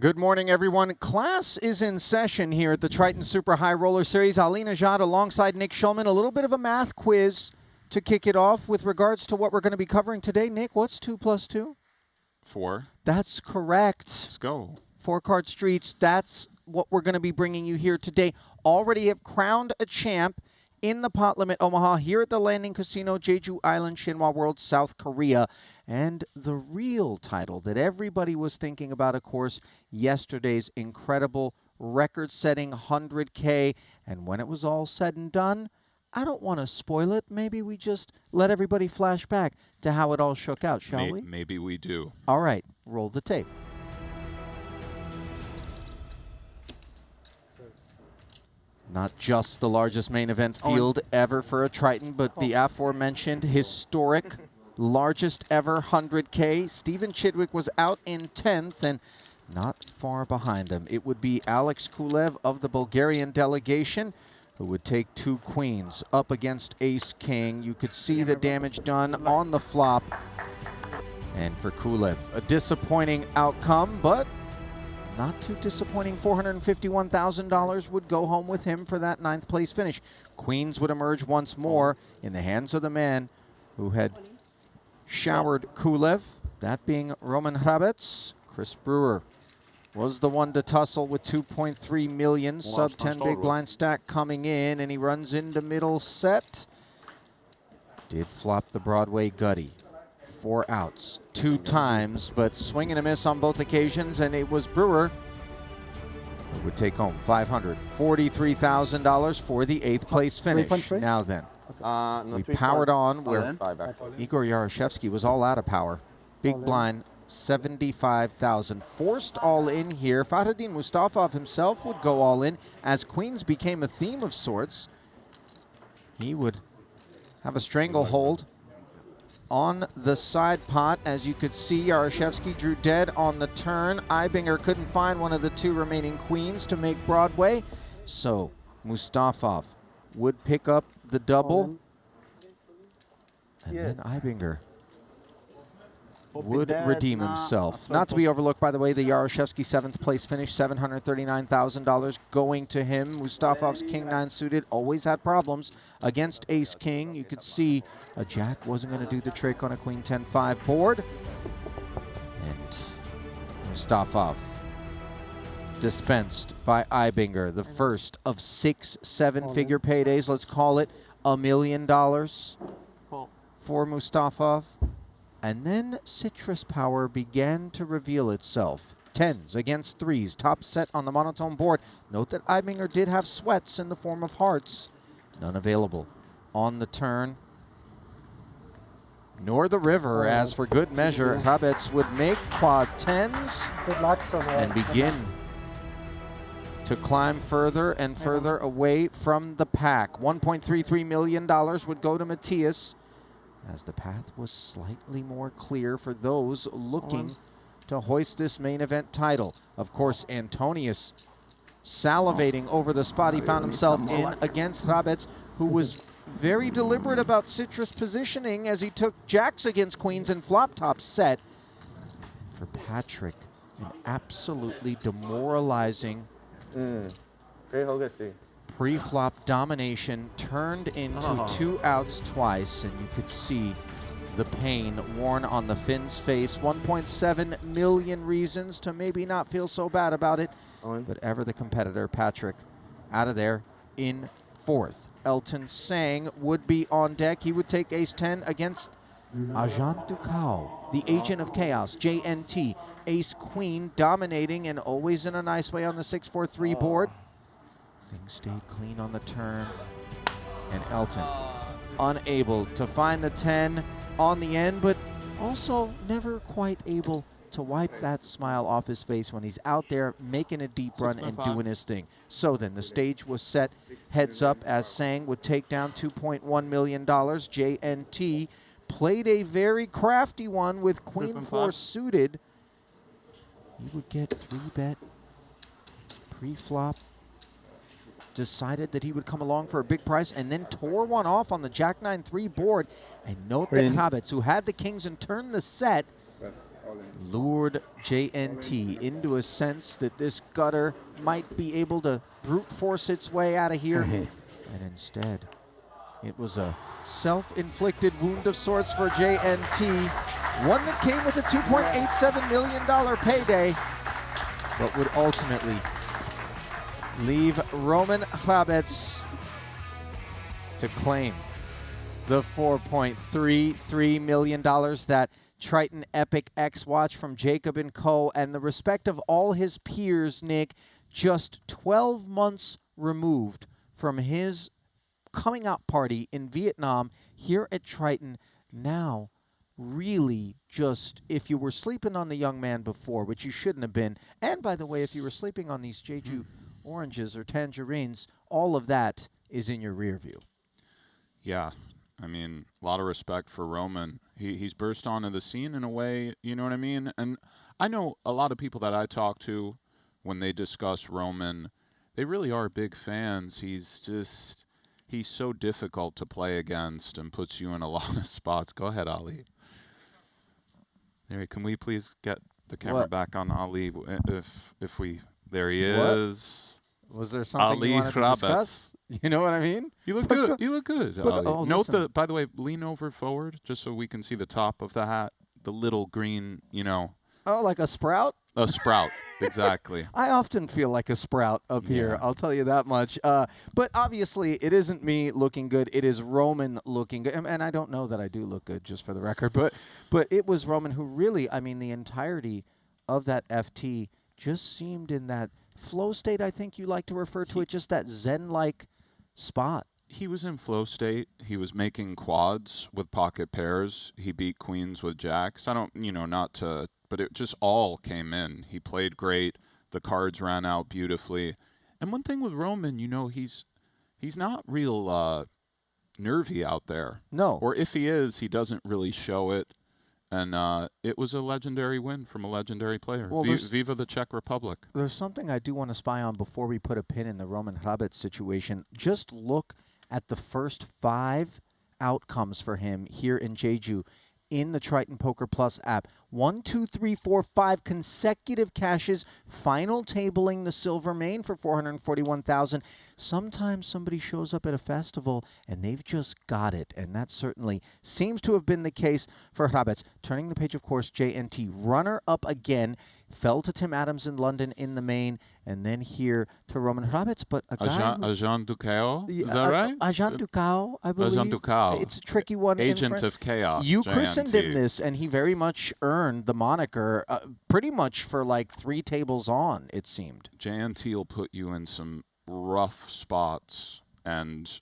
Good morning, everyone. Class is in session here at the Triton Super High Roller Series. Ali Najad alongside Nick Schulman. A little bit of a math quiz to kick it off with regards to what we're going to be covering today. Nick, what's 2 plus 2? 4. That's correct. Let's go. 4-card streets, that's what we're going to be bringing you here today. Already have crowned a champ in the Pot Limit Omaha here at the Landing Casino, Jeju Island, Shinhwa World, South Korea. And the real title that everybody was thinking about, of course, yesterday's incredible record-setting 100K. And when it was all said and done, I don't want to spoil it. Maybe we just let everybody flash back to how it all shook out, shall we? Maybe we do. All right, roll the tape. Not just the largest main event field ever for a Triton, but the aforementioned historic largest ever 100K. Steven Chidwick was out in 10th, and not far behind him, it would be Alex Kulev of the Bulgarian delegation, who would take 2 queens up against Ace King. You could see the damage done on the flop. And for Kulev, a disappointing outcome, but not too disappointing. $451,000 would go home with him for that 9th place finish. Queens would emerge once more in the hands of the man who had showered Kulev, that being Roman Hrabec. Chris Brewer was the one to tussle with 2.3 million, sub 10 big blind stack coming in, and he runs into middle set. Did flop the Broadway Gutty. 4 outs, 2 times, but swing and a miss on both occasions, and it was Brewer who would take home $543,000 for the 8th place finish. Now then, we powered on where Igor Yaroshevsky was all out of power. Big blind, 75,000. Forced all in here. Fahdin Mustafov himself would go all in as queens became a theme of sorts. He would have a stranglehold on the side pot. As you could see, Yaroshevsky drew dead on the turn. Ibinger couldn't find one of the 2 remaining queens to make Broadway, so Mustafov would pick up the double, and then Ibinger would redeem himself. Not to be overlooked, by the way, the Yaroshevsky 7th place finish, $739,000 going to him. Mustafov's King-9 suited always had problems against Ace-King. You could see a jack wasn't going to do the trick on a Queen-10-5 board. And Mustafov dispensed by Ibinger, the first of 6 7-figure paydays. Let's call it $1 million for Mustafov. And then Citrus Power began to reveal itself. 10s against 3s, top set on the monotone board. Note that Ibinger did have sweats in the form of hearts. None available on the turn, nor the river, as for good measure, Hrabec would make quad 10s and begin to climb further and further away from the pack. $1.33 million would go to Matthias, as the path was slightly more clear for those looking to hoist this main event title. Of course, Antonius salivating over the spot he found himself in against Hrabec, who was very deliberate about Citrus positioning as he took jacks against queens and flop top set. For Patrick, an absolutely demoralizing pre-flop domination turned into 2 outs twice, and you could see the pain worn on the Finn's face. 1.7 million reasons to maybe not feel so bad about it, but ever the competitor, Patrick, out of there in 4th. Elton Sang would be on deck. He would take ace-10 against Agent Ducao, the agent of chaos, JNT. Ace-queen dominating and always in a nice way on the 6-4-3 board. Things stayed clean on the turn, and Elton unable to find the 10 on the end, but also never quite able to wipe that smile off his face when he's out there making a deep run and doing his thing. So then the stage was set heads up as Sang would take down $2.1 million. JNT played a very crafty one with Queen 4 suited. He would get 3-bet pre-flop, decided that he would come along for a big price, and then tore one off on the Jack 9-3 board. And note that Hrabec, who had the kings and turned the set, lured JNT into a sense that this gutter might be able to brute force its way out of here. And instead, it was a self-inflicted wound of sorts for JNT, one that came with a $2.87 million payday, but would ultimately leave Roman Hrabets to claim the $4.33 million that Triton Epic X watch from Jacob & Co. and the respect of all his peers, Nick, just 12 months removed from his coming out party in Vietnam here at Triton. Now, really just, if you were sleeping on the young man before, which you shouldn't have been, and by the way, if you were sleeping on these Jeju oranges or tangerines, all of that is in your rear view. Yeah. I mean, a lot of respect for Roman. He's burst onto the scene in a way, you know what I mean? And I know a lot of people that I talk to when they discuss Roman, they really are big fans. He's so difficult to play against and puts you in a lot of spots. Go ahead, Ali. There, can we please get the camera back on Ali? If we, there he is. Was there something Ali you wanted to discuss? You know what I mean? You look good. You look good. Oh, note by the way, lean over forward just so we can see the top of the hat, the little green, you know. Oh, like a sprout? A sprout, exactly. I often feel like a sprout up here, I'll tell you that much. But obviously, it isn't me looking good. It is Roman looking good. And I don't know that I do look good, just for the record. But it was Roman who really, I mean, the entirety of that FT just seemed in that flow state, I think you like to refer to it, just that zen-like spot. He was in flow state. He was making quads with pocket pairs. He beat queens with jacks. I don't, not to, but it just all came in. He played great. The cards ran out beautifully. And one thing with Roman, he's not real nervy out there. No. Or if he is, he doesn't really show it. And it was a legendary win from a legendary player. Well, Viva the Czech Republic. There's something I do want to spy on before we put a pin in the Roman Hrabets situation. Just look at the first 5 outcomes for him here in Jeju in the Triton Poker Plus app. 1, 2, 3, 4, 5 consecutive cashes, final tabling the silver main for 441,000. Sometimes somebody shows up at a festival and they've just got it, and that certainly seems to have been the case for Hrabets. Turning the page, of course, JNT, runner-up again, fell to Tim Adams in London in the main, and then here to Roman Hrabets. But a guy... Agent Ducao? Is that right? Agent Ducao, I believe. Agent Ducao. It's a tricky one. Agent of Chaos. You christened him this, and he very much earned the moniker pretty much for like 3 tables on, it seemed. JNT will put you in some rough spots, and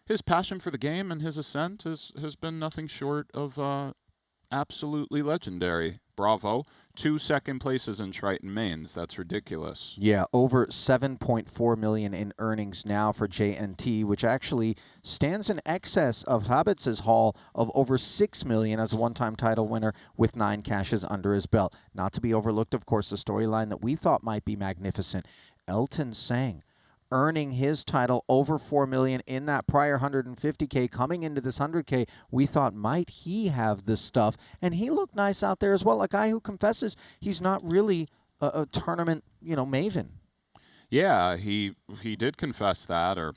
his passion for the game and his ascent has been nothing short of absolutely legendary. Bravo. 2 second places in Triton mains. That's ridiculous. Yeah, over $7.4 million in earnings now for JNT, which actually stands in excess of Hrabets' haul of over $6 million as a one-time title winner with 9 cashes under his belt. Not to be overlooked, of course, the storyline that we thought might be magnificent. Elton Sang earning his title over $4 million in that prior 150K. Coming into this 100K, we thought, might he have this stuff? And he looked nice out there as well. A guy who confesses he's not really a tournament, maven. Yeah, he did confess that, or,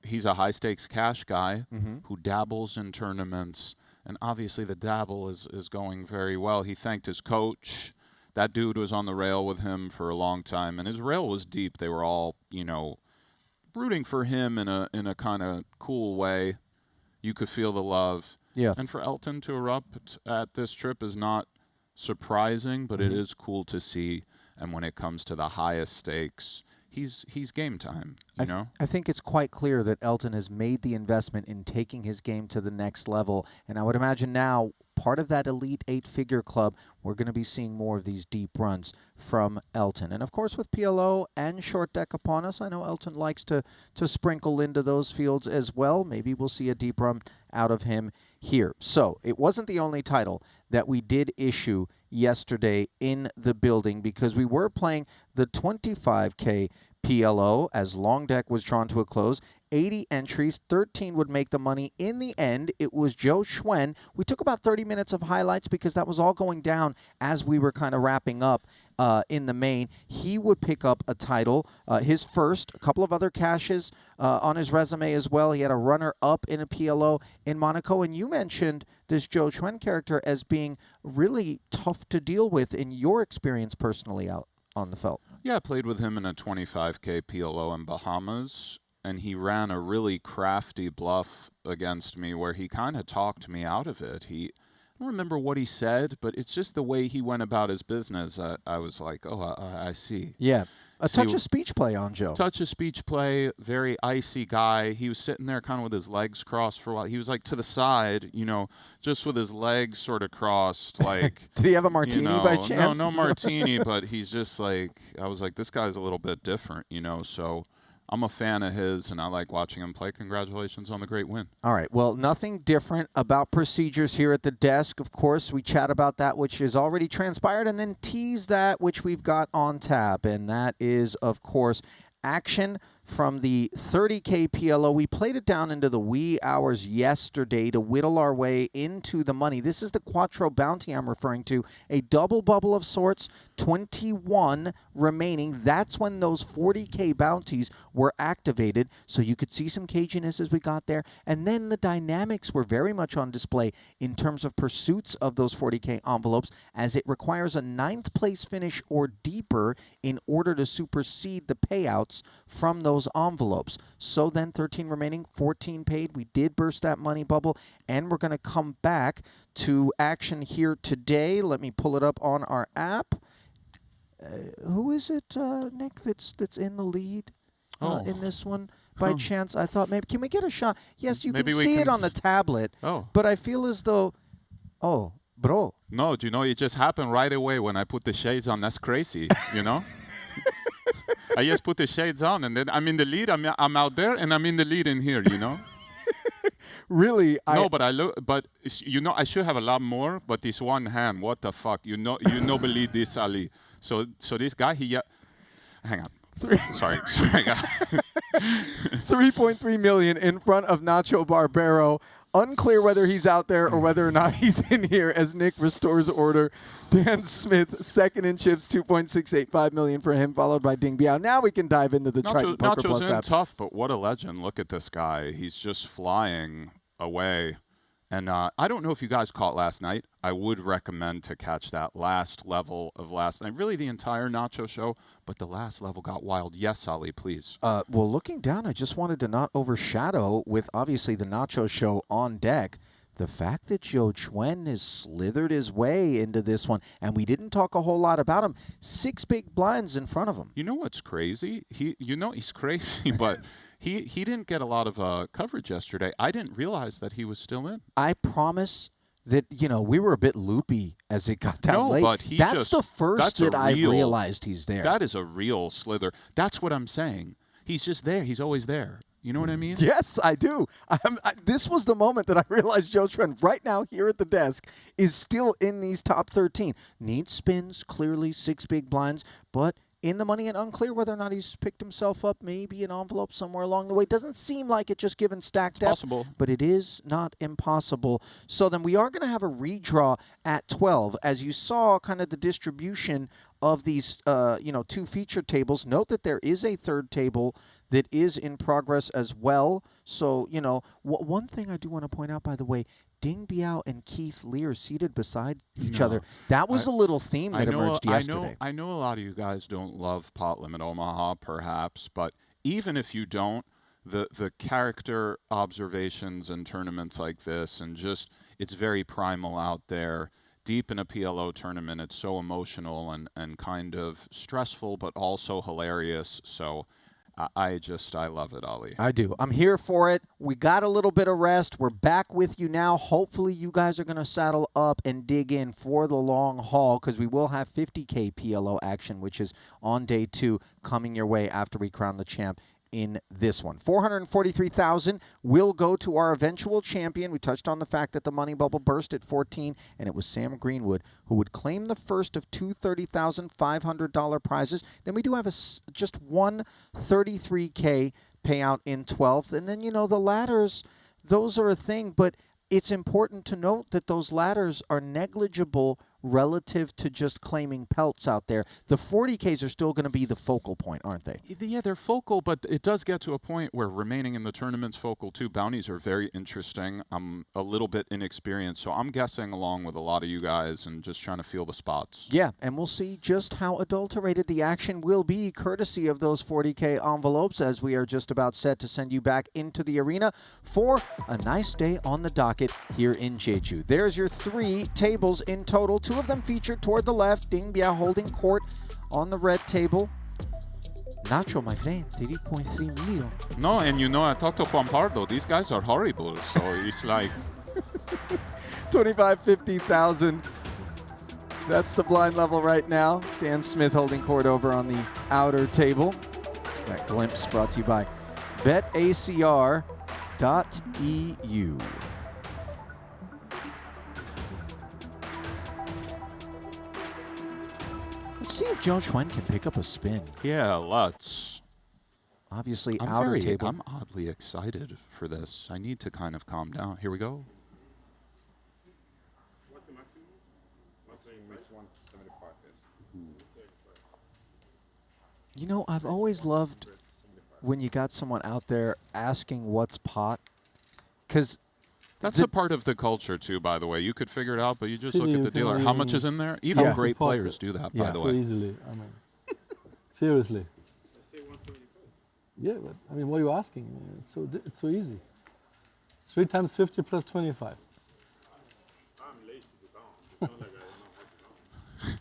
he's a high-stakes cash guy who dabbles in tournaments, and obviously the dabble is going very well. He thanked his coach. That dude was on the rail with him for a long time, and his rail was deep. They were all, rooting for him in a kind of cool way. You could feel the love. Yeah. And for Elton to erupt at this trip is not surprising, but it is cool to see. And when it comes to the highest stakes, he's game time, you know? I think it's quite clear that Elton has made the investment in taking his game to the next level, and I would imagine now, part of that elite 8-figure club, we're going to be seeing more of these deep runs from Elton. And of course, with PLO and short deck upon us, I know Elton likes to sprinkle into those fields as well. Maybe we'll see a deep run out of him here. So it wasn't the only title that we did issue yesterday in the building, because we were playing the 25K PLO as long deck was drawn to a close. 80 entries. 13 would make the money. In the end, it was Joe Schwen. We took about 30 minutes of highlights because that was all going down as we were kind of wrapping up in the main. He would pick up a title, his first, a couple of other cashes on his resume as well. He had a runner-up in a PLO in Monaco. And you mentioned this Joe Schwen character as being really tough to deal with in your experience personally out on the felt. Yeah, I played with him in a 25K PLO in Bahamas, and he ran a really crafty bluff against me where he kind of talked me out of it. I don't remember what he said, but it's just the way he went about his business. I was like, oh, I see. Yeah. A touch of speech play on Joe. Touch of speech play, very icy guy. He was sitting there kind of with his legs crossed for a while. He was like to the side, just with his legs sort of crossed. Like, did he have a martini by chance? No martini, but he's just like, I was like, this guy's a little bit different, so I'm a fan of his, and I like watching him play. Congratulations on the great win. All right. Well, nothing different about procedures here at the desk. Of course, we chat about that which is already transpired and then tease that which we've got on tap. And that is, of course, action from the 30K PLO. We played it down into the wee hours yesterday to whittle our way into the money. This is the QUATTRO bounty I'm referring to. A double bubble of sorts, 21 remaining. That's when those 40K bounties were activated. So you could see some caginess as we got there. And then the dynamics were very much on display in terms of pursuits of those 40K envelopes, as it requires a 9th place finish or deeper in order to supersede the payouts from those envelopes. So then 13 remaining, 14 paid. We did burst that money bubble, and we're going to come back to action here today. Let me pull it up on our app. Who is it, Nick, that's in the lead in this one? By chance, I thought maybe, can we get a shot? Yes, you can see it on the tablet, but I feel as though, bro. No, it just happened right away when I put the shades on. That's crazy, I just put the shades on, and then I'm in the lead. I'm out there, and I'm in the lead in here. Really? No, but I should have a lot more. But this one hand, what the fuck? You believe this, Ali. So this guy, hang on. Sorry, guys. 3.3 million in front of Nacho Barbero. Unclear whether he's out there or whether or not he's in here as Nick restores order. Dan Smith, second in chips, 2.685 million for him, followed by Ding Biao. Now we can dive into the Triton Poker Nacho's Plus app. Tough, but what a legend. Look at this guy. He's just flying away. And I don't know if you guys caught last night. I would recommend to catch that last level of last night. Really the entire Nacho show, but the last level got wild. Yes, Ali, please. Well, looking down, I just wanted to not overshadow with obviously the Nacho show on deck. The fact that Joe Schwen has slithered his way into this one, and we didn't talk a whole lot about him. 6 big blinds in front of him. You know what's crazy? He's crazy, but he didn't get a lot of coverage yesterday. I didn't realize that he was still in. I promise that, we were a bit loopy as it got down late. But that's the first that I realized he's there. That is a real slither. That's what I'm saying. He's just there. He's always there. You know what I mean? Yes, I do. This was the moment that I realized Joe Schwen right now here at the desk is still in these top 13. Needs spins, clearly 6 big blinds, but in the money and unclear whether or not he's picked himself up maybe an envelope somewhere along the way. Doesn't seem like it just given stacked depth, possible, but it is not impossible. So then we are going to have a redraw at 12. As you saw kind of the distribution of these, 2 feature tables. Note that there is a third table that is in progress as well. So, one thing I do want to point out, by the way, Ding Biao and Keith Lee are seated beside each other. That was a little theme that emerged yesterday. I know a lot of you guys don't love Pot Limit Omaha, perhaps, but even if you don't, the character observations in tournaments like this, and just it's very primal out there. Deep in a PLO tournament, it's so emotional and kind of stressful, but also hilarious. So I love it, Ali. I do. I'm here for it. We got a little bit of rest. We're back with you now. Hopefully you guys are going to saddle up and dig in for the long haul, because we will have 50K PLO action, which is on day 2, coming your way after we crown the champ in this one. $443,000 will go to our eventual champion. We touched on the fact that the money bubble burst at 14, and it was Sam Greenwood who would claim the first of 2 $30,500 prizes. Then we do have just one 33K payout in 12th. And then, you know, the ladders, those are a thing, but it's important to note that those ladders are negligible relative to just claiming pelts out there. The 40Ks are still going to be the focal point, aren't they? Yeah, they're focal, but it does get to a point where remaining in the tournament's focal too. Bounties are very interesting. I'm a little bit inexperienced, so I'm guessing along with a lot of you guys and just trying to feel the spots. Yeah, and we'll see just how adulterated the action will be, courtesy of those 40K envelopes, as we are just about set to send you back into the arena for a nice day on the docket here in Jeju. There's your 3 tables in total. 2 of them featured toward the left. Dingbia holding court on the red table. Nacho, my friend, 3.3 million. No, and you know, I talked to Juan Pardo. These guys are horrible, so it's like 25, 50,000. That's the blind level right now. Dan Smith holding court over on the outer table. That glimpse brought to you by betacr.eu. Let's see if Joe Schwen can pick up a spin. yeah, let's. Obviously, outer table. I'm oddly excited for this. I need to kind of calm down. Here we go. What's the maximum? What's saying miss 175 is? You know, I've always loved when you got someone out there asking what's pot, because That's a part of the culture too, by the way. You could figure it out, but you just look at the dealer. How much is in there? Even Yeah. great players do that, by the so way. easily. I mean, seriously. Say 175. Yeah, but I mean, what are you asking? It's so easy. 3 times 50 plus 25. I'm lazy to count. It's not like I don't know how to count.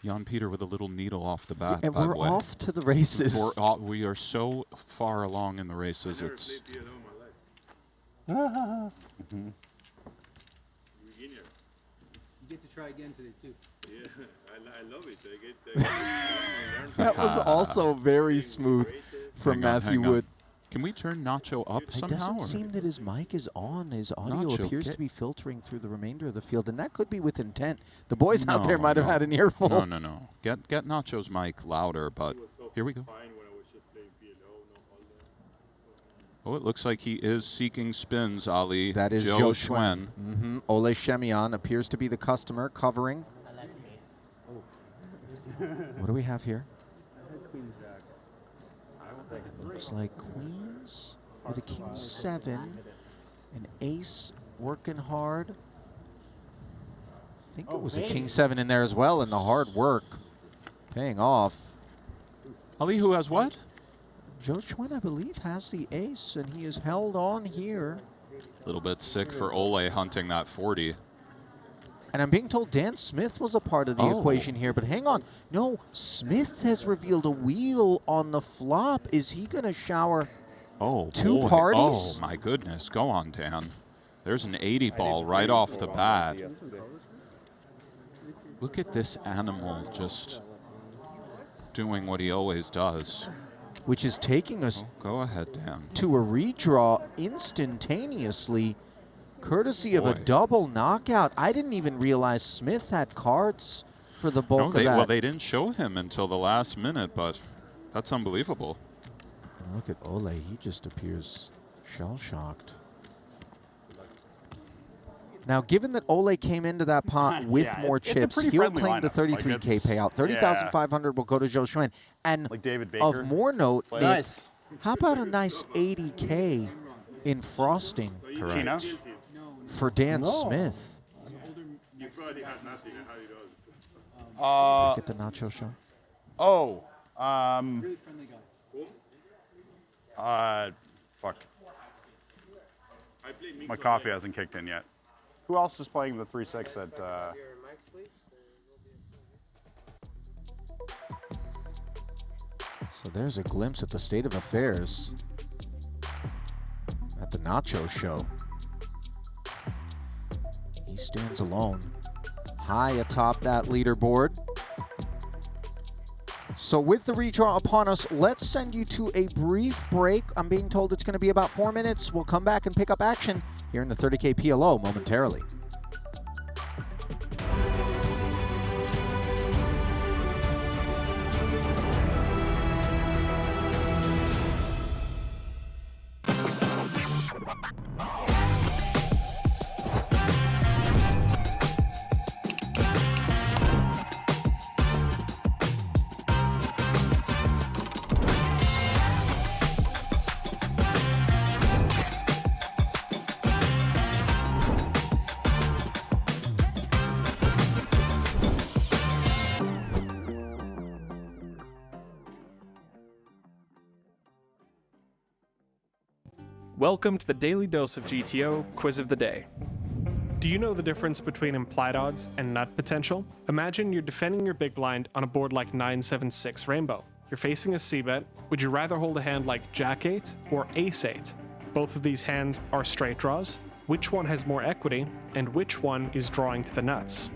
Jan Peter with a little needle off the bat, and by we're the way. off to the races. We are so far along in the races. Never It's played PLO in my life. Ah, Beginner. You get to try again today too. Yeah, I love it. I learn That was also very smooth from Hang on, Matthew hang on. Wood. Can we turn Nacho up It somehow? doesn't or- seem that his mic is on. His audio Nacho, appears get- to be filtering through the remainder of the field, and that could be with intent. The boys out No, there might have no. had an earful. No. Get Nacho's mic louder, but here we go. fine when I was just playing PLO, no Holder. Oh, it looks like he is seeking spins, Ali. That is Joe Joe Schwen. Mm-hmm. Ole Shemian appears to be the customer covering. What do we have here? Looks like queens with a king 7, an ace working hard. I think it was a king 7 in there as well, and the hard work paying off. Ali, who has what? Joe Schwen, I believe, has the ace, and he is held on here. A little bit sick for Ole hunting that 40. And I'm being told Dan Smith was a part of the equation here, but hang on. No, Smith has revealed a wheel on the flop. Is he going to shower Oh, two boy. parties? Oh, my goodness. Go on, Dan. There's an 80 ball right off the bat. Look at this animal just doing what he always does. Which is taking us Go ahead, Dan. to a redraw instantaneously, courtesy of a Boy. double knockout. I didn't even realize Smith had cards for the bulk No, of that. well, they didn't show him until the last minute, but that's unbelievable. And look at Ole. He just appears shell-shocked. Now, given that Ole came into that pot with Yeah, more it's a chips, pretty he'll friendly claim the lineup. Like, 33K it's- payout. 30,500 will go to Joe Schwen. And Like David Baker. of more note, Nick, Nice. how about a nice 80K in frosting Chino? for Dan No. Smith? You probably had nothing and how you does. Get the nacho show. Really friendly guy. Fuck. I played mix My of coffee like- hasn't kicked in yet. Who else is playing the 3-6 at, So there's a glimpse at the state of affairs at the Nacho Show. He stands alone, high atop that leaderboard. So with the redraw upon us, let's send you to a brief break. I'm being told it's going to be about 4 minutes. We'll come back and pick up action here in the 30K PLO momentarily. Welcome to the Daily Dose of GTO Quiz of the Day. Do you know the difference between implied odds and nut potential? Imagine you're defending your big blind on a board like 9-7-6 Rainbow. You're facing a c-bet. Would you rather hold a hand like Jack-8 or Ace-8? Both of these hands are straight draws. Which one has more equity, and which one is drawing to the nuts?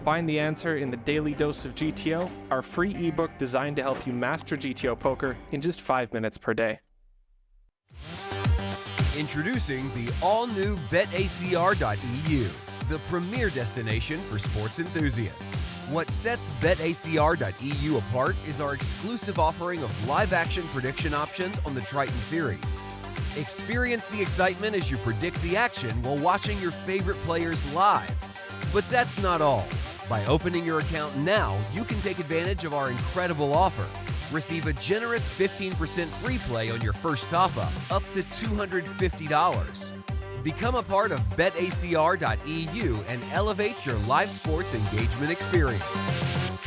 Find the answer in the Daily Dose of GTO, our free ebook designed to help you master GTO poker in just 5 minutes per day. Introducing the all-new BetACR.eu, the premier destination for sports enthusiasts. What sets BetACR.eu apart is our exclusive offering of live-action prediction options on the Triton series. Experience the excitement as you predict the action while watching your favorite players live. But that's not all. By opening your account now, you can take advantage of our incredible offer. Receive a generous 15% free play on your first top-up, up to $250. Become a part of BetACR.eu and elevate your live sports engagement experience.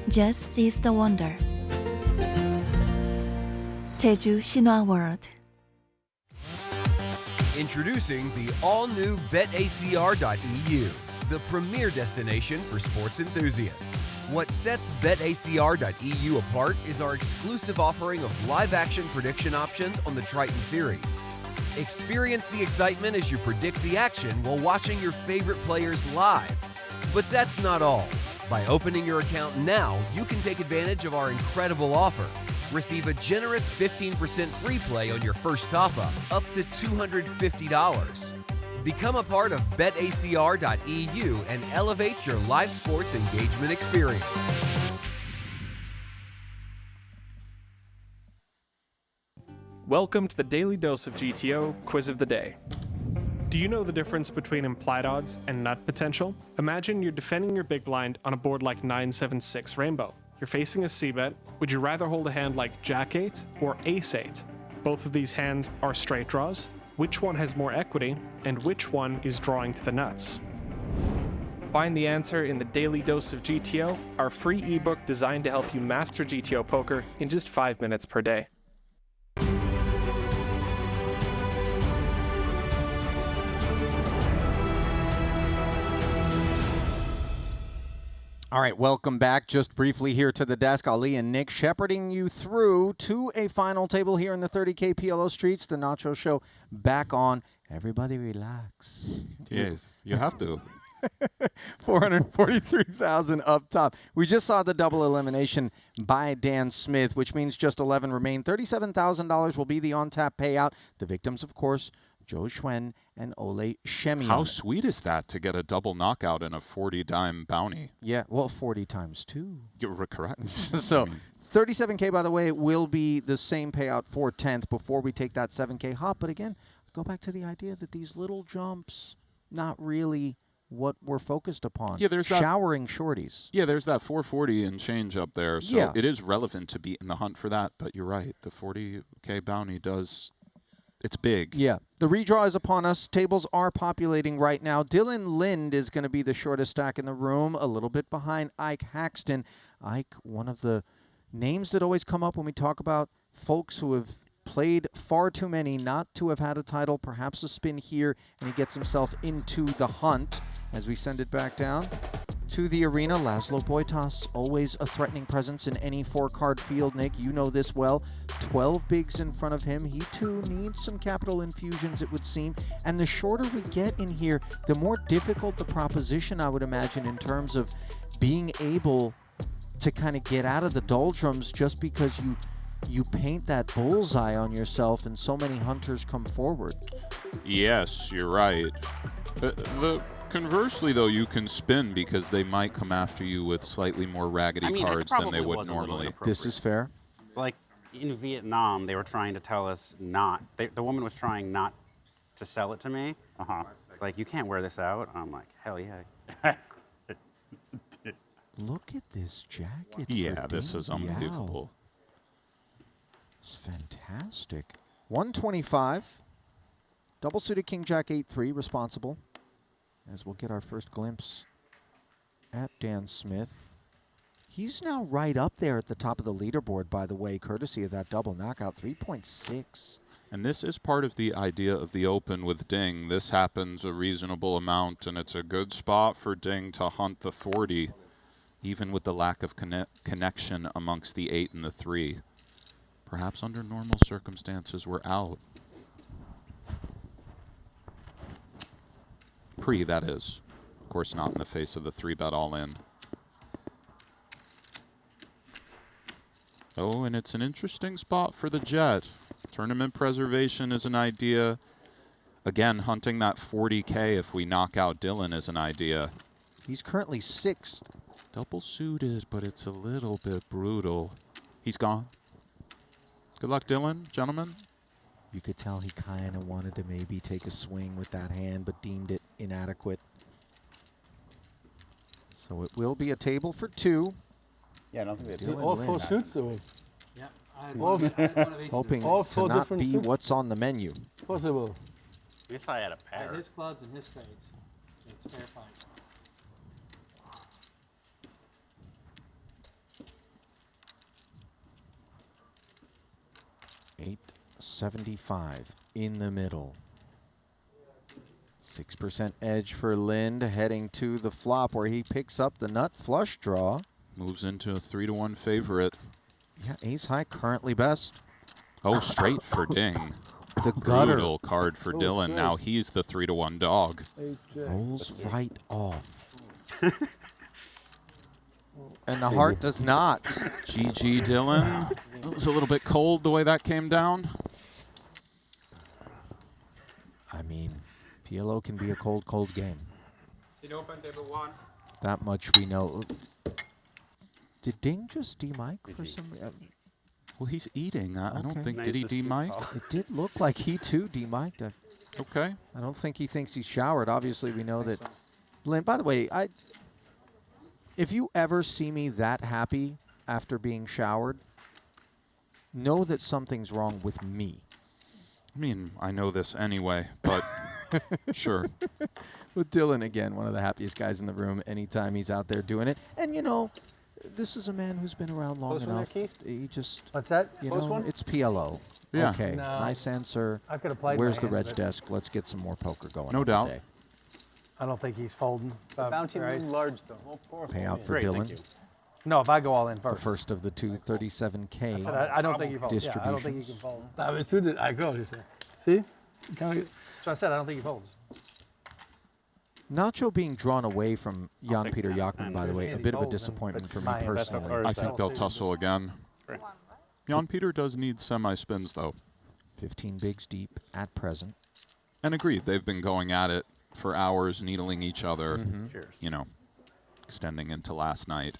Just seize the wonder. Jeju Shinhwa World. Introducing the all-new BetACR.eu, the premier destination for sports enthusiasts. What sets BetACR.eu apart is our exclusive offering of live-action prediction options on the Triton series. Experience the excitement as you predict the action while watching your favorite players live. But that's not all. By opening your account now, you can take advantage of our incredible offer. Receive a generous 15% free play on your first top-up, up to $250. Become a part of BetACR.eu and elevate your live sports engagement experience. Welcome to the Daily Dose of GTO Quiz of the Day. Do you know the difference between implied odds and nut potential? Imagine you're defending your big blind on a board like 9-7-6 Rainbow. You're facing a c-bet. Would you rather hold a hand like Jack-8 or Ace-8? Both of these hands are straight draws. Which one has more equity, and which one is drawing to the nuts? Find the answer in the Daily Dose of GTO, our free ebook designed to help you master GTO poker in just 5 minutes per day. All right, welcome back. Just briefly here to the desk, Ali and Nick shepherding you through to a final table here in the 30K PLO streets. The Nacho Show back on. Everybody relax. Yes, you have to. 443,000 up top. We just saw the double elimination by Dan Smith, which means just 11 remain. $37,000 will be the on-tap payout. The victims, of course, Zhou Xuan and Ole Shemian. How sweet is that to get a double knockout in a 40-dime bounty? Yeah, well, 40 times 2. You're correct. So 37K, by the way, will be the same payout for 10th before we take that 7K hop. But again, go back to the idea that these little jumps, not really what we're focused upon. Yeah, there's showering shorties. Yeah, there's that 440 and change up there. So yeah. It is relevant to be in the hunt for that. But you're right. The 40K bounty does, it's big. Yeah. The redraw is upon us. Tables are populating right now. Dylan Lind is going to be the shortest stack in the room, a little bit behind Ike Haxton. Ike, one of the names that always come up when we talk about folks who have played far too many not to have had a title, perhaps a spin here, and he gets himself into the hunt as we send it back down to the arena. Laszlo Boitas, always a threatening presence in any 4-card field. Nick, you know this well. 12 bigs in front of him. He too needs some capital infusions, it would seem. And the shorter we get in here, the more difficult the proposition, I would imagine, in terms of being able to kind of get out of the doldrums just because you paint that bullseye on yourself and so many hunters come forward. Yes, you're right. Conversely, though, you can spin because they might come after you with slightly more raggedy cards than they would normally. This is fair. Like in Vietnam, they were trying to tell us not. The woman was trying not to sell it to me. Like, you can't wear this out. I'm like, hell yeah. Look at this jacket. Yeah, this is unbelievable. It's fantastic. 125. Double suited King Jack 8-3 responsible. As we'll get our first glimpse at Dan Smith. He's now right up there at the top of the leaderboard, by the way, courtesy of that double knockout, 3.6. And this is part of the idea of the Open with Ding. This happens a reasonable amount, and it's a good spot for Ding to hunt the 40, even with the lack of connection amongst the 8 and the 3. Perhaps under normal circumstances, we're out. Pre, that is. Of course, not in the face of the 3-bet all-in. Oh, and it's an interesting spot for the Jet. Tournament preservation is an idea. Again, hunting that 40K if we knock out Dylan is an idea. He's currently 6th. Double suited, but it's a little bit brutal. He's gone. Good luck, Dylan, gentlemen. You could tell he kind of wanted to maybe take a swing with that hand, but deemed it inadequate. So it will be a table for 2. Yeah, I don't think they do. All 4 suits, though. Yeah, I had one of each. Hoping All to 4 not different be suits? what's on the menu. Possible. I guess I had a I had pair. his clubs and his spades. It's fair fight. $8.75 in the middle. 6% edge for Lind, heading to the flop where he picks up the nut flush draw. Moves into a 3-1 favorite. Yeah, ace high currently best. Oh, straight for Ding. The gutter Brutal card for Dylan. straight. Now he's the 3-1 dog. rolls right off. And the heart does not. GG, Dylan. It was a little bit cold the way that came down. I mean, PLO can be a cold, cold game. Sit open, table 1. That much we know. Did Ding just D-Mike for some... Well, he's eating. I don't Okay. think, did he D-Mike? it did look like he too D-Mic'd. Okay. I don't think he thinks he's showered. Obviously, we know that. Lynn, by the way, if you ever see me that happy after being showered, know that something's wrong with me. I mean, I know this anyway, but sure. With Dylan, again, one of the happiest guys in the room anytime he's out there doing it. And, you know, this is a man who's been around long Close one there, enough. Keith? He just, What's that? you Close know, one? it's PLO. Yeah. Okay, No. nice answer. I could have played Where's my the hand, reg but desk? Let's get some more poker going. No on doubt. today. I don't think he's folding. Bounty right? loom large, though. Oh, poor Payout for Great, Dylan. thank you. No, if I go all in The first. first of the two 37K. I don't think he folds. Yeah, I don't think he can distributions. fold. I mean, suited, I go. See? So I said I don't think he folds. Nacho being drawn away from I'll Jan take Peter that. Jakobsen, by the way, a Andy bit of a folds, disappointment but for me my investment personally. or I think they'll tussle again. Jan Peter does need semi-spins, though. 15 bigs deep at present. And agreed, they've been going at it for hours, needling each other, Cheers. you know, extending into last night.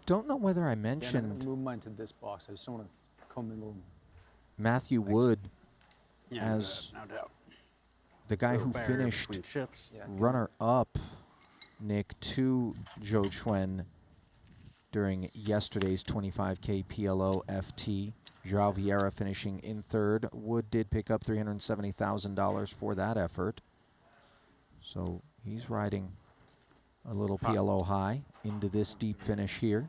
Don't know whether I Yeah, I'm mentioned gonna move mine to this box. I just want to commingle. Matthew Wood Yeah, as no doubt. the guy who Barrier finished between ships. Yeah. runner-up, Nick, to Zhou Chuen during yesterday's 25K PLO FT. Joao Vieira finishing in third. Wood did pick up $370,000 for that effort. So he's riding a little PLO high into this deep finish here.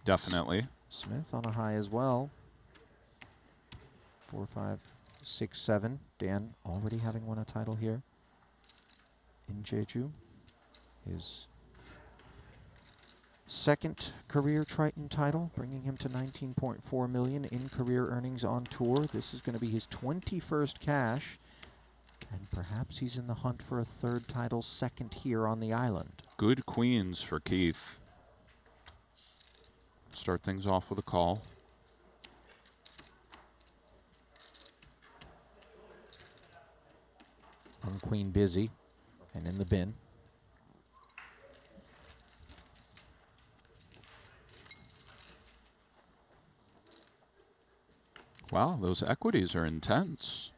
Definitely. Smith on a high as well. 4, 5, 6, 7. Dan already having won a title here in Jeju. His second career Triton title, bringing him to 19.4 million in career earnings on tour. This is going to be his 21st cash, and perhaps he's in the hunt for a third title, second here on the island. Good queens for Keith. Start things off with a call. One queen busy and in the bin. Wow, those equities are intense.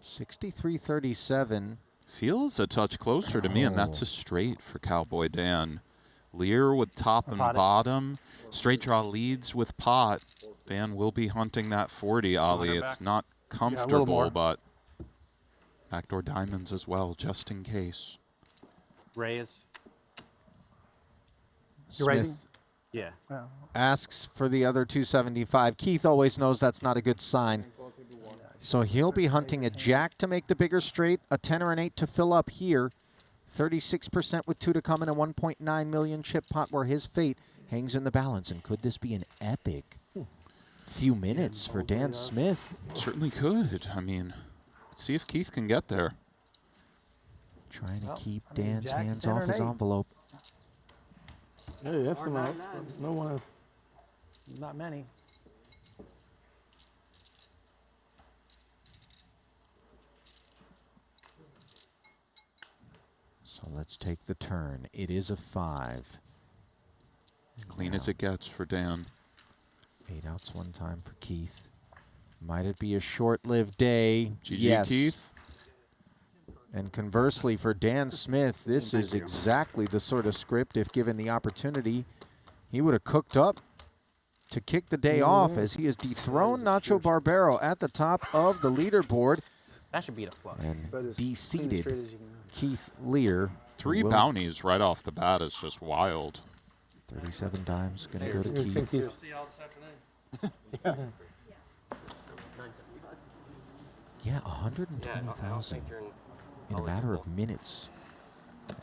63.37. Feels a touch closer to me, and that's a straight for Cowboy Dan. Lear with top and bottom. Straight draw leads with pot. Dan will be hunting that 40, Ali. It's not comfortable, but backdoor diamonds as well, just in case. Raise. Smith Yeah. asks for the other 275. Keith always knows that's not a good sign. So he'll be hunting a jack to make the bigger straight, a 10 or an 8 to fill up here. 36% with 2 to come in a 1.9 million chip pot where his fate hangs in the balance. And could this be an epic few minutes for Dan Smith? It certainly could. I mean, let's see if Keith can get there. Trying to keep Dan's jack, hands 10 or off an his 8. envelope. Yeah, you have some outs, but no one. Not many. So let's take the turn. It is a 5. Clean as it gets for Dan. 8 outs one time for Keith. Might it be a short-lived day? GG, Yes. Keith. And conversely, for Dan Smith, this is exactly the sort of script, if given the opportunity, he would have cooked up to kick the day off as he has dethroned Nacho Barbero at the top of the leaderboard That should beat a flush. and But as de-seated clean and straight as you can have. Keith Lear. 3 will- bounties right off the bat is just wild. 37 dimes going to go to Here, Keith. Keith. See y'all this afternoon. Yeah, 120,000 in a matter of minutes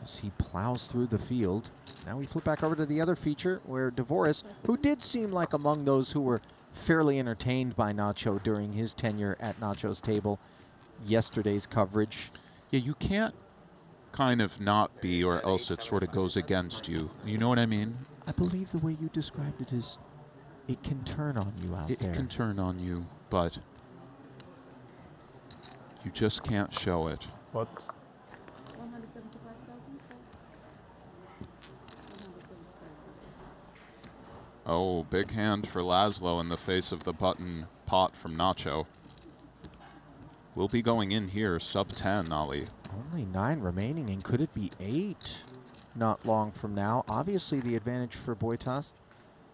as he plows through the field. Now we flip back over to the other feature where DeVoris, who did seem like among those who were fairly entertained by Nacho during his tenure at Nacho's table, yesterday's coverage. Yeah, you can't kind of not be, or else it sort of goes against you. You know what I mean? I believe the way you described it is it can turn on you out It there. can turn on you, but you just can't show it. What? 175,000. Oh, big hand for Laszlo in the face of the button pot from Nacho. We'll be going in here, sub 10, Ali. Only 9 remaining, and could it be 8 not long from now? Obviously, the advantage for Boitas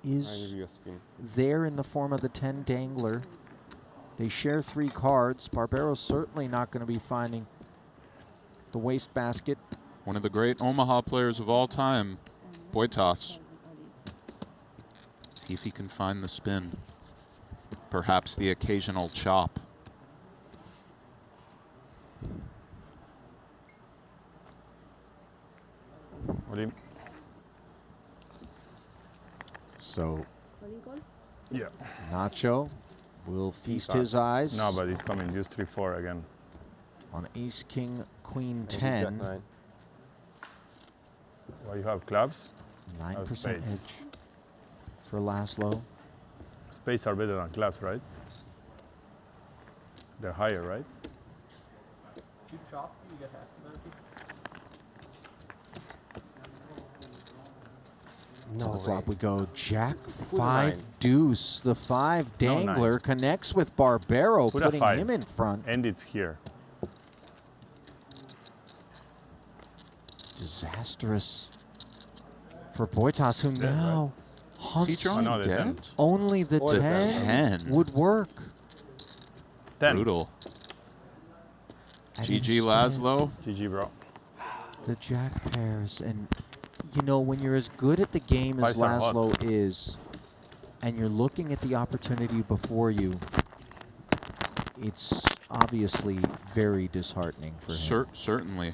is there in the form of the 10 dangler. They share 3 cards. Barbero's certainly not going to be finding the wastebasket. One of the great Omaha players of all time, Boitas. See if he can find the spin. Perhaps the occasional chop. So Yeah. Nacho will feast his eyes No, but it's coming. Use 3-4 again. on Ace, King, Queen 10. Well, you have clubs. 9% spades. edge for Laszlo. Spades are better than clubs, right? They're higher, right? You chop, you get half the To No the way. flop we go. Jack a 5 nine. deuce. The 5 No, dangler nine. connects with Barbero, Put a putting 5. him in front. And it's here. Disastrous for Boitas, who Dead, now Is he hunts. drawing no, they're dead? dead. Only the Or 10 10. would work. 10. Brutal. And GG instead, Laszlo. GG, bro. the Jack pairs. And, you know, when you're as good at the game as 5-star hot. Laszlo is, and you're looking at the opportunity before you, it's obviously very disheartening for him. Certainly.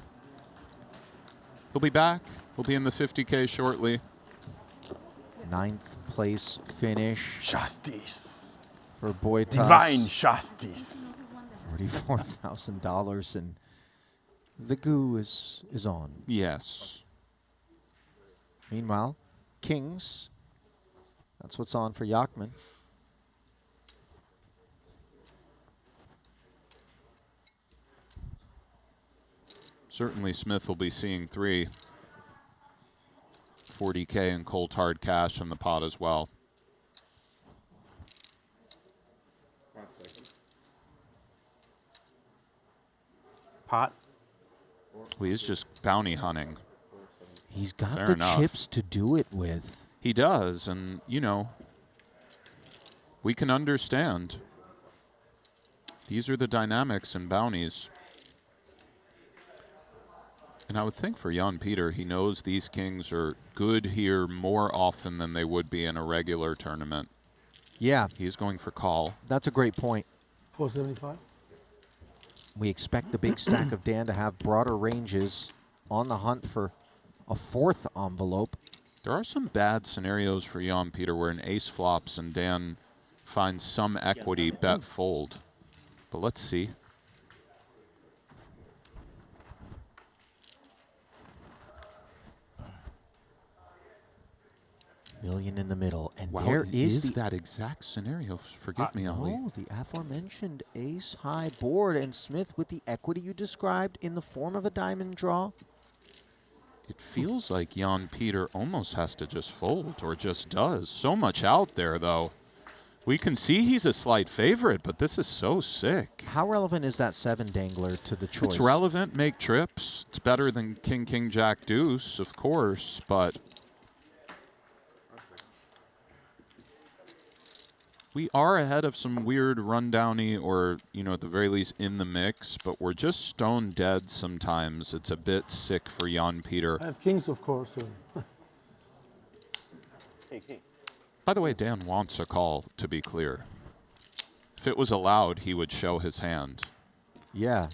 He'll be back. He'll be in the 50K shortly. 9th place finish Justice. for Boitas. Divine justice. $44,000, and the goo is on. Yes. Meanwhile, Kings, that's what's on for Yachman. Certainly Smith will be seeing 3. 40K in cold hard cash in the pot as well. Pot. Well, he's just bounty hunting. He's got Fair the enough. chips to do it with. He does, and, you know, we can understand. These are the dynamics in bounties. And I would think for Jan Peter, he knows these kings are good here more often than they would be in a regular tournament. Yeah, He's going for call. that's a great point. 475. We expect the big stack of Dan to have broader ranges on the hunt for a 4th envelope. There are some bad scenarios for Jan Peter where an ace flops and Dan finds some equity bet fold. But let's see. Million in the middle, and Wow, there is the that exact scenario. Forgive me, Ali. oh, the aforementioned ace high board, and Smith with the equity you described in the form of a diamond draw. It feels like Jan Peter almost has to just fold, or just does. So much out there, though. We can see he's a slight favorite, but this is so sick. How relevant is that 7 dangler to the choice? It's relevant, make trips. It's better than King, King, Jack, Deuce, of course, but we are ahead of some weird rundowny or, you know, at the very least in the mix, but we're just stone dead sometimes. It's a bit sick for Jan Peter. I have kings, of course. So. By the way, Dan wants a call, to be clear. If it was allowed, he would show his hand. Yeah.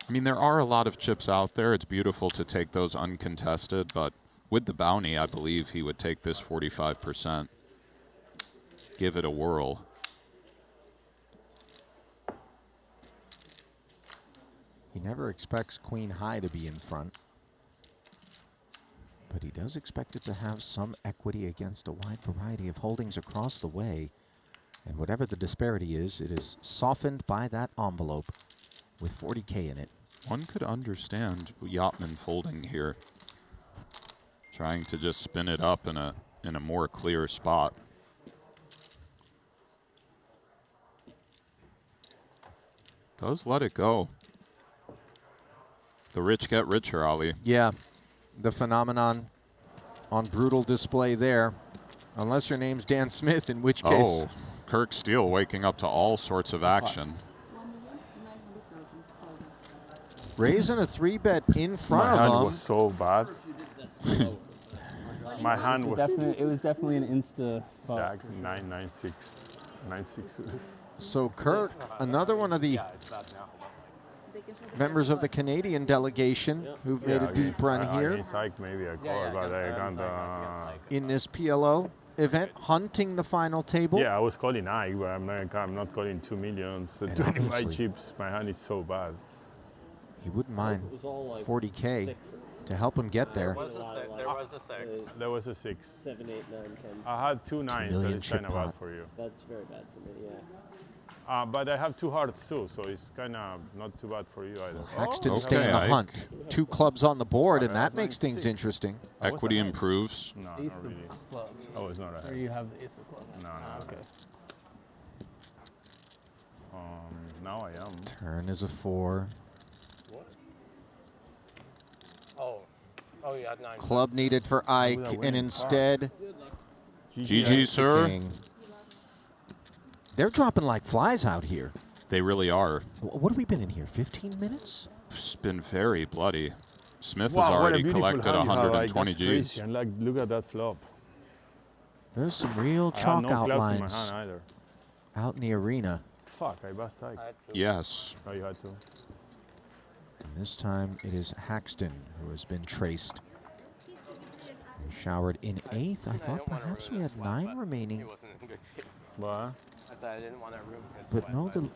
I mean, there are a lot of chips out there. It's beautiful to take those uncontested, but with the bounty, I believe he would take this 45%. Give it a whirl. He never expects queen high to be in front, but he does expect it to have some equity against a wide variety of holdings across the way. And whatever the disparity is, it is softened by that envelope with 40K in it. One could understand Yachman folding here, trying to just spin it up in a more clear spot. Does let it go. The rich get richer, Ali. Yeah, the phenomenon on brutal display there. Unless your name's Dan Smith, in which case... Oh, Kirk Steele waking up to all sorts of action. Raising a 3-bet in front My of hand him. was so bad. My hand was It was definitely an insta. Jack 996. 96. So Kirk, another one of the members of the Canadian delegation who've made a deep run here Against Ike, maybe I call, but I got in this PLO event, hunting the final table. Yeah, I was calling Ike, but I'm not calling 2 millions, And 25 obviously- chips. My hand is so bad. He wouldn't mind 40K to help him get there. There was a 6. 7, 8, 9, 10. I had 2 9s, so million it's kind chip of bad pot. for you. That's very bad for me, yeah. But I have 2 hearts too, so it's kind of not too bad for you either. Hexton Okay, staying the Ike. hunt. 2 clubs on the board, and that makes things interesting. Equity improves. No, Ace not really. of clubs. Oh, it's not a Or hex. you have the ace of clubs. No, Ah, no. okay. Now I am. Turn is a 4. Oh, you had 9. Club needed for Ike, that and winning instead, GG, the sir. king. They're dropping like flies out here. They really are. What have we been in here, 15 minutes? It's been very bloody. Smith Wow, has what a already beautiful collected hand you have, Ike. 120 That's crazy. Gs. And like, look at that flop. There's some real I had chalk no clubs in my outlines hand either. out in the arena. Fuck, I bust Ike. Yes. Oh, you had to. And this time it is Haxton who has been traced. And showered in 8th. I thought perhaps we had 9 remaining. What? I said I didn't want that room. But no, the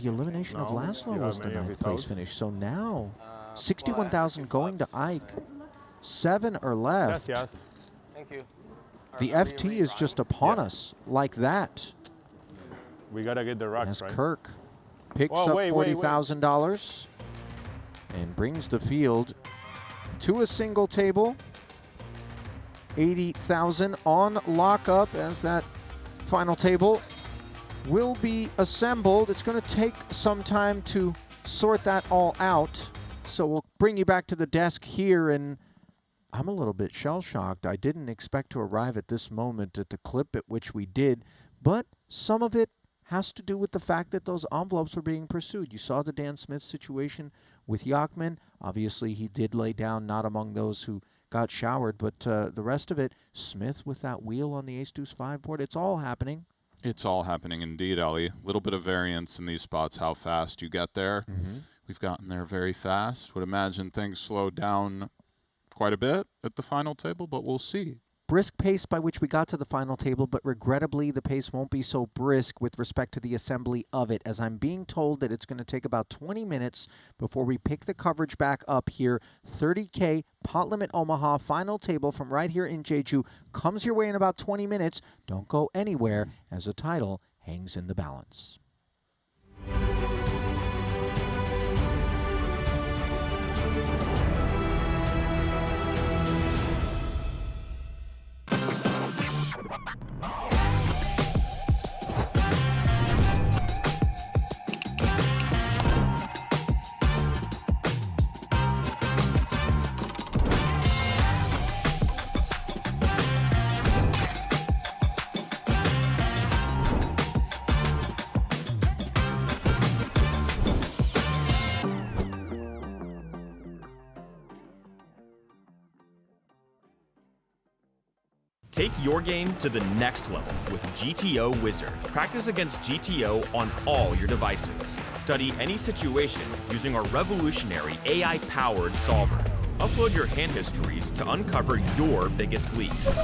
elimination of No, Laszlo you was have the many of 9th his place outs? finish. So now, 61,000 going to Ike. 7 are left. Yes, yes. Thank you. The FT is just upon us like that. We gotta get the rocks, As right? Kirk picks Oh, up wait, wait, wait. $40,000 and brings the field to a single table. 80,000 on lockup as that final table will be assembled. It's going to take some time to sort that all out. So we'll bring you back to the desk here, and I'm a little bit shell-shocked. I didn't expect to arrive at this moment at the clip at which we did, but some of it has to do with the fact that those envelopes were being pursued. You saw the Dan Smith situation with Yachman. Obviously, he did lay down, not among those who got showered, but the rest of it, Smith with that wheel on the ace-deuce-5 board, it's all happening. It's all happening indeed, Ellie. A little bit of variance in these spots, how fast you get there. We've gotten there very fast. Would imagine things slowed down quite a bit at the final table, but we'll see. Brisk pace by which we got to the final table, but regrettably the pace won't be so brisk with respect to the assembly of it, as I'm being told that it's going to take about 20 minutes before we pick the coverage back up here. 30K Pot Limit Omaha final table from right here in Jeju comes your way in about 20 minutes. Don't go anywhere as the title hangs in the balance. Take your game to the next level with GTO Wizard. Practice against GTO on all your devices. Study any situation using our revolutionary AI-powered solver. Upload your hand histories to uncover your biggest leaks.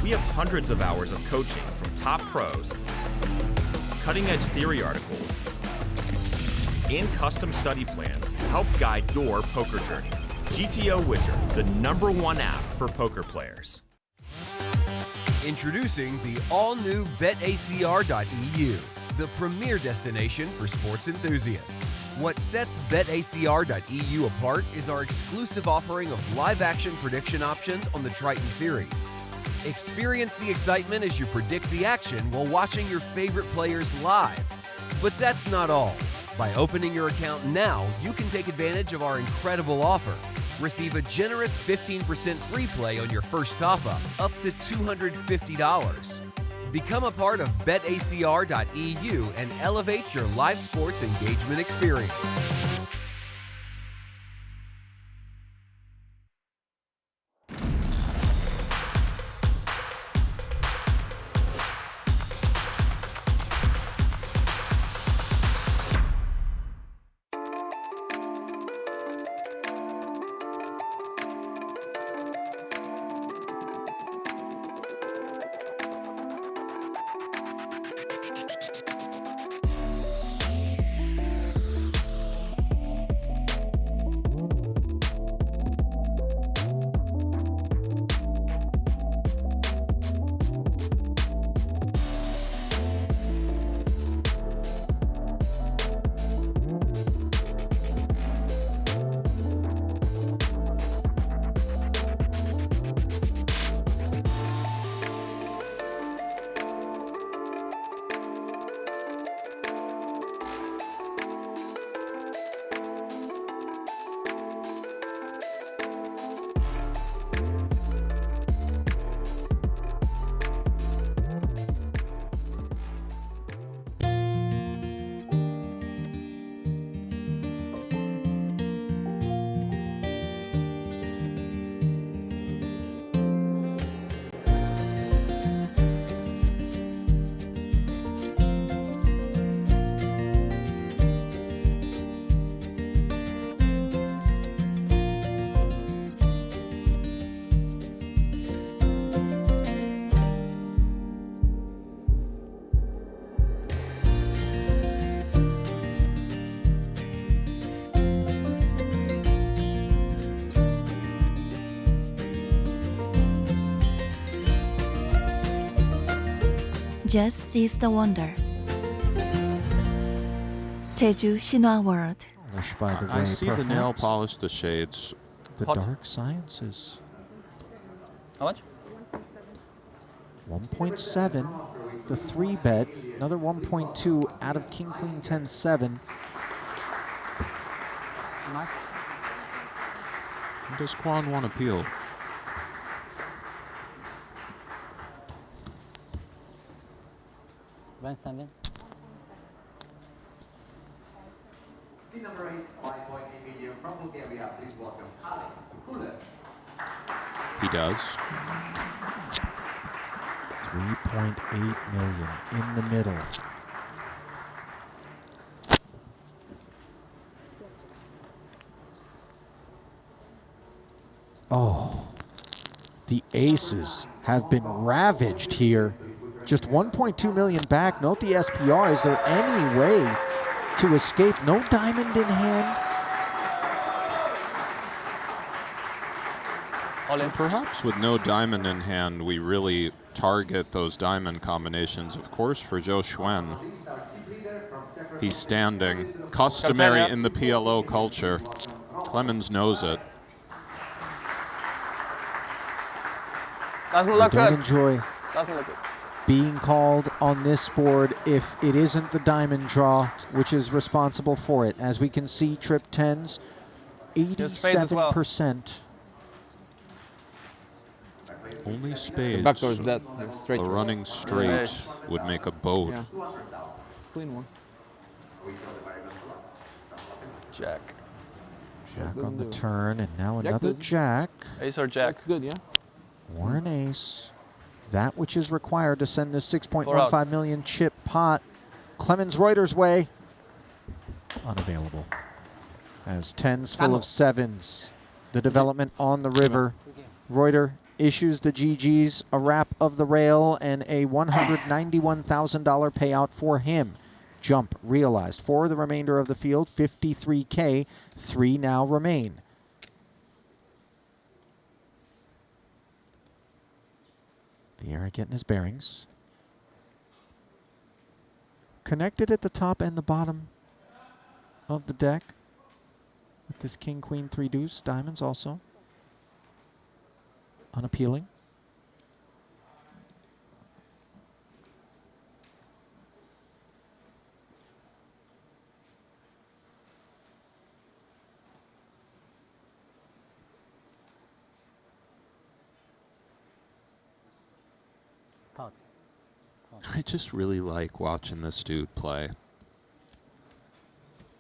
We have hundreds of hours of coaching from top pros, cutting-edge theory articles, and custom study plans to help guide your poker journey. GTO Wizard, the #1 app for poker players. Introducing the all-new BetACR.eu, the premier destination for sports enthusiasts. What sets BetACR.eu apart is our exclusive offering of live-action prediction options on the Triton series. Experience the excitement as you predict the action while watching your favorite players live. But that's not all. By opening your account now, you can take advantage of our incredible offer. Receive a generous 15% free play on your first top-up, up to $250. Become a part of BetACR.eu and elevate your live sports engagement experience. Just seize the wonder. Jeju Shinhwa World. Polished by the I way, see the nail perhaps. polish, the shades. The dark sciences. How much? 1.7. The 3-bet. Another 1.2 out of King Queen 10-7. Does Quan want appeal? Seat number 8, 5-point medium from Bulgaria. Please welcome Alex Kulev. He does. 3.8 million in the middle. Oh, the aces have been ravaged here. Just 1.2 million back. Note the SPR. Is there any way to escape? No diamond in hand. Perhaps with no diamond in hand, we really target those diamond combinations. Of course, for Zhou Xuan, he's standing. Customary in the PLO culture. Clemens knows it. Doesn't I look don't good. enjoy Doesn't look good. being called on this board if it isn't the diamond draw which is responsible for it. As we can see, trip 10s, 87%. Only spades. backdoor is dead. Straight. A running straight would make a boat. Yeah. Clean one. Jack. Jack on the turn, and now Jack another does. jack. Ace or jack? That's good, yeah. Or an ace. That which is required to send this 6.15 outs. million chip pot Clemens Reuter's way. Unavailable. As 10s full of 7s. The development on the river. Reuter issues the GGs, a wrap of the rail, and a $191,000 payout for him. Jump realized for the remainder of the field, 53K. 3 now remain. Vieira getting his bearings. Connected at the top and the bottom of the deck with this King, Queen, 3 deuce. Diamonds also. Unappealing. I just really like watching this dude play.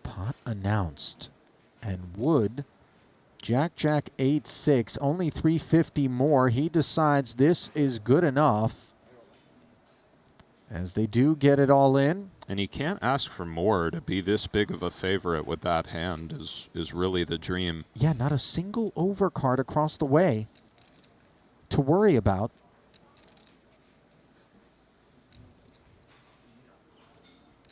Pot announced. And would Jack, 8-6, only 350 more. He decides this is good enough. As they do get it all in. And he can't ask for more. To be this big of a favorite with that hand is really the dream. Yeah, not a single overcard across the way to worry about.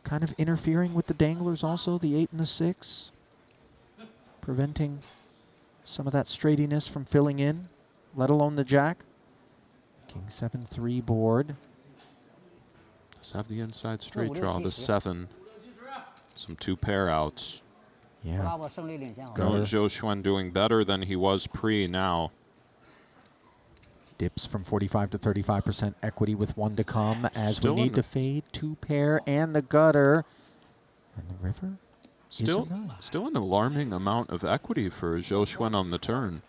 Kind of interfering with the danglers also, the 8 and the 6. Preventing some of that straightiness from filling in, let alone the jack. King 7-3 board. Let's have the inside straight draw, the 7. Some 2 pair outs. Yeah. No, Zhou Xuan doing better than he was pre now. Dips from 45 to 35% equity with 1 to come as Still we need to fade 2 pair and the gutter. And the river? Still an alarming amount of equity for Zhou Xuan on the turn.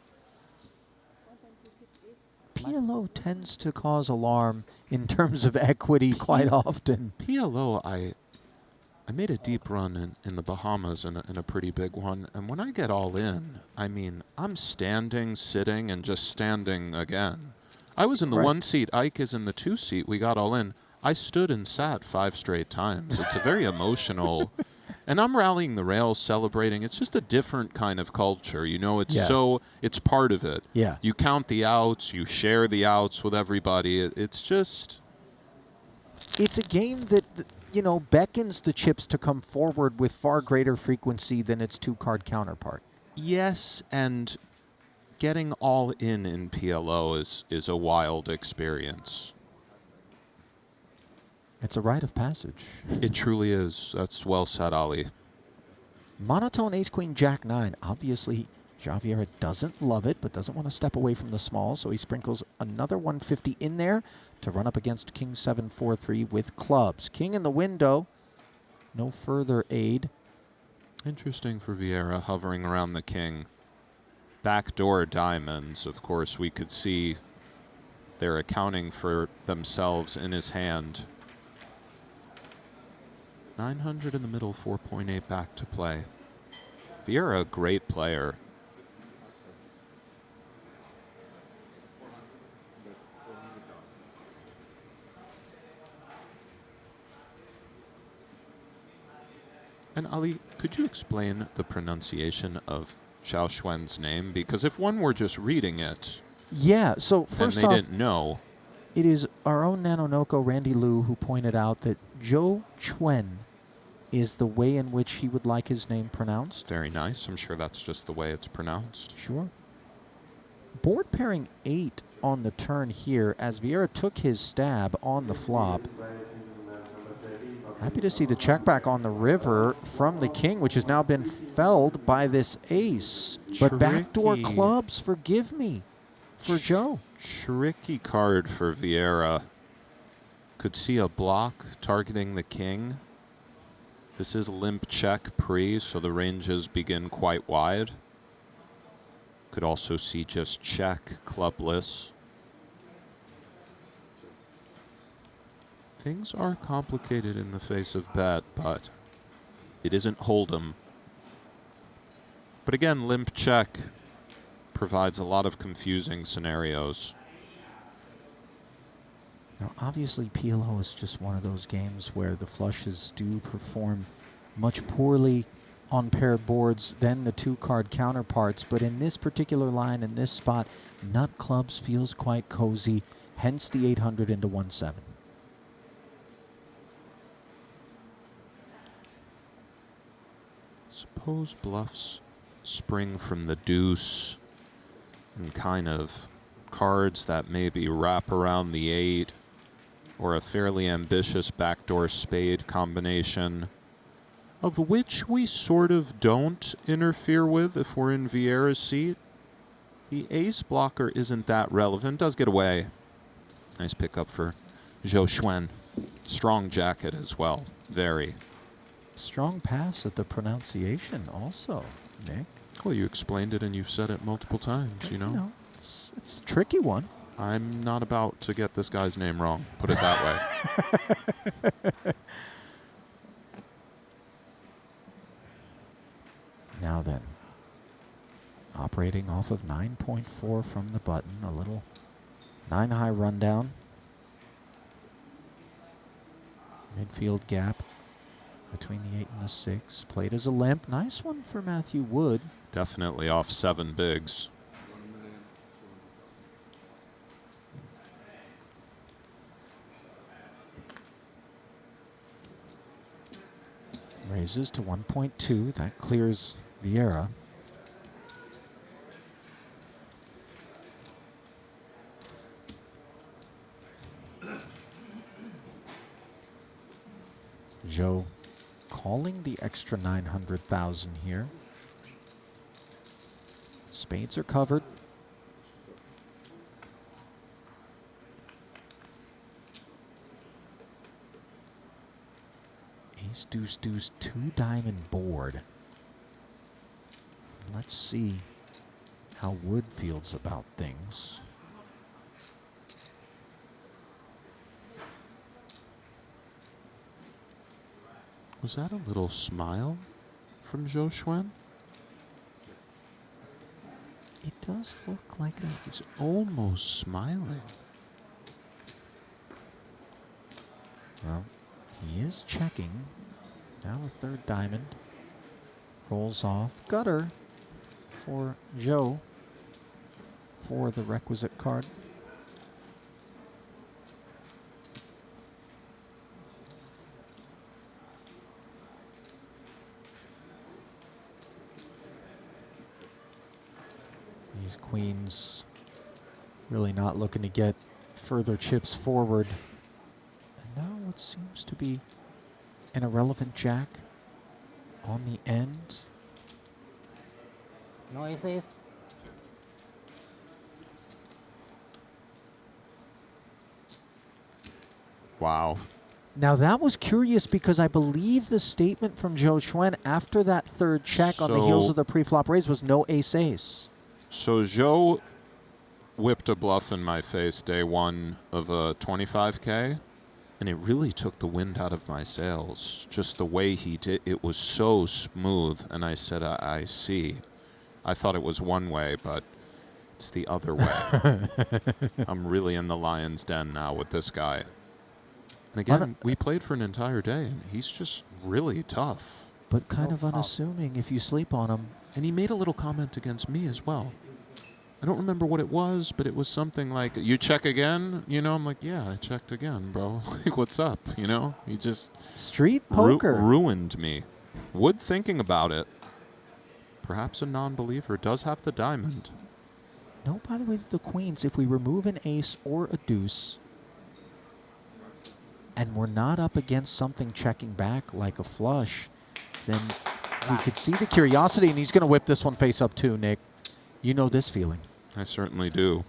PLO tends to cause alarm in terms of equity quite often. PLO, I made a deep run in the Bahamas in a pretty big one, and when I get all in, I mean, I'm standing, sitting, and just standing again. I was in the 1 seat, Ike is in the 2 seat, we got all in. I stood and sat 5 straight times. It's a very emotional, and I'm rallying the rails, celebrating. It's just a different kind of culture, you know, it's it's part of it. Yeah. You count the outs, you share the outs with everybody. It's just... It's a game that, you know, beckons the chips to come forward with far greater frequency than its 2-card counterpart. Yes, and getting all in PLO is a wild experience. It's a rite of passage. It truly is. That's well said, Ali. Monotone ace queen jack 9. Obviously, Javiera doesn't love it, but doesn't want to step away from the small, so he sprinkles another 150 in there to run up against king 7 4-3 with clubs. King in the window. No further aid. Interesting for Vieira, hovering around the king. Backdoor diamonds, of course, we could see they're accounting for themselves in his hand. 900 in the middle, 4.8 back to play. Vieira, a great player. And Ali, could you explain the pronunciation of Xiao Xuan's name? Because if one were just reading it, yeah, so first and they off, didn't know. It is our own Nanonoko, Randy Liu, who pointed out that Zhou Chuen is the way in which he would like his name pronounced. Very nice. I'm sure that's just the way it's pronounced. Sure. Board pairing 8 on the turn here as Vieira took his stab on the flop. Happy to see the check back on the river from the king, which has now been felled by this ace. But backdoor clubs, forgive me, for Joe. Tricky card for Vieira. Could see a block targeting the king. This is limp check pre, so the ranges begin quite wide. Could also see just check clubless. Things are complicated in the face of bet, but it isn't hold'em. But again, limp check provides a lot of confusing scenarios. Now, obviously, PLO is just one of those games where the flushes do perform much poorly on paired boards than the two-card counterparts. But in this particular line, in this spot, nut clubs feels quite cozy, hence the 800 into 1-7. Suppose bluffs spring from the deuce and kind of cards that maybe wrap around the 8 or a fairly ambitious backdoor spade combination, of which we sort of don't interfere with if we're in Vieira's seat. The ace blocker isn't that relevant. Does get away. Nice pickup for Zhou Xuan. Strong jacket as well. Very. Strong pass at the pronunciation also, Nick. Well, you explained it and you've said it multiple times, you know. It's a tricky one. I'm not about to get this guy's name wrong, put it that way. Now then, operating off of 9.4 from the button, a little 9-high rundown. Midfield gap between the 8 and the 6. Played as a limp. Nice one for Matthew Wood. Definitely off 7 bigs. Raises to 1.2. That clears Vieira. Joe calling the extra 900,000 here. Spades are covered. Ace, deuce, deuce, 2 diamond board. Let's see how Wood feels about things. Was that a little smile from Zhou Xuan? It does look like he's almost smiling. Well, he is checking. Now a 3rd diamond. Rolls off. Gutter for Joe for the requisite card. These queens really not looking to get further chips forward. And now what seems to be an irrelevant jack on the end. No aces. Wow. Now that was curious because I believe the statement from Zhou Chuan after that third check on the heels of the pre-flop raise was no ace-ace. So Zhou whipped a bluff in my face day one of a 25K, and it really took the wind out of my sails. Just the way he did, it was so smooth, and I said, I see. I thought it was one way, but it's the other way. I'm really in the lion's den now with this guy. And again, we played for an entire day, and he's just really tough. But kind of unassuming if you sleep on him. And he made a little comment against me as well. I don't remember what it was, but it was something like, you check again? You know, I'm like, yeah, I checked again, bro. Like, what's up? You know, he just... Street poker. Ruined me. Wood thinking about it. Perhaps a non-believer does have the diamond. No, by the way, the queens, if we remove an ace or a deuce, and we're not up against something checking back like a flush, then we could see the curiosity, and he's going to whip this one face up too, Nick. You know this feeling. I certainly do.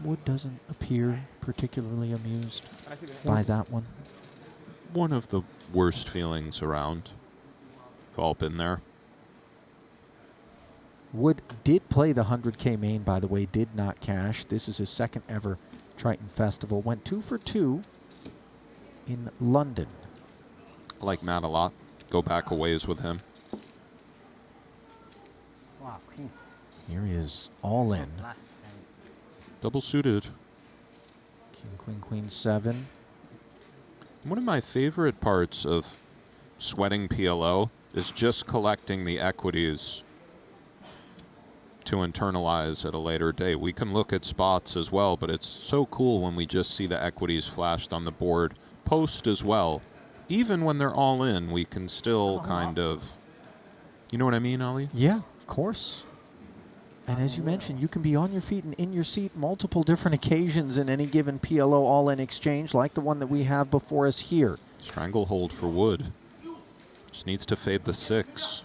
Wood doesn't appear particularly amused by that one. One of the worst feelings around. We've all been there. Wood did play the 100K main, by the way, did not cash. This is his second ever Triton Festival. Went 2 for 2 in London. I like Matt a lot. Go back a ways with him. Wow, queens. Here he is, all in. Double suited. King, queen, queen, 7. One of my favorite parts of sweating PLO is just collecting the equities to internalize at a later date. We can look at spots as well, but it's so cool when we just see the equities flashed on the board post as well. Even when they're all in, we can still kind of, you know what I mean, Ali? Yeah, of course. And as you mentioned, you can be on your feet and in your seat multiple different occasions in any given PLO all-in exchange, like the one that we have before us here. Stranglehold for Wood. Just needs to fade the 6.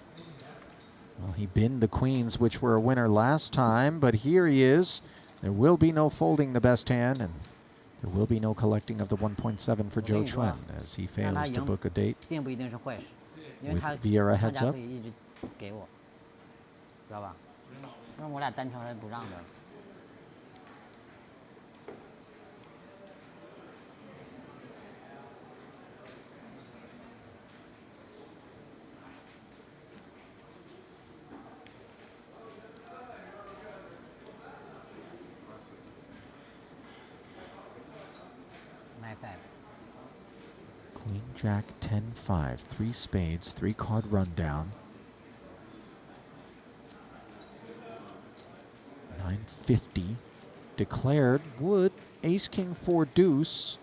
Well, he binned the queens, which were a winner last time, but here he is. There will be no folding the best hand, and there will be no collecting of the 1.7 for Zhou Chuan as he fails to book a date. With Vieira heads up. 因为我俩单挑他不让的。Queen, Jack, 10, 5, 3 spades, 3-card rundown. 950 declared. Wood, ace, king, 4, deuce.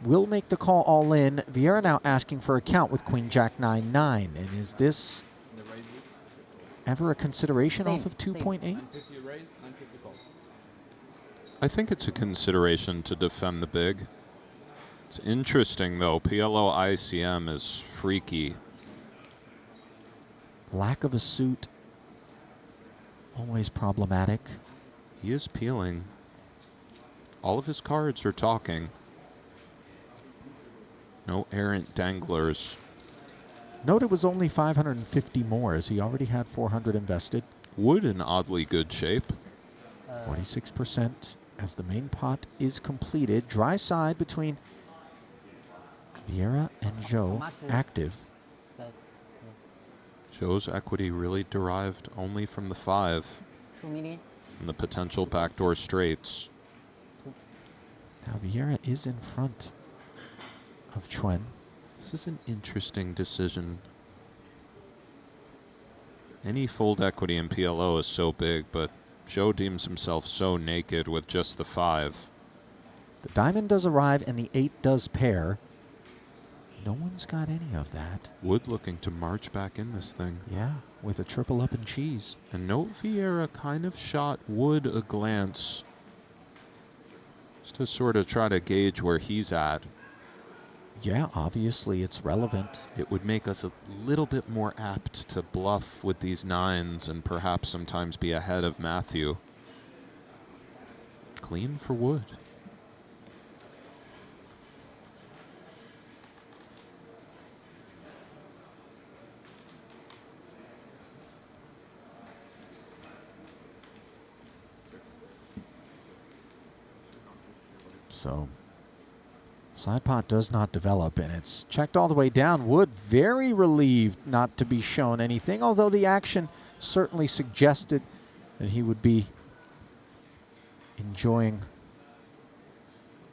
Will make the call all in. Vieira now asking for a count with queen, jack, 9, 9. And is this ever a consideration off of 2.8? I think it's a consideration to defend the big. It's interesting, though. PLO ICM is freaky. Lack of a suit. Always problematic. He is peeling. All of his cards are talking. No errant danglers. Note it was only 550 more as he already had 400 invested. Wood in oddly good shape. 46% as the main pot is completed. Dry side between Vieira and Zhou active. Zhou's equity really derived only from the 5 and the potential backdoor straights. Now Vieira is in front of Chuan. This is an interesting decision. Any fold equity in PLO is so big, but Zhou deems himself so naked with just the 5. The diamond does arrive and the 8 does pair. No one's got any of that. Wood looking to march back in this thing. Yeah, with a triple up and cheese. And note Vieira kind of shot Wood a glance. Just to sort of try to gauge where he's at. Yeah, obviously it's relevant. It would make us a little bit more apt to bluff with these 9s and perhaps sometimes be ahead of Matthew. Clean for Wood. So, side pot does not develop, and it's checked all the way down. Wood very relieved not to be shown anything, although the action certainly suggested that he would be enjoying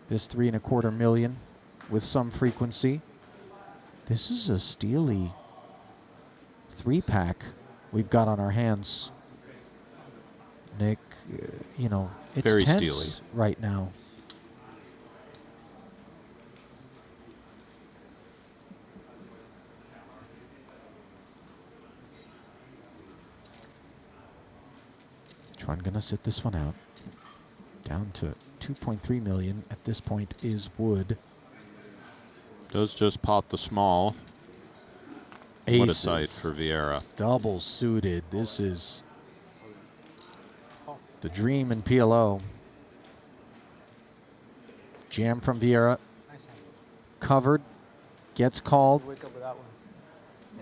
this 3.25 million with some frequency. This is a steely 3-pack we've got on our hands. Nick, you know, it's very tense steely right now. Triton gonna sit this one out. Down to 2.3 million at this point is Wood. Does just pot the small. Aces. What a sight for Vieira. Double suited. This is the dream in PLO. Jam from Vieira. Covered. Gets called. Wake up with that one.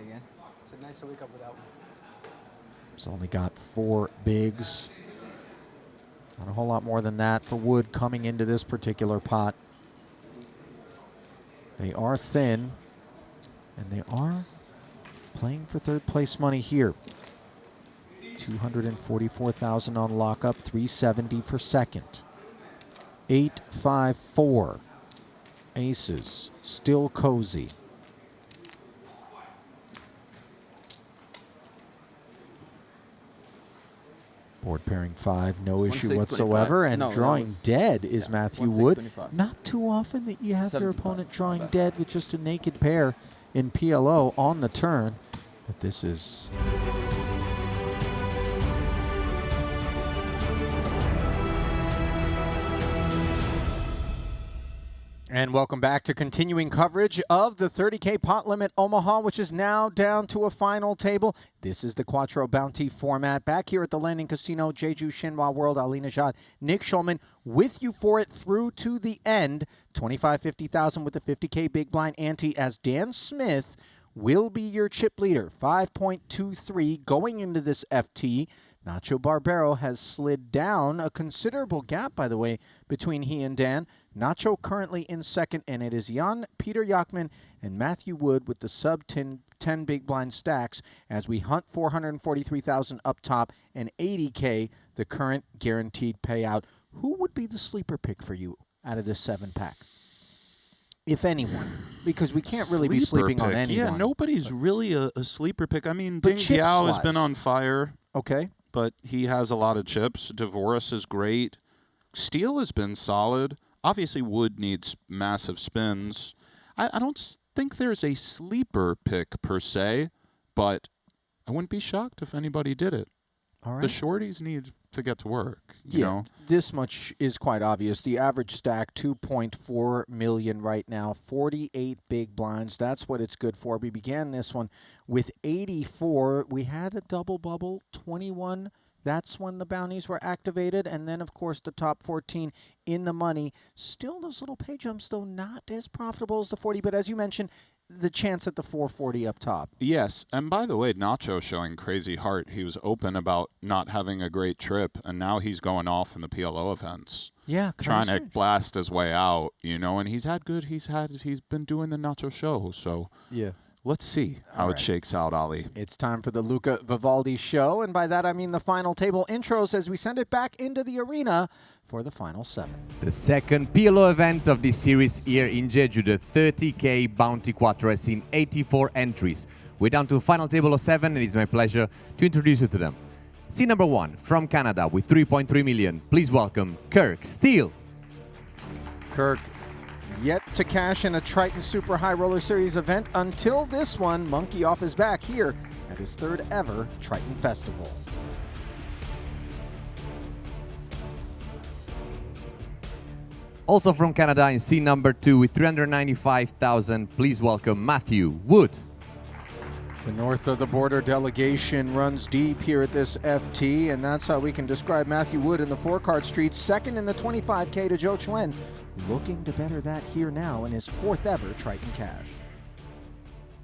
Again? It's nice to wake up with that one. He's only got 4 bigs. Not a whole lot more than that for Wood coming into this particular pot. They are thin, and they are playing for third place money here. 244,000 on lockup, 370 for second. 8-5-4. Aces, still cozy. Board pairing 5, no issue 1625. whatsoever. And No, drawing that was- dead is yeah, Matthew Wood. 1625. Not too often that you have your 75. opponent drawing dead with just a naked pair in PLO on the turn. But this is... And welcome back to continuing coverage of the 30K Pot Limit Omaha, which is now down to a final table. This is the Quattro Bounty format. Back here at the Landing Casino, Jeju, Shinhwa World, Ali Najad, Nick Schulman with you for it through to the end. 25-50,000 with the 50K Big Blind ante as Dan Smith will be your chip leader. 5.23 going into this FT. Nacho Barbero has slid down a considerable gap, by the way, between he and Dan. Nacho currently in second, and it is Jan Peter Yakman and Matthew Wood with the sub-10 big blind stacks as we hunt 443,000 up top and 80K, the current guaranteed payout. Who would be the sleeper pick for you out of this 7-pack? If anyone, because we can't really be sleeping on anyone. Yeah, nobody's really a sleeper pick. I mean, But Ding chips Diao has wise. been on fire. Okay. But he has a lot of chips. Devoris is great. Steel has been solid. Obviously, Wood needs massive spins. I don't think there's a sleeper pick per se, but I wouldn't be shocked if anybody did it. All right. The shorties need to get to work, you know? This much is quite obvious. The average stack, 2.4 million right now, 48 big blinds. That's what it's good for. We began this one with 84. We had a double bubble, 21. That's when the bounties were activated. And then, of course, the top 14 in the money. Still those little pay jumps, though, not as profitable as the 40. But as you mentioned, the chance at the 440 up top. Yes, and by the way, Nacho showing crazy heart. He was open about not having a great trip, and now he's going off in the PLO events. Yeah, trying to blast his way out, you know. And he's been doing the Nacho show. So yeah, let's see how it shakes out, Ali. It's time for the Luca Vivaldi show, and by that I mean the final table intros as we send it back into the arena for the final 7. The second PLO event of this series here in Jeju, the 30K Bounty Quattro, has seen 84 entries. We're down to a final table of 7, and it's my pleasure to introduce you to them. Scene number 1 from Canada with 3.3 million. Please welcome Kirk Steele. Kirk yet to cash in a Triton Super High Roller Series event until this one, monkey off his back here at his 3rd ever Triton Festival. Also from Canada in scene number 2 with 395,000, please welcome Matthew Wood. The north of the border delegation runs deep here at this FT, and that's how we can describe Matthew Wood in the 4-card streets, second in the 25K to Joe Chuen, looking to better that here now in his 4th ever Triton Cash.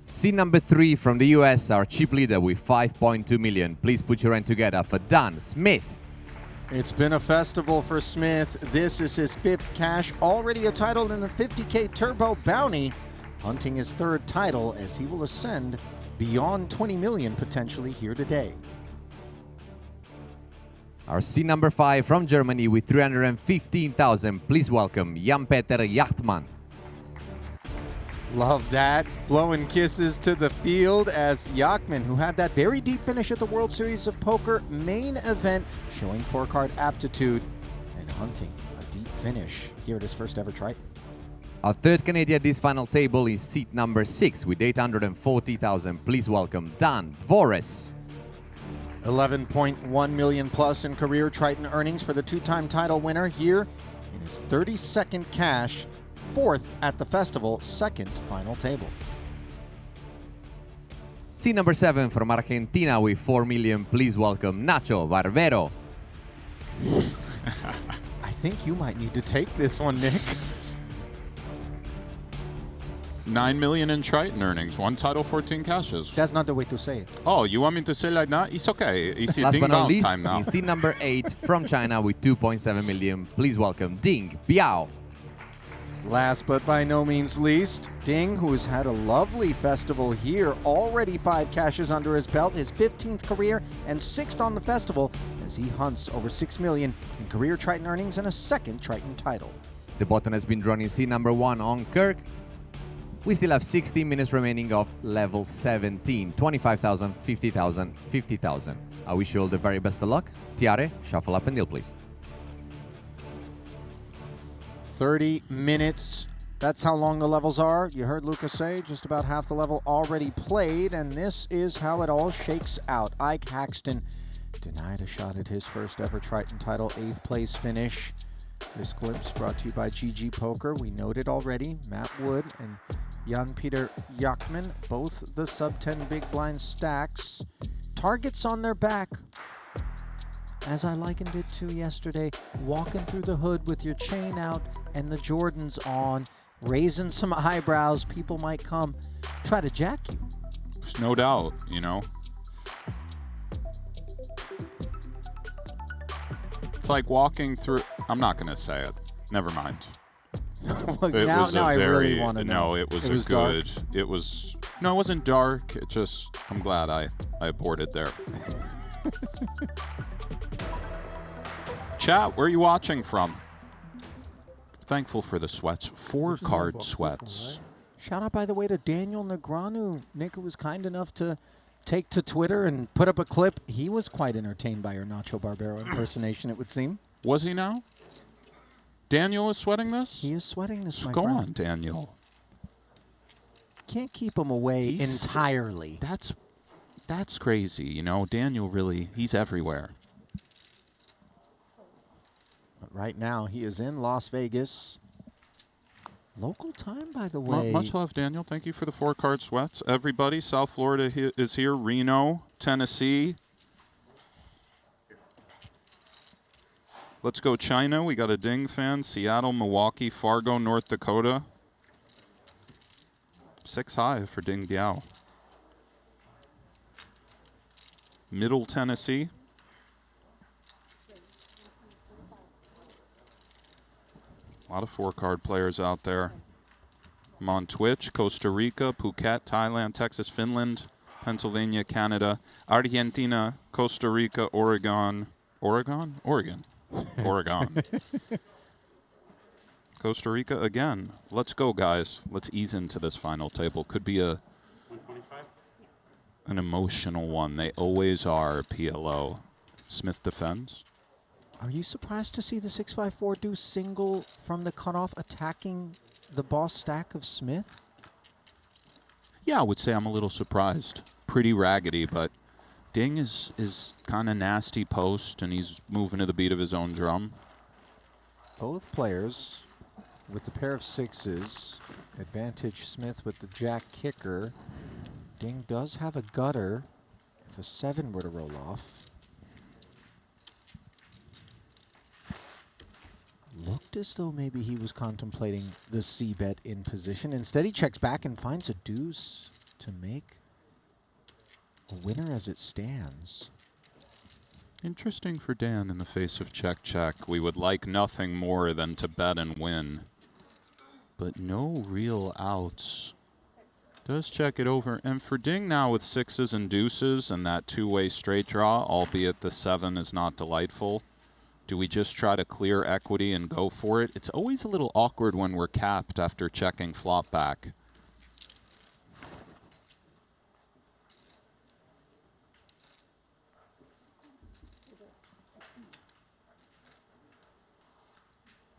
Scene number 3 from the US, our chip leader with 5.2 million. Please put your hand together for Dan Smith. It's been a festival for Smith. This is his 5th cash, already a title in the 50K Turbo Bounty, hunting his 3rd title as he will ascend beyond 20 million potentially here today. Our scene number 5 from Germany with 315,000. Please welcome Jan-Peter Jachtman. Love that. Blowing kisses to the field as Jachtman, who had that very deep finish at the World Series of Poker main event, showing 4-card aptitude and hunting a deep finish here at his 1st ever Triton. Our 3rd Canadian at this final table is seat number 6 with 840,000. Please welcome Dan Dvores. 11.1 million plus in career Triton earnings for the 2-time title winner here in his 32nd cash, 4th at the festival, 2nd final table. Seat number 7 from Argentina with 4 million. Please welcome Nacho Barbero. I think you might need to take this one, Nick. 9 million in Triton earnings, 1 title, 14 cashes. That's not the way to say it. Oh, you want me to say like that? It's okay. It's Last ding but not dong least, time now. in seat number 8 from China with 2.7 million. Please welcome Ding Biao. Last but by no means least, Ding, who has had a lovely festival here, already 5 cashes under his belt, his 15th career and 6th on the festival as he hunts over 6 million in career Triton earnings and a 2nd Triton title. The button has been drawn in seat number 1 on Kirk. We still have 16 minutes remaining of level 17, 25,000, 50,000, 50,000. I wish you all the very best of luck. Tiare, shuffle up and deal, please. 30 minutes. That's how long the levels are. You heard Lucas say just about half the level already played, and this is how it all shakes out. Ike Haxton denied a shot at his 1st ever Triton title, 8th place finish. This glimpse brought to you by GG Poker. We noted already Matt Wood and Jan-Peter Jachtman, both the sub-10 big blind stacks. Targets on their back. As I likened it to yesterday, walking through the hood with your chain out and the Jordans on, raising some eyebrows, people might come try to jack you. There's no doubt, you know. It's like walking through, I'm not going to say it. Never mind. Well, now I really want to know. No, it was dark. It was, no, it wasn't dark. It just, I'm glad I aborted there. Chat, where are you watching from? Thankful for the sweats. 4-card sweats. Shout out, by the way, to Daniel Negreanu. Nick was kind enough to take to Twitter and put up a clip. He was quite entertained by your Nacho Barbero impersonation, it would seem. Was he now? Daniel is sweating this? He is sweating this, my Go friend. on, Daniel. Can't keep him away entirely. That's crazy, you know. Daniel really, he's everywhere. But right now, he is in Las Vegas. Local time, by the way. Much love, Daniel. Thank you for the 4-card sweats. Everybody, South Florida is here. Reno, Tennessee. Let's go China. We got a Ding fan. Seattle, Milwaukee, Fargo, North Dakota. 6 high for Ding Biao. Middle Tennessee. A lot of 4-card players out there. I'm on Twitch, Costa Rica, Phuket, Thailand, Texas, Finland, Pennsylvania, Canada, Argentina, Costa Rica, Oregon. Oregon? Oregon. Costa Rica again. Let's go, guys. Let's ease into this final table. Could be an emotional one. They always are, PLO. Smith defends. Are you surprised to see the 654 do single from the cutoff attacking the boss stack of Smith? Yeah, I would say I'm a little surprised. Pretty raggedy, but Ding is kind of nasty post, and he's moving to the beat of his own drum. Both players with the pair of sixes. Advantage Smith with the jack kicker. Ding does have a gutter if a 7 were to roll off. Looked as though maybe he was contemplating the C-bet in position. Instead, he checks back and finds a deuce to make a winner as it stands. Interesting for Dan in the face of check-check. We would like nothing more than to bet and win. But no real outs. Does check it over. And for Ding now with sixes and deuces and that two-way straight draw, albeit the 7 is not delightful, do we just try to clear equity and go for it? It's always a little awkward when we're capped after checking flop back.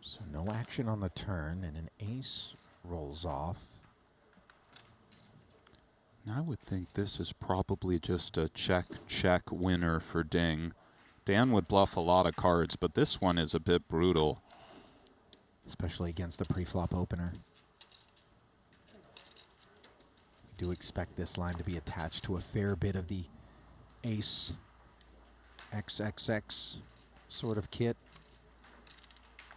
So no action on the turn, and an ace rolls off. I would think this is probably just a check-check winner for Ding. Dan would bluff a lot of cards, but this one is a bit brutal. Especially against the pre-flop opener. We do expect this line to be attached to a fair bit of the ace XXX sort of kit.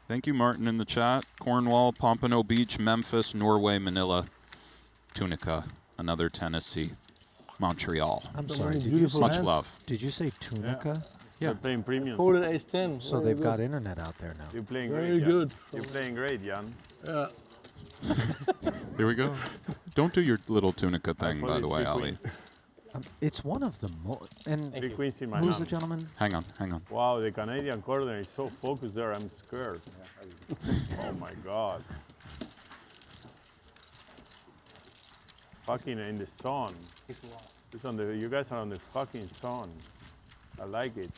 Thank you, Martin, in the chat. Cornwall, Pompano Beach, Memphis, Norway, Manila, Tunica, another Tennessee, Montreal. I'm sorry, Much love. Did you say Tunica? Yeah. They're playing premium. Folded ace 10. So they've got internet out there now. You're playing Very great. good. Jan. You're playing great, Jan. Yeah. Here we go. Don't do your little Tunica thing, by the way, Ali. It's one of the most. And Big queens in my who's hand. the gentleman? Hang on, hang on. Wow, the Canadian corner is so focused there. I'm scared. Oh my God. Fucking in the sun. It's on the. You guys are on the fucking sun. I like it.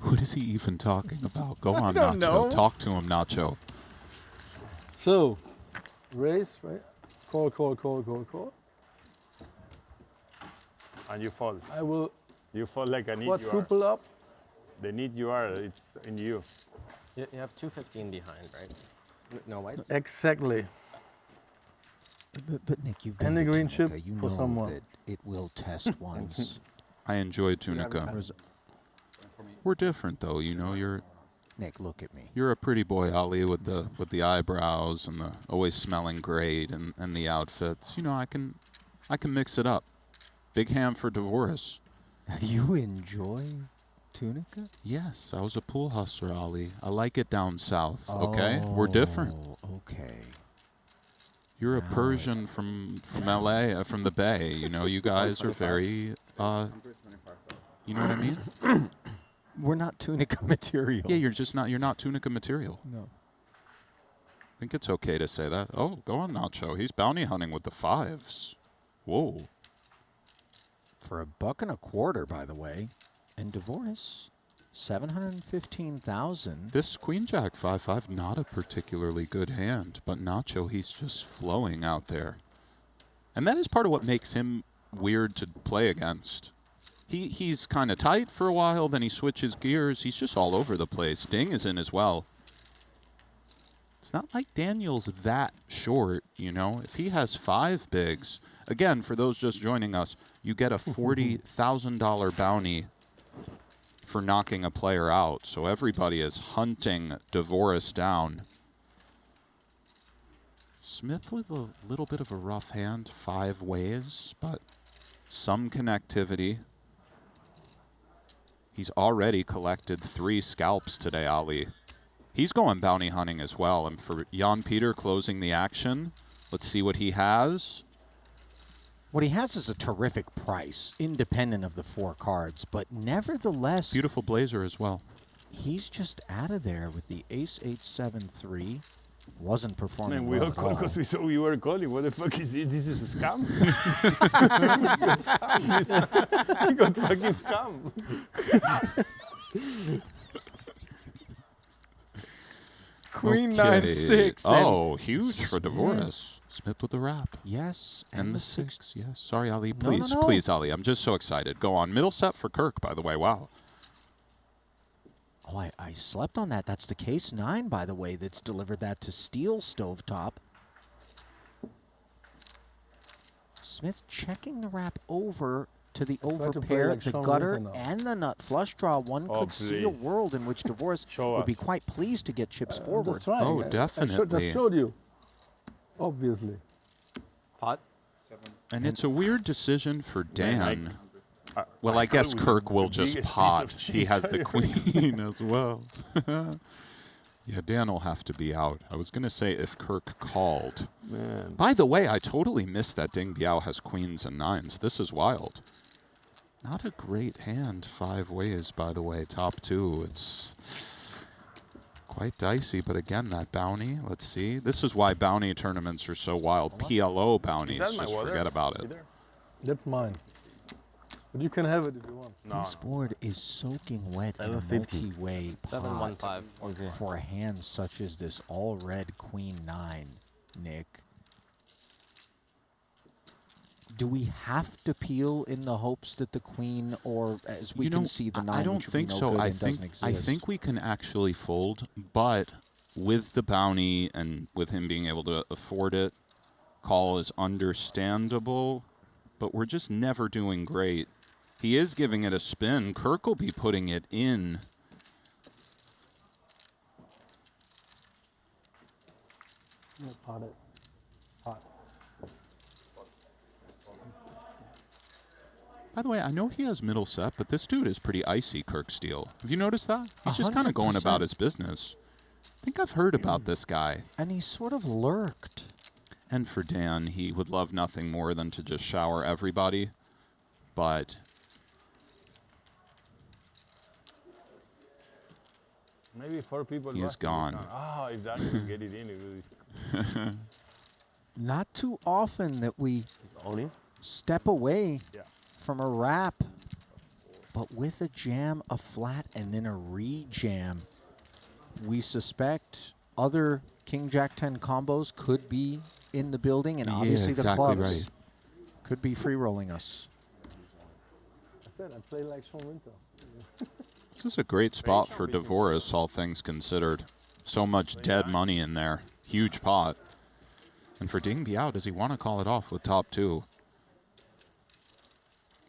What is he even talking about? Go on, don't Nacho. know. Talk to him, Nacho. So, raise, right? Call, call, call, call, call. And you fall. I will You fall like a need you are. quadruple up. The need you are, it's in you. You have 215 behind, right? No whites? Exactly. But Nick, you've And been the to green chip Tunica. You for know someone. that it will test once. I enjoy Tunica. We're different, though. You know, Nick, look at me. you're a pretty boy, Ali, with the eyebrows and the always smelling great and the outfits. You know, I can mix it up. Big ham for divorce. You enjoy Tunica? Yes, I was a pool hustler, Ali. I like it down south. Okay, we're different. Okay. You're a Persian from LA, from the Bay. You know, you guys are very, you know what I mean? We're not Tunica material. Yeah, you're not Tunica material. No. I think it's okay to say that. Oh, go on, Nacho. He's bounty hunting with the 5s. Whoa. For $1.25, by the way, and divorce, 715,000. This Queen Jack 5-5, not a particularly good hand, but Nacho, he's just flowing out there. And that is part of what makes him weird to play against. He's kind of tight for a while, then he switches gears. He's just all over the place. Ding is in as well. It's not like Daniel's that short, you know. If he has 5 bigs, again, for those just joining us, you get a $40,000 bounty for knocking a player out. So everybody is hunting Divorce down. Smith with a little bit of a rough hand, 5 ways, but some connectivity. He's already collected 3 scalps today, Ali. He's going bounty hunting as well. And for Jan Peter closing the action, let's see what he has. What he has is a terrific price, independent of the 4 cards, but nevertheless... Beautiful blazer as well. He's just out of there with the Ace-8-7-3. Wasn't performing Man, we well all at called all. because we saw we were calling. What the fuck is it? This is a scam? We got fucking scam. Queen Okay. 9-6. Oh, huge for Divorce. Yes. Smith with the wrap. Yes. And the 6. Yes. Sorry, Ali. No, Please, no. please, Ali. I'm just so excited. Go on. Middle set for Kirk, by the way. Wow. Oh, I slept on that. That's the case 9, by the way, that's delivered that to Steel Stovetop. Smith checking the wrap over to the overpair, like the Sean gutter, Winter now. and the nut flush draw. One could see a world in which Divorce would be quite pleased to get chips forward. Just trying. Oh, I definitely. just showed you. Obviously. Pot? And it's a weird decision for Dan. Well, I guess Kirk will just pot. He has the queen as well. Yeah, Dan will have to be out. I was going to say if Kirk called. Man. By the way, I totally missed that Ding Biao has queens and 9s. This is wild. Not a great hand 5 ways, by the way. Top 2. It's quite dicey, but again, that bounty. Let's see. This is why bounty tournaments are so wild. PLO bounties, just forget about it. That's mine. But you can have it if you want. This board is soaking wet in a multi-way pot 715. for a hand such as this all-red queen 9, Nick. Do we have to peel in the hopes that the queen, or as we can see the 9, I don't which think we know so. good I and think doesn't exist? I think we can actually fold, but with the bounty and with him being able to afford it, call is understandable, but we're just never doing great. He is giving it a spin. Kirk will be putting it in. No, pot it. Pot. By the way, I know he has middle set, but this dude is pretty icy, Kirk Steele. Have you noticed that? He's just kind of going about his business. I think I've heard about this guy. And he sort of lurked. And for Dan, he would love nothing more than to just shower everybody. But Maybe 4 people. He's gone. Ah, if that will get it in, it will. Not too often that we step away from a wrap, but with a jam, a flat, and then a re-jam, we suspect other King Jack 10 combos could be in the building, and obviously the clubs could be free rolling us. I said I play like Sean Winter. This is a great spot for Divorce, all things considered. So much dead money in there. Huge pot. And for Ding Biao, does he want to call it off with top 2?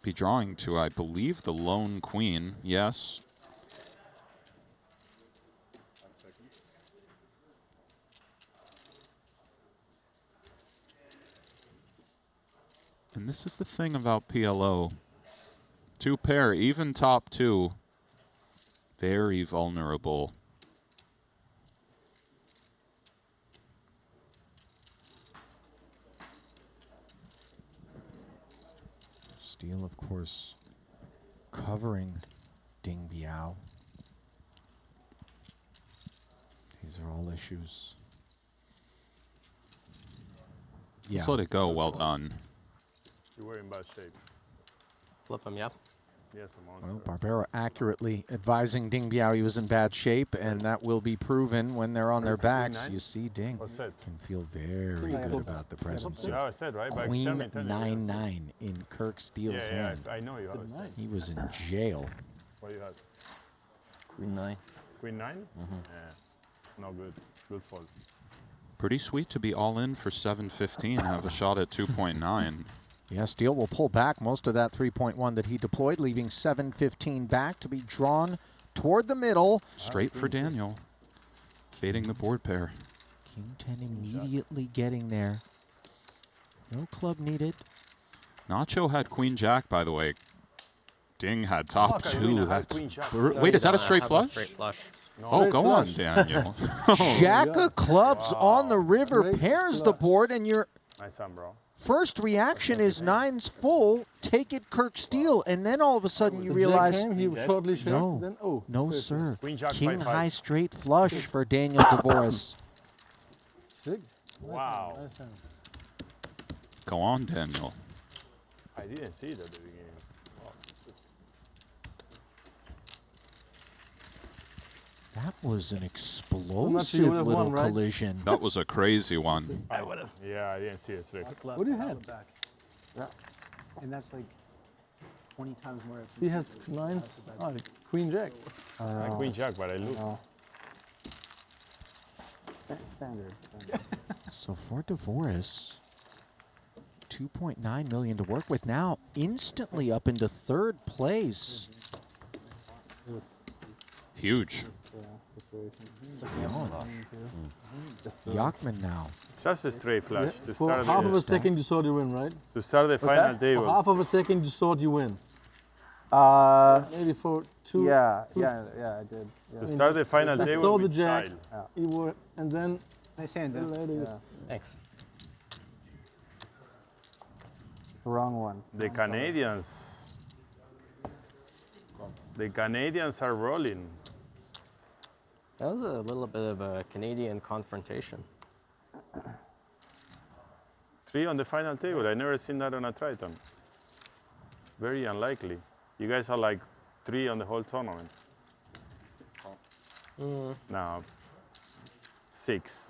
Be drawing to, I believe, the lone queen. Yes. And this is the thing about PLO. 2 pair, even top 2. Very vulnerable. Steele, of course, covering Ding Biao. These are all issues. Just let it go. Well done. You were in bad shape. Flip him, yep. Yes, I'm on. Well, Barbero accurately advising Ding Biao he was in bad shape, and that will be proven when they're on their backs. You see Ding can feel very good about the presence Yeah, I of said, right? Back Queen 10, 9-9 in Kirk Steele's hand. I know you have. He was in jail. What do you have? Queen 9. Queen 9? Yeah. No good. Good fold. Pretty sweet to be all in for 715, have a shot at 2.9. Yeah, Steele will pull back most of that 3.1 that he deployed, leaving 715 back to be drawn toward the middle. Straight for Daniel. Fading the board pair. King 10 immediately getting there. No club needed. Nacho had Queen Jack, by the way. Ding had top 2. Wait, is that a straight flush? Straight flush. No. Oh, go on, Daniel. Jack of clubs on the river pairs the board, and your Nice hand, bro. first reaction is 9's full. Take it, Kirk Steele, and then all of a sudden you realize, He was shortly shaved, no, then, oh, no, straight. sir. Queen Jack King 5-5. high straight flush for Daniel Divorce. Sick. Wow. Nice hand. Go on, Daniel. I didn't see it at the beginning. That was an much you explosive would've little won, right? collision. That was a crazy one. I would have. Yeah, I didn't see it straight. What do you have? Yeah. And that's like 20 times more. He has nines. Oh, Queen Jack. Queen Jack, but I lose. Standard. So for Dvoris, 2.9 million to work with now, instantly up into third place. Huge. Yachman now. Just a straight flush. Yeah, To for start half the, of a second you thought you win, right? to start the final For table. half of a second you thought you win. Maybe for two. Yeah, two yeah, I did. Yeah. To start the final I table saw the with jack. style. You were, and then Nice hand, the though. ladies. Thanks. It's the wrong one. The Canadians are rolling. That was a little bit of a Canadian confrontation. 3 on the final table. I never seen that on a Triton. Very unlikely. You guys are like 3 on the whole tournament. No, 6.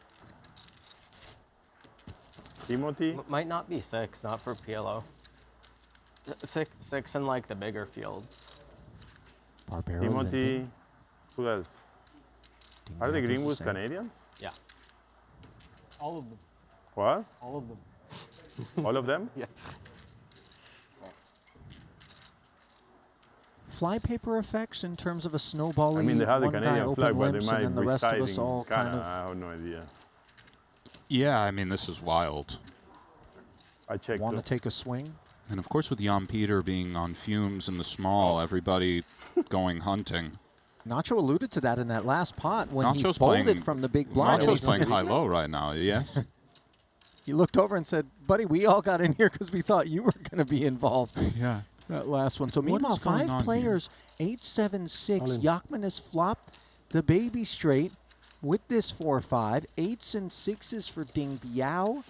Timothy? Might not be 6, not for PLO. 6 in like the bigger fields. Barbaro, Timothy, Limping. who else? Are the Dingbat is Greenwoods same. Canadians? Yeah. All of them. What? All of them. All of them? Yeah. Flypaper effects in terms of a snowball. I mean, they have the one guy Canadian open flag, but they limps, might and then the rest of reside us in all Canada. kind of. I have no idea. Yeah, I mean, this is wild. I checked. Want to take a swing? And of course, with Jan Peter being on fumes in the small, everybody going hunting. Nacho alluded to that in that last pot when he Nacho's folded playing- from the big blind. and Nacho's he- playing high-low right now, yes? He looked over and said, "Buddy, we all got in here because we thought you were going to be involved." Yeah. That last one. So What meanwhile, is going 5 on players, 8, 7, 6. All in. Yachman has flopped the baby straight with this 4-5. 8s and 6s for Ding Biao.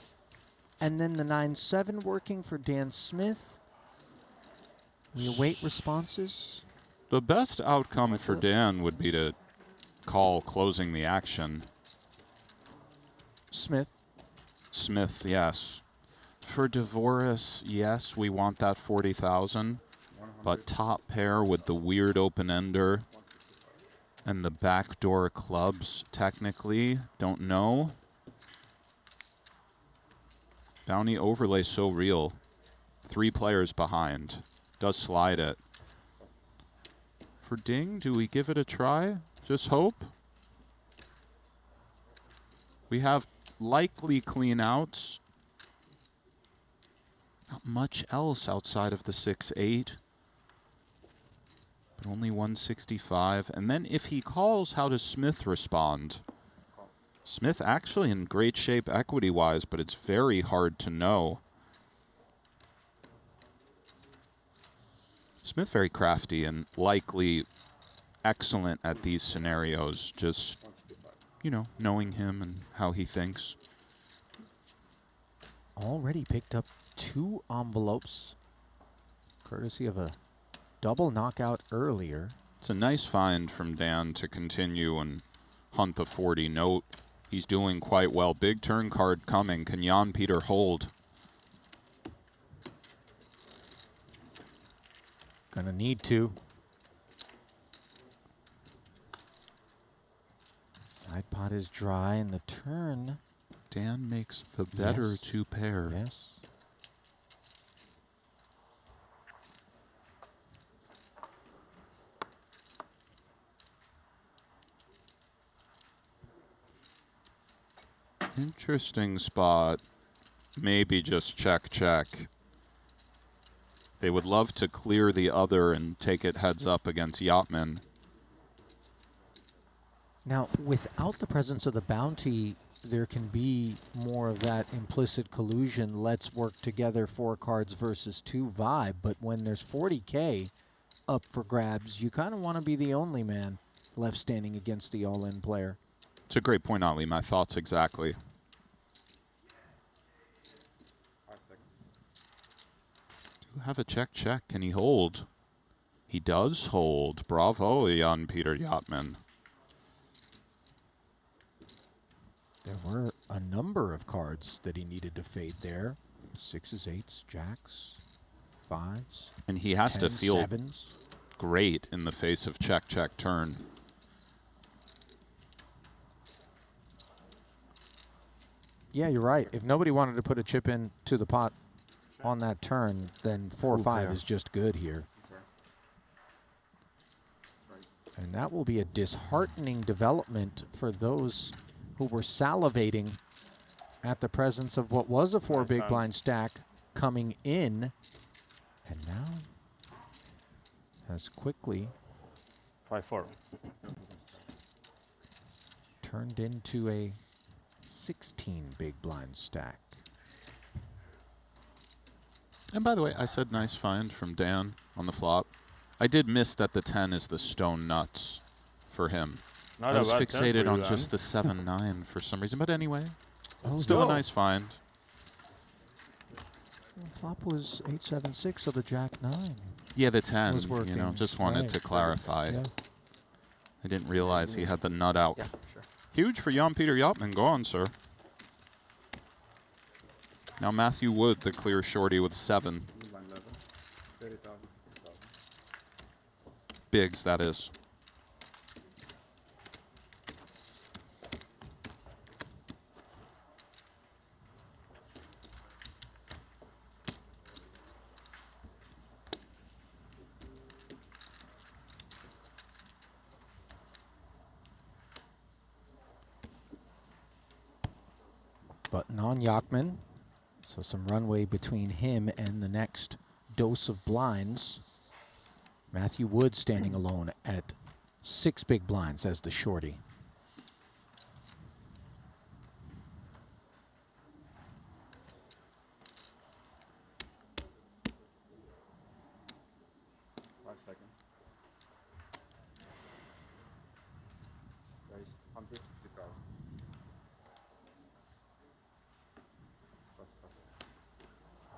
And then the 9-7 working for Dan Smith. We await responses. The best outcome for Dan would be to call closing the action. Smith. Smith, yes. For Dvoris, yes, we want that 40,000. But top pair with the weird open-ender and the backdoor clubs, technically, don't know. Bounty overlay so real. 3 players behind. Does slide it. For Ding, do we give it a try? Just hope? We have likely clean outs. Not much else outside of the 6-8. But only 165. And then if he calls, how does Smith respond? Smith actually in great shape equity-wise, but it's very hard to know. Smith very crafty and likely excellent at these scenarios, just, you know, knowing him and how he thinks. Already picked up 2 envelopes, courtesy of a double knockout earlier. It's a nice find from Dan to continue and hunt the 40 note. He's doing quite well. Big turn card coming. Can Jan Peter hold? Gonna need to. Side pot is dry and the turn. Dan makes the better Yes. 2 pair. Yes. Interesting spot. Maybe just check, check. They would love to clear the other and take it heads up against Yachman. Now, without the presence of the bounty, there can be more of that implicit collusion, let's work together 4 cards versus 2 vibe. But when there's 40K up for grabs, you kind of want to be the only man left standing against the all-in player. It's a great point, Ali. My thoughts exactly. Do have a check, check. Can he hold? He does hold. Bravo, Jan Peter Yachman. There were a number of cards that he needed to fade there. 6s, 8s, jacks. 5s. And he has to 10s, feel 7s. great in the face of check, check, turn. Yeah, you're right. If nobody wanted to put a chip in to the pot on that turn, then 4 or 5 is just good here. And that will be a disheartening development for those who were salivating at the presence of what was a 4 big blind stack coming in. And now has quickly 5-4 turned into a 16 big blind stack. And by the way, I said nice find from Dan on the flop. I did miss that the 10 is the stone nuts for him. Not I was a bad 10 fixated for on you, just the Dan. 7-9 for some reason. But anyway, Oh, still no. a nice find. Flop was 8-7-6, so the jack 9. Yeah, the 10, was working. you know, just wanted Right. to clarify. Yeah. I didn't realize he had the nut out. Yeah, sure. Huge for Jan-Peter Jotman. Go on, sir. Now Matthew Wood, the clear shorty with 7. Bigs, that is. Button on Jachmann. So some runway between him and the next dose of blinds. Matthew Wood standing alone at 6 big blinds as the shorty.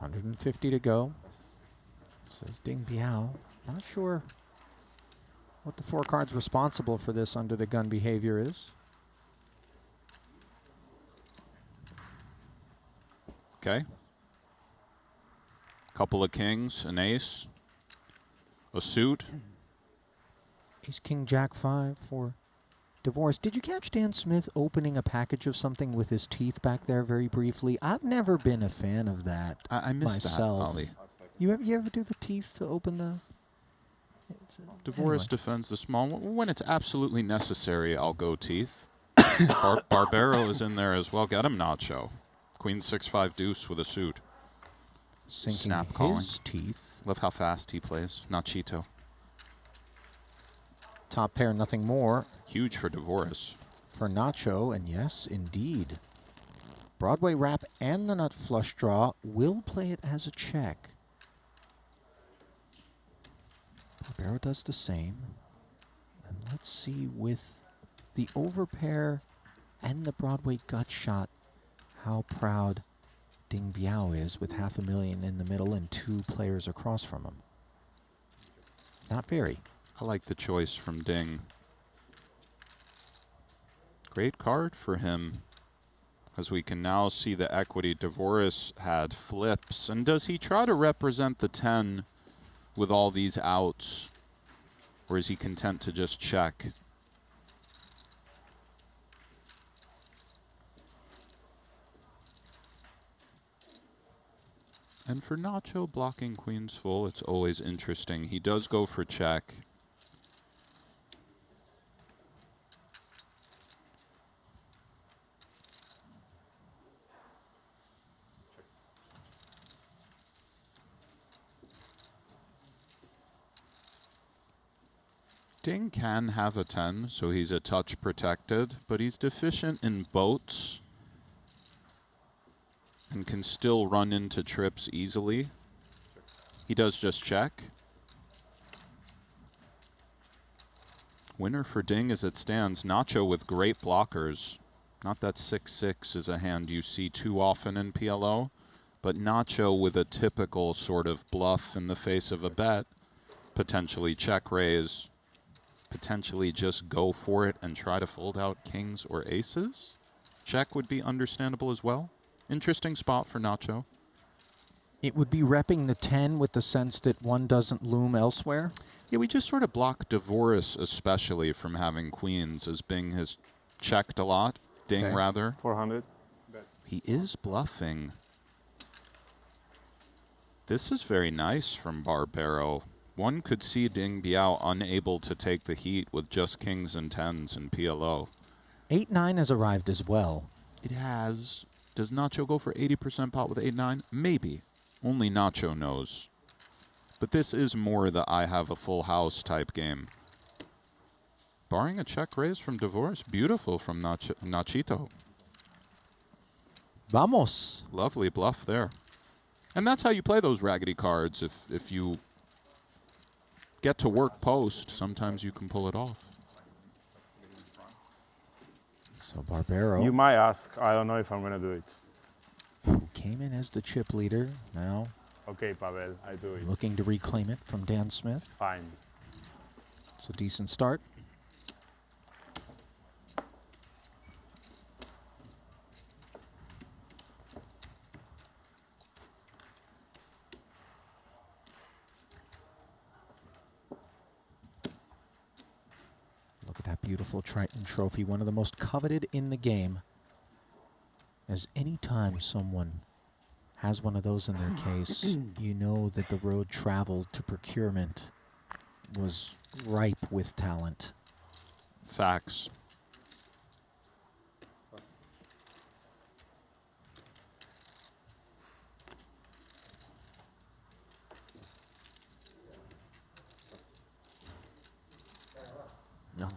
$150 to go. Says Ding Biao. Not sure what the 4 cards responsible for this under the gun behavior is. Okay. Couple of kings, an ace, a suit. Ace King Jack 5 for divorce. Did you catch Dan Smith opening a package of something with his teeth back there very briefly? I've never been a fan of that I missed myself. that, Ollie. You ever do the teeth to open the... Divorce defends the small. When it's absolutely necessary, I'll go teeth. Barbero is in there as well. Get him, Nacho. Queen 6-5 deuce with a suit. Sinking Snap his calling. teeth. Love how fast he plays. Nachito. Top pair, nothing more. Huge for Divorce. For Nacho, and yes, indeed. Broadway wrap and the nut flush draw will play it as a check. Barbero does the same. And let's see with the overpair and the Broadway gut shot how proud Ding Biao is with $500,000 in the middle and 2 players across from him. Not very. I like the choice from Ding. Great card for him. As we can now see the equity Divorce had flips. And does he try to represent the 10 with all these outs? Or is he content to just check? And for Nacho blocking queens full, it's always interesting. He does go for check. Ding can have a 10, so he's a touch protected, but he's deficient in boats and can still run into trips easily. He does just check. Winner for Ding as it stands. Nacho with great blockers. Not that 6-6 is a hand you see too often in PLO, but Nacho with a typical sort of bluff in the face of a bet. Potentially check raise. Potentially just go for it and try to fold out kings or aces. Check would be understandable as well. Interesting spot for Nacho. It would be repping the 10 with the sense that one doesn't loom elsewhere? Yeah, we just sort of block Divorce especially from having queens, as Bing has checked a lot. Ding, Okay. rather. 400. He is bluffing. This is very nice from Barbero. One could see Ding Biao unable to take the heat with just kings and tens in PLO. 8-9 has arrived as well. It has. Does Nacho go for 80% pot with 8-9? Maybe. Only Nacho knows. But this is more the I have a full house type game. Barring a check raise from Divorce, beautiful from Nachito. Vamos. Lovely bluff there. And that's how you play those raggedy cards. If you get to work post, sometimes you can pull it off. So Barbero. You might ask, I don't know if I'm going to do it. Who came in as the chip leader, now Okay, Pavel, I do it. looking to reclaim it from Dan Smith. Fine. It's a decent start. Look at that beautiful Triton trophy, one of the most coveted in the game. As any time someone has one of those in their case, you know that the road traveled to procurement was ripe with talent. Facts. No.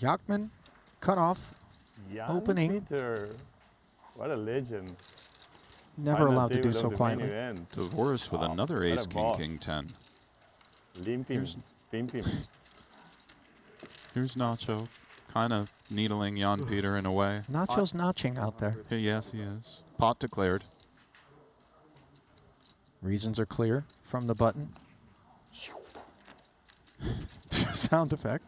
Yachman, cut off. Jan Opening. Peter. What a legend. Never Final allowed to do table so of the main quietly. event. Divorce with Wow, another what a ace, king, boss. king, 10. Limp him. Pimp him. Here's Nacho, kind of needling Jan Peter in a way. Nacho's notching out there. Yes, he is. Pot declared. Reasons are clear from the button. Sound effect.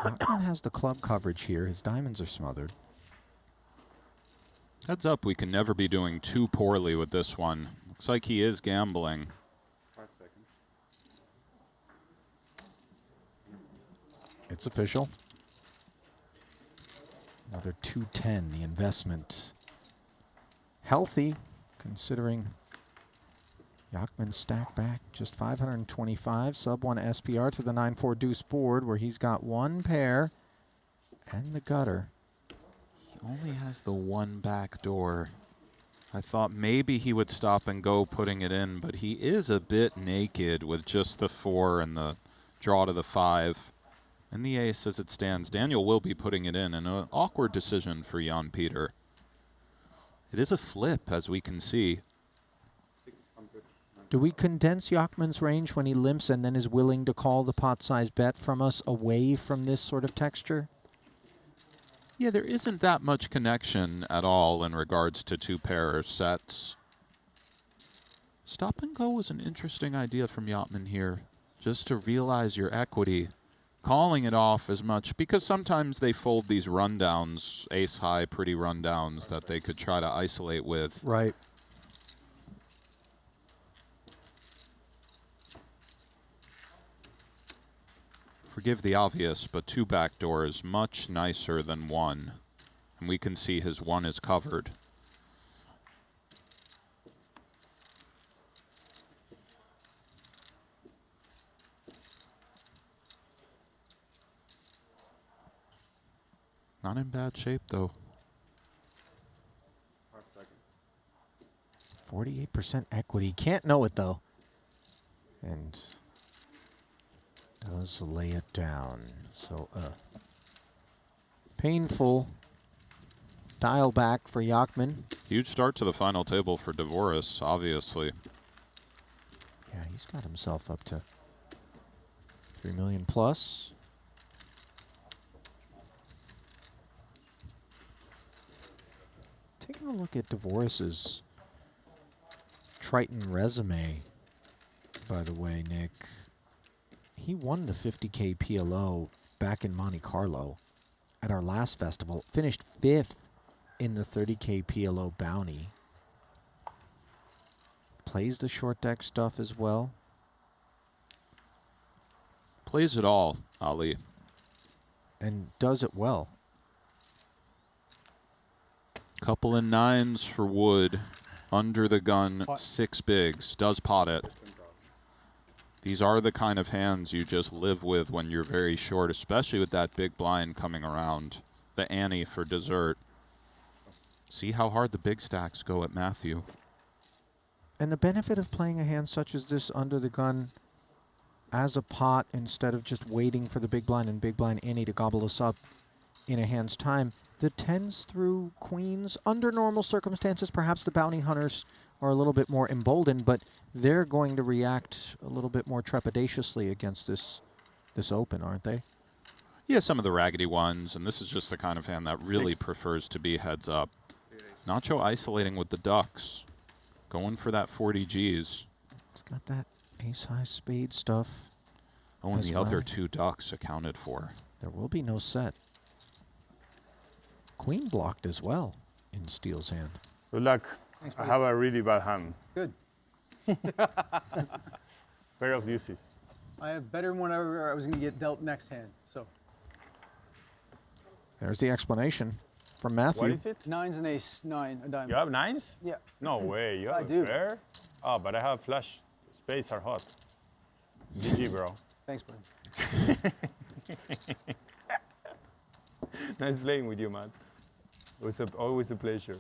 Yachman has the club coverage here. His diamonds are smothered. Heads up, we can never be doing too poorly with this one. Looks like he is gambling. It's official. Another 210, the investment. Healthy, considering Yachman's stack back just 525, sub 1 SPR to the 9-4 deuce board where he's got one pair and the gutter. He only has the one back door. I thought maybe he would stop and go putting it in, but he is a bit naked with just the 4 and the draw to the 5. And the ace as it stands. Daniel will be putting it in, and an awkward decision for Jan Peter. It is a flip, as we can see. Do we condense Yachman's range when he limps and then is willing to call the pot size bet from us away from this sort of texture? Yeah, there isn't that much connection at all in regards to two-pair sets. Stop and go was an interesting idea from Yachman here, just to realize your equity. Calling it off as much, because sometimes they fold these rundowns, ace-high, pretty rundowns that they could try to isolate with. Right. Forgive the obvious, but 2 backdoor is much nicer than 1. And we can see his 1 is covered. Not in bad shape, though. 48% equity. Can't know it, though. And does lay it down. So, painful dial back for Yachman. Huge start to the final table for Divorce, obviously. Yeah, he's got himself up to 3 million plus. Taking a look at Divorce's Triton resume, by the way, Nick. He won the 50K PLO back in Monte Carlo at our last festival. Finished 5th in the 30K PLO bounty. Plays the short deck stuff as well. Plays it all, Ali. And does it well. Couple of 9s for Wood. Under the gun, 6 bigs. Does pot it. These are the kind of hands you just live with when you're very short, especially with that big blind coming around. The ante for dessert. See how hard the big stacks go at Matthew. And the benefit of playing a hand such as this under the gun as a pot instead of just waiting for the big blind and big blind ante to gobble us up in a hand's time, the 10s through queens, under normal circumstances, perhaps the bounty hunters are a little bit more emboldened, but they're going to react a little bit more trepidatiously against this open, aren't they? Yeah, some of the raggedy ones, and this is just the kind of hand that really 6. prefers to be heads up. Nacho isolating with the ducks, going for that 40 Gs. It's got that ace-high spade stuff. Oh, and the other 2 ducks accounted for. There will be no set. Queen blocked as well in Steele's hand. Good luck. Thanks, I buddy. have a really bad hand. Good. Pair of deuces. I have better than whatever I was going to get dealt next hand. So. There's the explanation from Matthew. What is it? 9s and ace, 9, a diamond. You have 9s? Yeah. No way. You have I do. a pair? Oh, but I have flush. Spades are hot. GG, bro. Thanks, buddy. Nice playing with you, man. It was always a pleasure.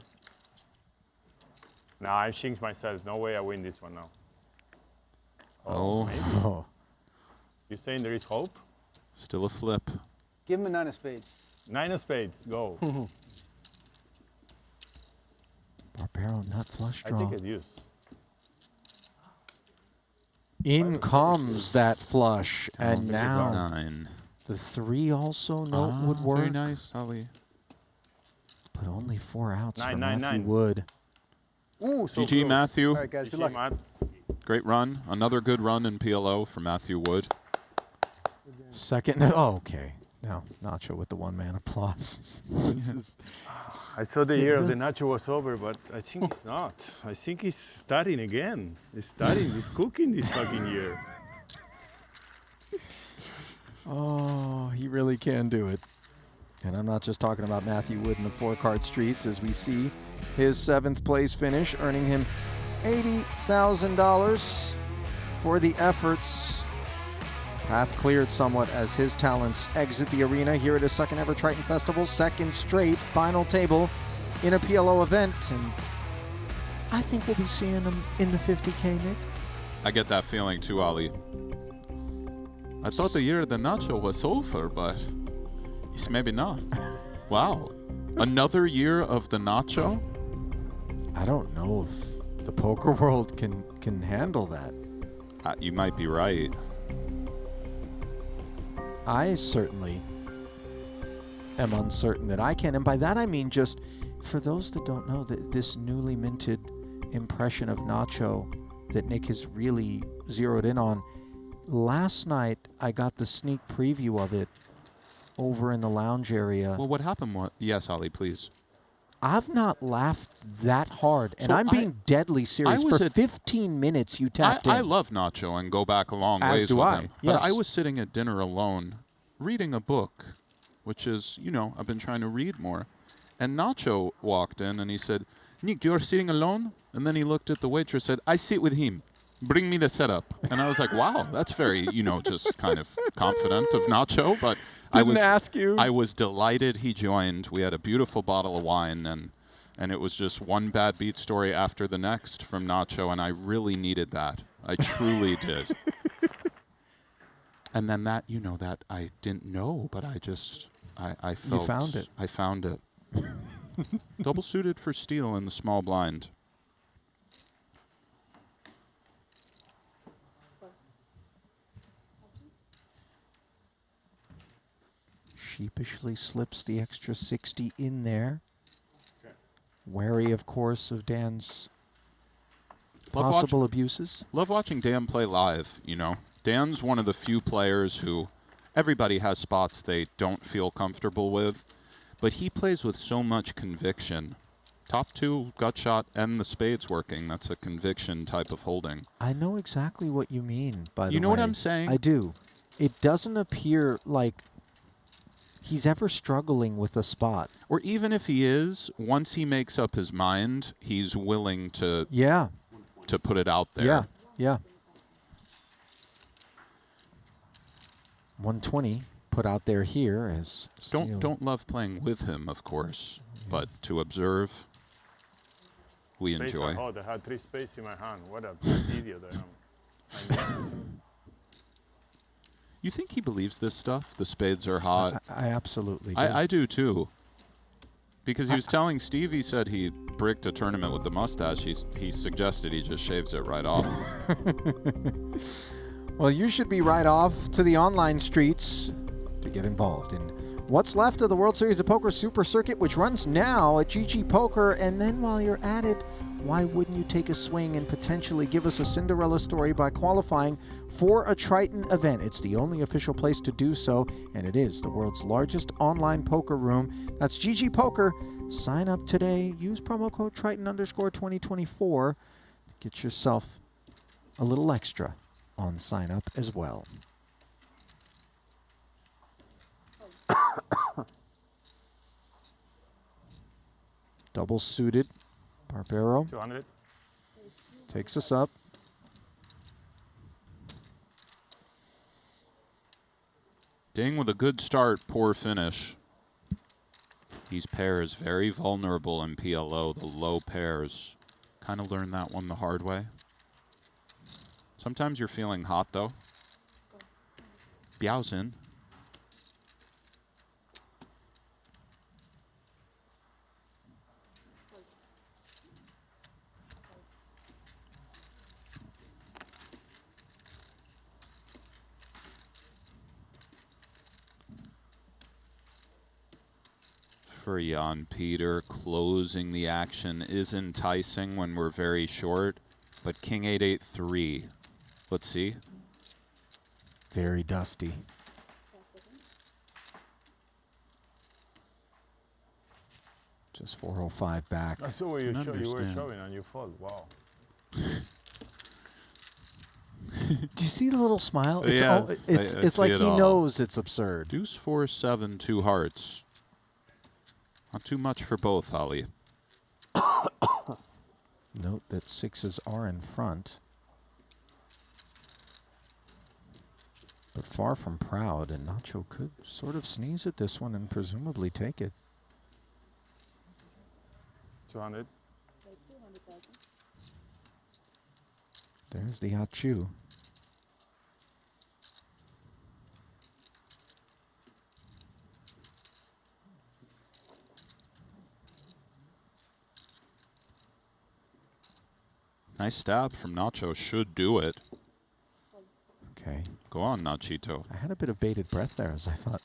Nah, I'm shinks myself. No way I win this one now. Oh. Maybe. Oh. You saying there is hope? Still a flip. Give him a 9 of spades. 9 of spades. Go. Barbaro nut flush I draw. take a deuce. In comes that flush, and now 9. the 3 also note would work. Very nice, Ali. But only 4 outs 9, for 9, Matthew 9. Wood. Ooh, so GG, close. Matthew. All right, guys, good luck. Man. Great run. Another good run in PLO for Matthew Wood. Second. Oh, okay. Now Nacho with the one-man applause. This is, I thought the year of the Nacho was over, but I think it's not. I think he's starting again. He's starting. He's cooking this fucking year. oh, he really can do it. And I'm not just talking about Matthew Wood in the 4-card streets, as we see his 7th place finish, earning him $80,000 for the efforts. Path cleared somewhat as his talents exit the arena here at his 2nd ever Triton Festival, 2nd straight final table in a PLO event. And I think we'll be seeing him in the 50K, Nick. I get that feeling too, Ali. I thought the year of the Nacho was over, but it's maybe not. Wow. Another year of the Nacho? I don't know if the poker world can handle that. You might be right. I certainly am uncertain that I can. And by that I mean just, for those that don't know, that this newly minted impression of Nacho that Nick has really zeroed in on, last night I got the sneak preview of it over in the lounge area. Well, what happened was... Yes, Ali, please. I've not laughed that hard, and So I'm being deadly serious. For 15 minutes, you tapped in. I love Nacho and go back a long As ways do with I, him. yes. But I was sitting at dinner alone, reading a book, which is, you know, I've been trying to read more. And Nacho walked in and he said, "Nick, you're sitting alone?" And then he looked at the waitress and said, "I sit with him. Bring me the setup." And I was like, wow, that's very, you know, just kind of confident of Nacho. But Didn't ask you. I was delighted he joined. We had a beautiful bottle of wine, and it was just one bad beat story after the next from Nacho, and I really needed that. I truly did. And then that, you know, that I didn't know, but I just, I felt. You found it. I found it. Double suited for Steele in the small blind. Sheepishly slips the extra 60 in there. Wary, of course, of Dan's possible abuses. Love watching Dan play live, you know. Dan's one of the few players who everybody has spots they don't feel comfortable with, but he plays with so much conviction. Top 2 gut shot and the spades working. That's a conviction type of holding. I know exactly what you mean, by the way. You know what I'm saying? I do. It doesn't appear like he's ever struggling with a spot. Or even if he is, once he makes up his mind, he's willing to to put it out there. Yeah, yeah. 120 put out there here as don't love playing with him, of course, but to observe, we Space enjoy. are hot. I had 3 spades in my hand. What a idiot I am. You think he believes this stuff? The spades are hot? I absolutely do. I do too. Because he was telling Steve, he said he bricked a tournament with the mustache. He suggested he just shaves it right off. Well, you should be right off to the online streets to get involved in what's left of the World Series of Poker Super Circuit, which runs now at GG Poker. And then while you're at it, why wouldn't you take a swing and potentially give us a Cinderella story by qualifying for a Triton event? It's the only official place to do so, and it is the world's largest online poker room. That's GG Poker. Sign up today. Use promo code Triton_2024. Get yourself a little extra on sign up as well. Double suited. Barbero 200. Takes us up. Ding with a good start, poor finish. These pairs very vulnerable in PLO, the low pairs. Kind of learned that one the hard way. Sometimes you're feeling hot though. Biao's in. For Jan Peter, closing the action is enticing when we're very short, but King 8-8-3. Let's see. Very dusty. Just 405 back. I saw what you were showing and you fold. Wow. Do you see the little smile? It's, Yeah, it's like he knows it's absurd. Deuce 4-7, 2 hearts. Not too much for both, Ali. Note that 6s are in front. But far from proud, and Nacho could sort of sneeze at this one and presumably take it. 200. There's the Achu. Nice stab from Nacho. Should do it. Okay. Go on, Nachito. I had a bit of bated breath there as I thought,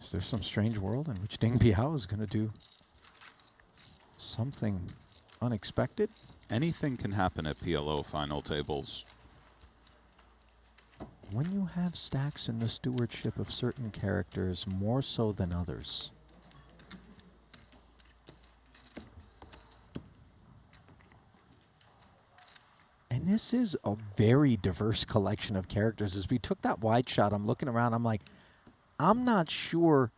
is there some strange world in which Ding Biao is going to do something unexpected? Anything can happen at PLO final tables. When you have stacks in the stewardship of certain characters more so than others, and this is a very diverse collection of characters. As we took that wide shot, I'm looking around, I'm like, I'm not sure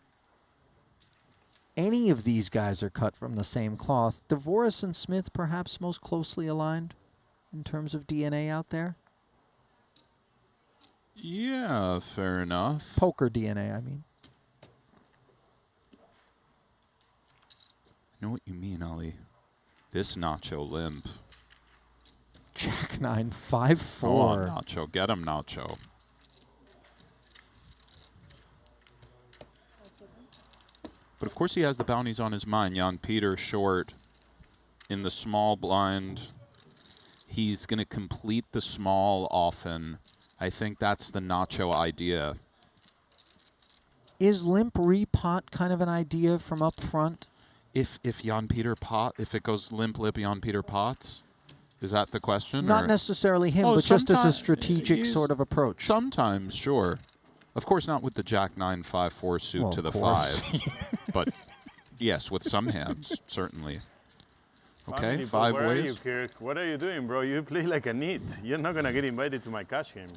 any of these guys are cut from the same cloth. DeVoris and Smith perhaps most closely aligned in terms of DNA out there. Yeah, fair enough. Poker DNA, I mean. I know what you mean, Ali. This Nacho limp. Jack 9, 5-4. Go on, Nacho. Get him, Nacho. But of course he has the bounties on his mind. Jan Peter short in the small blind. He's going to complete the small often. I think that's the Nacho idea. Is limp repot kind of an idea from up front? If Jan Peter pot, if it goes limp Jan Peter pots, Is that the question? Not or? necessarily him, Oh, but just as a someti- strategic he's- sort of approach. Sometimes, sure. Of course, not with the Jack 9-5-4 suit Well, to the of course. 5. But yes, with some hands, certainly. Okay, Family, 5 where ways. are you, Kirk? What are you doing, bro? You play like a NEET. You're not going to get invited to my cash game.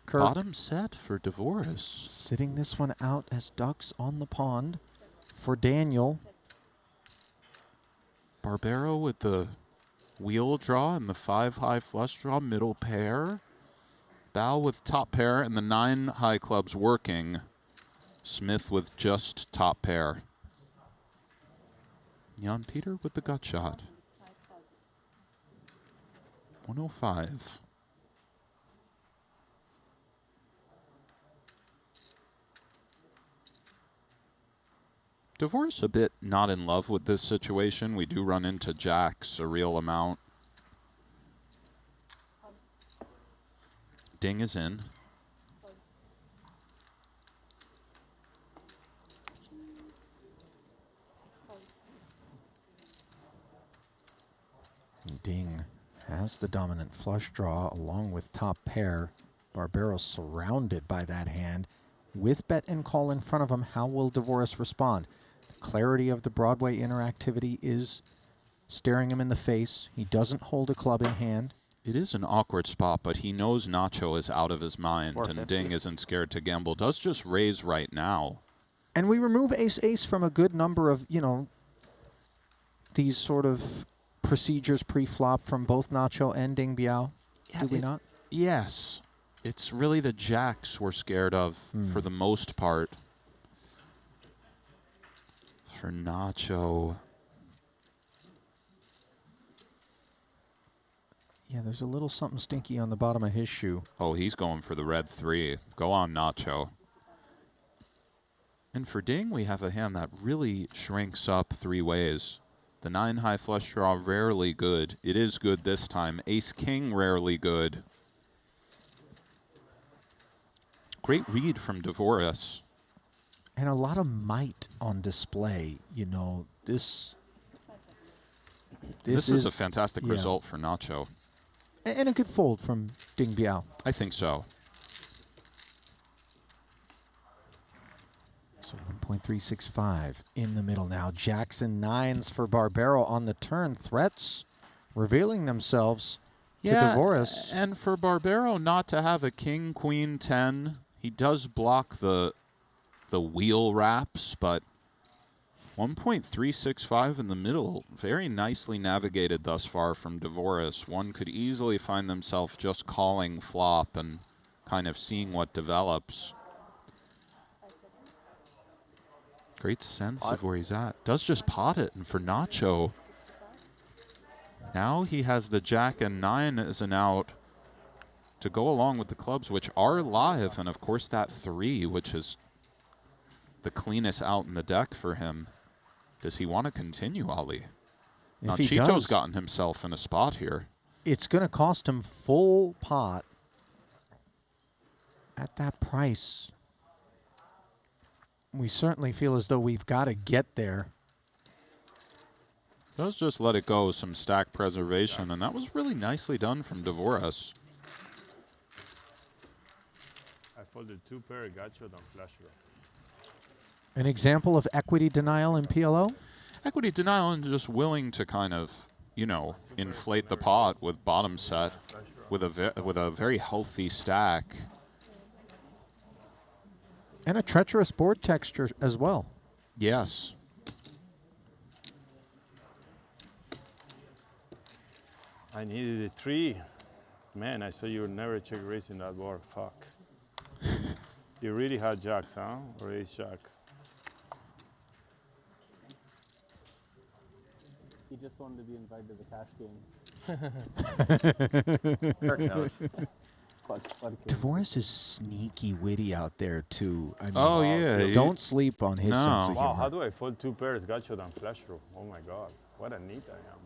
Kirk Bottom set for Divorce. sitting this one out as ducks on the pond for Daniel. Barbero with the wheel draw and the 5 high flush draw, middle pair. Bow with top pair and the 9 high clubs working. Smith with just top pair. Jan Peter with the gut shot. 105. Divorce a bit not in love with this situation. We do run into jacks a real amount. Ding is in. Ding has the dominant flush draw along with top pair. Barbero surrounded by that hand. With bet and call in front of him, how will Divorce respond? The clarity of the Broadway interactivity is staring him in the face. He doesn't hold a club in hand. It is an awkward spot, but he knows Nacho is out of his mind, and Ding isn't scared to gamble. Does just raise right now. And we remove ace-ace from a good number of, you know, these sort of procedures pre-flop from both Nacho and Ding Biao. Do we not? Yes. It's really the jacks we're scared of for the most part. For Nacho. Yeah, there's a little something stinky on the bottom of his shoe. Oh, he's going for the red 3. Go on, Nacho. And for Ding, we have a hand that really shrinks up 3 ways. The 9 high flush draw, rarely good. It is good this time. Ace-king, rarely good. Great read from Divorce. And a lot of might on display. You know, this is a fantastic result for Nacho. And a good fold from Ding Biao. I think so. So 1.365 in the middle now. Jackson 9s for Barbero on the turn. Threats revealing themselves to Divorce. And for Barbero not to have a king, queen, 10, he does block the wheel wraps, but 1.365 in the middle, very nicely navigated thus far from Divorce. One could easily find themselves just calling flop and kind of seeing what develops. Great sense of where he's at. Does just pot it, and for Nacho, now he has the jack and 9 as an out to go along with the clubs, which are live, and of course that 3, which is the cleanest out in the deck for him. Does he want to continue, Ali? Now, If he Chito's does, gotten himself in a spot here. it's going to cost him full pot at that price. We certainly feel as though we've got to get there. Does just let it go, some stack preservation, and that was really nicely done from Divorce. I folded 2 pair, got you on flush draw. An example of equity denial in PLO? Equity denial and just willing to kind of, you know, inflate the pot with bottom set with a very healthy stack. And a treacherous board texture as well. Yes. I needed a 3. Man, I saw you would never check raising that board. Fuck. You really had jacks, huh? Or ace jack. He just wanted to be invited to the cash game. Kirk knows. Divorce is sneaky witty out there, too. I mean, Oh, yeah. Don't sleep on his sense of Wow, humor. how do I fold 2 pairs, got you on flush draw? Oh my God, what a neat I am.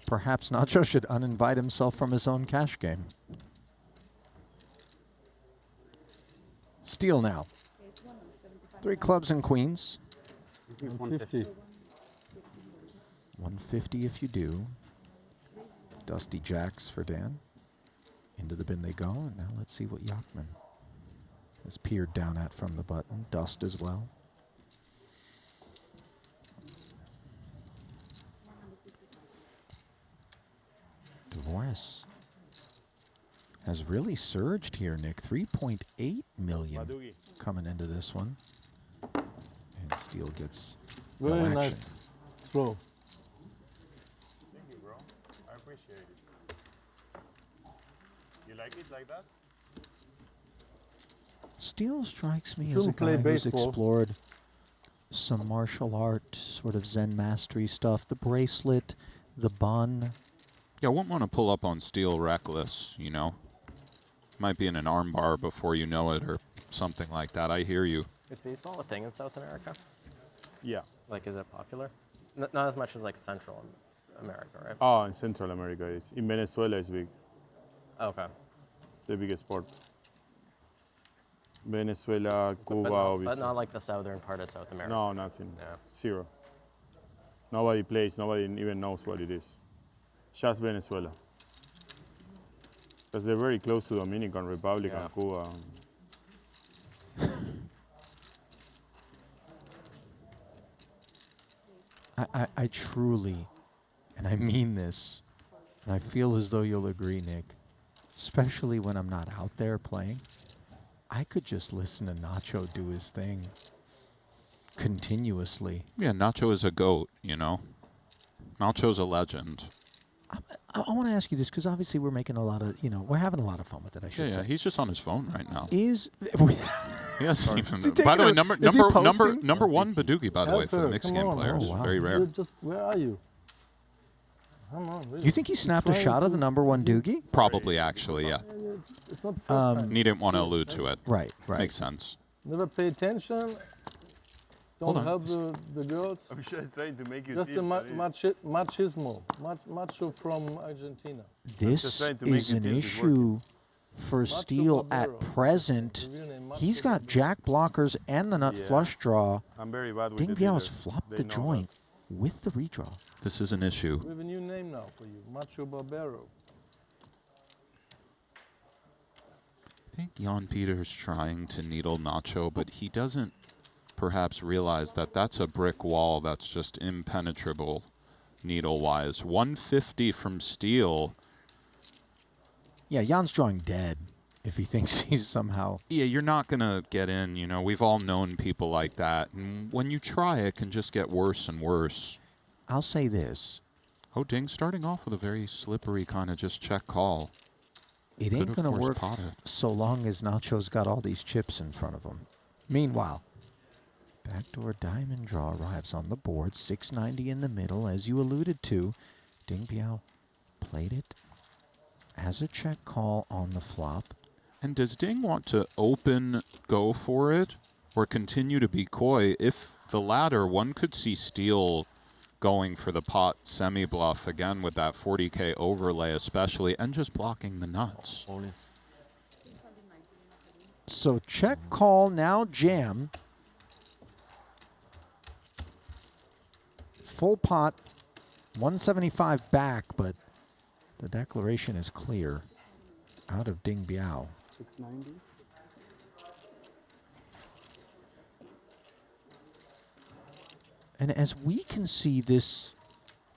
Perhaps Nacho should uninvite himself from his own cash game. Steal now. 3 clubs and queens. 150. 150 if you do. Dusty jacks for Dan. Into the bin they go, and now let's see what Yachman has peered down at from the button. Dust as well. Dvoris has really surged here, Nick. 3.8 million coming into this one. And Steele gets Very no action. nice throw. Thank you, bro. I appreciate it. You like it like that? Steele strikes me as a Shouldn't play guy who's baseball. explored some martial art, sort of Zen mastery stuff. The bracelet, the bun. Yeah, I wouldn't want to pull up on Steel reckless, you know. Might be in an armbar before you know it or something like that. I hear you. Is baseball a thing in South America? Yeah. Like, is it popular? Not as much as like Central America, right? Oh, in Central America, it's in Venezuela it's big. Okay. It's the biggest sport. Venezuela, Cuba, but obviously. not like the southern part of South America. No, nothing. Yeah. Zero. Nobody plays. Nobody even knows what it is. Just Venezuela. Because they're very close to Dominican Republic and Cuba. I truly, and I mean this, and I feel as though you'll agree, Nick, especially when I'm not out there playing, I could just listen to Nacho do his thing continuously. Yeah, Nacho is a GOAT, you know. Nacho's a legend. I want to ask you this because obviously we're making a lot of, we're having a lot of fun with it, I should Yeah, say. he's just on his phone right now. Is Yes, Is he by the way, taking is he posting? number one Badoogie, by the way, for the Helper, mixed come game on. players. Oh, wow. Very rare. You're just, where are you? Come on, really. You think he snapped a Trying shot of the to- number one Doogie? Probably, actually, yeah. It's not first time. He didn't want to allude to it. Right. Makes sense. Never pay attention. Hold Don't on. help the girls. I'm just trying to make you Just a machismo. Macho from Argentina. This is an issue for Steele at present. He's got jack blockers and the nut flush draw. I'm very bad with Ding the Biao's dealers. flopped They the know joint with the redraw. This is an issue. We have a new name now for you, Macho Barbero. I think Jan Peter's trying to needle Nacho, but he doesn't perhaps realize that that's a brick wall that's just impenetrable needle-wise. 150 from Steele. Yeah, Jan's drawing dead if he thinks he's somehow... Yeah, you're not going to get in, you know. We've all known people like that. And when you try, it can just get worse and worse. I'll say this. Oh, Ding starting off with a very slippery kind of just check call. It Could ain't of going to course work pot it. so long as Nacho's got all these chips in front of him. Meanwhile, backdoor diamond draw arrives on the board. 690 in the middle, as you alluded to. Ding Biao played it as a check call on the flop. And does Ding want to open go for it or continue to be coy? If the latter, one could see Steele going for the pot semi-bluff again with that 40K overlay especially, and just blocking the nuts. So check call, now jam. Full pot, 175 back, but the declaration is clear out of Ding Biao. 690. And as we can see, this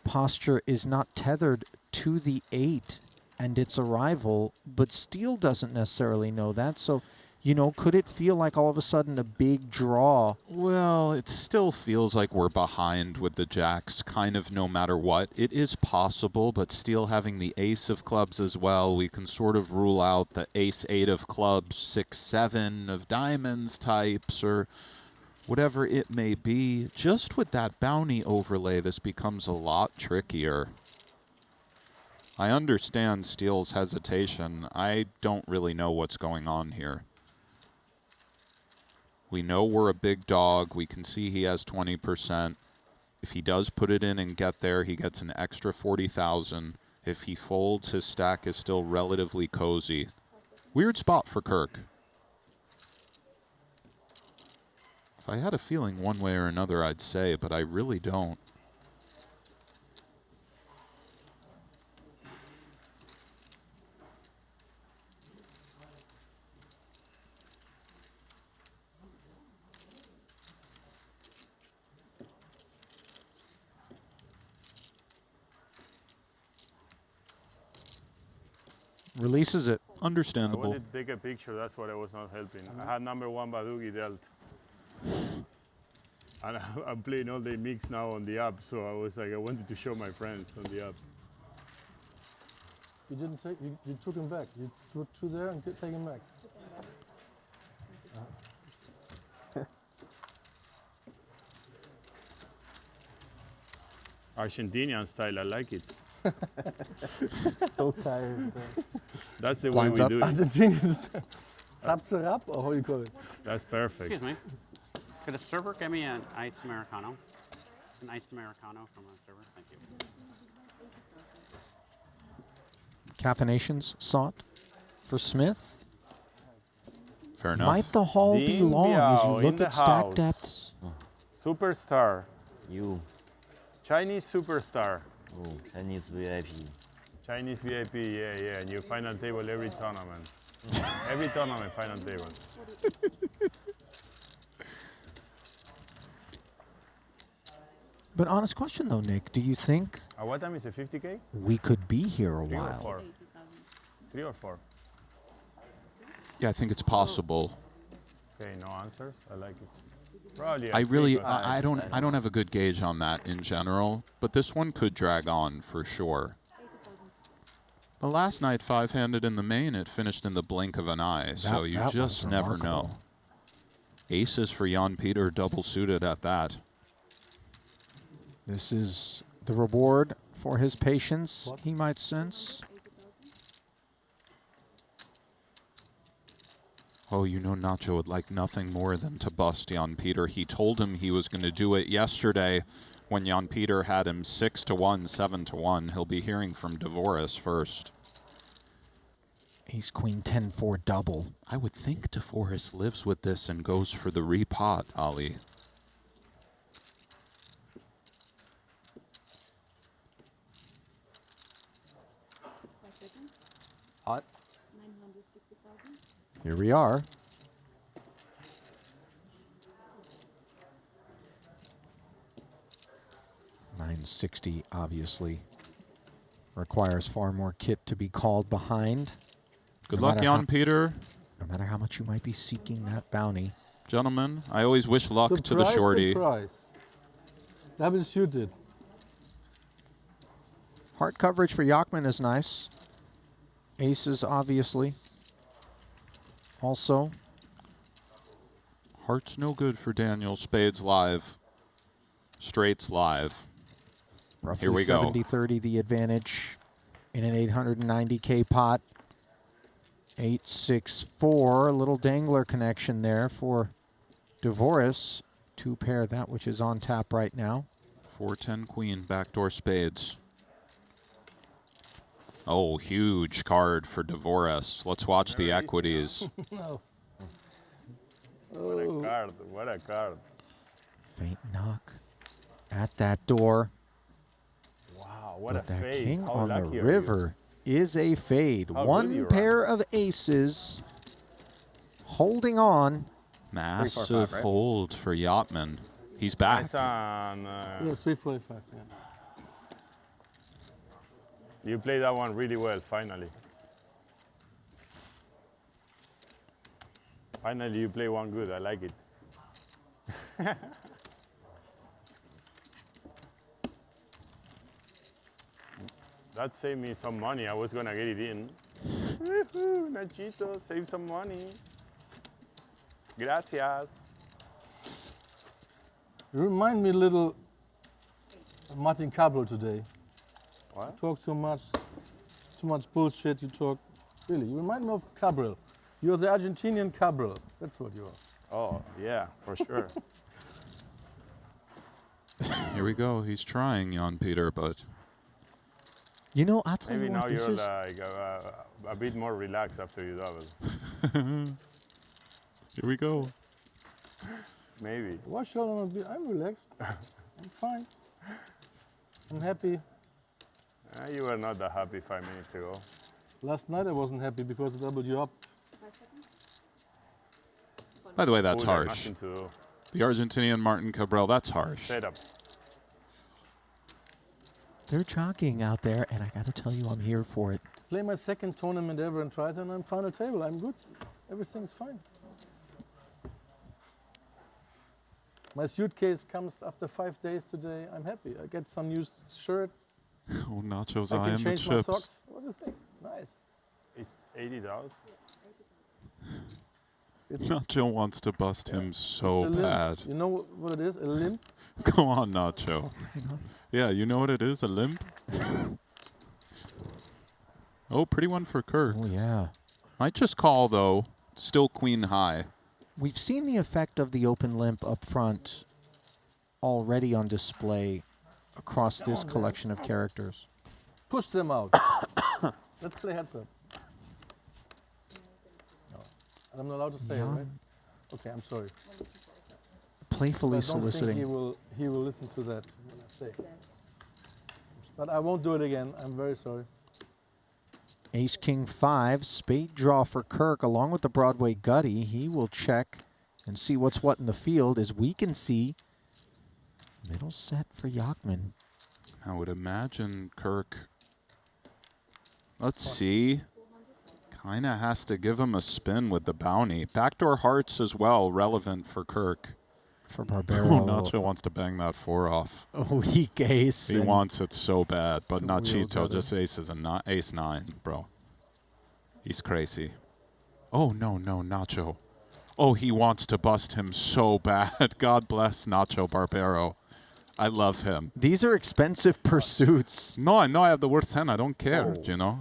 posture is not tethered to the 8 and its arrival, but Steele doesn't necessarily know that. So, could it feel like all of a sudden a big draw? Well, it still feels like we're behind with the jacks, kind of no matter what. It is possible, but Steele having the ace of clubs as well, we can sort of rule out the ace-8 of clubs, 6-7 of diamonds types, or whatever it may be. Just with that bounty overlay, this becomes a lot trickier. I understand Steele's hesitation. I don't really know what's going on here. We know we're a big dog. We can see he has 20%. If he does put it in and get there, he gets an extra 40,000. If he folds, his stack is still relatively cozy. Weird spot for Kirk. If I had a feeling one way or another, I'd say, but I really don't. Releases it. I Understandable. wanted to take a picture, that's what I was not helping. I had #1 Badugi dealt. And I'm playing all day mix now on the app, so I was like, I wanted to show my friends on the app. You didn't take. You took him back. You took 2 there and take him back. Argentinian style, I like it. So tired. That's the way we do it. Argentinian style. Sapserap, or how you call it? That's perfect. Excuse me. Could a server get me an iced Americano? An iced Americano from a server? Thank you. Caffeinations sought for Smith. Fair enough. Might the haul be long as you look at stack depths? Superstar. You. Chinese superstar. Oh, Chinese VIP. Chinese VIP, yeah. And you final table every tournament. Every tournament, final table. But honest question though, Nick, do you think What time is it, 50K? we could be here a 3 or while? 4? 3 or 4? Yeah, I think it's possible. Okay, no answers. I like it. Probably. I don't have a good gauge on that in general, but this one could drag on for sure. The last night, 5-handed in the main, it finished in the blink of an eye, so you just never know. Aces for Jan Peter, double suited at that. This is the reward for his patience, he might sense. Oh, you know Nacho would like nothing more than to bust Jan Peter. He told him he was going to do it yesterday when Jan Peter had him 6-1, 7-1. He'll be hearing from Dvoris first. Ace Queen 10-4 double. I would think Dvoris lives with this and goes for the repot, Ali. Hot. Here we are. $960 obviously requires far more kit to be called behind. Good luck, Jan Peter. No matter how much you might be seeking that bounty. Gentlemen, I always wish luck to the shorty. Surprise. Double suited. Heart coverage for Yachman is nice. Aces, obviously. Also. Heart's no good for Daniel. Spades live. Straights live. Roughly Here we go. 70-30 the advantage in an 890K pot. 8-6-4, a little dangler connection there for Dvoris. 2-pair that which is on tap right now. 4-10 queen, backdoor spades. Oh, huge card for Dvoris. Let's watch the equities. No. What a card, what a card. Faint knock at that door. Wow, what But a that fade. king How on the lucky are river is a fade. How good One you pair of aces holding on. Massive hold for Yachtman. He's back. Nice on, Yeah, 345. Yeah. You played that one really well, finally. Finally, you play one good. I like it. That saved me some money. I was gonna get it in. Woohoo, Nachito, save some money. Gracias. You remind me a little of Martin Cabral today. What? You talk too much bullshit. You talk, really. You remind me of Cabral. You're the Argentinian Cabral. That's what you are. Oh, yeah, for sure. Here we go. He's trying, Jan Peter, but You know, I'll tell Maybe you now what, this you're is... like a bit more relaxed after you double. here we go. Maybe. Why should I not be? I'm relaxed. I'm fine. I'm happy. You were not that happy 5 minutes ago. Last night I wasn't happy because I doubled you up. By the way, that's Ooh, harsh. nothing to do. The Argentinian Martin Cabral, that's harsh. Straight up. They're jockeying out there, and I got to tell you, I'm here for it. Play my second tournament ever in Triton. I'm final table. I'm good. Everything's fine. My suitcase comes after 5 days today. I'm happy. I get some new shirt. Oh, Nacho's I eye can and the change my chips. socks. What do you think? Nice. It's $80. Nacho wants to bust him so It's a limp. bad. You know what it is? A limp? Go on, Nacho. Yeah, you know what it is? A limp? Oh, pretty one for Kirk. Oh, yeah. Might just call, though. Still queen high. We've seen the effect of the open limp up front already on display across this collection of characters. Push them out. Let's play heads up. No. I'm not allowed to say it, right? Okay, I'm sorry. Playfully I don't soliciting. think he will listen to that when I say. But I won't do it again. I'm very sorry. Ace King 5, spade draw for Kirk along with the Broadway Gutty. He will check and see what's what in the field. As we can see, middle set for Yachman. I would imagine Kirk, let's see, kind of has to give him a spin with the bounty. Backdoor hearts as well, relevant for Kirk. For Barbero. Oh, Nacho wants to bang that 4 off. Oh, weak ace. He wants it so bad, but the wheel Nachito gutter. just aces a ace 9, bro. He's crazy. Oh, no, Nacho. Oh, he wants to bust him so bad. God bless Nacho Barbero. I love him. These are expensive pursuits. No, I know I have the worst hand. I don't care, you know?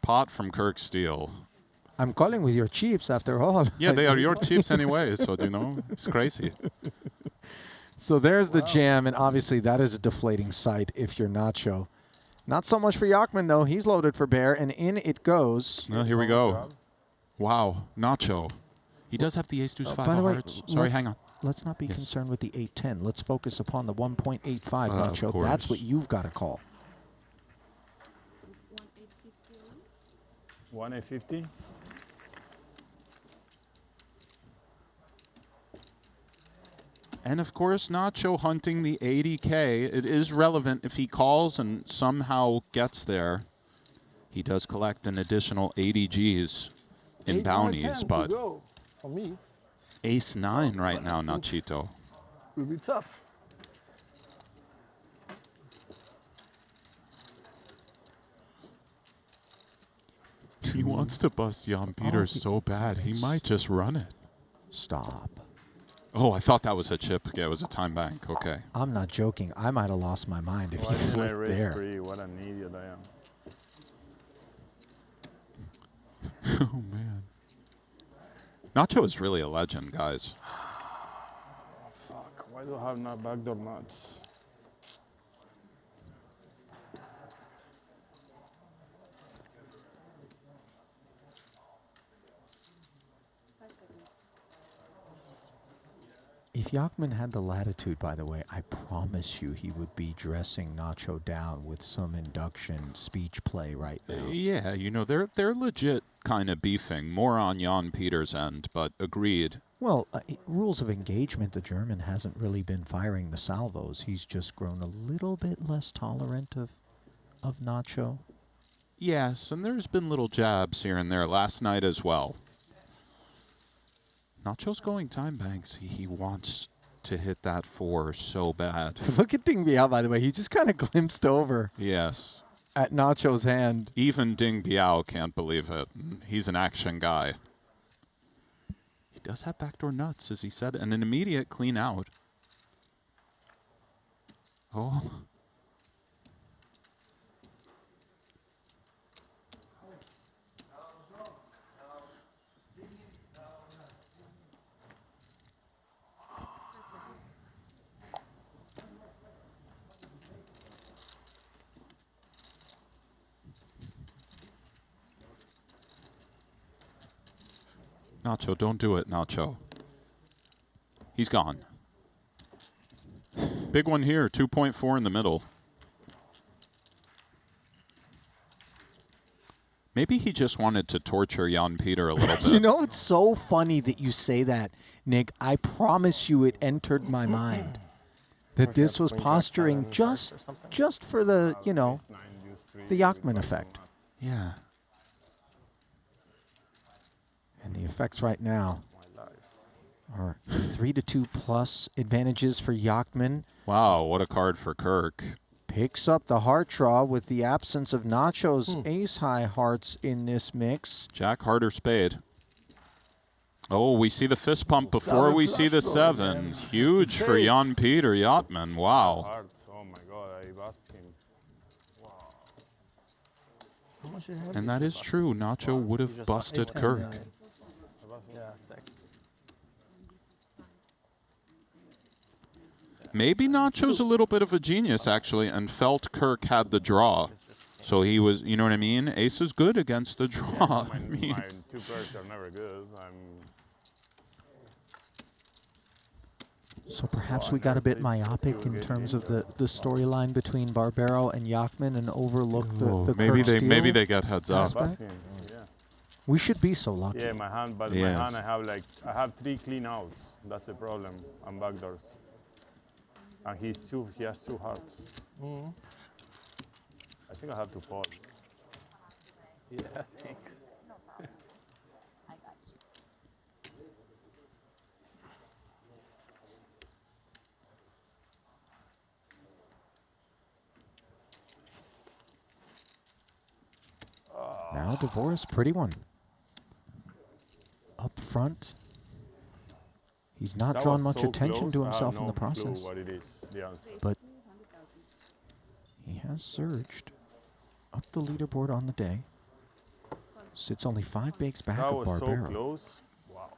Pot from Kirk Steele. I'm calling with your chips after all. Yeah, they are your chips anyway, so, you know, it's crazy. So there's the jam, and obviously that is a deflating sight if you're Nacho. Not so much for Yachman, though. He's loaded for bear, and in it goes. Well, here we go. Wow, Nacho. He does have the ace deuce 5 By the of way, hearts. Sorry, hang on. Let's not be concerned with the 8-10. Let's focus upon the 1.85, Nacho. course. That's what you've got to call. 1,850. And of course, Nacho hunting the 80K. It is relevant if he calls and somehow gets there. He does collect an additional 80 Gs in bounties, but for me, ace 9 right now, Nachito. will be tough. He wants to bust Jan Peters so bad. He might just run it. Stop. Oh, I thought that was a chip. Yeah, it was a time bank. Okay. I'm not joking. I might have lost my mind if Why he didn't I flipped raise there. 3? What an idiot I am. Oh, man. Nacho is really a legend, guys. Fuck, why do I have not backdoor nuts? If Yachman had the latitude, by the way, I promise you he would be dressing Nacho down with some induction speech play right now. Yeah, you know, they're legit kind of beefing. More on Jan Peters' end, but agreed. Well, rules of engagement, the German hasn't really been firing the salvos. He's just grown a little bit less tolerant of Nacho. Yes, and there's been little jabs here and there last night as well. Nacho's going time banks. He wants to hit that 4 so bad. Look at Ding Biao, by the way. He just kind of glimpsed over Yes. at Nacho's hand. Even Ding Biao can't believe it. He's an action guy. He does have backdoor nuts, as he said, and an immediate clean out. Oh. Nacho, don't do it, Nacho. He's gone. Big one here, 2.4 in the middle. Maybe he just wanted to torture Jan Peter a little bit. You know, it's so funny that you say that, Nick. I promise you it entered my mind that this was posturing just for the, you know, the Yachman effect. Yeah. And the effects right now are 3-2 plus advantages for Yachman. Wow, what a card for Kirk. Picks up the heart draw with the absence of Nacho's ace-high hearts in this mix. Jack, heart, or spade. Oh, we see the fist pump before we see the 7. Huge for Jan Peter Yatman. Wow. Oh my God, I asked him. Wow. And that is true. Nacho would have busted Kirk. Maybe Nacho's a little bit of a genius, actually, and felt Kirk had the draw. So he was, you know what I mean? Ace is good against the draw. My 2 pairs are never good. So perhaps we got a bit myopic in terms of the storyline between Barbero and Yachman and overlooked the maybe they got heads up. We should be so lucky. Yeah, my hand, but my hand I have 3 clean outs. That's the problem on backdoors. And he has 2 hearts. I think I have to fall. Yeah, thanks. Now Dvoris, pretty one. Up front. He's not drawn much attention to himself in the process. But he has surged up the leaderboard on the day. Sits only 5 bigs back of Barbero. So close. Wow.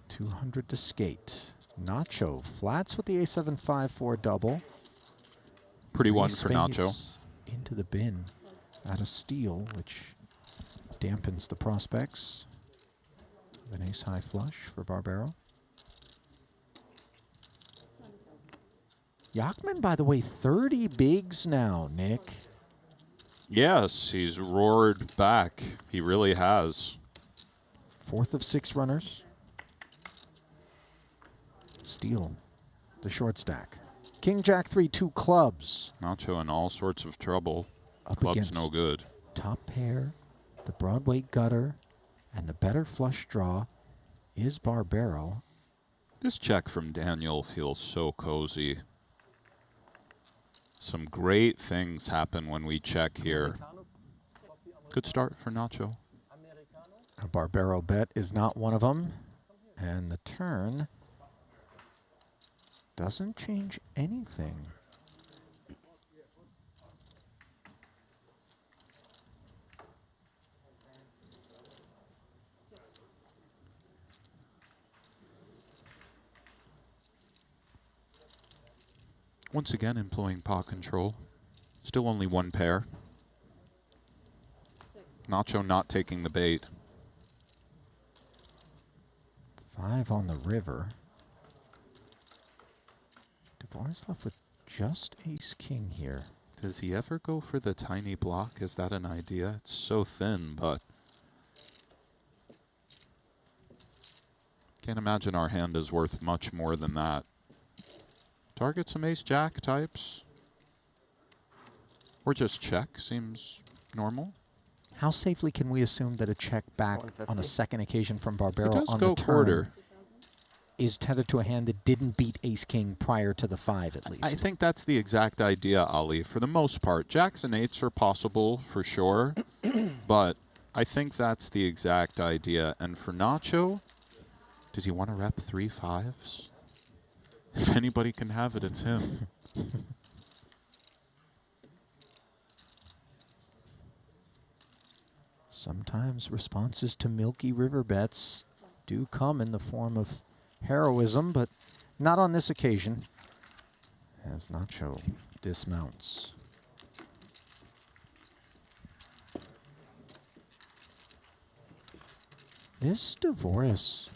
200 to skate. Nacho flats with the A7-5-4 double. Pretty 3 one for Nacho. spades into the bin at a steal, which dampens the prospects. An ace-high flush for Barbero. Yachman, by the way, 30 bigs now, Nick. Yes, he's roared back. He really has. 4th of 6 runners. Steal the short stack. King, Jack 3, 2 clubs. Nacho in all sorts of trouble. Up Club's against no good. Top pair, the Broadway gutter, and the better flush draw is Barbero. This check from Daniel feels so cozy. Some great things happen when we check here. Good start for Nacho. A Barbero bet is not one of them. And the turn doesn't change anything. Once again employing paw control. Still only 1 pair. Nacho not taking the bait. 5 on the river. Dvoris left with just ace-king here. Does he ever go for the tiny block? Is that an idea? It's so thin, but can't imagine our hand is worth much more than that. Target some ace-jack types. Or just check seems normal. How safely can we assume that a check back on a second occasion from Barbero on the turn quarter is tethered to a hand that didn't beat ace-king prior to the 5 at least? I think that's the exact idea, Ali, for the most part. Jacks and 8s are possible for sure, but I think that's the exact idea. And for Nacho, does he want to rep 3 5s? If anybody can have it, it's him. Sometimes responses to Milky River bets do come in the form of heroism, but not on this occasion, as Nacho dismounts. This Dvoris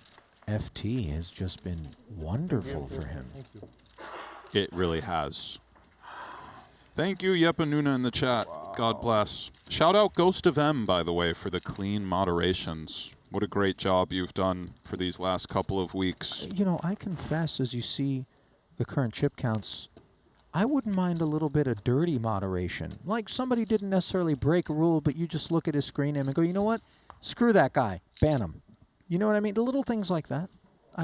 FT has just been wonderful for him. Thank you. It really has. Thank you, Yepanuna in the chat. God bless. Shout out Ghost of M, by the way, for the clean moderations. What a great job you've done for these last couple of weeks. You know, I confess, as you see the current chip counts, I wouldn't mind a little bit of dirty moderation. Like somebody didn't necessarily break a rule, but you just look at his screen name and go, you know what? Screw that guy. Ban him. You know what I mean? The little things like that.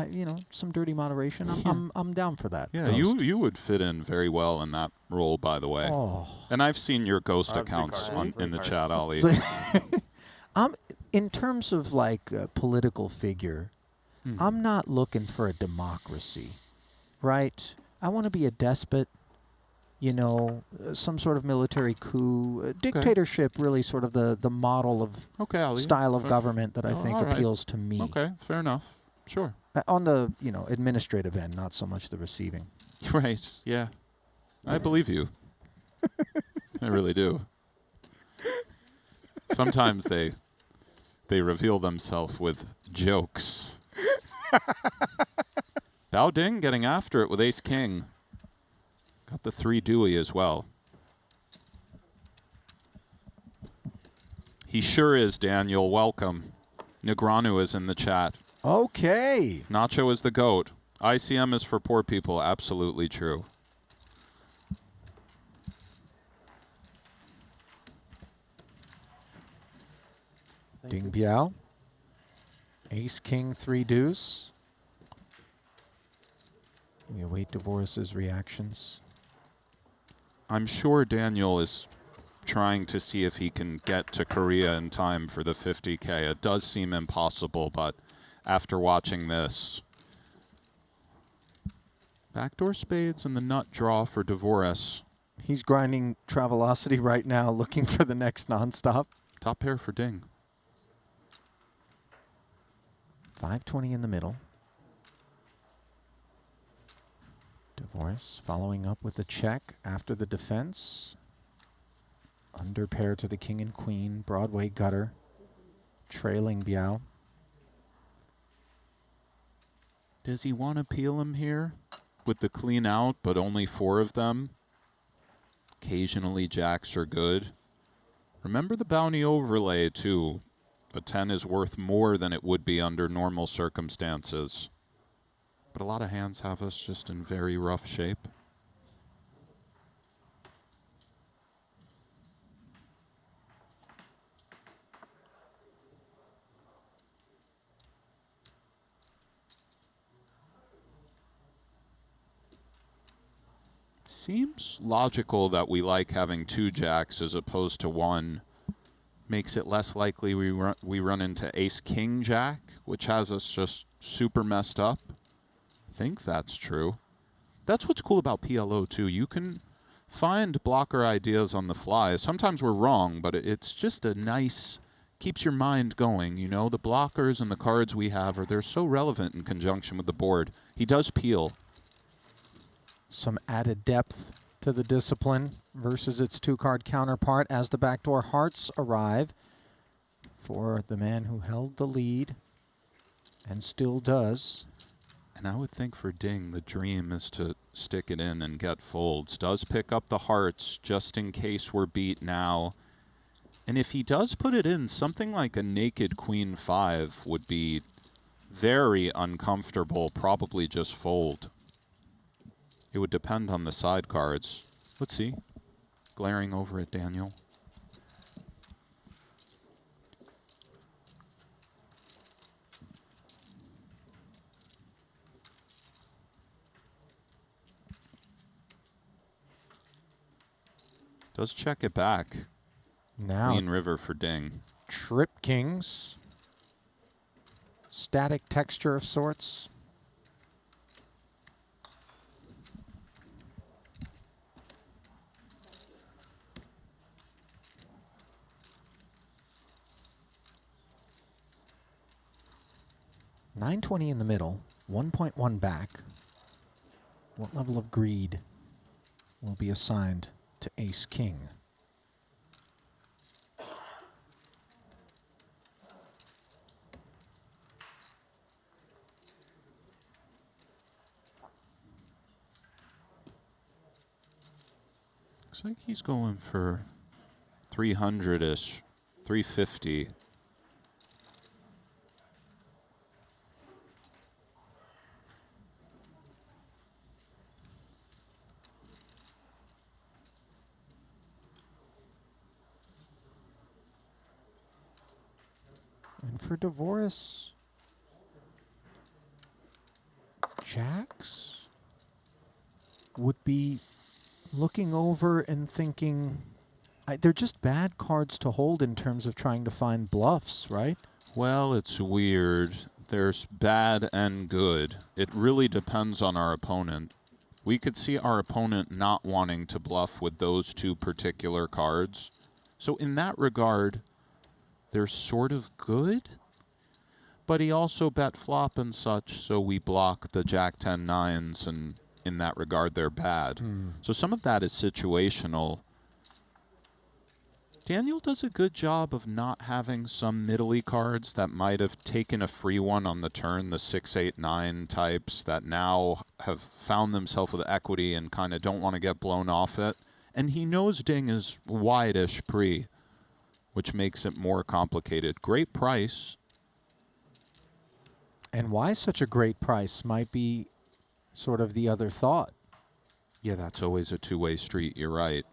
You know, some dirty moderation. I'm down for that. Yeah, you would fit in very well in that role, by the way. Oh. And I've seen your ghost accounts in the chat, Ali. In terms of like a political figure, I'm not looking for a democracy, right? I want to be a despot, you know, some sort of military coup. Dictatorship, really sort of the model of style of government that I think appeals to me. Okay, fair enough. Sure. On the, you know, administrative end, not so much the receiving. Right, yeah. I believe you. I really do. Sometimes they reveal themselves with jokes. Bao Ding getting after it with Ace King. Got the 3 Dewey as well. He sure is, Daniel. Welcome. Negranu is in the chat. Okay. Nacho is the GOAT. ICM is for poor people. Absolutely true. Ding Biao. Ace King 3 deuce. We await Divorce's reactions. I'm sure Daniel is trying to see if he can get to Korea in time for the 50K. It does seem impossible, but after watching this, backdoor spades and the nut draw for Divorce. He's grinding Travelocity right now, looking for the next nonstop. Top pair for Ding. 520 in the middle. Divorce following up with a check after the defense. Under pair to the king and queen. Broadway gutter. Trailing Biao. Does he want to peel him here with the clean out, but only 4 of them? Occasionally jacks are good. Remember the bounty overlay, too. A 10 is worth more than it would be under normal circumstances. But a lot of hands have us just in very rough shape. Seems logical that we like having 2 jacks as opposed to 1. Makes it less likely we run into ace king jack, which has us just super messed up. I think that's true. That's what's cool about PLO too. You can find blocker ideas on the fly. Sometimes we're wrong, but it's just a nice, keeps your mind going. You know, the blockers and the cards we have they're so relevant in conjunction with the board. He does peel. Some added depth to the discipline versus its 2-card counterpart as the backdoor hearts arrive for the man who held the lead and still does. And I would think for Ding, the dream is to stick it in and get folds. Does pick up the hearts just in case we're beat now. And if he does put it in, something like a naked queen 5 would be very uncomfortable, probably just fold. It would depend on the side cards. Let's see. Glaring over at Daniel. Does check it back. Now, Queen river for Ding. Trip kings. Static texture of sorts. $9.20 in the middle, 1.1 back. What level of greed will be assigned to ace king? Looks like he's going for 300-ish, 350. And for Dvoris, Jacks would be looking over and thinking, they're just bad cards to hold in terms of trying to find bluffs, right? Well, it's weird. There's bad and good. It really depends on our opponent. We could see our opponent not wanting to bluff with those two particular cards. So in that regard, they're sort of good. But he also bet flop and such, so we block the Jack 10 nines, and in that regard, they're bad. So some of that is situational. Daniel does a good job of not having some middly cards that might have taken a free one on the turn, the 6, 8, 9 types that now have found themselves with equity and kind of don't want to get blown off it. And he knows Ding is wide-ish pre, which makes it more complicated. Great price. And why such a great price might be sort of the other thought. Yeah, that's always a two-way street. You're right.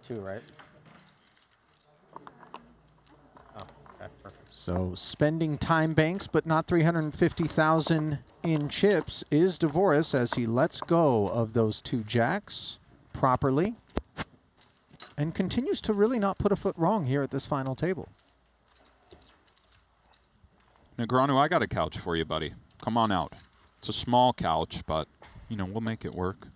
Two, right? Oh, okay, perfect. So spending time banks, but not 350,000 in chips, is Dvoris as he lets go of those two jacks properly and continues to really not put a foot wrong here at this final table. Negreanu, I got a couch for you, buddy. Come on out. It's a small couch, but, you know, we'll make it work.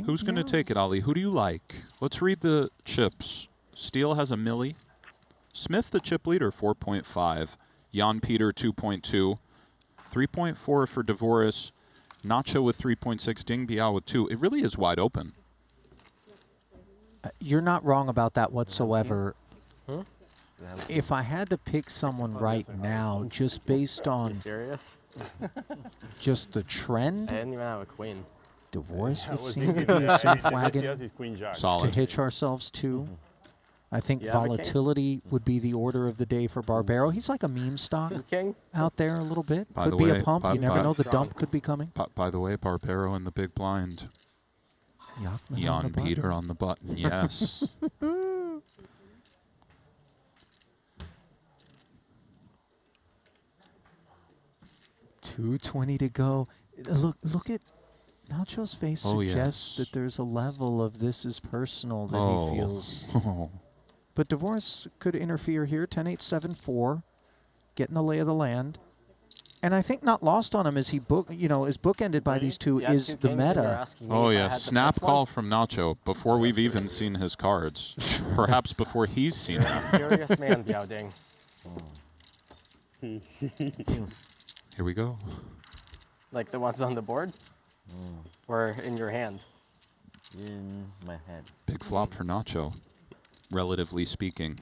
Who's going to take it, Ali? Who do you like? Let's read the chips. Steele has a milli. Smith, the chip leader, 4.5. Jan Peter, 2.2. 3.4 for Dvoris. Nacho with 3.6. Ding Biao with 2. It really is wide open. You're not wrong about that whatsoever. If I had to pick someone right now, just based on serious? just the trend, I didn't even have a queen. Dvoris Yeah, would I was seem to thinking be a that. safe Anything wagon else is queen jack. to hitch ourselves to. I think You have a king? volatility would be the order of the day for Barbero. He's like a meme stock King? out there a little bit. By Could the be way, a pump. by- You never by- know. The dump could be coming. By the way, Barbero in the big blind. Yachman on the Jan button. Peter on the button, yes. 2:20 to go. Look at Nacho's face Oh, suggests yes. that there's a level of this is personal that Oh. he feels. But Dvoris could interfere here. 10-8-7-4, getting the lay of the land. And I think not lost on him as he is bookended by these two Yeah, is two the kings and you're meta. asking me Oh, if I yeah. had the Snap first one? call from Nacho before we've even seen his cards. Perhaps before he's seen them. Serious man, Biao Ding. Here we go. Like the ones on the board? Or in your hand? In my head. Big flop for Nacho, relatively speaking.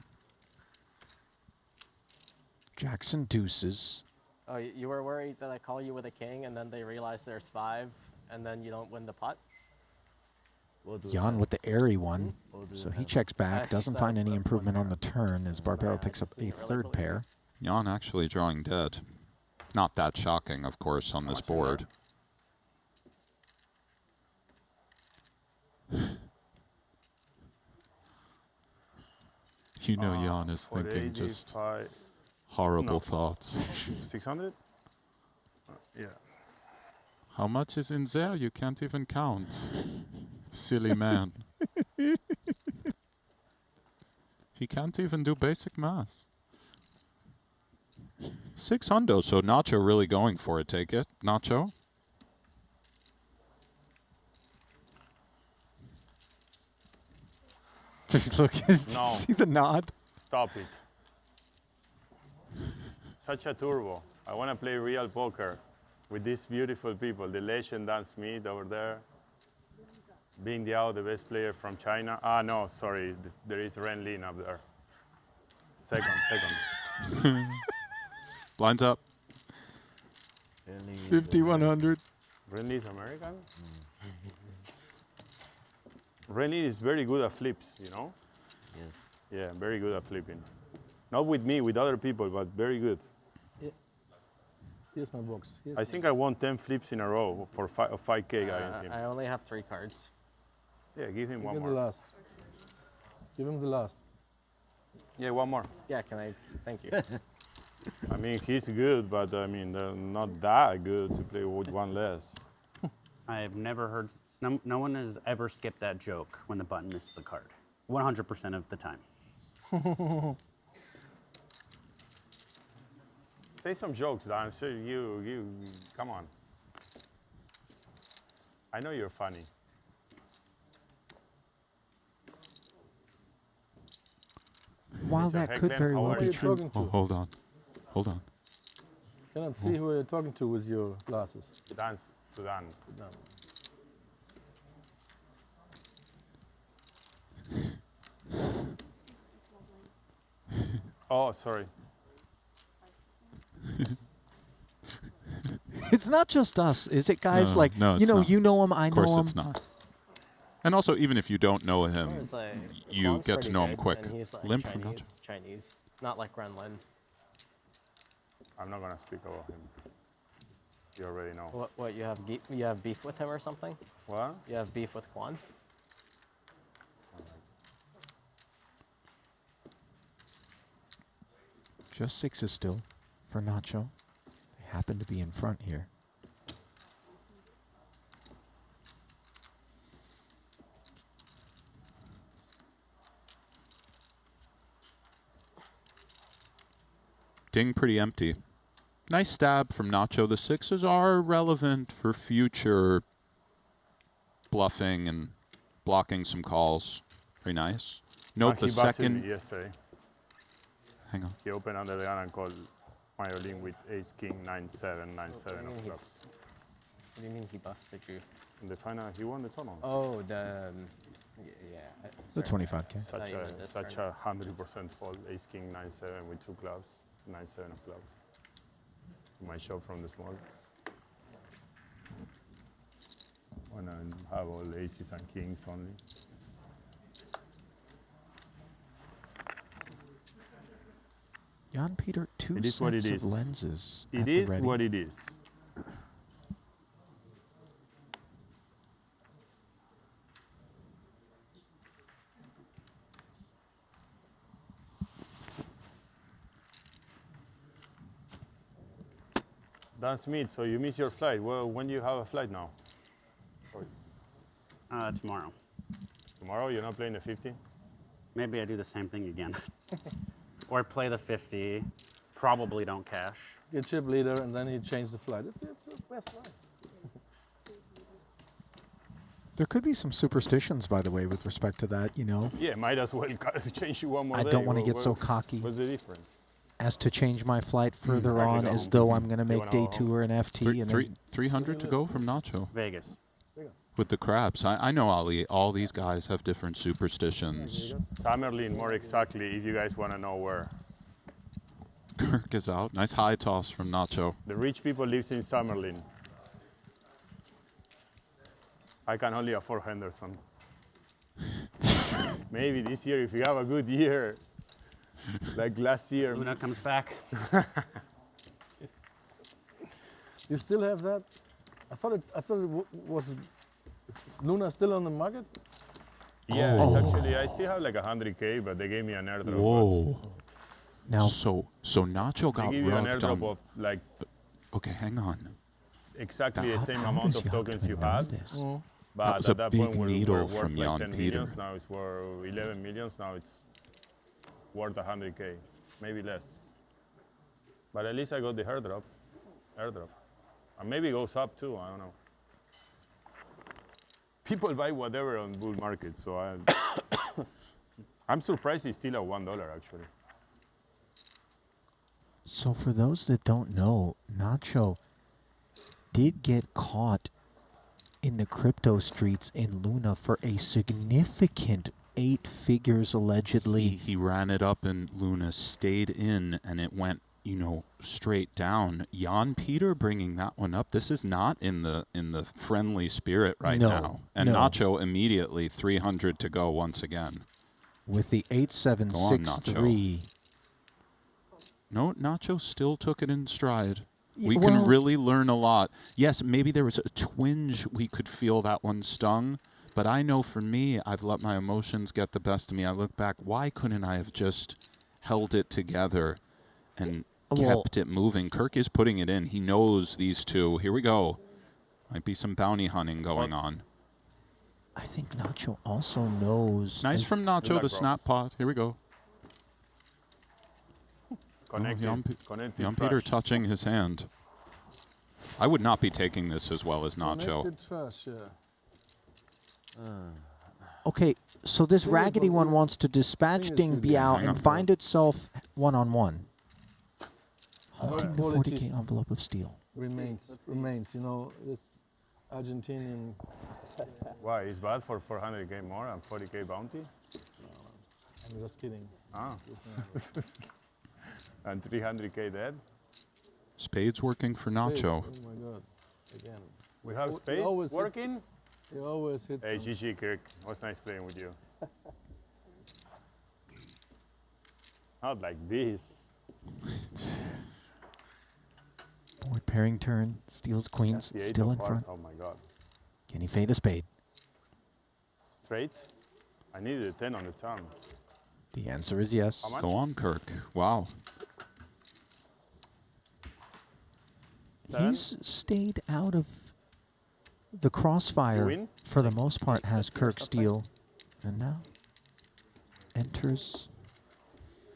Jackson deuces. Oh, you were worried that I call you with a king and then they realize there's 5 and then you don't win the pot? Jan with the airy one. So he checks back, doesn't find any improvement on the turn as Barbero picks up a third pair. Jan actually drawing dead. Not that shocking, of course, on this board. You know Jan is thinking just horrible thoughts. 600? Yeah. How much is in there? You can't even count. Silly man. He can't even do basic math. 600, so Nacho really going for it. Take it, Nacho. Look, No. see the nod? Stop it. Such a turbo. I want to play real poker with these beautiful people. The legend Dan Smith over there. Being the best player from China. No, sorry. There is Ren Lin up there. Second. Blinds up. 5,100. Ren Lin is American? Ren Lin is very good at flips, you know? Yes. Yeah, very good at flipping. Not with me, with other people, but very good. Yeah. Here's my box. I think I won 10 flips in a row for 5K against him. I only have 3 cards. Yeah, give him one Give him more. the last. Give him the last. Yeah, one more. Yeah, can I? Thank you. I mean, he's good, but I mean, they're not that good to play with one less. I've never heard, no one has ever skipped that joke when the button misses a card. 100% of the time. Say some jokes, Dan. So you, come on. I know you're funny. While that could very well be true. Oh, hold on. Hold on. Cannot see who you're talking to with your glasses. Dance to Dan. Oh, sorry. It's not just us, is it, guys? No, like, no, you it's know, not. you know him, I Of know course him. it's not. And also, even if you don't know him, It's like, you Kwon's get to pretty know him good, quick. And he's like Limp from Chinese, not like Ren Lin. I'm not gonna speak about him. You already know. What you have beef with him or something? What? You have beef with Kwon? Just 6 still for Nacho. They happen to be in front here. Ding pretty empty. Nice stab from Nacho. The 6s are relevant for future bluffing and blocking some calls. Very nice. Note the He busted second. me yesterday. Hang on. He opened under the gun and called Myolin with ace king 9-7, 9-7 of clubs. What do you mean he busted you? In the final, he won the tournament. Oh, the yeah. The 25K. Such a 100% fold. Ace king 9-7 with 2 clubs, 9-7 of clubs. My shot from the small. When I have all aces and kings only. Jan Peter, 2 It is what it sets is. of lenses. It at the is ready. what it is. Dan Smith, so you miss your flight. Well, when do you have a flight now? Tomorrow. Tomorrow? You're not playing the 50? Maybe I do the same thing again. Or play the 50, probably don't cash. Get chip leader, and then he changed the flight. It's the best flight. There could be some superstitions, by the way, with respect to that, you know. Yeah, might as well change you one more I day. don't want to get so cocky What's the difference? as to change my flight further I can on go as home. though I'm going to You make wanna day go 2 or an FT. And then 300 to go from Nacho. Vegas. With the crabs. I know, Ali, all these guys have different superstitions. Tamerlane, more exactly, if you guys want to know where. Kirk is out. Nice high toss from Nacho. The rich people lives in Summerlin. I can only afford Henderson. Maybe this year, if you have a good year, like last year. Luna comes back. You still have that? I thought it was. Is Luna still on the market? Yeah, it's actually, I still have like 100K, but they gave me an airdrop. Whoa. Now, so Nacho got they give you an rubbed airdrop on. of like Okay, hang on. exactly the same how amount does of Jan tokens Peter you know had. this? But That was at a that big point, we needle were worth from like Jan 10 Peter. millions. Now it's worth 11 millions. Now it's worth 100K, maybe less. But at least I got the airdrop. And maybe it goes up too, I don't know. People buy whatever on bull market, so I'm surprised it's still at $1 actually. So for those that don't know, Nacho did get caught in the crypto streets in Luna for a significant 8 figures, allegedly. He ran it up and Luna stayed in, and it went, you know, straight down. Jan Peter bringing that one up. This is not in the friendly spirit right now. And Nacho immediately 300 to go once again. With the 8763. No, Nacho still took it in stride. We can really learn a lot. Yes, maybe there was a twinge we could feel that one stung, but I know for me, I've let my emotions get the best of me. I look back, why couldn't I have just held it together and kept it moving? Kirk is putting it in. He knows these two. Here we go. Might be some bounty hunting going on. I think Nacho also knows. Nice from Nacho, the snap pot. Here we go. Jan Peter touching his hand. I would not be taking this as well as Nacho. Trash, yeah. Okay, so this raggedy one wants to dispatch Ding Biao and find itself one-on-one. Hunting the 40K envelope of steel. Remains. You know, this Argentinian. Why? It's bad for 400K more and 40K bounty? I'm just kidding. Ah. And 300K dead? Spades working for Nacho. Oh my God! Again. We have spades working? He always hits. Hey, GG Kirk. It was nice playing with you. Not like this. Board pairing turn. Steals queens. Still in front. Oh my God. Can he fade a spade? Straight? I needed a 10 on the turn. The answer is yes. Go on, Kirk. Wow. He's stayed out of the crossfire for the most part, has Kirk Steele. And now enters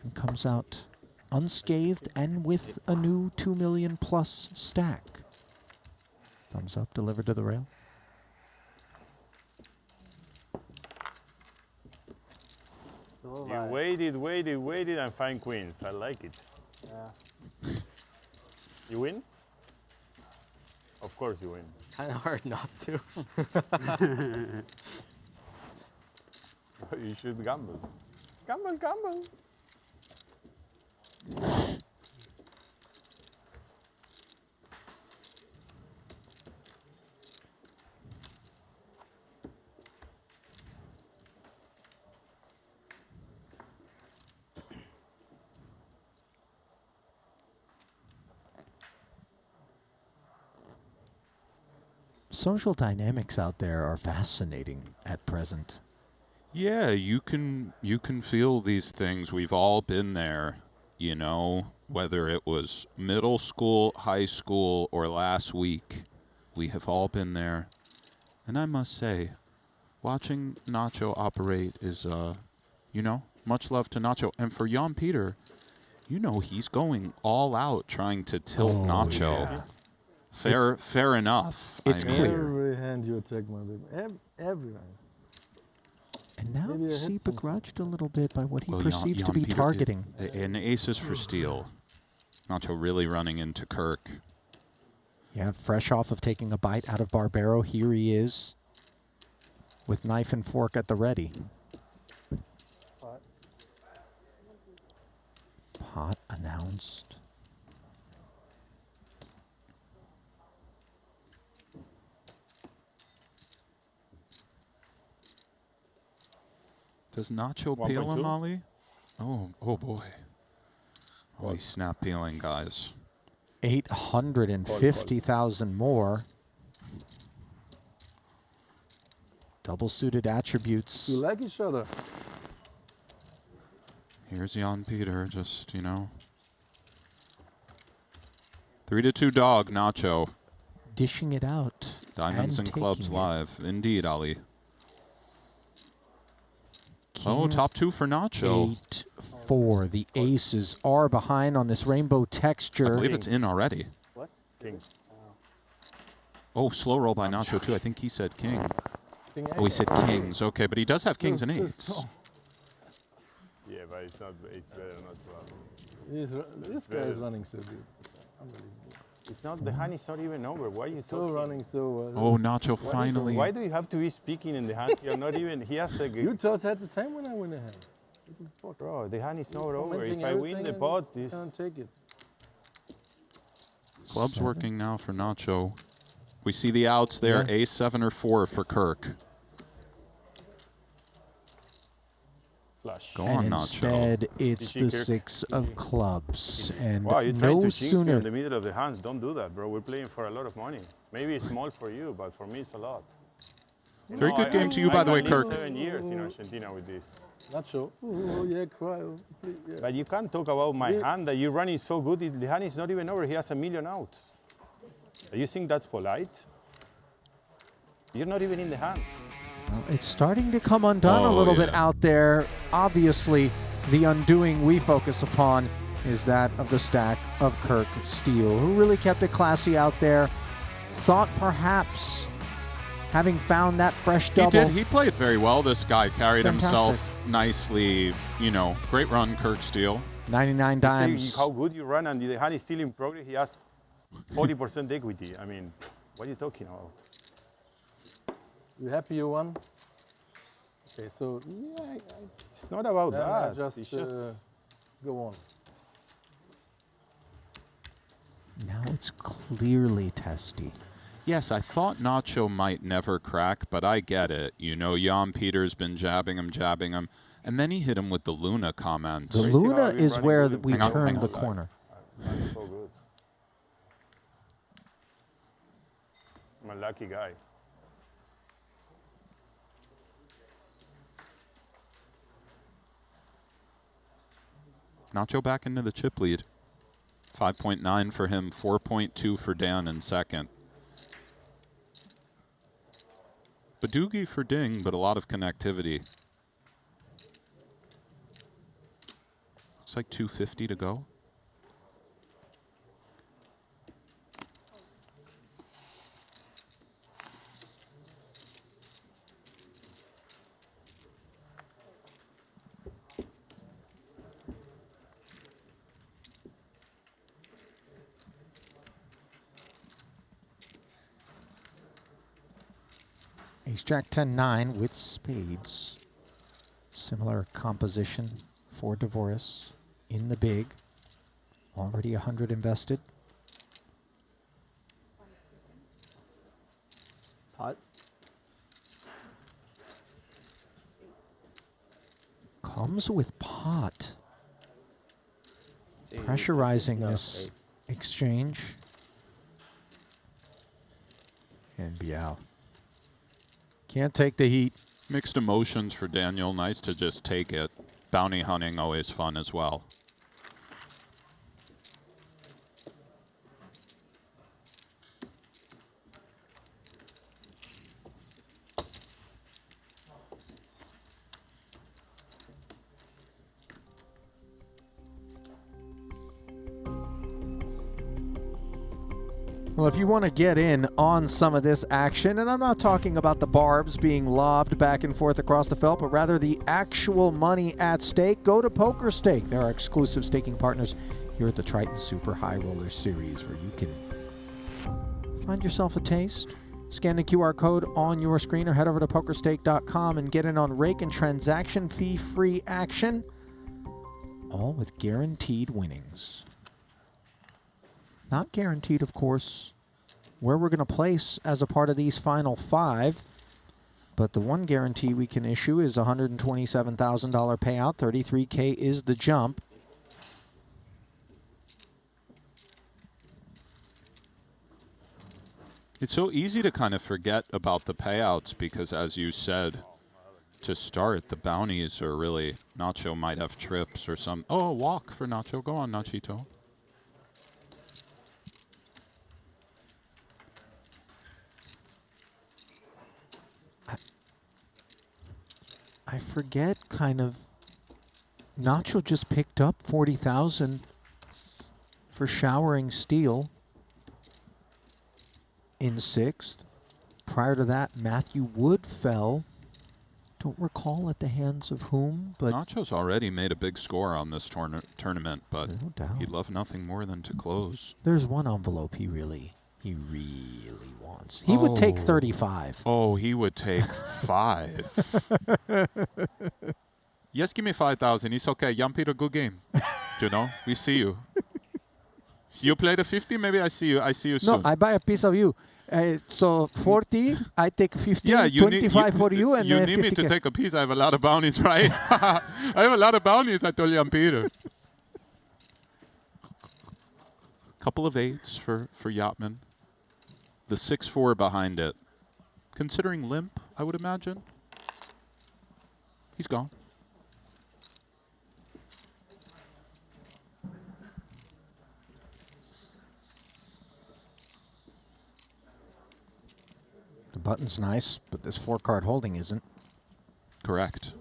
and comes out unscathed and with a new 2 million plus stack. Thumbs up, delivered to the rail. You waited, and find queens. I like it. Yeah. You win? Of course you win. Kind of hard not to. You should gamble. Gamble. Social dynamics out there are fascinating at present. Yeah, you can feel these things. We've all been there, you know, whether it was middle school, high school, or last week. We have all been there. And I must say, watching Nacho operate is, you know, much love to Nacho. And for Jan Peter, you know he's going all out trying to tilt Nacho. Yeah. Fair enough. It's clear. Every hand you attack, my baby. Every hand. And now you see begrudged a little bit by what he Well, perceives Jan to be Peter targeting. An aces for steal. Nacho really running into Kirk. Yeah, fresh off of taking a bite out of Barbero, here he is with knife and fork at the ready. Pot announced. Does Nacho peel him, Ollie? Oh boy. Oh, he's snap peeling, guys. 850,000 more. Double suited attributes. You like each other. Here's Jan Peter, just, you know. 3-2 dog, Nacho. Dishing it out. Diamonds and clubs live. Indeed, Ali. Oh, top two for Nacho. 8-4. The aces are behind on this rainbow texture. I believe it's in already. What? King. Oh, slow roll by Nacho, too. I think he said king. Oh, he said kings. Okay, but he does have kings and eights. Yeah, but it's better not to have. This guy is running so good. Unbelievable. It's not, the hand is not even over. Why are you Still talking? running so Oh, Nacho finally. Why do you have to be speaking in the hand? You're not even, he has a good. You just had the same when I win a hand. What the fuck? Bro, the hand is not over. Commenting If I win everything the and pot, you this. can't take it. Club's working now for Nacho. We see the outs there, Yeah. A7 or 4 for Kirk. Flush. Go And on, Nacho. instead, it's GG the Kirk. 6 of clubs. And Wow, you're trying no to jinx me sooner. in the middle of the hands. Don't do that, bro. We're playing for a lot of money. Maybe it's small for you, but for me, it's a lot. You Very know, good game to you, I by the way, can live Kirk. 7 years in Argentina with this. Nacho. Oh, yeah, cry. Oh, please, yeah. But you can't talk about my hand that you're running so good. The hand is not even over. He has 1 million outs. Do you think that's polite? You're not even in the hand. Well, it's starting to come undone a Oh, little bit yeah. out there. Obviously, the undoing we focus upon is that of the stack of Kirk Steele, who really kept it classy out there. Thought perhaps having found that fresh He double. did. He played very well. This guy carried Fantastic. himself nicely. You know, great run, Kirk Steele. 99 You dimes. see how good you run, and the hand is still in progress. He has 40% equity. I mean, what are you talking about? You happy you won? Okay, so Yeah, it's not about then I that. just, It's just go on. Now it's clearly testy. Yes, I thought Nacho might never crack, but I get it. You know, Jan Peter's been jabbing him, and then he hit him with the Luna comments. The Crazy how Luna I've been is running where good in we Hang on, turn hang the on. corner. I'm so good. I'm a lucky guy. Nacho back into the chip lead. 5.9 for him, 4.2 for Dan in second. Badoogie for Ding, but a lot of connectivity. Looks like 250 to go. Ace Jack 10-9 with spades. Similar composition for Dvoris in the big. Already 100 invested. Pot. Comes with pot. Pressurizing this exchange. And Biao. Can't take the heat. Mixed emotions for Daniel. Nice to just take it. Bounty hunting, always fun as well. Well, if you want to get in on some of this action, and I'm not talking about the barbs being lobbed back and forth across the felt, but rather the actual money at stake, go to Poker Stake. They're our exclusive staking partners here at the Triton Super High Roller Series, where you can find yourself a taste. Scan the QR code on your screen or head over to pokerstake.com and get in on rake and transaction fee-free action, all with guaranteed winnings. Not guaranteed, of course, where we're going to place as a part of these final 5. But the one guarantee we can issue is $127,000 payout. 33K is the jump. It's so easy to kind of forget about the payouts because, as you said, to start, the bounties are really... Nacho might have trips or some... Oh, a walk for Nacho. Go on, Nachito. I forget kind of... Nacho just picked up 40,000 for showering Steele in 6th. Prior to that, Matthew Wood fell don't recall at the hands of whom, but Nacho's already made a big score on this tournament, but no doubt. he'd love nothing more than to close. There's one envelope he really wants. He would take 35. Oh, he would take 5. Yes, give me 5,000. It's okay. Jan-Peter, good game. You know, we see you. You play the 50, maybe I see you. I see you soon. No, I buy a piece of you. So 40, I take 50, Yeah, 25 for you, and you then need me to 50K. take a piece. I have a lot of bounties, right? I have a lot of bounties, I told Jan-Peter. Couple of 8s for Yachtman. The 6-4 behind it. Considering limp, I would imagine. He's gone. The button's nice, but this 4-card holding isn't. Correct.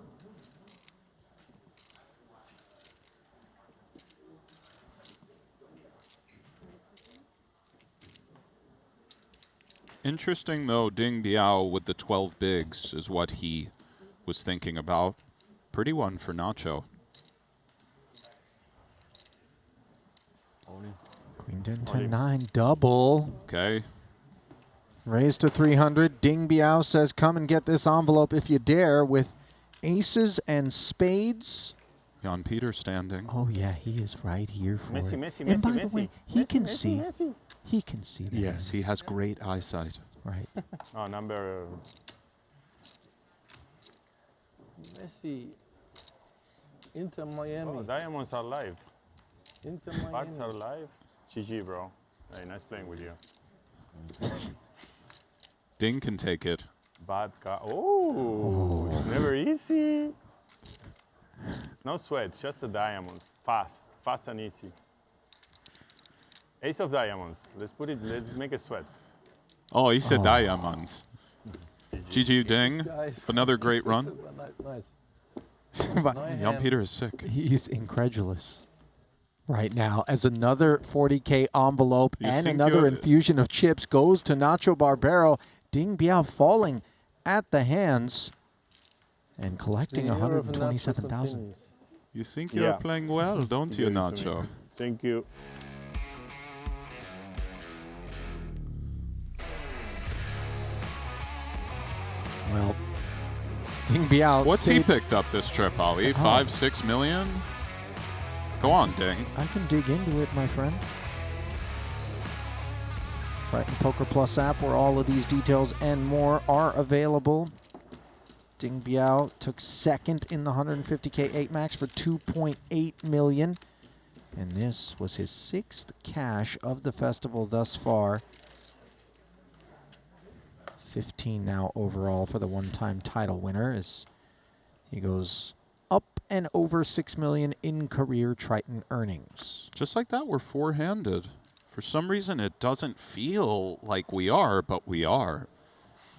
Interesting, though, Ding Biao with the 12 bigs is what he was thinking about. Pretty one for Nacho. Queen 10, 10, 9, double. Okay. Raised to 300. Ding Biao says, come and get this envelope if you dare, with aces and spades. Jan-Peter standing. Oh, yeah, he is right here for Messi, it. Messi, And by Messi, the way, Messi. he Messi, can Messi, see. Messi. He can see the Yes, hands. he has great eyesight. Right. Oh, number... Messi. Inter Miami. Oh, diamonds are live. Inter Packs Miami. are live. GG, bro. Hey, nice playing with you. Ding can take it. Bad guy. Oh, it's never easy. No sweat, just the diamonds. Fast and easy. Ace of diamonds. Let's make it sweat. Oh, he said diamonds. GG Ding. Guys. Another great run. Nice. Jan-Peter is sick. He's incredulous right now as another 40K envelope You and think another you're- infusion of chips goes to Nacho Barbero. Ding Biao falling at the hands and collecting The year of 127,000. continues. You think you're playing well, don't you, Nacho? Thank you. Well, Ding Biao. What's he stayed- picked up this trip, Ali? Oh. 5, 6 million? Go on, Ding. I can dig into it, my friend. Triton Poker Plus app, where all of these details and more are available. Ding Biao took second in the 150K 8 max for 2.8 million. And this was his 6th cash of the festival thus far. 15 now overall for the one-time title winner as he goes up and over 6 million in career Triton earnings. Just like that, we're four-handed. For some reason, it doesn't feel like we are, but we are.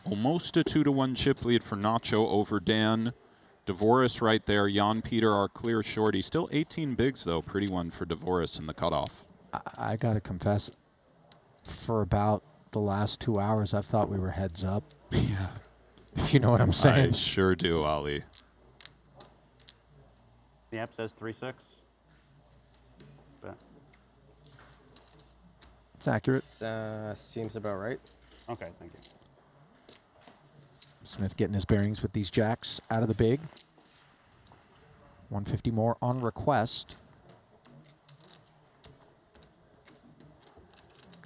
Almost a 2-to-1 chip lead for Nacho over Dan. Dvoris right there. Jan-Peter, our clear shorty. Still 18 bigs, though. Pretty one for Dvoris in the cutoff. I got to confess, for about the last 2 hours, I've thought we were heads up. Yeah. If you know what I'm saying. I sure do, Ali. The app says 3-6. But It's accurate. Seems about right. okay, thank you. Smith getting his bearings with these jacks out of the big. 150 more on request.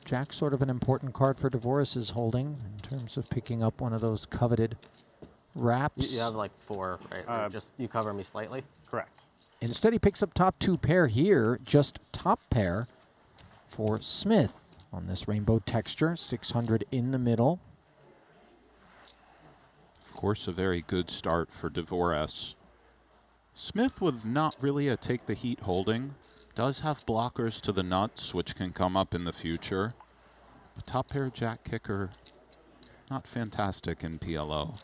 Jack's sort of an important card for Dvoris' holding in terms of picking up one of those coveted wraps. You have like 4, right? Or just you cover me slightly. Correct. Instead, he picks up top 2 pair here, just top pair for Smith on this rainbow texture, 600 in the middle. Of course, a very good start for Dvoris. Smith with not really a take the heat holding. Does have blockers to the nuts, which can come up in the future. The top pair jack kicker, not fantastic in PLO.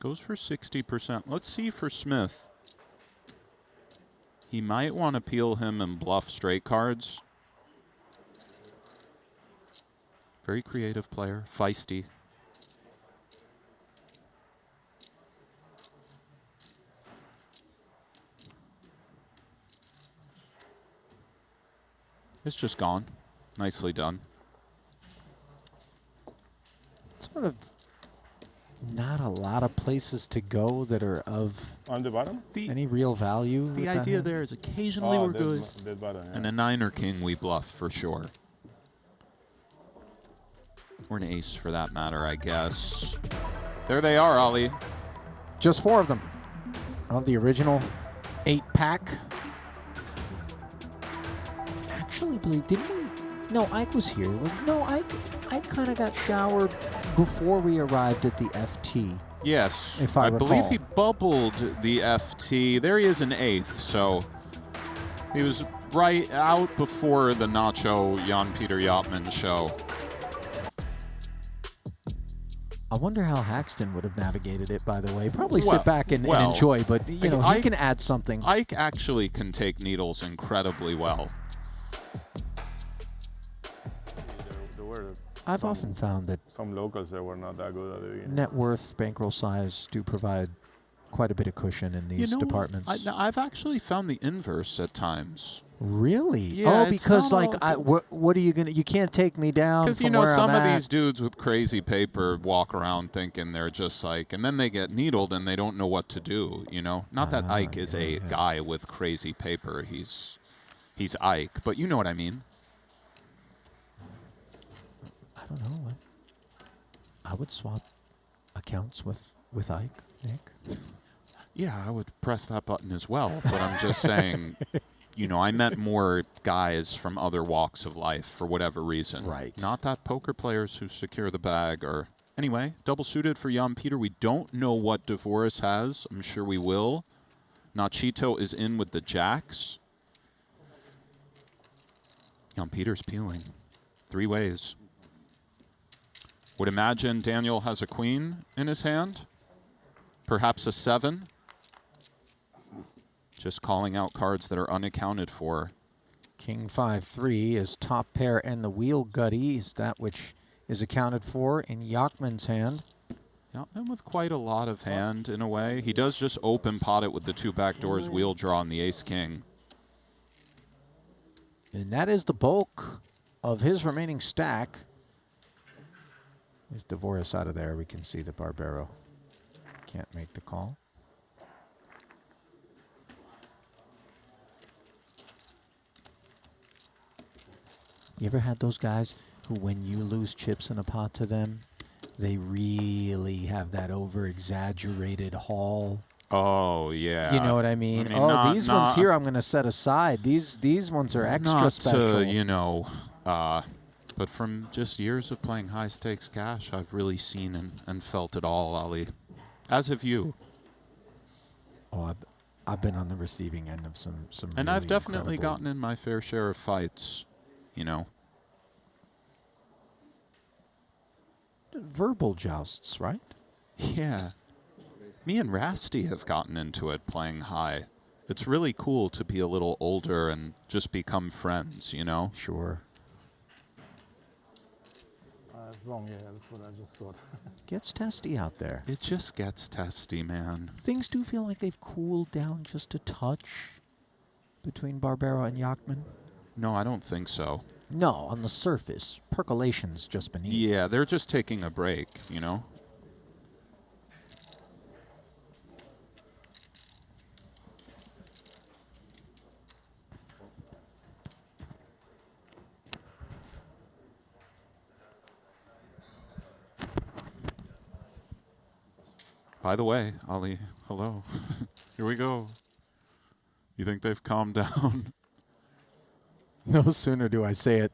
Goes for 60%. Let's see for Smith. He might want to peel him and bluff straight cards. Very creative player, feisty. It's just gone. Nicely done. Sort of not a lot of places to go that are of on the bottom. Any real value. The idea there is occasionally we're good, dead bottom, yeah. and a 9 or king we bluff for sure. Or an ace for that matter, I guess. There they are, Ali. Just 4 of them of the original 8-pack. Actually, believe didn't we? No, Ike was here. No, Ike kind of got showered before we arrived at the FT. Yes, if I recall. believe he bubbled the FT. There he is in 8th, so he was right out before the Nacho Jan-Peter Yatman show. I wonder how Haxton would have navigated it, by the way. Probably Well, sit back and enjoy, but you know, he can add something. Ike actually can take needles incredibly well. There were I've often found that some locals that were not that good at the beginning. net worth, bankroll size do provide quite a bit of cushion in these departments. I've actually found the inverse at times. Really? Yeah, oh, because like, what are you gonna? You can't take me down. Because you know, some of these dudes with crazy paper walk around thinking they're just like, and then they get needled and they don't know what to do. You know, not that Ike is a guy with crazy paper. He's Ike, but you know what I mean. I don't know. I would swap accounts with Ike, Nick. Yeah, I would press that button as well. But I'm just saying. You know, I met more guys from other walks of life for whatever reason. Right. Not that poker players who secure the bag or... Anyway, double suited for Jan-Peter. We don't know what Dvoris has. I'm sure we will. Nachito is in with the jacks. Jan-Peter's peeling. 3 ways. Would imagine Daniel has a queen in his hand. Perhaps a 7. Just calling out cards that are unaccounted for. King 5-3 is top pair, and the wheel gutty is that which is accounted for in Yachman's hand. Yachman with quite a lot of hand in a way. He does just open pot it with the 2 backdoors, wheel draw, and the ace-king. And that is the bulk of his remaining stack. There's Dvoris out of there. We can see that Barbero can't make the call. You ever had those guys who, when you lose chips in a pot to them, they really have that over-exaggerated haul? Oh, yeah. You know what I mean? These ones here I'm going to set aside. These ones are extra special. You know, but from just years of playing high-stakes cash, I've really seen and felt it all, Ali. As have you. Oh, I've been on the receiving end of some And really I've definitely incredible... gotten in my fair share of fights. You know, verbal jousts, right? Yeah. Me and Rasty have gotten into it playing high. It's really cool to be a little older and just become friends, you know? Sure. Wrong, yeah, that's what I just thought. Gets testy out there. It just gets testy, man. Things do feel like they've cooled down just a touch between Barbero and Yachman. No, I don't think so. No, on the surface. Percolation's just beneath. Yeah, they're just taking a break, you know? By the way, Ali, hello. Here we go. You think they've calmed down? No sooner do I say it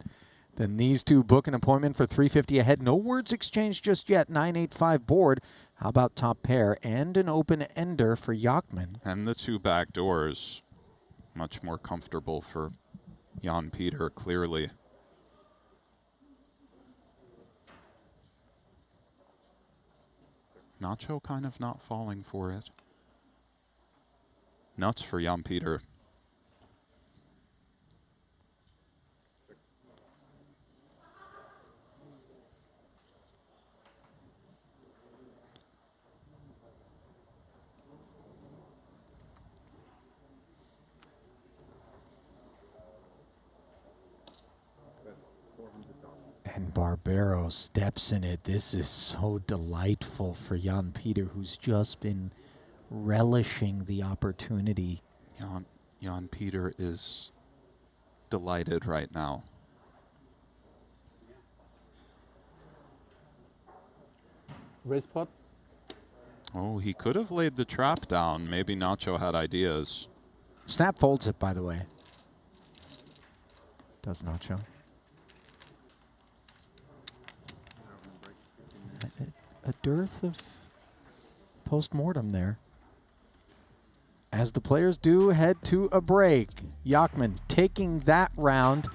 than these two book an appointment for $350 ahead. No words exchanged just yet. 9-8-5 board. How about top pair and an open ender for Yachman? And the 2 back doors. Much more comfortable for Jan-Peter, clearly. Nacho kind of not falling for it. Nuts for Jan-Peter. And Barbero steps in it. This is so delightful for Jan Peter, who's just been relishing the opportunity. Jan Peter is delighted right now. Race pot. Oh, he could have laid the trap down. Maybe Nacho had ideas. Snap folds it, by the way. Does Nacho. A dearth of post-mortem there. As the players do head to a break. Yachman taking that round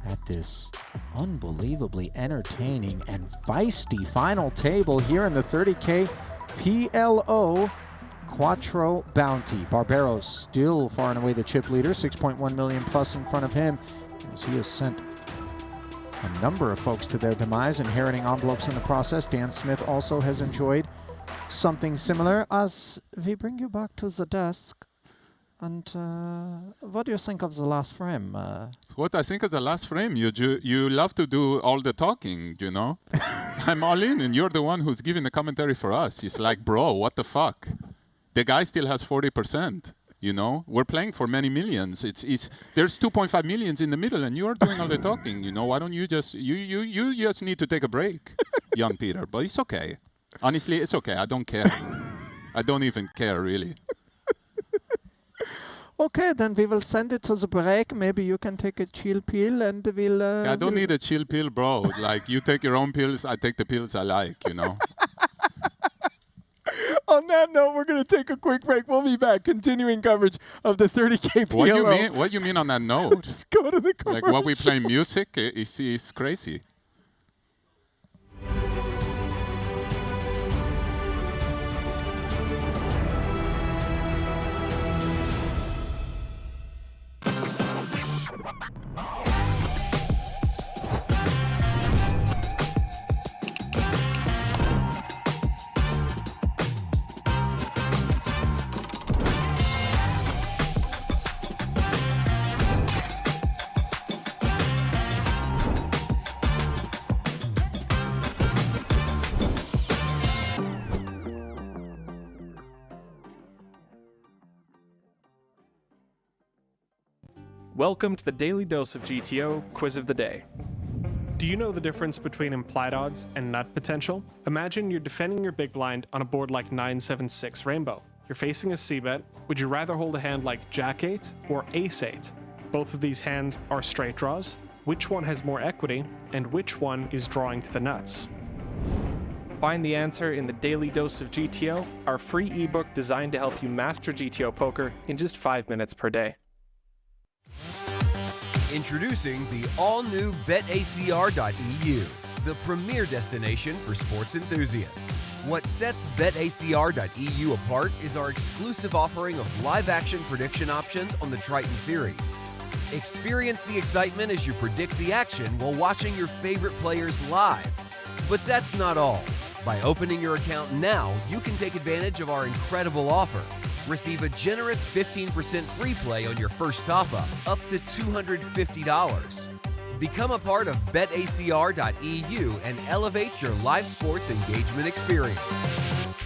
at this unbelievably entertaining and feisty final table here in the 30K PLO Quattro Bounty. Barbero still far and away the chip leader, 6.1 million plus in front of him, as he has sent a number of folks to their demise, inheriting envelopes in the process. Dan Smith also has enjoyed something similar. As we bring you back to the desk, and what do you think of the last frame? What I think of the last frame, you love to do all the talking, you know? I'm all in, and you're the one who's giving the commentary for us. It's like, bro, what the fuck? The guy still has 40%. You know, we're playing for many millions. There's 2.5 millions in the middle, and you're doing all the talking. You know, why don't you just you just need to take a break, Jan Peter? But it's okay. Honestly, it's okay. I don't care. I don't even care really. Okay, then we will send it to the break. Maybe you can take a chill pill, and we'll. I don't need a chill pill, bro. Like you take your own pills, I take the pills I like. You know. On that note, we're going to take a quick break. We'll be back, continuing coverage of the 30K PLO. What you mean on that note? Let's go to the commercial. Like what we play music is crazy. Welcome to the Daily Dose of GTO Quiz of the Day. Do you know the difference between implied odds and nut potential? Imagine you're defending your big blind on a board like 976 Rainbow. You're facing a c-bet. Would you rather hold a hand like Jack-8 or Ace-8? Both of these hands are straight draws. Which one has more equity, and which one is drawing to the nuts? Find the answer in the Daily Dose of GTO, our free ebook designed to help you master GTO poker in just 5 minutes per day. Introducing the all-new BetACR.eu, the premier destination for sports enthusiasts. What sets BetACR.eu apart is our exclusive offering of live-action prediction options on the Triton series. Experience the excitement as you predict the action while watching your favorite players live. But that's not all. By opening your account now, you can take advantage of our incredible offer. Receive a generous 15% free play on your first top-up, up to $250. Become a part of BetACR.eu and elevate your live sports engagement experience.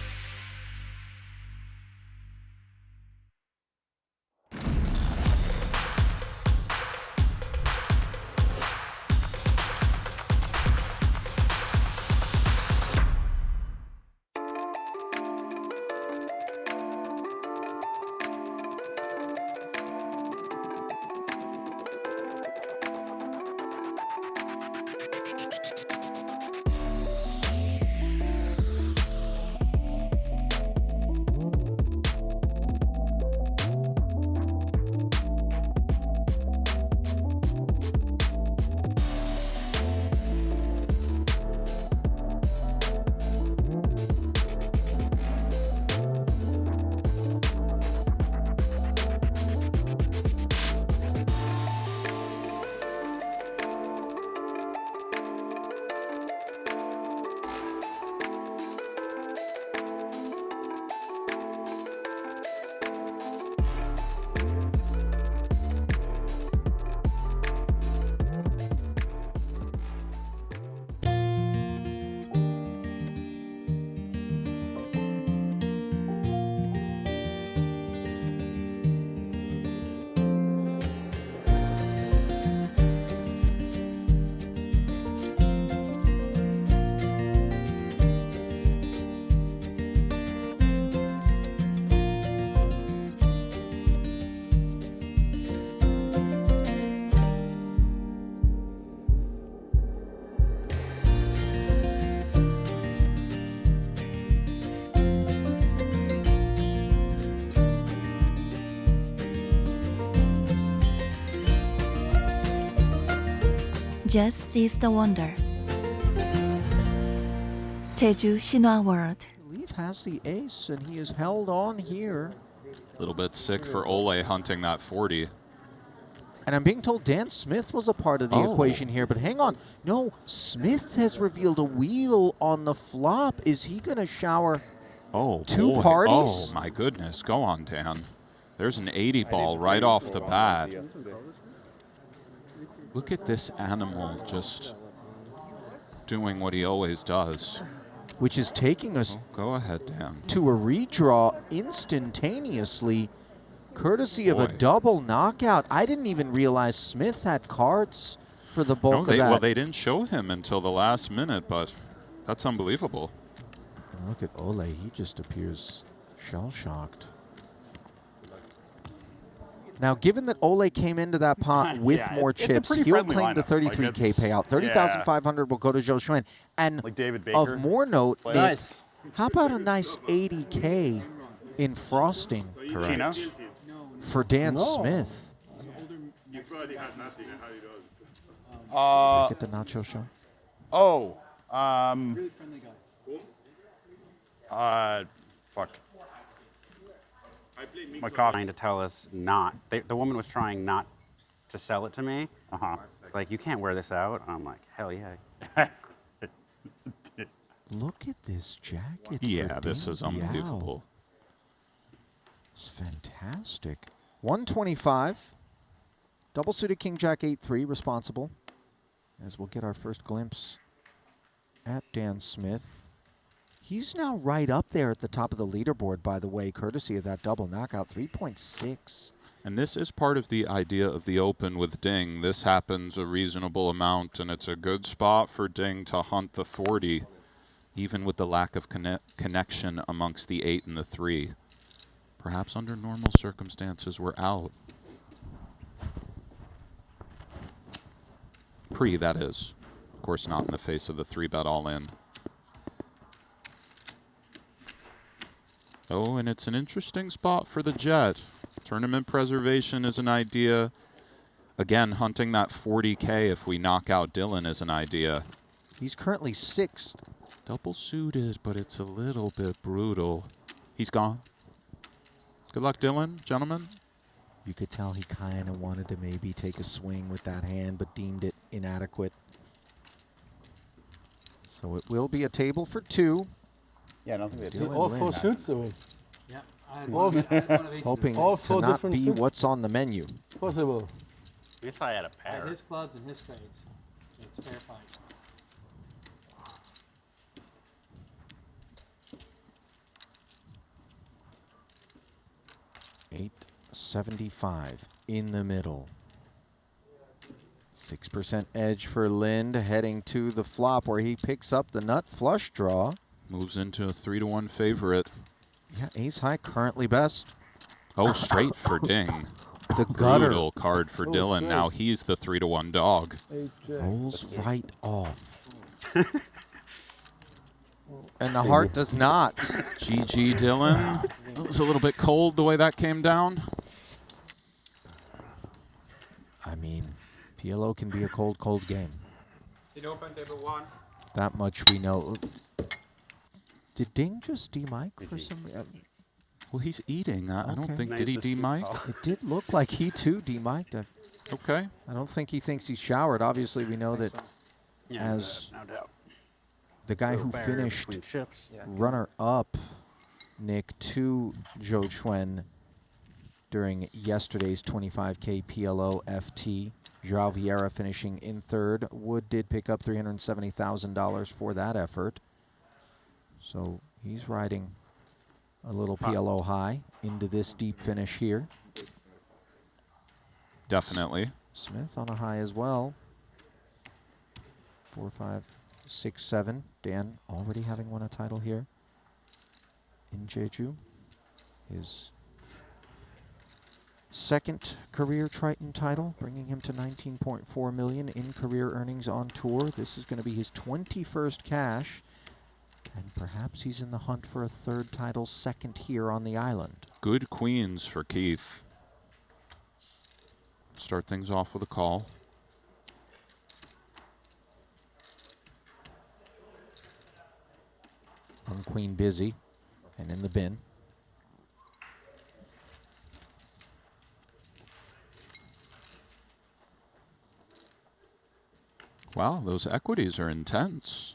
Just seize the wonder. Jeju Shinhwa World. I believe has the ace, and he is held on here. A little bit sick for Ole hunting that 40. And I'm being told Dan Smith was a part of the equation here, but hang on. No, Smith has revealed a wheel on the flop. Is he going to shower two boy. parties? Oh, my goodness. Go on, Dan. There's an 80 ball right off the bat. Look at this animal just doing what he always does. Which is taking us go ahead, Dan. to a redraw instantaneously, courtesy of a double knockout. I didn't even realize Smith had cards for the bulk of that. Well, they didn't show him until the last minute, but that's unbelievable. And look at Ole. He just appears shell-shocked. Now, given that Ole came into that pot with more chips, he'll claim the 33K payout. 30,500 will go to Zhou Xuan. And like David Baker. of more note, Nice. how about a nice 80K in frosting for Dan Smith? You probably have not seen it. Look at the nacho show. Fuck. My coffee trying to tell us not. The woman was trying not to sell it to me. Like, you can't wear this out. I'm like, hell yeah. Look at this jacket. Yeah, for this is Ding Biao. unbelievable. It's fantastic. 125. Double suited King Jack 8-3 responsible. As we'll get our first glimpse at Dan Smith. He's now right up there at the top of the leaderboard, by the way, courtesy of that double knockout, 3.6. And this is part of the idea of the Open with Ding. This happens a reasonable amount, and it's a good spot for Ding to hunt the 40, even with the lack of connection amongst the 8 and the 3. Perhaps under normal circumstances, we're out. Pre, that is. Of course, not in the face of the 3-bet all-in. Oh, and it's an interesting spot for the Jet. Tournament preservation is an idea. Again, hunting that 40K if we knock out Dylan is an idea. He's currently 6th. Double suited, but it's a little bit brutal. He's gone. Good luck, Dylan, gentlemen. You could tell he kind of wanted to maybe take a swing with that hand, but deemed it inadequate. So it will be a table for 2. Yeah, I don't think they All 4 suits away. Yeah, Hoping to not be what's on the menu. Possible. At least I had a pair. His clubs and his trades. It's fair fight. 875 in the middle. 6% edge for Lind, heading to the flop where he picks up the nut flush draw. Moves into a 3-1 favorite. Yeah, ace high currently best. Oh, straight for Ding. The gutter. Brutal card for Dylan. Now he's the 3-1 dog. Rolls right off. And the heart does not. GG, Dylan. It was a little bit cold the way that came down. I mean, PLO can be a cold, cold game. It open table 1. That much we know. Did Ding just D-mic for some... well, he's eating. I don't think... Did he D-mic? It did look like he, too, D-mic'd. Okay. I don't think he thinks he's showered. Obviously, we know that as no doubt. the guy who finished runner-up, Nick, to Zhou Xuan during yesterday's 25K PLO FT, Joao Vieira finishing in 3rd. Wood did pick up $370,000 for that effort. So he's riding a little PLO high into this deep finish here. Definitely. Smith on a high as well. 4, 5, 6, 7. Dan already having won a title here in Jeju. His second career Triton title, bringing him to 19.4 million in career earnings on tour. This is going to be his 21st cash. And perhaps he's in the hunt for a 3rd title, 2nd here on the island. Good queens for Keith. Start things off with a call. One queen busy and in the bin. Wow, those equities are intense.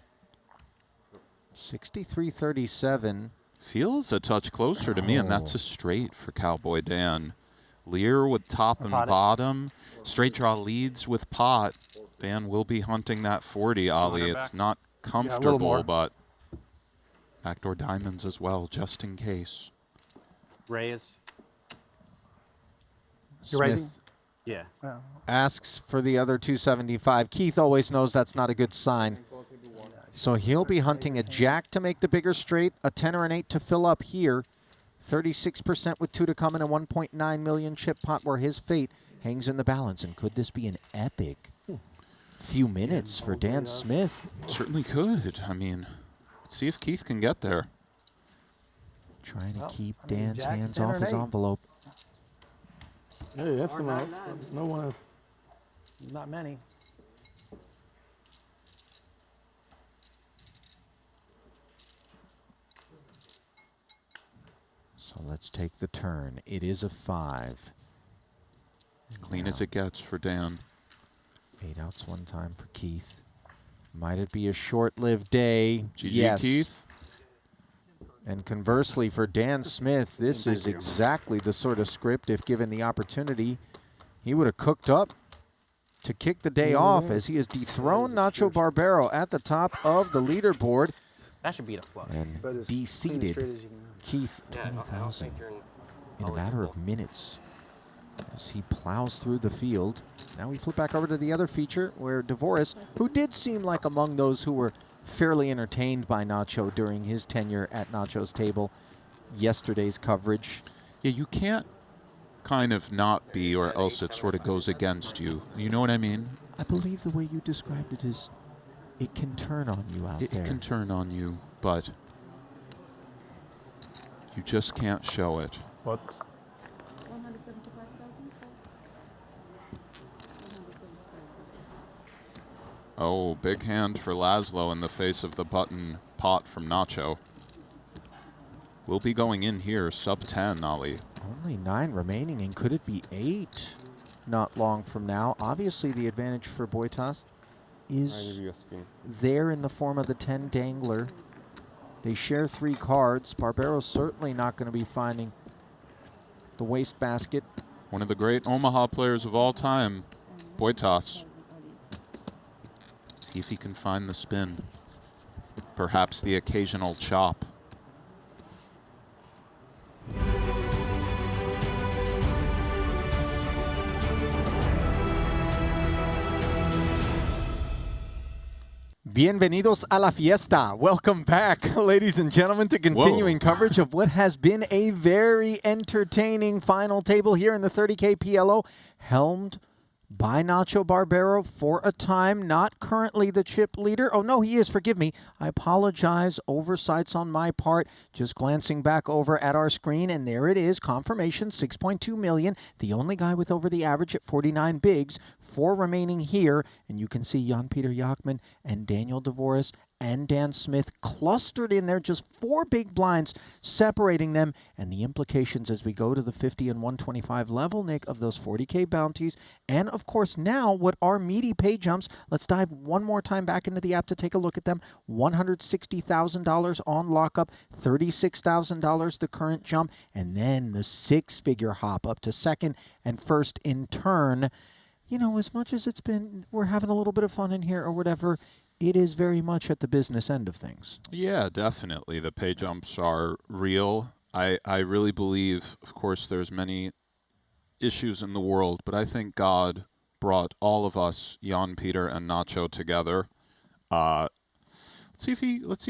63-37. Feels a touch closer to me, and that's a straight for Cowboy Dan. Lear with top and bottom. Straight draw leads with pot. Dan will be hunting that 40, Ali. It's not comfortable, but backdoor diamonds as well, just in case. Raise. Smith Yeah. asks for the other 275. Keith always knows that's not a good sign. So he'll be hunting a jack to make the bigger straight, a 10 or an 8 to fill up here. 36% with 2 to come in a 1.9 million chip pot where his fate hangs in the balance. And could this be an epic few minutes for Dan Smith? It certainly could. I mean, let's see if Keith can get there. Trying to keep Dan's hands off his envelope. Yeah, you have some outs, but no one else. Not many. So let's take the turn. It is a 5. Clean as it gets for Dan. 8 outs one time for Keith. Might it be a short-lived day? GG, yes. Keith. And conversely, for Dan Smith, this is exactly the sort of script, if given the opportunity, he would have cooked up to kick the day off as he has dethroned Nacho Barbero at the top of the leaderboard. That should beat a flush. And de-seated Keith 20,000 in a matter of minutes as he plows through the field. Now we flip back over to the other feature where DeVoris, who did seem like among those who were fairly entertained by Nacho during his tenure at Nacho's table, yesterday's coverage. Yeah, you can't kind of not be, or else it sort of goes against you. You know what I mean? I believe the way you described it is it can turn on you out there. It can turn on you, but you just can't show it. What? 175,000. Oh, big hand for Laszlo in the face of the button pot from Nacho. We'll be going in here, sub 10, Ali. Only 9 remaining, and could it be 8 not long from now? Obviously, the advantage for Boitas is there in the form of the 10 dangler. They share 3 cards. Barbero's certainly not going to be finding the wastebasket. One of the great Omaha players of all time, Boitas. See if he can find the spin. Perhaps the occasional chop. Bienvenidos a la fiesta. Welcome back, ladies and gentlemen, to continuing coverage of what has been a very entertaining final table here in the 30K PLO, helmed by Nacho Barbero for a time, not currently the chip leader. Oh, no, he is. Forgive me. I apologize. Oversights on my part. Just glancing back over at our screen, and there it is. Confirmation, 6.2 million. The only guy with over the average at 49 bigs. 4 remaining here, and you can see Jan-Peter Jachmann and Daniel DeVoris and Dan Smith clustered in there, just 4 big blinds separating them, and the implications as we go to the 50 and 125 level, Nick, of those 40K bounties, and of course now what are meaty pay jumps. Let's dive one more time back into the app to take a look at them. $160,000 on lockup, $36,000 the current jump, and then the 6-figure hop up to second and first in turn. You know, as much as it's been, we're having a little bit of fun in here or whatever, it is very much at the business end of things. Yeah, definitely. The pay jumps are real. I really believe, of course, there's many issues in the world, but I think God brought all of us, Jan, Peter, and Nacho, together. Let's see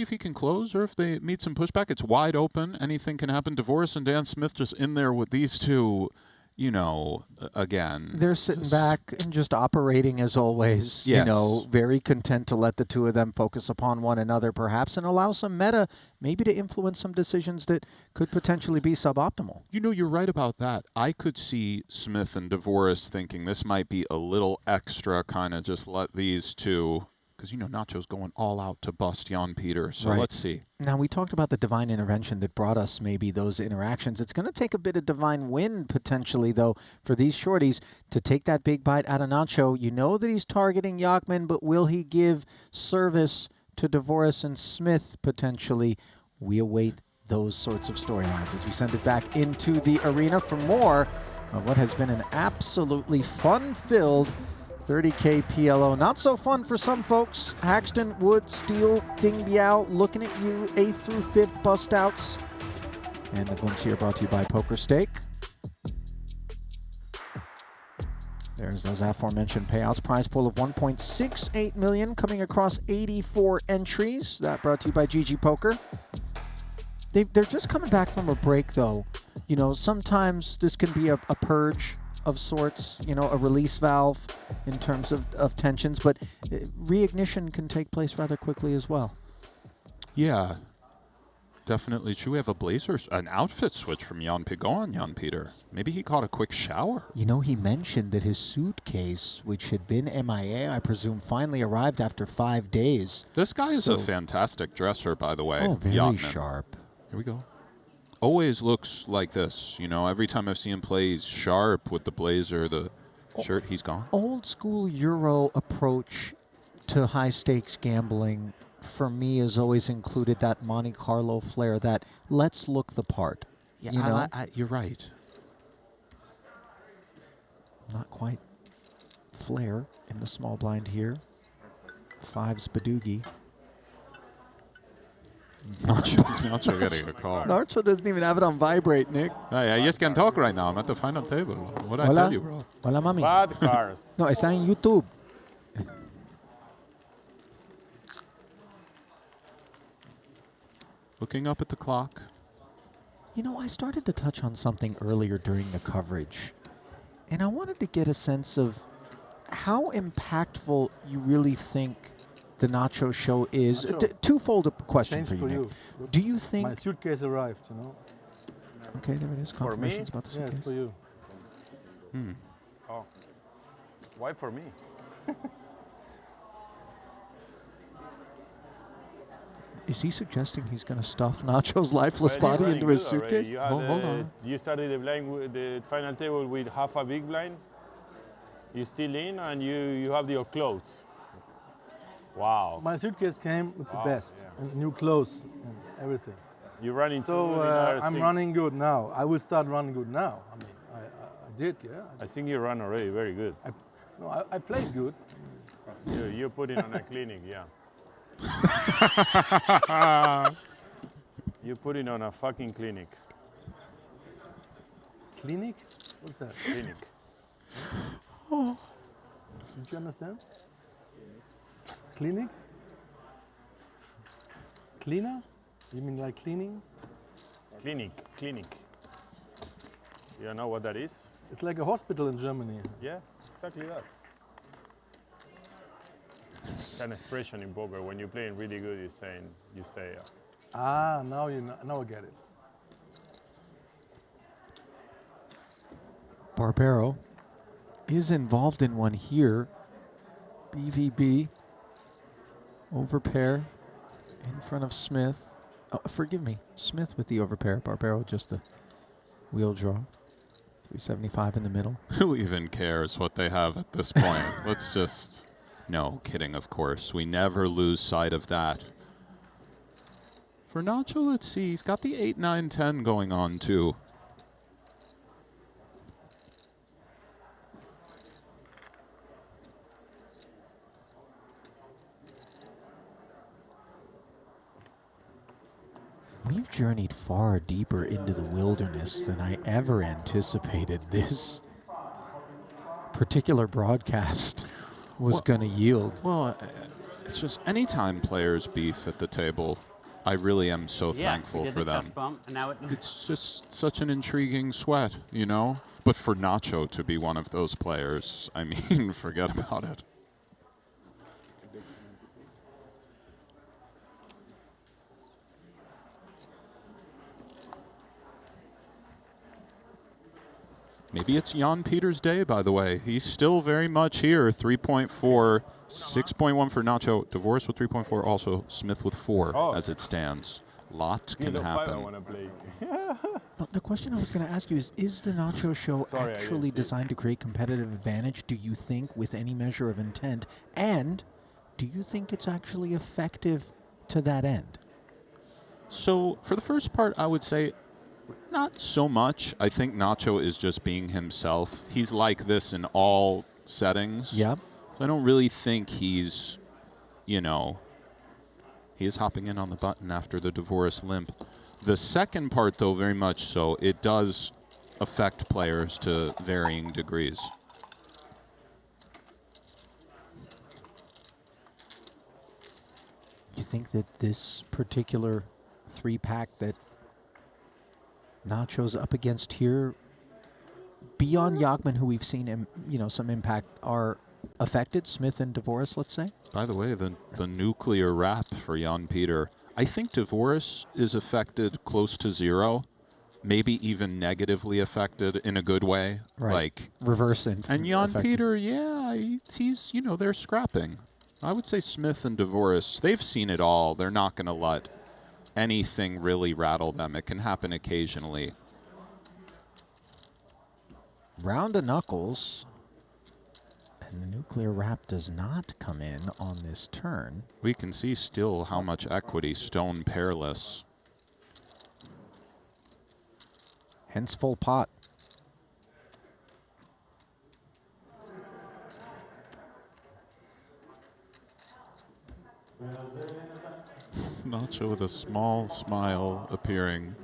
if he can close, or if they meet some pushback. It's wide open. Anything can happen. DeVoris and Dan Smith just in there with these two. You know, again. They're sitting back and just operating as always, yes. You know, very content to let the two of them focus upon one another perhaps and allow some meta maybe to influence some decisions that could potentially be suboptimal. You know, you're right about that. I could see Smith and DeVoris thinking this might be a little extra, kind of just let these two Because, you know, Nacho's going all out to bust Jan Peter. So Right. let's see. Now, we talked about the divine intervention that brought us maybe those interactions. It's going to take a bit of divine win, potentially, though, for these shorties to take that big bite out of Nacho. You know that he's targeting Yachman, but will he give service to DeVoris and Smith, potentially? We await those sorts of storylines as we send it back into the arena for more of what has been an absolutely fun-filled 30K PLO. Not so fun for some folks. Haxton, Wood, Steele, Ding Biao, looking at you, 8th through 5th bust outs. And the glimpse here brought to you by Poker Stake. There's those aforementioned payouts. Prize pool of 1.68 million coming across 84 entries. That brought to you by GG Poker. They're just coming back from a break, though. You know, sometimes this can be a purge of sorts, you know, a release valve in terms of tensions, but reignition can take place rather quickly as well. Yeah, definitely true. We have a blazer, an outfit switch from Jan Pigon, Jan Peter. Maybe he caught a quick shower. You know, he mentioned that his suitcase, which had been MIA, I presume, finally arrived after 5 days. This guy is a fantastic dresser, by the way. Oh, very Yatman. sharp. Here we go. Always looks like this, you know. Every time I've seen him play, he's sharp with the blazer, the shirt. He's gone. Old school Euro approach to high stakes gambling for me has always included that Monte Carlo flair, that let's look the part. Yeah, you know? you're right. Not quite flair in the small blind here. 5's Badoogie. Nacho getting a call. Nacho doesn't even have it on vibrate, Nick. Hey, I just can't talk right now. I'm at the final table. What I Hola. tell you, bro? Hola, mami. Bad cars. No, está en YouTube. Looking up at the clock. You know, I started to touch on something earlier during the coverage, and I wanted to get a sense of how impactful you really think the Nacho show is. Twofold question for you, Nick. Do you think... My suitcase arrived, you know. Okay, there it is. Confirmations about the suitcase. Yes, for you. Oh. Why for me? Is he suggesting he's going to stuff Nacho's lifeless body into his suitcase? Hold on. You started the blind with the final table with half a big blind. You still in, and you have your clothes. Wow. My suitcase came with the best, and new clothes and everything. You run into I'm running good now. I will start running good now. I mean, I did, yeah. I think you run already very good. I played good. You put it on a clinic, yeah. You put it on a fucking clinic. Clinic? What's that? Clinic. Oh. Did you understand? Clinic? Cleaner? You mean like cleaning? Clinic. You don't know what that is? It's like a hospital in Germany. Yeah, exactly that. It's an expression in poker. When you're playing really good, you say. Now I get it. Barbero is involved in one here. BVB. Overpair in front of Smith. Oh, forgive me. Smith with the overpair. Barbero just the wheel draw. 375 in the middle. Who even cares what they have at this point? Let's just... No, kidding, of course. We never lose sight of that. For Nacho, let's see. He's got the 8, 9, 10 going on, too. We've journeyed far deeper into the wilderness than I ever anticipated this particular broadcast was going to yield. Well, it's just anytime players beef at the table, I really am so thankful for them. It's just such an intriguing sweat, you know? But for Nacho to be one of those players, I mean, forget about it. Maybe it's Jan Peter's day, by the way. He's still very much here. 3.4, 6.1 for Nacho. Divorce with 3.4, also Smith with 4 as it stands. Lot can happen. I want to play. Well, the question I was going to ask you is the Nacho Show actually designed to create competitive advantage, do you think, with any measure of intent? And do you think it's actually effective to that end? So for the first part, I would say not so much. I think Nacho is just being himself. He's like this in all settings. Yep. So I don't really think he's, you know, he is hopping in on the button after the divorce limp. The second part, though, very much so, it does affect players to varying degrees. You think that this particular 3-pack that Nacho's up against here, beyond Yachman, who we've seen, you know, some impact, are affected? Smith and Divorce, let's say? By the way, the nuclear wrap for Jan Peter. I think Divorce is affected close to 0, maybe even negatively affected in a good way. Right. Like reverse and Jan Peter, yeah, he's, you know, they're scrapping. I would say Smith and Divorce, they've seen it all. They're not going to let anything really rattle them. It can happen occasionally. Round of knuckles. And the nuclear wrap does not come in on this turn. We can see still how much equity Stone pairless. Hence full pot. Nacho with a small smile appearing.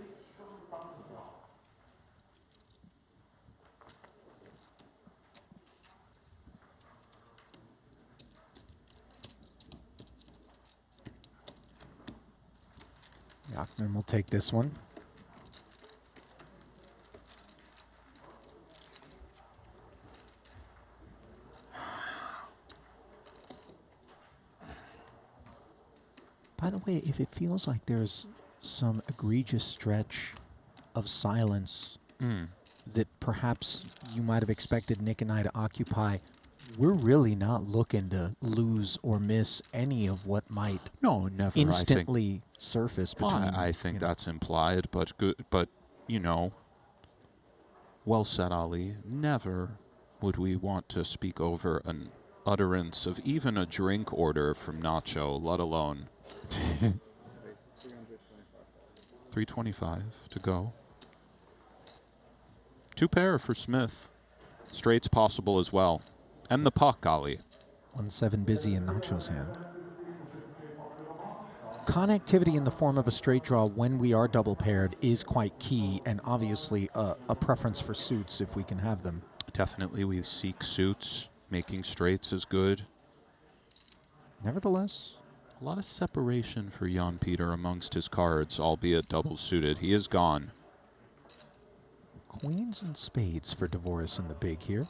Yachman will take this one. By the way, if it feels like there's some egregious stretch of silence that perhaps you might have expected Nick and I to occupy, we're really not looking to lose or miss any of what might instantly surface between. Well, I think that's implied, but good. But you know, well said, Ali. Never would we want to speak over an utterance of even a drink order from Nacho, let alone 325 to go. 2 pair for Smith. Straight's possible as well. And the puck, Ali. 1-7 busy in Nacho's hand. Connectivity in the form of a straight draw when we are double paired is quite key, and obviously a preference for suits if we can have them. Definitely we seek suits. Making straights is good. Nevertheless, a lot of separation for Jan Peter amongst his cards, albeit double suited. He is gone. Queens and spades for Divorce in the big here.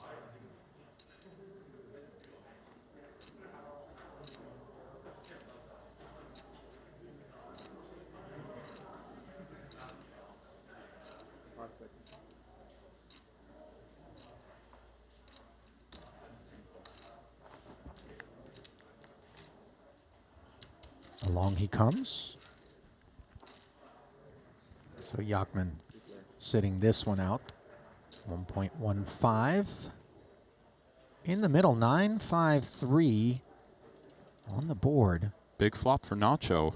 Along he comes. So Yachman sitting this one out. 1.15. In the middle, 9-5-3 on the board. Big flop for Nacho.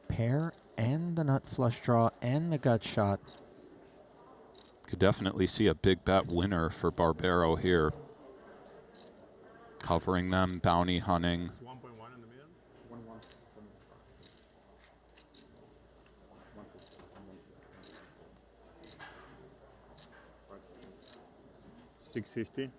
Pair and the nut flush draw and the gut shot. Could definitely see a big bet winner for Barbero here. Covering them, bounty hunting. 1.1 in the middle. 650.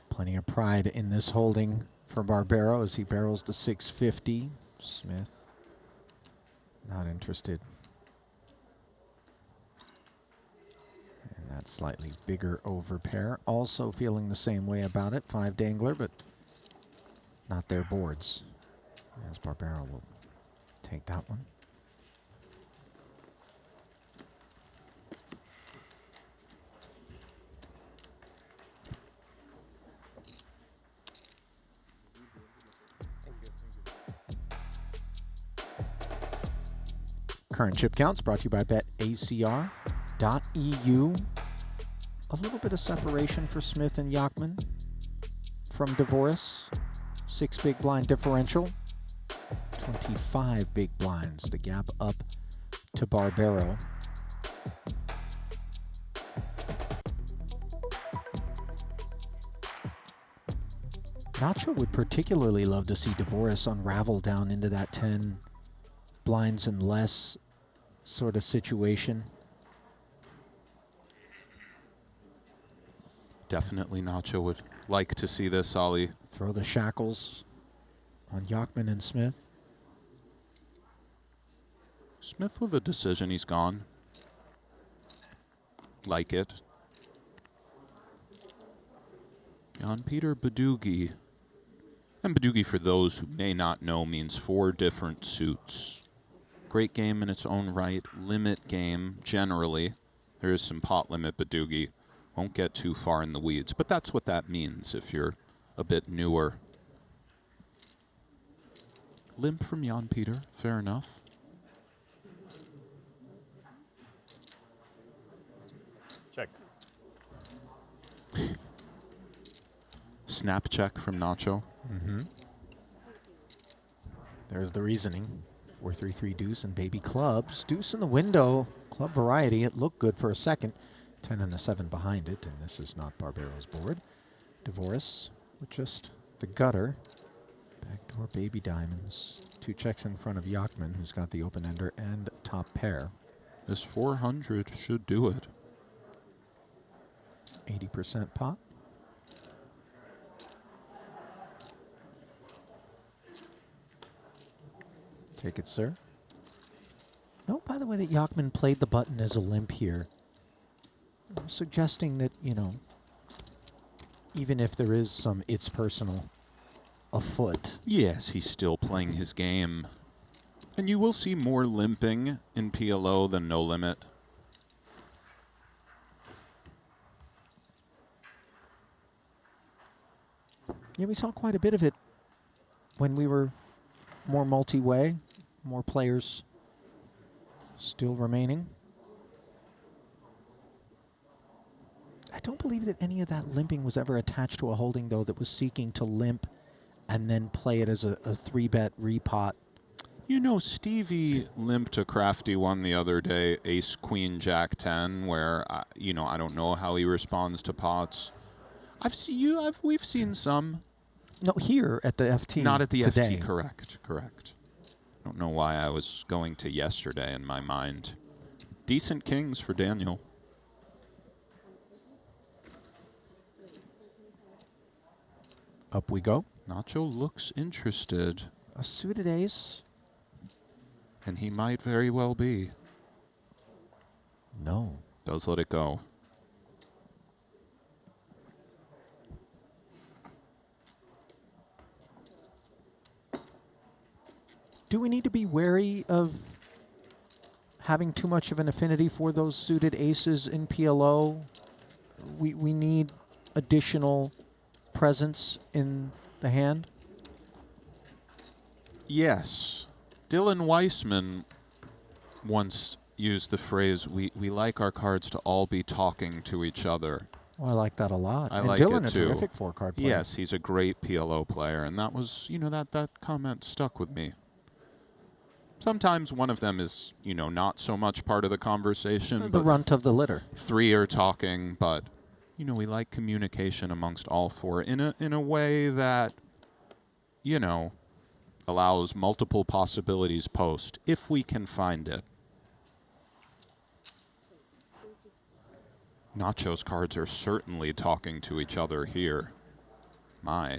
Plenty of pride in this holding for Barbero as he barrels to 650. Smith not interested. And that slightly bigger over pair. Also feeling the same way about it. 5 dangler, but not their boards. As Barbero will take that one. Current chip counts brought to you by BetACR.eu. A little bit of separation for Smith and Yachman from Dvoris. 6 big blind differential. 25 big blinds. The gap up to Barbero. Nacho would particularly love to see Dvoris unravel down into that 10 blinds and less sort of situation. Definitely Nacho would like to see this, Ollie. Throw the shackles on Yachman and Smith. Smith with a decision, he's gone. Like it. Jan-Peter Badugi. And Badugi, for those who may not know, means 4 different suits. Great game in its own right. Limit game, generally. There is some pot limit Badugi. Won't get too far in the weeds, but that's what that means if you're a bit newer. Limp from Jan-Peter, fair enough. Check. Snap check from Nacho. There's the reasoning. 4-3-3 deuce and baby clubs. Deuce in the window. Club variety. It looked good for a second. 10 and a 7 behind it, and this is not Barbero's board. Dvoris with just the gutter. Backdoor baby diamonds. 2 checks in front of Yachman, who's got the open ender and top pair. This 400 should do it. 80% pot. Take it, sir. Note, by the way, that Yachman played the button as a limp here. Suggesting that, you know, even if there is some it's personal afoot. Yes, he's still playing his game. And you will see more limping in PLO than no limit. Yeah, we saw quite a bit of it when we were more multi-way, more players still remaining. I don't believe that any of that limping was ever attached to a holding, though, that was seeking to limp and then play it as a 3-bet repot. You know, Stevie limped a crafty one the other day, ace, queen, jack 10, where, you know, I don't know how he responds to pots. We've seen some. No, here at the FT. Not at the today. FT, correct. I don't know why I was going to yesterday in my mind. Decent kings for Daniel. Up we go. Nacho looks interested. A suited ace. And he might very well be. No. Does let it go. Do we need to be wary of having too much of an affinity for those suited aces in PLO? We need additional presence in the hand? Yes. Dylan Weissman once used the phrase, we like our cards to all be talking to each other. Well, I like that a lot. I and like Dylan, it too. a terrific 4-card player. Yes, he's a great PLO player, and that was, you know, that comment stuck with me. Sometimes one of them is, you know, not so much part of the conversation. The runt of the litter. 3 are talking, but, you know, we like communication amongst all 4 in a way that, you know, allows multiple possibilities post, if we can find it. Nacho's cards are certainly talking to each other here. My.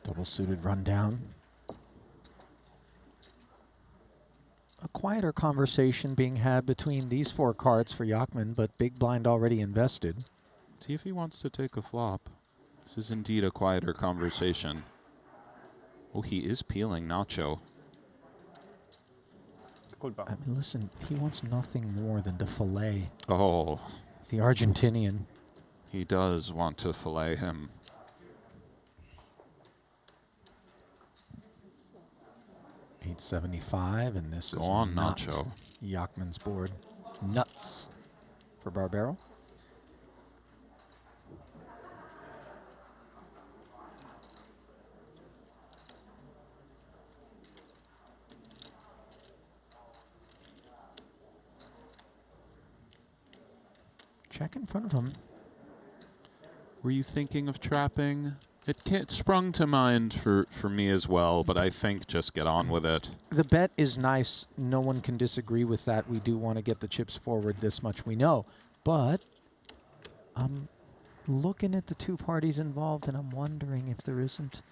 Double suited rundown. A quieter conversation being had between these 4 cards for Yachman, but big blind already invested. See if he wants to take a flop. This is indeed a quieter conversation. Oh, he is peeling Nacho. I mean, listen, he wants nothing more than to fillet. Oh. The Argentinian. He does want to fillet him. 875, and this Go is on, not Nacho. Yachman's board. Nuts for Barbero. Check in front of him. Were you thinking of trapping? It sprung to mind for me as well, but I think just get on with it. The bet is nice. No one can disagree with that. We do want to get the chips forward this much, we know. But I'm looking at the two parties involved, and I'm wondering if there isn't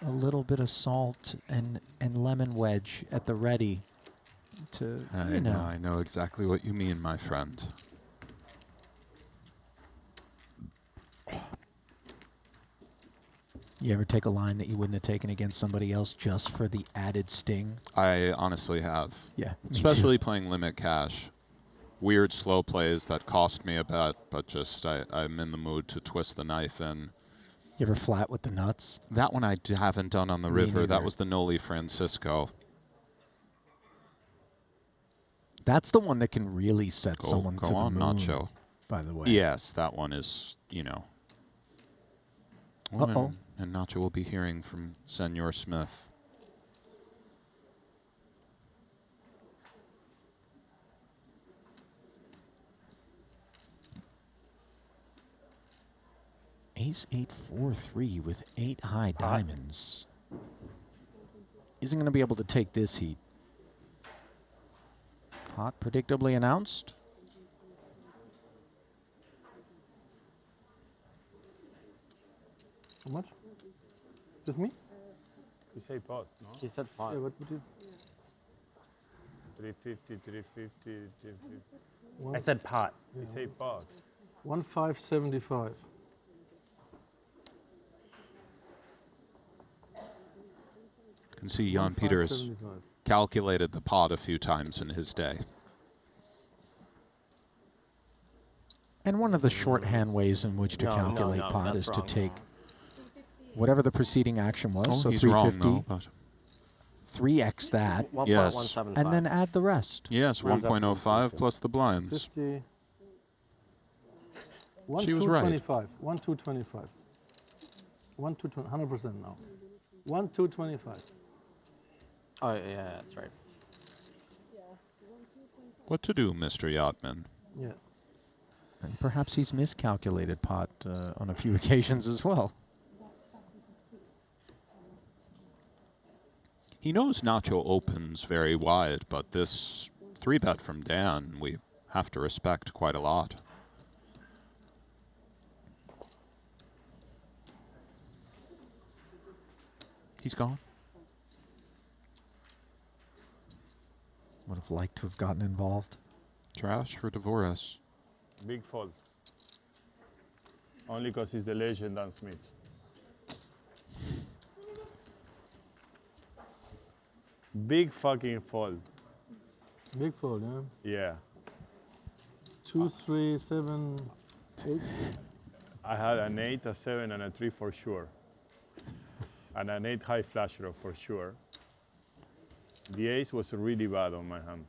a little bit of salt and lemon wedge at the ready to, you know. I know exactly what you mean, my friend. You ever take a line that you wouldn't have taken against somebody else just for the added sting? I honestly have. Yeah, me especially playing limit cash. Weird slow plays that cost me a bet, but just I'm in the mood to twist the knife in. You ever flat with the nuts? That one I haven't done on the Me river. neither. That was the Noli Francisco. That's the one that can really set someone go to the on, moon, Nacho. by the way. Yes, that one is, you know. Uh-oh. And Nacho will be hearing from Senor Smith. Ace 8-4-3 with 8 high diamonds. Isn't going to be able to take this heat. Pot predictably announced. How much? Is this me? You say pot, no? He said pot. Yeah, what would you? 350, 350, 350. I said pot. You say pot. 1575. Can see Jan Peter has 1575. calculated the pot a few times in his day. And one of the shorthand ways in which to calculate pot is to take whatever the preceding action was, Oh, so he's wrong, 350, though, but 3x that, Yes. and then add the rest. Yes, 1.05 plus the blinds. 50. She was right. 1225. 1225. 100% now. 1225. Oh, yeah, that's right. What to do, Mr. Yachtman? Yeah. And perhaps he's miscalculated pot on a few occasions as well. He knows Nacho opens very wide, but this 3-bet from Dan, we have to respect quite a lot. He's gone. Would have liked to have gotten involved. Trash for Dvoris. Big fold. Only because he's the legend Dan Smith. Big fucking fold. Big fold, yeah. Yeah. 2, 3, 7, 8. I had an 8, a 7, and a 3 for sure. And an 8 high flash draw for sure. The ace was really bad on my hand.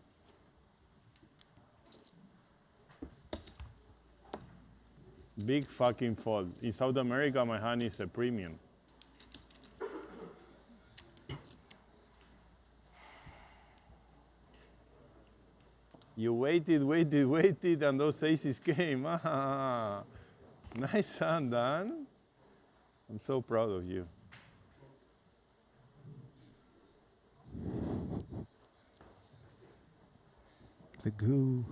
Big fucking fold. In South America, my hand is a premium. You waited, and those aces came. Ah, nice hand, Dan. I'm so proud of you. The goo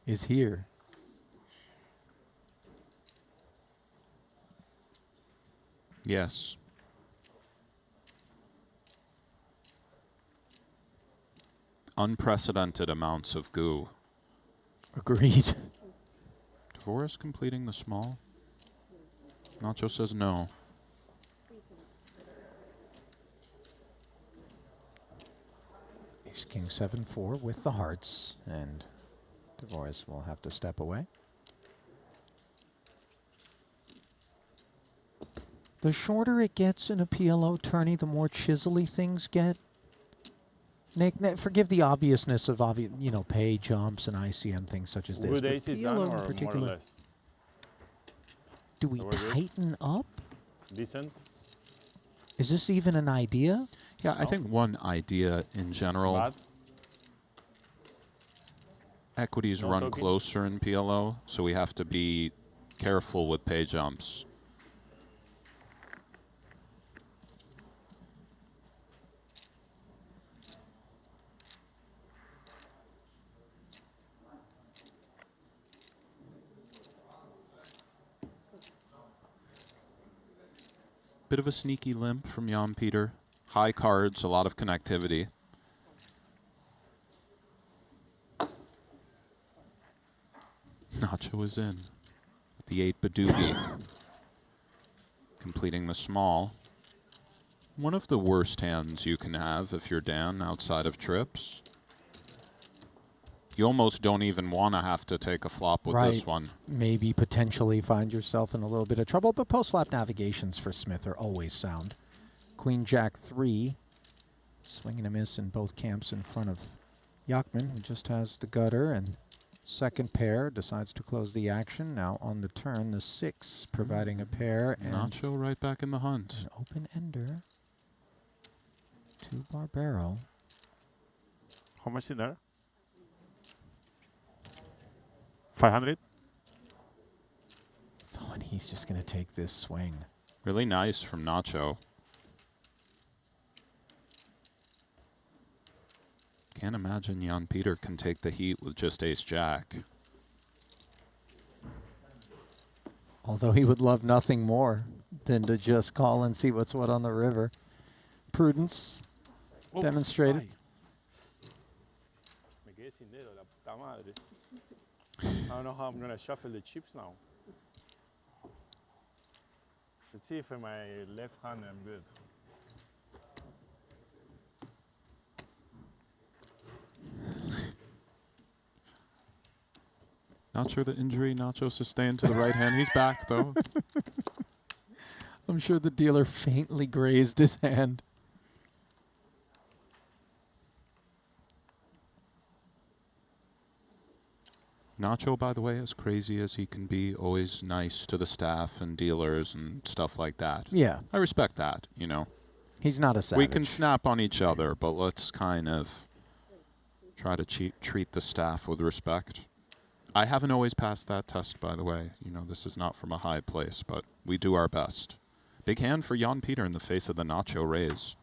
is here. Yes. Unprecedented amounts of goo. Agreed. Dvoris completing the small. Nacho says no. Ace King 7-4 with the hearts, and Dvoris will have to step away. The shorter it gets in a PLO tourney, the more chiselly things get. Nick, forgive the obviousness of pay jumps and ICM things such as this. Good aces done, PLO or in particular, more or less? do we tighten up? Decent. Is this even an idea? Yeah, I think one idea in general. Bad. Equities No run talking? closer in PLO, so we have to be careful with pay jumps. Bit of a sneaky limp from Jan Peter. High cards, a lot of connectivity. Nacho is in with the 8 Badoogie. Completing the small. One of the worst hands you can have if you're Dan outside of trips. You almost don't even want to have to take a flop with this one. Maybe potentially find yourself in a little bit of trouble, but post-flop navigations for Smith are always sound. Queen Jack 3, swing and a miss in both camps in front of Yachman, who just has the gutter, and second pair decides to close the action. Now on the turn, the 6 providing a pair. And Nacho right back in the hunt. An open ender to Barbero. How much in there? 500? Oh, and he's just going to take this swing. Really nice from Nacho. Can't imagine Jan Peter can take the heat with just ace-jack. Although he would love nothing more than to just call and see what's what on the river. Prudence demonstrated. I don't know how I'm going to shuffle the chips now. Let's see if in my left hand I'm good. Not sure the injury Nacho sustained to the right hand. He's back, though. I'm sure the dealer faintly grazed his hand. Nacho, by the way, as crazy as he can be, always nice to the staff and dealers and stuff like that. Yeah. I respect that, you know. He's not a savage. We can snap on each other, but let's kind of try to treat the staff with respect. I haven't always passed that test, by the way. You know, this is not from a high place, but we do our best. Big hand for Jan Peter in the face of the Nacho raise.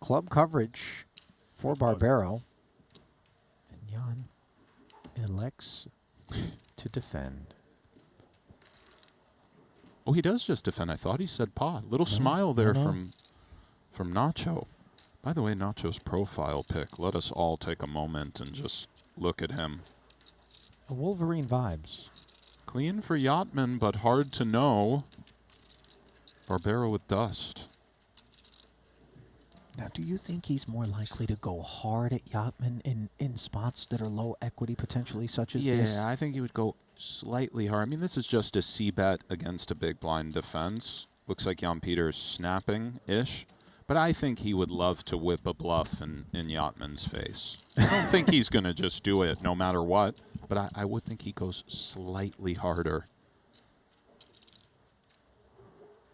Club coverage for Barbero. And Jan elects to defend. Oh, he does just defend. I thought he said pot. Little smile there from Nacho. By the way, Nacho's profile pic. Let us all take a moment and just look at him. A Wolverine vibes. Clean for Yachtman, but hard to know. Barbero with dust. Now, do you think he's more likely to go hard at Yachtman in spots that are low equity potentially, such as this? Yeah, I think he would go slightly hard. I mean, this is just a C-bet against a big blind defense. Looks like Jan Peter's snapping-ish. But I think he would love to whip a bluff in Yachtman's face. I don't think he's going to just do it no matter what, but I would think he goes slightly harder.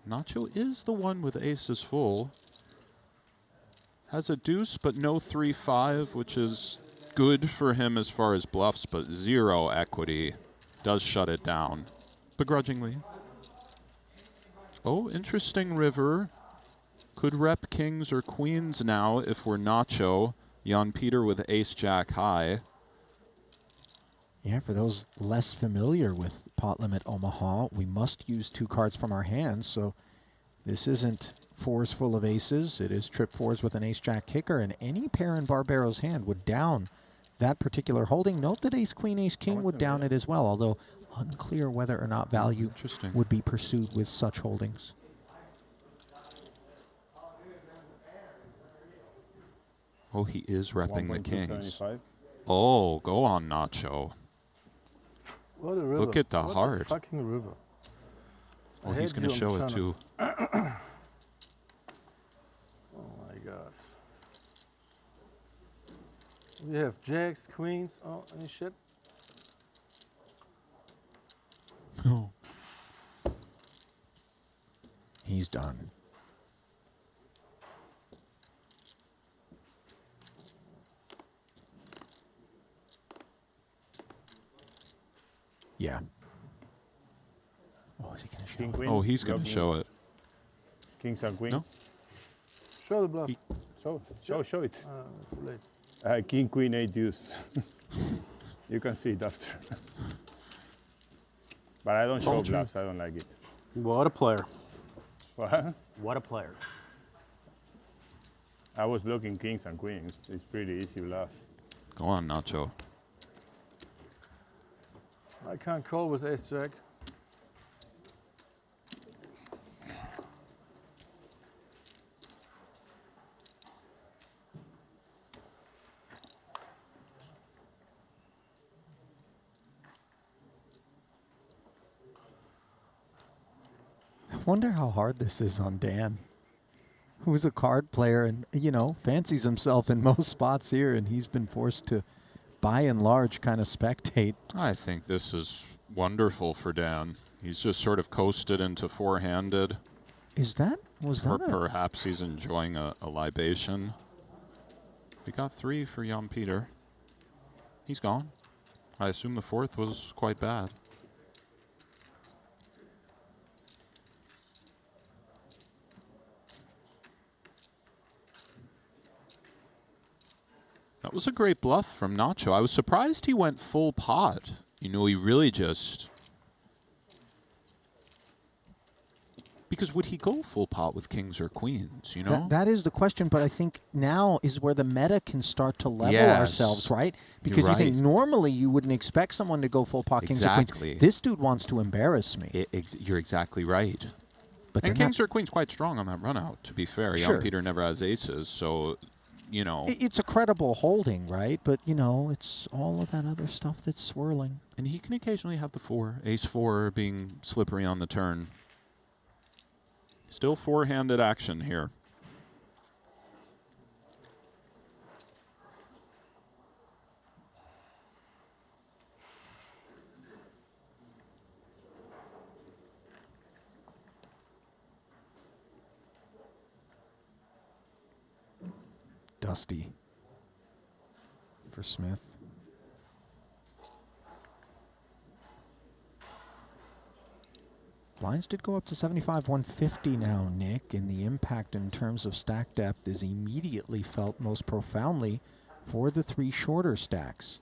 Nacho is the one with aces full. Has a deuce, but no 3-5, which is good for him as far as bluffs, but 0 equity. Does shut it down, begrudgingly. Oh, interesting river. Could rep kings or queens now if we're Nacho. Jan Peter with ace-jack high. Yeah, for those less familiar with pot limit Omaha, we must use 2 cards from our hands, so this isn't 4s full of aces. It is trip 4s with an ace-jack kicker, and any pair in Barbero's hand would down that particular holding. Note that ace-queen, ace-king would down it as well, although unclear whether or not value would be pursued with such holdings. Oh, he is repping the kings. Oh, go on, Nacho. What a river. Look at the what heart. A fucking river. Oh, he's going to show it too. Oh my God. We have jacks, queens, any shit? Oh. He's done. Yeah. Oh, is he going to show King, it? queen, Oh, he's going to block show me. it. Kings and queens. No? Show the bluff. Show it. Too late. King, queen, 8 deuce. You can see it after. But I don't show bluffs. I don't like it. What a player. What? What a player. I was blocking kings and queens. It's pretty easy bluff. Go on, Nacho. I can't call with ace jack. I wonder how hard this is on Dan, who's a card player and, you know, fancies himself in most spots here, and he's been forced to, by and large, kind of spectate. I think this is wonderful for Dan. He's just sort of coasted into four-handed. Perhaps he's enjoying a libation. We got 3 for Jan Peter. He's gone. I assume the 4th was quite bad. That was a great bluff from Nacho. I was surprised he went full pot. You know, he really just... Because would he go full pot with kings or queens, you know? That is the question, but I think now is where the meta can start to level Yes. ourselves, right? Because You're you think right. normally you wouldn't expect someone to go full pot kings or Exactly. queens. This dude wants to embarrass me. You're exactly right. But and they're kings or queens quite strong on that run out, to be fair. Sure. Jan Peter never has aces, so, you know. It's a credible holding, right? But, you know, it's all of that other stuff that's swirling. And he can occasionally have the 4, ace 4 being slippery on the turn. Still four-handed action here. Dusty for Smith. Blinds did go up to 75, 150 now, Nick, and the impact in terms of stack depth is immediately felt most profoundly for the 3 shorter stacks.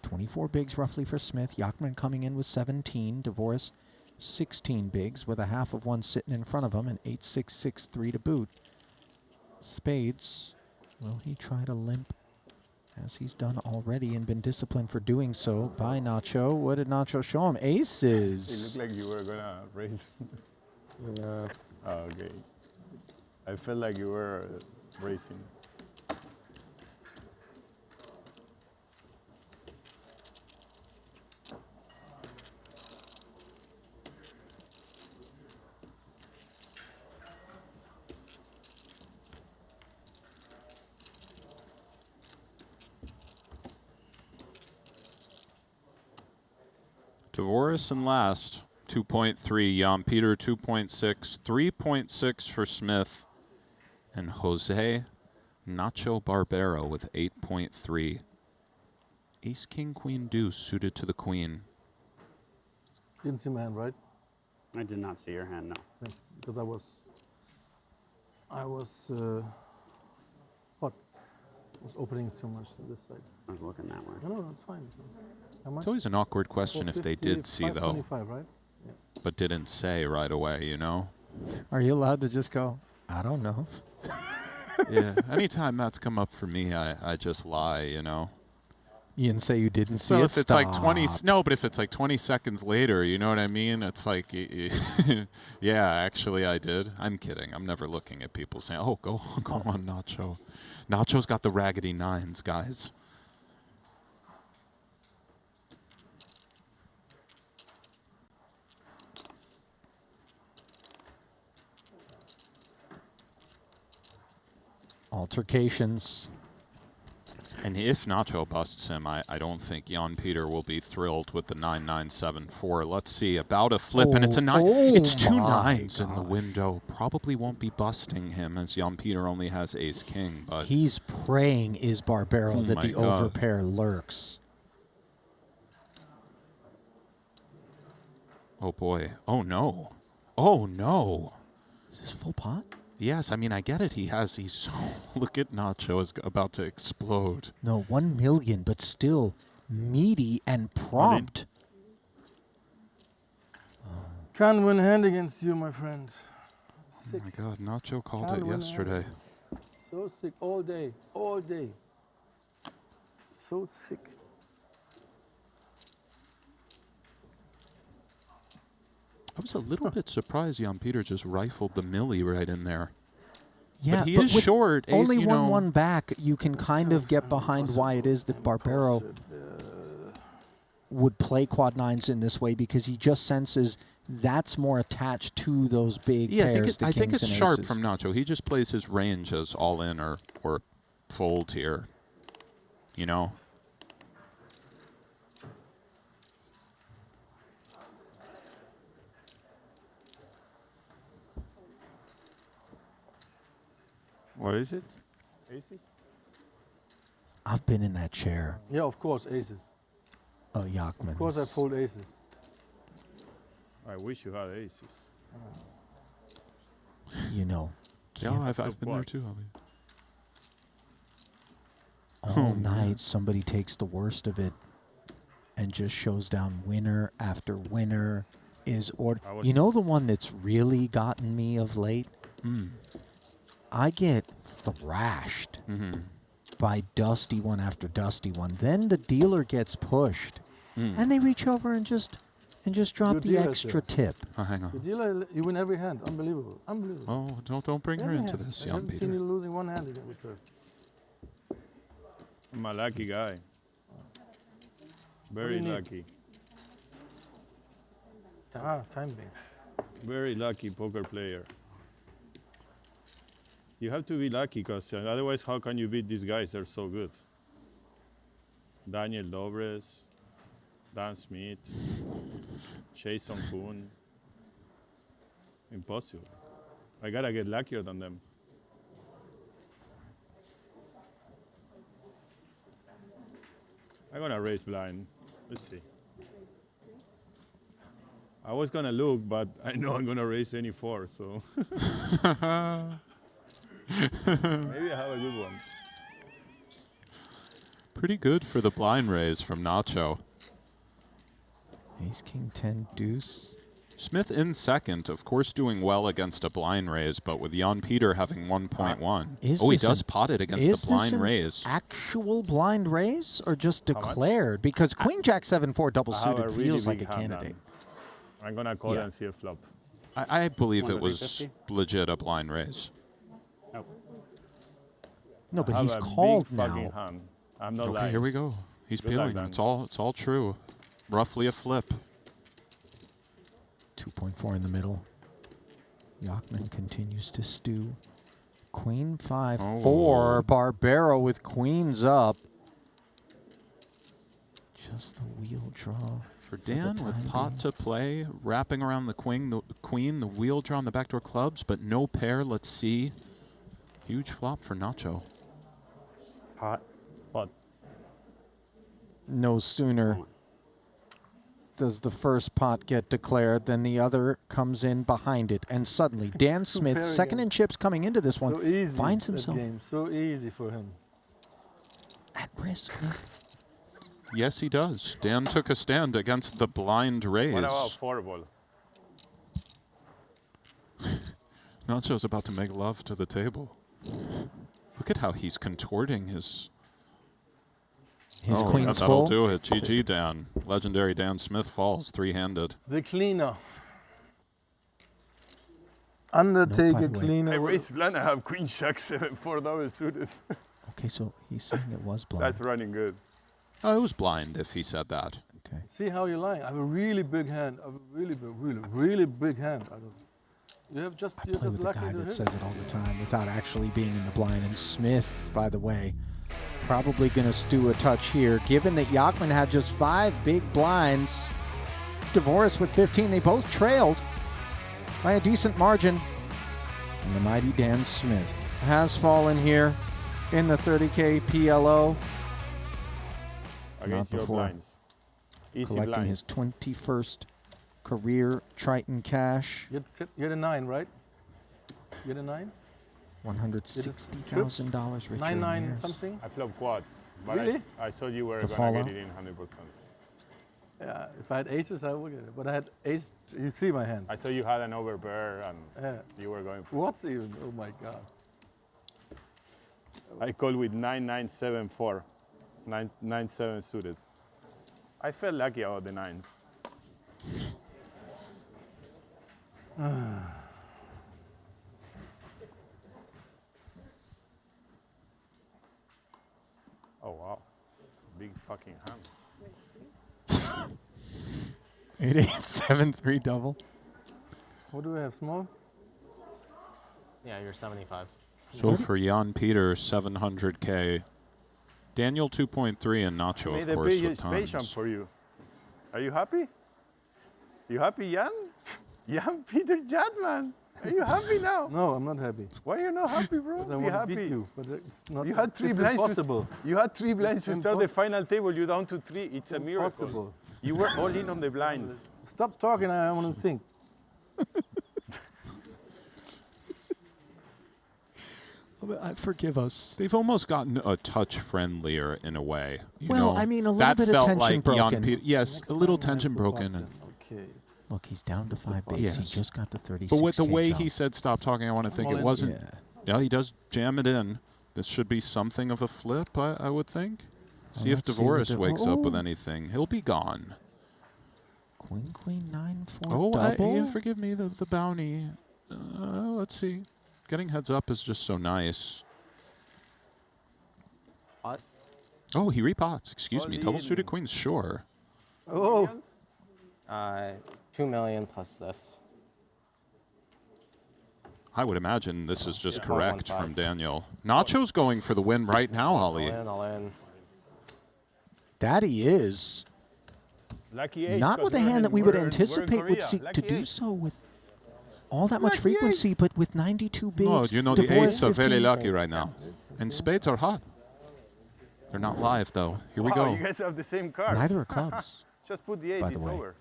24 bigs roughly for Smith. Yachman coming in with 17. DeVoris 16 bigs with a half of one sitting in front of him and 8-6-6-3 to boot. Spades, will he try to limp as he's done already and been disciplined for doing so by Nacho? What did Nacho show him? Aces. It looked like you were gonna raise. Yeah. Oh, okay. I felt like you were racing. DeVoris in last, 2.3. Jan Peter, 2.6. 3.6 for Smith. And Jose Nacho Barbero with 8.3. Ace, king, queen, deuce suited to the queen. Didn't see my hand, right? I did not see your hand, no. Yeah, because I was what? I was opening too much to this side. I was looking that way. No, that's fine. How much? It's always an awkward question if they did see, though. 525, right? Yeah. But didn't say right away, you know? Are you allowed to just go, I don't know? Yeah. Anytime that's come up for me, I just lie, you know? You didn't say you didn't see So it? if it's like 20, no, but if it's like 20 seconds later, you know what I mean? It's like, yeah, actually I did. I'm kidding. I'm never looking at people saying, oh, go on, Nacho. Nacho's got the raggedy 9s, guys. Altercations. And if Nacho busts him, I don't think Jan Peter will be thrilled with the 9974. Let's see, about a flip, and it's a 9. It's two 9s in the window. Probably won't be busting him, as Jan Peter only has ace-king. But he's praying, is Barbero, that the overpair lurks. Oh, boy. Oh, no. Oh, no. Is this full pot? Yes, I mean, I get it. He's so... Look at Nacho is about to explode. No, 1 million, but still meaty and prompt. Can't win hand against you, my friend. Sick. Oh, my God. Nacho called it yesterday. So sick all day, all day. So sick. I was a little bit surprised Jan Peter just rifled the milli right in there. Yeah, but he is with short. Only ace, 1-1 back, you can kind of get behind why it is that Barbero would play quad 9s in this way, because he just senses that's more attached to those big pairs. I think it's sharp from Nacho. He just plays his range as all in or fold here. You know? What is it? Aces? I've been in that chair. Yeah, of course, aces. Oh, Yachman. Of course I fold aces. I wish you had aces. You know. Yeah, I've been there too. All night, somebody takes the worst of it and just shows down winner after winner. You know the one that's really gotten me of late? I get thrashed by dusty one after dusty one. Then the dealer gets pushed, and they reach over and just drop the extra tip. Oh, hang on. The dealer, you win every hand. Unbelievable. Unbelievable. Oh, don't bring her into this, I Jan haven't Peter. seen you losing one hand again with her. I'm a lucky guy. Very lucky. Time being. Very lucky poker player. You have to be lucky, because otherwise how can you beat these guys? They're so good. Daniel Dobres, Dan Smith, Jason Kuhn. Impossible. I gotta get luckier than them. I'm gonna raise blind. Let's see. I was gonna look, but I know I'm gonna raise any 4, so. Maybe I have a good one. Pretty good for the blind raise from Nacho. Ace, king, 10, deuce. Smith in second, of course doing well against a blind raise, but with Jan Peter having 1.1. Oh, he does pot it against the blind raise. Actual blind raise or just declared? Because Queen Jack 7-4 double suited feels like a candidate. I'm gonna call and see a flop. I believe it was legit a blind raise. No, but he's called now. I'm not okay, lying. here we go. He's peeling. It's all true. Roughly a flip. 2.4 in the middle. Yachman continues to stew. Queen 5-4. Barbero with queens up. Just the wheel draw. For Dan with pot to play, wrapping around the queen, the wheel draw on the backdoor clubs, but no pair. Let's see. Huge flop for Nacho. Pot. No sooner does the first pot get declared than the other comes in behind it. And suddenly, Dan Smith, second in chips coming into this one, finds himself so easy for him. At risk. Yes, he does. Dan took a stand against the blind raise. What about 4-ball? Nacho's about to make love to the table. Look at how he's contorting his queen's that'll do it. GG, Dan. Legendary Dan Smith falls three-handed. The cleaner. Undertaker cleaner. I raised blind. I have Queen Jack 7-4 double suited. Okay, so he's saying it was blind. That's running good. Oh, it was blind if he said that. Okay. See how you're lying. I have a really big hand. I have a really big hand. You have just, I you're play just with the lucky guy to that hit says it. it all the time without actually being in the blind. And Smith, by the way, probably going to stew a touch here. Given that Yachman had just 5 big blinds, Dvoris with 15, they both trailed by a decent margin. And the mighty Dan Smith has fallen here in the 30K PLO. Against Not your before blinds. Easy collecting blinds. his 21st career Triton cash. You're the 9, right? You're the 9? $160,000 richer. 9 years. something? I flop quads. But Really? I thought you were The going follow? to get it in 100%. Yeah, if I had aces, I would get it. But I had ace. You see my hand. I saw you had an overpair and Yeah. you were going for What's even? Oh my God. I called with 9974. 9-7 suited. I felt lucky about the 9s. Oh wow, it's a big fucking hand. It is 7-3 double. What do we have? Small? Yeah, you're 75. So for Jan Peter, 700K. Daniel 2.3 and Nacho, Made of course, a with big patient tons. for you. Are you happy? You happy, Jan? Jan Peter Jadman. Are you happy now? No, I'm not happy. Why are you not happy, bro? Because I Be want to happy. beat you, but it's not. You had 3 it's blinds. impossible. You had 3 blinds It's to start the impossible. final table. You're down to 3. It's a miracle. Impossible. You were all in on the blinds. Stop talking. I want to think. Forgive us. They've almost gotten a touch friendlier in a way. You Well, know, I mean, a little that bit of felt tension like Jan broken. Peter. Yes, Next a little time I have tension the broken. button. And, Okay. Look, he's down to 5 bigs. Yes. He just got the 36. but with the way he said stop talking, I want to think all it in. wasn't. Yeah. Yeah, he does jam it in. This should be something of a flip, I would think. See if let's see what Dvoris the- wakes up with oh. anything. He'll be gone. Queen, queen, 9-4 Oh, double. yeah, forgive me, the bounty. Let's see. Getting heads up is just so nice. What? Oh, he repots. Excuse me. All Double in. suited queens, sure. Oh. 2 million plus this. I would imagine this is just Yeah. correct 0.15. from Daniel. Nacho's going for the win right now, Ollie. All in. That he is. Lucky 8. Not with a hand that we would anticipate would seek to do so with all that much Lucky frequency, but with 92 bigs. No, you know the Dvoris eights are very 15. lucky right now. And spades are hot. They're not live, though. Here we Wow, go. you guys have the same card. Neither are clubs. Just put the 8. by It's the way. over.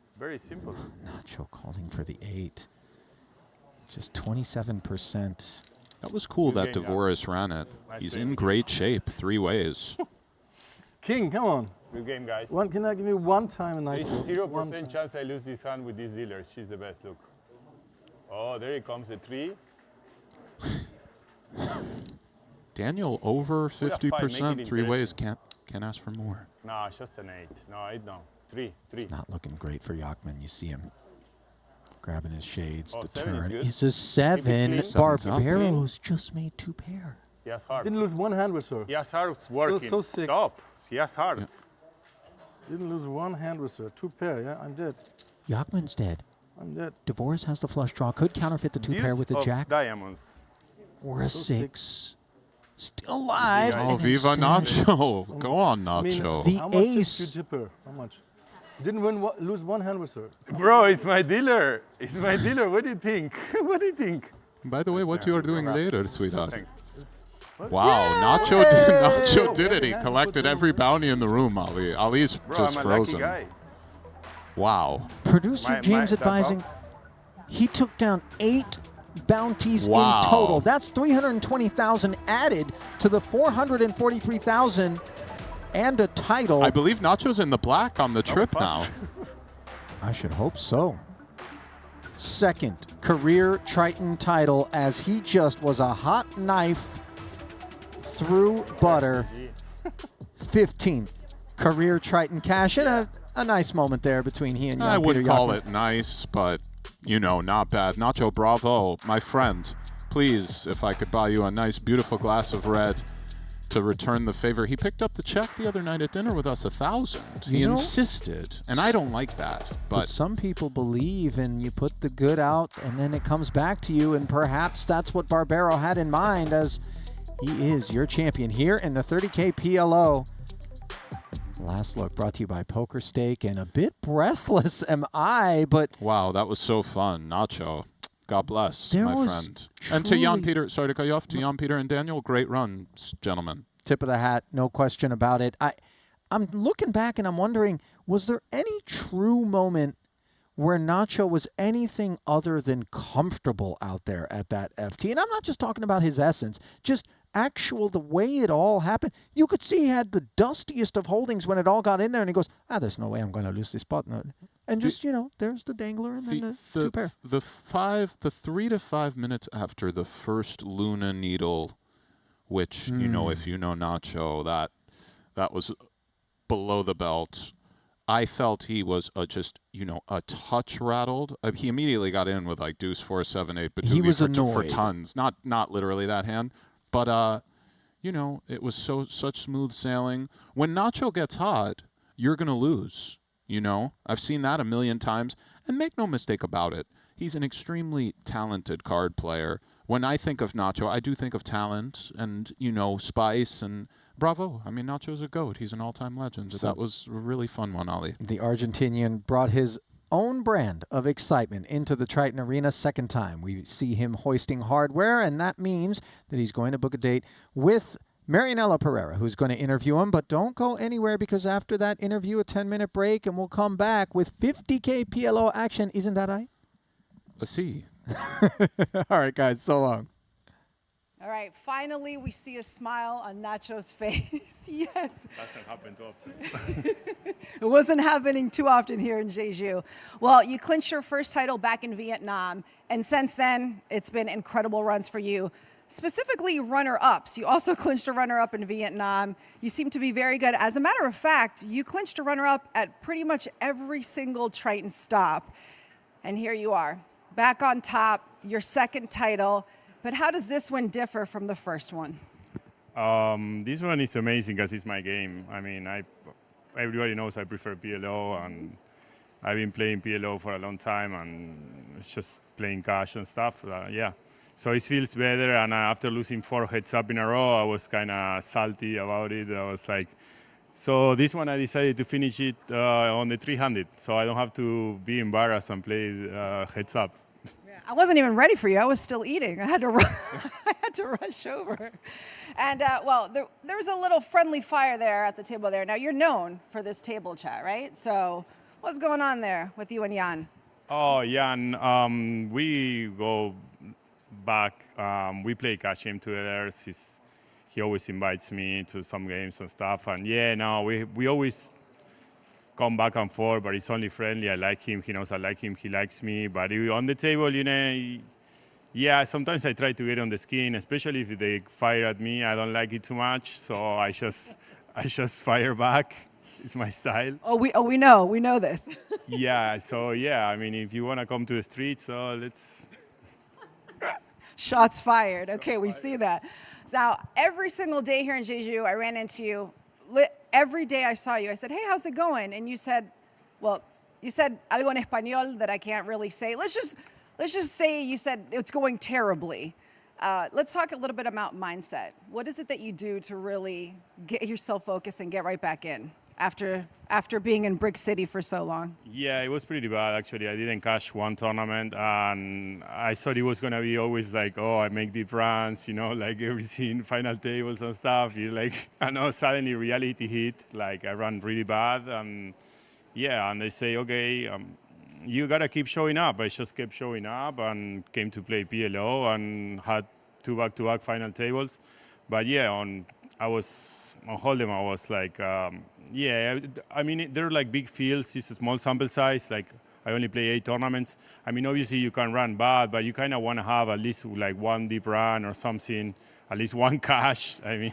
It's very simple. Nacho calling for the 8. Just 27%. That was cool Good that game, guys. Dvoris ran it. Nice He's game. in great shape 3 ways. King, come on. Good game, guys. Can I give me one time a nice There's one? 0% One time. chance I lose this hand with this dealer. She's the best. Look. Oh, there it comes, the 3. Daniel over Put a 5, 50%, make it 3 ways. interesting. Can't ask for more. No, it's just an 8. No, 8 no. 3. It's not looking great for Yachman. You see him grabbing his shades. Oh, The 7 is turn good. is a 7. clean. Seven's up. Barbaros just made 2 pair. He has hearts. Didn't lose one hand with her. He has hearts working. so sick. Stop. He has hearts. Didn't lose one hand with her. 2 pair, yeah? I'm dead. Yachman's dead. I'm dead. Dvoris has the flush draw. Could counterfeit the 2 pair Deuce with the of jack diamonds. or a 6. Still alive. Yeah. Oh, and Viva instead- Nacho. Go on, I mean, Nacho. The how much did ace. you tip her? How much? You didn't win, lose one hand with her. Bro, it's my dealer. It's my dealer. What do you think? What do you think? By the way, what you are doing later, sweetheart? Thanks. Wow, Nacho did it. He collected every bounty in the room, Ali. Ali's Bro, just I'm a lucky frozen. guy. Wow. Producer James that's advising he took down 8 bounties Wow. in total. That's 320,000 added to the 443,000 and a title. I believe Nacho's in the black on the trip now. I should hope so. Second career Triton title as he just was a hot knife through butter. 15th career Triton cash and a nice moment there between he and Jan I Peter wouldn't call Yachman. it nice, but, you know, not bad. Nacho, bravo. My friend, please, if I could buy you a nice, beautiful glass of red, to return the favor. He picked up the check the other night at dinner with us, 1,000. He insisted, and I don't like that. But some people believe, and you put the good out, and then it comes back to you, and perhaps that's what Barbero had in mind, as he is your champion here in the 30K PLO. Last look brought to you by Poker Steak, and a bit breathless am I, but... Wow, that was so fun. Nacho, God bless, my friend. And to Jan Peter, sorry to cut you off, to Jan Peter and Daniel, great run, gentlemen. Tip of the hat, no question about it. I'm looking back and I'm wondering, was there any true moment where Nacho was anything other than comfortable out there at that FT? And I'm not just talking about his essence, just the way it all happened. You could see he had the dustiest of holdings when it all got in there, and he goes, there's no way I'm going to lose this spot. No. And just, there's the dangler and then the two pair. The 3 to 5 minutes after the first Luna needle, which, if you know Nacho, that was below the belt. I felt he was just, a touch rattled. He immediately got in with like deuce 4, 7, 8, but he was for tons. Not literally that hand, but it was such smooth sailing. When Nacho gets hot, you're gonna lose. I've seen that a million times, and make no mistake about it, he's an extremely talented card player. When I think of Nacho, I do think of talent and spice and. Bravo. I mean, Nacho's a GOAT. He's an all-time legend. So that was a really fun one, Ali. The Argentinian brought his own brand of excitement into the Triton Arena second time. We see him hoisting hardware, and that means that he's going to book a date with Marianella Pereira, who's going to interview him. But don't go anywhere, because after that interview, a 10-minute break, and we'll come back with 50K PLO action. Isn't that right? Let's see. All right, guys. So long. All right, finally we see a smile on Nacho's face. Yes. Doesn't happen too often. It wasn't happening too often here in Jeju. Well, you clinched your first title back in Vietnam, and since then, it's been incredible runs for you. Specifically, runner-ups. You also clinched a runner-up in Vietnam. You seem to be very good. As a matter of fact, you clinched a runner-up at pretty much every single Triton stop. And here you are, back on top, your second title. But how does this one differ from the first one? This one is amazing because it's my game. I mean, everybody knows I prefer PLO, and I've been playing PLO for a long time, and it's just playing cash and stuff. Yeah. So it feels better, and after losing 4 heads up in a row, I was kind of salty about it. I was like, so this one I decided to finish it on the 300, so I don't have to be embarrassed and play heads up. I wasn't even ready for you. I was still eating. I had to rush over. And, well, there was a little friendly fire there at the table there. Now, you're known for this table chat, right? So what's going on there with you and Jan? Oh, Jan, we go back. We play cash game together. He always invites me to some games and stuff. And, yeah, no, we always come back and forth, but it's only friendly. I like him. He knows I like him. He likes me. But on the table, yeah, sometimes I try to get on the skin, especially if they fire at me. I don't like it too much, so I just fire back. It's my style. Oh, we know this. Yeah, so yeah, I mean, if you want to come to the streets, let's. Shots fired. Okay, we see that. Now, every single day here in Jeju, I ran into you. Every day I saw you, I said, hey, how's it going? And you said algo en español that I can't really say. Let's just say you said it's going terribly. Let's talk a little bit about mindset. What is it that you do to really get yourself focused and get right back in after being in Brick City for so long? Yeah, it was pretty bad, actually. I didn't cash one tournament, and I thought it was going to be always like, oh, I make deep runs, like everything, final tables and stuff. I know suddenly reality hit, like I ran really bad, and yeah, and they say, okay, you got to keep showing up. I just kept showing up and came to play PLO and had 2 back-to-back final tables. But yeah, on Hold'em, I was like, yeah, I mean, they're like big fields. It's a small sample size. Like, I only play 8 tournaments. I mean, obviously you can run bad, but you kind of want to have at least like 1 deep run or something, at least 1 cash. I mean,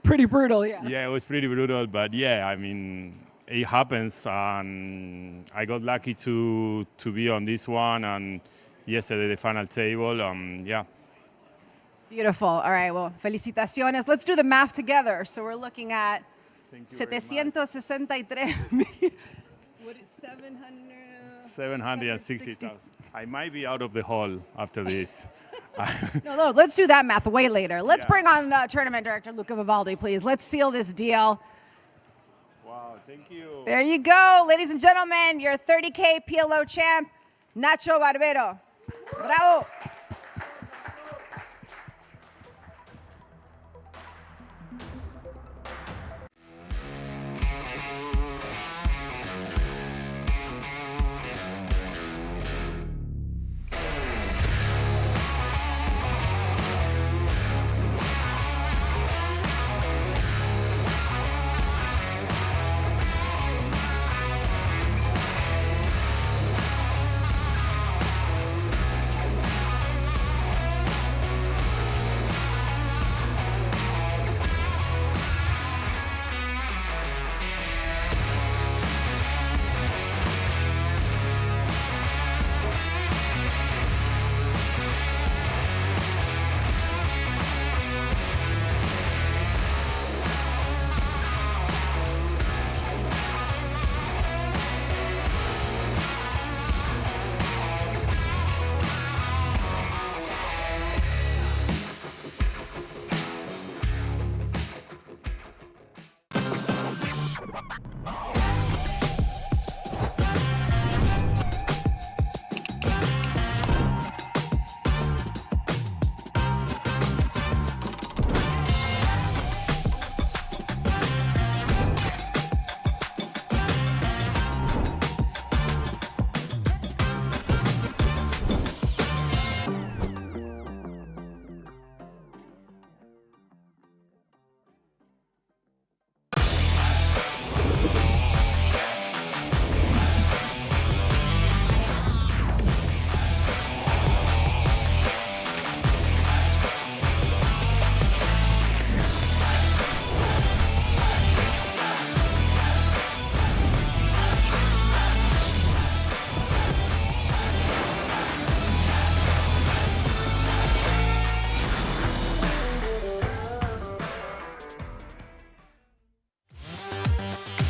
pretty brutal, yeah. Yeah, it was pretty brutal, but yeah, I mean, it happens, and I got lucky to be on this one, and yesterday the final table, yeah. Beautiful. All right, well, felicitaciones. Let's do the math together. So we're looking at 763. What is 700? 760,000. I might be out of the hall after this. No, let's do that math way later. Let's bring on tournament director Luca Vivaldi, please. Let's seal this deal. Wow, thank you. There you go, ladies and gentlemen, your 30K PLO champ, Nacho Barbero. Bravo.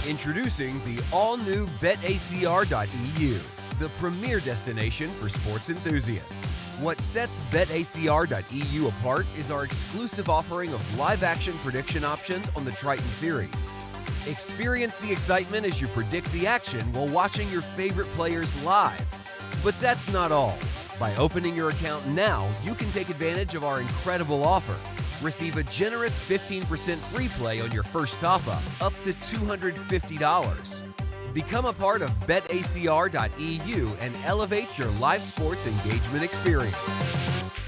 Introducing the all-new BetACR.eu, the premier destination for sports enthusiasts. What sets BetACR.eu apart is our exclusive offering of live-action prediction options on the Triton series. Experience the excitement as you predict the action while watching your favorite players live. But that's not all. By opening your account now, you can take advantage of our incredible offer. Receive a generous 15% free play on your first top-up, up to $250. Become a part of BetACR.eu and elevate your live sports engagement experience.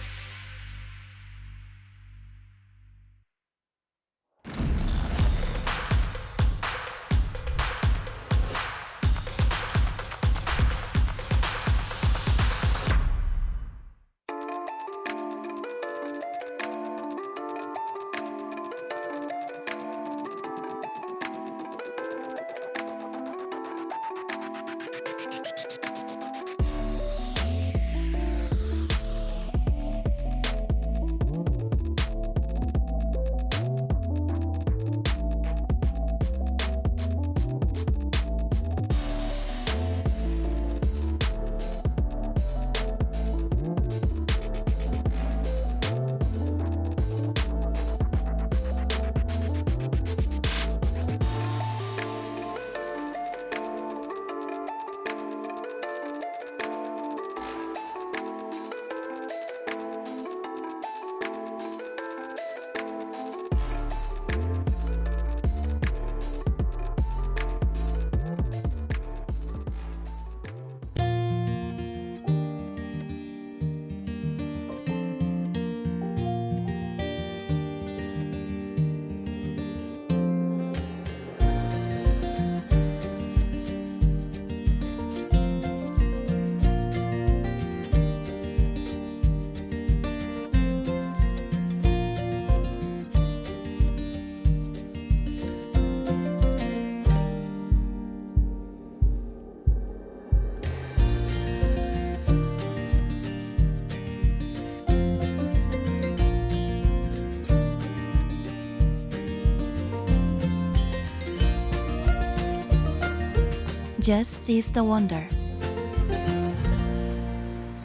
Just seize the wonder.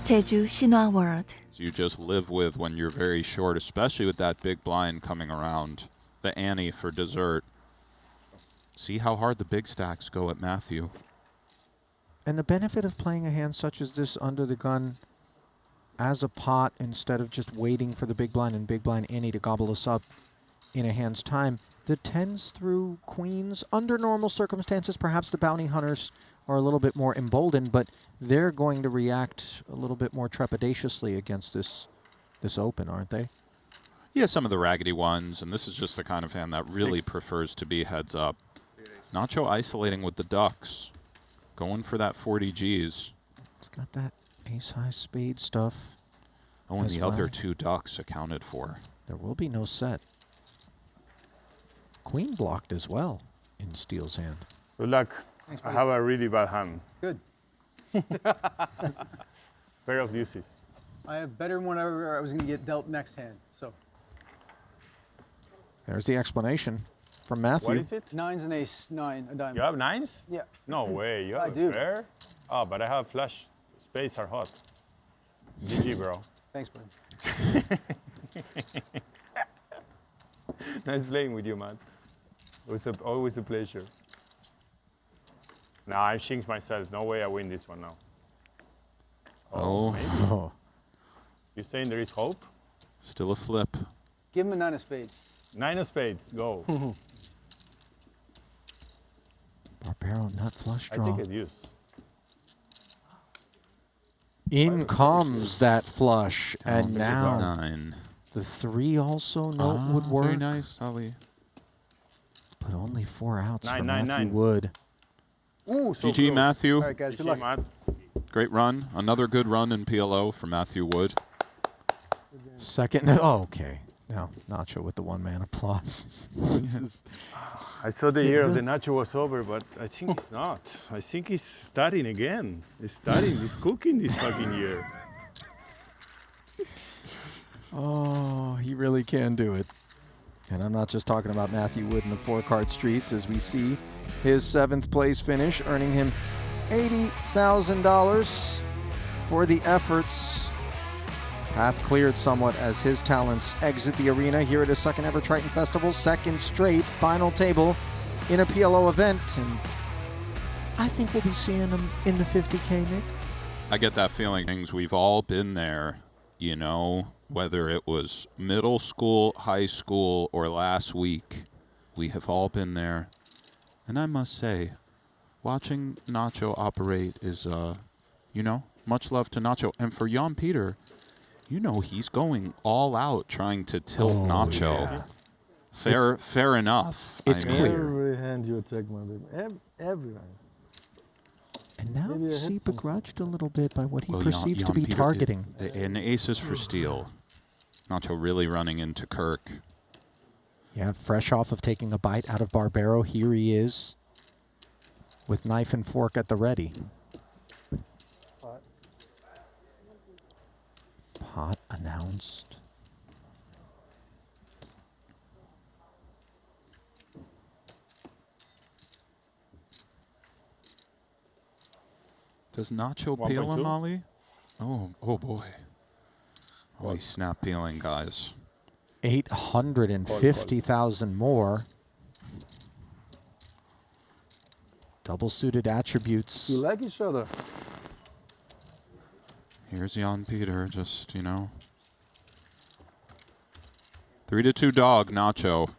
Jeju Shinhwa World. You just live with when you're very short, especially with that big blind coming around. The ante for dessert. See how hard the big stacks go at Matthew. And the benefit of playing a hand such as this under the gun as a pot instead of just waiting for the big blind and big blind ante to gobble us up in a hand's time, the 10s through queens, under normal circumstances, perhaps the bounty hunters are a little bit more emboldened, but they're going to react a little bit more trepidatiously against this open, aren't they? Yeah, some of the raggedy ones, and this is just the kind of hand that really prefers to be heads up. Nacho isolating with the ducks, going for that 40 Gs. It's got that ace-high spade stuff. Oh, and the other 2 ducks accounted for. There will be no set. Queen blocked as well in Steele's hand. Good luck. Thanks, I have a really bad hand. Good. Pair of deuces. I have better than whatever I was going to get dealt next hand. So. There's the explanation from Matthew. What is it? Nines and ace, 9, a diamond. You have 9s? Yeah. No way. You have I do. a pair? Oh, but I have flush. Spades are hot. GG, bro. Thanks, bud. Nice playing with you, man. It was always a pleasure. Nah, I jinxed myself. No way I win this one now. Oh. You're saying there is hope? Still a flip. Give him a 9 of spades. 9 of spades. Go. Barbaro nut flush draw. I take a deuce. In comes that flush, and now 9. the 3 also note would work. Very nice, Ali. But only 4 outs for 9, Matthew Wood. Ooh, so GG, close. Matthew. All right, guys, good luck. Man. Great run. Another good run in PLO for Matthew Wood. Second. Oh, okay. Now Nacho with the one-man applause. I thought the year of the Nacho was over, but I think it's not. I think he's starting again. He's starting. He's cooking this fucking year. Oh, he really can do it. And I'm not just talking about Matthew Wood in the 4-card streets, as we see his 7th place finish, earning him $80,000 for the efforts. Path cleared somewhat as his talents exit the arena here at his 2nd ever Triton Festival, 2nd straight final table in a PLO event. And I think we'll be seeing him in the 50K, Nick. I get that feeling. We've all been there, you know, whether it was middle school, high school, or last week. We have all been there. And I must say, watching Nacho operate is, you know, much love to Nacho. And for Jan Peter, you know he's going all out trying to tilt Nacho. Yeah. Fair enough. It's clear. Every hand you attack, my baby. Every hand. And now Maybe I you see hit some begrudged a little bit by what he Well, perceives Jan to be Peter, targeting. And aces for steal. Nacho really running into Kirk. Yeah, fresh off of taking a bite out of Barbaro, here he is with knife and fork at the ready. Pot announced. Does Nacho peel him, Ollie? Oh boy. Oh, he's snap peeling, guys. 850,000 more. Double suited attributes. You like each other. Here's Jan Peter, just, you know. 3-2 dog, Nacho.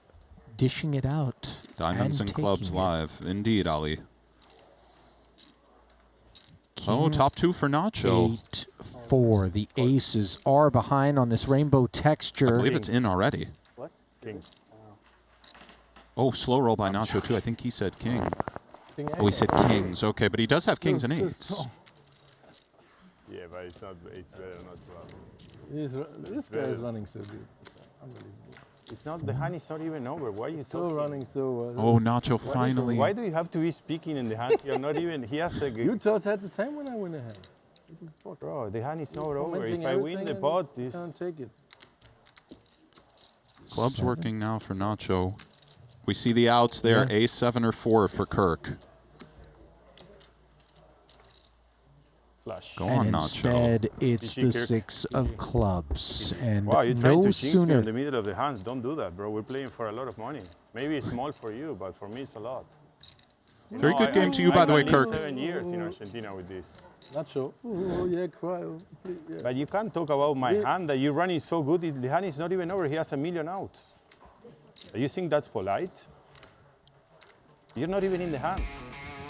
Dishing it out. Diamonds and clubs live. Indeed, Ali. Oh, top 2 for Nacho. 8-4. The aces are behind on this rainbow texture. I believe it's in already. What? King. Oh, slow roll by Nacho, too. I think he said king. Oh, he said kings. Okay, but he does have kings and eights. Yeah, but it's not. It's better not to have. This guy is running so good. Unbelievable. It's not. The hand is not even over. Why are you Still talking? running so well. Oh, Nacho finally. Why do you have to be speaking in the hand? You're not even. He has a good. You told had the same when I win a hand. Bro, the hand is not over. Commenting If I win the everything pot, and this. can't take it. Club's working now for Nacho. We see the outs there. Yeah. A7 or 4 for Kirk. Go and on, instead, Nacho. it's the 6 of clubs. And Wow, you tried no to jinx me sooner. in the middle of the hands. Don't do that, bro. We're playing for a lot of money. Maybe it's small for you, but for me, it's a lot. You Very know, good game to you, by the way, I can live Kirk. 7 years in Argentina with this. Nacho. Oh, yeah, cry. Please, yeah. But you can't talk about my hand that you're running so good. The hand is not even over. He has 1 million outs. You think that's polite? You're not even in the hand.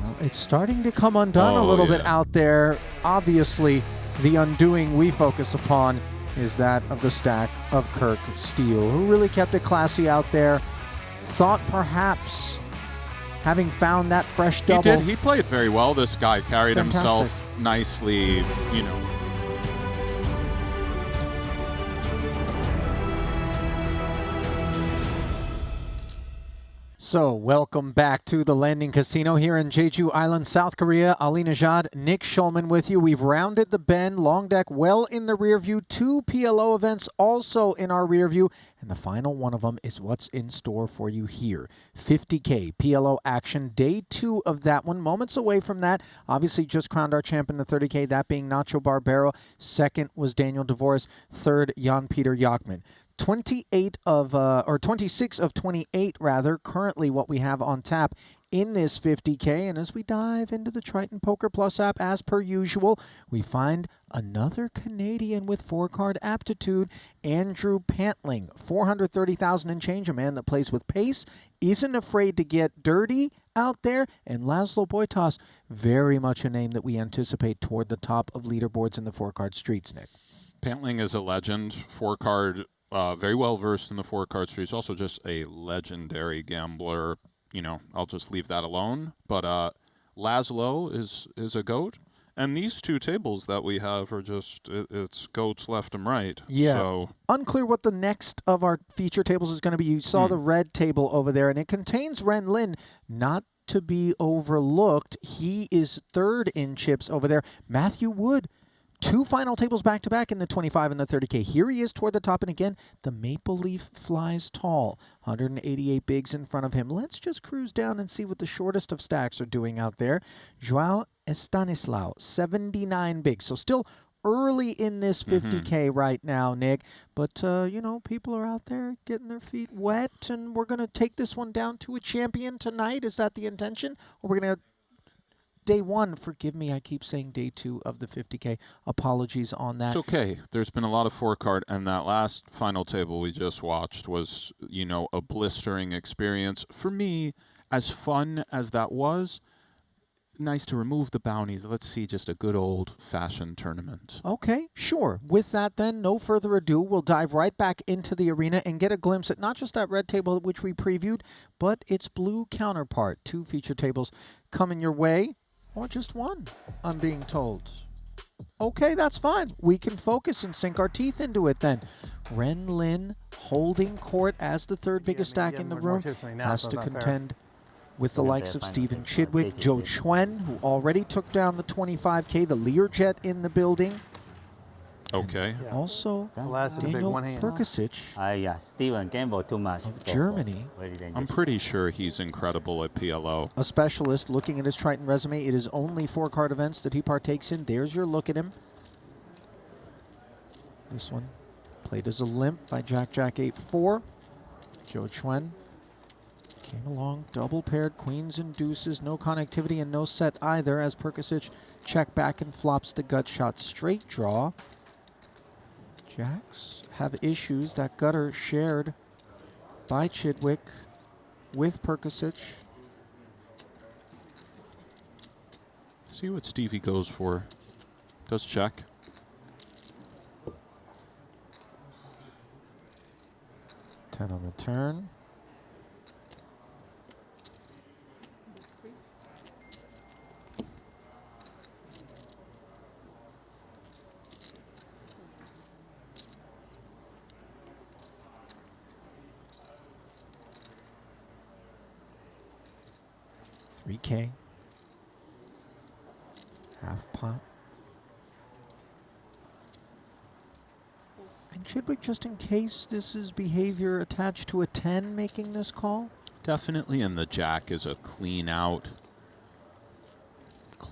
Well, it's starting to come undone a Oh, little bit yeah. out there. Obviously, the undoing we focus upon is that of the stack of Kirk Steele, who really kept it classy out there. Thought perhaps, having found that fresh double. He did. He played very well. This guy carried Fantastic. himself nicely, you know. So, welcome back to the Landing Casino here in Jeju Island, South Korea. Ali Najad, Nick Schulman with you. We've rounded the bend. Long deck well in the rear view. 2 PLO events also in our rear view. And the final one of them is what's in store for you here. 50K PLO action. Day 2 of that one. Moments away from that. Obviously just crowned our champ in the 30K, that being Nacho Barbero. Second was Daniel DeVoris. Third, Jan-Peter Jachmann. 26 of 28 rather, currently what we have on tap in this 50K. And as we dive into the Triton Poker Plus app, as per usual, we find another Canadian with 4-card aptitude, Andrew Pantling, 430,000 and change, a man that plays with pace, isn't afraid to get dirty out there, and Laszlo Boitas, very much a name that we anticipate toward the top of leaderboards in the 4-card streets, Nick. Pantling is a legend, 4-card, very well versed in the 4-card streets. Also just a legendary gambler. You know, I'll just leave that alone. But Laszlo is a goat. And these 2 tables that we have are just, it's goats left and right. Yeah. So Unclear what the next of our feature tables is going to be. You saw the red table over there, and it contains Ren Lin, not to be overlooked. He is 3rd in chips over there. Matthew Wood, 2 final tables back-to-back in the 25 and the 30K. Here he is toward the top, and again, the Maple Leaf flies tall. 188 bigs in front of him. Let's just cruise down and see what the shortest of stacks are doing out there. Joao Estanislao, 79 bigs. So still early in this 50K right now, Nick. But, you know, people are out there getting their feet wet, and we're going to take this one down to a champion tonight. Is that the intention? Or we're going to Day 1, forgive me, I keep saying day 2 of the 50K. Apologies on that. it's okay. There's been a lot of 4-card, and that last final table we just watched was, you know, a blistering experience. For me, as fun as that was, nice to remove the bounties. Let's see just a good old-fashioned tournament. Okay, sure. With that then, no further ado, we'll dive right back into the arena and get a glimpse at not just that red table which we previewed, but its blue counterpart. 2 feature tables coming your way. Or just 1, I'm being told. Okay, that's fine. We can focus and sink our teeth into it then. Ren Lin holding court as the 3rd biggest stack in the room. Has to contend with the likes of Stephen Chidwick, Joe Chuen, who already took down the 25K, the Learjet in the building. Okay. Also, Daniel Perkasic yeah, Steven gambled too much. of Germany. I'm pretty sure he's incredible at PLO. A specialist. Looking at his Triton resume, it is only 4-card events that he partakes in. There's your look at him. This one played as a limp by Jack 8-4. Joe Chuen came along, double paired queens and deuces, no connectivity and no set either, as Perkasic check back and flops the gut shot straight draw. Jacks have issues. That gutter shared by Chidwick with Perkasic. See what Stevie goes for. Does check. Ten on the turn. $3K. Half pot. And Chidwick, just in case this is behavior attached to a 10 making this call? Definitely, and the Jack is a clean out.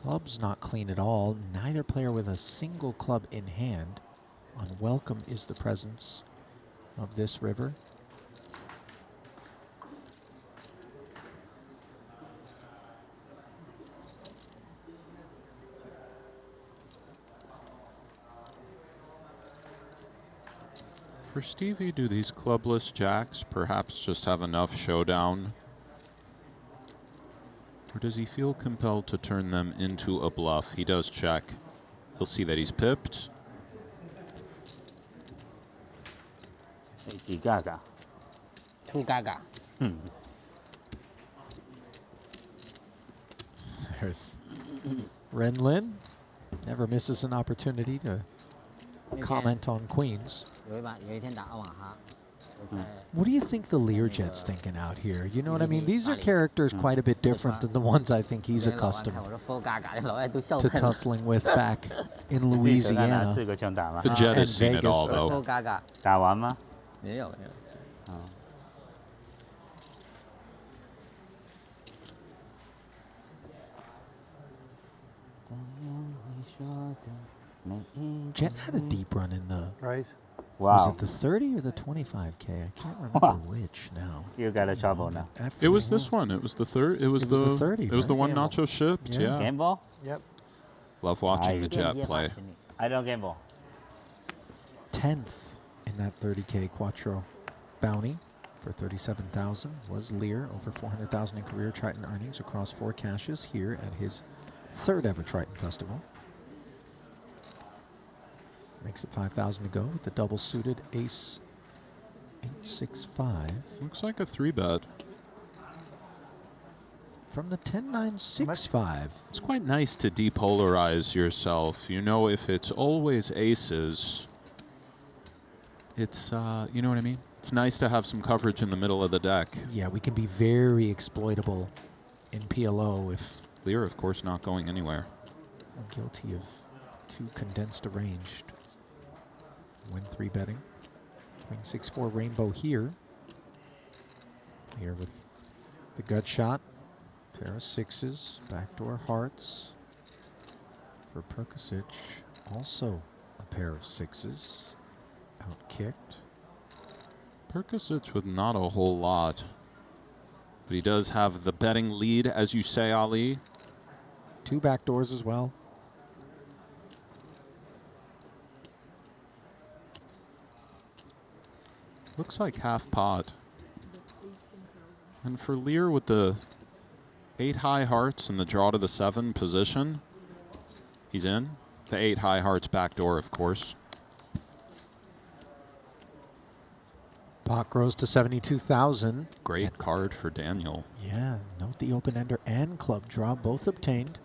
Club's not clean at all. Neither player with a single club in hand. Unwelcome is the presence of this river. For Stevie, do these clubless jacks perhaps just have enough showdown? Or does he feel compelled to turn them into a bluff? He does check. He'll see that he's pipped. Gaga. Two Gaga. There's Renlin. Never misses an opportunity to comment on queens. What do you think the Learjet's thinking out here? You know what I mean? These are characters quite a bit different than the ones I think he's accustomed to tussling with back in Louisiana. The Jet has seen it all, though. Jet had a deep run in the... Right. Was it the 30 or the 25K? I can't remember which now. You got a trouble now. It was this one. It was the third. It was the 30. It was the one Gamble. Nacho shipped. Yeah. Gamble? Yep. Love watching the Jet play. I don't gamble. 10th in that 30K Quattro bounty for 37,000 was Lear, over 400,000 in career Triton earnings across 4 caches here at his 3rd ever Triton Festival. Makes it 5,000 to go with the double suited ace 865. Looks like a 3-bet. From the 10-9-6-5. It's quite nice to depolarize yourself. You know, if it's always aces, it's, you know what I mean? It's nice to have some coverage in the middle of the deck. Yeah, we can be very exploitable in PLO if... Lear, of course, not going anywhere. I'm guilty of too condensed arranged. Win 3 betting. Queen 6-4 rainbow here. Here with the gut shot. Pair of 6s. Backdoor hearts. For Perkasic. Also a pair of 6s. Out-kicked. Perkasic with not a whole lot. But he does have the betting lead, as you say, Ali. 2 backdoors as well. Looks like half pot. And for Lear with the 8 high hearts and the draw to the 7 position, he's in. The 8 high hearts backdoor, of course. Pot grows to 72,000. Great card for Daniel. Yeah, note the open-ender and club draw, both obtained.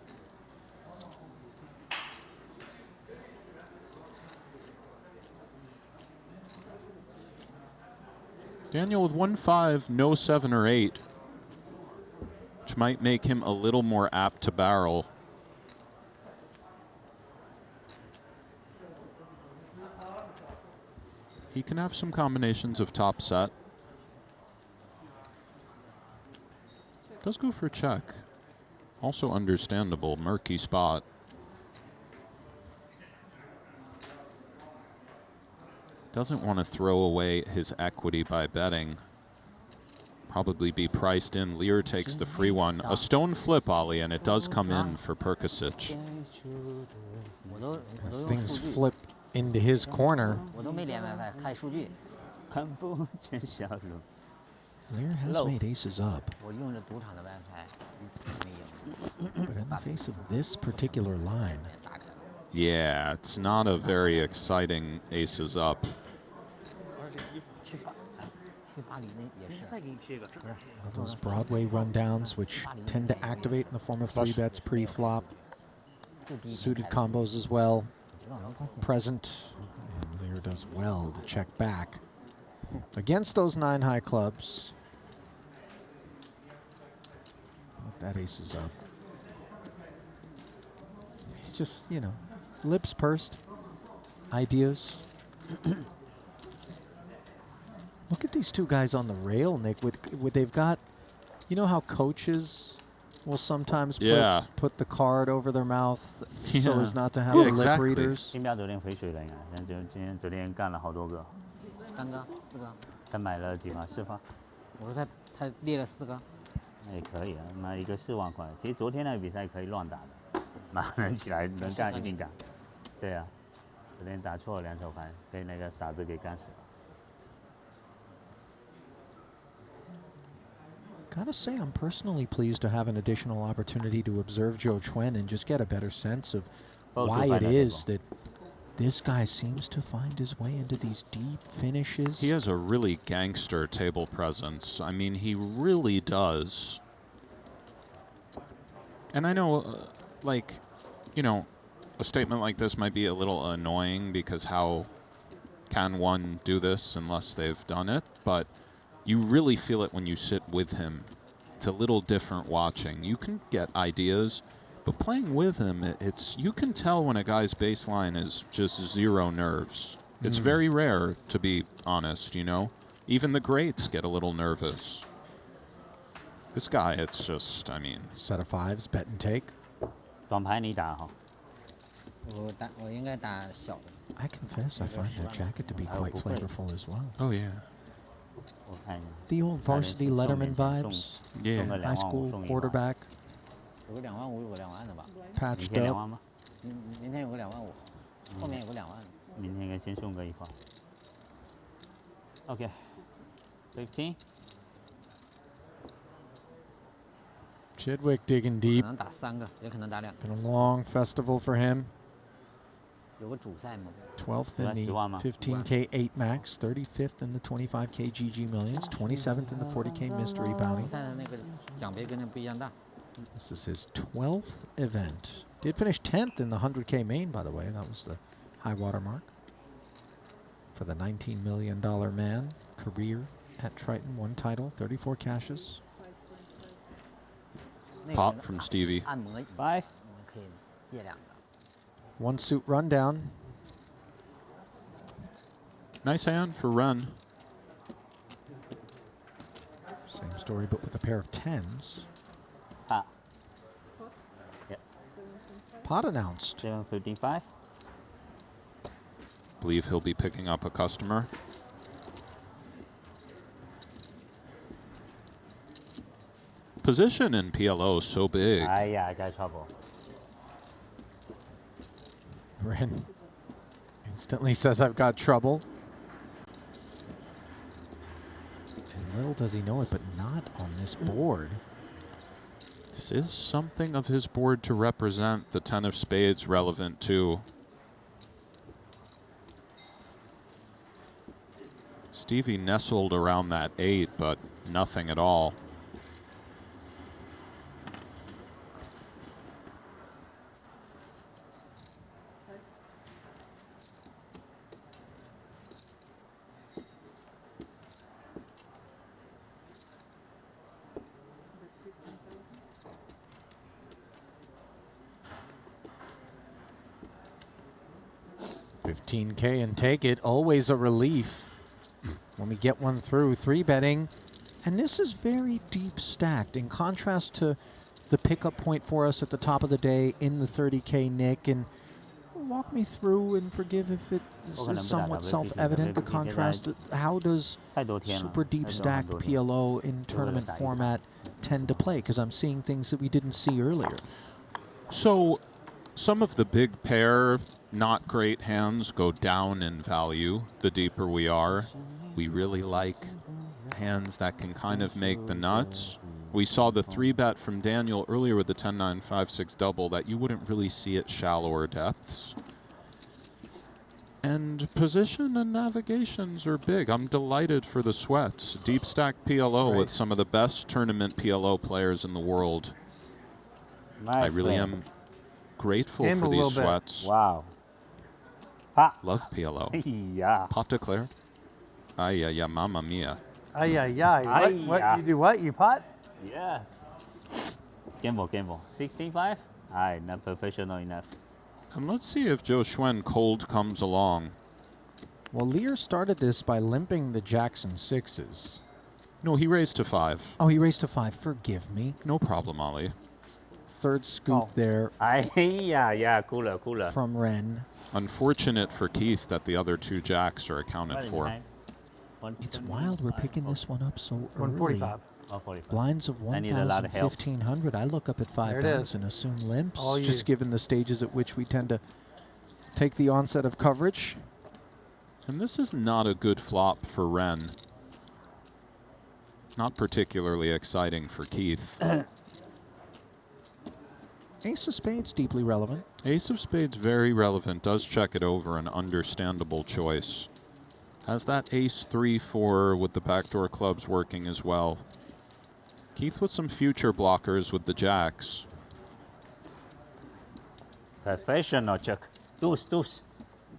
Daniel with 1-5, no 7 or 8, which might make him a little more apt to barrel. He can have some combinations of top set. Does go for check. Also understandable, murky spot. Doesn't want to throw away his equity by betting. Probably be priced in. Lear takes the free one. A stone flip, Ali, and it does come in for Perkasic. As things flip into his corner. Lear has made aces up. But in the face of this particular line, yeah, it's not a very exciting aces up. those Broadway rundowns, which tend to activate in the form of 3 bets pre-flop. Suited combos as well, present. And Lear does well to check back against those 9 high clubs. That ace is up. Just, you know, lips pursed, ideas. Look at these two guys on the rail, Nick. They've got, you know how coaches will sometimes put the card over their mouth so as not to have the lip readers. 金标酒店回水了，应该，今天酒店干了好多个。3个、4个。他买了几发？4发。我说他列了4个。那也可以啊，那一个4万块。其实昨天那个比赛可以乱打的，哪人起来能干一定干。对啊，昨天打错了2手牌，被那个傻子给干死了。 Gotta say, I'm personally pleased to have an additional opportunity to observe Zhou Chuan and just get a better sense of why it is that this guy seems to find his way into these deep finishes. He has a really gangster table presence. I mean, he really does. And I know, like, you know, a statement like this might be a little annoying because how can one do this unless they've done it? But you really feel it when you sit with him. It's a little different watching. You can get ideas, but playing with him, you can tell when a guy's baseline is just zero nerves. It's very rare, to be honest, you know? Even the greats get a little nervous. This guy, it's just, I mean... Set of 5s, bet and take. 短牌你打哈。我应该打小的。 I confess, I find that jacket to be quite flavorful as well. Oh, yeah. The old varsity Letterman vibes. Yeah. High school quarterback. 有个2万5，有个2万的吧。 Patched 2 up. 万吗？明天有个2万5，后面有个2万。明天应该先送个1发。OK， 15。 Chidwick digging deep. 可能打3个，也可能打2个。 Been a long festival for him. 有个主赛吗？ 12th in the 15K 8 max, 35th in the 25K GG millions, 27th in the 40K mystery bounty. 主赛的那个奖杯跟那不一样大。 This is his 12th event. Did finish 10th in the 100K main, by the way. That was the high water mark for the $19 million man. Career at Triton, 1 title, 34 cashes. Pop from Stevie. 按摩 5。可以借2个。 1 suit rundown. Nice hand for Ren. Same story, but with a pair of 10s. Pot. Yep. Pot announced. 755. Believe he'll be picking up a customer. Position in PLO so big. Yeah, I got trouble. Ren instantly says, I've got trouble. And little does he know it, but not on this board. This is something of his board to represent. The 10 of spades relevant too. Stevie nestled around that 8, but nothing at all. $15K and take it. Always a relief when we get one through. 3-betting. And this is very deep stacked in contrast to the pickup point for us at the top of the day in the 30K Nick. And walk me through and forgive if it is somewhat self-evident, the contrast. How does super deep stacked PLO in tournament format tend to play? Because I'm seeing things that we didn't see earlier. So some of the big pair, not great hands go down in value the deeper we are. We really like hands that can kind of make the nuts. We saw the 3-bet from Daniel earlier with the 10-9-5-6 double that you wouldn't really see at shallower depths. And position and navigations are big. I'm delighted for the Sweats. Deep stack PLO with some of the best tournament PLO players in the world. I really am grateful for these Sweats. Wow. Love PLO. Yeah. Pot declare. Ay, ay, ay, mamma mia. Ay, ay, ay. What? You do what? You pot? Yeah. Gamble. 16-5? Aye, not professional enough. And let's see if Zhou Xuan cold comes along. Well, Lear started this by limping the Jackson 6s. No, he raised to 5. Oh, he raised to 5. Forgive me. No problem, Ollie. third scoop there yeah, cooler. from Ren. Unfortunate for Keith that the other 2 jacks are accounted for. It's wild we're picking this one up so early. 145. Blinds of I need a lot 1,000, of help. 1,500. I look up at 5 There it pounds is. and assume limps, All just you. given the stages at which we tend to take the onset of coverage. And this is not a good flop for Ren. Not particularly exciting for Keith. Ace of spades, deeply relevant. Ace of spades, very relevant. Does check it over, an understandable choice. Has that ace 3-4 with the backdoor clubs working as well. Keith with some future blockers with the jacks. Professional check. Deuce.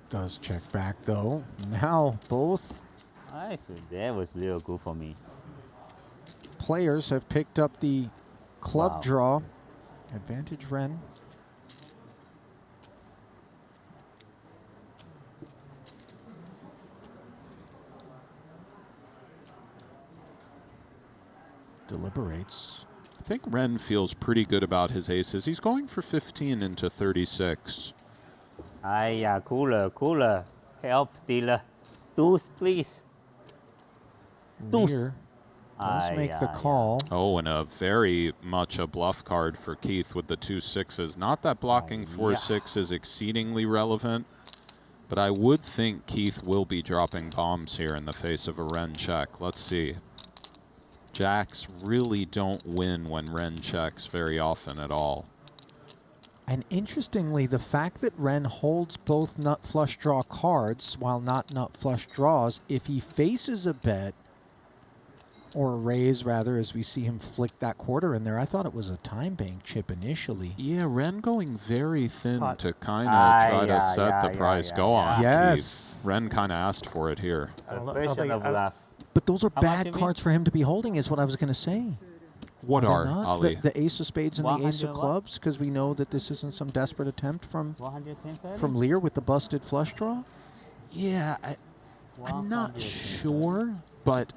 Does check back though. Now both I feel that was real good for me. players have picked up the club Wow. draw. Advantage Ren. Deliberates. I think Ren feels pretty good about his aces. He's going for 15 into 36. Yeah, cooler. Help, dealer. Deuce, please. Deuce. Lear does make the call. Oh, and a very much a bluff card for Keith with the 2 6s. Not that blocking 4 6 is exceedingly relevant, but I would think Keith will be dropping bombs here in the face of a Ren check. Let's see. Jacks really don't win when Ren checks very often at all. And interestingly, the fact that Ren holds both nut flush draw cards while not nut flush draws, if he faces a bet, or a raise rather, as we see him flick that quarter in there, I thought it was a time bank chip initially. Yeah, Ren going very thin to kind of Ah, try yeah, to set yeah, the yeah, price yeah, go on. Yes. Keith. Ren kind of asked for it here. Professional bluff. But those are How much bad you mean? cards for him to be holding, is what I was going to say. What they are, not? Ali? The ace of spades and the ace of 100 what? clubs, because we know that this isn't some desperate attempt from 110. from Lear with the busted flush draw. Yeah, I'm not sure, but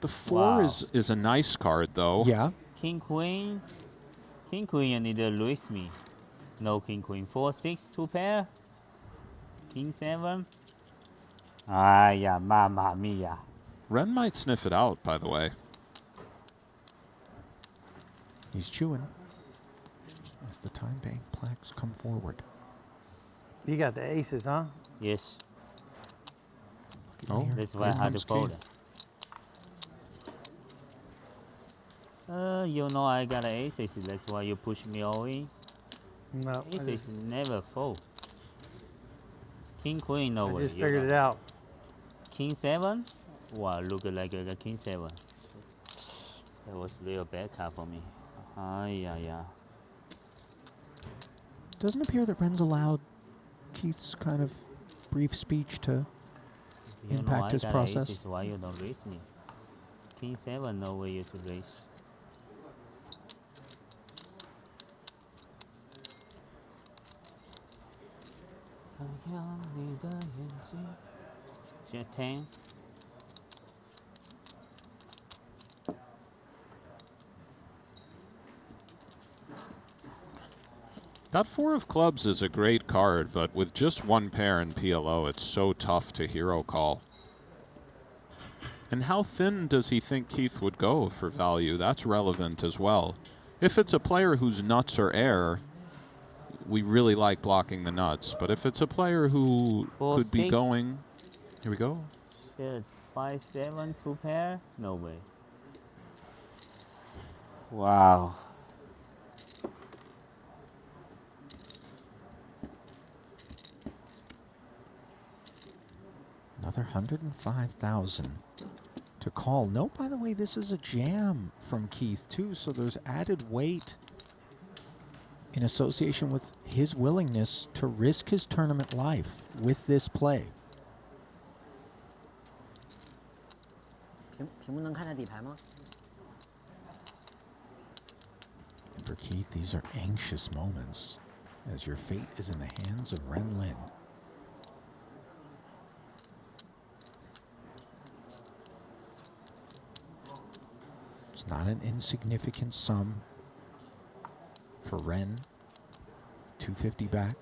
the 4 Wow. is a nice card, though. Yeah. King Queen, you need to release me. No King Queen. 4 6 2 pair. King 7. Yeah, mamma mia. Ren might sniff it out, by the way. He's chewing as the time bank plaques come forward. You got the aces, huh? Yes. Oh, That's why I had to fold. You know I got aces. That's why you push me all in. No, Aces never fold. King Queen, no way. I just figured it out. King 7? Wow, look like I got King 7. That was real bad card for me. Yeah. Doesn't appear that Ren's allowed Keith's kind of brief speech to You impact know, I his got process. Aces, why you don't raise me? King 7, no way you to raise. Jet 10. That 4 of clubs is a great card, but with just 1 pair in PLO, it's so tough to hero call. And how thin does he think Keith would go for value? That's relevant as well. If it's a player whose nuts are air, we really like blocking the nuts. But if it's a player who 4 could be 6. going... Here we go. Shit, 5 7 2 pair? No way. Wow. Another 105,000 to call. No, by the way, this is a jam from Keith too, so there's added weight in association with his willingness to risk his tournament life with this play. 屏幕能看见底牌吗？ For Keith, these are anxious moments as your fate is in the hands of Ren Lin. It's not an insignificant sum for Ren. 250 back.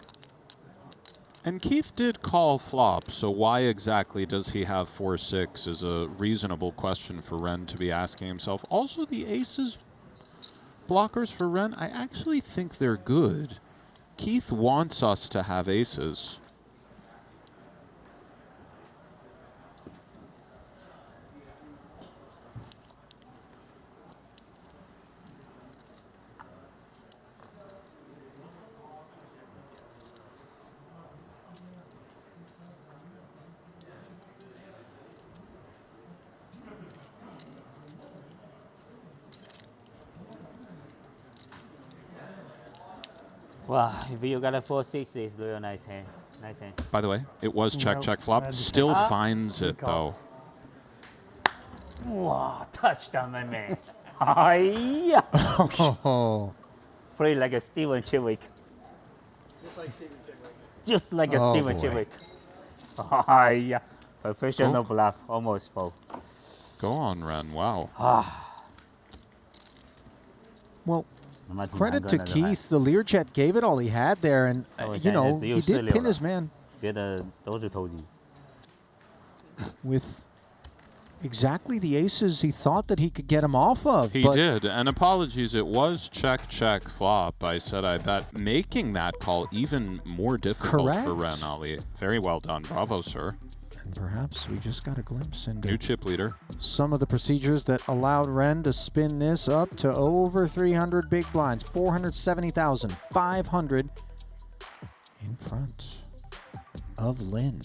And Keith did call flop, so why exactly does he have 4-6 is a reasonable question for Ren to be asking himself. Also, the aces blockers for Ren, I actually think they're good. Keith wants us to have aces. Wow, if you got a 4-6, it's real nice hand. Nice hand. By the way, it was check, check, flop. Still finds it, though. Wow, touchdown, my man. Hiya. Play like a Steven Chidwick. Just like Steven Chidwick. Just like a Steven Chidwick. Hiya. Professional bluff, almost full. Go on, Ren. Wow. Well, credit to Keith. The Learjet gave it all he had there, and you know, he did pin his man with exactly the aces he thought that he could get him off of. He did, and apologies, it was check, check, flop. I said I bet making that call even more difficult for Ren Ali. Very well done. Bravo, sir. And perhaps we just got a glimpse into new chip leader. Some of the procedures that allowed Ren to spin this up to over 300 big blinds, 470,500 in front of Lin.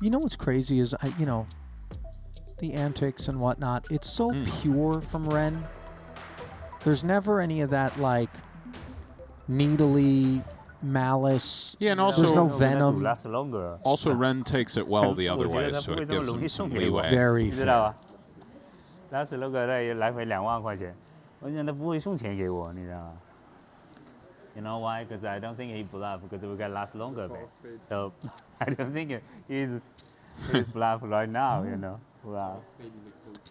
You know what's crazy is, you know, the antics and whatnot. It's so pure from Ren. There's never any of that, like, needly malice. Yeah, and also there's no venom. Also, Ren takes it well the other way, so it gives him some leeway. Very fair. 拉死longer 来回2万块钱，我想他不会送钱给我，你知道吗 ？You know why? Because I don't think he bluff because we got last longer, man. So I don't think he's bluff right now. You know. Wow.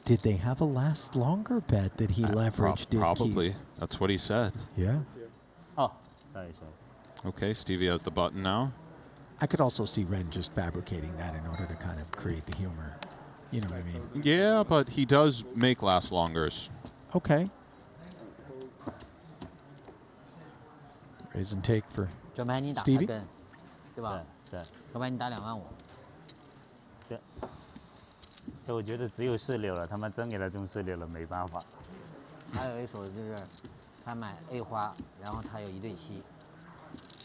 Did they have a last longer bet that he leveraged? Probably. Keith? That's what he said. Yeah. Oh, sorry. Okay, Stevie has the button now. I could also see Ren just fabricating that in order to kind of create the humor. You know what I mean? Yeah, but he does make last longers. Okay. Raise and take for Stevie. 对吧？要不然你打2万5。所以我觉得只有4-6了，他们真给他中4-6了，没办法。还有一手就是他买 A 花，然后他有1对7，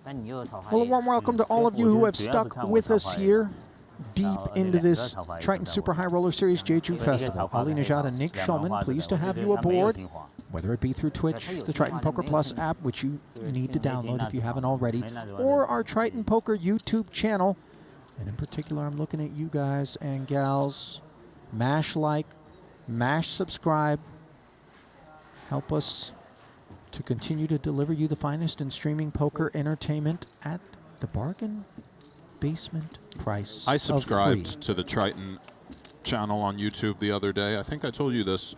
但你又有草花。Well, a warm welcome to all of you who have stuck with us here deep into this Triton Super High Roller Series Jeju Festival. Ali Najad and Nick Schulman, pleased to have you aboard, whether it be through Twitch, the Triton Poker Plus app, which you need to download if you haven't already, or our Triton Poker YouTube channel. And in particular, I'm looking at you guys and gals. Mash like, mash subscribe. Help us to continue to deliver you the finest in streaming poker entertainment at the bargain basement price. I subscribed to the Triton channel on YouTube the other day. I think I told you this.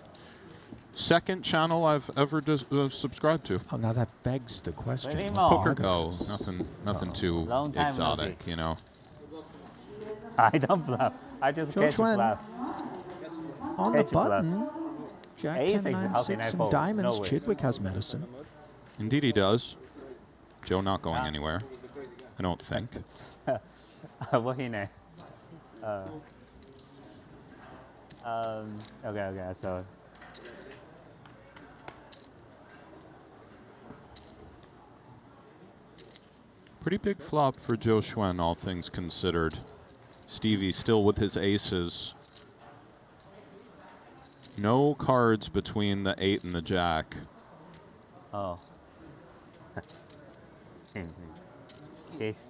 Second channel I've ever subscribed to. Oh, now that begs the question. Poker Go. Nothing too exotic, you know. I don't bluff. I just catch bluff. On the button, Jack 10, 9, 6, and diamonds. Chidwick has medicine. Indeed he does. Joe not going anywhere. I don't think. Okay, so. Pretty big flop for Joe Schwen, all things considered. Stevie still with his aces. No cards between the 8 and the jack. Oh. This.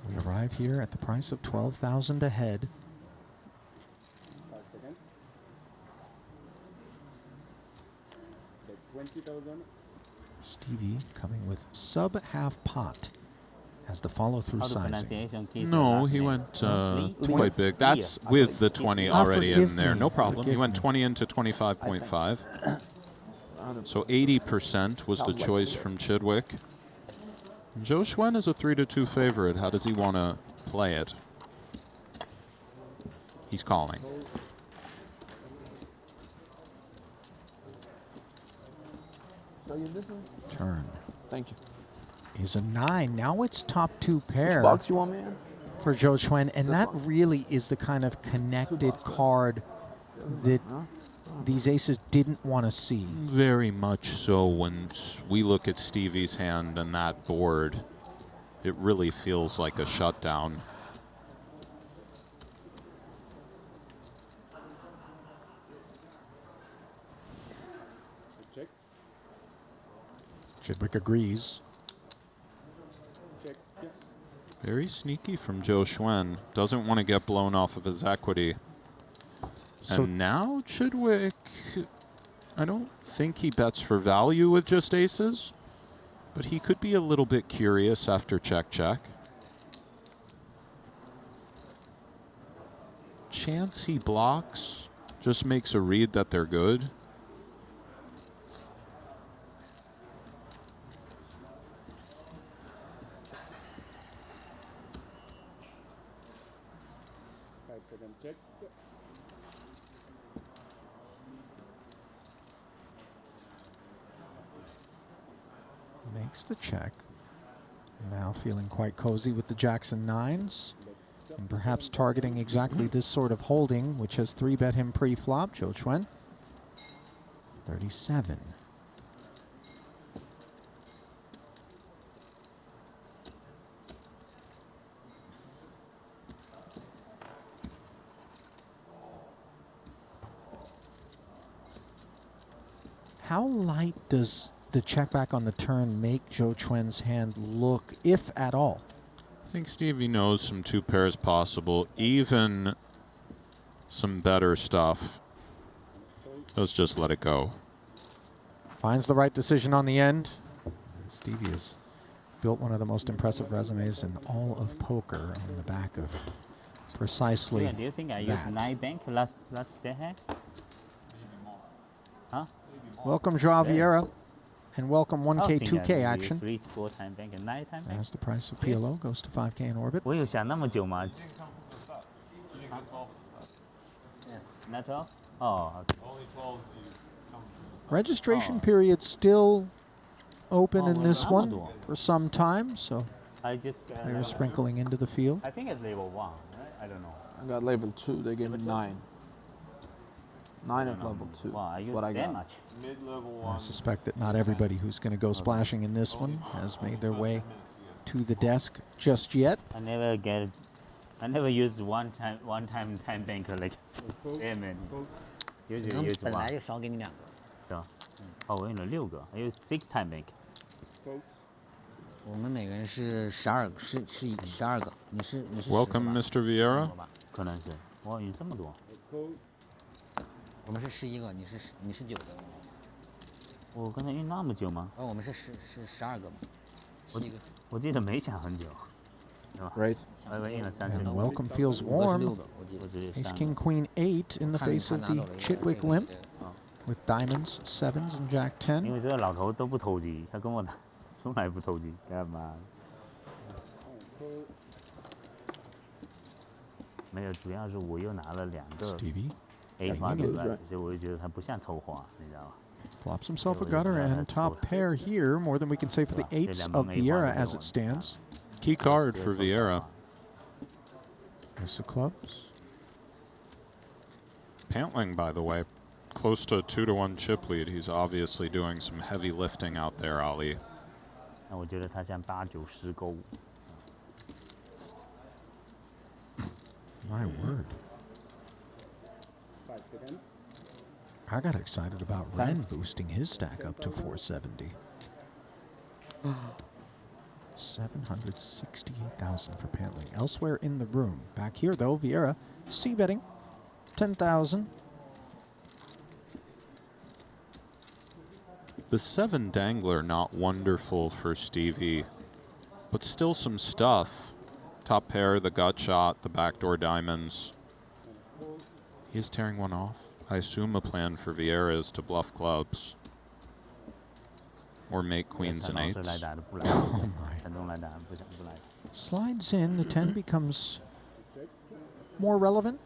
We arrive here at the price of 12,000 ahead. 5 seconds. 20,000. Stevie coming with sub half pot. Has the follow-through sizing. No, he went quite big. That's with the 20 already in there. No problem. He went 20 into 25.5. So 80% was the choice from Chidwick. Zhou Xuan is a 3-2 favorite. How does he want to play it? He's calling. Turn. Thank you. Is a 9. Now it's top 2 pair. Which box you want, man? For Zhou Xuan, and that really is the kind of connected card that these aces didn't want to see. Very much so. When we look at Stevie's hand and that board, it really feels like a shutdown. Chidwick agrees. Very sneaky from Zhou Xuan. Doesn't want to get blown off of his equity. So and now Chidwick, I don't think he bets for value with just aces, but he could be a little bit curious after check-check. Chance he blocks, just makes a read that they're good. Makes the check. Now feeling quite cozy with the jacks and 9s. And perhaps targeting exactly this sort of holding, which has 3-bet him pre-flop. Zhou Xuan. 37. How light does the check back on the turn make Zhou Xuan's hand look, if at all? I think Stevie knows some 2 pairs possible, even some better stuff. Let's just let it go. Finds the right decision on the end. Stevie has built one of the most impressive resumes in all of poker on the back of precisely Do you think I that. used 9 bank last day? Huh? Welcome, Joao Vieira, and welcome I was 1K, thinking 2K I action. 3-4 time bank and 9 time bank. As the price of PLO goes to 5K in orbit. 我有想那么久吗？ Not 12? Oh, okay. Registration period still open in this one for some time, so I just they're sprinkling into the field. I think it's level 1, right? I don't know. I got level 2. They gave me 9. 9 at level 2. Wow, I That's used what I that got. much. I suspect that not everybody who's going to go splashing in this one has made their way to the desk just yet. I never used one time banker like man. Usually use 本 one. 来就少给你2个。对吧？哦，我用了6个，I use 6 time bank. 我们每个人是12个，是12个。你是 Welcome, Mr. Vieira. 可能是，我用这么多。我们是11个，你是9个。我刚才用那么久吗？我们是12个嘛，7个。我记得没想很久。 Right. And welcome feels warm. Ace, King, Queen, 8 in the face of the Chidwick limp with diamonds, 7s, and Jack 10. 因为这个老头都不投机，他跟我打，从来不投机，干嘛？没有，主要是我又拿了2个 A 发出来，所以我就觉得他不像凑花，你知道吧？ Flops himself a gutter and top pair here, more than we can say for the 8s of Vieira as it stands. Key card for Vieira. Ace of clubs. Pantling, by the way, close to 2-1 chip lead. He's obviously doing some heavy lifting out there, Ali. 那我觉得他像8、9、10勾。 My word. 5 seconds. I got excited about Ren boosting his stack up to 470. 768,000 for Pantling. Elsewhere in the room. Back here, though, Vieira c-betting 10,000. The 7 dangler not wonderful for Stevie, but still some stuff. Top pair, the gut shot, the backdoor diamonds. He's tearing one off. I assume a plan for Vieira is to bluff clubs. Or make queens and eights. Oh Slides in, the 10 becomes more relevant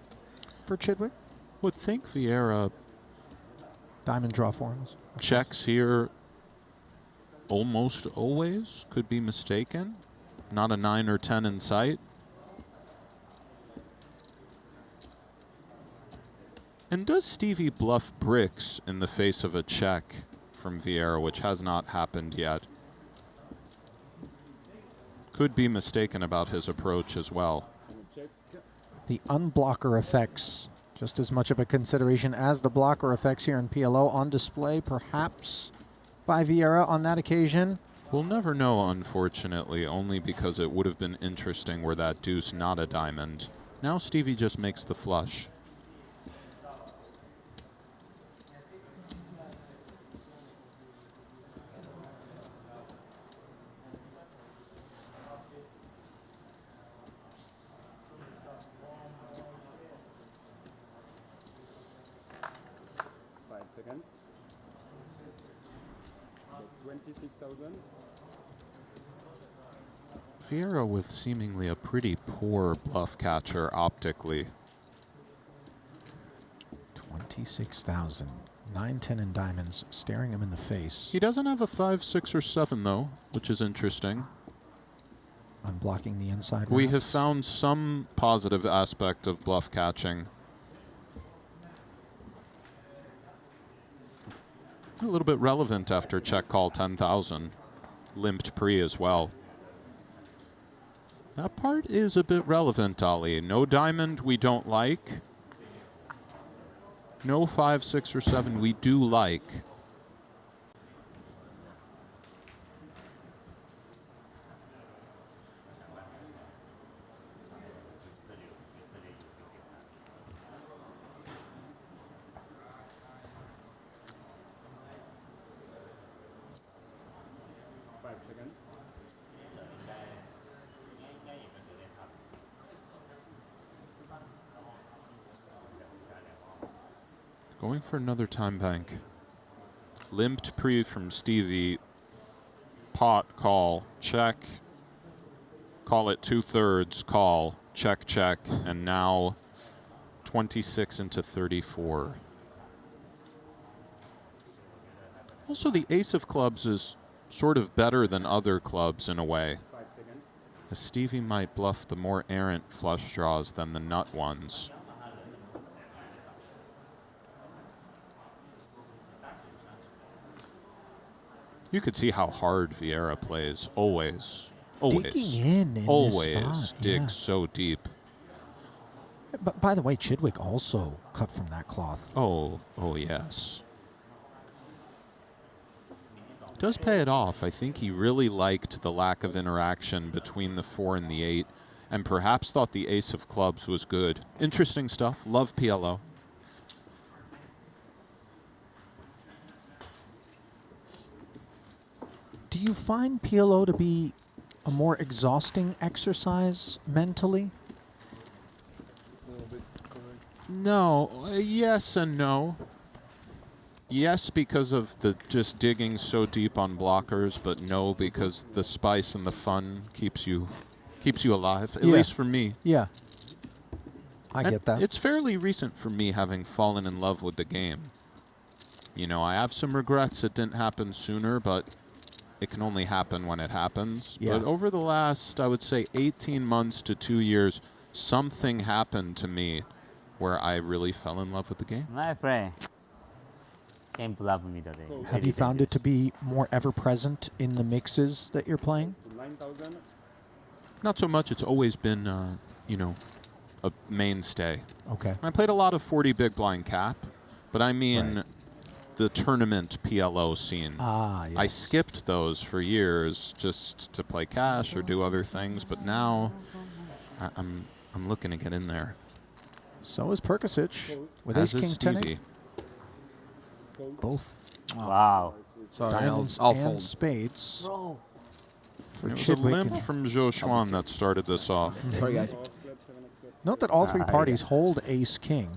for Chidwick. Would think Vieira diamond draw forms. Checks here almost always, could be mistaken. Not a 9 or 10 in sight. And does Stevie bluff bricks in the face of a check from Vieira, which has not happened yet? Could be mistaken about his approach as well. The unblocker effects, just as much of a consideration as the blocker effects here in PLO, on display perhaps by Vieira on that occasion. We'll never know, unfortunately, only because it would have been interesting were that deuce not a diamond. Now Stevie just makes the flush. Seconds. 26,000. Vieira with seemingly a pretty poor bluff catcher optically. 26,000. 9, 10 in diamonds, staring him in the face. He doesn't have a 5, 6, or 7 though, which is interesting. Unblocking the inside. We routes. have found some positive aspect of bluff catching. A little bit relevant after check call 10,000. Limped pre as well. That part is a bit relevant, Ali. No diamond we don't like. No 5, 6, or 7 we do like. Going for another time bank. Limped pre from Stevie. Pot, call, check. Call it 2/3, call, check, check, and now 26 into 34. Also, the ace of clubs is sort of better than other clubs in a way. As Stevie might bluff the more errant flush draws than the nut ones. You could see how hard Vieira plays. Always. Always. Digging in always this spot, digs yeah. so deep. But by the way, Chidwick also cut from that cloth. Oh yes. Does pay it off. I think he really liked the lack of interaction between the 4 and the 8, and perhaps thought the ace of clubs was good. Interesting stuff. Love PLO. Do you find PLO to be a more exhausting exercise mentally? No. Yes and no. Yes, because of the just digging so deep on blockers, but no, because the spice and the fun keeps you alive. At least for me. Yeah. I get that. It's fairly recent for me having fallen in love with the game. You know, I have some regrets it didn't happen sooner, but it can only happen when it happens. Yeah. But over the last, I would say, 18 months to 2 years, something happened to me where I really fell in love with the game. My friend came to love me today. Have you found it to be more ever-present in the mixes that you're playing? Not so much. It's always been, you know, a mainstay. Okay. I played a lot of 40 big blind cap, but I mean the tournament PLO scene. Ah, yes. I skipped those for years just to play cash or do other things, but now I'm looking to get in there. So is Perkasic with As Ace is King 10 Stevie. Both Wow. Sorry, diamonds I'll and fold. spades. for It was a Chidwick. limp and- from Zhou Xuan that started this off. Sorry, guys. Note that all three parties hold ace-king.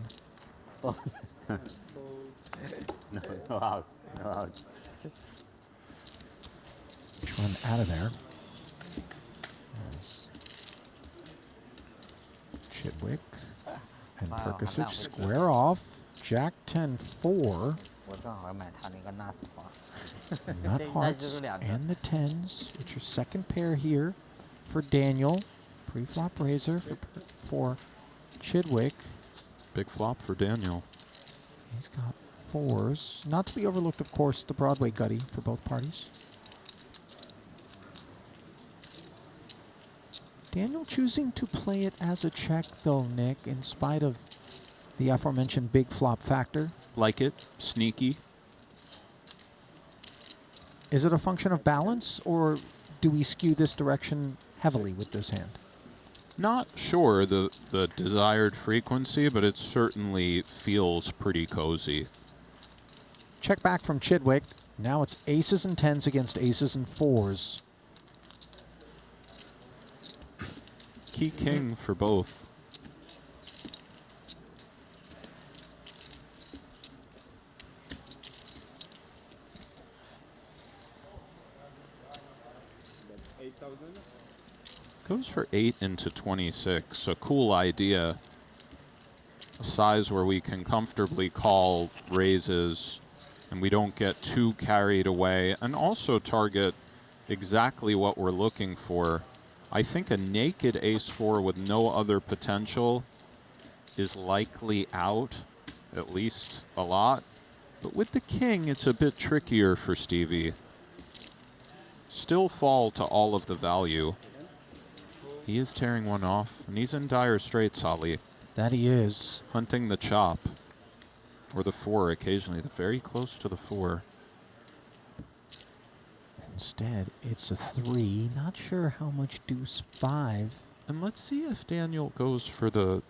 no house. No house. Xuan out of there. As Chidwick and Perkasich square off. Jack 10-4. 我正好买他那个纳斯花。 Nut hearts and the tens. It's your second pair here for Daniel. Pre-flop razor for Chidwick. Big flop for Daniel. He's got fours. Not to be overlooked, of course, the Broadway gutty for both parties. Daniel choosing to play it as a check, though, Nick, in spite of the aforementioned big flop factor. Like it, sneaky. Is it a function of balance, or do we skew this direction heavily with this hand? Not sure the desired frequency, but it certainly feels pretty cozy. Check back from Chidwick. Now it's aces and tens against aces and fours. Key king for both. Goes for 8 into 26. A cool idea. A size where we can comfortably call raises and we don't get too carried away, and also target exactly what we're looking for. I think a naked ace-4 with no other potential is likely out, at least a lot. But with the king, it's a bit trickier for Stevie. Still fall to all of the value. He is tearing one off, and he's in dire straits, Ali. That he is. Hunting the chop. Or the 4 occasionally, very close to the 4. Instead, it's a 3. Not sure how much deuce 5. And let's see if Daniel goes for the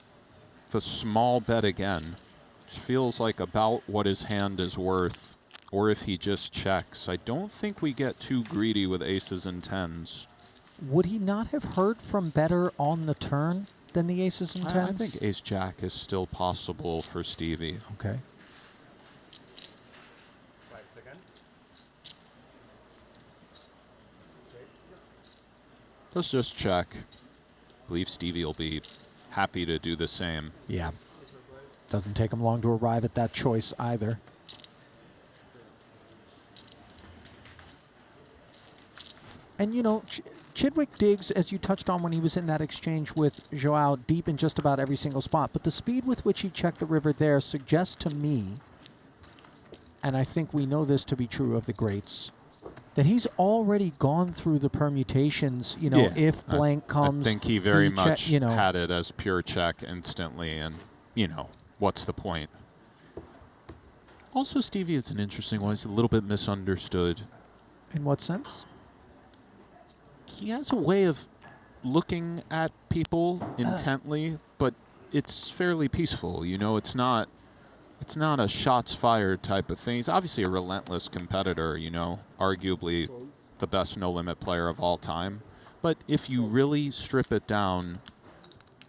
small bet again. Which feels like about what his hand is worth. Or if he just checks. I don't think we get too greedy with aces and tens. Would he not have heard from better on the turn than the aces and tens? I think ace-jack is still possible for Stevie. Okay. 5 seconds. Let's just check. I believe Stevie will be happy to do the same. Yeah. Doesn't take him long to arrive at that choice either. And, you know, Chidwick digs, as you touched on when he was in that exchange with Joao, deep in just about every single spot. But the speed with which he checked the river there suggests to me, and I think we know this to be true of the greats, that he's already gone through the permutations, you know, if blank comes. I think he very much you know, had it as pure check instantly, and, you know, what's the point? Also, Stevie is an interesting one. He's a little bit misunderstood. In what sense? He has a way of looking at people intently, but it's fairly peaceful. You know, it's not a shots fired type of thing. He's obviously a relentless competitor, you know, arguably the best no-limit player of all time. But if you really strip it down,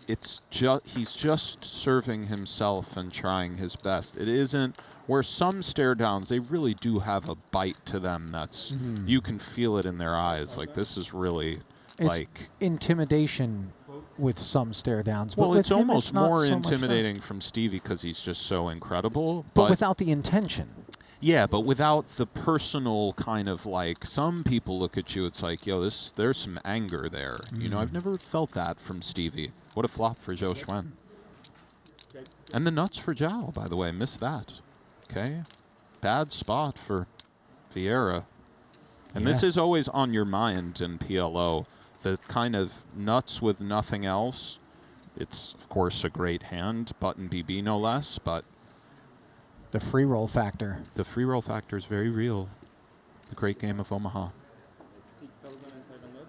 he's just serving himself and trying his best. It isn't where some stare downs, they really do have a bite to them that's, you can feel it in their eyes. Like, this is really, it's intimidation with some stare downs. But well, with it's him, almost not more so much that. intimidating from Stevie because he's just so incredible. But without the intention. Yeah, but without the personal kind of, like, some people look at you, it's like, yo, there's some anger there. You know, I've never felt that from Stevie. What a flop for Zhou Xuan. And the nuts for Zhao, by the way. Missed that. Okay. Bad spot for Vieira. And this is always on your mind in PLO. The kind of nuts with nothing else. It's, of course, a great hand. Button BB, no less, but the free roll factor. The free roll factor is very real. The great game of Omaha. 6,500.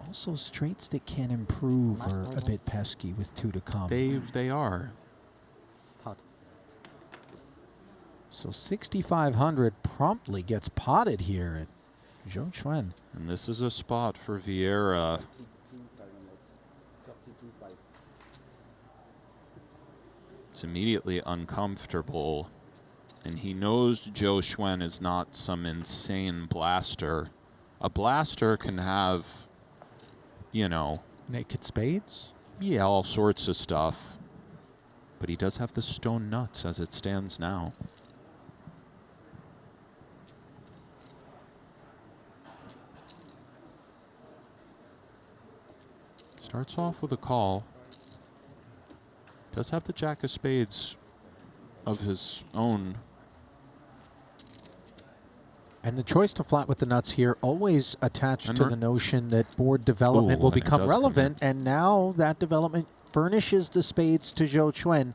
Also, straights that can improve are a bit pesky with 2 to come. They are. So 6,500 promptly gets potted here at Zhou Chuan. And this is a spot for Vieira. It's immediately uncomfortable. And he knows Zhou Xuan is not some insane blaster. A blaster can have, you know... Naked spades? Yeah, all sorts of stuff. But he does have the stone nuts as it stands now. Starts off with a call. Does have the jack of spades of his own. And the choice to flat with the nuts here always attached And to the notion that board development will and it become does relevant, and now that development furnishes the spades to Zhou Chuan,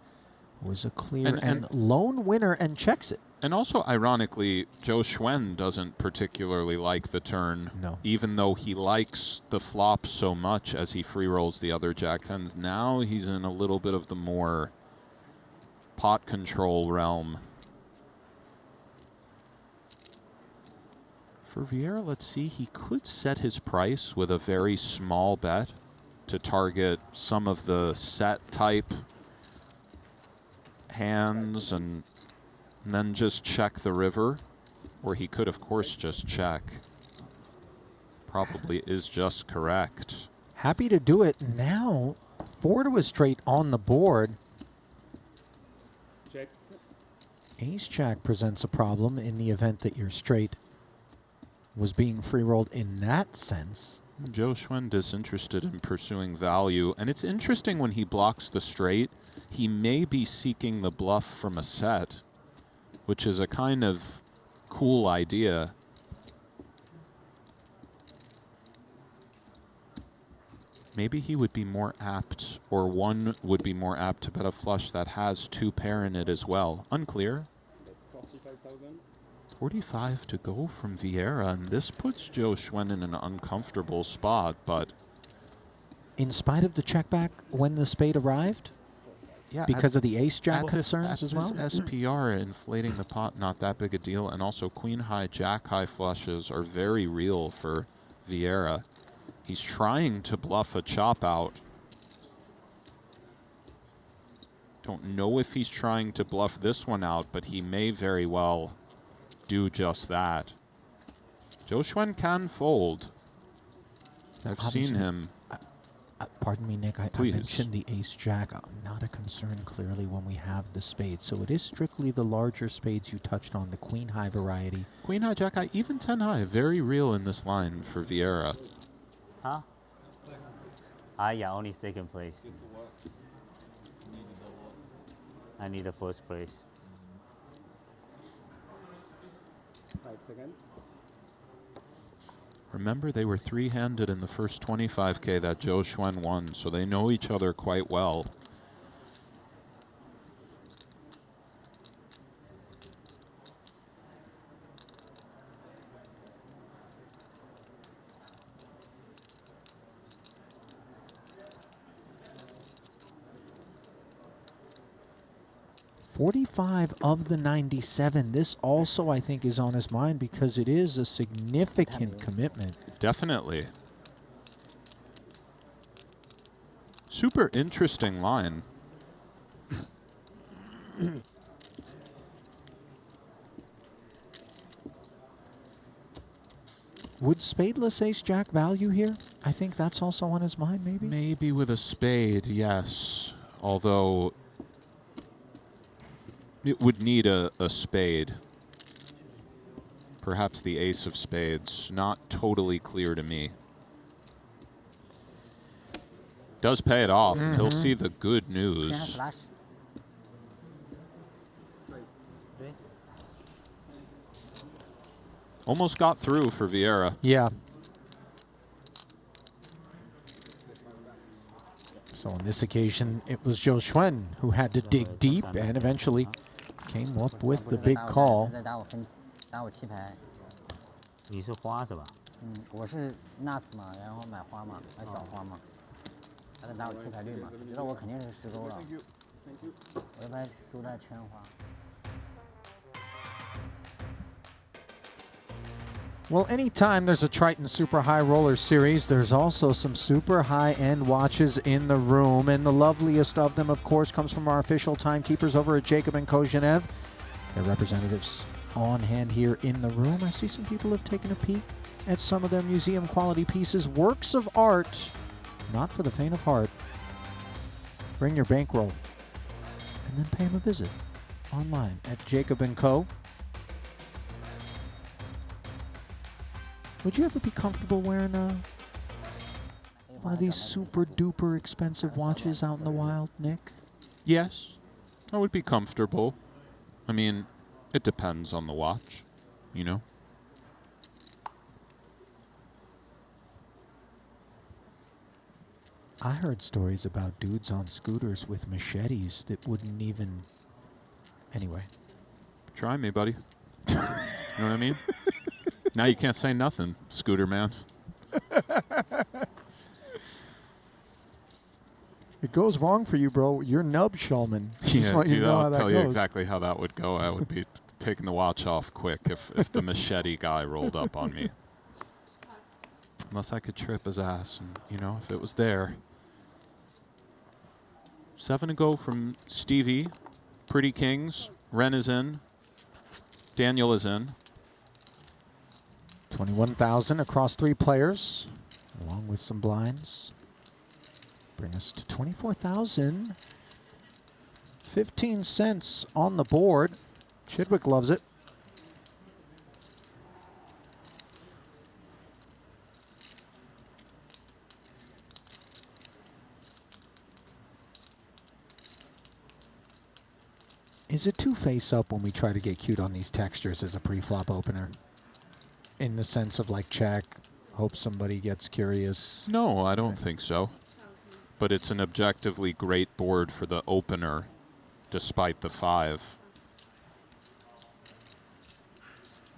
who is a clear and lone winner and checks it. And also, ironically, Zhou Xuan doesn't particularly like the turn. No. Even though he likes the flop so much as he free rolls the other jack tens. Now he's in a little bit of the more pot control realm. For Vieira, let's see, he could set his price with a very small bet to target some of the set type hands and then just check the river. Or he could, of course, just check. Probably is just correct. Happy to do it now. 4 to a straight on the board. Check. Ace-Jack presents a problem in the event that your straight was being free-rolled in that sense. Zhou Xuan disinterested in pursuing value. And it's interesting when he blocks the straight, he may be seeking the bluff from a set, which is a kind of cool idea. Maybe he would be more apt, or one would be more apt to bet a flush that has 2 pair in it as well. Unclear. 45,000. 45 to go from Vieira, and this puts Zhou Xuan in an uncomfortable spot, but... In spite of the check back when the spade arrived? Yeah, because of the ace-jack concerns as well? This SPR, inflating the pot, not that big a deal, and also queen-high, jack-high flushes are very real for Vieira. He's trying to bluff a chop-out. Don't know if he's trying to bluff this one out, but he may very well do just that. Zhou Xuan can fold. I've seen him. Pardon me, Nick. I mentioned the ace-jack. Not a concern, clearly, when we have the spades. So it is strictly the larger spades you touched on, the queen-high variety. Queen-high, jack-high, even 10-high. Very real in this line for Vieira. Huh? Yeah, only second place. I need the first place. 5 seconds. Remember, they were 3-handed in the first 25K that Zhou Xuan won, so they know each other quite well. $45 of the 97. This also, I think, is on his mind because it is a significant commitment. Definitely. Super interesting line. Would spadeless ace-jack value here? I think that's also on his mind, maybe? Maybe with a spade, yes. Although it would need a spade. Perhaps the ace of spades. Not totally clear to me. Does pay it off. Mm-hmm. He'll see the good news. Almost got through for Vieira. Yeah. So on this occasion, it was Zhou Xuan who had to dig deep and eventually came up with the big call. 打我7排。你是花是吧？我是 nuts 嘛，然后买花嘛，买小花嘛。他在打我7排绿嘛，知道我肯定是10勾了。我一般输在圈花。Well, anytime there's a Triton Super High Roller Series, there's also some super high-end watches in the room. And the loveliest of them, of course, comes from our official timekeepers over at Jacob & Co. Genève. Their representatives on hand here in the room. I see some people have taken a peek at some of their museum-quality pieces. Works of art, not for the faint of heart. Bring your bankroll and then pay them a visit online at Jacob & Co. Would you ever be comfortable wearing one of these super duper expensive watches out in the wild, Nick? Yes, I would be comfortable. I mean, it depends on the watch, you know? I heard stories about dudes on scooters with machetes that wouldn't even... Anyway. Try me, buddy. You know what I mean? Now you can't say nothing, scooter man. It goes wrong for you, bro. You're Nub Shulman. Just Yeah, want you to know how I'll that tell goes. you exactly how that would go. I would be taking the watch off quick if the machete guy rolled up on me. Unless I could trip his ass, and you know, if it was there. 7 to go from Stevie. Pretty Kings. Ren is in. Daniel is in. 21,000 across 3 players, along with some blinds. Bring us to 24,000. 15 cents on the board. Chidwick loves it. Is it too face up when we try to get cute on these textures as a pre-flop opener? In the sense of like check, hope somebody gets curious? No, I don't think so. But it's an objectively great board for the opener, despite the 5.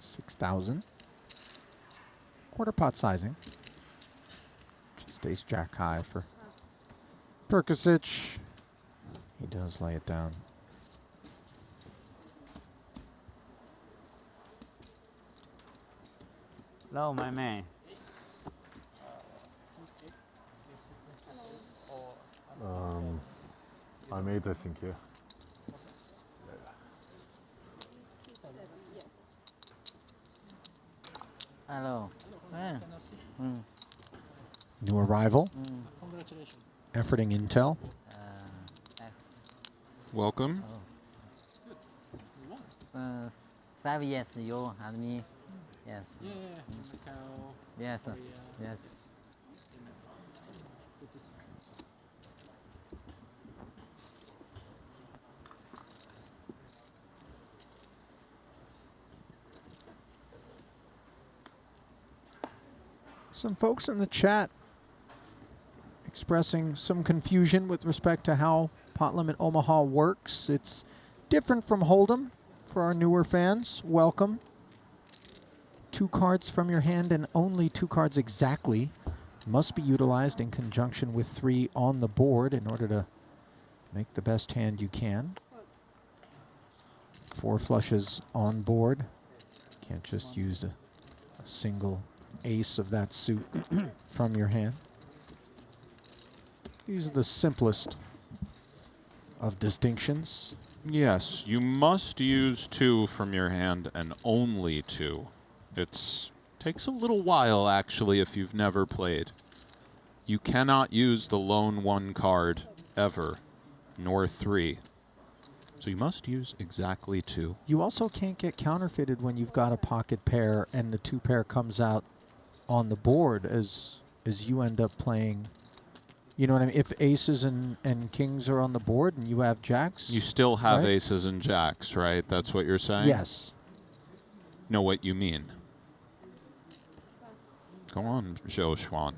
6,000. Quarter pot sizing. Just ace jack high for Perkasic. He does lay it down. Hello, my man. I'm 8, I think, yeah. Hello. New arrival. Congratulations. Efforting intel. Welcome. 5 years you and me. Yes. Yeah. Yes. Yes. Some folks in the chat expressing some confusion with respect to how Pot Limit Omaha works. It's different from Hold'em for our newer fans. Welcome. 2 cards from your hand and only 2 cards exactly must be utilized in conjunction with 3 on the board in order to make the best hand you can. 4 flushes on board. Can't just use a single ace of that suit from your hand. These are the simplest of distinctions. Yes, you must use 2 from your hand and only 2. It takes a little while, actually, if you've never played. You cannot use the lone 1 card ever, nor 3. So you must use exactly 2. You also can't get counterfeited when you've got a pocket pair and the 2 pair comes out on the board as you end up playing. You know what I mean? If aces and kings are on the board and you have jacks. You still have right? aces and jacks, right? That's what you're saying? Yes. Know what you mean. Go on, Zhou Xuan.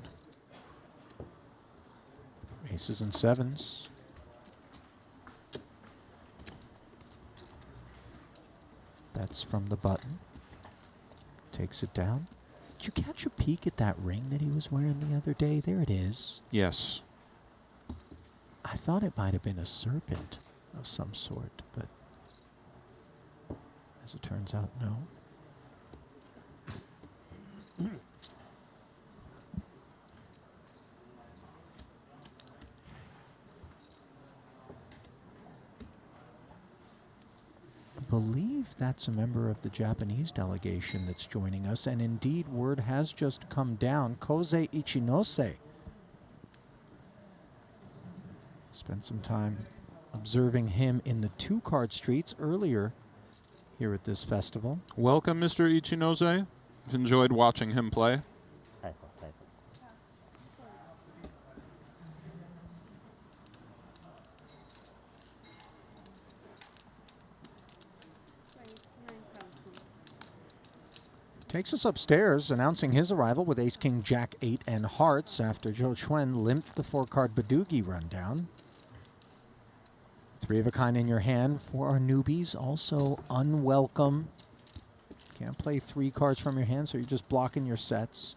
Aces and 7s. That's from the button. Takes it down. Did you catch a peek at that ring that he was wearing the other day? There it is. Yes. I thought it might have been a serpent of some sort, but as it turns out, no. believe that's a member of the Japanese delegation that's joining us, and indeed word has just come down. Kosei Ichinose. Spent some time observing him in the two-card streets earlier here at this festival. Welcome, Mr. Ichinose. I've enjoyed watching him play. Takes us upstairs, announcing his arrival with Ace, King, Jack, 8, and Hearts after Zhou Chuan limped the 4-card Badugi rundown. 3 of a kind in your hand for our newbies, also unwelcome. Can't play 3 cards from your hand, so you're just blocking your sets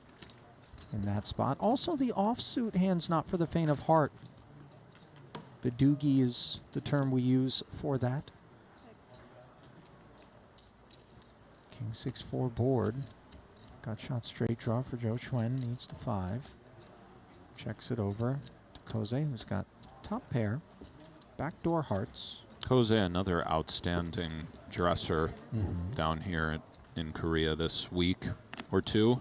in that spot. Also, the offsuit hand's not for the faint of heart. Badugi is the term we use for that. King 6-4 board. Got shot straight draw for Zhou Chuan. Needs the 5. Checks it over to Kosei, who's got top pair. Backdoor hearts. Kosei, another outstanding dresser down here in Korea this week or two.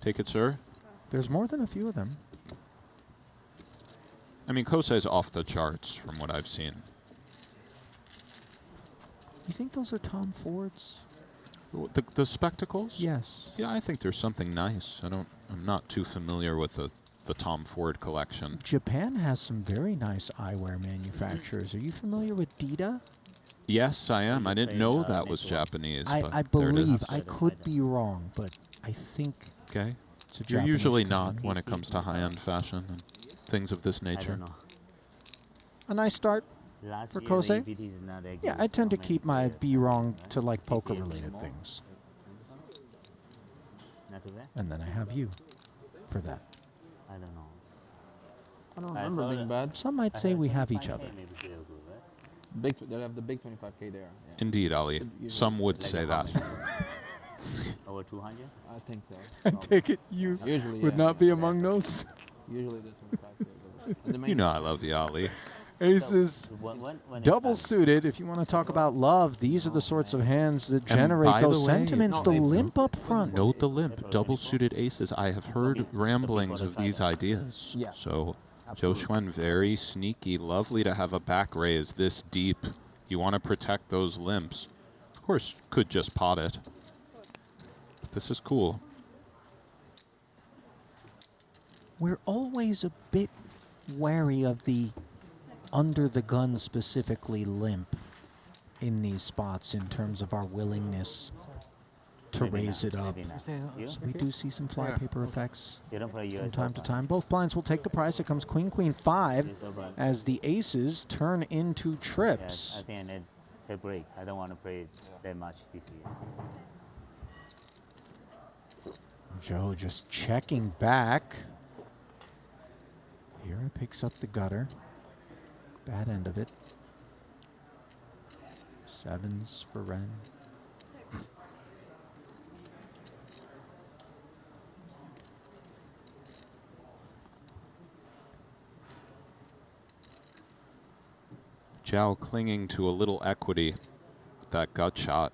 Take it, sir. There's more than a few of them. I mean, Kosei's off the charts from what I've seen. You think those are Tom Fords? The spectacles? Yes. Yeah, I think there's something nice. I'm not too familiar with the Tom Ford collection. Japan has some very nice eyewear manufacturers. Are you familiar with Dita? Yes, I am. I didn't know that was Japanese. I believe. I could be wrong, but I think okay. It's a You're Japanese usually company. not when it comes to high-end fashion and things of this nature. A nice start for Kosei. Yeah, I tend to keep my be wrong to like poker-related things. And then I have you for that. I don't know. I don't remember being bad. Some might say we have each other. Big, they have the big 25K there. Yeah. Indeed, Ali. Some would say that. Over 200? I think so. I take it you Usually, would not be among those. Usually the 25K. You know I love you, Ali. Aces double suited. If you want to talk about love, these are the sorts of hands that generate those sentiments. The limp up front. Note the limp. Double suited aces. I have heard ramblings of these ideas. Yeah. So Zhou Chuan, very sneaky. Lovely to have a back raise this deep. You want to protect those limps. Of course, could just pot it. But this is cool. We're always a bit wary of the under the gun specifically limp in these spots in terms of our willingness to raise it up. So we do see some flypaper effects from time to time. Both blinds will take the price. It comes Queen, Queen, 5 as the aces turn into trips. I think I need to break. I don't want to play that much this year. Joe just checking back. Hira picks up the gutter. Bad end of it. 7s for Ren. Zhao clinging to a little equity with that gut shot.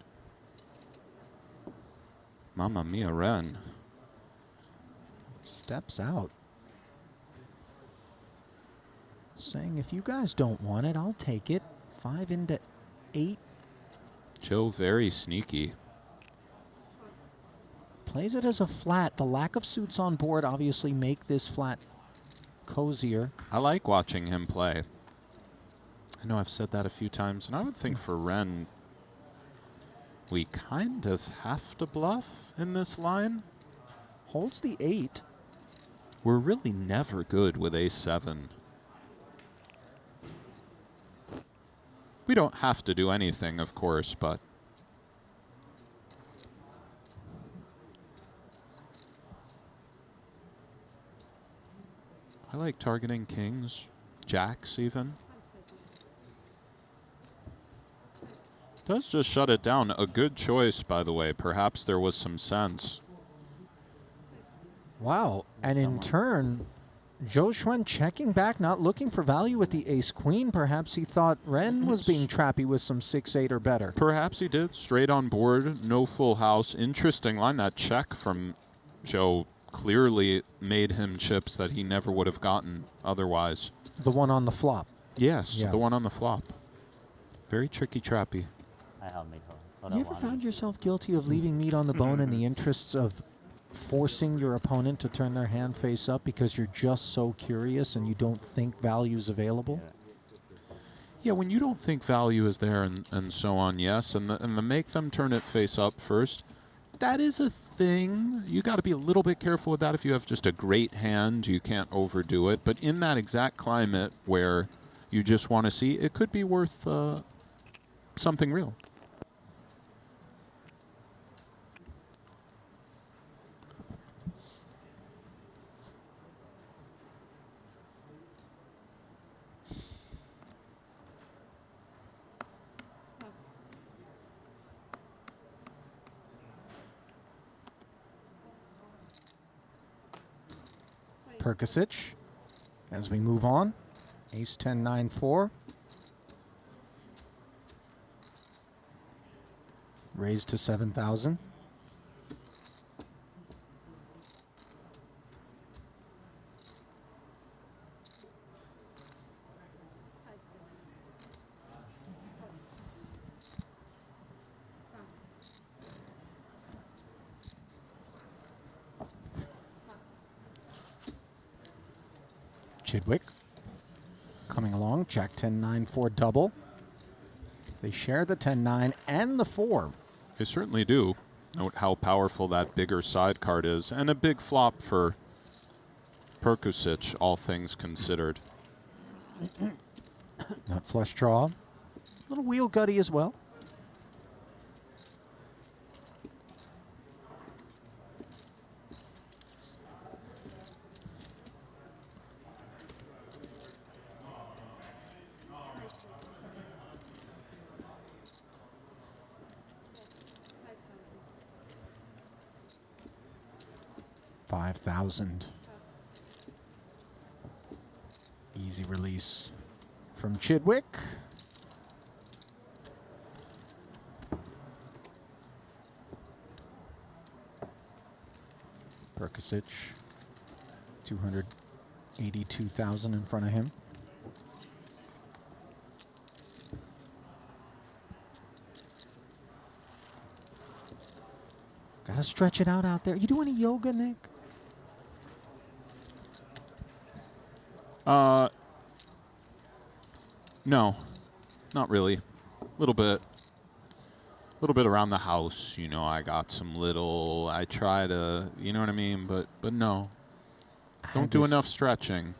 Mamma mia, Ren. Steps out. Saying, if you guys don't want it, I'll take it. 5 into 8. Joe very sneaky. Plays it as a flat. The lack of suits on board obviously make this flat cozier. I like watching him play. I know I've said that a few times, and I would think for Ren, we kind of have to bluff in this line. Holds the 8. We're really never good with A7. We don't have to do anything, of course, but I like targeting kings, jacks even. Does just shut it down. A good choice, by the way. Perhaps there was some sense. Wow. And in turn, Zhou Xuan checking back, not looking for value with the ace-queen. Perhaps he thought Ren was being trappy with some 6-8 or better. Perhaps he did. Straight on board, no full house. Interesting line. That check from Zhou clearly made him chips that he never would have gotten otherwise. The one on the flop. Yes, the one on the flop. Very tricky trappy. You ever found yourself guilty of leaving meat on the bone in the interests of forcing your opponent to turn their hand face up because you're just so curious and you don't think value's available? Yeah, when you don't think value is there and so on, yes. And the make them turn it face up first, that is a thing. You got to be a little bit careful with that. If you have just a great hand, you can't overdo it. But in that exact climate where you just want to see, it could be worth something real. Perkasich, as we move on, ace 10, 9, 4. Raised to 7,000. Chidwick coming along, jack 10, 9, 4 double. They share the 10, 9 and the 4. They certainly do. Note how powerful that bigger side card is, and a big flop for Perkusic, all things considered. Nut flush draw. A little wheel gutty as well. $5,000. Easy release from Chidwick. Perkasic, 282,000 in front of him. Gotta stretch it out there. You do any yoga, Nick? No, not really. A little bit around the house. You know, I got some little. I try to, you know what I mean. But no, don't do enough stretching.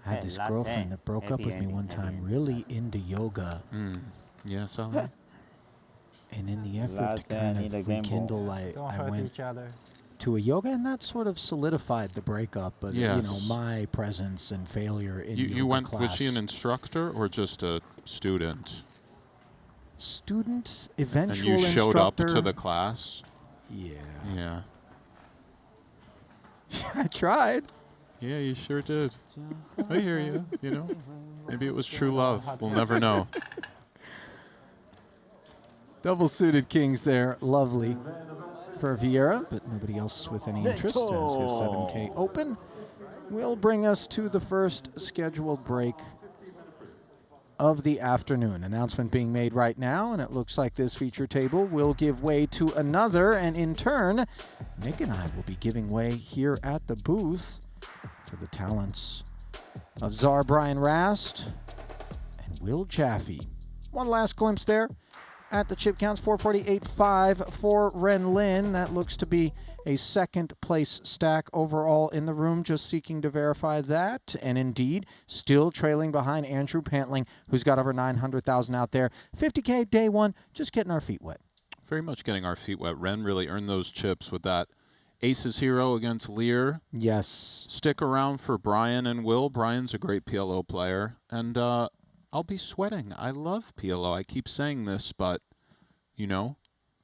I had this girlfriend that broke up with me one time, really into yoga. Yes, Ali. And in the effort to kind of rekindle, I went to a yoga, and that sort of solidified the breakup. But you know, my presence and failure in yoga You went. class. Was she an instructor or just a student? Student, eventual and you showed instructor. up to the class. Yeah. Yeah. I tried. Yeah, you sure did. I hear you. You know, maybe it was true love. We'll never know. Double suited kings there, lovely for Vieira, but nobody else with any interest as his 7K open will bring us to the first scheduled break of the afternoon. Announcement being made right now, and it looks like this feature table will give way to another, and in turn, Nick and I will be giving way here at the booth to the talents of Czar Brian Rast and Will Chaffee. One last glimpse there at the chip counts, 448.5 for Ren Lin. That looks to be a second place stack overall in the room, just seeking to verify that. And indeed, still trailing behind Andrew Pantling, who's got over 900,000 out there. 50K day one, just getting our feet wet. Very much getting our feet wet. Ren really earned those chips with that Aces Hero against Lear. Yes. Stick around for Brian and Will. Brian's a great PLO player. And I'll be sweating. I love PLO. I keep saying this, but, you know,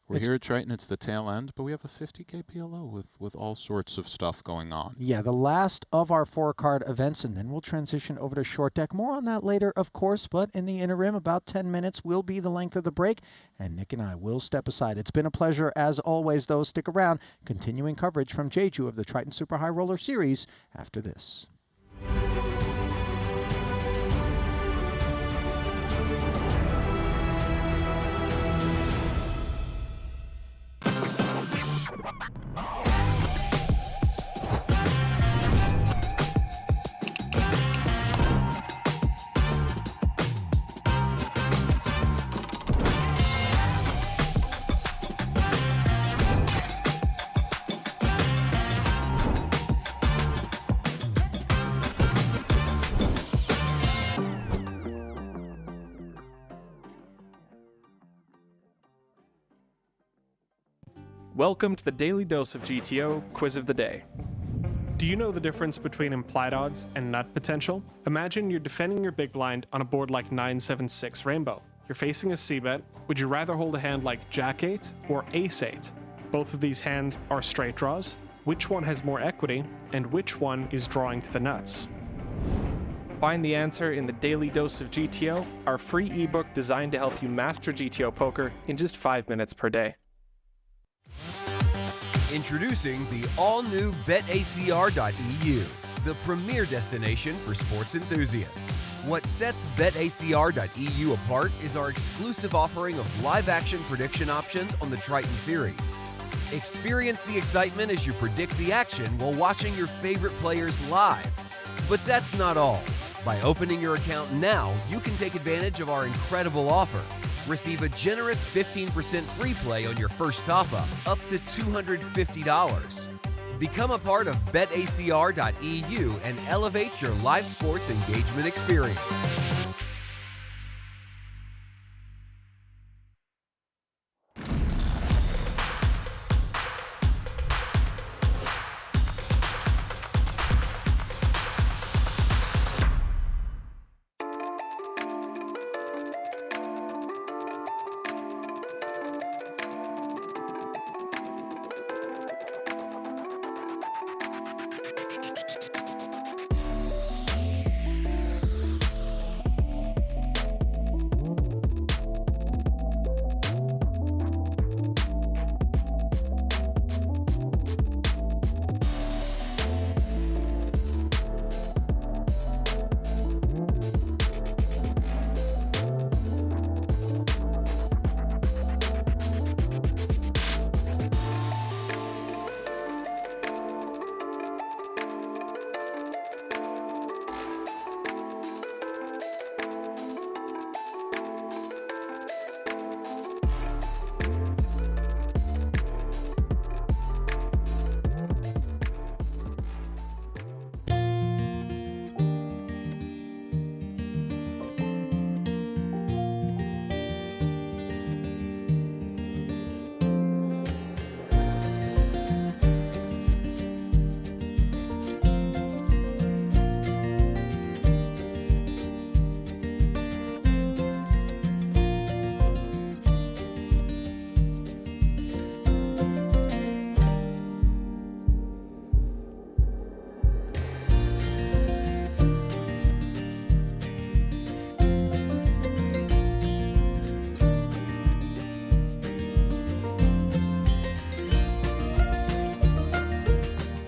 We're here at Triton. It's the tail end, but we have a 50K PLO with all sorts of stuff going on. Yeah, the last of our 4-card events, and then we'll transition over to short deck. More on that later, of course, but in the interim, about 10 minutes will be the length of the break, and Nick and I will step aside. It's been a pleasure, as always, though. Stick around. Continuing coverage from Jeju of the Triton Super High Roller Series after this. Welcome to the Daily Dose of GTO Quiz of the Day. Do you know the difference between implied odds and nut potential? Imagine you're defending your big blind on a board like 976 Rainbow. You're facing a c-bet. Would you rather hold a hand like Jack 8 or Ace 8? Both of these hands are straight draws. Which one has more equity, and which one is drawing to the nuts? Find the answer in the Daily Dose of GTO, our free ebook designed to help you master GTO poker in just 5 minutes per day. Introducing the all-new BetACR.eu, the premier destination for sports enthusiasts. What sets BetACR.eu apart is our exclusive offering of live-action prediction options on the Triton series. Experience the excitement as you predict the action while watching your favorite players live. But that's not all. By opening your account now, you can take advantage of our incredible offer. Receive a generous 15% free play on your first top-up, up to $250. Become a part of BetACR.eu and elevate your live sports engagement experience.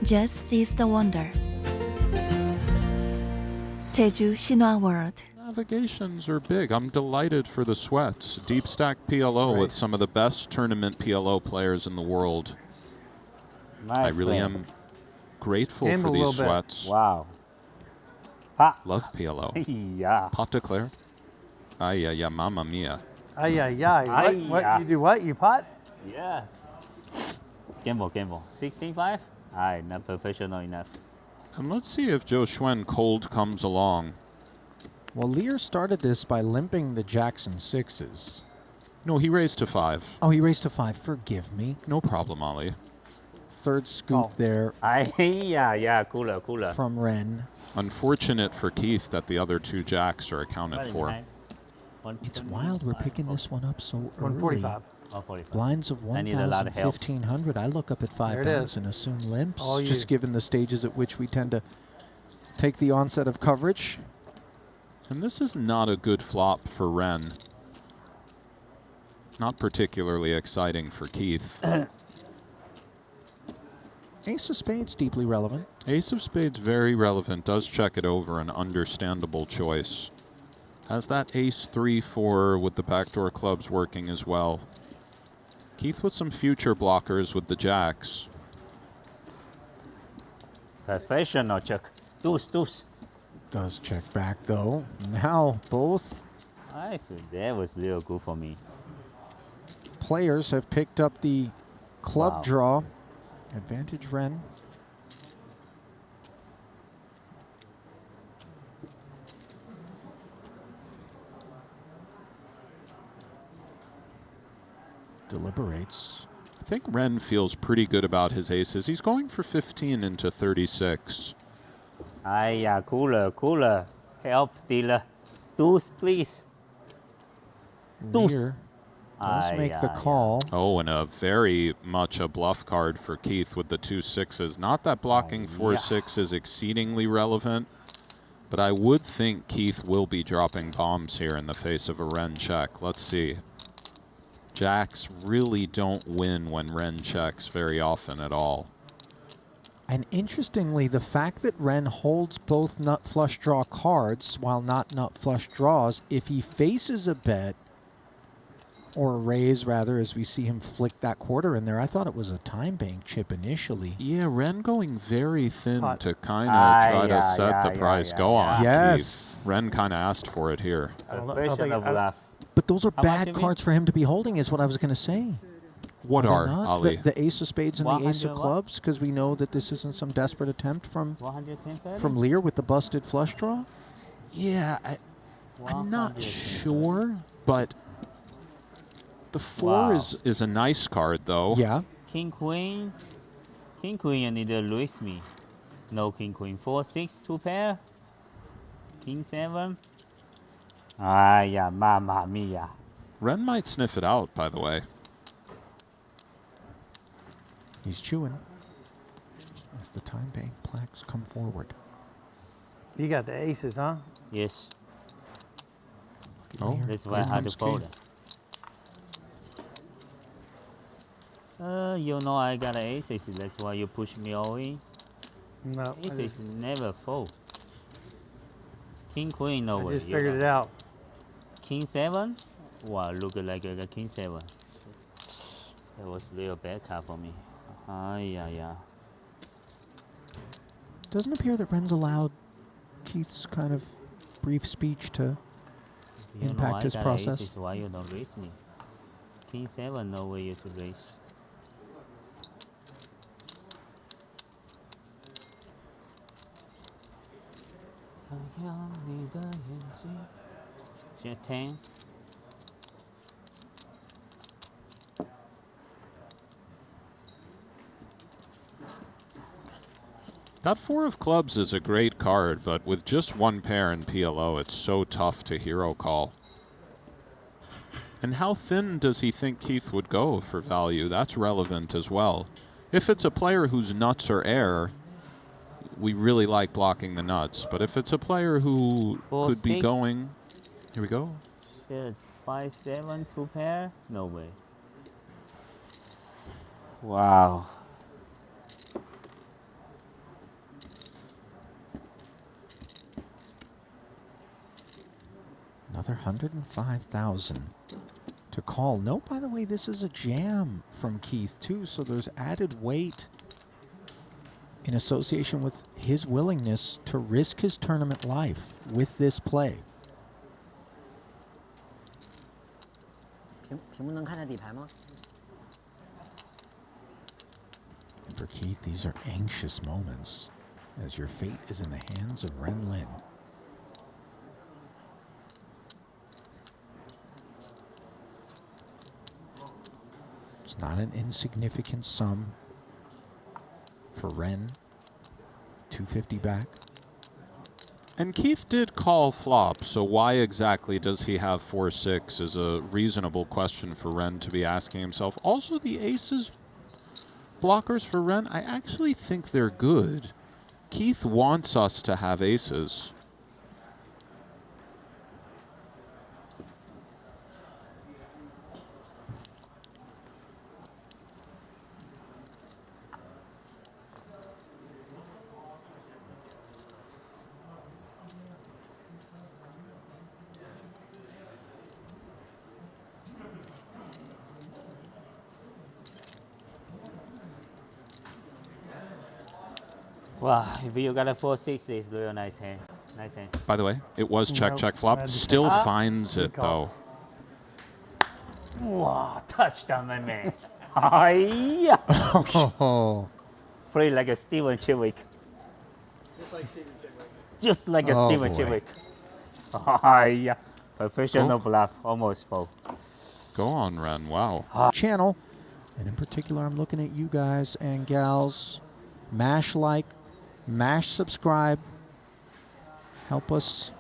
Just seize the wonder. Jeju Shinhwa World. Navigations are big. I'm delighted for the Sweats. Deep stack PLO with some of the best tournament PLO players in the world. Nice, I really am grateful for these Sweats. Wow. Love PLO. Yeah. Pot de Claire. Ay, ay, ay, mamma mia. Ay, ay, ay. What? You do what? You pot? Yeah. Gamble. 16-5? Aye, not professional enough. And let's see if Joe Schwen cold comes along. Well, Lear started this by limping the Jackson 6s. No, he raised to 5. Oh, he raised to 5. Forgive me. No problem, Ali. Third scoop there. Yeah, cooler. From Ren. Unfortunate for Keith that the other 2 jacks are accounted for. It's wild we're picking this one up so early. 145. Blinds of I need a lot 1,000, of help. 1,500. I look up at 5 There it pounds is. and assume limps, All just you. given the stages at which we tend to take the onset of coverage. And this is not a good flop for Ren. Not particularly exciting for Keith. Ace of spades, deeply relevant. Ace of spades, very relevant. Does check it over, an understandable choice. Has that ace 3-4 with the backdoor clubs working as well. Keith with some future blockers with the jacks. Professional check. Deuce. Does check back though. Now both I feel that was real good for me. players have picked up the club Wow. draw. Advantage Ren. Deliberates. I think Ren feels pretty good about his aces. He's going for 15 into 36. Cooler. Help, dealer. Deuce, please. Deuce. Lear does make the call. Oh, and a very much a bluff card for Keith with the 2 6s. Not that blocking 4 6 is exceedingly relevant, but I would think Keith will be dropping bombs here in the face of a Ren check. Let's see. Jacks really don't win when Ren checks very often at all. And interestingly, the fact that Ren holds both nut flush draw cards while not nut flush draws, if he faces a bet, or a raise rather, as we see him flick that quarter in there, I thought it was a time bank chip initially. Yeah, Ren going very thin to kind of try to set the price go on. Yes. Keith. Ren kind of asked for it here. Professional bluff. But those are How much bad you mean? cards for him to be holding, is what I was going to say. What they are, not? Ali? The ace of spades and the ace of 100 what? clubs, because we know that this isn't some desperate attempt from 110. Lear with the busted flush draw. Yeah, I'm not sure, but the 4 is a nice card, though. Yeah. King Queen, you need to release me. No King Queen. 4 6 2 pair. King 7. Mamma mia. Ren might sniff it out, by the way. He's chewing as the time bank plaques come forward. You got the aces, huh? Yes. Oh, That's why I had to fold it. You know I got aces. That's why you push me all in. No. Aces never fold. King Queen, no way. I just figured it out. King 7? Wow, look like I got King 7. That was real bad card for me. Doesn't appear that Ren's allowed Keith's kind of brief speech to impact his process. Aces, why you don't raise me? King 7, no way you to raise. Jet 10. That 4 of clubs is a great card, but with just one pair in PLO, it's so tough to hero call. And how thin does he think Keith would go for value? That's relevant as well. If it's a player whose nuts are air, we really like blocking the nuts. But if it's a player who 4 could be 6. going... Here we go. Shit, 5 7 2 pair? No way. Wow. Another 105,000 to call. No, by the way, this is a jam from Keith too, so there's added weight in association with his willingness to risk his tournament life with this play. 屏幕能看见底牌吗？ For Keith, these are anxious moments as your fate is in the hands of Ren Lin. It's not an insignificant sum for Ren. 250 back. And Keith did call flop, so why exactly does he have 4-6 is a reasonable question for Ren to be asking himself. Also, the aces blockers for Ren, I actually think they're good. Keith wants us to have aces. Wow, if you got a 4-6, it's real nice hand. Nice hand. By the way, it was check, check, flop. Still finds it, though. Wow, touchdown, my man. Hiya. Play like a Steven Chidwick. Just like Steven Chidwick. Just like a Steven Chidwick. Hiya. Professional bluff, almost full. Go on, Ren. Wow. Channel, and in particular, I'm looking at you guys and gals. Mash like, mash subscribe. Help us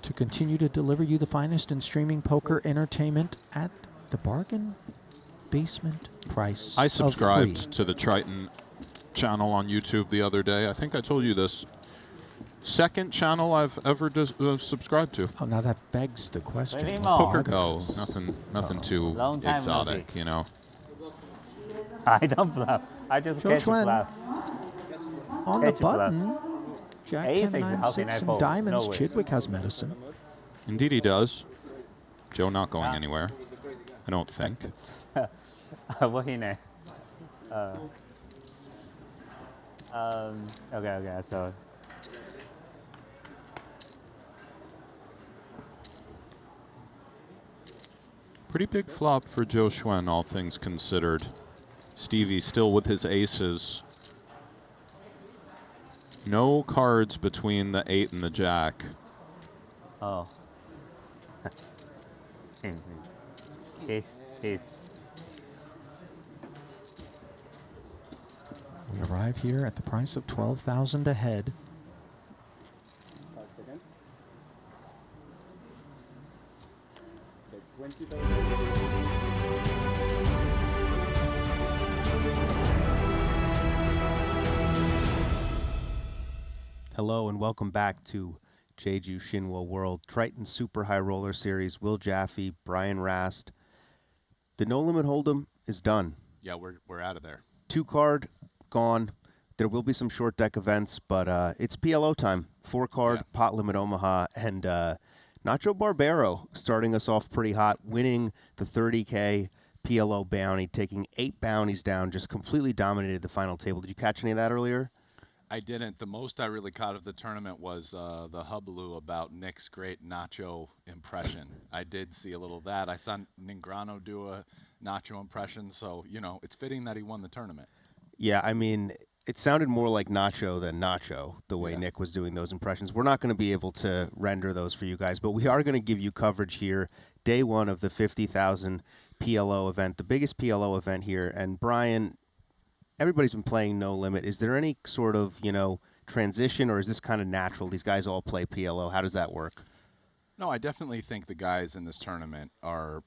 to continue to deliver you the finest in streaming poker entertainment at the bargain basement price. I subscribed to the Triton channel on YouTube the other day. I think I told you this. Second channel I've ever subscribed to. Oh, now that begs the question. Poker Go. Nothing too exotic, you know. I don't bluff. I just catch a bluff. On the button, Jack 10, 9, 6, and diamonds. No way. Chidwick has medicine. Indeed he does. Joe not going anywhere. I don't think. What he name? Okay, so. Pretty big flop for Joe Schwen, all things considered. Stevie still with his aces. No cards between the 8 and the jack. Oh. Case. We arrive here at the price of 12,000 ahead. 5 seconds. Okay, 20,000. Hello and welcome back to Jeju Shinhwa World Triton Super High Roller Series. Will Jaffe, Brian Rast. The No Limit Hold'em is done. Yeah, we're out of there. 2-card gone. There will be some short deck events, but it's PLO time. 4-card pot limit Omaha, and Nacho Barbero starting us off pretty hot, winning the 30K PLO bounty, taking 8 bounties down, just completely dominated the final table. Did you catch any of that earlier? I didn't. The most I really caught of the tournament was the hubbub about Nick's great Nacho impression. I did see a little of that. I saw Ningrano do a Nacho impression, so, you know, it's fitting that he won the tournament. Yeah, I mean, it sounded more like Nacho than Nacho, the way Nick was doing those impressions. We're not going to be able to render those for you guys, but we are going to give you coverage here. Day 1 of the 50,000 PLO event, the biggest PLO event here. And Brian, everybody's been playing No Limit. Is there any sort of, you know, transition, or is this kind of natural? These guys all play PLO. How does that work? No, I definitely think the guys in this tournament are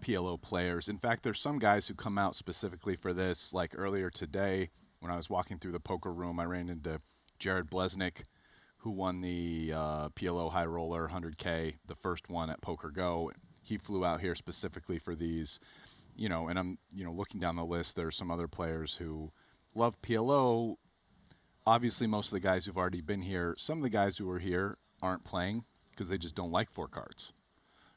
PLO players. In fact, there's some guys who come out specifically for this. Like earlier today, when I was walking through the poker room, I ran into Jared Blesnick, who won the PLO High Roller 100K, the first one at Poker Go. He flew out here specifically for these. You know, and I'm, you know, looking down the list, there's some other players who love PLO. Obviously, most of the guys who've already been here, some of the guys who are here aren't playing because they just don't like 4 cards,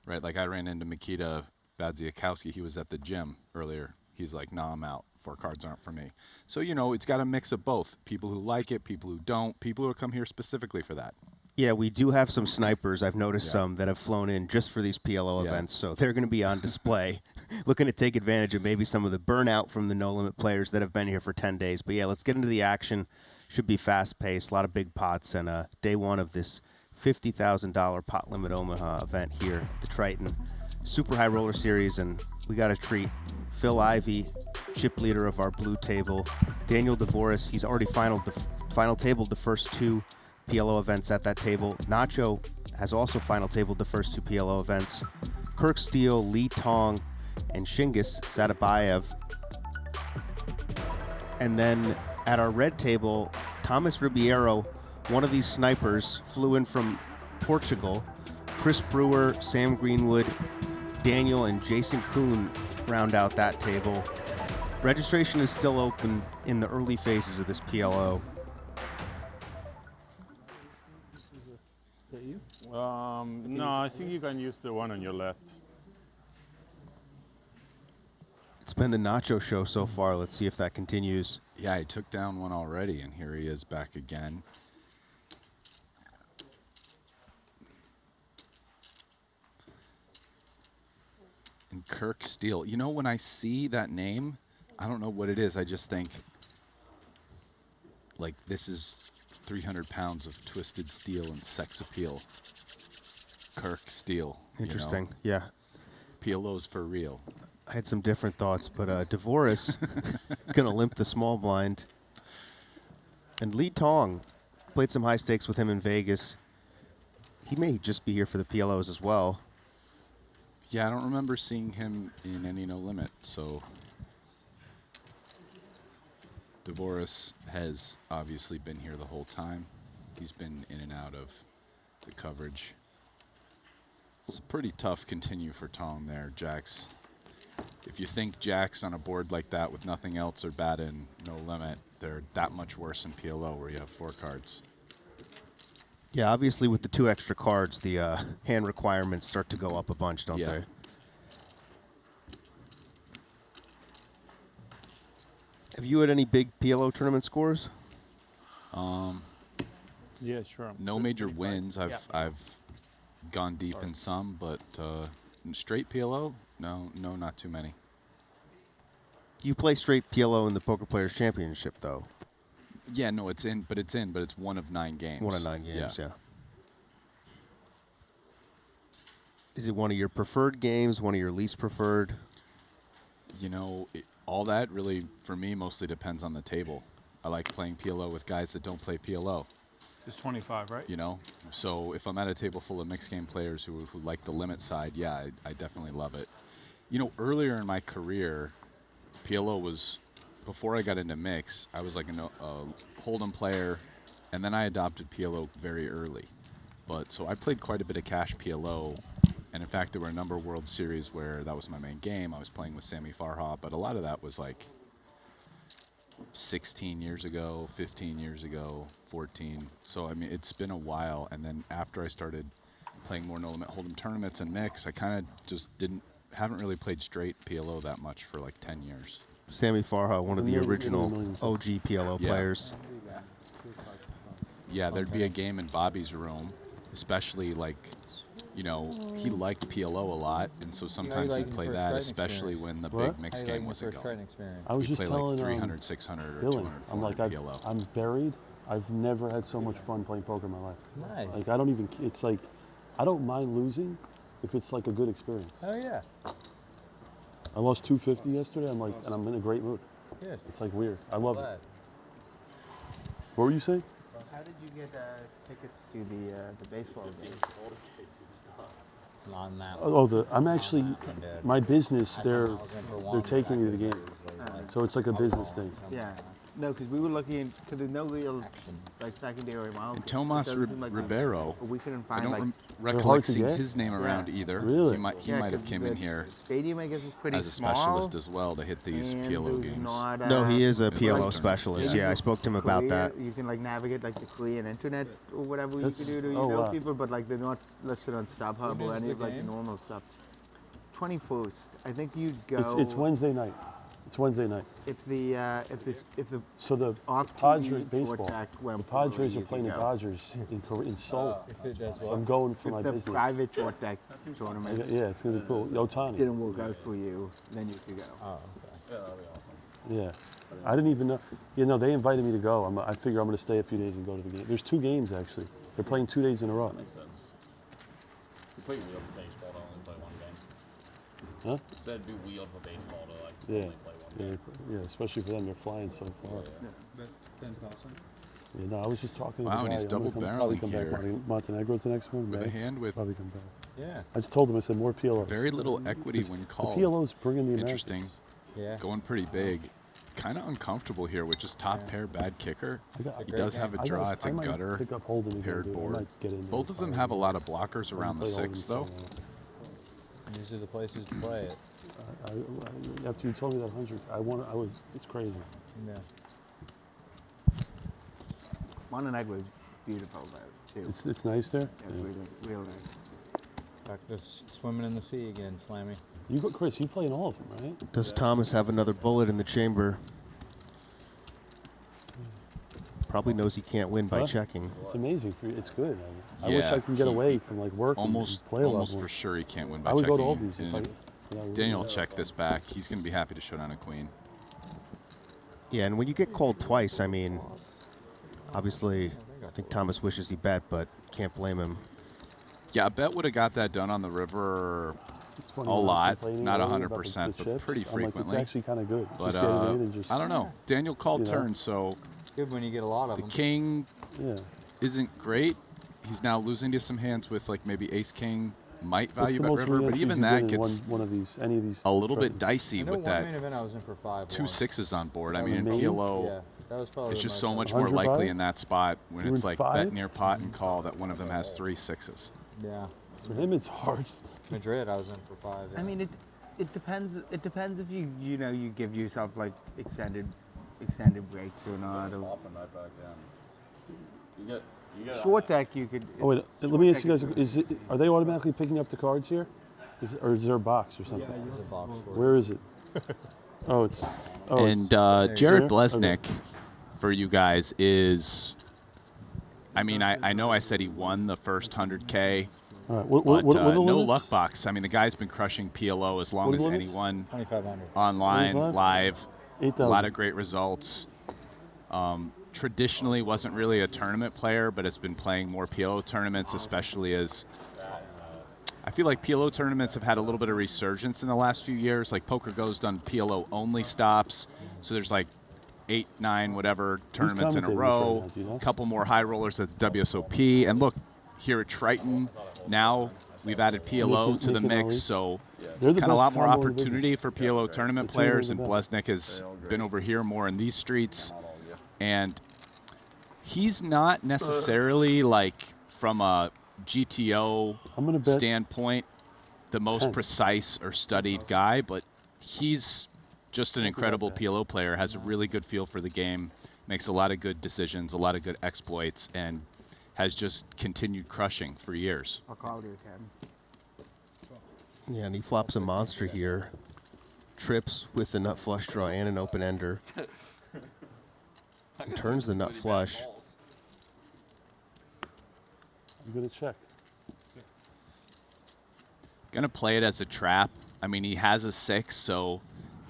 right? Like I ran into Mikita Badziakowski. He was at the gym earlier. He's like, nah, I'm out. 4 cards aren't for me. So, you know, it's got a mix of both. People who like it, people who don't, people who come here specifically for that. Yeah, we do have some snipers. I've noticed some that have flown in just for these PLO events, so they're going to be on display, looking to take advantage of maybe some of the burnout from the No Limit players that have been here for 10 days. But yeah, let's get into the action. Should be fast-paced, a lot of big pots, and day 1 of this $50,000 pot limit Omaha event here at the Triton Super High Roller Series, and we got a treat. Phil Ivey, chip leader of our blue table. Daniel DeVoris, he's already final tabled the first 2 PLO events at that table. Nacho has also final tabled the first 2 PLO events. Kirk Steele, Lee Tong, and Shingus Sadabayev. And then at our red table, Thomas Ribeiro, one of these snipers, flew in from Portugal. Chris Brewer, Sam Greenwood, Daniel, and Jason Kuhn round out that table. Registration is still open in the early phases of this PLO. No, I think you can use the one on your left. It's been the Nacho show so far. Let's see if that continues. Yeah, he took down one already, and here he is back again. And Kirk Steele. You know, when I see that name, I don't know what it is. I just think, like, this is 300 pounds of twisted steel and sex appeal. Kirk Steele. Interesting, you know? yeah. PLO's for real. I had some different thoughts, but Dvoris gonna limp the small blind. And Lee Tong, played some high stakes with him in Vegas. He may just be here for the PLOs as well. Yeah, I don't remember seeing him in any No Limit, so Dvoris has obviously been here the whole time. He's been in and out of the coverage. It's a pretty tough continue for Tong there, Jacks. If you think Jacks on a board like that with nothing else are bad in No Limit, they're that much worse in PLO where you have 4 cards. Yeah, obviously with the 2 extra cards, the hand requirements start to go up a bunch, don't they? Have you had any big PLO tournament scores? Yeah, sure. No major wins. I've gone deep in some, but straight PLO, no, not too many. You play straight PLO in the Poker Players Championship, though. Yeah, no, it's but it's 1 of 9 games. 1 of 9 games, yeah. Is it one of your preferred games, one of your least preferred? You know, all that really, for me, mostly depends on the table. I like playing PLO with guys that don't play PLO. It's 25, right? You know, so if I'm at a table full of mixed game players who like the limit side, yeah, I definitely love it. You know, earlier in my career, PLO was, before I got into mix, I was like a Hold'em player, and then I adopted PLO very early. But so I played quite a bit of cash PLO, and in fact, there were a number of World Series where that was my main game. I was playing with Sammy Farha, but a lot of that was like 16 years ago, 15 years ago, 14. So, I mean, it's been a while. And then after I started playing more No Limit Hold'em tournaments and mix, I kind of just haven't really played straight PLO that much for like 10 years. Sammy Farha, one of the original OG PLO players. Yeah, there'd be a game in Bobby's room, especially like, you know, he liked PLO a lot, and so sometimes he'd play that, especially when the big mix game wasn't going. I was He'd just play telling like 300, 600, or Dylan, 200, I'm like, PLO. I'm buried. I've never had so much fun playing poker in my life. Nice. Like, I don't even, it's like, I don't mind losing if it's like a good experience. Oh yeah. I lost 250 yesterday. I'm like, and I'm in a great mood. Good. It's like weird. I love Glad. it. What were you saying? How did you get tickets to the baseball game? On that. I'm actually, my business, they're taking me to the game. So it's like a business thing. Yeah. No, because we were looking, because there's no real like secondary model. And Tomas Ribeiro, we couldn't I find don't like. recollect seeing his name around either. Really? He might have came in here Stadium, I guess, is pretty as a small, specialist as well to hit these PLO games. No, he is a PLO specialist. Yeah, I spoke to him about that. You can like navigate like the Korean internet or whatever you can do to wow. people, but like they're not listed on StubHub or any of like the normal stuff. 21st, I think you'd go. It's Wednesday night. It's Wednesday night. If the So the Padres baseball, the Padres are playing the Dodgers in Seoul. So I'm going for my business. The private short deck tournament. Yeah, it's gonna be cool. Otani. Didn't work out for you, then you could go. Oh, okay. Yeah, I didn't even know. You know, they invited me to go. I figure I'm gonna stay a few days and go to the game. There's 2 games actually. They're playing 2 days in a row. Makes sense. It's like wheel for baseball to only play 1 game. Huh? That'd be wheel for baseball to like Yeah. only play 1 game. Yeah, especially for them, they're flying so far. Yeah. 10,000. Yeah, no, I was just talking to Wow, the and guy. he's I'm gonna double-barreling come back. here. Montenegro's the next one. With a right? hand with Probably come back. Yeah. I just told him, I said, more PLOs. very little equity when called. The PLOs bringing the Interesting. Americans. Yeah. Going pretty big. Kind of uncomfortable here with just top pair bad kicker. He does have a draw. It's a gutter paired board. Both of them have a lot of blockers around the 6, though. These are the places to play it. After you told me that 100, it's crazy. Yeah. Montenegro is beautiful though, too. It's nice there? Yeah, it's real nice. Back to swimming in the sea again, Slammy. Chris, you play in all of them, right? Does Thomas have another bullet in the chamber? Probably knows he can't win by checking. It's amazing. It's good. I wish I could get away from like work and play a lot Almost more. for sure he can't win by I would checking. go to all these. Daniel will check this back. He's going to be happy to show down a queen. Yeah, and when you get called twice, I mean, obviously, I think Thomas wishes he bet, but can't blame him. Yeah, I bet would have got that done on the river a lot, not 100%, but pretty frequently. It's actually kind of good. But I don't know. Daniel called turn, so it's good when you get a lot of the them. king isn't great. He's now losing to some hands with like maybe ace king might value bet river, but even that gets a little bit dicey with that. I was in for 5. 2 6s on board. I mean, in PLO, it's just so much more 100 likely buy? in that spot when it's like 5? bet near pot and call that one of them has 3 6s. Yeah. For him, it's hard. Madrid, I was in for 5. Yeah. I mean, it depends. It depends if you give yourself like extended breaks or not. Short deck, you could. Oh wait, let me ask you guys: are they automatically picking up the cards here, or is there a box or something? Yeah, there's a box. Where is it? Oh, it's. Oh, And it's Jared there? Blesnick, Okay. for you guys, is. I mean, I know I said he won the first 100K. All right. But What are the no limits? luck box. I mean, the guy's been crushing PLO as long What are as the limits? anyone 2,500. online, 25? live. 8,000. A lot of great results. Traditionally wasn't really a tournament player, but has been playing more PLO tournaments, especially as I feel like PLO tournaments have had a little bit of resurgence in the last few years. Like Poker Go's done PLO only stops, so there's like 8, 9, whatever tournaments in a commentating this row. right now, do you know? A couple more high rollers at the WSOP, and look here at Triton. Now we've added PLO to the mix, so They're the kind of a best lot more combo in the opportunity business. for PLO tournament The two are players, the and best. Blesnick has been over here more in these streets. And he's not necessarily like from a GTO bet standpoint the most 10. precise or studied guy, but he's just an incredible PLO player, has a really good feel for the game, makes a lot of good decisions, a lot of good exploits, and has just continued crushing for years. I'll call it again. Yeah, and he flops a monster here. Trips with the nut flush draw and an open ender. And turns the nut flush. I'm gonna check. Gonna play it as a trap. I mean, he has a 6, so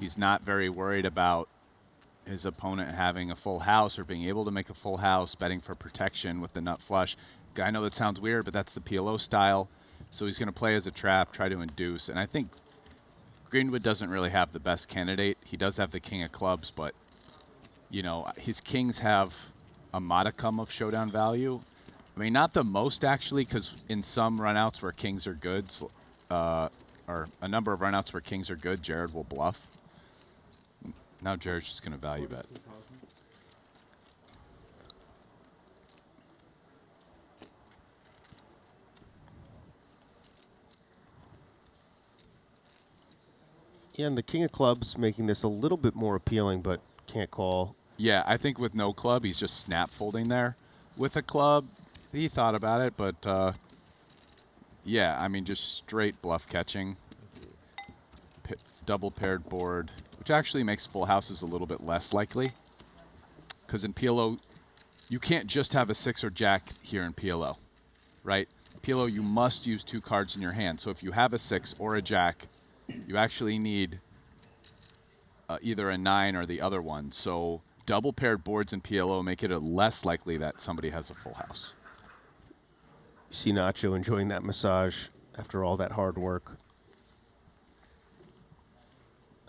he's not very worried about his opponent having a full house or being able to make a full house, betting for protection with the nut flush. I know that sounds weird, but that's the PLO style. So he's gonna play as a trap, try to induce. And I think Greenwood doesn't really have the best candidate. He does have the king of clubs, but you know, his kings have a modicum of showdown value. I mean, not the most actually, because in some runouts where kings are good, or a number of runouts where kings are good, Jared will bluff. Now Jared's just going to value bet. Yeah, and the king of clubs making this a little bit more appealing, but can't call. Yeah, I think with no club, he's just snap folding there. With a club, he thought about it, but yeah, I mean, just straight bluff catching. Double paired board, which actually makes full houses a little bit less likely. Because in PLO, you can't just have a 6 or jack here in PLO, right? PLO, you must use 2 cards in your hand. So if you have a 6 or a jack, you actually need either a 9 or the other one. So double paired boards in PLO make it less likely that somebody has a full house. You see Nacho enjoying that massage after all that hard work.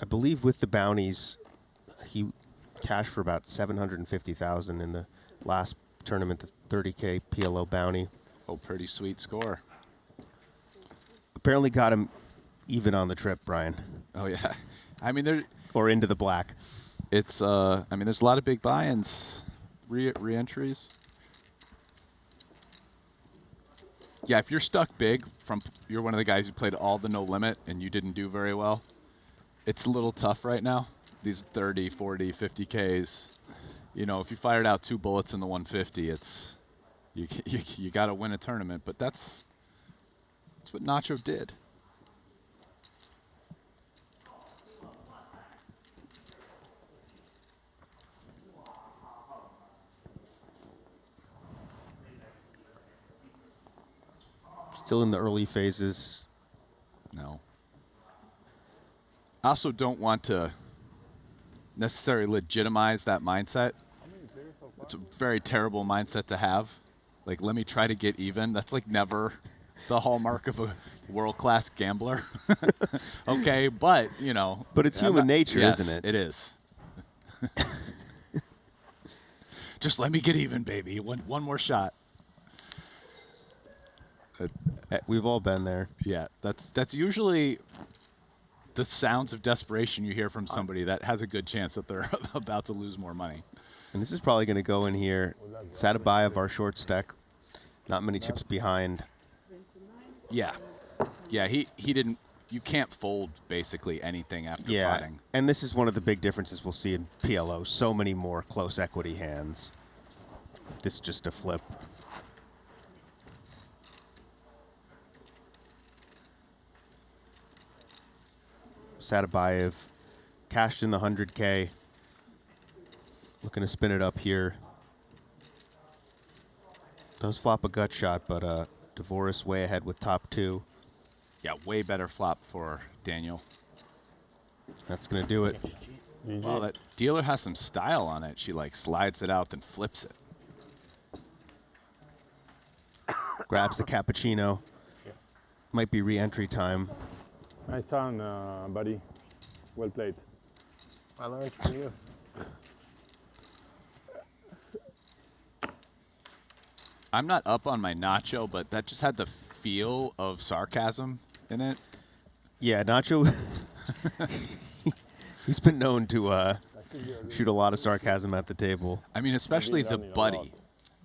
I believe with the bounties, he cashed for about $750,000 in the last tournament, the 30K PLO bounty. Oh, pretty sweet score. Apparently got him even on the trip, Brian. Oh, yeah. I mean, there... Or into the black. It's, I mean, there's a lot of big buy-ins, re-entries. Yeah, if you're stuck big you're one of the guys who played all the no limit and you didn't do very well, it's a little tough right now. These 30, 40, 50Ks, you know, if you fired out 2 bullets in the 150, it's, you got to win a tournament. But that's what Nacho did. Still in the early phases. No. I also don't want to necessarily legitimize that mindset. It's a very terrible mindset to have. Like, let me try to get even. That's like never the hallmark of a world-class gambler. Okay, but, you know. But it's human nature, yes, isn't it? It is. Just let me get even, baby. One more shot. We've all been there. Yeah, that's usually the sounds of desperation you hear from somebody that has a good chance that they're about to lose more money. And this is probably going to go in here. Sadabayev, our short stack, not many chips behind. Yeah. Yeah, he didn't. You can't fold basically anything after potting. And this is one of the big differences we'll see in PLO. So many more close equity hands. This is just a flip. Sadabayev cashed in the 100K. Looking to spin it up here. Does flop a gut shot, but Dvoris way ahead with top 2. Yeah, way better flop for Daniel. That's going to do it. Well, that dealer has some style on it. She like slides it out, then flips it. Grabs the cappuccino. Might be re-entry time. Nice turn, buddy. Well played. I learned from you. I'm not up on my Nacho, but that just had the feel of sarcasm in it. Yeah, Nacho, he's been known to shoot a lot of sarcasm at the table. I mean, especially the buddy.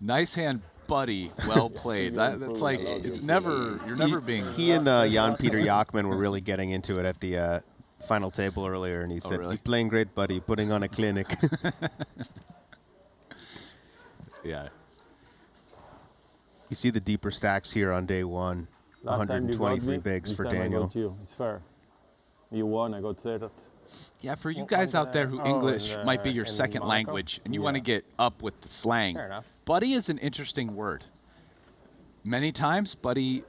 Nice hand, buddy. Well played. That's like, it's never, you're never being... He and Jan-Peter Jachmann were really getting into it at the final table earlier, and he said, really? "You're playing great, buddy, putting on a clinic." Yeah. You see the deeper stacks here on day one. 123 bigs for Daniel. It's fair. You won, I got third. Yeah, for you guys out there who English might be your second language and you want to get up with the slang, buddy is an interesting word. Many times, buddy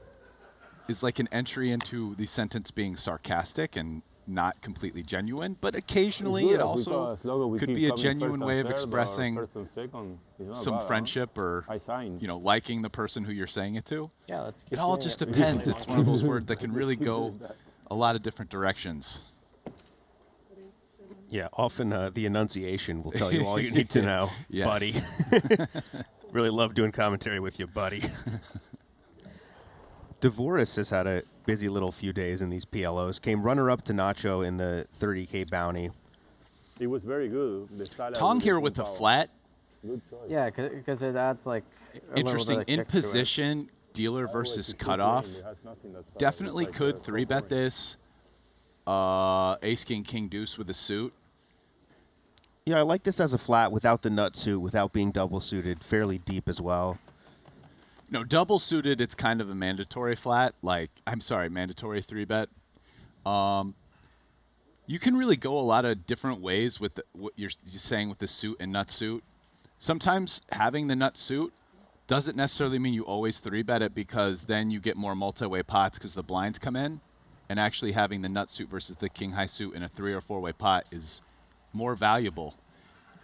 is like an entry into the sentence being sarcastic and not completely genuine, but occasionally it also could be a genuine way of expressing some friendship or, you know, liking the person who you're saying it to. Yeah, let's keep it all doing just it. depends. It's one of those words that can really go a lot of different directions. Yeah, often the enunciation will tell you all you need to know, Yes. buddy. Really love doing commentary with you, buddy. Dvoris has had a busy little few days in these PLOs. Came runner-up to Nacho in the 30K bounty. It was very good. Tong here with the flat. Good choice. Yeah, because it adds like a Interesting. little bit of In kick to it. position, dealer versus cutoff. Definitely could 3-bet this. Ace, king, king, deuce with a suit. Yeah, I like this as a flat without the nut suit, without being double suited, fairly deep as well. No, double suited, it's kind of a mandatory flat. Like, I'm sorry, mandatory 3-bet. You can really go a lot of different ways with what you're saying with the suit and nut suit. Sometimes having the nut suit doesn't necessarily mean you always 3-bet it, because then you get more multi-way pots because the blinds come in. And actually having the nut suit versus the king high suit in a 3- or 4-way pot is more valuable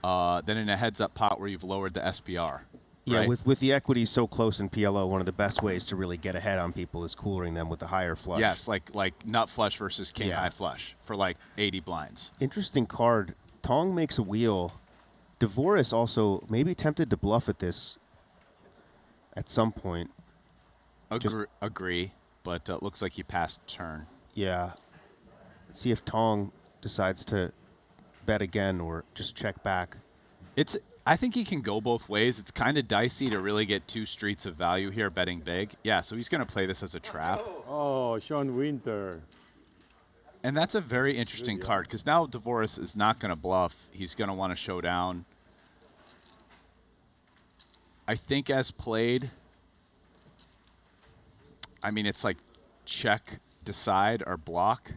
than in a heads-up pot where you've lowered the SPR. Yeah, right? with the equity so close in PLO, one of the best ways to really get ahead on people is coolering them with a higher flush. Yes, like nut flush versus king high flush for like 80 blinds. Interesting card. Tong makes a wheel. Dvoris also maybe tempted to bluff at this at some point. Agree, but looks like he passed turn. Yeah. See if Tong decides to bet again or just check back. I think he can go both ways. It's kind of dicey to really get 2 streets of value here betting big. Yeah, so he's going to play this as a trap. Oh, Sean Winter. And that's a very interesting card because now Devoris is not going to bluff. He's going to want to show down. I think as played, I mean, it's like check, decide, or block.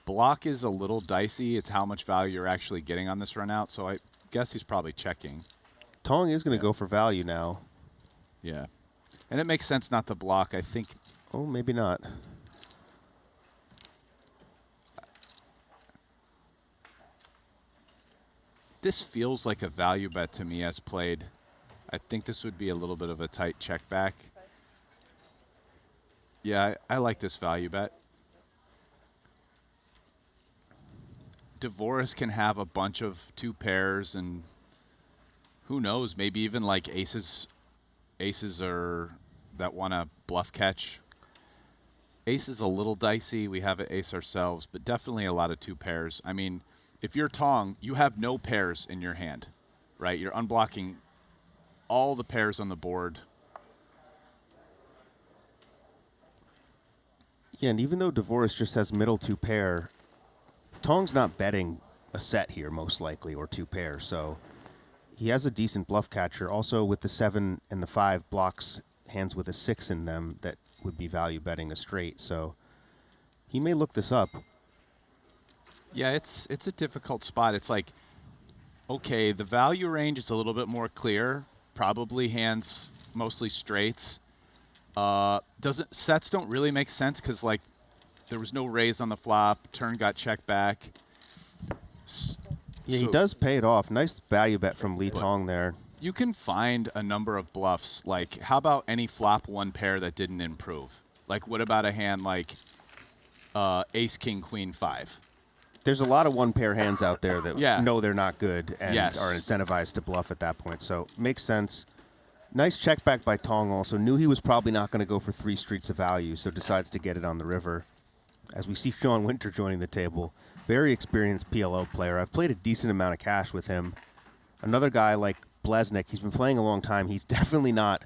Block is a little dicey. It's how much value you're actually getting on this run out. So I guess he's probably checking. Tong is going to go for value now. Yeah. And it makes sense not to block, I think. Oh, maybe not. This feels like a value bet to me as played. I think this would be a little bit of a tight check back. Yeah, I like this value bet. Devoris can have a bunch of 2 pairs and who knows, maybe even like aces are that want to bluff catch. Ace is a little dicey. We have an ace ourselves, but definitely a lot of 2 pairs. I mean, if you're Tong, you have no pairs in your hand, right? You're unblocking all the pairs on the board. Yeah, and even though Devoris just has middle 2 pair, Tong's not betting a set here, most likely, or 2 pair, so he has a decent bluff catcher. Also, with the 7 and the 5 blocks hands with a 6 in them that would be value betting a straight, so he may look this up. Yeah, it's a difficult spot. It's like, okay, the value range is a little bit more clear. Probably hands mostly straights. Sets don't really make sense because like there was no raise on the flop. Turn got checked back. Yeah, he does pay it off. Nice value bet from Lee Tong there. You can find a number of bluffs. Like, how about any flop 1 pair that didn't improve? Like, what about a hand like Ace, King, Queen, 5? There's a lot of 1 pair hands out there that know they're not good and Yes. are incentivized to bluff at that point. So makes sense. Nice check back by Tong also. Knew he was probably not going to go for 3 streets of value, so decides to get it on the river. As we see Sean Winter joining the table. Very experienced PLO player. I've played a decent amount of cash with him. Another guy like Blesnik, he's been playing a long time. He's definitely not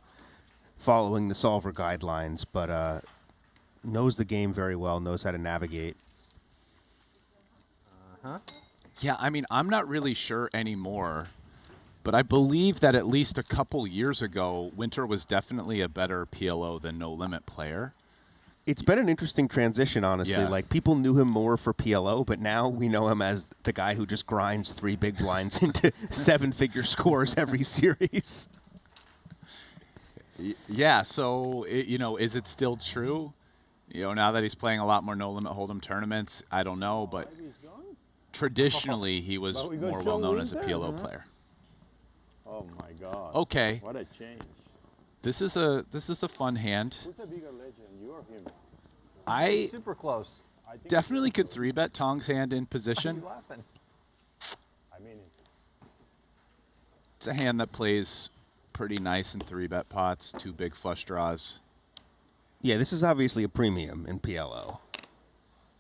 following the solver guidelines, but knows the game very well, knows how to navigate. Yeah, I mean, I'm not really sure anymore, but I believe that at least a couple years ago, Winter was definitely a better PLO than No Limit player. It's been an interesting transition, honestly. Yeah. Like, people knew him more for PLO, but now we know him as the guy who just grinds 3 big blinds into 7-figure scores every series. Yeah, so, is it still true? Now that he's playing a lot more No Limit Hold'em tournaments, I don't know, but traditionally he was more well-known as a PLO player. Oh my God. Okay. What a change. This is a fun hand. Who's a bigger legend, you or him? I super close. definitely could 3-bet Tong's hand in position. Laughing. I mean it. It's a hand that plays pretty nice in 3-bet pots, 2 big flush draws. Yeah, this is obviously a premium in PLO.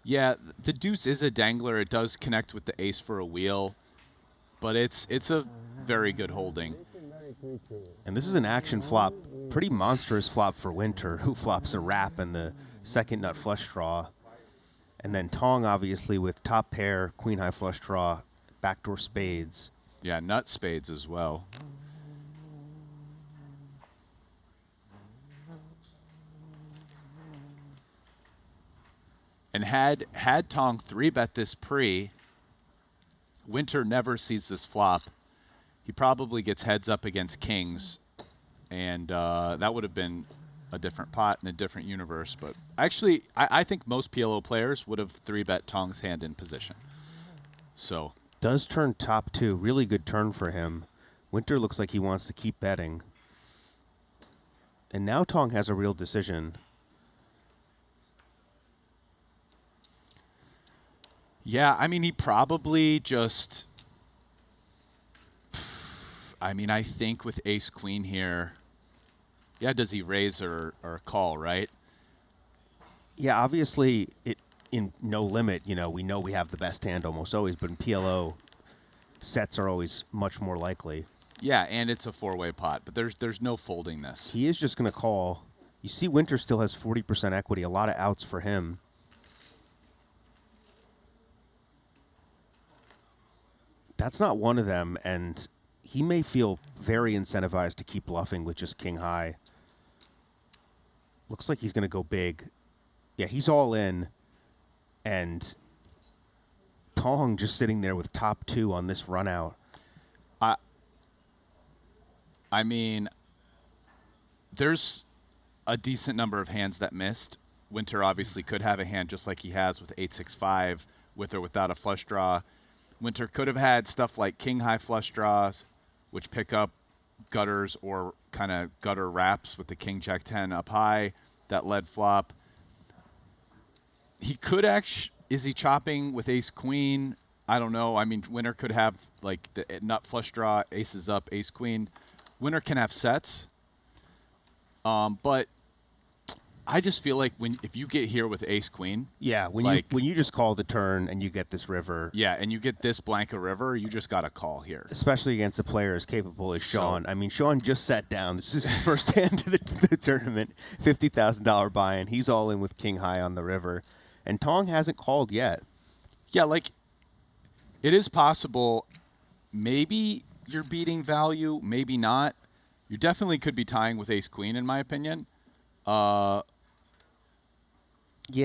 Yeah, the deuce is a dangler. It does connect with the ace for a wheel, but it's a very good holding. And this is an action flop, pretty monstrous flop for Winter, who flops a wrap and the 2nd nut flush draw. And then Tong, obviously, with top pair, queen high flush draw, backdoor spades. Yeah, nut spades as well. And had Tong 3-bet this pre, Winter never sees this flop. He probably gets heads up against kings, and that would have been a different pot in a different universe. But actually, I think most PLO players would have 3-bet Tong's hand in position. So does turn top 2. Really good turn for him. Winter looks like he wants to keep betting. And now Tong has a real decision. Yeah, I mean, he probably just... I mean, I think with ace-queen here, yeah, does he raise or call, right? Yeah, obviously, in no limit, we know we have the best hand almost always, but in PLO, sets are always much more likely. Yeah, and it's a four-way pot, but there's no folding this. He is just going to call. You see Winter still has 40% equity, a lot of outs for him. That's not one of them, and he may feel very incentivized to keep bluffing with just king high. Looks like he's going to go big. Yeah, he's all in, and Tong just sitting there with top 2 on this run out. I mean, there's a decent number of hands that missed. Winter obviously could have a hand just like he has with 8-6-5 with or without a flush draw. Winter could have had stuff like king high flush draws, which pick up gutters or kind of gutter wraps with the king jack 10 up high, that lead flop. He could actually, is he chopping with ace queen? I don't know. I mean, Winter could have like the nut flush draw, aces up, ace queen. Winner can have sets, but I just feel like if you get here with ace queen, yeah, when you just call the turn and you get this river, yeah, and you get this blank a river, you just got to call here, especially against a player as capable as Sean. I mean, Sean just sat down. This is his first hand to the tournament, $50,000 buy-in. He's all in with king high on the river, and Tong hasn't called yet. Yeah, like it is possible. Maybe you're beating value, maybe not. You definitely could be tying with ace queen, in my opinion. Yeah,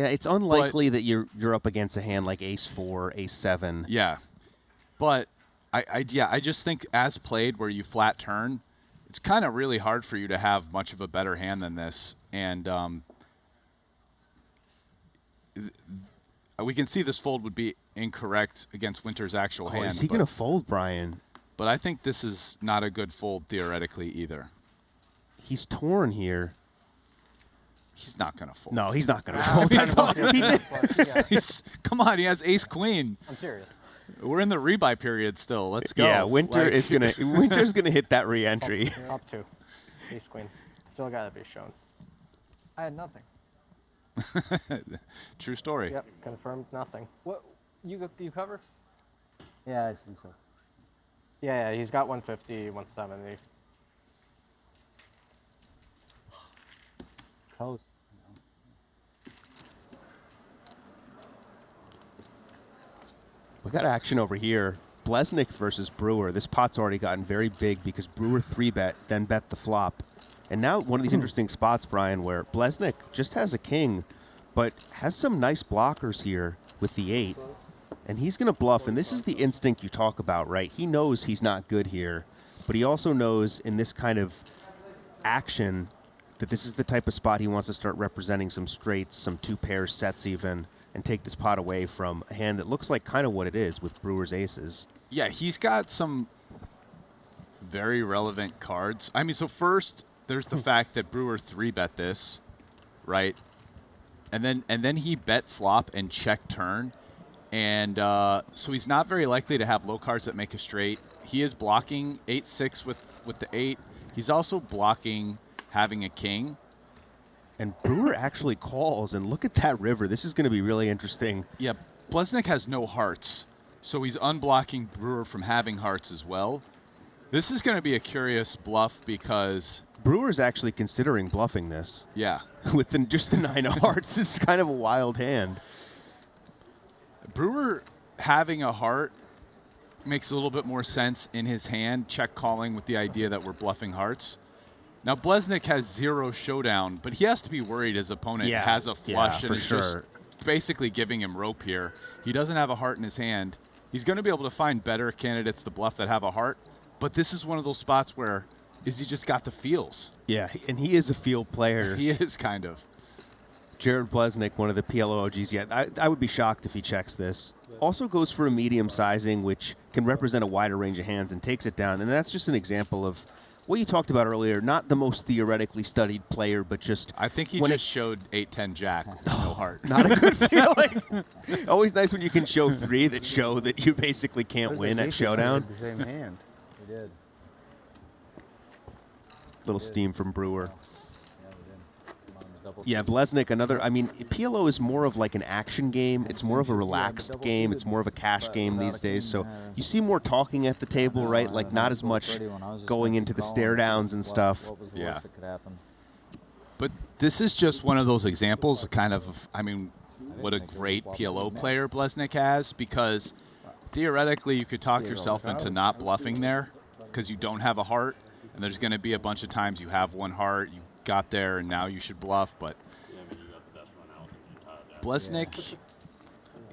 it's unlikely that you're up against a hand like ace 4, ace 7. Yeah, but I just think as played, where you flat turn, it's kind of really hard for you to have much of a better hand than this, and we can see this fold would be incorrect against Winter's actual hand. Is he going to fold, Brian? But I think this is not a good fold theoretically either. He's torn here. He's not going to fold. No, he's not going to fold. Come on, he has ace queen. I'm serious. We're in the rebuy period still. Let's go. Yeah, Winter's gonna hit that re-entry. Up 2. Ace queen. Still got to be shown. I had nothing. True story. Yep, confirmed nothing. What? You cover? Yeah, I think so. Yeah, he's got 150, 170. Close. We got action over here. Blesnik versus Brewer. This pot's already gotten very big because Brewer 3-bet, then bet the flop. And now one of these interesting spots, Brian, where Blesnik just has a king, but has some nice blockers here with the 8. And he's going to bluff, and this is the instinct you talk about, right? He knows he's not good here, but he also knows in this kind of action that this is the type of spot he wants to start representing some straights, some 2-pair sets even, and take this pot away from a hand that looks like kind of what it is with Brewer's aces. Yeah, he's got some very relevant cards. I mean, so first, there's the fact that Brewer 3-bet this, right? And then he bet flop and check turn. And so he's not very likely to have low cards that make a straight. He is blocking 8-6 with the 8. He's also blocking having a king. And Brewer actually calls, and look at that river. This is going to be really interesting. Yeah, Blesnik has no hearts, so he's unblocking Brewer from having hearts as well. This is going to be a curious bluff because Brewer's actually considering bluffing this. Yeah. With just the 9 of hearts. This is kind of a wild hand. Brewer having a heart makes a little bit more sense in his hand, check calling with the idea that we're bluffing hearts. Now, Blesnik has 0 showdown, but he has to be worried his opponent has a flush and is just basically giving him rope here. He doesn't have a heart in his hand. He's going to be able to find better candidates to bluff that have a heart, but this is one of those spots where he just got the feels. Yeah, and he is a field player. He is kind of. Jared Blesnik, one of the PLO OGs yet. I would be shocked if he checks this. Also goes for a medium sizing, which can represent a wider range of hands and takes it down. And that's just an example of what you talked about earlier. Not the most theoretically studied player, but just... I think he just showed 8-10 jack with no heart. Not a good feeling. Always nice when you can show 3 that show that you basically can't win at showdown. The same hand. He did. Little steam from Brewer. Yeah, Blesnik, another. I mean, PLO is more of like an action game. It's more of a relaxed game. It's more of a cash game these days. So you see more talking at the table, right? Like not as much going into the stare downs and stuff. Yeah. But this is just one of those examples of kind of, I mean, what a great PLO player Blesnik has, because theoretically you could talk yourself into not bluffing there because you don't have a heart, and there's going to be a bunch of times you have one heart, you got there, and now you should bluff. But Blesnik,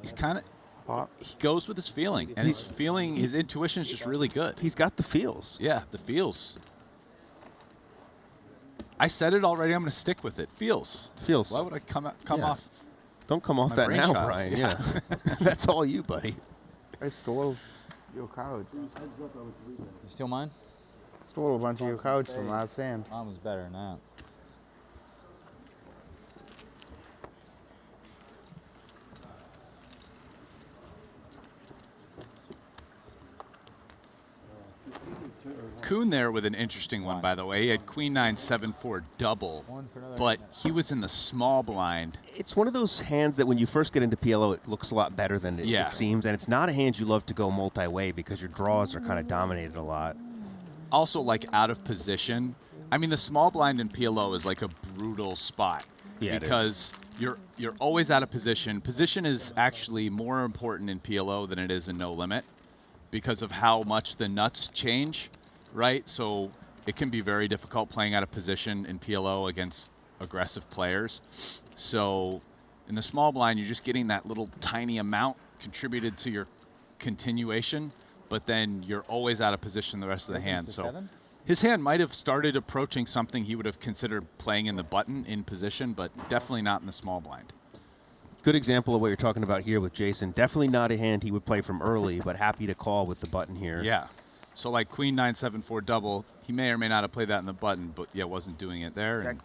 he's kind of, he goes with his feeling, and his intuition is just really good. He's got the feels. Yeah, the feels. I said it already. I'm going to stick with it. Feels. Feels. Why would I come off? Don't come off that now, Brian. Yeah. That's all you, buddy. I stole your couch. You steal mine? Stole a bunch of your couch from last hand. Mine was better than that. Kuhn there with an interesting one, by the way. He had Queen 9 7-4 double, but he was in the small blind. It's one of those hands that when you first get into PLO, it looks a lot better than it seems, and it's not a hand you love to go multi-way because your draws are kind of dominated a lot. Also, like out of position. I mean, the small blind in PLO is like a brutal spot. Yeah, because you're always out of position. Position is actually more important in PLO than it is in No Limit because of how much the nuts change. Right, so it can be very difficult playing out of position in PLO against aggressive players. So in the small blind, you're just getting that little tiny amount contributed to your continuation, but then you're always out of position the rest of the hand. So his hand might have started approaching something he would have considered playing in the button in position, but definitely not in the small blind. Good example of what you're talking about here with Jason. Definitely not a hand he would play from early, but happy to call with the button here. Yeah. So like Queen 9 7-4 double, he may or may not have played that in the button, but yeah, wasn't doing it there. And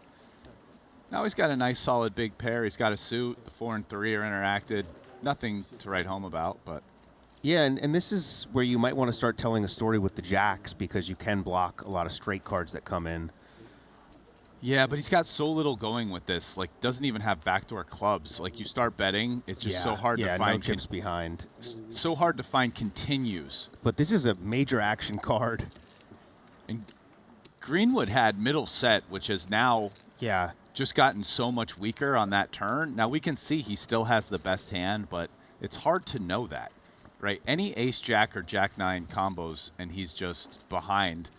now he's got a nice solid big pair. He's got a suit. The 4 and 3 are interacted. Nothing to write home about, but yeah, and this is where you might want to start telling a story with the jacks because you can block a lot of straight cards that come in. Yeah, but he's got so little going with this. Like, doesn't even have backdoor clubs. Like, you start betting, it's just so hard to find. No chips behind. So hard to find continues. But this is a major action card. And Greenwood had middle set, which has now just gotten so much weaker on that turn. Now we can see he still has the best hand, but it's hard to know that, right? Any ace-jack or jack-9 combos, and he's just behind.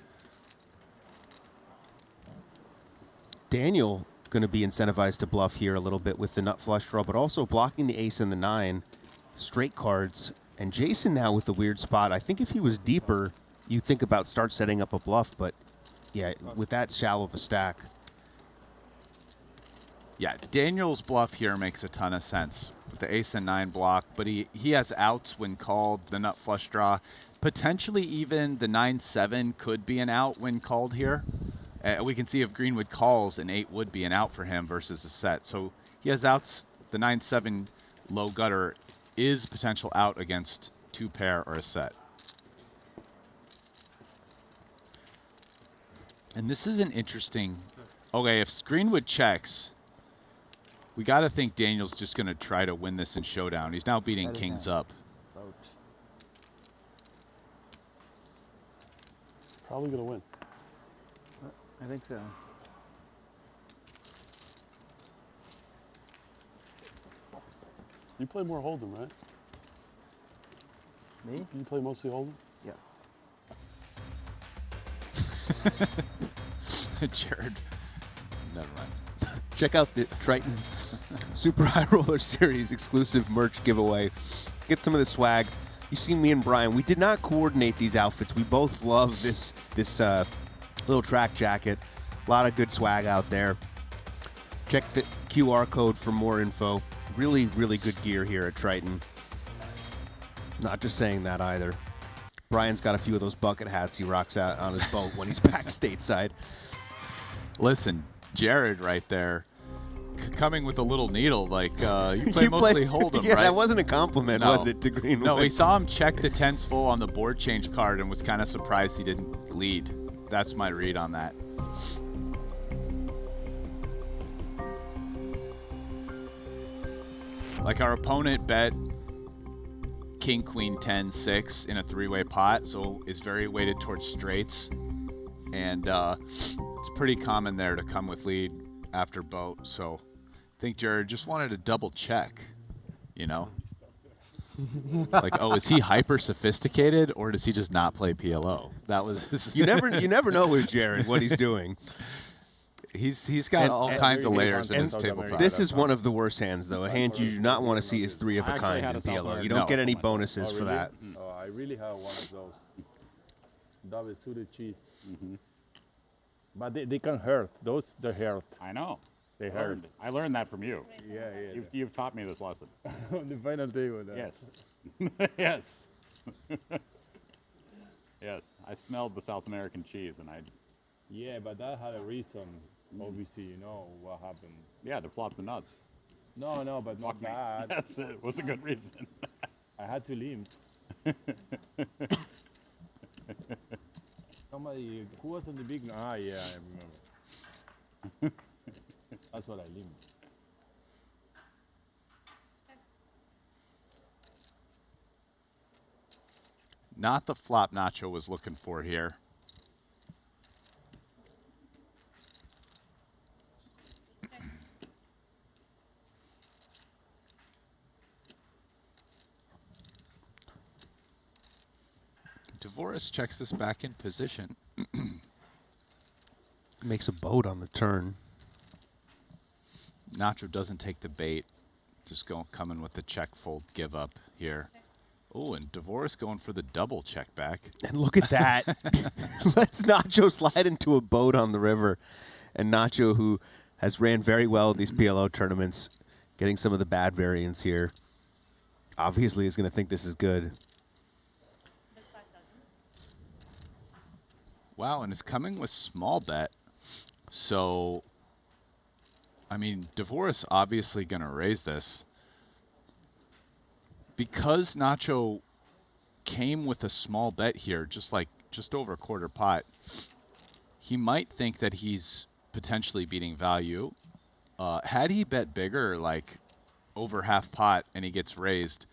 Daniel going to be incentivized to bluff here a little bit with the nut flush draw, but also blocking the ace and the 9 straight cards. And Jason now with the weird spot. I think if he was deeper, you'd think about start setting up a bluff, but yeah, with that shallow of a stack. Yeah, Daniel's bluff here makes a ton of sense with the ace and 9 block, but he has outs when called, the nut flush draw. Potentially even the 9-7 could be an out when called here. We can see if Greenwood calls, an 8 would be an out for him versus a set. So he has outs. The 9-7 low gutter is potential out against 2 pair or a set. And this is an interesting... Okay, if Greenwood checks, we got to think Daniel's just going to try to win this in showdown. He's now beating kings up. Probably going to win. I think so. You play more Hold'em, right? Me? You play mostly Hold'em? Yes. Jared, never mind. Check out the Triton Super High Roller Series exclusive merch giveaway. Get some of the swag. You see me and Brian. We did not coordinate these outfits. We both love this little track jacket. A lot of good swag out there. Check the QR code for more info. Really, really good gear here at Triton. Not just saying that either. Brian's got a few of those bucket hats he rocks out on his boat when he's back stateside. Listen, Jared right there, coming with a little needle, like, you play mostly Hold'em, yeah, right? That wasn't a compliment, was it, to Greenwood? No, we saw him check the tens full on the board change card and was kind of surprised he didn't lead. That's my read on that. Like our opponent bet King, Queen, 10, 6 in a three-way pot, so is very weighted towards straights. And it's pretty common there to come with lead after boat. So I think Jared just wanted to double check, you know? Like, oh, is he hyper sophisticated or does he just not play PLO? That was you never know with Jared what he's doing. He's got all kinds of layers in his tabletop. This is one of the worst hands, though. A hand you do not want to see is 3 of a kind in PLO. You don't get any bonuses for that. Oh, I really have one of those. Double suited cheese. But they can hurt. They hurt. I know. They hurt. I learned that from you. Yeah. You've taught me this lesson. On the final table. Yes. Yes. Yes. I smelled the South American cheese, and I. Yeah, but that had a reason. Obviously, you know what happened. Yeah, to flop the nuts. No, but not that. Yes, it was a good reason. I had to limp. Somebody who was on the big. Yeah, I remember. That's what I limped. Not the flop Nacho was looking for here. Dvoris checks this back in position. Makes a boat on the turn. Nacho doesn't take the bait. Just coming with the check fold give up here. Oh, and Dvoris going for the double check back. And look at that. Let's Nacho slide into a boat on the river. And Nacho, who has ran very well in these PLO tournaments, getting some of the bad variants here, obviously is going to think this is good. Wow, and it's coming with small bet. So, I mean, Dvoris obviously going to raise this. Because Nacho came with a small bet here, just over a quarter pot, he might think that he's potentially beating value. Had he bet bigger, like over half pot, and he gets raised,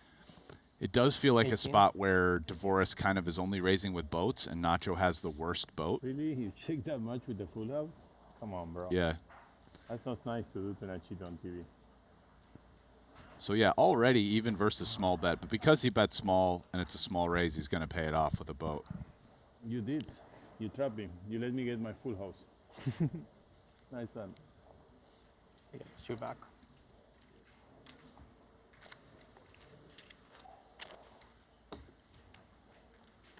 it does feel like 18. a spot where Dvoris kind of is only raising with boats, and Nacho has the worst boat. Really? You check that much with the full house? Come on, bro. Yeah. That's not nice to do to not cheat on TV. So yeah, already even versus small bet, but because he bet small and it's a small raise, he's going to pay it off with a boat. You did. You trapped me. You let me get my full house. Nice one. He gets 2 back.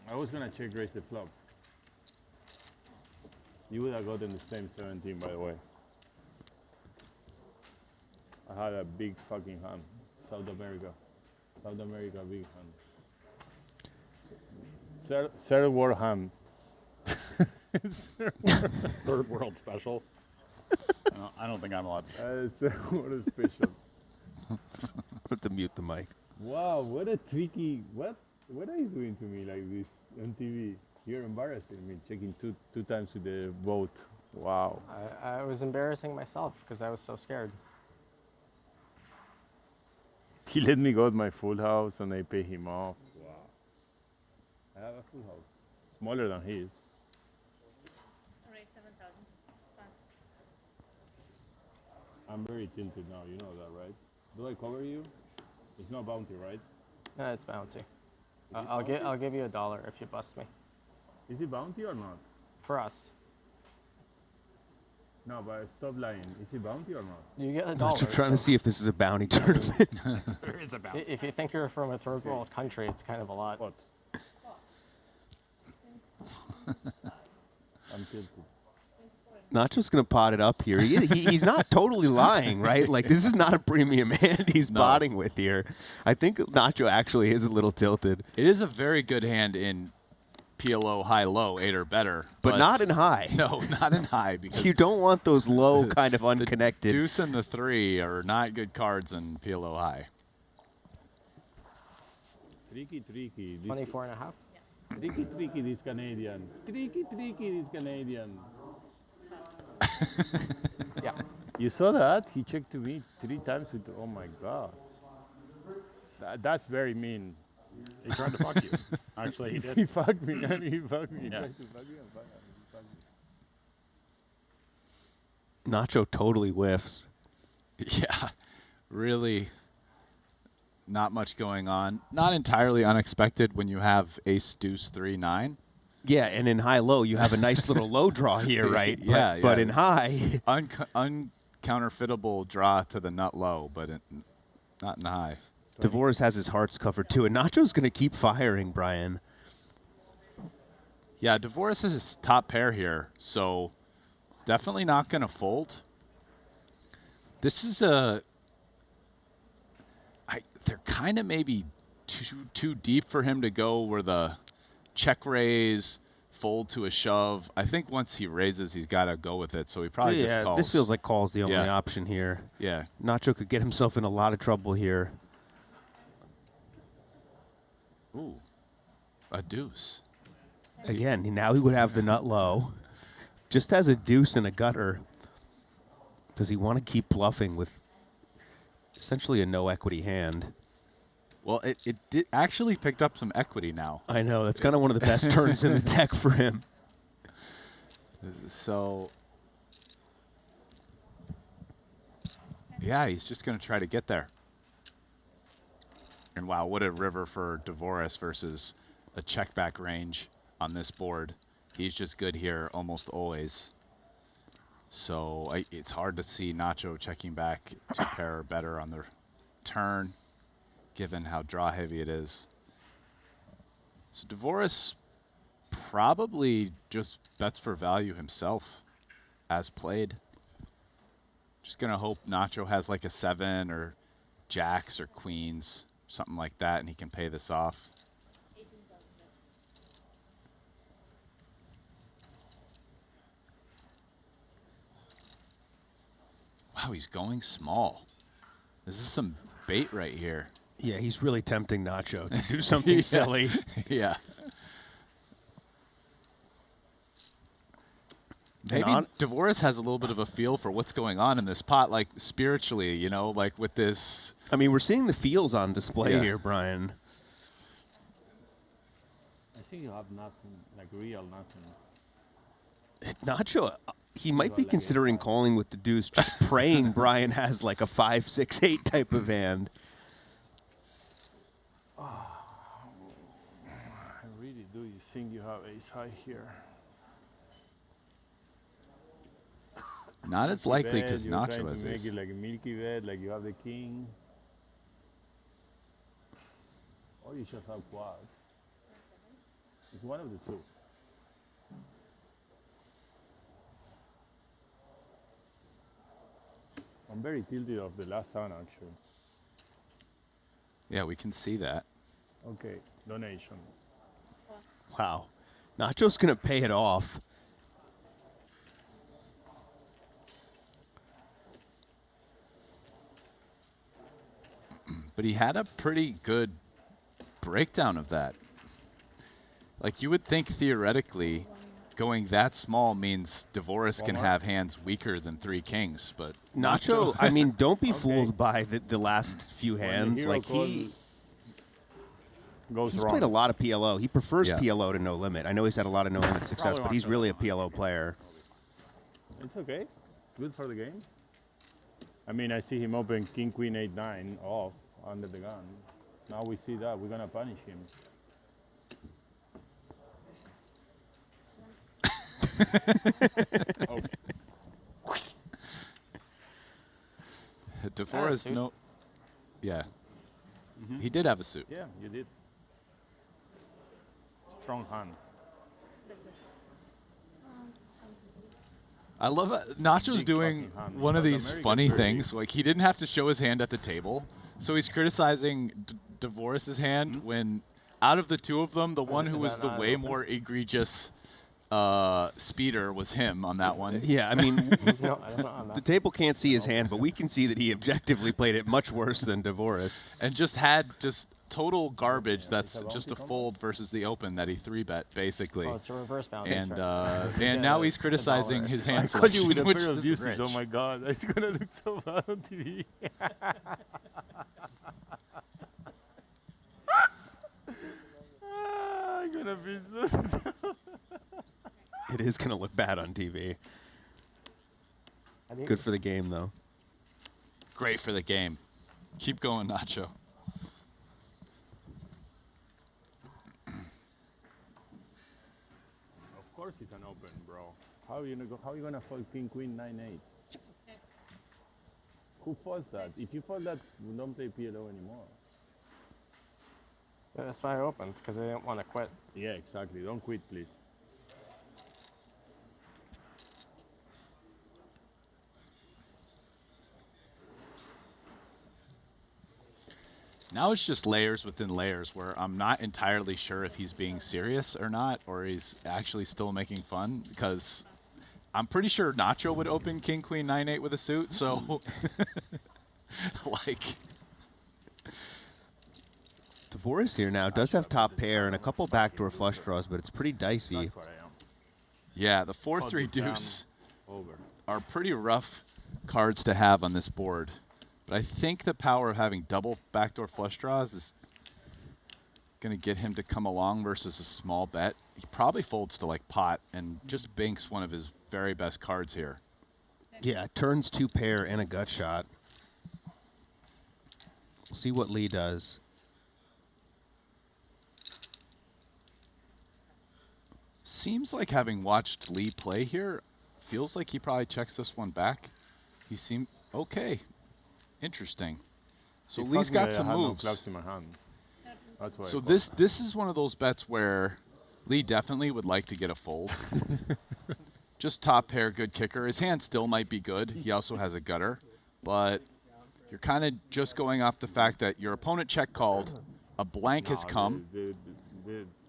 I was gonna check raise the flop. You would have gotten the same 17, by the way. I had a big fucking hand. South America big hand. Third world hand. Third world special. I don't think I'm allowed. Third world special. I have to mute the mic. Wow, what a tricky. What are you doing to me like this on TV? You're embarrassing me, checking two times with the boat. Wow. I was embarrassing myself because I was so scared. He let me go to my full house and I pay him off. Wow. I have a full house. Smaller than his. I'm very tilted now, you know that, right? Do I cover you? It's not bounty, right? No, it's bounty. I'll give you $1 if you bust me. Is it bounty or not? For us. No, but stop lying. Is it bounty or not? You get $1. I'm trying to see if this is a bounty tournament. There is a bounty. If you think you're from a third world country, it's kind of a lot. What? I'm tilted. Not just going to pot it up here. He's not totally lying, right? Like, this is not a premium hand he's potting with here. I think Nacho actually is a little tilted. It is a very good hand in PLO high-low, 8 or better. But not in high. No, not in high. Because you don't want those low kind of unconnected. The deuce and the 3 are not good cards in PLO high. Tricky. 24 and a half? Tricky, tricky, this Canadian. Tricky, tricky, this Canadian. Yeah. You saw that? He checked to me 3 times with, oh my God. That's very mean. He tried to fuck you. Actually, he did. He fucked me, and he fucked me. Yeah. He tried to fuck me, and he fucked me. Nacho totally whiffs. Yeah, really not much going on. Not entirely unexpected when you have ace, deuce, 3, 9. Yeah, and in high-low, you have a nice little low draw here, right? Yeah, But in high... Uncounterfeitable draw to the nut low, but not in high. Dvorak has his hearts covered, too, and Nacho's going to keep firing, Brian. Yeah, Dvorak is his top pair here, so definitely not going to fold. This is they're kind of maybe too deep for him to go where the check raise, fold to a shove. I think once he raises, he's got to go with it, so he probably just calls. This feels like call's the only option here. Yeah. Nacho could get himself in a lot of trouble here. Ooh, a deuce. Again, now he would have the nut low. Just has a deuce and a gutter. Does he want to keep bluffing with essentially a no equity hand? Well, it did actually picked up some equity now. I know. That's kind of one of the best turns in the deck for him. So, yeah, he's just going to try to get there. And wow, what a river for Dvorak versus a check back range on this board. He's just good here almost always. So it's hard to see Nacho checking back 2 pair or better on the turn, given how draw heavy it is. So Dvorak probably just bets for value himself as played. Just going to hope Nacho has like a 7 or jacks or queens, something like that, and he can pay this off. Wow, he's going small. This is some bait right here. Yeah, he's really tempting Nacho to do something silly. Yeah. Maybe Dvorak has a little bit of a feel for what's going on in this pot, like spiritually, you know, like with this. I mean, we're seeing the feels on display here, Brian. I think you have nothing, like real nothing. Nacho, he might be considering calling with the deuce, just praying Brian has like a 5, 6, 8 type of hand. I really do. You think you have ace high here? Not as likely because Nacho has make ace. it like a milky bed, like you have the king. Or you just have quads. It's one of the two. I'm very tilted off the last hand, actually. Yeah, we can see that. Okay, donation. Wow. Nacho's going to pay it off. But he had a pretty good breakdown of that. Like, you would think theoretically going that small means Dvorak can have hands weaker than 3 kings, but Nacho, I mean, don't be fooled by the last few hands. Like goes he's wrong. played a lot of PLO. He prefers PLO to no limit. I know he's had a lot of no limit success, but he's really a PLO player. It's okay. It's good for the game. I mean, I see him open king, queen, 8, 9 off under the gun. Now we see that. We're going to punish him. Dvorak no. Yeah. He did have a suit. Yeah, you did. Strong hand. I love it. Nacho's doing one of these funny things. Like, he didn't have to show his hand at the table, so he's criticizing Dvorak's hand when, out of the two of them, the one who was the way more egregious speeder was him on that one. Yeah, I mean, the table can't see his hand, but we can see that he objectively played it much worse than Dvorak. And just had total garbage that's just a fold versus the open that he 3-bet, basically. Oh, it's a reverse bounty. And now he's criticizing his hand I caught you selection, with a which pair of is deuces. rich. Oh my god, it's gonna look so bad on TV. I'm gonna be so It is going to look bad on TV. Good for the game, though. Great for the game. Keep going, Nacho. Of course it's an open, bro. How are you gonna fold king queen 9-8? Who folds that? If you fold that, we don't play PLO anymore. Yeah, that's why I opened, because I didn't want to quit. Yeah, exactly. Don't quit, please. Now it's just layers within layers where I'm not entirely sure if he's being serious or not, or he's actually still making fun, because I'm pretty sure Nacho would open king queen 9-8 with a suit, so like Dvoris here now does have top pair and a couple backdoor flush draws, but it's pretty dicey. yeah, the 4-3 deuce are pretty rough cards to have on this board. But I think the power of having double backdoor flush draws is going to get him to come along versus a small bet. He probably folds to like pot and just banks one of his very best cards here. Yeah, turns 2 pair and a gut shot. We'll see what Lee does. Seems like, having watched Lee play here, feels like he probably checks this one back. He seemed okay. Interesting. So Lee's got some moves. So this is one of those bets where Lee definitely would like to get a fold. Just top pair, good kicker. His hand still might be good. He also has a gutter, but you're kind of just going off the fact that your opponent check called, a blank has come,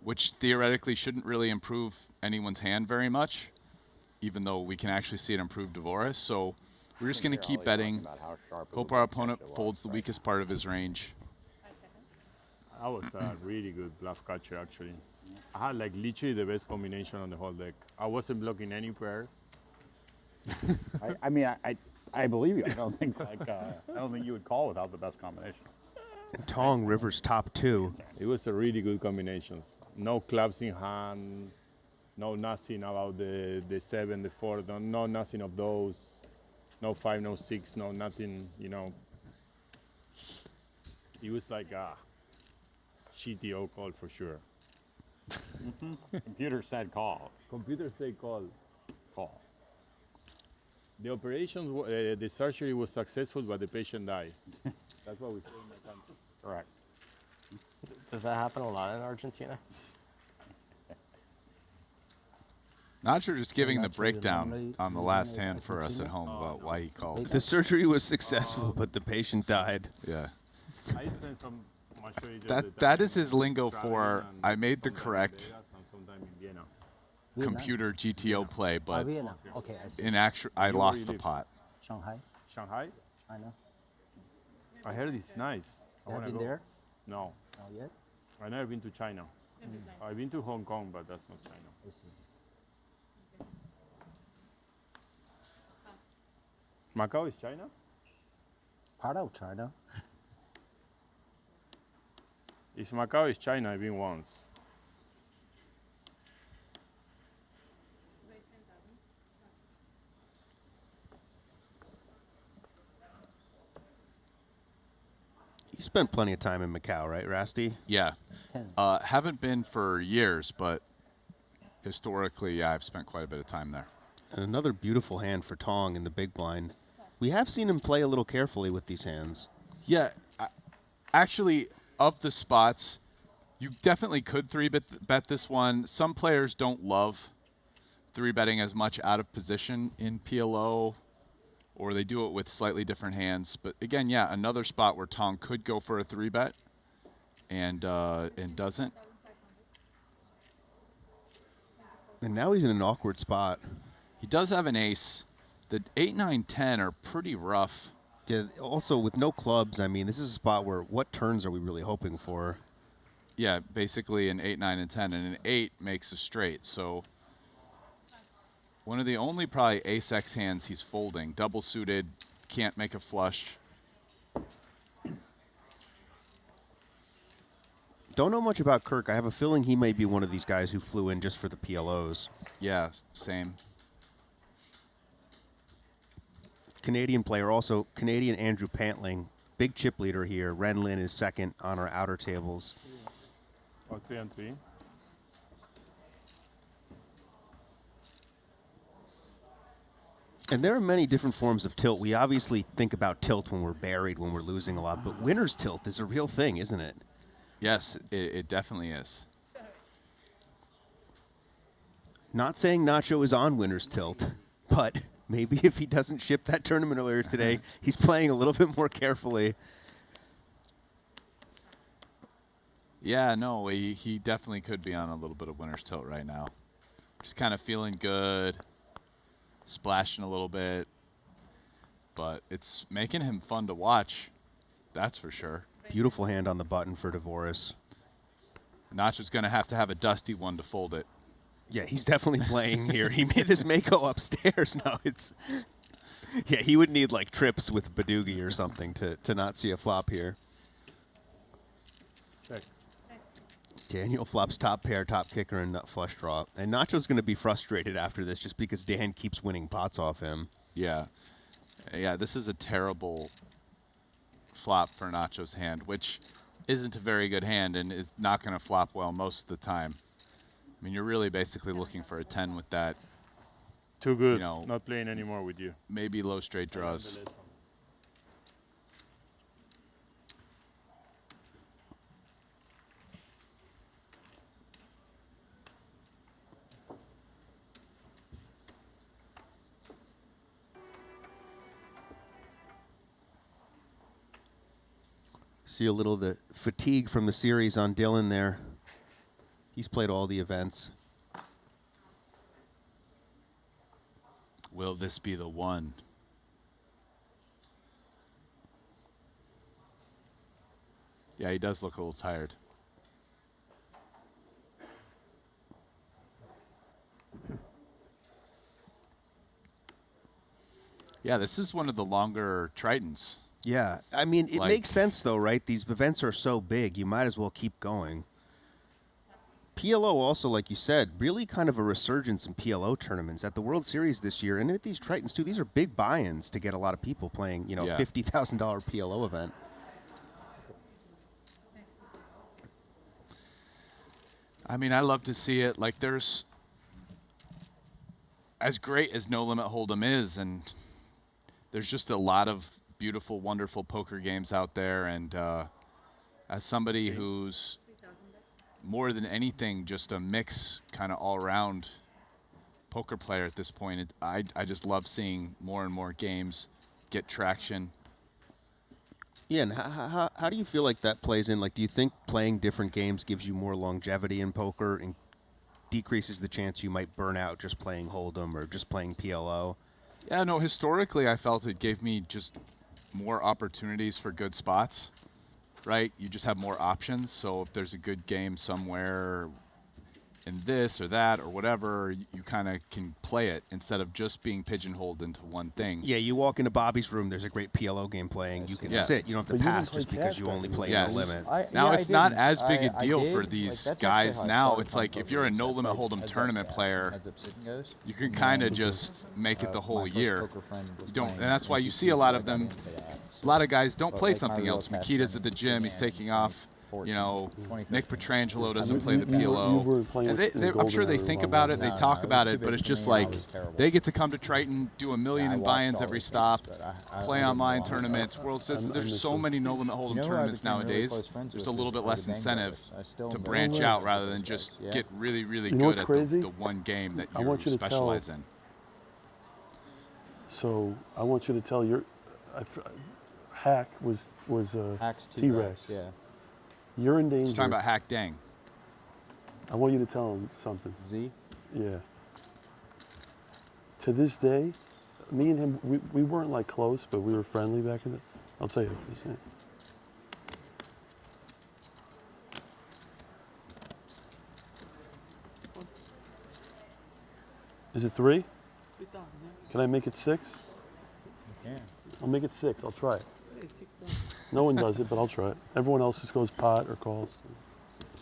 which theoretically shouldn't really improve anyone's hand very much, even though we can actually see it improve Dvoris. So we're just going to keep betting, hope our opponent folds the weakest part of his range. That was a really good bluff catcher, actually. I had like literally the best combination on the whole deck. I wasn't blocking any pairs. I mean, I believe you. I don't think you would call without the best combination. Tong Rivers top 2. It was a really good combinations. No clubs in hand. No nothing about the 7, the 4. No nothing of those. No 5, no 6, no nothing, you know. It was like a GTO call for sure. Computer said call. Computer said call. Call. The operations, the surgery was successful, but the patient died. That's what we say in my country. Correct. Does that happen a lot in Argentina? Not sure, just giving the breakdown on the last hand for us at home about why he called. The surgery was successful, but the patient died. Yeah. I spent some That is his lingo for I made the correct computer GTO play, but in actual I lost the pot. Shanghai. Shanghai? China. I heard it's nice. I Have want to been go. there? No. Not yet? I've never been to China. I've been to Hong Kong, but that's not China. I see. Macau is China? Part of China. If Macau is China, I've been once. You spent plenty of time in Macau, right, Rasty? Yeah. Haven't been for years, but historically, yeah, I've spent quite a bit of time there. And another beautiful hand for Tong in the big blind. We have seen him play a little carefully with these hands. Yeah, actually, of the spots, you definitely could 3-bet this one. Some players don't love 3-betting as much out of position in PLO, or they do it with slightly different hands. But again, yeah, another spot where Tong could go for a 3-bet and doesn't. And now he's in an awkward spot. He does have an ace. The 8, 9, 10 are pretty rough Yeah, also with no clubs, I mean, this is a spot where what turns are we really hoping for? Yeah, basically an 8, 9, and 10, and an 8 makes a straight. So one of the only probably ace-x hands he's folding. Double suited, can't make a flush. Don't know much about Kirk. I have a feeling he may be one of these guys who flew in just for the PLOs. Yeah, same. Canadian player, also Canadian Andrew Pantling, big chip leader here. Ren Lin is second on our outer tables. Oh, 3 and 3. And there are many different forms of tilt. We obviously think about tilt when we're buried, when we're losing a lot, but winner's tilt is a real thing, isn't it? Yes, it definitely is. Not saying Nacho is on winner's tilt, but maybe if he doesn't ship that tournament earlier today, he's playing a little bit more carefully. Yeah, no, he definitely could be on a little bit of winner's tilt right now. Just kind of feeling good, splashing a little bit, but it's making him fun to watch, that's for sure. Beautiful hand on the button for Dvoris. Nacho's going to have a dusty one to fold it. Yeah, he's definitely playing here. He made this may go upstairs. No, it's... Yeah, he would need like trips with Badugi or something to not see a flop here. Check. Daniel flops top pair, top kicker, and nut flush draw. And Nacho's going to be frustrated after this just because Dan keeps winning pots off him. Yeah. Yeah, this is a terrible flop for Nacho's hand, which isn't a very good hand and is not going to flop well most of the time. I mean, you're really basically looking for a 10 with that. Too good. You know, not playing anymore with you. Maybe low straight draws. See a little of the fatigue from the series on Dylan there. He's played all the events. Will this be the one? Yeah, he does look a little tired. Yeah, this is one of the longer Tritons. Yeah, I mean, it makes sense though, right? These events are so big, you might as well keep going. PLO also, like you said, really kind of a resurgence in PLO tournaments. At the World Series this year, and at these Tritons too, these are big buy-ins to get a lot of people playing, you know, Yeah. $50,000 PLO event. I mean, I love to see it. Like, there's, as great as No Limit Hold'em is, and there's just a lot of beautiful, wonderful poker games out there. And as somebody who's more than anything just a mix kind of all-around poker player at this point, I just love seeing more and more games get traction. Yeah, and how do you feel like that plays in? Like, do you think playing different games gives you more longevity in poker and decreases the chance you might burn out just playing Hold'em or just playing PLO? Yeah, no, historically I felt it gave me just more opportunities for good spots, right? You just have more options. So if there's a good game somewhere in this or that or whatever, you kind of can play it instead of just being pigeonholed into one thing. Yeah, you walk into Bobby's room, there's a great PLO game playing. You can sit. You don't have to pass just because you only play No Limit. Now, it's not as big a deal for these guys now. It's like if you're a No Limit Hold'em tournament player, you can kind of just make it the whole year. You don't, and that's why you see a lot of them. A lot of guys don't play something else. Makita's at the gym. He's taking off. You know, Nick Petrangelo doesn't play the PLO. And I'm sure they think about it, they talk about it, but it's just like they get to come to Triton, do a million in buy-ins every stop, play online tournaments, World Series. There's so many No Limit Hold'em tournaments nowadays. There's a little bit less incentive to branch out rather than just get really, really good at the one game that you specialize in. So I want you to tell your Hack was T-Rex. Yeah. You're in danger. He's talking about Hack Dang. I want you to tell him something. Z? Yeah. To this day, me and him, we weren't like close, but we were friendly back in the. I'll tell you this. Yeah. Is it 3? Can I make it 6? You can. I'll make it 6. I'll try it. No one does it, but I'll try it. Everyone else just goes pot or calls.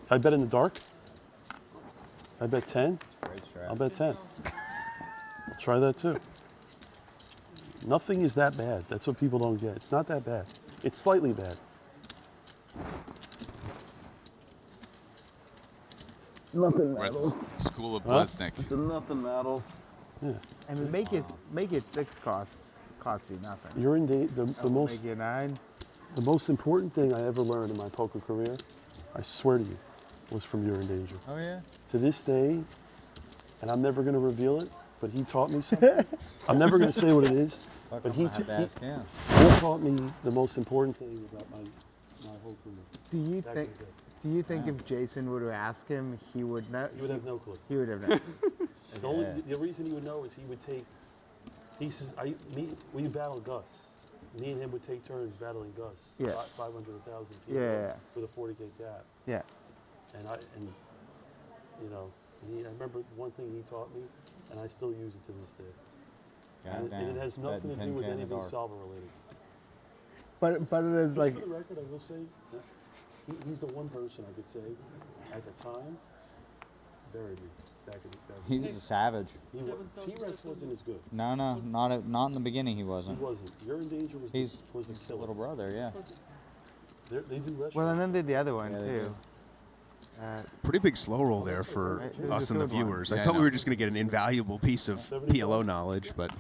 I bet in the dark. I bet 10. I'll bet 10. I'll try that too. Nothing is that bad. That's what people don't get. It's not that bad. It's slightly bad. Nothing We're at the matters. School of Blesnik. Nothing matters. Yeah. I mean, make it 6 costs you nothing. You're in the I'll most. make it 9. The most important thing I ever learned in my poker career, I swear to you, was from You're in Danger. Oh yeah. To this day, and I'm never going to reveal it, but he taught me something. I'm never going to say what it is, but he taught me the most important thing about my whole career. Do you think if Jason were to ask him, he would know? He would have no clue. He would have no. The reason he would know is he would take. He says, we battle Gus. Me and him would take turns battling Gus. Yeah. 500,000 Yeah. with a 40K cap. Yeah. And I remember one thing he taught me, and I still use it to this day. And it has nothing to do with anything solver related. But it is like. For the record, I will say, he's the one person I could say, at the time, buried me. He was a savage. T-Rex wasn't as good. No, not in the beginning. He wasn't. He wasn't. You're in Danger was the killer. Little brother, yeah. They do restaurants. Well, and then did the other one too. Pretty big slow roll there for us and the viewers. I Yeah, thought I we know. were just going to get an invaluable piece of PLO knowledge, but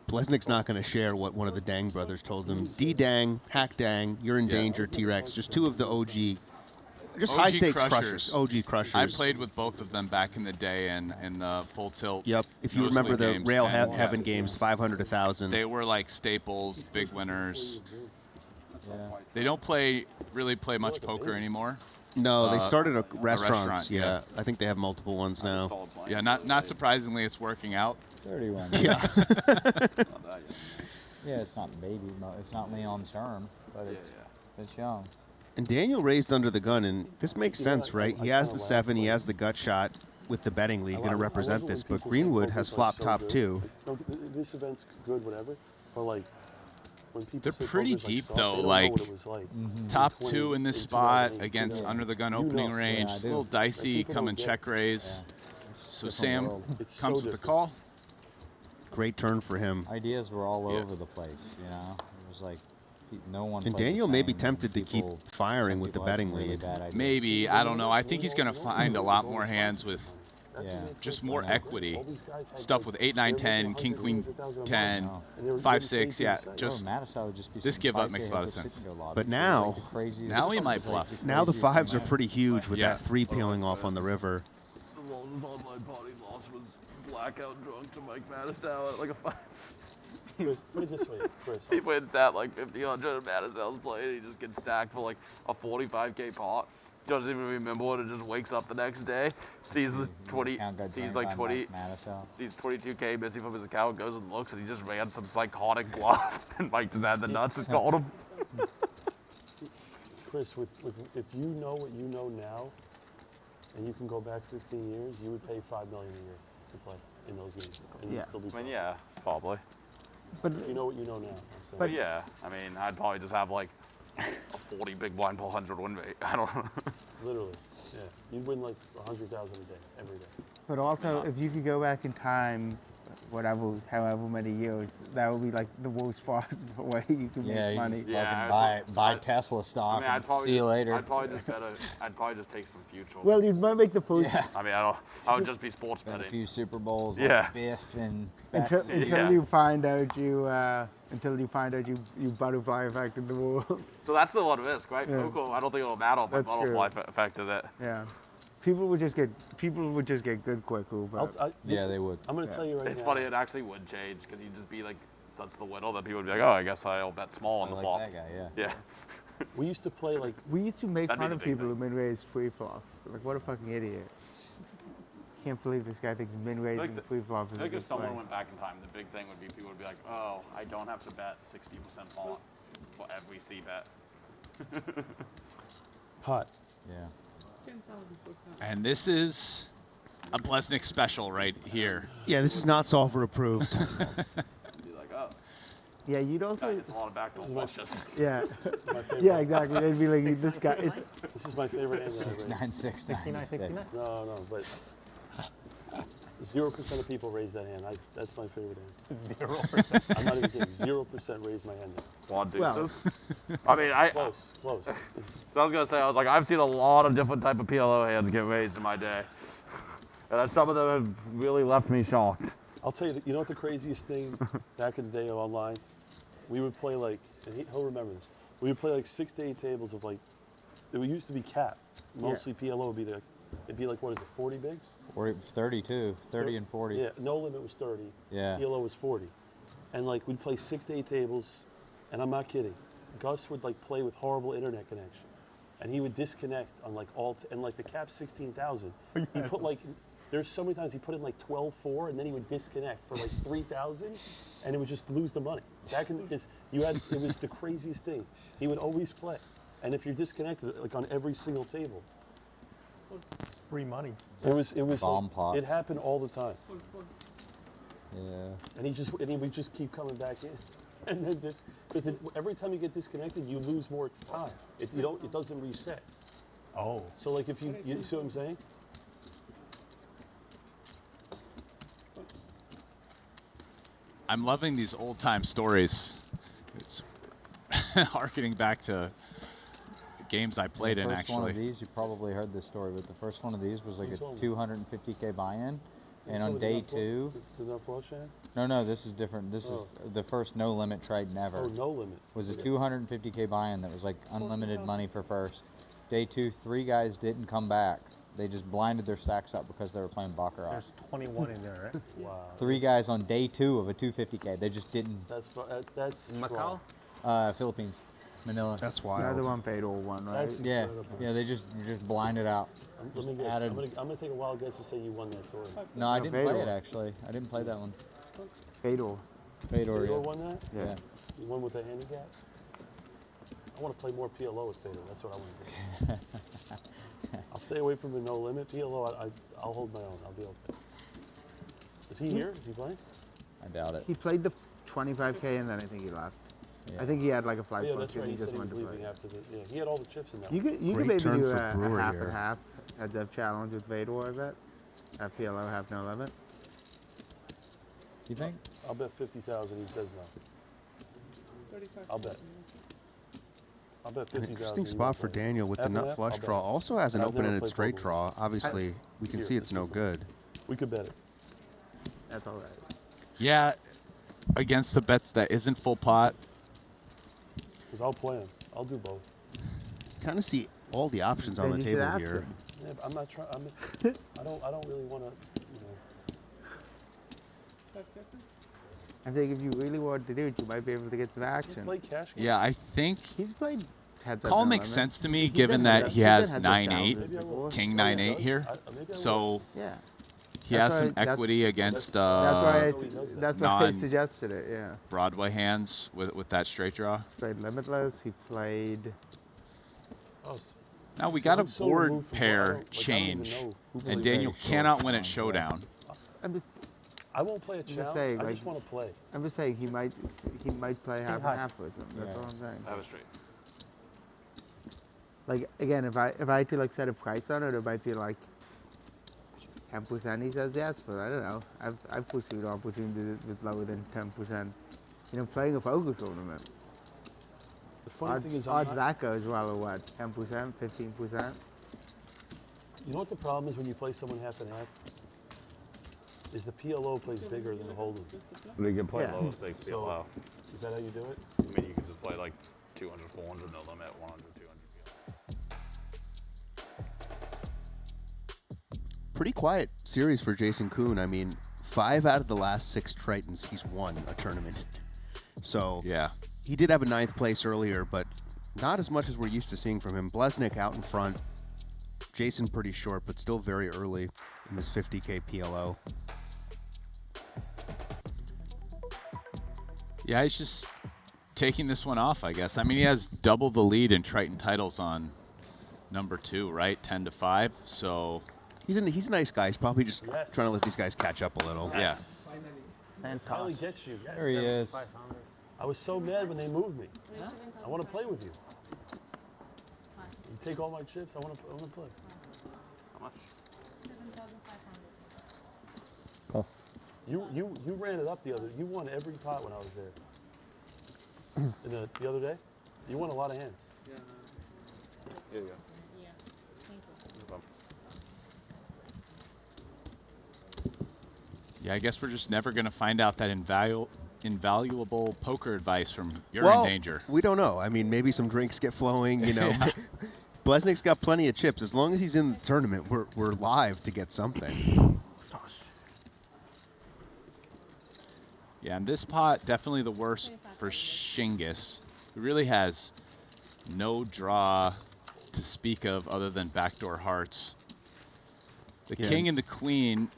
Blesnik's not going to share what one of the Dang brothers told him. D-Dang, Hack Dang, You're in Danger, T-Rex, just two of the OG, just high stakes crushers. OG crushers. I played with both of them back in the day in the full tilt. Yep. If you Nose remember League the games, Rail and, Heaven games, 500, 1,000. They were like staples, big winners. Yeah. They don't really play much poker anymore. No, they started a restaurants. restaurant, Yeah, I think they have multiple ones now. Yeah, not surprisingly, it's working out. 31. Yeah. Yeah, it's not baby. It's not Leon's term, but it's young. And Daniel raised under the gun, and this makes sense, right? He has the 7, he has the gut shot with the betting league, going to represent this, but Greenwood has flop top 2. This event's good, whatever, but like, when people They're say pretty poker's deep soft, though. they don't know Like what it was like. top 20 2 in this in spot 2008, against 2009. under the gun You opening know. range. Yeah, I It's a do. little dicey. People Come don't and get check raise. So different Sam world. It's comes so with the different. call. Great turn for him. Ideas were all over the place, you know. It was like no one. And played the Daniel may be same. tempted to keep People- firing some with the people had some betting really lead. bad ideas. Maybe, I don't know. I think he's going to find a lot more hands with Yeah. just more equity. Stuff with 8, 9, 10, King, Queen, 10, 5, 6. Yeah, just Mattisau would just be this some give up 5K makes a lot of hits with sense. sitting lobbies. But So, now- like, the craziest- Now he might like, bluff. the Now the craziest 5s are thing pretty huge with Yeah. that 3 peeling off on the river. The longest on my party loss was blackout drunk to Mike Mattisau at like a 5. Chris, put it this way, Chris. He wins at like 50-100 and Mattisau's playing. He just gets stacked for like a 45K pot. Doesn't even remember it and just wakes up the next day, sees the 20, Account got sees drained like by 20, Mike Mattisau. sees 22K missing from his account, goes and looks, and he just ran some psychotic bluff, and Mike just had the nuts and called him. Chris, if you know what you know now, and you can go back 15 years, you would pay $5 million a year to play in those games, and you'd still be fine. yeah, probably. But you know what you know now. But yeah, I mean, I'd probably just have like a 40 big blind pull 100 win rate. I don't know. Literally, yeah. You'd win like 100,000 a day, every day. But also, if you could go back in time, however many years, that would be like the worst possible way you could make money. buy Tesla stock. I'd and probably see you later. I'd probably just take some future. Well, you might make the post. Yeah. I mean, I would just be sports Bet a betting. few Super Bowls. Yeah. Like Biff and until you find out you butterfly affected the world. So that's the one risk, right? Yeah. Poker, I don't think it'll matter if my That's butterfly affected it. Yeah. People would just get good quick, but Yeah, they would. I'm going to tell you right It's now. funny, it actually would change because you'd just be like such the whittle that people would be like, oh, I guess I'll bet small on the like flop. that guy, Yeah. We used to play like. we used to make That'd be fun the of big people who made raised free flop. Like, what a fucking idiot. can't believe this guy thinks min-raising pre-flop is I a think good if someone play. went back in time, the big thing would be people would be like, oh, I don't have to bet 60% pot for every C bet. Pot. Yeah. 10,000 for pot. And this is a Blesnik special right here. Yeah, this is not solver approved. Be like, oh, Yeah, you'd also. it's a lot of backdoor flushes. Yeah. My favorite. Yeah, exactly. They'd be like, this guy. This is my favorite hand that I raised. 6969. No, but 0% of people raise that hand. That's my favorite hand. 0%. I'm not even kidding. 0% raise my hand. Quad Well, deuces. I mean, Close. So I was gonna say, I was like, I've seen a lot of different type of PLO hands get raised in my day, and some of them have really left me shocked. I'll tell you, you know what the craziest thing back in the day online? We would play like, and he'll remember this. We would play like 6 to 8 tables of like, it used to be cap. Mostly PLO would be there. It'd be like, what is it, 40 bigs? Or 32, 30 and 40. Yeah, no limit was 30. Yeah. PLO was 40. And like, we'd play 6 to 8 tables, and I'm not kidding. Gus would like play with horrible internet connection. And he would disconnect on like and like the cap's 16,000. He put like, there's so many times he put in like 12-4, and then he would disconnect for like 3,000, and it would just lose the money. Back in because it was the craziest thing. He would always play, and if you're disconnected, like on every single table, Free money. it was Bomb like, pots. it happened all the time. Yeah. And he would just keep coming back in, and then because every time you get disconnected, you lose more time. It doesn't reset. Oh. So like if you see what I'm saying? I'm loving these old time stories. It's harkening back to games I played in, The first one of actually. these, you probably heard this story, but the first one of these was like a told me? 250K buy-in. And You on told me day they're not 2, There's no flush hand? no, this is different. This is the first no limit trade never. Oh, no limit. Was a 250K buy-in that was like unlimited money for first. Day 2, 3 guys didn't come back. They just blinded their stacks up because they were playing baccarat. There's 21 in there, right? Wow. 3 guys on day 2 of a 250K. They just didn't. That's Macau? Philippines, Manila. That's Another one paid all one, right? That's Yeah, incredible. yeah. They just blinded out. Let me Just guess. added. I'm gonna take a wild guess and say you won that tournament. No, I No, didn't play Fedor. it actually. I didn't play that one. Fedor. Fedor, Fedor yeah. won that? Yeah. You won with a handicap? I want to play more PLO with Fedor. That's what I want to do. I'll stay away from the no limit. PLO, I'll hold my own. I'll be okay. Is he here? Is he playing? I doubt it. He played the 25K and then I think he left. Yeah. I think he had like a flight Yeah, book that's right. and He he said just he was went to play. leaving after the. Yeah, he had all the chips in that. You could Great maybe turn do for a Brewer half here. and half at the challenge with Fedor, I bet. Half PLO, half no limit. You think? I'll bet 50,000. He says no. I'll bet. I'll bet 50,000. An interesting he spot won't for play. Daniel with the Half and nut half? flush I'll draw. bet. Also has an I've never open-ended played straight poker. draw. Obviously, we can Here, see it's no good. We could bet it. That's all right. Yeah, against the bets that isn't full pot. Because I'll play him. I'll do both. Kind of see all the options on the Then you should table ask here. him. Yeah, but I'm not trying. I don't really want to. You know. I think if you really wanted to do it, you might be able to get some action. Play cash. Yeah, I think He's played heads up. call no makes limit. sense to me, He's given been that heads up- he he's been has heads up 9-8, challenges before. King Oh, 9-8 here. Maybe I So Yeah. he That's has why- some equity against That's why I non- suggested it. Yeah. Broadway hands with that straight draw. Played limitless. He played. Oh, Now we so got a I'm so board removed from pair I don't even change, know who and plays Daniel that. cannot win at showdown. I won't play a just challenge. saying, I like- just want to play. I'm just saying he might play half and half with him. That's all I'm saying. Have a straight. Like again, if I had to like set a price on it, it might be like 10%. He says yes, but I don't know. I've pursued opportunities with lower than 10%. You know, playing a poker tournament. The funny thing is, odds that goes well or what? 10%, 15%. You know what the problem is when you play someone half and half? Is the PLO plays bigger than the hold'em. We can play Yeah. low stakes So, PLO. Is that how you do it? I mean, you could just play like 200, 400, no limit, 100, 200. Pretty quiet series for Jason Kuhn. I mean, 5 out of the last 6 Tritons, he's won a tournament. So yeah, he did have a 9th place earlier, but not as much as we're used to seeing from him. Blesnik out in front. Jason pretty short, but still very early in this 50K PLO. Yeah, he's just taking this one off, I guess. I mean, he has double the lead in Triton titles on number 2, right? 10-5. So he's a nice guy. He's probably just trying to let these guys catch up a little. Yeah. Finally gets you. Yes. There he is. I was so mad when they moved me. I want to play with you. You take all my chips. I want to play. How much? Oh. You ran it up the other. You won every pot when I was there. The other day, you won a lot of hands. Yeah. Here you go. Yeah, I guess we're just never going to find out that invaluable poker advice from You're Well, in Danger. we don't know. I mean, maybe some drinks get flowing, you know. Blesnik's got plenty of chips. As long as he's in the tournament, we're live to get something. Yeah, and this pot, definitely the worst for Shingus, who really has no draw to speak of other than backdoor hearts. The king and the queen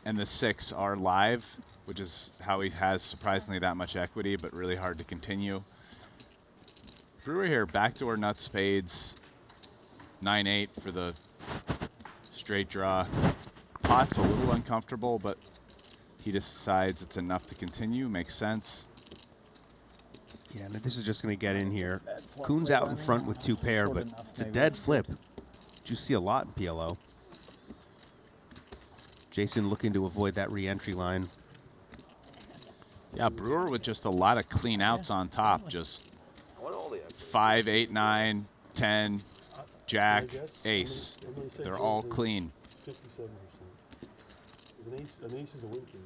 and the 6 are live, which is how he has surprisingly that much equity, but really hard to continue. Brewer here, backdoor nut spades, 9-8 for the straight draw. Pot's a little uncomfortable, but he decides it's enough to continue. Makes sense. Yeah, and this is just going to get in here. Kuhn's out in front with 2 pair, but it's a dead flip. Which you see a lot in PLO. Jason looking to avoid that re-entry line. Yeah, Brewer with just a lot of clean outs on top. Just 5, 8, 9, 10, Jack, Ace. They're all clean. 57%. An ace is a win king.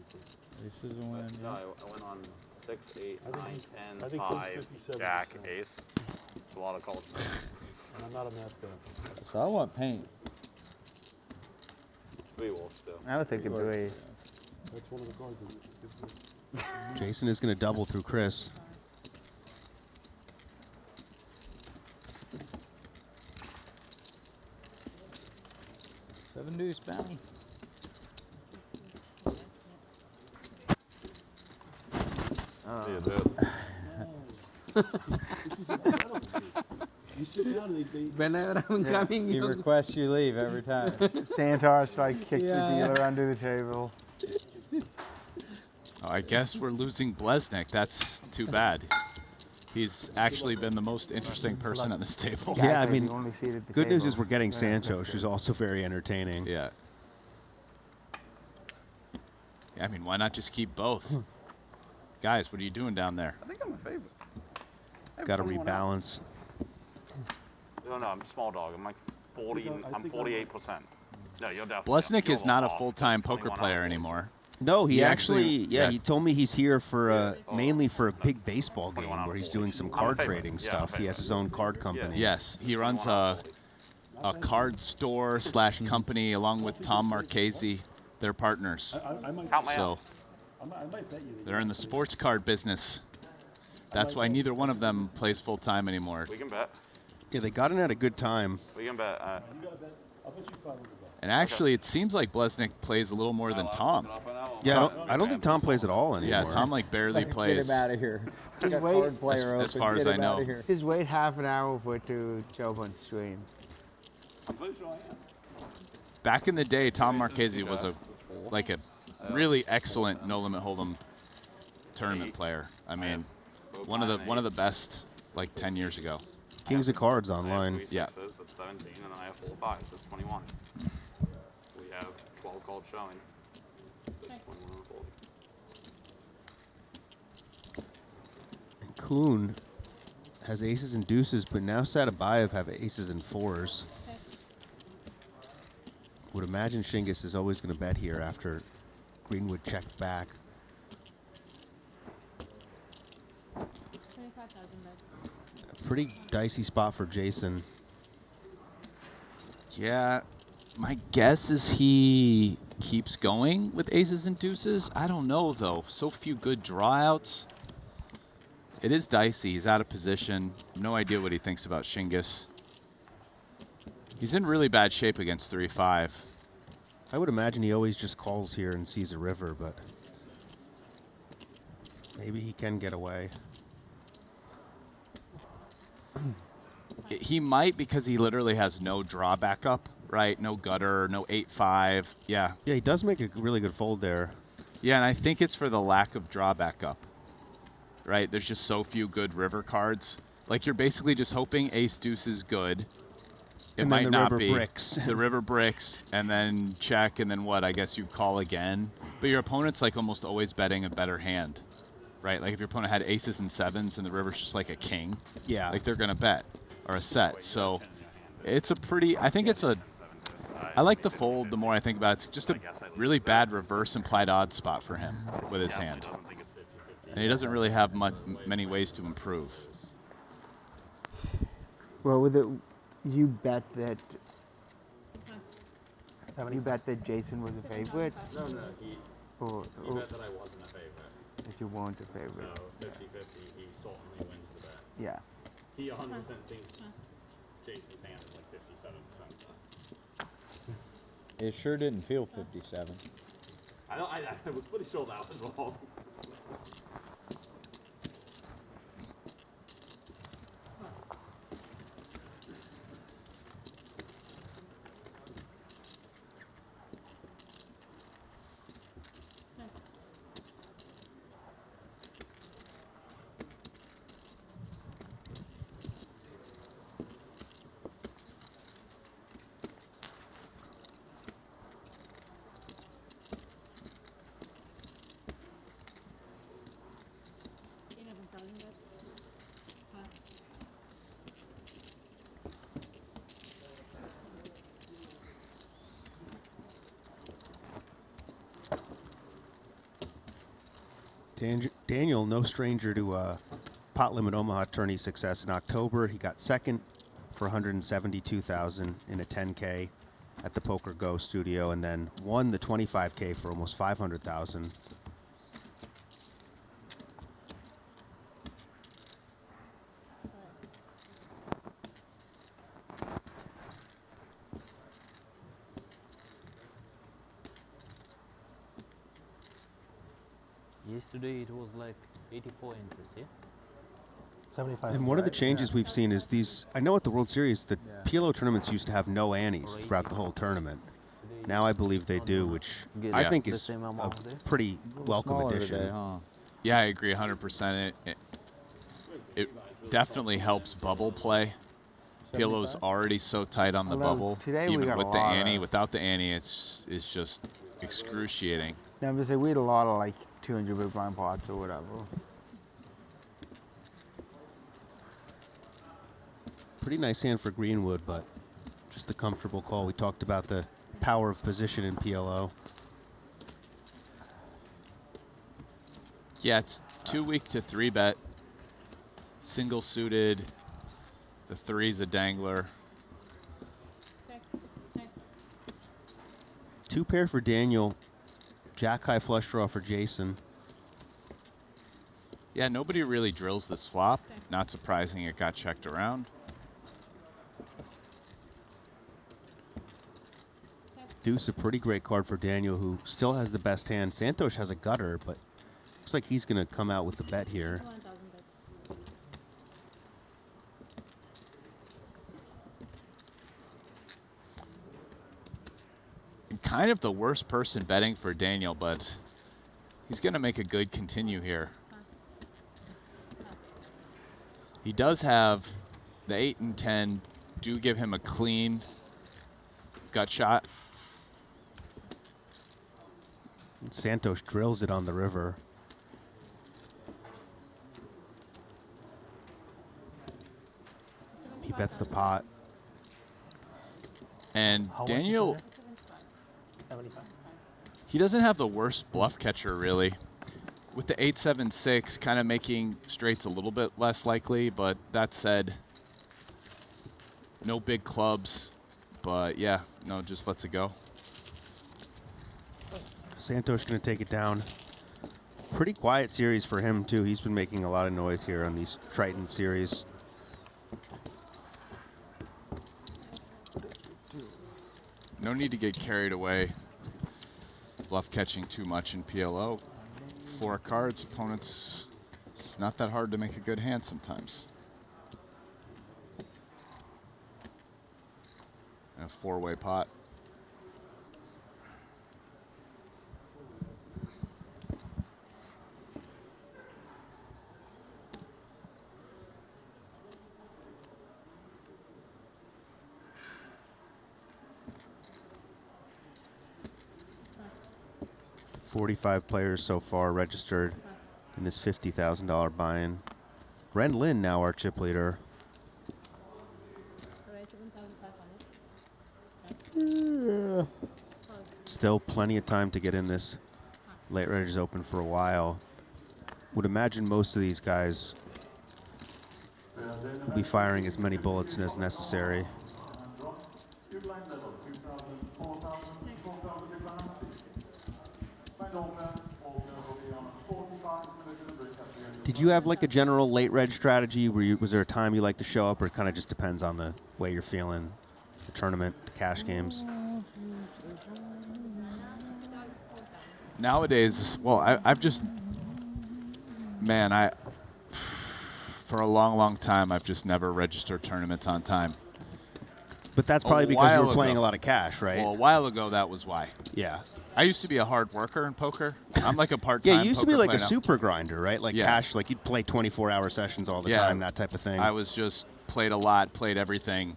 Ace is a win. No, I went on 6, 8, I 9, think 10, 5, 57%. Jack, Ace. It's a lot of calls. And I'm not a math guy. So I want paint. 3 wolves still. I would think it'd be. That's one of the cards. Jason is going to double through Chris. Seven deuce bounty. Yeah, dude. You sit down and they Whenever I'm coming, He requests you leave every time. Santosh like kicks the dealer under the table. Oh, I guess we're losing Blesnik. That's too bad. He's actually been the most interesting person at this table. Yeah, I mean, good news is we're getting Santos, who's also very entertaining. Yeah. Yeah, I mean, why not just keep both? Guys, what are you doing down there? I think I'm a favorite. Got to rebalance. No, I'm small dog. I'm like 40. I'm 48%. No, you're definitely. Blesnik is not a off. full-time poker player anymore. No, he He actually, actually- yeah, yeah. he told me he's here for mainly for a big baseball game where he's doing some card trading stuff. He has his own card company. Yes, he runs a card store / company along with Tom Marchese. They're partners. So they're in the sports card business. That's why neither one of them plays full-time anymore. We can bet. Yeah, they got in at a good time. We can bet. And actually, it seems like Blesnik plays a little more than Tom. Yeah, I don't think Tom plays at all anymore. Yeah, Tom like barely plays. Get him out of here. Got card player as open. far as Get I him know. outta here. Just wait half an hour for it to show up on stream. Back in the day, Tom Marchese was a really excellent no limit hold'em tournament player. I mean, one of the best like 10 years ago. Kings of Cards online. Yeah. That's 17, and then I have 4 5s. That's 21. We have 12 calls showing. That's 21 on the board. And Kuhn has aces and deuces, but now Satabayev have aces and 4s. Would imagine Shingus is always going to bet here after Greenwood checked back. A pretty dicey spot for Jason. Yeah, my guess is he keeps going with aces and deuces. I don't know, though. So few good drawouts. It is dicey. He's out of position. No idea what he thinks about Shingus. He's in really bad shape against 3-5. I would imagine he always just calls here and sees a river, but maybe he can get away. He might, because he literally has no draw backup, right? No gutter, no 8-5. Yeah. Yeah, he does make a really good fold there. Yeah, and I think it's for the lack of draw backup, right? There's just so few good river cards. Like, you're basically just hoping ace deuce is good. It And might then the not river be. bricks. The river bricks, and then check, and then what? I guess you call again. But your opponent's like almost always betting a better hand, right? Like if your opponent had aces and sevens and the river's just like a king, yeah, like they're gonna bet or a set. So it's a pretty. I think it's a. I like the fold. The more I think about it, it's just a really bad reverse implied odds spot for him with his hand, and he doesn't really have many ways to improve. Well, with it, you bet that. You bet that Jason was a favorite. No, he bet that I wasn't a favorite. That you weren't a favorite. No, 50-50, he certainly wins the bet. Yeah. He 100% thinks Jason's hand is like 57%. It sure didn't feel 57. I was pretty sure that was wrong. Daniel, no stranger to pot limit Omaha tourney success in October. He got second for 172,000 in a 10K at the Poker Go studio, and then won the 25K for almost 500,000. Yesterday it was like 84 inches, yeah? 75. And one of the changes we've seen is these. I know at the World Series, the PLO tournaments used to have no antes throughout the whole tournament. Now I believe they do, which I think is a pretty welcome addition. Yeah, I agree 100%. It definitely helps bubble play. PLO's already so tight on the bubble. Even with the ante, without the ante, it's just excruciating. Yeah, I'm gonna say we had a lot of like 200 big blind pots or whatever. Pretty nice hand for Greenwood, but just a comfortable call. We talked about the power of position in PLO. Yeah, it's too weak to 3-bet. Single suited. The 3's a dangler. Two pair for Daniel. Jack high flush draw for Jason. Yeah, nobody really drills this flop. Not surprising it got checked around. Deuce, a pretty great card for Daniel, who still has the best hand. Santosh has a gutter, but looks like he's going to come out with a bet here. Kind of the worst person betting for Daniel, but he's going to make a good continue here. He does have the 8 and 10 do give him a clean gut shot. Santosh drills it on the river. He bets the pot. And Daniel, he doesn't have the worst bluff catcher, really. With the 8-7-6, kind of making straights a little bit less likely, but that said, no big clubs. But yeah, no, just lets it go. Santosh going to take it down. Pretty quiet series for him, too. He's been making a lot of noise here on these Triton series. No need to get carried away. Bluff catching too much in PLO. 4 cards, opponents, it's not that hard to make a good hand sometimes. And a 4-way pot. $45 players so far registered in this $50,000 buy-in. Ren Lin now our chip leader. Still plenty of time to get in this. Late reg is open for a while. Would imagine most of these guys will be firing as many bullets as necessary. Did you have like a general late reg strategy? Was there a time you like to show up, or it kind of just depends on the way you're feeling, the tournament, the cash games? Nowadays, well, I've just, man, for a long, long time, I've just never registered tournaments on time. But that's probably because you were playing a lot of cash, right? Well, a while ago, that was why. Yeah. I used to be a hard worker in poker. I'm like a part-time Yeah, you used to be poker like a player now. super grinder, right? Like Yeah. cash, like you'd play 24-hour sessions all the time, that type of thing. I was just played a lot, played everything.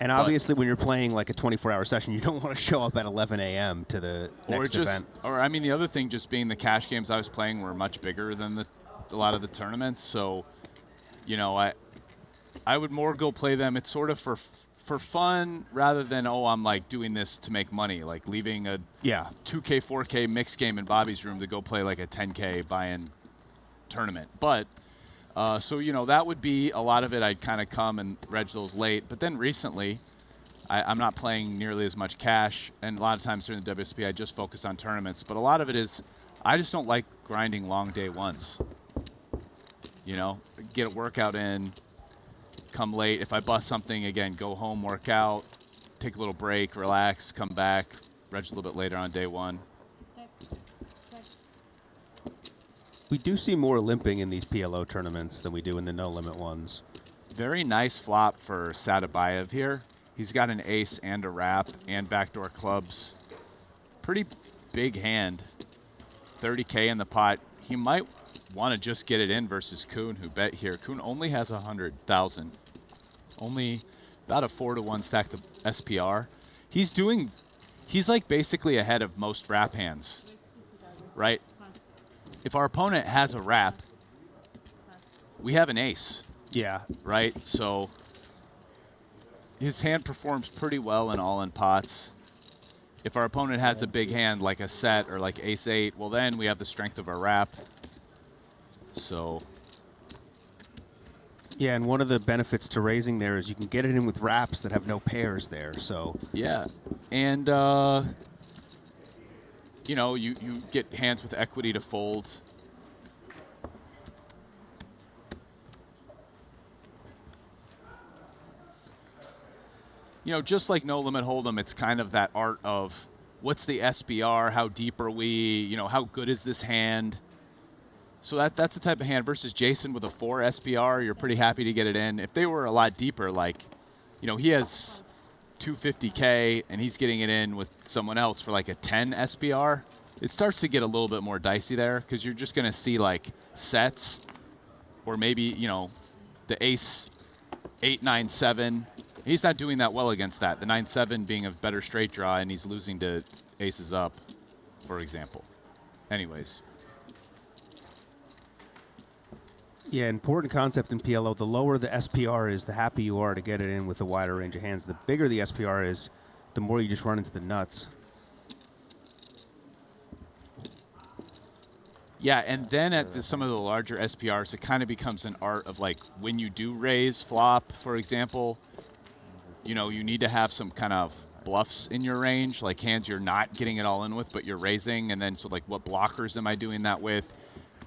And obviously, when you're playing like a 24-hour session, you don't want to show up at 11 a.m. to the next event. Or I mean, the other thing, just being the cash games I was playing were much bigger than a lot of the tournaments. So, you know, I would more go play them. It's sort of for fun rather than, oh, I'm like doing this to make money, like leaving a 2K, 4K mixed game in Bobby's room to go play like a 10K buy-in tournament. But so, you know, that would be a lot of it. I'd kind of come and reg those late. But then recently, I'm not playing nearly as much cash. And a lot of times during the WSP, I just focus on tournaments. But a lot of it is I just don't like grinding long day ones. You know, get a workout in, come late. If I bust something, again, go home, work out, take a little break, relax, come back, reg a little bit later on day one. We do see more limping in these PLO tournaments than we do in the no-limit ones. Very nice flop for Sadabayev here. He's got an ace and a wrap and backdoor clubs. Pretty big hand. 30K in the pot. He might want to just get it in versus Kuhn, who bet here. Kuhn only has 100,000. Only about a 4-to-1 stack to SPR. He's like basically ahead of most wrap hands, right? If our opponent has a wrap, we have an ace. Yeah. Right? So his hand performs pretty well in all-in pots. If our opponent has a big hand like a set or like ace-8, well then we have the strength of our wrap. So. Yeah, and one of the benefits to raising there is you can get it in with wraps that have no pairs there. So. Yeah. And, you know, you get hands with equity to fold. You know, just like No Limit Hold'em, it's kind of that art of what's the SBR, how deep are we, you know, how good is this hand? So that's the type of hand versus Jason with a 4 SBR, you're pretty happy to get it in. If they were a lot deeper, like, you know, he has 250K and he's getting it in with someone else for like a 10 SBR, it starts to get a little bit more dicey there because you're just going to see like sets or maybe, you know, the ace 8, 9, 7. He's not doing that well against that. The 9-7 being a better straight draw, and he's losing to aces up, for example. Anyways. Yeah, important concept in PLO. The lower the SPR is, the happier you are to get it in with a wider range of hands. The bigger the SPR is, the more you just run into the nuts. Yeah, and then at some of the larger SPRs, it kind of becomes an art of like when you do raise flop, for example, you know, you need to have some kind of bluffs in your range, like hands you're not getting it all in with, but you're raising. And then so like what blockers am I doing that with?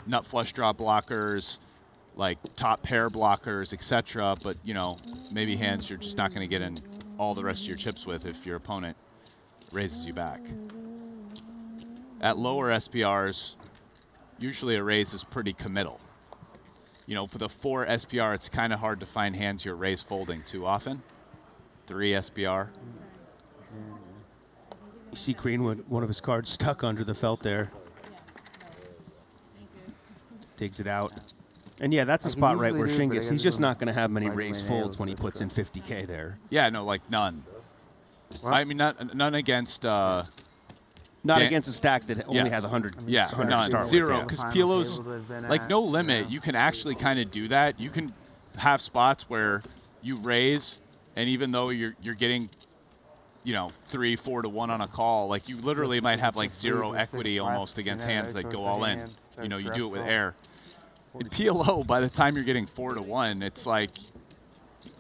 Nut flush draw blockers, like top pair blockers, etc. But, you know, maybe hands you're just not going to get in all the rest of your chips with if your opponent raises you back. At lower SPRs, usually a raise is pretty committal. You know, for the 4 SPR, it's kind of hard to find hands you're raise folding too often. 3 SPR. You see Greenwood, one of his cards stuck under the felt there. Digs it out. And yeah, that's a spot right where Shingus, he's just not going to have many raise folds when he puts in 50K there. Yeah, no, like none. I mean, none against... Not against a stack that only has 100. Yeah, 100 none. start Zero. with, Because PLO's, like, no limit. You can actually kind of do that. You can have spots where you raise, and even though you're getting, you know, 3, 4 to 1 on a call, like, you literally might have, like, 0 equity almost against hands that go all in. You know, you do it with air. In PLO, by the time you're getting 4 to 1, it's, like,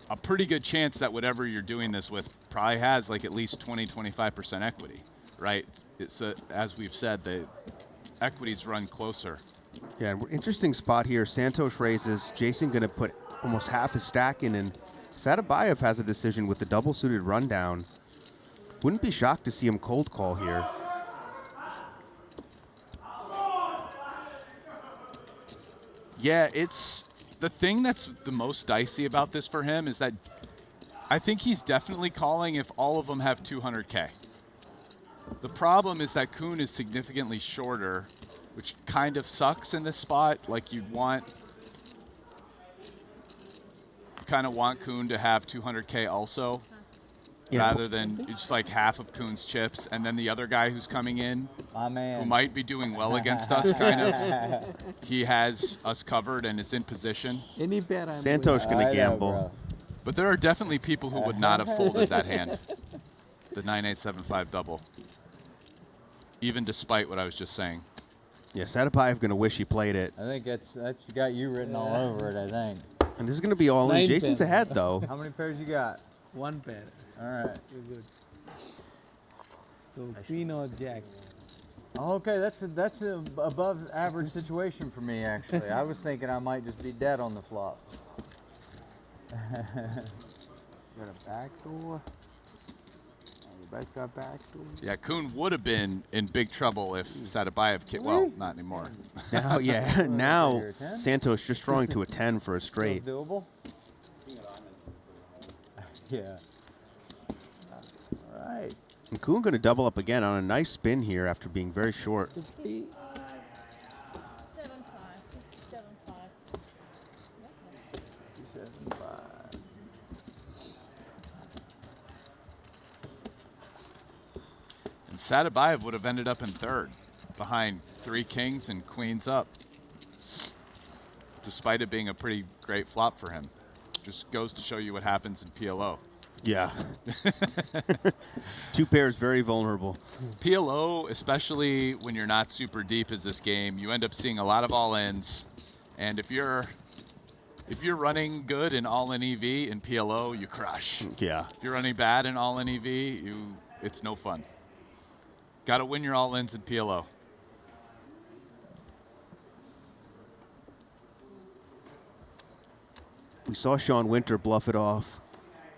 a pretty good chance that whatever you're doing this with probably has, like, at least 20, 25% equity. Right, it's as we've said, the equities run closer. Yeah, interesting spot here. Santosh raises. Jason going to put almost half his stack in, and Sadabayev has a decision with the double suited rundown. Wouldn't be shocked to see him cold call here. Yeah, it's the thing that's the most dicey about this for him is that I think he's definitely calling if all of them have 200K. The problem is that Kuhn is significantly shorter, which kind of sucks in this spot. Like you kind of want Kuhn to have 200K also, rather than just like half of Kuhn's chips, and then the other guy who's coming in, who might be doing well against us, kind of, he has us covered and is in position. Santosh gonna gamble, but there are definitely people who would not have folded that hand, the 9875 double. Even despite what I was just saying. Yeah, Sadabayev going to wish he played it. I think that's got you written all over it, I think. And this is going to be all in. Jason's ahead, though. How many pairs you got? 1 pair. All right. You're good. So queen or jack? Okay, that's an above average situation for me, actually. I was thinking I might just be dead on the flop. Got a backdoor. Yeah, Kuhn would have been in big trouble if Sadabayev well, not anymore. Now, yeah, now Santosh just drawing to a 10 for a straight. Doable? Yeah. All right. And Kuhn going to double up again on a nice spin here after being very short. Sadabayev would have ended up in 3rd, behind 3 kings and queens up, despite it being a pretty great flop for him. Just goes to show you what happens in PLO. Yeah. 2 pairs very vulnerable. PLO, especially when you're not super deep as this game, you end up seeing a lot of all-ins. And if you're running good in all-in EV in PLO, you crush. Yeah. If you're running bad in all-in EV, it's no fun. Got to win your all-ins in PLO. We saw Sean Winter bluff it off.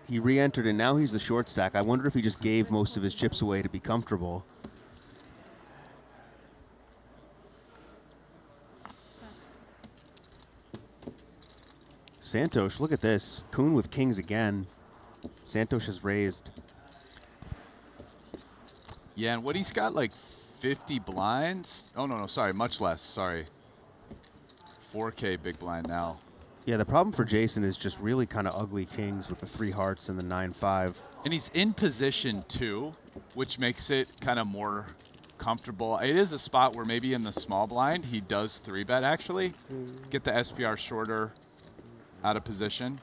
He re-entered, and now he's the short stack. I wonder if he just gave most of his chips away to be comfortable. Santosh, look at this. Kuhn with kings again. Santosh has raised. Yeah, and what he's got, like 50 blinds? Oh, no, sorry, much less, sorry. 4K big blind now. Yeah, the problem for Jason is just really kind of ugly kings with the 3 hearts and the 9-5. And he's in position, too, which makes it kind of more comfortable. It is a spot where maybe in the small blind, he does 3-bet, actually. Get the SPR shorter out of position.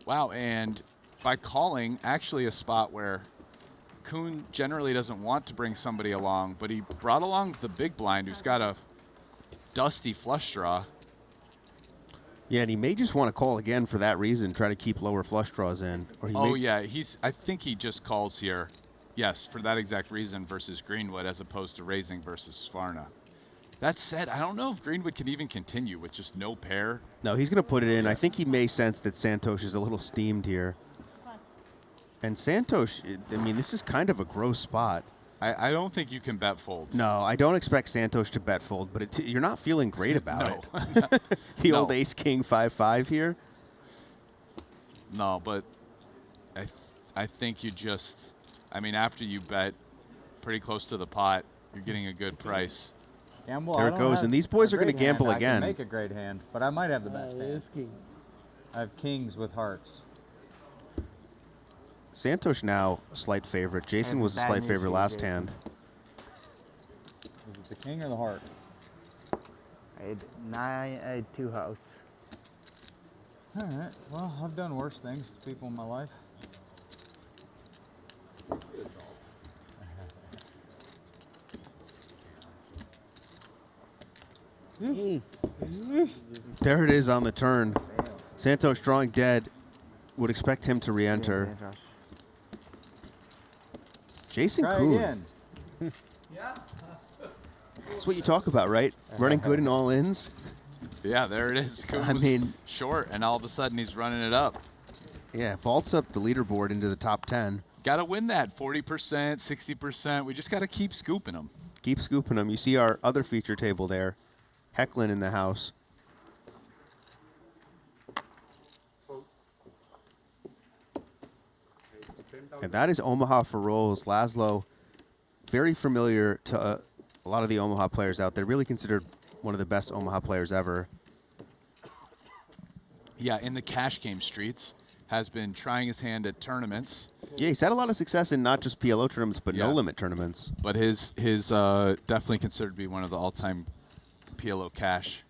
Wow, and by calling, actually a spot where Kuhn generally doesn't want to bring somebody along, but he brought along the big blind who's got a dusty flush draw. Yeah, and he may just want to call again for that reason, try to keep lower flush draws in. Or yeah, I think he just calls here, yes, for that exact reason versus Greenwood as opposed to raising versus Svarna. That said, I don't know if Greenwood can even continue with just no pair. No, he's going to put it in. I think he may sense that Santosh is a little steamed here. And Santos, I mean, this is kind of a gross spot. I don't think you can bet fold. No, I don't expect Santos to bet fold, but you're not feeling great about it. The old ace king 5-5 here. No, but I think you just, I mean, after you bet pretty close to the pot, you're getting a good price. Gamble, There it goes, and these boys are going to gamble I again. can make a great hand, but I might have the best hand. I have kings with hearts. Santos now a slight favorite. Jason was a slight favorite last hand. Is it the king or the heart? I had 2 hearts. All right. Well, I've done worse things to people in my life. There it is on the turn. Santos drawing dead. Would expect him to re-enter. Jason Try Kuhn. again. That's what you talk about, right? Running good in all-ins. Yeah, there it is. Kuhn I was mean, short, and all of a sudden he's running it up. Yeah, vaults up the leaderboard into the top 10. Got to win that 40%, 60%. We just got to keep scooping them. Keep scooping them. You see our other feature table there. Hecklin in the house. And that is Omaha for rolls. Laszlo, very familiar to a lot of the Omaha players out there. Really considered one of the best Omaha players ever. Yeah, in the cash game streets. Has been trying his hand at tournaments. Yeah, he's had a lot of success in not just PLO tournaments, but no-limit tournaments. But his definitely considered to be one of the all-time PLO cash.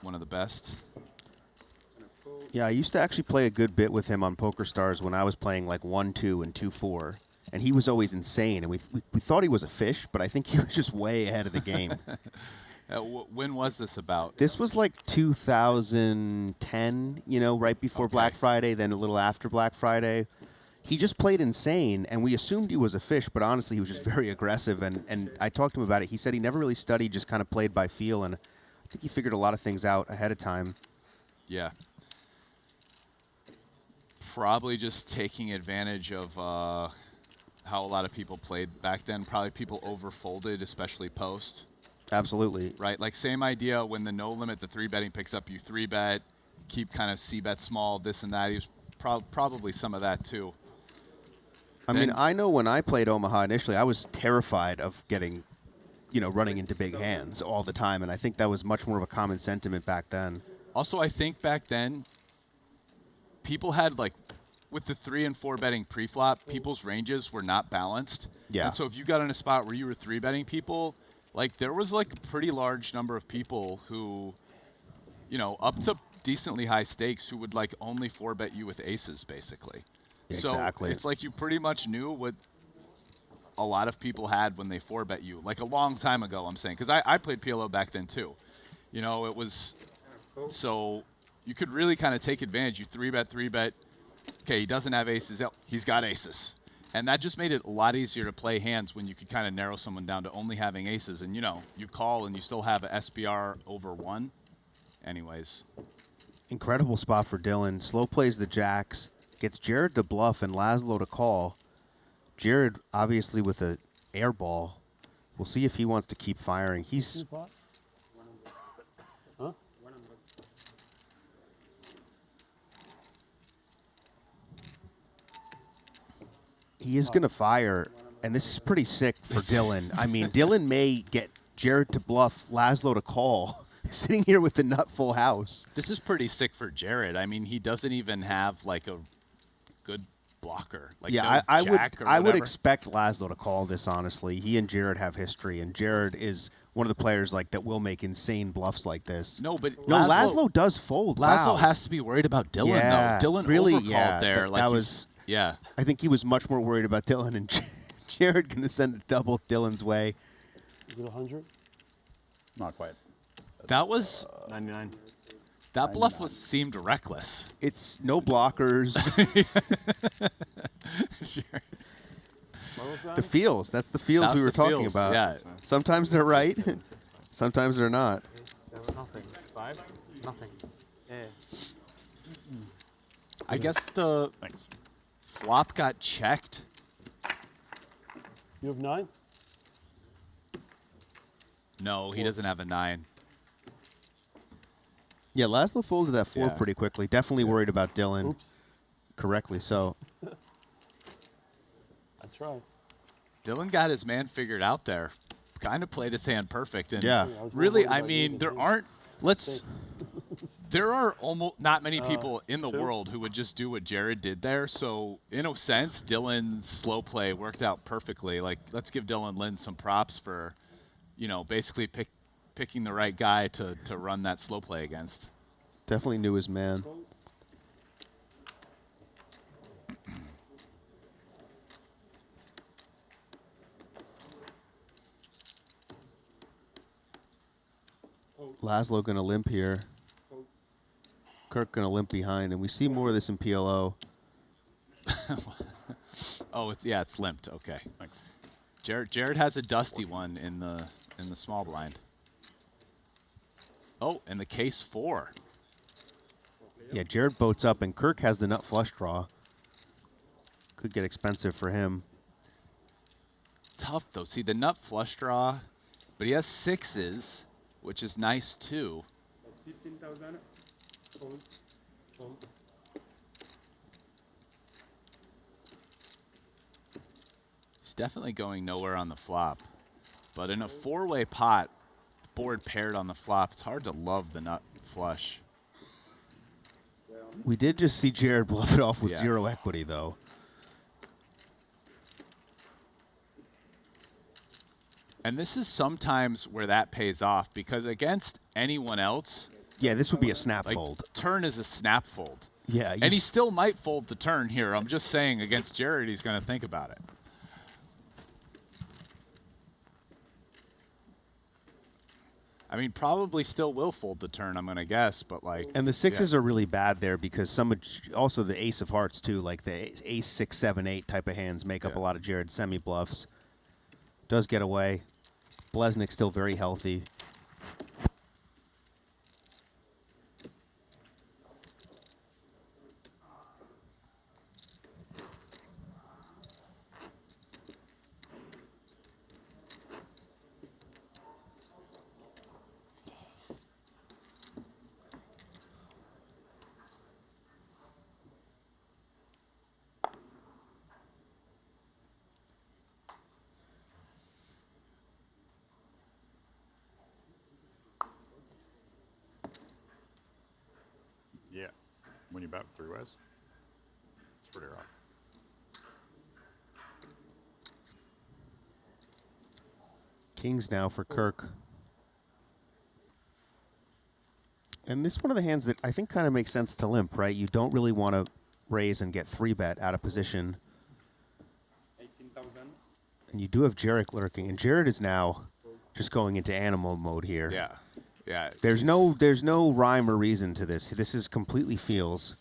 One of the best. Yeah, I used to actually play a good bit with him on PokerStars when I was playing like 1-2 and 2-4. And he was always insane. And we thought he was a fish, but I think he was just way ahead of the game. When was this about? This was like 2010, you know, right before Black Friday, then a little after Black Friday. He just played insane, and we assumed he was a fish, but honestly, he was just very aggressive. And I talked to him about it. He said he never really studied, just kind of played by feel. And I think he figured a lot of things out ahead of time. Yeah. Probably just taking advantage of how a lot of people played back then. Probably people overfolded, especially post. Absolutely. Right, like same idea when the no limit, the 3-betting picks up, you 3-bet, keep kind of c-bet small, this and that. He was probably some of that too. I mean, I know when I played Omaha initially, I was terrified of getting, you know, running into big hands all the time, and I think that was much more of a common sentiment back then. Also, I think back then, people had like, with the 3 and 4 betting pre-flop, people's ranges were not balanced. Yeah. And so if you got in a spot where you were 3-betting people, like there was like a pretty large number of people who, you know, up to decently high stakes who would like only 4-bet you with aces, basically. Exactly. So it's like you pretty much knew what a lot of people had when they 4-bet you, like a long time ago, I'm saying. Because I played PLO back then too. You know, it was, so you could really kind of take advantage. You 3-bet. Okay, he doesn't have aces. He's got aces. And that just made it a lot easier to play hands when you could kind of narrow someone down to only having aces. And, you know, you call and you still have a SPR over 1. Anyways. Incredible spot for Dylan. Slow plays the jacks. Gets Jared to bluff and Laszlo to call. Jared, obviously, with a air ball. We'll see if he wants to keep firing. He's... Huh? He is going to fire, and this is pretty sick for Dylan. I mean, Dylan may get Jared to bluff, Laszlo to call, sitting here with the nut full house. This is pretty sick for Jared. I mean, he doesn't even have like a good blocker. Like Yeah, no I would whatever. expect Laszlo to call this, honestly. He and Jared have history, and Jared is one of the players like that will make insane bluffs like this. No, but Laszlo does fold. Laszlo Wow. has to be worried about Dylan, Yeah, though. Dylan really, overcalled yeah, there. that was... Yeah. I think he was much more worried about Dylan, and Jared going to send a double Dylan's way. Is it 100? Not quite. That was 99. That bluff seemed reckless. It's no blockers. Sure. The feels. That's the feels That we was were the talking feels, about. yeah. Sometimes they're right. Sometimes they're not. Nothing. 5? Nothing. Yeah. I guess the flop got checked. You have 9? No, he doesn't have a 9. Yeah, Laszlo folded that 4 Yeah. pretty quickly. Definitely worried about Dylan. Oops. Correctly so. I tried. Dylan got his man figured out there. Kind of played his hand perfect. And Yeah. I was more really, worried I about you mean, than there him. aren't, there are almost not many people in the 2? world who would just do what Jared did there. So in a sense, Dylan's slow play worked out perfectly. Like, let's give Dylan Lynn some props for, you know, basically picking the right guy to run that slow play against. Definitely knew his man. Laszlo gonna limp here. Kirk gonna limp behind, and we see more of this in PLO. Oh, it's limped. Okay. Jared has a dusty one in the small blind. Oh, and the case 4. Yeah, Jared boats up, and Kirk has the nut flush draw. Could get expensive for him. Tough though. See the nut flush draw, but he has 6s, which is nice too. 15,000. He's definitely going nowhere on the flop. But in a 4-way pot, board paired on the flop, it's hard to love the nut flush. We did just see Jared bluff it off with Yeah. 0 equity, though. And this is sometimes where that pays off, because against anyone else, yeah, this would be a snap fold. Turn is a snap fold. Yeah, and he still might fold the turn here. I'm just saying, against Jared, he's going to think about it. I mean, probably still will fold the turn, I'm going to guess, but like. And the 6s are really bad there because also the ace of hearts too, like the ace 6, 7, 8 type of hands make up a lot of Jared's semi bluffs. Does get away. Blesnick's still very healthy. Yeah. When you bet 3 ways, it's pretty rough. Kings now for Kirk. And this is one of the hands that I think kind of makes sense to limp, right? You don't really want to raise and get 3-bet out of position. 18,000. And you do have Jarek lurking, and Jared is now just going into animal mode here. Yeah, yeah. There's no rhyme or reason to this. This is completely feels.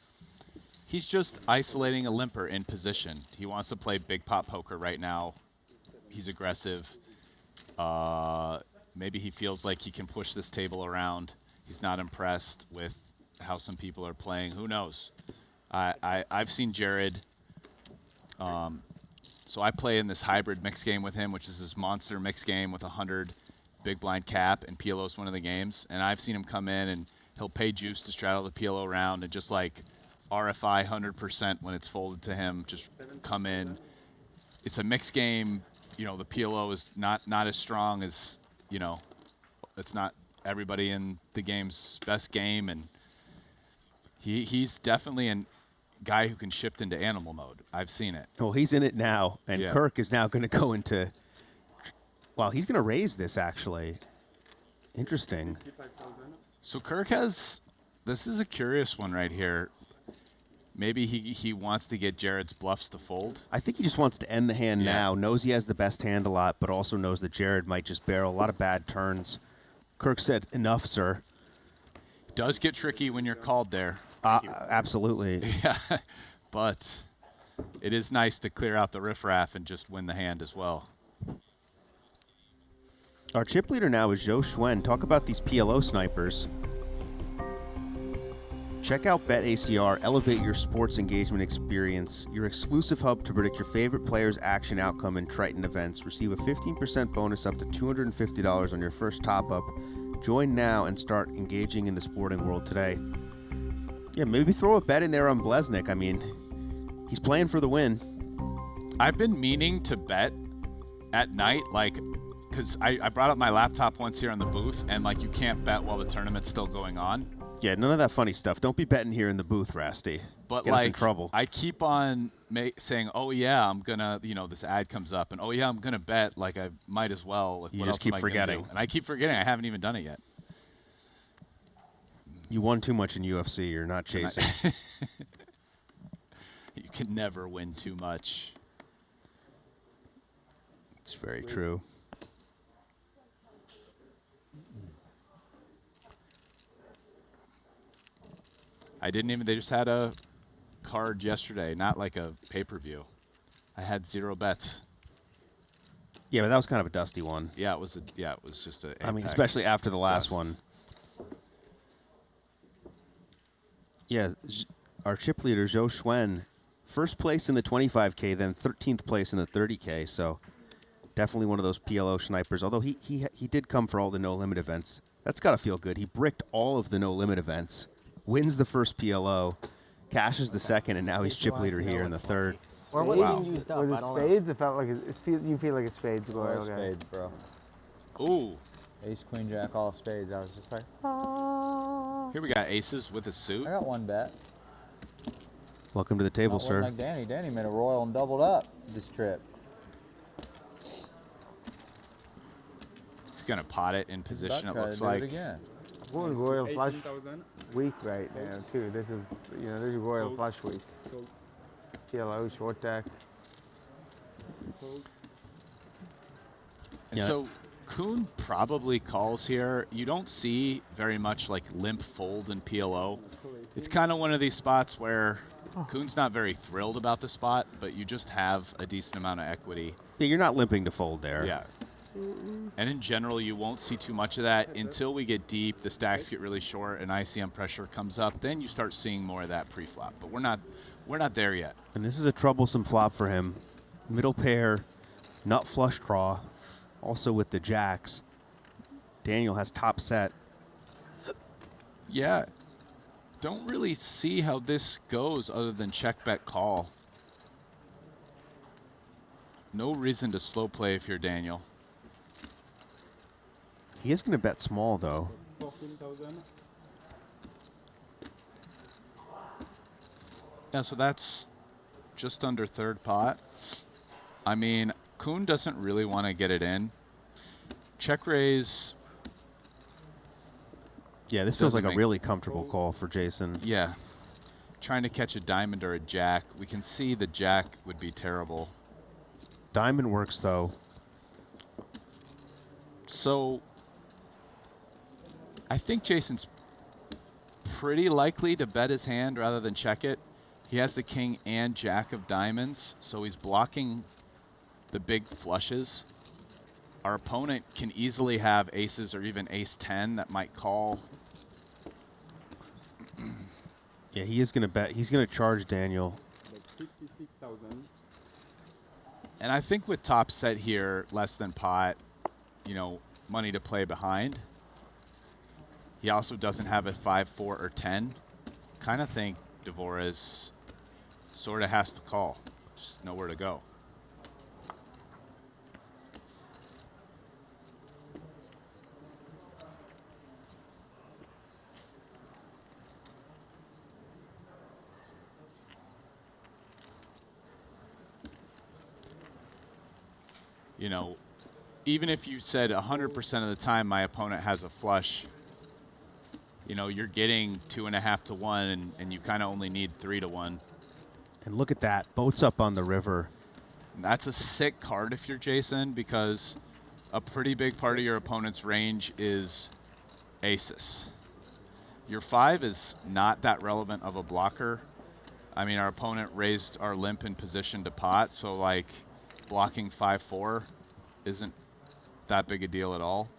He's just isolating a limper in position. He wants to play big pot poker right now. He's aggressive. Maybe he feels like he can push this table around. He's not impressed with how some people are playing. Who knows? I've seen Jared. So I play in this hybrid mix game with him, which is this monster mix game with 100 big blind cap, and PLO's one of the games. And I've seen him come in, and he'll pay juice to straddle the PLO round and just like RFI 100% when it's folded to him, just come in. It's a mix game. You know, the PLO is not as strong as, you know, it's not everybody in the game's best game, and he's definitely a guy who can shift into animal mode. I've seen it. Well, he's in it now, and Yeah. Kirk is now going to go into. Well, he's going to raise this actually. Interesting. So Kirk has. This is a curious one right here. Maybe he wants to get Jared's bluffs to fold. I think he just wants to end the hand now. Knows he has the best hand a lot, but also knows that Jared might just barrel a lot of bad turns. Kirk said, "Enough, sir." Does get tricky when you're called there. Absolutely. Yeah, but it is nice to clear out the riffraff and just win the hand as well. Our chip leader now is Zhou Xuen. Talk about these PLO snipers. Check out BetACR, elevate your sports engagement experience, your exclusive hub to predict your favorite players' action outcome in Triton events. Receive a 15% bonus up to $250 on your first top-up. Join now and start engaging in the sporting world today. Yeah, maybe throw a bet in there on Blesnik. I mean, he's playing for the win. I've been meaning to bet at night, like, because I brought up my laptop once here in the booth, and, like, you can't bet while the tournament's still going on. Yeah, none of that funny stuff. Don't be betting here in the booth, Rasty. But Get us in trouble. I keep on saying, "Oh yeah, I'm gonna," this ad comes up, and "Oh yeah, I'm gonna bet." Like I might as well. Like, You what just else keep am I gonna forgetting. do? And I keep forgetting. I haven't even done it yet. You won too much in UFC. You're not chasing. You can never win too much. It's very true. I didn't even. They just had a card yesterday, not like a pay-per-view. I had 0 bets. Yeah, but that was kind of a dusty one. Yeah, it was. It was just a. I mean, Apex especially after the last dust. one. Yeah, our chip leader, Zhou Xuan, first place in the 25K, then 13th place in the 30K. So definitely one of those PLO snipers. Although he did come for all the no-limit events. That's got to feel good. He bricked all of the no-limit events, wins the first PLO, cashes the second, and now he's chip leader here in the third. Or was it used up? Was I it don't spades? It felt like you feel like it's spades. All Okay. spades, bro. Ooh. Ace, queen, jack, all spades. I was just like, Here we got aces with a suit. I got one bet. Welcome to the table, Not one sir. like Danny. Danny made a royal and doubled up this trip. He's gonna pot it in position. It Try to looks do like. it again. I'm going royal flush week right now too. This is this is royal flush week. PLO short deck. And so Kuhn probably calls here. You don't see very much like limp fold in PLO. It's kind of one of these spots where Kuhn's not very thrilled about the spot, but you just have a decent amount of equity. Yeah, you're not limping to fold there. Yeah. And in general, you won't see too much of that until we get deep, the stacks get really short, and ICM pressure comes up. Then you start seeing more of that pre-flop. But we're not there yet. And this is a troublesome flop for him. Middle pair, nut flush draw. Also with the jacks. Daniel has top set. Yeah. Don't really see how this goes other than check, bet, call. No reason to slow play if you're Daniel. He is going to bet small, though. 14,000. Yeah, so that's just under third pot. I mean, Kuhn doesn't really want to get it in. Check raise. Yeah, this feels like a Doesn't really comfortable call for Jason. Yeah. Trying to catch a diamond or a jack. We can see the jack would be terrible. Diamond works, though. So I think Jason's pretty likely to bet his hand rather than check it. He has the king and jack of diamonds, so he's blocking the big flushes. Our opponent can easily have aces or even ace 10 that might call. Yeah, he is going to bet. He's going to charge Daniel. 56,000. And I think with top set here, less than pot, money to play behind. He also doesn't have a 5, 4, or 10. Kind of think Dvorak sort of has to call. Just nowhere to go. Even if you said 100% of the time my opponent has a flush, you're getting 2.5 to 1, and you kind of only need 3 to 1. And look at that. Boats up on the river. And that's a sick card if you're Jason, because a pretty big part of your opponent's range is aces. Your 5 is not that relevant of a blocker. I mean, our opponent raised our limp in position to pot, so like blocking 5-4 isn't that big a deal at all.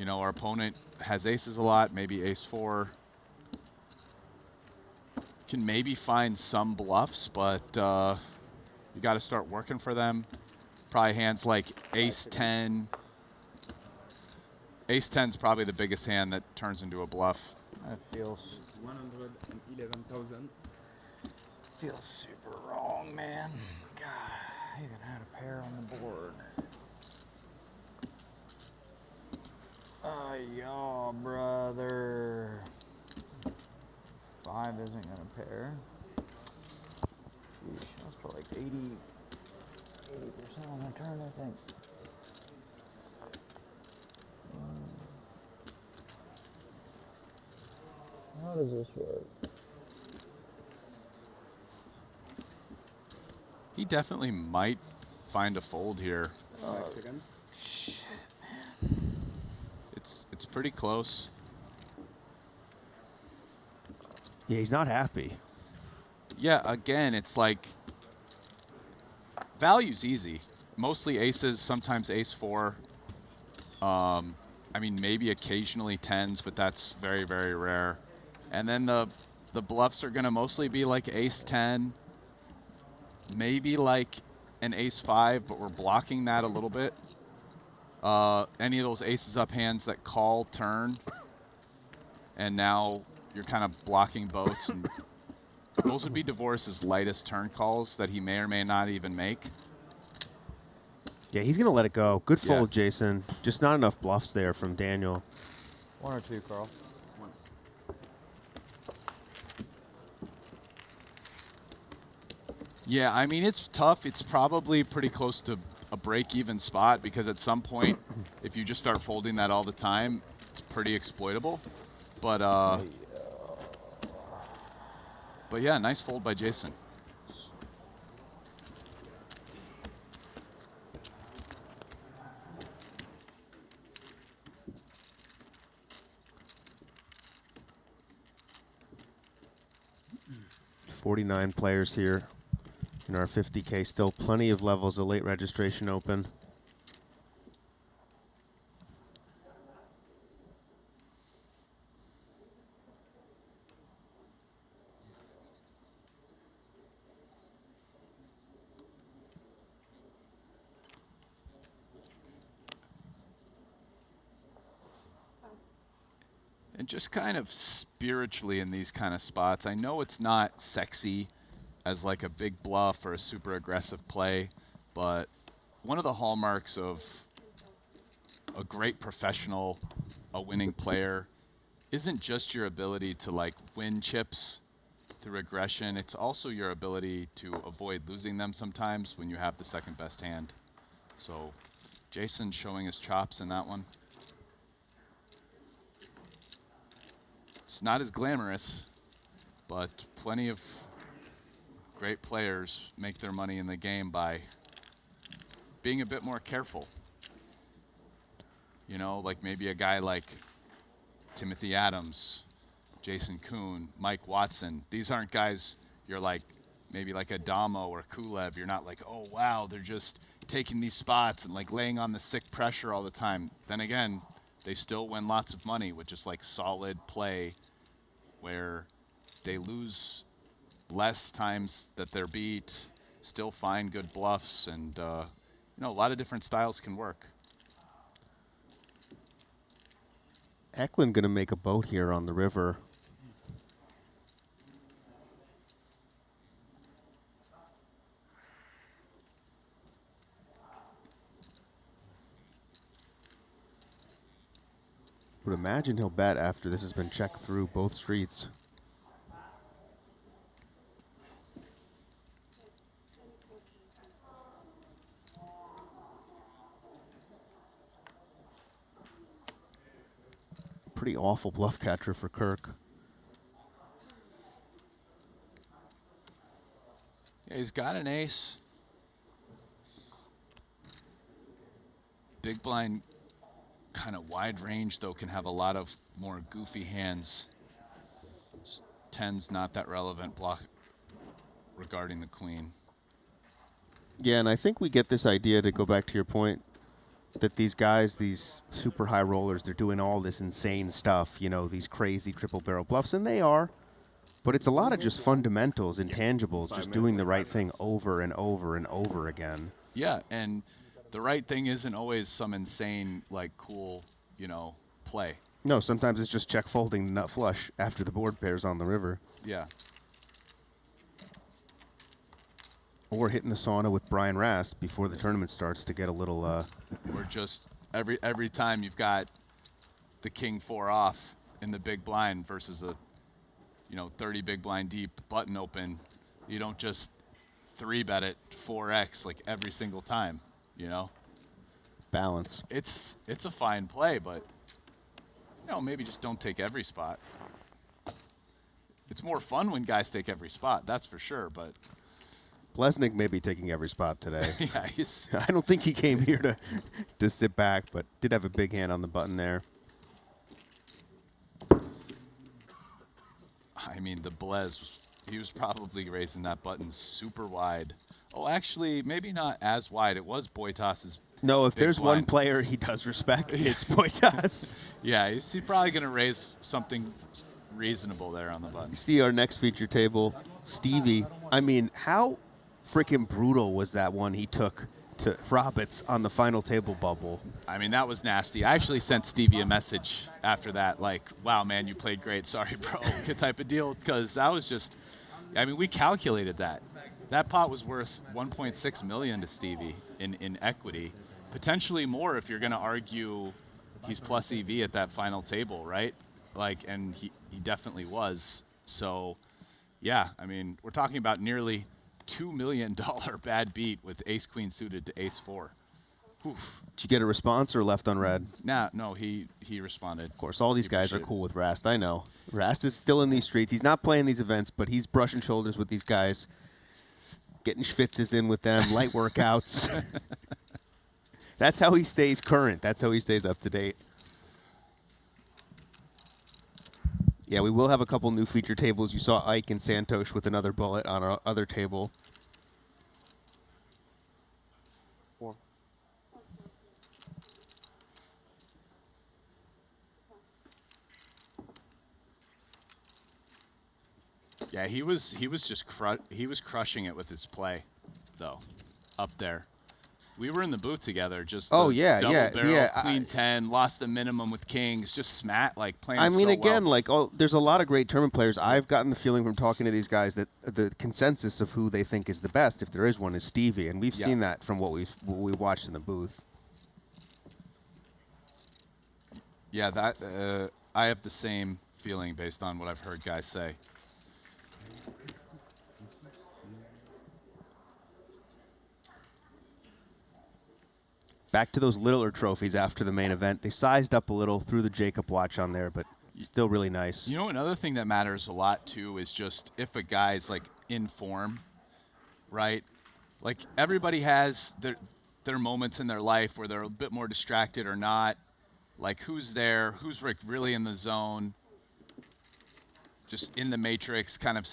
Our opponent has aces a lot, maybe ace 4. can maybe find some bluffs, but you got to start working for them. Probably hands like ace 10. Ace 10 is probably the biggest hand that turns into a bluff. That feels 111,000. feels super wrong, man. God, I even had a pair on the board. Yeah, brother. 5 isn't gonna pair. Sheesh, that's probably like 80% on the turn, I think. How does this work? He definitely might find a fold here. Shit. It's pretty close. Yeah, he's not happy. Yeah, again, it's like value's easy. Mostly aces, sometimes ace 4. I mean, maybe occasionally 10s, but that's very, very rare. And then the bluffs are going to mostly be like ace 10, maybe like an ace 5, but we're blocking that a little bit. Any of those aces up hands that call turn, and now you're kind of blocking boats. And those would be Dvorak's lightest turn calls that he may or may not even make. Yeah, he's going to let it go. Good Yeah. fold, Jason. Just not enough bluffs there from Daniel. 1 or 2, Carl. 1. Yeah, I mean, it's tough. It's probably pretty close to a break-even spot because at some point, if you just start folding that all the time, it's pretty exploitable. But yeah, nice fold by Jason. $49 players here in our 50K. Still plenty of levels of late registration open. And just kind of spiritually in these kind of spots, I know it's not sexy as like a big bluff or a super aggressive play, but one of the hallmarks of a great professional, a winning player, isn't just your ability to like win chips through aggression, it's also your ability to avoid losing them sometimes when you have the second best hand. So Jason showing his chops in that one. It's not as glamorous, but plenty of great players make their money in the game by being a bit more careful. You know, like maybe a guy like Timothy Adams, Jason Kuhn, Mike Watson. These aren't guys you're like, maybe like Adamo or Kulev. You're not like, oh, wow, they're just taking these spots and like laying on the sick pressure all the time. Then again, they still win lots of money with just like solid play where they lose less times that they're beat, still find good bluffs, and you know, a lot of different styles can work. Eklund going to make a boat here on the river. Would imagine he'll bet after this has been checked through both streets. Pretty awful bluff catcher for Kirk. Yeah, he's got an ace. Big blind, kind of wide range, though, can have a lot of more goofy hands. 10's not that relevant block regarding the queen. Yeah, and I think we get this idea, to go back to your point, that these guys, these super high rollers, they're doing all this insane stuff, you know, these crazy triple barrel bluffs, and they are. But it's a lot of just fundamentals, intangibles, just doing the right thing over and over and over again. Yeah, and the right thing isn't always some insane, like, cool, you know, play. No, sometimes it's just check folding the nut flush after the board pair's on the river. Yeah. Or hitting the sauna with Brian Rast before the tournament starts to get a little... Or just every time you've got the king 4 off in the big blind versus a, 30 big blind deep button open, you don't just 3-bet it 4x like every single time, Balance. It's a fine play, but, maybe just don't take every spot. It's more fun when guys take every spot, that's for sure, but... Blesnik may be taking every spot today. Yeah, I don't think he came here to sit back, but did have a big hand on the button there. I mean, the Blez, he was probably raising that button super wide. Oh, actually, maybe not as wide. It was Boitas's. No, if big there's blind. one player he does respect, it's Boitas. Yeah, he's probably going to raise something reasonable there on the button. You see our next feature table, Stevie. I mean, how freaking brutal was that one he took to Roberts on the final table bubble? I mean, that was nasty. I actually sent Stevie a message after that, like, wow, man, you played great. Sorry, bro, type of deal. Because that was just, I mean, we calculated that. That pot was worth $1.6 million to Stevie in equity. Potentially more if you're going to argue he's plus EV at that final table, right? Like, and he definitely was. So, yeah, I mean, we're talking about nearly $2 million bad beat with ace-queen suited to ace-4. Oof. Did you get a response or left unread? Nah, no, he responded. Of course, all these guys are cool with Rast, I know. Rast is still in these streets. He's not playing these events, but he's brushing shoulders with these guys, getting schwitzes in with them, light workouts. That's how he stays current. That's how he stays up to date. Yeah, we will have a couple new feature tables. You saw Ike and Santosh with another bullet on our other table. 4. Yeah, he was just crushing it with his play, though, up there. We were in the booth together, just double barrel, queen 10, lost the minimum with kings, just playing I mean, so again, well. there's a lot of great tournament players. I've gotten the feeling from talking to these guys that the consensus of who they think is the best, if there is one, is Stevie, and we've seen that from what we've watched in the booth. Yeah, that I have the same feeling based on what I've heard guys say. Back to those littler trophies after the main event. They sized up a little, threw the Jacob watch on there, but still really nice. You know, another thing that matters a lot, too, is just if a guy's, like, in form, right? Like, everybody has their moments in their life where they're a bit more distracted or not. Like, who's there? Who's really in the zone? Just in the matrix, kind of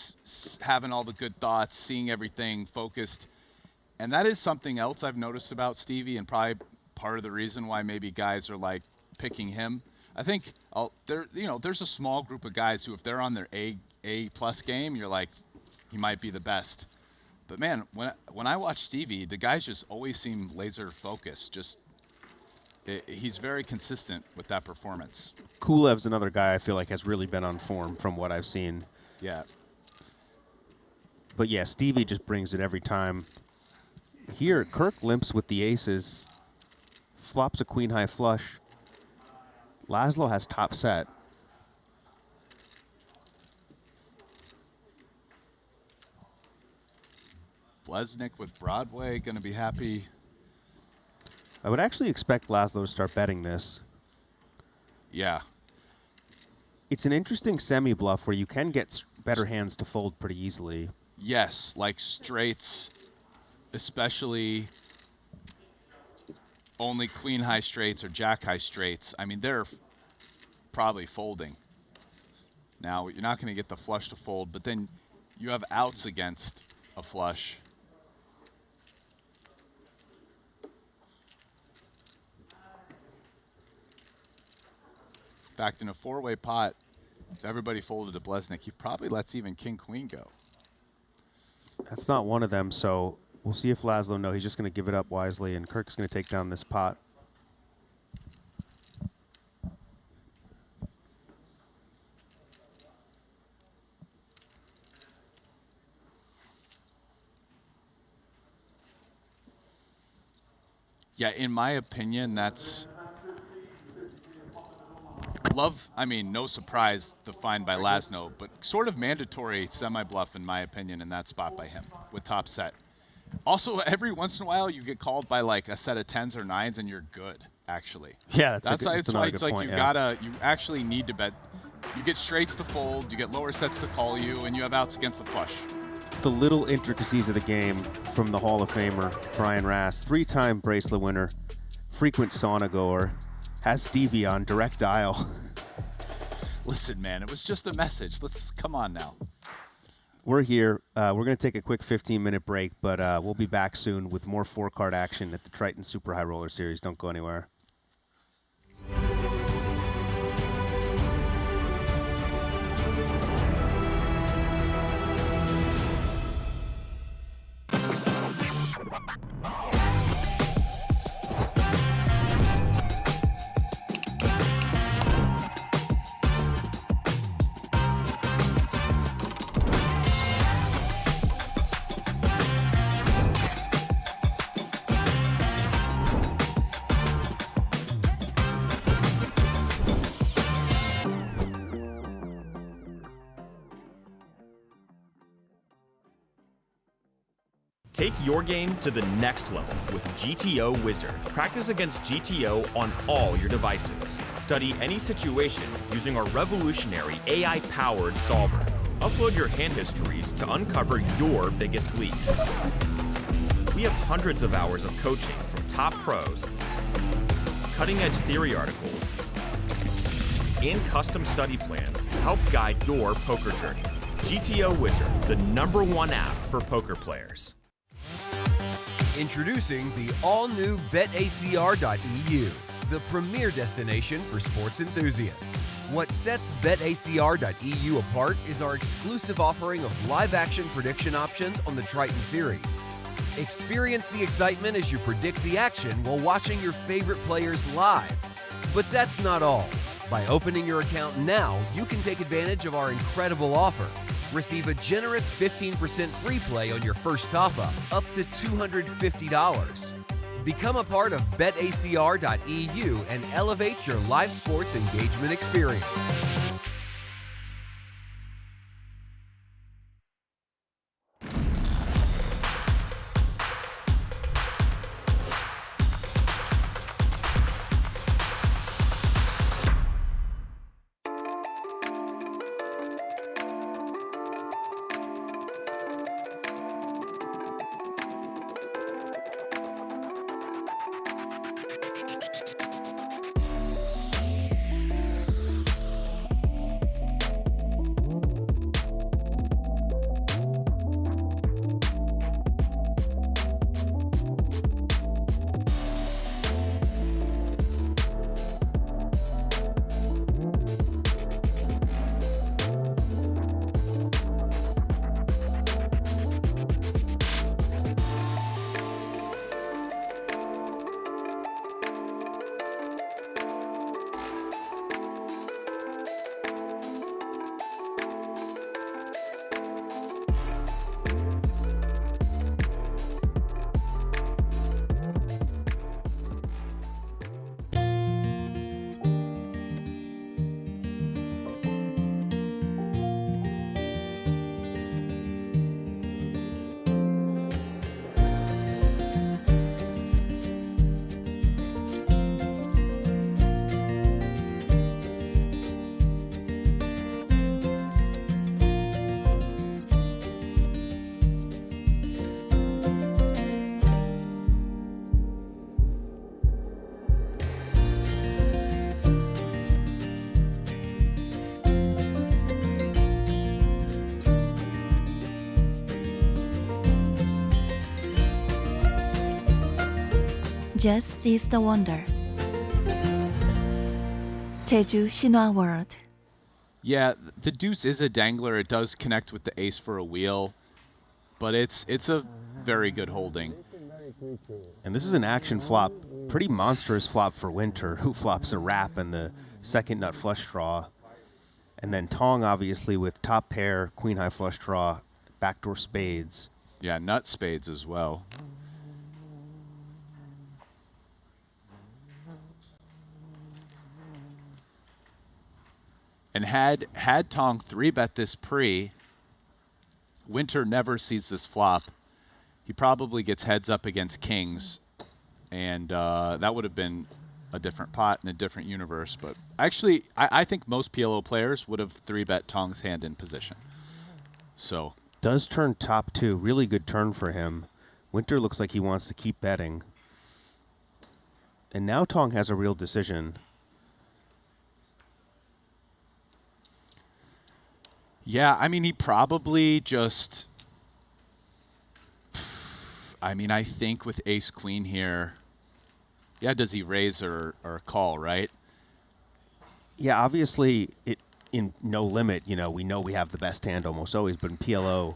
having all the good thoughts, seeing everything, focused. And that is something else I've noticed about Stevie, and probably part of the reason why maybe guys are like picking him. I think there's a small group of guys who, if they're on their A plus game, you're like, he might be the best. But man, when I watch Stevie, the guys just always seem laser focused. He's very consistent with that performance. Kulev's another guy I feel like has really been on form from what I've seen. Yeah. But yeah, Stevie just brings it every time. Here, Kirk limps with the aces, flops a queen high flush. Laszlo has top set. Blesnik with Broadway, going to be happy. I would actually expect Laszlo to start betting this. Yeah. It's an interesting semi-bluff where you can get better hands to fold pretty easily. Yes, like straights, especially only queen high straights or jack high straights. I mean, they're probably folding. Now, you're not going to get the flush to fold, but then you have outs against a flush. In fact, in a four-way pot, If everybody folded to Blesnik, he probably lets even king-queen go. That's not one of them, so we'll see if Laszlo knows. He's just going to give it up wisely, and Kirk's going to take down this pot. Yeah, in my opinion, that's I mean, no surprise, the find by Laszlo, but sort of mandatory semi-bluff, in my opinion, in that spot by him with top set. Also, every once in a while, you get called by like a set of 10s or 9s, and you're good, actually. Yeah, that's why it's like you actually need to bet. You get straights to fold, you get lower sets to call you, and you have outs against the flush. The little intricacies of the game from the Hall of Famer, Brian Rast, 3-time bracelet winner, frequent sauna goer, has Stevie on direct dial. Listen, man, it was just a message. Come on now. We're here. We're going to take a quick 15-minute break, but we'll be back soon with more 4-card action at the Triton Super High Roller Series. Don't go anywhere. Take your game to the next level with GTO Wizard. Practice against GTO on all your devices. Study any situation using our revolutionary AI-powered solver. Upload your hand histories to uncover your biggest leaks. We have hundreds of hours of coaching from top pros, cutting-edge theory articles, and custom study plans to help guide your poker journey. GTO Wizard, the #1 app for poker players. Introducing the all-new BetACR.eu, the premier destination for sports enthusiasts. What sets BetACR.eu apart is our exclusive offering of live-action prediction options on the Triton series. Experience the excitement as you predict the action while watching your favorite players live. But that's not all. By opening your account now, you can take advantage of our incredible offer. Receive a generous 15% free play on your first top-up, up to $250. Become a part of BetACR.eu and elevate your live sports engagement experience. Just seize the wonder. Jeju Shinhwa World. Yeah, the deuce is a dangler. It does connect with the ace for a wheel, but it's a very good holding. And this is an action flop, pretty monstrous flop for Winter, who flops a wrap and the second nut flush draw. And then Tong, obviously, with top pair, queen high flush draw, backdoor spades. Yeah, nut spades as well. And had Tong 3-bet this pre, Winter never sees this flop. He probably gets heads up against kings, and that would have been a different pot in a different universe. But actually, I think most PLO players would have 3-bet Tong's hand in position. So does turn top 2. Really good turn for him. Winter looks like he wants to keep betting. And now Tong has a real decision. Yeah, I mean, he probably just... I mean, I think with ace-queen here... Yeah, does he raise or call, right? Yeah, obviously, in no limit, you know, we know we have the best hand almost always, but in PLO,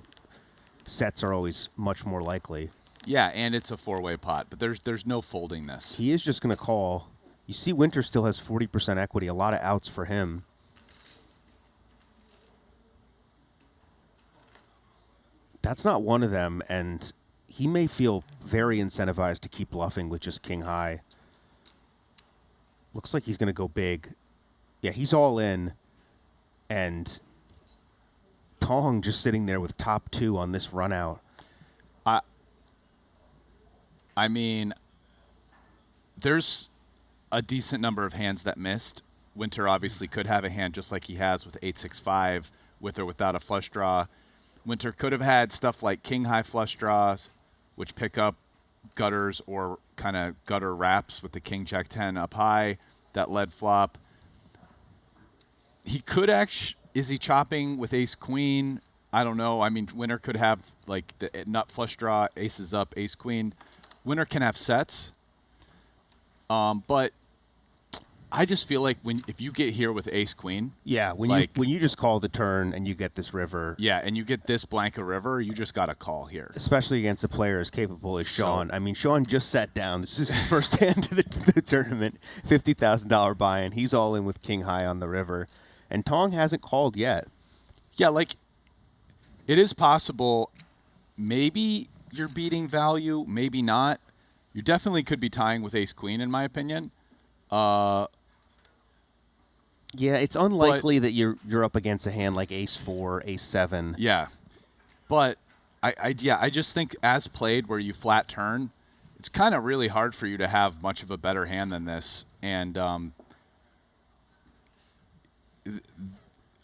sets are always much more likely. Yeah, and it's a four-way pot, but there's no folding this. He is just going to call. You see Winter still has 40% equity, a lot of outs for him. That's not one of them, and he may feel very incentivized to keep bluffing with just king high. Looks like he's going to go big. Yeah, he's all in, and Tong just sitting there with top 2 on this run out. I mean, there's a decent number of hands that missed. Winter obviously could have a hand just like he has with 8-6-5, with or without a flush draw. Winter could have had stuff like king high flush draws, which pick up gutters or kind of gutter wraps with the king jack 10 up high, that led flop. He could actually, is he chopping with ace queen? I don't know. I mean, Winter could have like the nut flush draw, aces up, ace queen. Winter can have sets. But I just feel like if you get here with ace queen, yeah, when you just call the turn and you get this river, yeah, and you get this blank a river, you just got to call here, especially against a player as capable as Sean. I mean, Sean just sat down. This is his first hand to the tournament, $50,000 buy-in. He's all in with king high on the river, and Tong hasn't called yet. Yeah, like it is possible. Maybe you're beating value, maybe not. You definitely could be tying with ace queen, in my opinion. Yeah, it's unlikely that you're up against a hand like ace-4, ace-7. Yeah, but I just think as played where you flat turn, it's kind of really hard for you to have much of a better hand than this. And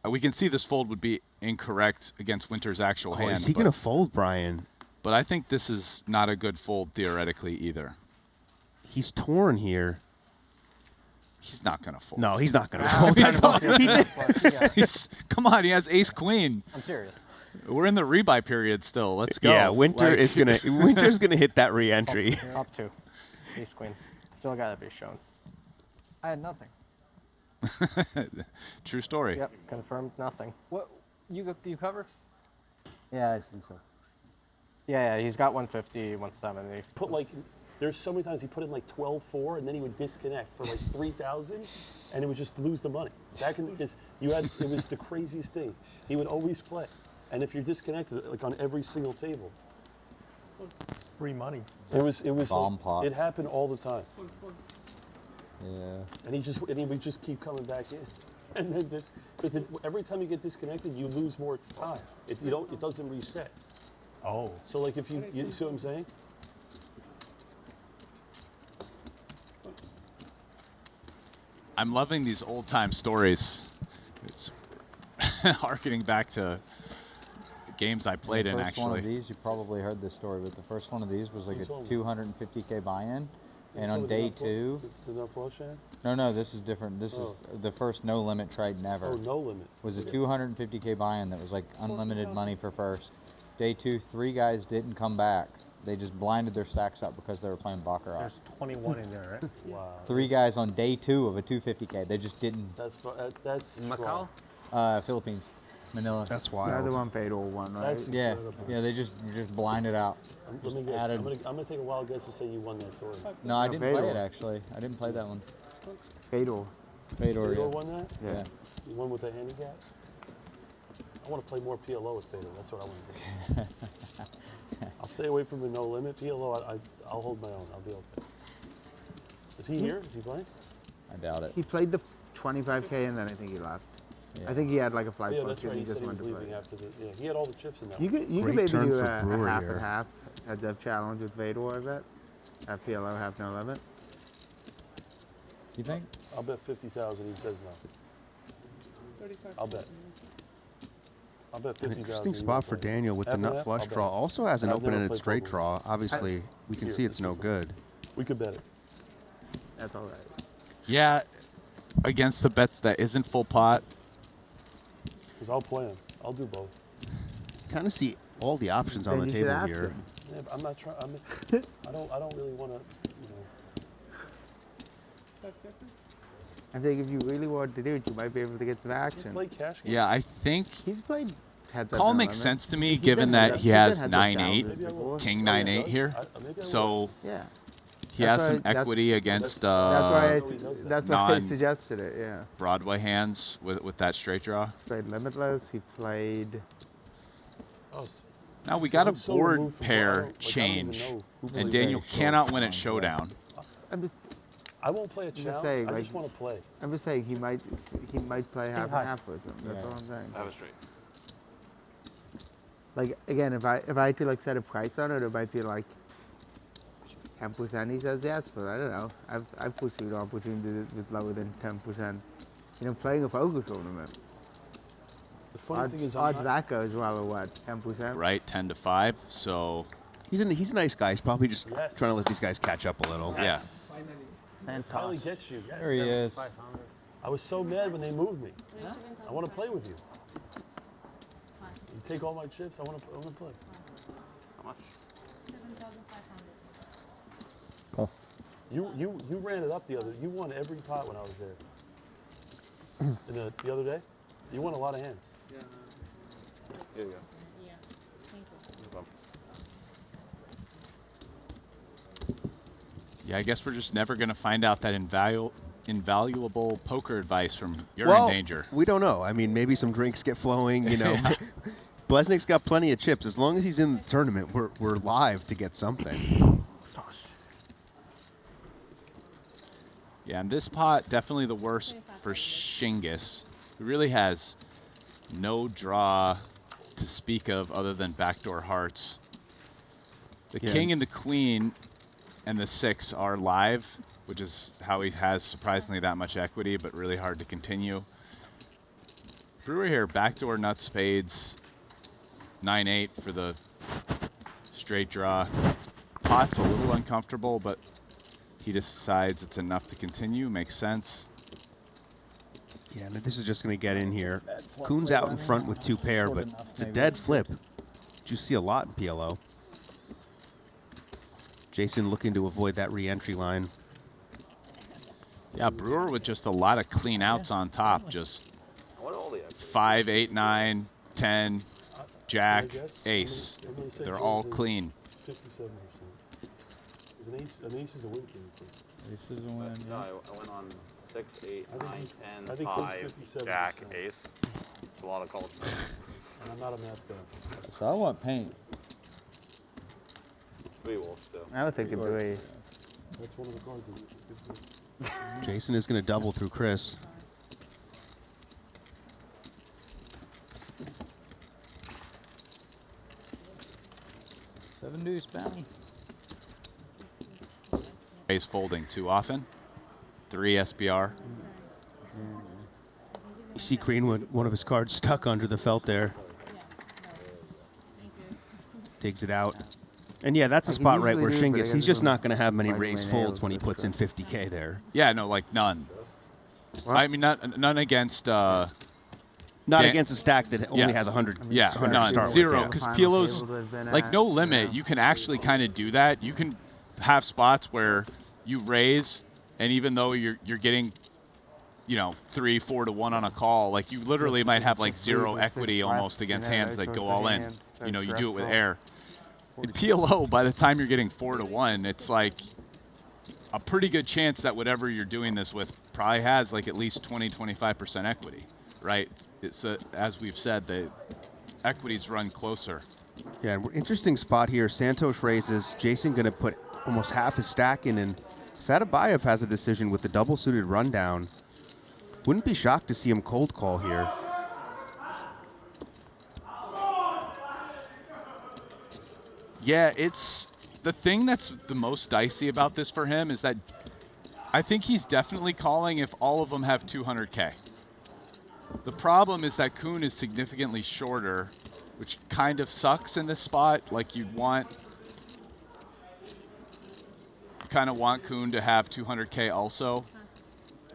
we can see this fold would be incorrect against Winter's actual hand. Is he going to fold, Brian? But I think this is not a good fold theoretically either. He's torn here. He's not going to fold. No, he's not going to fold. Come on, he has ace queen. I'm serious. We're in the rebuy period still. Let's go. Yeah, Winter's gonna hit that re-entry. Up 2. Ace queen. Still got to be shown. I had nothing. True story. Yep, confirmed nothing. What? You cover? Yeah, I think so. Yeah, he's got 150, 170. There's so many times he put in like 12-4 and then he would disconnect for like 3,000 and it would just lose the money. Back in because it was the craziest thing. He would always play, and if you're disconnected, like on every single table, free money. It was bomb pot. It happened all the time. Yeah. And he would just keep coming back in, and then because every time you get disconnected, you lose more time. It doesn't reset. Oh. So like if you see what I'm saying? I'm loving these old-time stories. It's harkening back to games I played in, actually. The first one of these, you probably heard this story, but the first one of these was like a 250K buy-in, and on day 2... The no flush hand? No, this is different. This is the first no-limit Triton ever. Oh, no limit. Was a 250K buy-in that was like unlimited money for first. Day 2, 3 guys didn't come back. They just blinded their stacks up because they were playing baccarat. There's 21 in there, right? Wow. 3 guys on day 2 of a 250K. They just didn't. That's Macau? Philippines, Manila. That's The other one, Fedor won, right? That's Yeah, incredible. yeah. They just blinded out. Let Just me guess. added- I'm gonna take a wild guess and say you won that tour. No, I didn't play Fedor. it actually. I didn't play that one. Fedor. Fedor, Fedor yeah. won that? Yeah. You won with a handicap? I want to play more PLO with Fedor. That's what I want to do. I'll stay away from the no limit PLO. I'll hold my own. I'll be okay. Is he here? Is he playing? I doubt it. He played the 25K and then I think he left. I think he had like a flight Yeah, book that's and right. he He said just he was wanted to play. leaving after the. Yeah, he had all the chips in that You one. could maybe do a half and half heads-up challenge with Fedor, I bet. Half PLO, half no limit. You think? I'll bet 50,000. He says no. I'll bet. I'll bet 50,000. An interesting spot for Daniel with the nut flush draw. Also has an I've never open-ended played straight poker. draw. Obviously, we can see it's no good. We could bet it. That's all right. Yeah, against the bets that isn't full pot. Because I'll play him. I'll do both. Kind of see all the options on Then the you should table ask here. him. Yeah, but I'm not trying. I don't really want to. You know. I think if you really wanted to do it, you might be able to get some action. Play cash game. Yeah, I think He's played heads-up call no makes limit. sense to me He's given been that heads-up- he he's been has heads-up 9-8, challenges before. King Oh, yeah, 9-8 does? here. Maybe I So will. Yeah. he has That's some why- that's- equity against That's why I suggested it, yeah. Broadway hands with that straight draw. Played Limitless, he played... Oh, Now we See, got a I'm so board removed from pair Broadway, like, I don't even change, know who and plays Daniel that. cannot win at showdown. I won't play a I'm just challenge. saying, I like, just want to play. I'm just saying he might play half and half with him. That's Yeah. all I'm saying. I have a straight. Like again, if I had to like set a price on it, it might be like 10%. He says yes, but I don't know. I've pursued opportunities with lower than 10%. You know, playing a poker tournament. The funny thing is, odds that goes well or what? 10%. Right, 10-5. So He's a nice guy. He's probably just trying to let these guys catch up a little. yeah. Finally gets you. Yes. There he is. I was so mad when they moved me. I want to play with you. You take all my chips. I want to play. How much? Cool. You ran it up the other. You won every pot when I was there. And the other day, you won a lot of hands. Yeah. Here you go. Yeah. Thank you. No problem. Yeah, I guess we're just never going to find out that invaluable poker advice from You're Well, in Danger. we don't know. I mean, maybe some drinks get flowing, you know. Blesnik's got plenty of chips. As long as he's in the tournament, we're live to get something. Yeah, and this pot, definitely the worst for Shinhwa, who really has no draw to speak of other than backdoor hearts. The Yeah. king and the queen and the 6 are live, which is how he has surprisingly that much equity, but really hard to continue. Brewer here, backdoor nut spades, 9-8 for the straight draw. Pot's a little uncomfortable, but he decides it's enough to continue. Makes sense. Yeah, and this is just going to get in here. Kuhn's out in front with 2 pair, but it's a dead flip. Which you see a lot in PLO. Jason looking to avoid that re-entry line. Yeah, Brewer with just a lot of clean outs on top. Just 5, 8, 9, 10, Jack, Ace. They're all clean. 57%. An ace is a win king. Ace is a win. No, I went on 6, 8, I think 9, he's- 10, I think 5, 57%. Jack, Ace. It's a lot of calls. And I'm not a math guy. So I want paint. 3 wolves still. I would think it'd be. That's one of the cards. Jason is going to double through Chris. Seven deuce bounty. Ace folding too often. 3 SBR. You see Greenwood, one of his cards stuck under the felt there. Digs it out. And yeah, that's a I can spot right usually where do, but I Shinhwa, gotta he's just do not going to have many like raise my folds nails when he with puts in 50K there. Yeah, no, like none. I mean, none against. Not Dan- against a stack that only has 100. Yeah, 100 to none. start with, 0. yeah. Because Final PLO's, table has been like, no asked, limit. You can actually kind of do that. You can have spots where you raise, and even though you're getting you know, 3, 4 to 1 on a call. Like you literally might have like 0 equity almost against hands that go all in. You know, you do it with air. In PLO, by the time you're getting 4 to 1, it's like a pretty good chance that whatever you're doing this with probably has like at least 20-25% equity, right? It's as we've said, the equities run closer. Yeah, interesting spot here. Santosh raises. Jason going to put almost half his stack in, and Sadabayev has a decision with the double-suited rundown. Wouldn't be shocked to see him cold call here. Yeah, it's the thing that's the most dicey about this for him is that I think he's definitely calling if all of them have 200K. The problem is that Kuhn is significantly shorter, which kind of sucks in this spot. Like you'd kind of want Kuhn to have 200K also,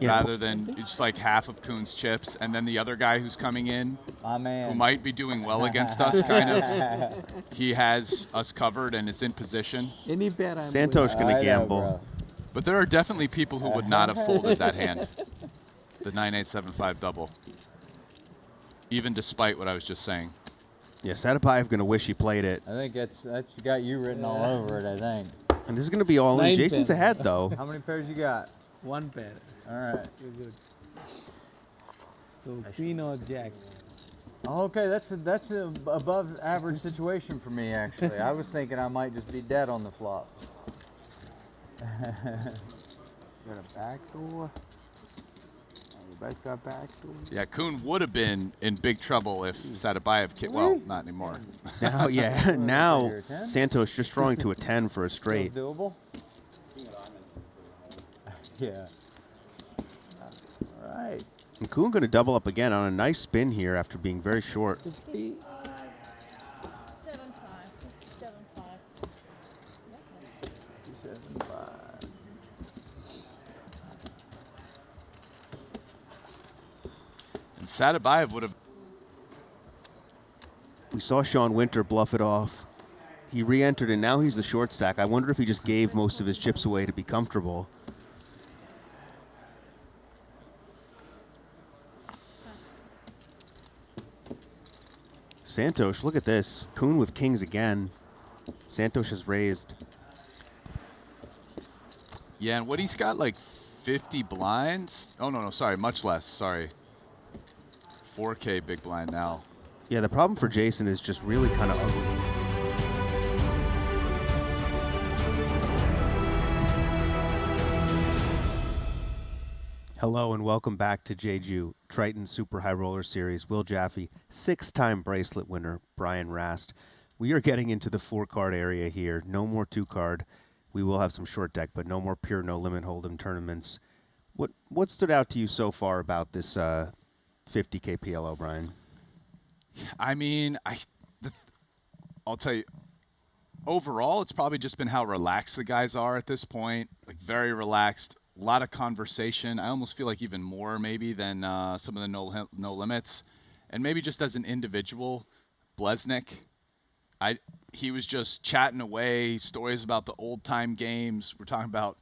rather than just like half of Kuhn's chips, and then the other guy who's coming in, who might be doing well against us, kind of, he has us covered and is in position. Any bet I'm Santosh gonna gamble. But there are definitely people who would not have folded that hand, the 9-8-7-5 double, even despite what I was just saying. Yeah, Sadabayev gonna wish he played it. I think that's got you written all over it, I think. And this is gonna be all in. Jason's ahead though. How many pairs you got? One pair. All right. You're good. So queen or jack? Okay, that's a above average situation for me actually. I was thinking I might just be dead on the flop. Got a backdoor. Both got backdoor. Yeah, Kuhn would have been in big trouble if Sadabayev well, not anymore. Now, yeah, now Santosh just drawing to a 10 for a straight. Feels doable? Yeah. All right. And Kuhn going to double up again on a nice spin here after being very short. 50. Sadabayev would have. We saw Sean Winter bluff it off. He re-entered, and now he's the short stack. I wonder if he just gave most of his chips away to be comfortable. Santosh, look at this. Kuhn with kings again. Santosh has raised. Yeah, and what he's got, like 50 blinds? Oh, no, sorry, much less, sorry. 4K big blind now. Yeah, the problem for Jason is just really kind of ugly. Hello and welcome back to Jeju, Triton Super High Roller Series. Will Jaffe, 6-time bracelet winner, Brian Rast. We are getting into the 4-card area here. No more 2-card. We will have some short deck, but no more pure no limit hold'em tournaments. What stood out to you so far about this 50K PLO, Brian? I mean, I'll tell you, overall, it's probably just been how relaxed the guys are at this point. Like, very relaxed, a lot of conversation. I almost feel like even more maybe than some of the no limits. And maybe just as an individual, Blesnik, he was just chatting away, stories about the old-time games. We're talking about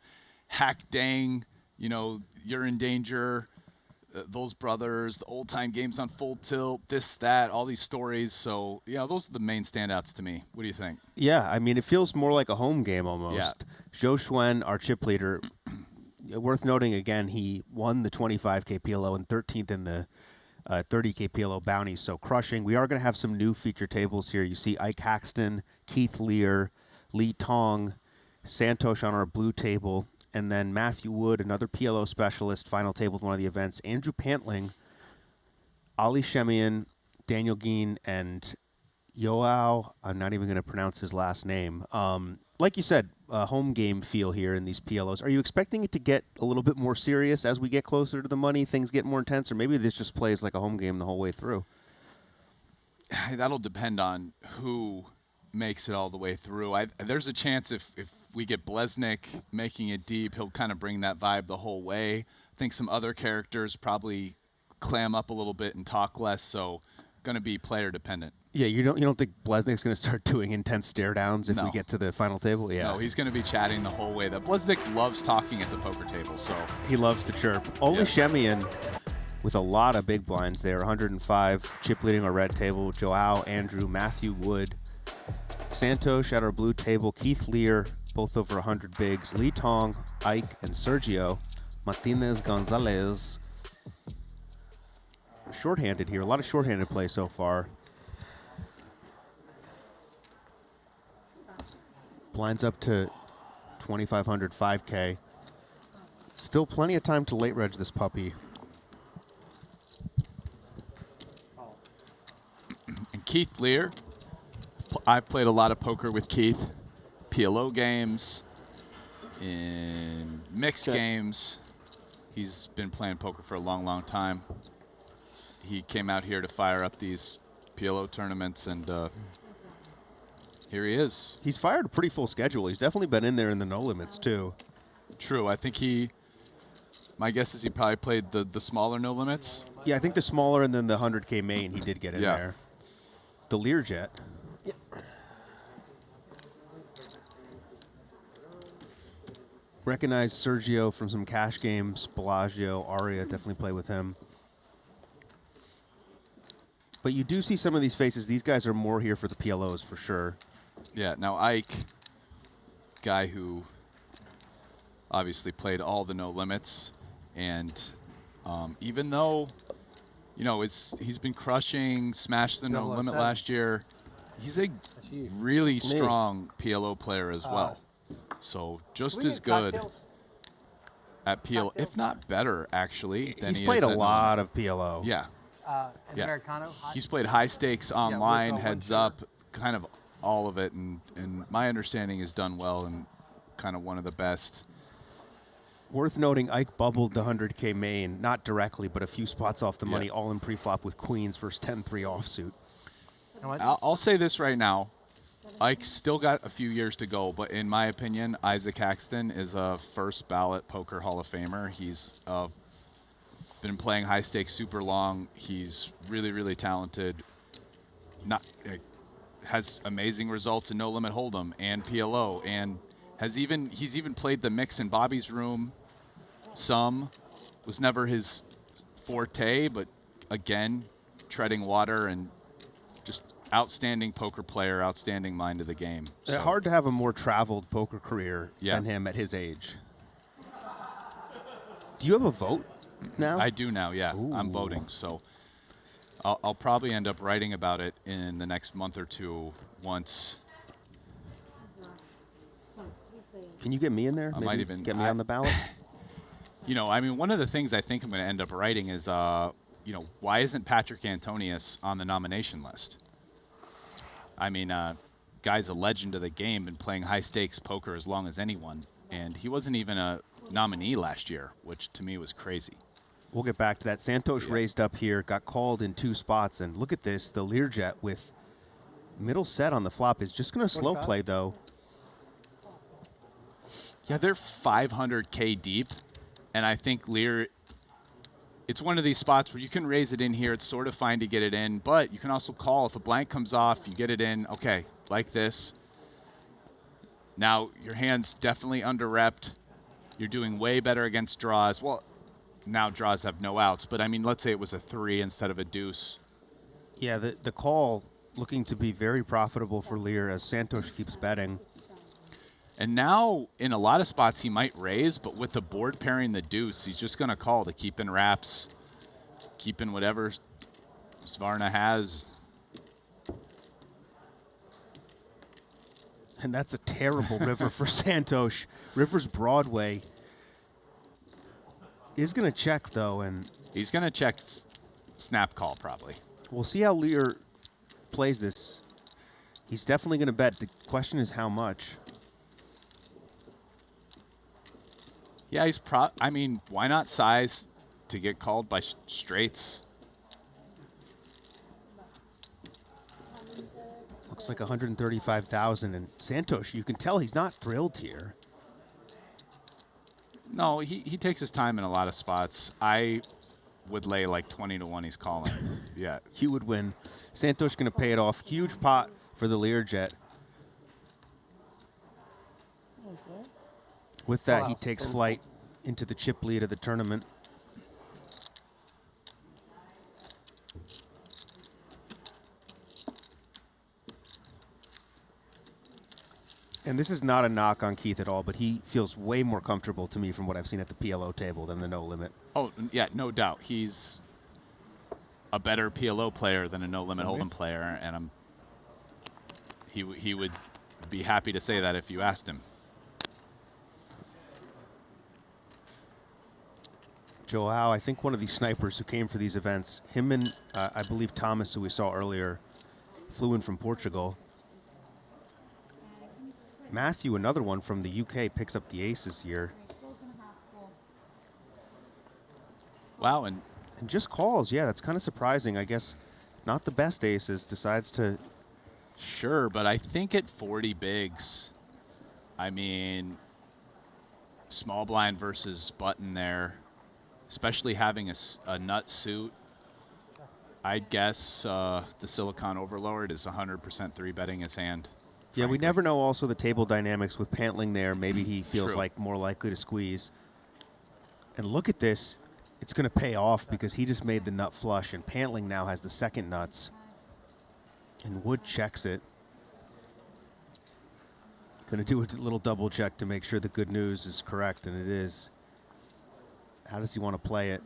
hack dang, you know, you're in danger. Those brothers, the old-time games on full tilt, this, that, all these stories. So, yeah, those are the main standouts to me. What do you think? Yeah, I mean, it feels more like a home game almost. Yeah. Zhou Xuan, our chip leader, worth noting again, he won the 25K PLO and 13th in the 30K PLO bounty, so crushing. We are going to have some new feature tables here. You see Ike Haxton, Keith Lear, Lee Tong, Santosh on our blue table, and then Matthew Wood, another PLO specialist, final table at one of the events. Andrew Pantling, Ali Shemian, Daniel Geen, and Yoao. I'm not even going to pronounce his last name. Like you said, home game feel here in these PLOs. Are you expecting it to get a little bit more serious as we get closer to the money, things get more intense, or maybe this just plays like a home game the whole way through? That'll depend on who makes it all the way through. There's a chance if we get Blesnik making it deep, he'll kind of bring that vibe the whole way. I think some other characters probably clam up a little bit and talk less, so going to be player dependent. Yeah, you don't think Blesnik's going to start doing intense stare downs if No. we get to the final table? Yeah. No, he's going to be chatting the whole way. Blesnik loves talking at the poker table, so He loves to chirp. Only Shemian with a lot of big blinds there. 105, chip leading our red table. Joao, Andrew, Matthew Wood, Santosh at our blue table. Keith Lear, both over 100 bigs. Lee Tong, Ike, and Sergio. Martinez Gonzalez. Shorthanded here. A lot of shorthanded play so far. Blinds up to 2,500, 5K. Still plenty of time to late reg this puppy. And Keith Lear, I've played a lot of poker with Keith. PLO games, in mixed games. He's been playing poker for a long, long time. He came out here to fire up these PLO tournaments, and here he is. He's fired a pretty full schedule. He's definitely been in there in the no limits too. True. I think my guess is he probably played the smaller no limits. Yeah, I think the smaller and then the 100K main he did get in there. The Learjet. Yep. Recognize Sergio from some cash games. Bellagio, Aria, definitely play with him. But you do see some of these faces. These guys are more here for the PLOs for sure. Yeah, now Ike, guy who obviously played all the no limits, and even though, he's been crushing, smashed the no limit last year, he's a really strong PLO player as well. So just as good at PLO, if not better, actually, than He's he played is a at lot of PLO. Yeah. An Americano. He's played high stakes online, heads up, kind of all of it, and my understanding is done well and kind of one of the best. Worth noting, Ike bubbled the 100K main, not directly, but a few spots off the money, Yeah. all in pre-flop with queens versus 10-3 offsuit. I'll say this right now. Ike's still got a few years to go, but in my opinion, Isaac Haxton is a first ballot poker Hall of Famer. He's been playing high stakes super long. He's really, really talented. Has amazing results in No Limit Hold'em and PLO, and he's even played the mix in Bobby's room. Some was never his forte, but again, treading water and just outstanding poker player, outstanding mind of the game. It's hard to have a more traveled poker career Yeah. than him at his age. Do you have a vote now? I do now, yeah. I'm voting, so I'll probably end up writing about it in the next month or two once. Can you get me in there? I Maybe might even get me on the ballot. One of the things I think I'm going to end up writing is, why isn't Patrick Antonius on the nomination list? I mean, guy's a legend of the game, been playing high stakes poker as long as anyone, and he wasn't even a nominee last year, which to me was crazy. We'll get back to that. Santosh raised up here, got called in 2 spots, and look at this. The Learjet with middle set on the flop is just going to slow play, though. Yeah, they're 500K deep, and I think Lear, it's one of these spots where you can raise it in here. It's sort of fine to get it in, but you can also call. If a blank comes off, you get it in. Okay, like this. Now, your hand's definitely under-repped. You're doing way better against draws. Well, now draws have no outs, but I mean, let's say it was a 3 instead of a deuce. Yeah, the call looking to be very profitable for Lear as Santosh keeps betting. And now, in a lot of spots, he might raise, but with the board pairing the deuce, he's just going to call to keep in wraps, keep in whatever Svarna has. And that's a terrible river for Santosh. River's Broadway is going to check, though, and he's going to check snap call, probably. We'll see how Lear plays this. He's definitely going to bet. The question is how much. Yeah, I mean, why not size to get called by straights? Looks like 135,000, and Santosh, you can tell he's not thrilled here. No, he takes his time in a lot of spots. I would lay like 20-1. He's calling. Yeah. He would win. Santosh going to pay it off. Huge pot for the Learjet. With that, he takes flight into the chip lead of the tournament. And this is not a knock on Keith at all, but he feels way more comfortable to me from what I've seen at the PLO table than the No Limit. Oh, yeah, no doubt. He's a better PLO player than a No Limit Hold'em player, and he would be happy to say that if you asked him. Joao, I think one of these snipers who came for these events, him and I believe Thomas, who we saw earlier, flew in from Portugal. Matthew, another one from the UK, picks up the ace this year. Wow, and just calls. Yeah, that's kind of surprising. I guess not the best aces, decides to. Sure, but I think at 40 bigs, I mean, small blind versus button there, especially having a nut suit, I'd guess the Silicon Overlord is 100% 3-betting his hand. Yeah, we never know also the table dynamics with Pantling there. Maybe he feels like more likely to squeeze. And look at this. It's going to pay off because he just made the nut flush, and Pantling now has the second nuts. And Wood checks it. Going to do a little double check to make sure the good news is correct, and it is. How does he want to play it?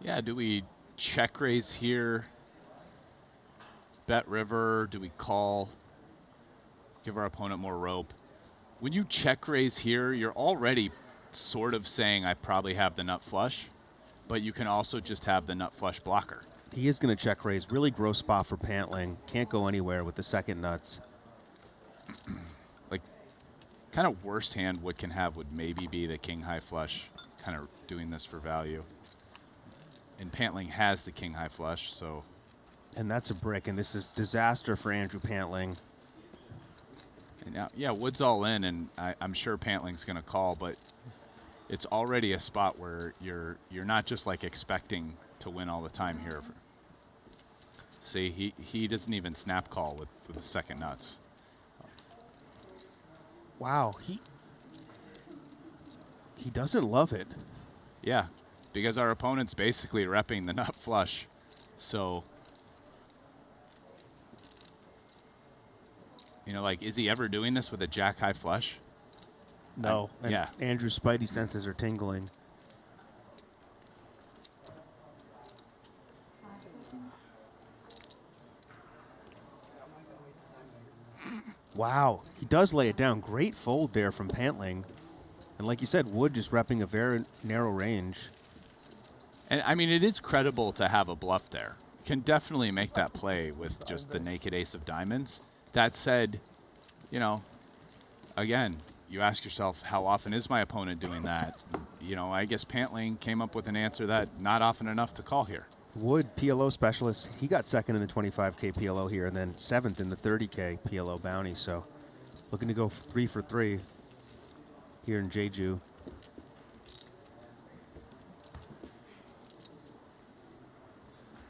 Yeah, do we check raise here? Bet river, do we call? Give our opponent more rope. When you check raise here, you're already sort of saying I probably have the nut flush, but you can also just have the nut flush blocker. He is going to check raise. Really gross spot for Pantling. Can't go anywhere with the second nuts. Like, kind of worst hand Wood can have would maybe be the king high flush, kind of doing this for value. And Pantling has the king high flush, so. And that's a brick, and this is disaster for Andrew Pantling. And now, yeah, Wood's all in, and I'm sure Pantling's going to call, but it's already a spot where you're not just like expecting to win all the time here. See, he doesn't even snap call with the second nuts. Wow, he doesn't love it. Yeah, because our opponent's basically repping the nut flush, so. You know, like, is he ever doing this with a jack high flush? No. And yeah. Andrew's spidey senses are tingling. Wow, he does lay it down. Great fold there from Pantling. And like you said, Wood just repping a very narrow range. And, I mean, it is credible to have a bluff there. Can definitely make that play with just the naked ace of diamonds. That said, you know, again, you ask yourself, how often is my opponent doing that? You know, I guess Pantling came up with an answer that not often enough to call here. Wood, PLO specialist, he got second in the 25K PLO here and then 7th in the 30K PLO bounty. So looking to go 3 for 3 here in Jeju.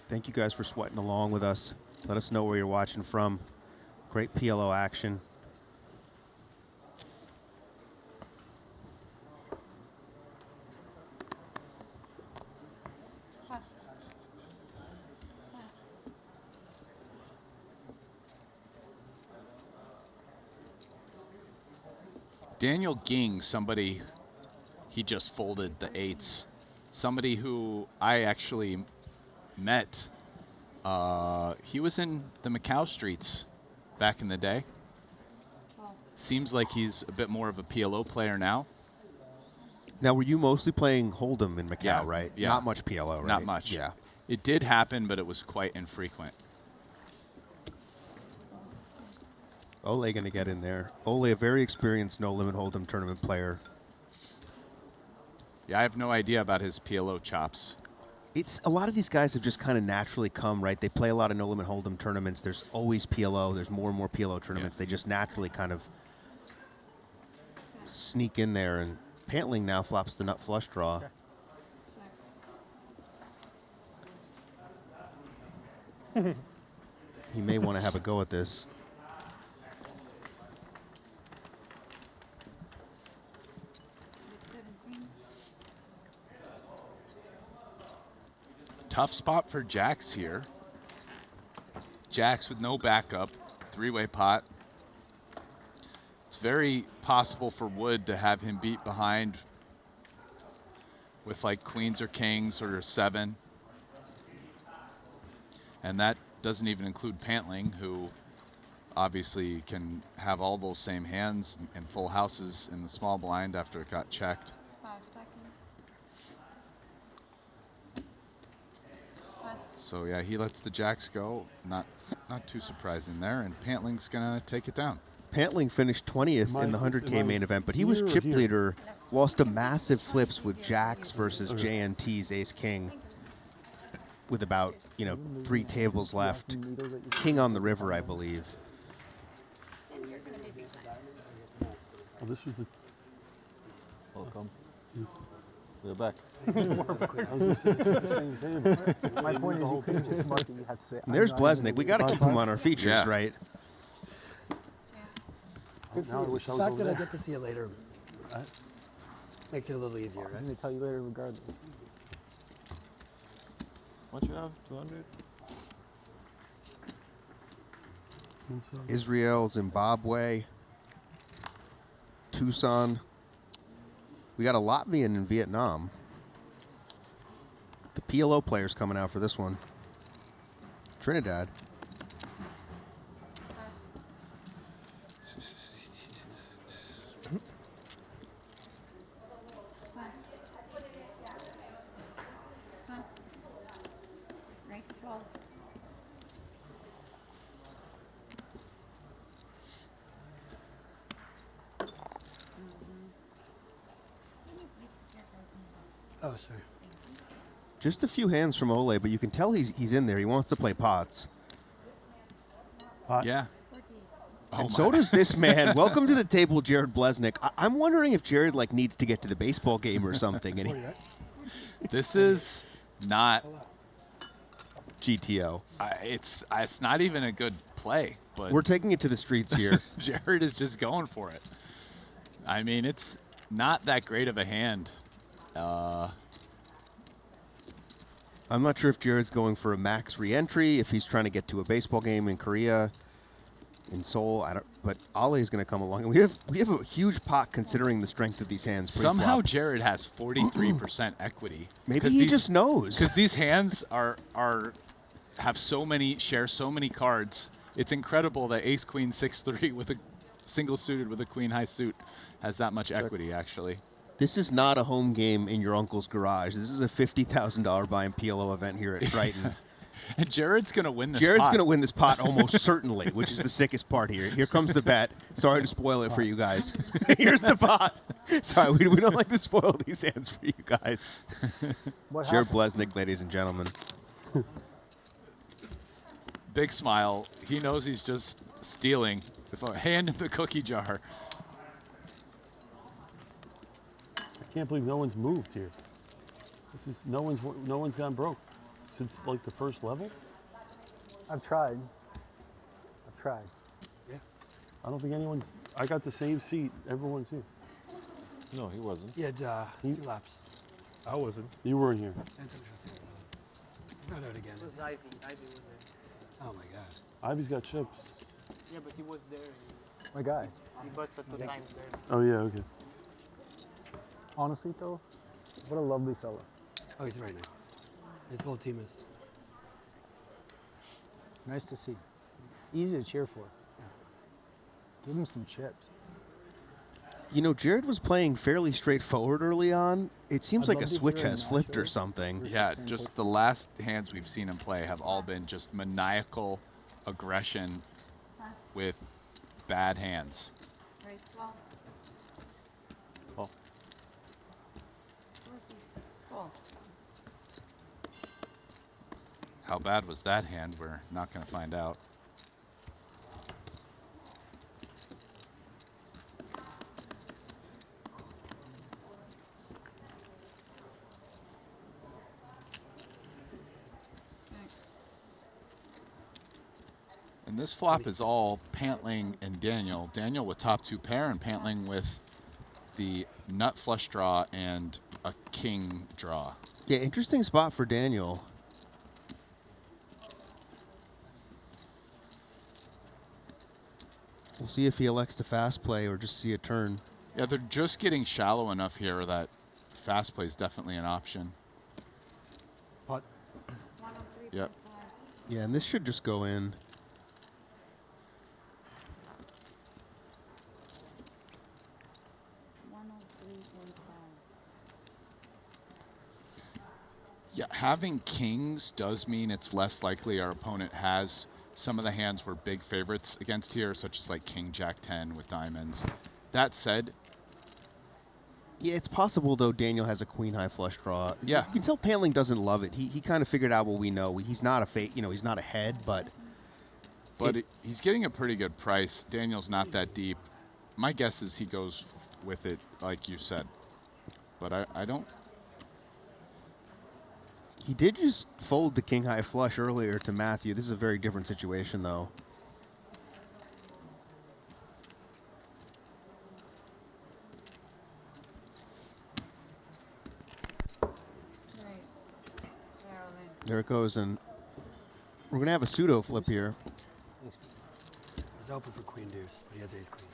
Thank you guys for sweating along with us. Let us know where you're watching from. Great PLO action. Daniel Ging, somebody, he just folded the 8s. Somebody who I actually met. He was in the Macau streets back in the day. Seems like he's a bit more of a PLO player now. Now, were you mostly playing Hold'em in Macau, Yeah, right? yeah. Not much PLO, right? Not much. Yeah. It did happen, but it was quite infrequent. Ole going to get in there. Ole, a very experienced No Limit Hold'em tournament player. Yeah, I have no idea about his PLO chops. It's a lot of these guys have just kind of naturally come, right? They play a lot of No Limit Hold'em tournaments. There's always PLO. There's more and more PLO tournaments. They just naturally kind of sneak in there. And Pantling now flops the nut flush draw. He may want to have a go at this. Tough spot for Jacks here. Jacks with no backup, three-way pot. It's very possible for Wood to have him beat behind with like queens or kings or 7. And that doesn't even include Pantling, who obviously can have all those same hands and full houses in the small blind after it got checked. 5 seconds. So yeah, he lets the Jacks go. Not too surprising there, and Pantling's gonna take it down. Pantling finished 20th in the 100K main event, but he was chip leader, lost a massive flips with Jacks versus JNT's Ace-King with about, 3 tables left. King on the river, I believe. Oh, this was the... Welcome. We're back. I was going to say, this is the same table. My point is you couldn't just mark it, you have to say... And there's Blesnik. We got to keep him on our features, right? Now I wish I was Not over gonna there. get to see you later. Makes it a little easier, right? I'm going to tell you later regardless. What you have? 200? Israel, Zimbabwe, Tucson. We got a Latvian in Vietnam. The PLO players coming out for this one. Trinidad. Race 12. Oh, sorry. Just a few hands from Ole, but you can tell he's in there. He wants to play pots. Yeah. And so does this man. Welcome to the table, Jared Blesnik. I'm wondering if Jared needs to get to the baseball game or something. And This is not GTO. It's not even a good play. But we're taking it to the streets here. Jared is just going for it. I mean, it's not that great of a hand. I'm not sure if Jared's going for a max re-entry, if he's trying to get to a baseball game in Korea, in Seoul. I don't. But Ale is going to come along, and we have a huge pot considering the strength of these hands. Somehow Jared has 43% equity. Maybe he just knows. Because these hands share so many cards. It's incredible that Ace Queen 6-3 with a single suited with a Queen high suit has that much equity actually. This is not a home game in your uncle's garage. This is a $50,000 buy-in PLO event here at Triton. And Jared's going to win this Jared's pot. going to win this pot almost certainly, which is the sickest part here. Here comes the bet. Sorry to spoil it for you guys. Here's the pot. Sorry, we don't like to spoil these hands for you guys. Jared Blesnik, ladies and gentlemen. Big smile. He knows he's just stealing. A hand in the cookie jar. I can't believe no one's moved here. This is no one's gone broke since the first level. I've tried. Yeah. I don't think anyone's. I got the same seat. Everyone's here. No, he wasn't. He had 2 laps. I wasn't. You weren't here. He's not out again. It was Ivy. Ivy was there. Oh my God. Ivy's got chips. Yeah, but he was there. My guy. He busted 2 times there. Oh yeah, okay. Honestly, though, what a lovely fella. Oh, he's very nice. His whole team is. Nice to see. Easy to cheer for. Give him some chips. Jared was playing fairly straightforward early on. It seems I'd like a love to switch hear has him flipped or actually. something. Yeah, just the last hands we've seen him play have all been just maniacal aggression with bad hands. Race 12. Well, Cool. how bad was that hand? We're not going to find out. And this flop is all Pantling and Daniel. Daniel with top 2 pair and Pantling with the nut flush draw and a king draw. Yeah, interesting spot for Daniel. We'll see if he elects to fast play or just see a turn. Yeah, they're just getting shallow enough here that fast play is definitely an option. Pot. Yep. Yeah, and this should just go in. Yeah, having kings does mean it's less likely our opponent has some of the hands we're big favorites against here, such as like king, jack 10 with diamonds. That said, yeah, it's possible though Daniel has a queen high flush draw. Yeah, you can tell Pantling doesn't love it. He kind of figured out what we know. He's not a he's not ahead, but he's getting a pretty good price. Daniel's not that deep. My guess is he goes with it, like you said, but I don't. He did just fold the king high flush earlier to Matthew. This is a very different situation, though. There it goes, and we're going to have a pseudo flip here. He's open for queen deuce, but he has ace queen.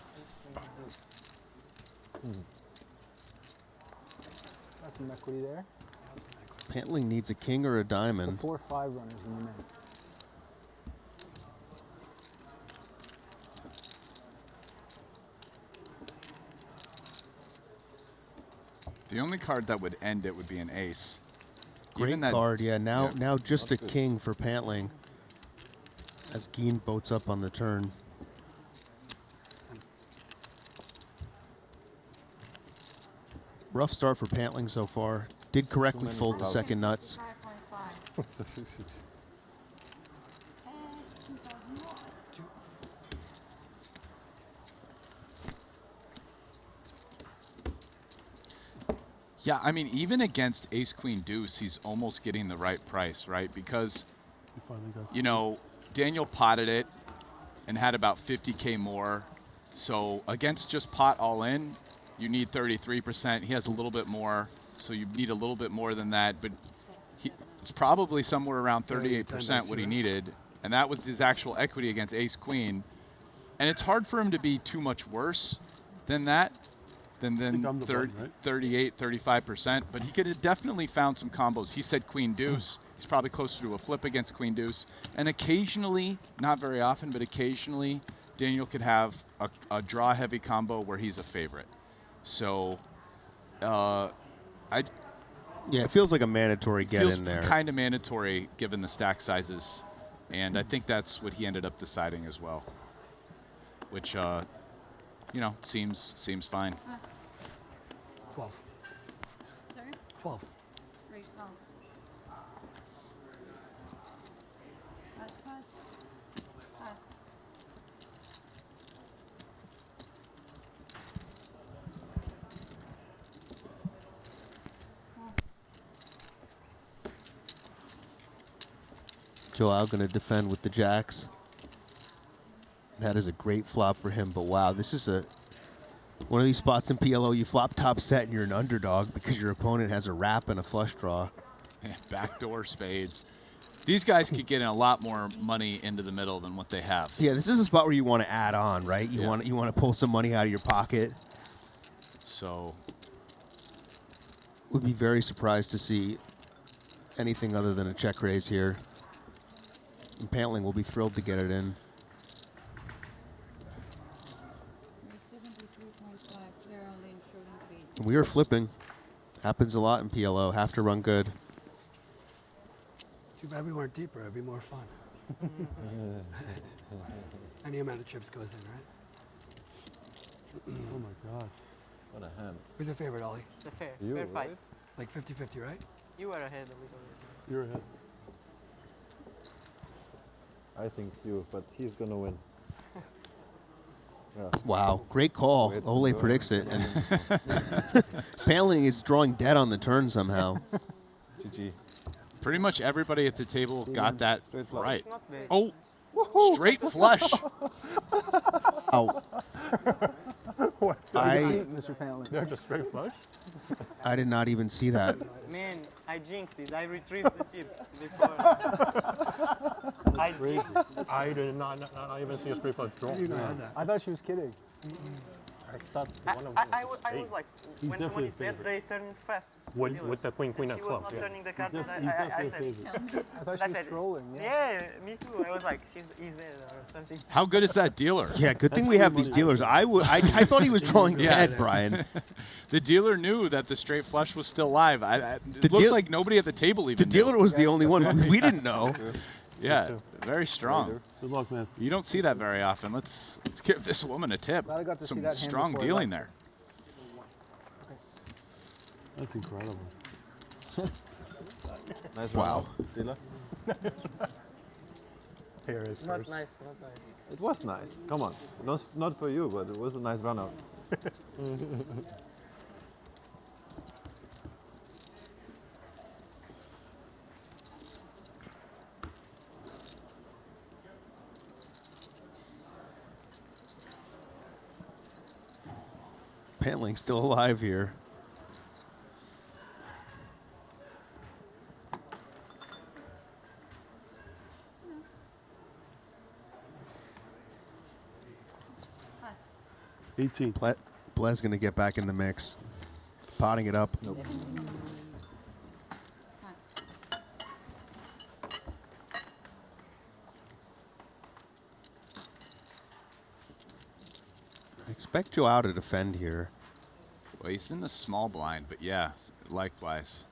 Got some equity there. Pantling needs a king or a diamond. 4 or 5 runners in the mix. The only card that would end it would be an ace. Great card, yeah. Now just a king for Pantling as Geen boats up on the turn. Rough start for Pantling so far. Did correctly fold the second nuts. Yeah, I mean, even against ace queen deuce, he's almost getting the right price, right? Because, you know, Daniel potted it and had about 50K more. So against just pot all in, you need 33%. He has a little bit more, so you need a little bit more than that. But it's probably somewhere around 38% what he needed. And that was his actual equity against ace queen. And it's hard for him to be too much worse than that. Than 38, 35%, but he could have definitely found some combos. He said queen deuce. He's probably closer to a flip against queen deuce. And occasionally, not very often, but occasionally, Daniel could have a draw-heavy combo where he's a favorite. So, yeah, it feels like a mandatory get in there. Feels kind of mandatory given the stack sizes, and I think that's what he ended up deciding as well, which you know, seems fine. 12. Sorry? 12. 3, 12. Pass, pass. Pass. Joao going to defend with the jacks. That is a great flop for him, but wow, this is one of these spots in PLO, you flop top set and you're an underdog because your opponent has a wrap and a flush draw. Yeah, backdoor spades. These guys could get in a lot more money into the middle than what they have. Yeah, this is a spot where you want to add on, right? You want to pull some money out of your pocket. So, would be very surprised to see anything other than a check raise here. And Pantling will be thrilled to get it in. We are flipping. Happens a lot in PLO. Have to run good. Too bad we weren't deeper. It'd be more fun. Any amount of chips goes in, right? Oh my God. What a hand. Who's your favorite, Ollie? The fair. You, Fair right? fight. It's like 50-50, right? You are ahead a little bit. You're ahead. I think you, but he's gonna win. Yeah. Wow, great call. Ole predicts it. And Pantling is drawing dead on the turn somehow. GG. Pretty much everybody at the table got that right. Oh, Straight flush. Oh. Mr. Pantley. They're just straight flush? I did not even see that. Man, I jinxed it. I retrieved the chips before. I jinxed it. I did not even see a straight flush draw. I thought she was kidding. I thought one of them I was like, He's when definitely someone is dead, they turn fast. with the queen She of was clubs. not Yeah. turning the cards, and He's I said, definitely a I thought she was trolling. yeah, me too. I was like, he's dead or something. How good is that dealer? Yeah, good thing we have these dealers. I thought he was drawing dead, Brian. The dealer knew that the straight flush was still live. It looks like nobody at the table even The dealer was the only one. We didn't know. Yeah, very strong. Good luck, man. You don't see that very often. Let's give this woman a tip. Glad I got to see Some that hand strong before I dealing left. there. That's incredible. Nice Wow. Dealer. Here is Not first. nice, not nice. It was nice. Come on. Not for you, but it was a nice run out. Pantling's still alive here. Pass. 18. Blez going to get back in the mix. Potting it up. Nope. I expect Joao to defend here. Well, he's in the small blind, but yeah, likewise.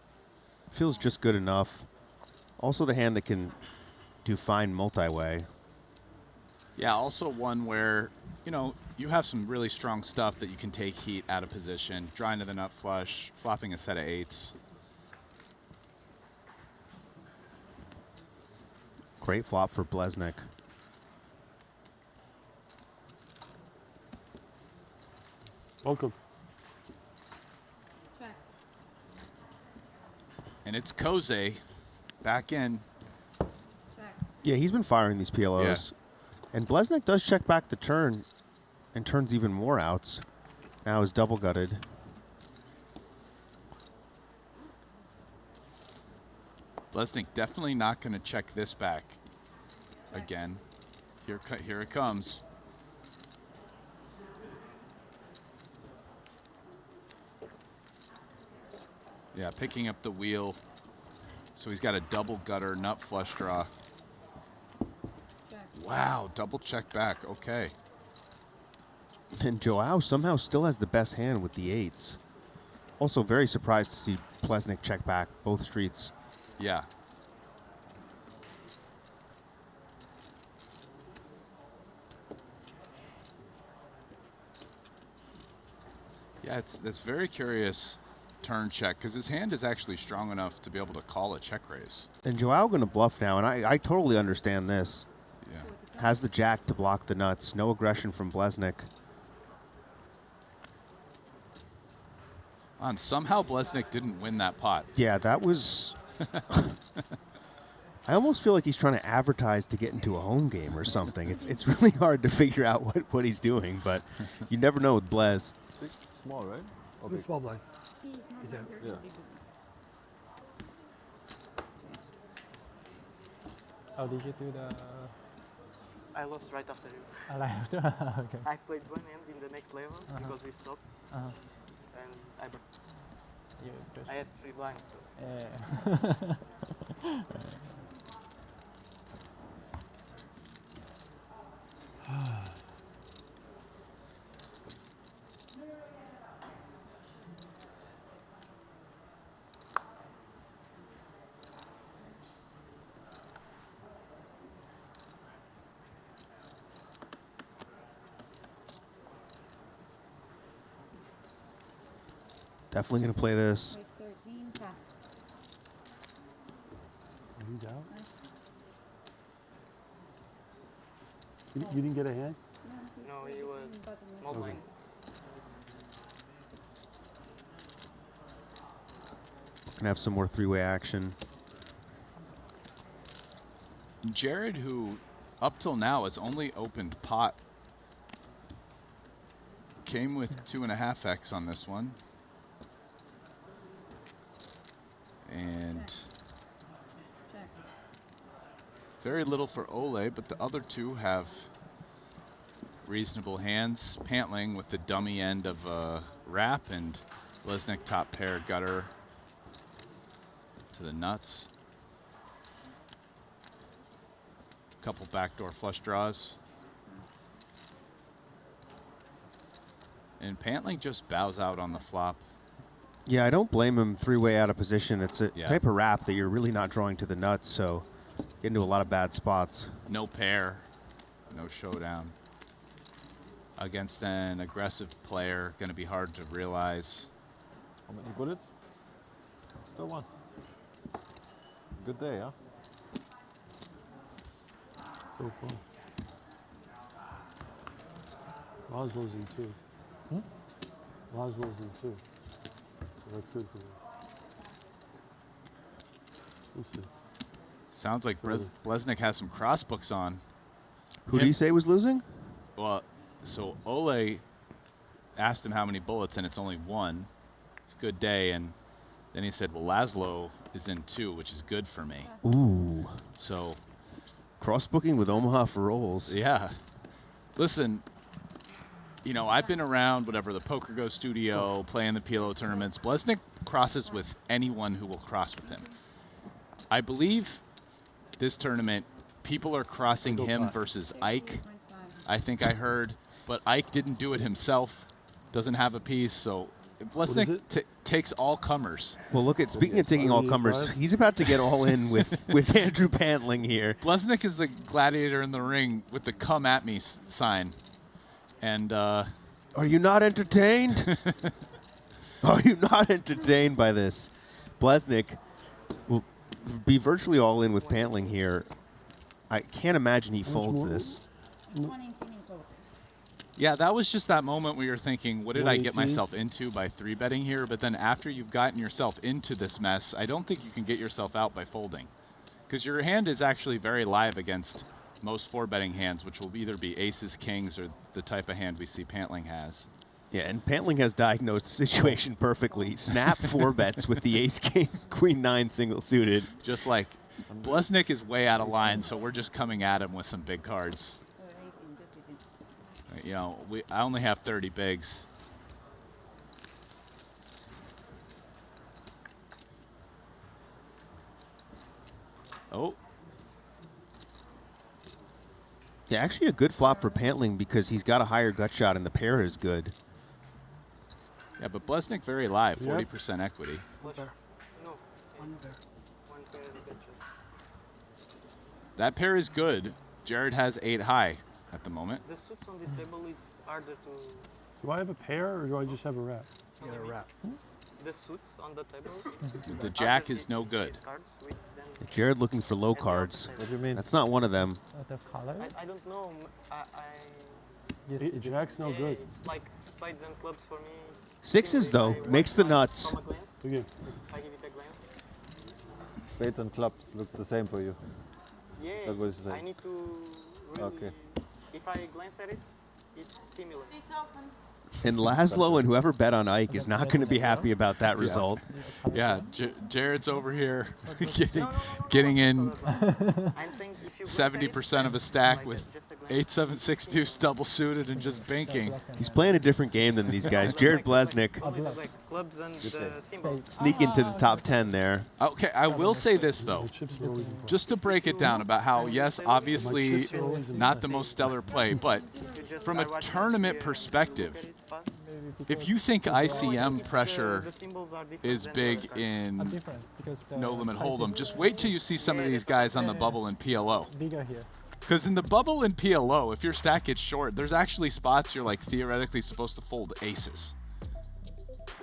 Feels just good enough. Also the hand that can do fine multi-way. Yeah, also one where, you know, you have some really strong stuff that you can take heat out of position, drawing to the nut flush, flopping a set of 8s. Great flop for Blesnik. Welcome. Check. And it's Koze back in. Check. Yeah, he's been firing these PLOs. And Blesnik does check back the turn and turns even more outs. Now is double gutted. Blesnik definitely not going to check this back again. Here it comes. Yeah, picking up the wheel. So he's got a double gutter nut flush draw. Check. Wow, double check back. Okay. And Joao somehow still has the best hand with the 8s. Also very surprised to see Blesnik check back both streets. Yeah. Yeah, that's very curious turn check because his hand is actually strong enough to be able to call a check raise. And Joao going to bluff now, and I totally understand this. Yeah. Has the jack to block the nuts. No aggression from Blesnik. And somehow Blesnik didn't win that pot. Yeah, that was... I almost feel like he's trying to advertise to get into a home game or something. It's really hard to figure out what he's doing, but you never know with Blez. Small, right? Or The big? small blind. He's not Yeah. How did you do the... I lost right after you. Okay. I played one hand in the next level because we stopped, and I burst. I had 3 blinds. So. Yeah. Definitely going to play this. Raise 13, pass. He's out. Nice. You didn't get a hand? No, he was small blind. Going to have some more three-way action. Jared, who up till now, has only opened pot. Came with 2.5x on this one. And very little for Ole, but the other two have reasonable hands. Pantling with the dummy end of a wrap, and Blesnik top pair gutter to the nuts. Couple backdoor flush draws. And Pantling just bows out on the flop. Yeah, I don't blame him three-way out of position. It's a Yeah. type of wrap that you're really not drawing to the nuts, so get into a lot of bad spots. No pair, no showdown. Against an aggressive player, going to be hard to realize. How many bullets? Still one. Good day, huh? So far. Laz losing too. Laz losing too. So that's good for you. We'll see. Sounds like Blesnik has some cross books on. Who did he say was losing? Well, so Ole asked him how many bullets, and it's only one. It's a good day, and then he said, well, Laszlo is in 2, which is good for me. Ooh. So cross-booking with Omaha for rolls. Yeah. Listen, you know, I've been around whatever, the Poker Go studio, playing the PLO tournaments. Blesnik crosses with anyone who will cross with him. I believe this tournament, people are crossing him versus Ike. I think I heard, but Ike didn't do it himself, doesn't have a piece, so Blesnik takes all comers. Well, look at, speaking of taking all comers, he's about to get all in with Andrew Pantling here. Blesnik is the gladiator in the ring with the come at me sign. And are you not entertained? Are you not entertained by this? Blesnik will be virtually all in with Pantling here. I can't imagine he folds this. yeah, that was just that moment where you're thinking, what did I get 118? myself into by 3-betting here? But then after you've gotten yourself into this mess, I don't think you can get yourself out by folding. Because your hand is actually very live against most 4-betting hands, which will either be aces, kings, or the type of hand we see Pantling has. Yeah, and Pantling has diagnosed the situation perfectly. Snap 4 bets with the ace, king, queen 9 single suited. Just like Blesnik is way out of line, so we're just coming at him with some big cards. You know, I only have 30 bigs. Oh. Yeah, actually a good flop for Pantling because he's got a higher gut shot and the pair is good. Yeah, but Blesnik very live, 40% equity. That pair is good. Jared has 8 high at the moment. The suits on this table, it's harder to... Do I have a pair or do I just have a wrap? You got a wrap. The suits on the table... The jack is no good. Jared looking for low cards. What do you mean? That's not one of them. I don't know. Jack's no good. It's like spades and clubs for me. Sixes, though, makes the nuts. From a glance. Okay. I give it a glance. Spades and clubs look the same for you. Yeah, That's what you say. I need to really... Okay. If I glance at it, it's similar. And Laszlo and whoever bet on Ike is not going to be happy about that result. Yeah, Jared's over here getting in 70% of a stack with 8-7-6 deuce double suited and just banking. He's playing a different game than these guys. Jared Blesnik sneak into the top 10 there. Okay, I will say this though, just to break it down about how, yes, obviously not the most stellar play, but from a tournament perspective, if you think ICM pressure is big in No Limit Hold'em, just wait till you see some of these guys on the bubble in PLO. Because in the bubble in PLO, if your stack gets short, there's actually spots you're like theoretically supposed to fold aces.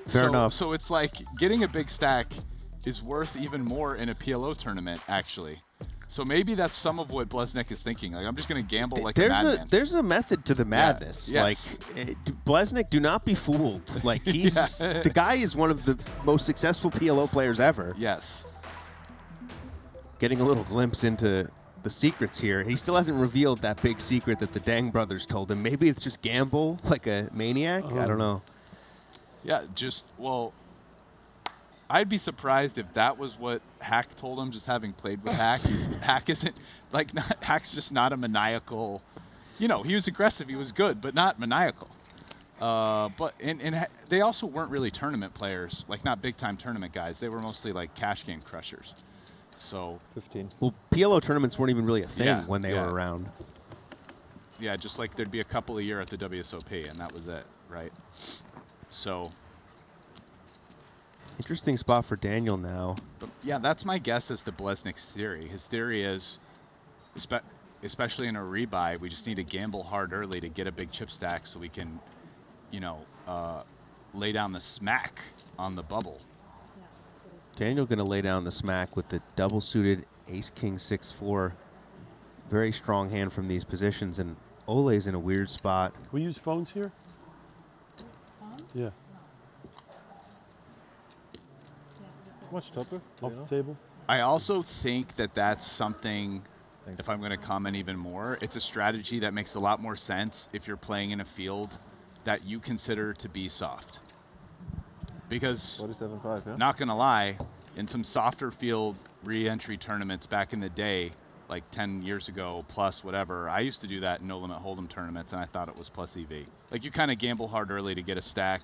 Fair enough. So it's like getting a big stack is worth even more in a PLO tournament, actually. So maybe that's some of what Blesnik is thinking. Like, I'm just going to gamble like a madman. There's a method to the madness. Yeah, like, yes. Blesnik, do not be fooled. Like, he's the guy is one of the most successful PLO players ever. Yes. Getting a little glimpse into the secrets here. He still hasn't revealed that big secret that the Dang brothers told him. Maybe it's just gamble like a maniac. I don't know. Yeah, well, I'd be surprised if that was what Hack told him, just having played with Hack. Hack isn't, like, Hack's just not a maniacal, he was aggressive, he was good, but not maniacal. But they also weren't really tournament players, like not big-time tournament guys. They were mostly like cash game crushers. So 15. Well, PLO tournaments weren't even really a thing when they were around. Yeah, just like there'd be a couple a year at the WSOP, and that was it, right? So interesting spot for Daniel now. But yeah, that's my guess as to Blesnik's theory. His theory is, especially in a rebuy, we just need to gamble hard early to get a big chip stack so we can, lay down the smack on the bubble. Daniel going to lay down the smack with the double suited ace king 6-4. Very strong hand from these positions, and Ole's in a weird spot. Can we use phones here? Yeah. Much tougher. Off the table. I also think that that's something, if I'm going to comment even more, it's a strategy that makes a lot more sense if you're playing in a field that you consider to be soft. Because, 47.5, yeah. not going to lie, in some softer field re-entry tournaments back in the day, like 10 years ago plus whatever, I used to do that in no limit hold'em tournaments, and I thought it was plus EV. Like, you kind of gamble hard early to get a stack.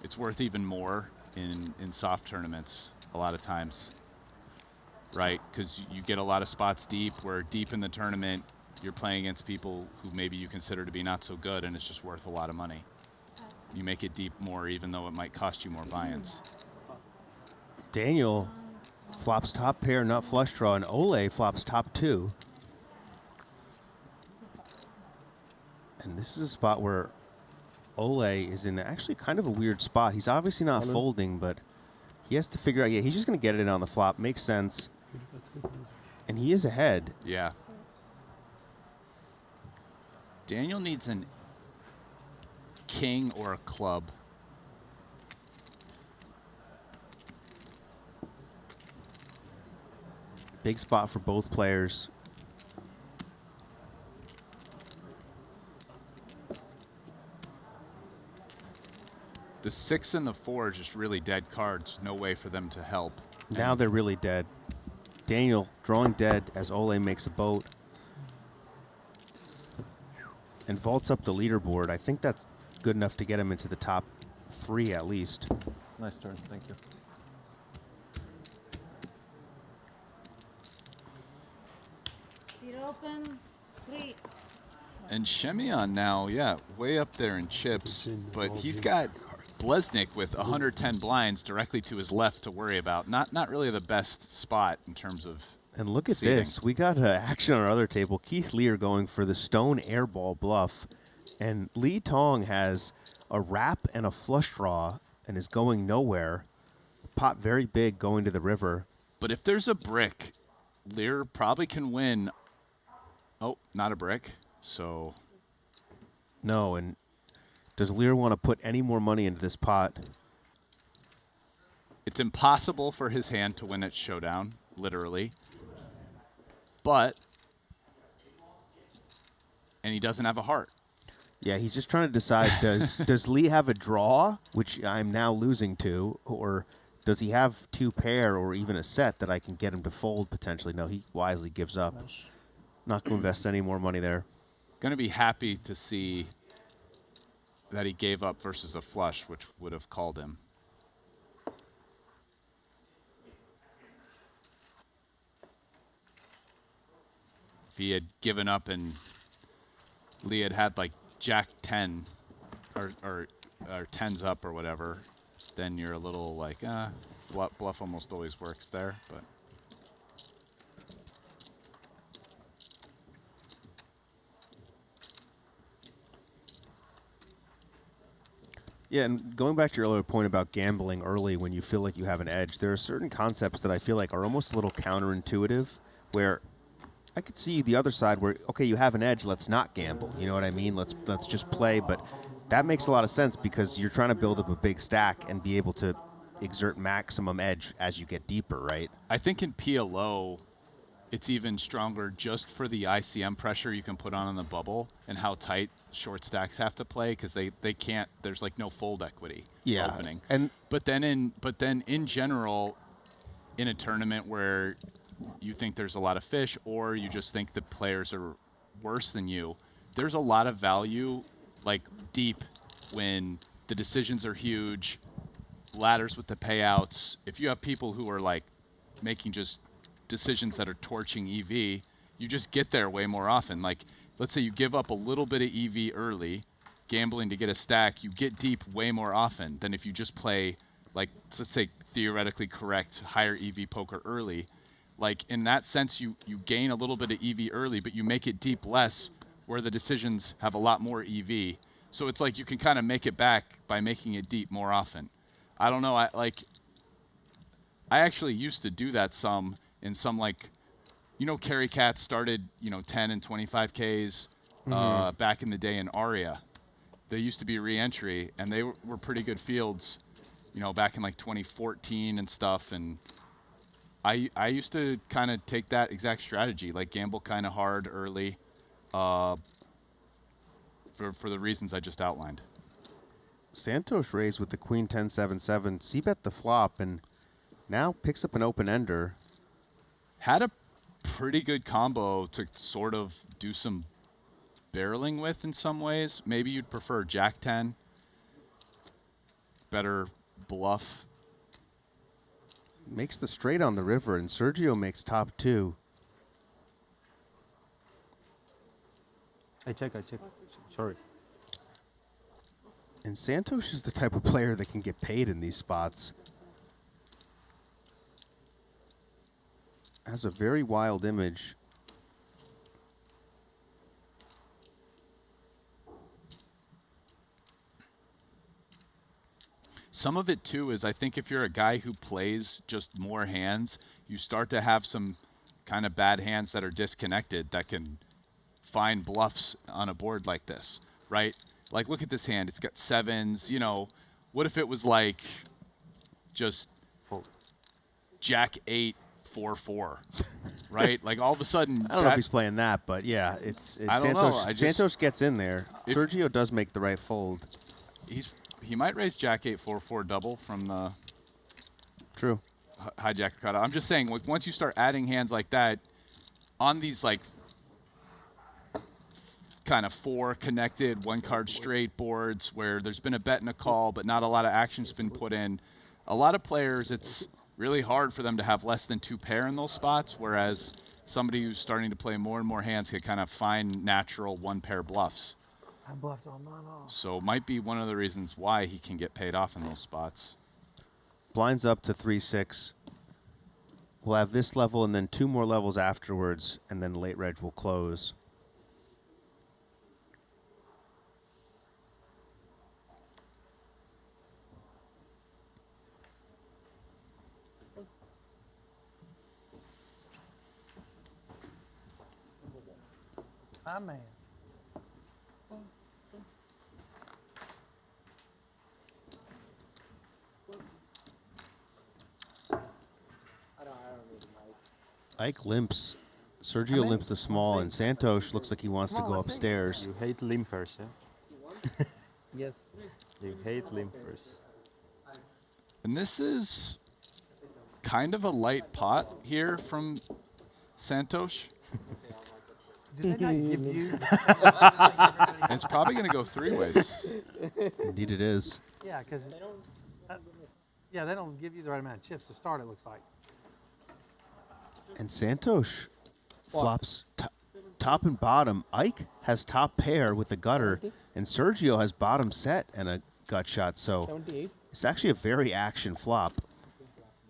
It's worth even more in soft tournaments a lot of times, right? Because you get a lot of spots deep where deep in the tournament you're playing against people who maybe you consider to be not so good, and it's just worth a lot of money. You make it deep more even though it might cost you more buy-ins. Daniel flops top pair, nut flush draw, and Ole flops top 2. And this is a spot where Ole is in actually kind of a weird spot. He's obviously not folding, but he has to figure out, he's just going to get it in on the flop. Makes sense. And he is ahead. Yeah. Daniel needs an king or a club. Big spot for both players. The 6 and the 4 are just really dead cards. No way for them to help. Now they're really dead. Daniel drawing dead as Ole makes a boat. And vaults up the leaderboard. I think that's good enough to get him into the top 3 at least. Nice turn, thank you. Seat open, 3. And Shemion now, way up there in chips, but he's got Blesnik with 110 blinds directly to his left to worry about. Not really the best spot in terms of And look at seating. this. We got action on our other table. Keith Lear going for the stone airball bluff. And Lee Tong has a wrap and a flush draw and is going nowhere. Pot very big going to the river. But if there's a brick, Lear probably can win. Oh, not a brick. So. No, and does Lear want to put any more money into this pot? It's impossible for his hand to win at showdown, literally. But. And he doesn't have a heart. Yeah, he's just trying to decide, does Lee have a draw, which I'm now losing to, or does he have 2 pair or even a set that I can get him to fold potentially? No, he wisely gives up. Not going to invest any more money there. Going to be happy to see that he gave up versus a flush, which would have called him. If he had given up and Lee had like Jack 10 or 10s up or whatever, then you're a little like, bluff almost always works there, but. Yeah, and going back to your earlier point about gambling early when you feel like you have an edge, there are certain concepts that I feel like are almost a little counterintuitive, where I could see the other side where, okay, you have an edge, let's not gamble. You know what I mean? Let's just play. But that makes a lot of sense because you're trying to build up a big stack and be able to exert maximum edge as you get deeper, right? I think in PLO, it's even stronger just for the ICM pressure you can put on the bubble and how tight short stacks have to play because they can't. There's like no fold equity opening. But then in general, in a tournament where you think there's a lot of fish or you just think the players are worse than you, there's a lot of value like deep when the decisions are huge, ladders with the payouts. If you have people who are like making just decisions that are torching EV, you just get there way more often. Like, let's say you give up a little bit of EV early, gambling to get a stack, you get deep way more often than if you just play, like, let's say theoretically correct higher EV poker early. Like, in that sense, you gain a little bit of EV early, but you make it deep less where the decisions have a lot more EV. So it's like you can kind of make it back by making it deep more often. I don't know, I actually used to do that some in some, like, you know, Carry Cats started, you know, 10 and 25Ks back in the day in Aria. They used to be re-entry, and they were pretty good fields, you know, back in like 2014 and stuff. And I used to kind of take that exact strategy, like gamble kind of hard early for the reasons I just outlined. Santosh raised with the Queen 10-7-7, c-bet the flop, and now picks up an open-ender. Had a pretty good combo to sort of do some barreling with in some ways. Maybe you'd prefer Jack 10. Better bluff. Makes the straight on the river, and Sergio makes top 2. I check. Sorry. And Santosh is the type of player that can get paid in these spots. Has a very wild image. Some of it, too, is I think if you're a guy who plays just more hands, you start to have some kind of bad hands that are disconnected that can find bluffs on a board like this, right? Like, look at this hand. It's got 7s. You know, what if it was like just Jack 8, 4-4, right? Like, all of a sudden, I don't know if he's playing that, but yeah, it's I don't know. Santosh gets in there. Sergio does make the right fold. He might raise Jack 8, 4-4 double from the true hijacker cutout. I'm just saying, like, once you start adding hands like that on these like kind of 4 connected 1 card straight boards where there's been a bet and a call, but not a lot of action's been put in. A lot of players, it's really hard for them to have less than 2 pair in those spots, whereas somebody who's starting to play more and more hands can kind of find natural 1 pair bluffs. I bluffed on mono. So might be one of the reasons why he can get paid off in those spots. Blinds up to 3-6. We'll have this level and then 2 more levels afterwards, and then late reg will close. Hi, man. Ike limps. Sergio limps the small, and Santosh looks like he wants to go upstairs. You hate limpers, yeah? Yes. You hate limpers. And this is kind of a light pot here from Santosh. Did they not give you? And it's probably going to go 3 ways. Indeed it is. Yeah, because they don't give you the right amount of chips to start, it looks like. And Santosh flops top and bottom. Ike has top pair with a gutter, and Sergio has bottom set and a gut shot. So it's actually a very action flop.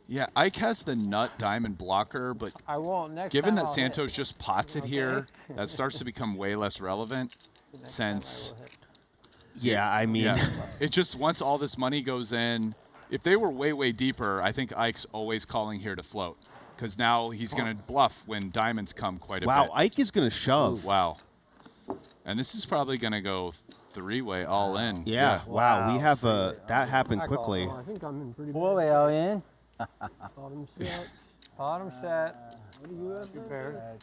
Yeah, Ike has the nut diamond blocker, but given that Santosh just pots it here, that starts to become way less relevant since... Yeah, I mean... it just, once all this money goes in, if they were way, way deeper, I think Ike's always calling here to float. Because now he's going to bluff when diamonds come quite a bit. Wow, Ike is going to shove. Ooh, wow. And this is probably going to go three-way all in. Yeah. Wow. We have a that happened quickly. I think I'm in pretty bad. Four way all in. Bottom set. Bottom set. What do you have there?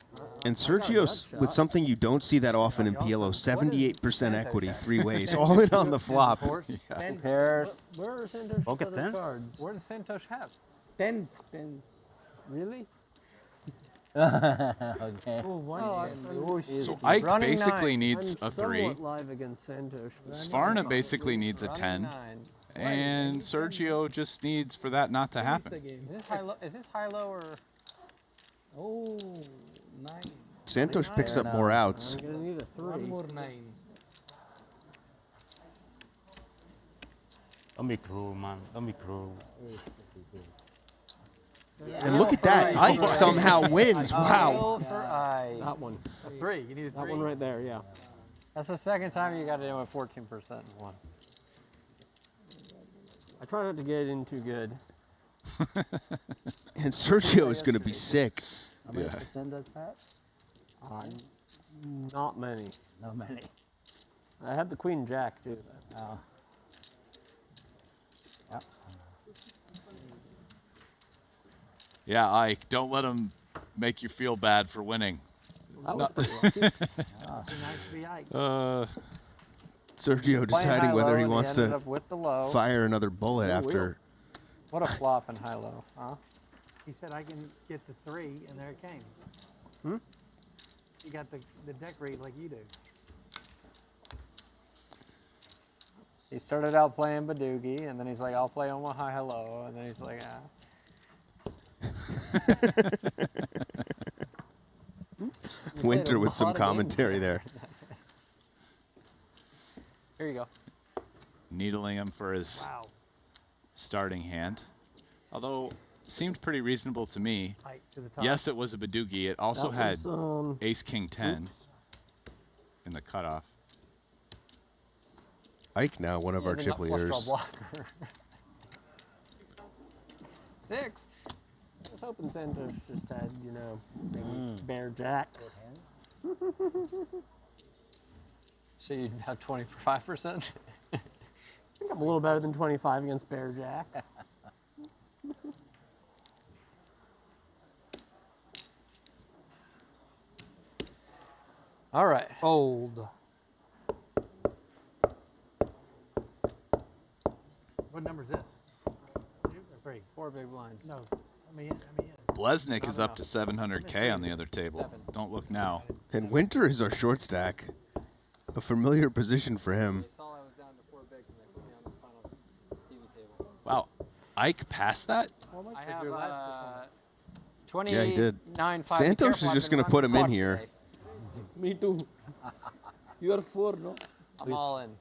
And Sergio's with something you don't see that often in PLO, 78% equity, three ways, all in on the flop. Yeah. Pairs. Where are Santosh's Pocket other 10? cards? What does Santosh have? Tens. Really? Okay. Oh, one. So Ike Running basically nine. needs I'm a 3. somewhat live against Santosh. Svarna basically needs a 10. Nine. And Sergio just needs for that not to happen. Is this high-low or? Oh, 9. Santosh picks up more outs. I'm gonna need a 3. One more 9. Don't be cruel, man. Don't be cruel. And look at that, Ike somehow wins. Wow. For I. That one. A 3. You need a 3. That one right there, yeah. That's the second time you got it in with 14% and one. I try not to get in too good. And Sergio is going to be sick. How many percent does Pat? Not many. Not many. I had the Queen Jack too. Oh. Yep. Yeah, Ike, don't let him make you feel bad for winning. That was pretty lucky. Nice to be Ike. Sergio deciding whether he wants to with the low. fire another bullet after. What a flop in high-low, huh? He said I can get the 3, and there it came. Hmm? You got the deck read like you do. He started out playing Badoogie, and then he's like, I'll play on my high-low, and then he's like, Winter with some commentary there. Here you go. Needling him for his starting hand. Although, seemed pretty reasonable to me. Ike to the top. Yes, it was a Badoogie. It also had Ace King 10 in the cutoff. Ike now, one of our chip leaders. 6. I was hoping Santosh just had, you know, maybe bear jacks. So you'd have 25%? I think I'm a little better than 25 against bear jacks. All right. Fold. What number is this? 2 or 3? 4 big blinds. No. Blesnik is up to 700K on the other table. Don't look now. And Winter is our short stack. A familiar position for him. Wow. Ike passed that? I have 29, Yeah, he did. 5. Santosh is just going to put him in here. Me too. You are 4, no? I'm all in.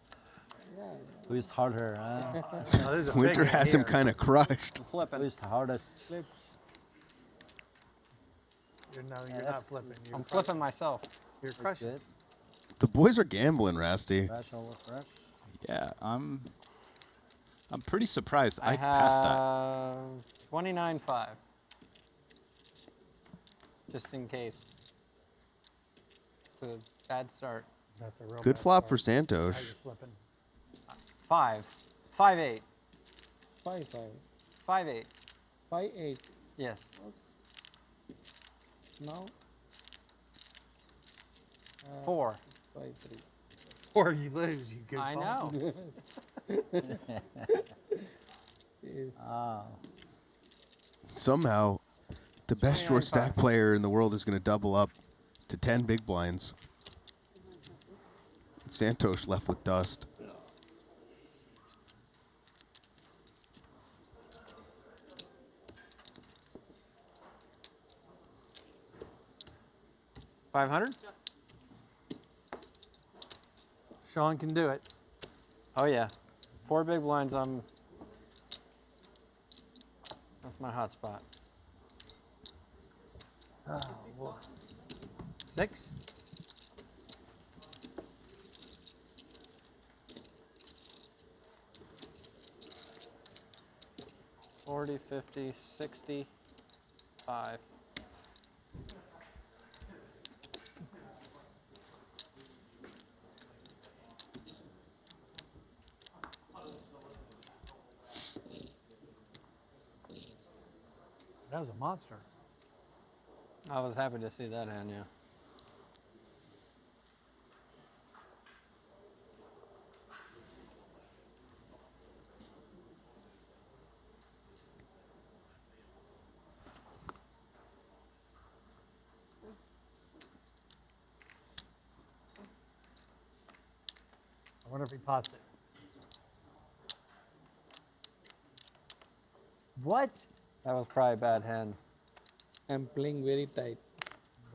Who's harder? Winter has him kind of crushed. I'm flipping. Who's the hardest? You're not flipping. I'm flipping myself. You're crushing. The boys are gambling, Rasty. Yeah, I'm pretty surprised I Ike passed that. have 29.5. Just in case. It's a bad start. That's a real Good bad flop for start. Santosh. 5. 5-8. 5-5. 5-8. 5-8. Yes. Now? 4. 5-3. Or you lose, you good I know. Somehow, the best short 29.5. stack player in the world is going to double up to 10 big blinds. Santosh left with dust. $500? Sean can do it. Oh yeah. 4 big blinds, that's my hot spot. 6? $40, $50, $60, $5. That was a monster. I was happy to see that hand, yeah. I wonder if he pots it. What? That was probably a bad hand. I'm playing very tight.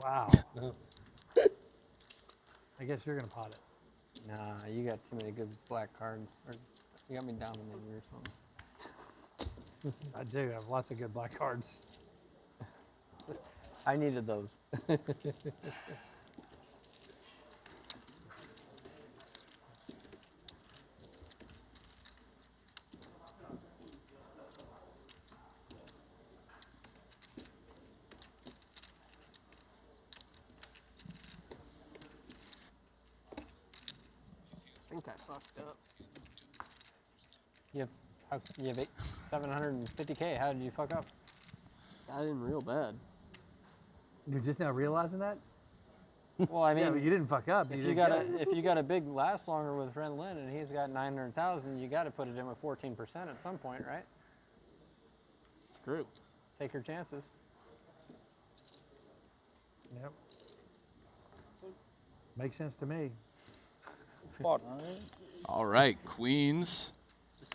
Wow. I guess you're gonna pot it. Nah, you got too many good black cards. Or you got me dominating or something. I do have lots of good black cards. I needed those. I think I fucked up. You have 750K. How did you fuck up? I didn't real bad. You're just now realizing that? Well, I mean, yeah, but you didn't fuck up. If you got a big last longer with Ren Lin and he's got 900,000, you got to put it in with 14% at some point, right? It's true. Take your chances. Yep. Makes sense to me. All right, queens.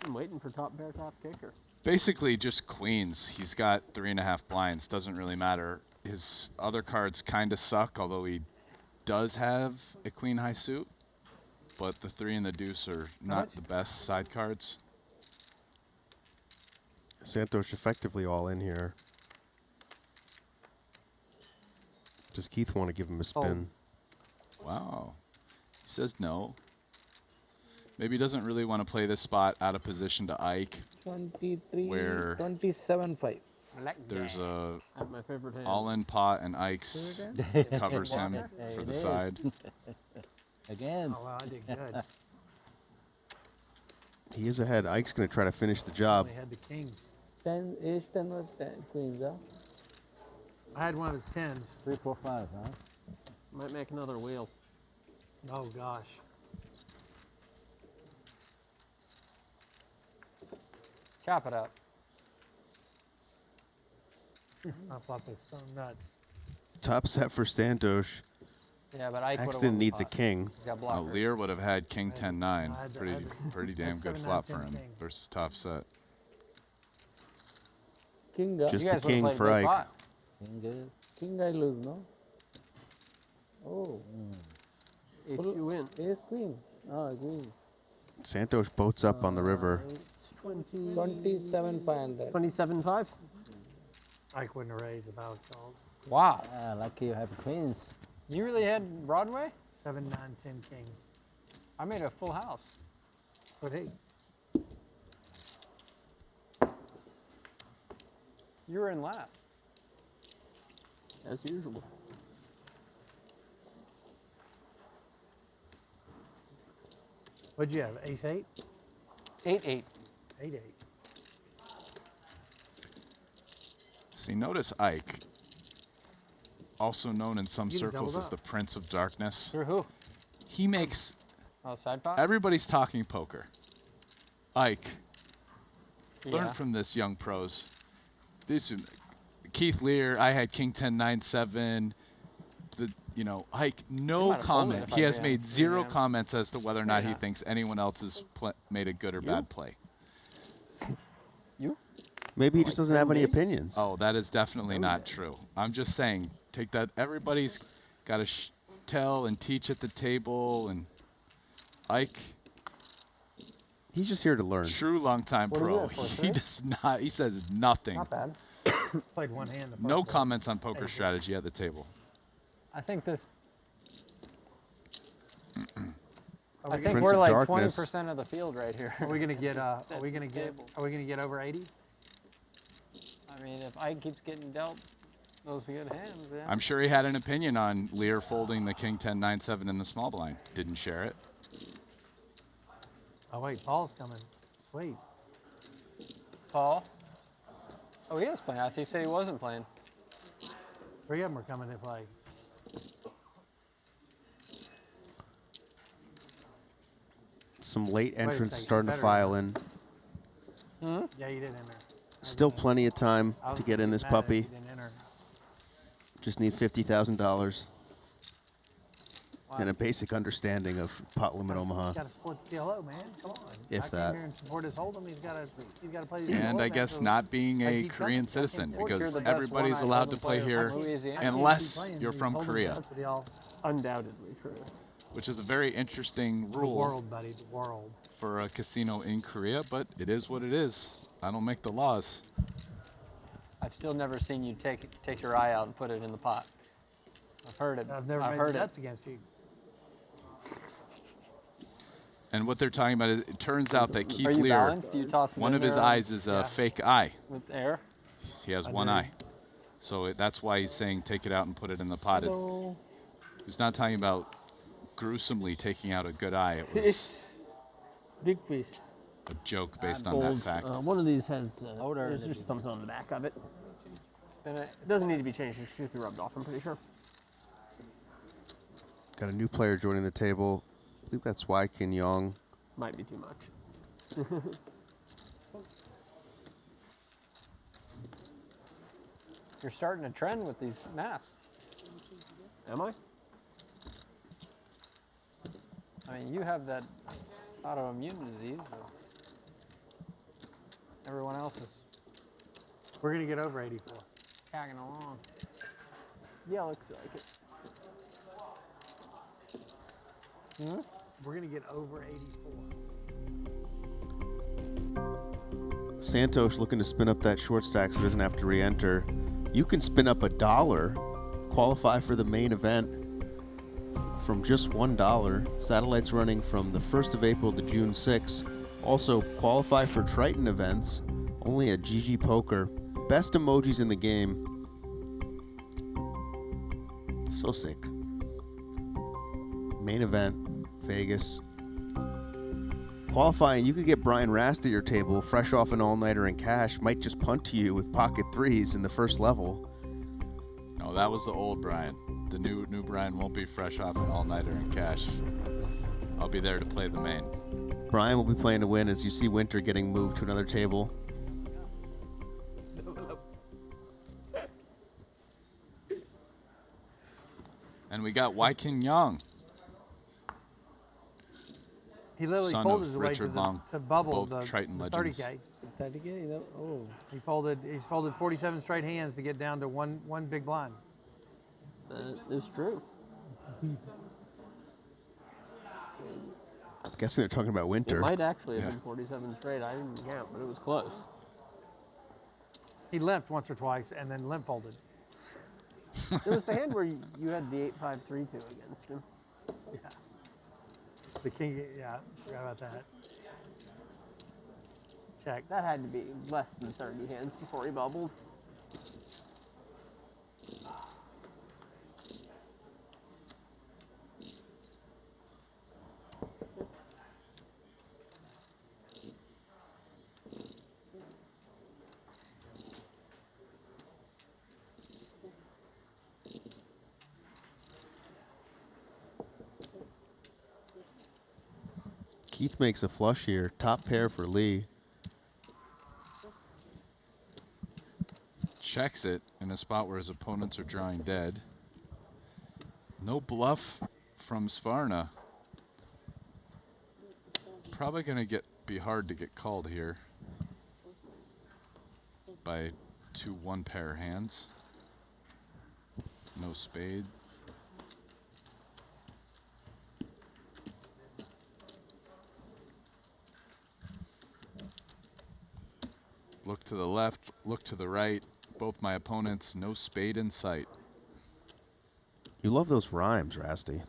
I'm waiting for top pair, top kicker. Basically just queens. He's got 3.5 blinds. Doesn't really matter. His other cards kind of suck, although he does have a queen high suit. But the 3 and the deuce are not the best side cards. Santosh effectively all in here. Does Keith want to give him a spin? Wow. He says no. Maybe he doesn't really want to play this spot out of position to Ike. 23, where 27.5. There's a my favorite hand. all-in pot and Ike's covers him for the side. Again. Oh, wow, I did good. He is ahead. Ike's going to try to finish the job. I had the king. 10, ace 10 was 10 queens, huh? I had one of his 10s. 3, 4, 5, huh? Might make another wheel. Oh, gosh. Chop it up. I flop this so nuts. Top set for Santosh. Yeah, but Ike Axton needs a king. Lear would have had king 10-9. Pretty damn good flop for him versus top set. King, just the king for Ike. King I lose, no? Oh. Ace you win. Ace queen. Ah, queen. Santosh boats up on the river. 27,500. 27.5? Ike wouldn't raise about all. Wow. Yeah, lucky you have queens. You really had Broadway? 7, 9, 10 king. I made a full house. But hey. You were in last. As usual. What'd you have? Ace 8? 8-8. 8-8. See, notice Ike, also known in some circles as the Prince of Darkness. Through who? He makes side pot? everybody's talking poker. Ike, learn Yeah. from this, young pros. Keith Lear, I had king 10-9-7. Ike, no comment. He has made zero comments as to whether or not he thinks anyone else has made a good or bad play. You? Maybe he just doesn't have any opinions. Oh, that is definitely not true. I'm just saying, take that. Everybody's got to tell and teach at the table. And Ike, he's just here to learn. True longtime pro. He does not. He says nothing. Not bad. Played one hand. No comments on poker strategy at the table. I think this. I think we're like 20% of the field right here. Are we gonna get? Are we gonna get over 80? I mean, if Ike keeps getting dealt those good hands, yeah. I'm sure he had an opinion on Lear folding the king 10-9-7 in the small blind. Didn't share it. Oh wait, Paul's coming. Sweet. Paul. Oh, he is playing. I think he said he wasn't playing. 3 of them are coming to play. Some late a entrants second, starting to better. file in. Yeah, you did enter. Still plenty of time I was to get in this mad that you puppy. didn't enter. Just need $50,000 and a basic understanding of pot limit Omaha. He's got to support the PLO, man. Come on. If I that. came here and support his Hold'em. He's got to play these And PLO I guess matches. not being I a keep Korean coming. citizen, You're because the best everybody's one-eyed allowed to Hold'em play player here I can't keep unless playing you're these from Hold'em Korea, matches with y'all. Undoubtedly true. which is a very interesting The rule world, buddy, the world. for a casino in Korea, but it is what it is. I don't make the laws. I've still never seen you take your eye out and put it in the pot. I've heard it. I've never I've made heard the it. bets against you. And what they're talking about is, it turns out that Keith you Lear, balanced? Do you toss it one in of his there? eyes is a Yeah. fake eye. With air? He has I one do. eye. So that's why he's saying take it out and put it in the pot. He's not talking about gruesomely taking out a good eye. It was Big fish. a joke based on that fact. One of these has, there's just something on the back of it. It doesn't need to be changed. It should just be rubbed off, I'm pretty sure. Got a new player joining the table. I believe that's Wai Kin Yong. Might be too much. You're starting a trend with these masks. Am I? I mean, you have that autoimmune disease, but everyone else is We're going to get over 84. tagging along. Yeah, looks like it. We're going to get over 84. Santos looking to spin up that short stack so he doesn't have to re-enter. You can spin up $1, qualify for the main event from just $1. Satellites running from the 1st of April to June 6th. Also qualify for Triton events, only at GG Poker. Best emojis in the game. So sick. Main event, Vegas. Qualifying, you could get Brian Rast at your table, fresh off an all-nighter in cash, might just punt to you with pocket threes in the first level. No, that was the old Brian. The new Brian won't be fresh off an all-nighter in cash. I'll be there to play the main. Brian will be playing to win as you see Winter getting moved to another table. And we got Wai Kin Yong. He literally Son folded of his way Richard to, Long, to bubble both the, Triton the legends. 30K. 30K? Oh. He's folded 47 straight hands to get down to one big blind. That is true. I'm guessing they're talking about Winter. It might actually have been 47 straight. I didn't count, but it was close. He limped once or twice and then limp folded. There was the hand where you had the 8-5-3-2 against him. Yeah. The king, yeah, forgot about that. Check. That had to be less than 30 hands before he bubbled. Keith makes a flush here. Top pair for Lee. Checks it in a spot where his opponents are drawing dead. No bluff from Svarna. Probably going to be hard to get called here by 2 one-pair hands. No spade. Look to the left, look to the right. Both my opponents, no spade in sight. You love those rhymes, Rasty.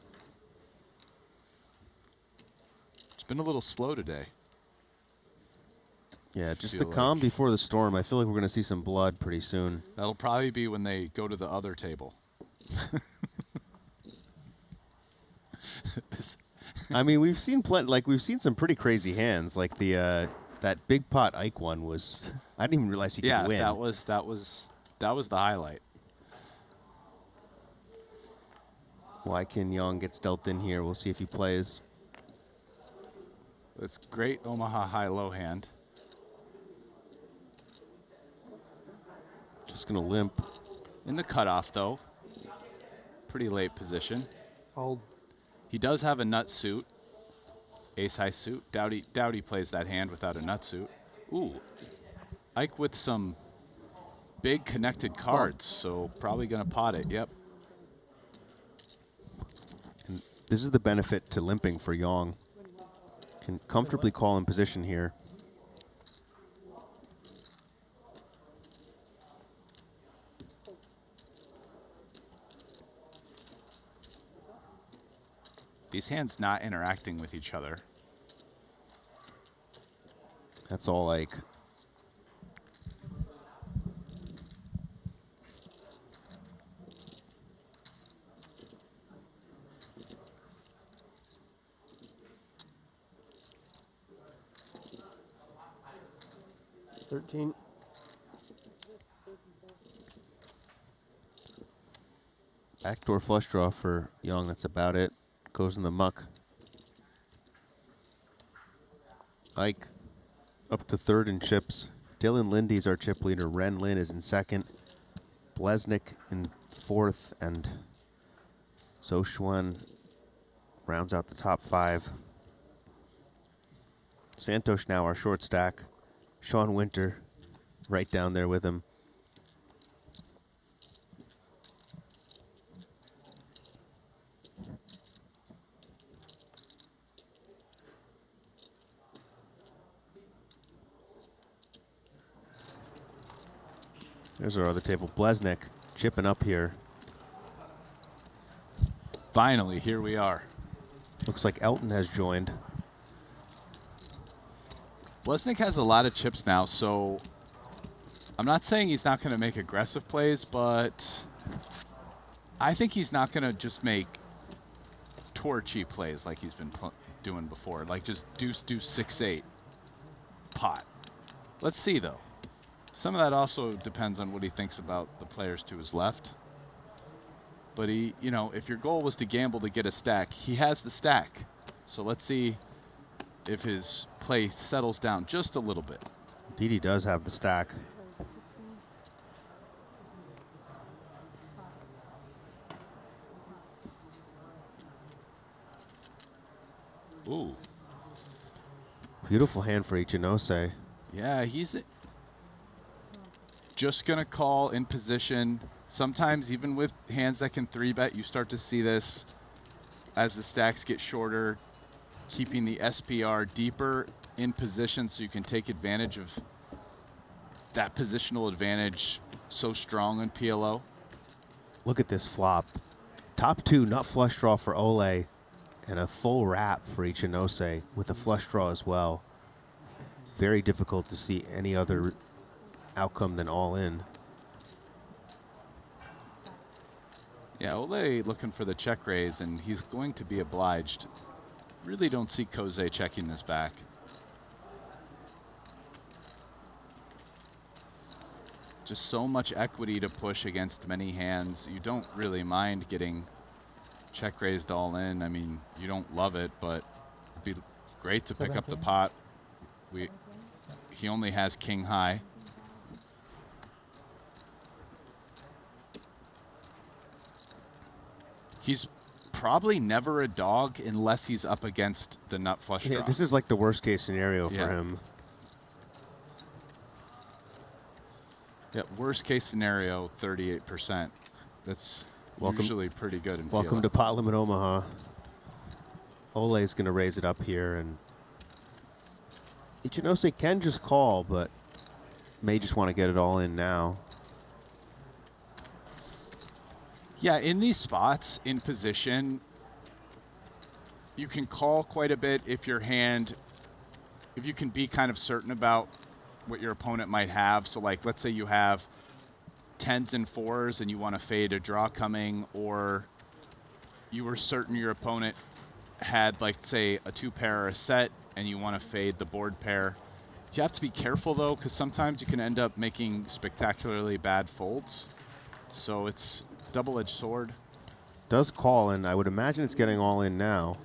It's been a little slow today. Yeah, just Feel the calm like- before the storm. I feel like we're going to see some blood pretty soon. That'll probably be when they go to the other table. I mean, we've seen we've seen some pretty crazy hands, like the That big pot Ike one was, I didn't even realize he could win. Yeah, that was the highlight. Wykin Young gets dealt in here. We'll see if he plays. That's great Omaha high-low hand. Just going to limp. In the cutoff, though. Pretty late position. Fold. He does have a nut suit. Ace-high suit. Doubt he plays that hand without a nut suit. Ooh. Ike with some big connected cards, so probably going to pot it. Yep. And this is the benefit to limping for Young. Can comfortably call in position here. These hands not interacting with each other. That's all like. $13. Backdoor flush draw for Young. That's about it. Goes in the muck. Ike up to third in chips. Dylan Lindy's our chip leader. Ren Lin is in second. Blesnik in fourth. And Sochuan rounds out the top 5. Santosh now our short stack. Sean Winter right down there with him. There's our other table. Blesnik chipping up here. Finally, here we are. Looks like Elton has joined. Blesnik has a lot of chips now, so I'm not saying he's not going to make aggressive plays, but I think he's not going to just make torchy plays like he's been doing before, like just deuce, 6-8 pot. Let's see, though. Some of that also depends on what he thinks about the players to his left. But he, you know, if your goal was to gamble to get a stack, he has the stack. So let's see if his play settles down just a little bit. Didi does have the stack. Ooh. Beautiful hand for Ichinose. Yeah, he's just going to call in position. Sometimes even with hands that can 3-bet, you start to see this as the stacks get shorter, keeping the SPR deeper in position so you can take advantage of that positional advantage so strong in PLO. Look at this flop. Top 2 nut flush draw for Ole and a full wrap for Ichinose with a flush draw as well. Very difficult to see any other outcome than all in. Yeah, Ole looking for the check raise, and he's going to be obliged. Really don't see Koze checking this back. Just so much equity to push against many hands. You don't really mind getting check raised all in. I mean, you don't love it, but it'd be great to pick up the pot. He only has king high. He's probably never a dog unless he's up against the nut flush draw. Yeah, this is like the worst case scenario for him. Yeah, worst case scenario, 38%. That's usually pretty good in Welcome PLO. to Pot Limit Omaha. Ole's going to raise it up here, and Ichinose can just call, but may just want to get it all in now. Yeah, in these spots, in position, you can call quite a bit if your hand, if you can be kind of certain about what your opponent might have. So like, let's say you have 10s and 4s and you want to fade a draw coming, or you were certain your opponent had, like, say, a 2 pair or a set and you want to fade the board pair. You have to be careful, though, because sometimes you can end up making spectacularly bad folds. So it's double-edged sword. Does call, and I would imagine it's getting all in now.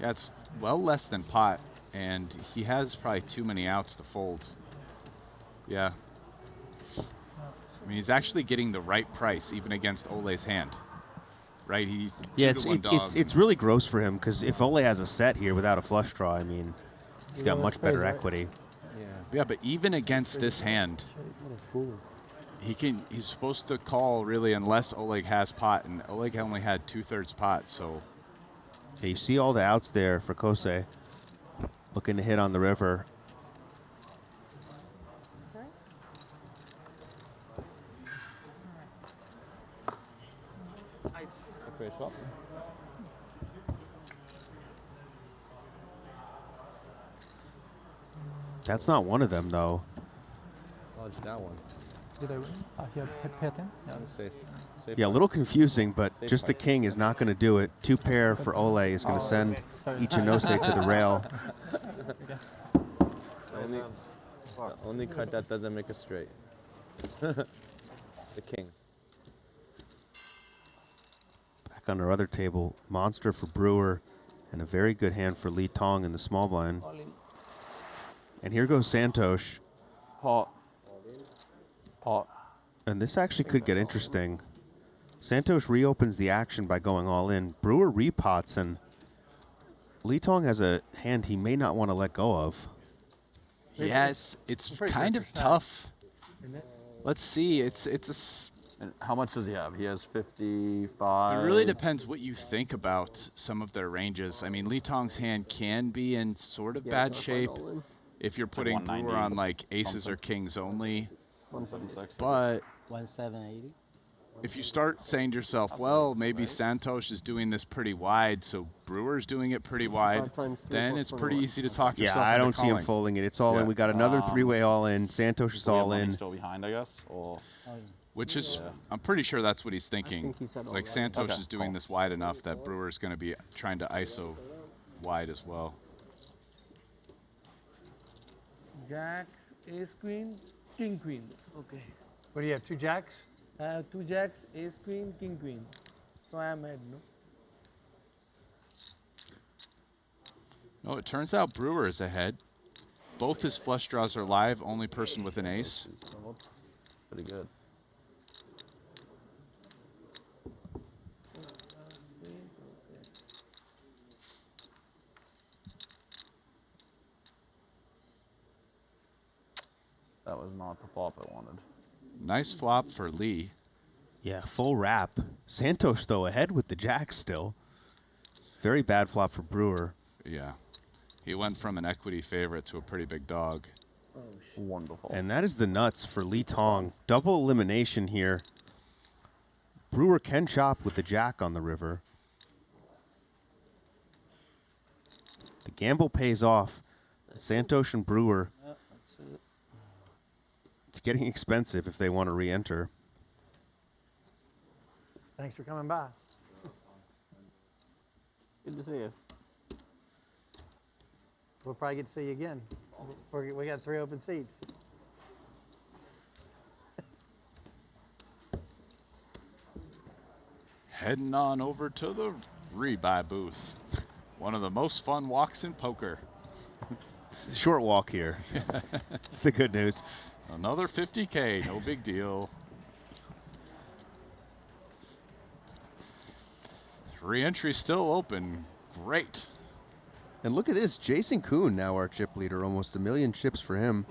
Yeah, it's well less than pot, and he has probably too many outs to fold. Yeah. I mean, he's actually getting the right price, even against Ole's hand. Right? Yeah, it's really gross for him, because if Ole has a set here without a flush draw, I mean, he's got much better equity. Yeah, but even against this hand, he's supposed to call really unless Oleg has pot, and Oleg only had 2/3 pot, so. Yeah, you see all the outs there for Kosei, looking to hit on the river. Okay, swap. That's not one of them, though. Dodge that one. Did I win? He had pit in? Yeah. Safe. Yeah, a little confusing, but just the king is not going to do it. 2 pair for Ole is going to send Ichinose to the rail. Only card that doesn't make a straight. The king. Back on our other table, monster for Brewer, and a very good hand for Lee Tong in the small blind. And here goes Santosh. Pot. Pot. And this actually could get interesting. Santosh reopens the action by going all in. Brewer repots, and Lee Tong has a hand he may not want to let go of. Yeah, it's kind of tough. Let's see. And how much does he have? He has 55. It really depends what you think about some of their ranges. I mean, Lee Tong's hand can be in sort of bad shape if you're putting Brewer on like aces or kings only. 176. But 1780. if you start saying to yourself, well, maybe Santosh is doing this pretty wide, so Brewer's doing it pretty wide, then it's pretty easy to talk yourself Yeah, I into don't see him calling. folding it. It's all in. We got another 3-way all in. Santosh is all in. Still behind, I guess. Or Which is, I'm pretty sure that's what he's thinking. he said all Like that. Santosh Okay, is doing this wide enough that Brewer's going to be trying to ISO wide as well. Jacks, ace queen, king queen. Okay. What do you have, 2 jacks? I have 2 jacks, ace queen, king queen. So I am ahead, no? No, it turns out Brewer is ahead. Both his flush draws are live, only person with an ace. Pretty good. That was not the flop I wanted. Nice flop for Lee. Yeah, full wrap. Santosh, though, ahead with the jacks still. Very bad flop for Brewer. Yeah. He went from an equity favorite to a pretty big dog. Wonderful. And that is the nuts for Lee Tong. Double elimination here. Brewer can chop with the jack on the river. The gamble pays off. Santosh and Brewer. It's getting expensive if they want to re-enter. Thanks for coming by. Good to see you. We'll probably get to see you again. We got 3 open seats. Heading on over to the rebuy booth. One of the most fun walks in poker. It's a short walk here. It's the good news. Another 50K, no big deal. Re-entry still open. Great. And look at this, Jason Kuhn, now our chip leader. Almost 1 million chips for him.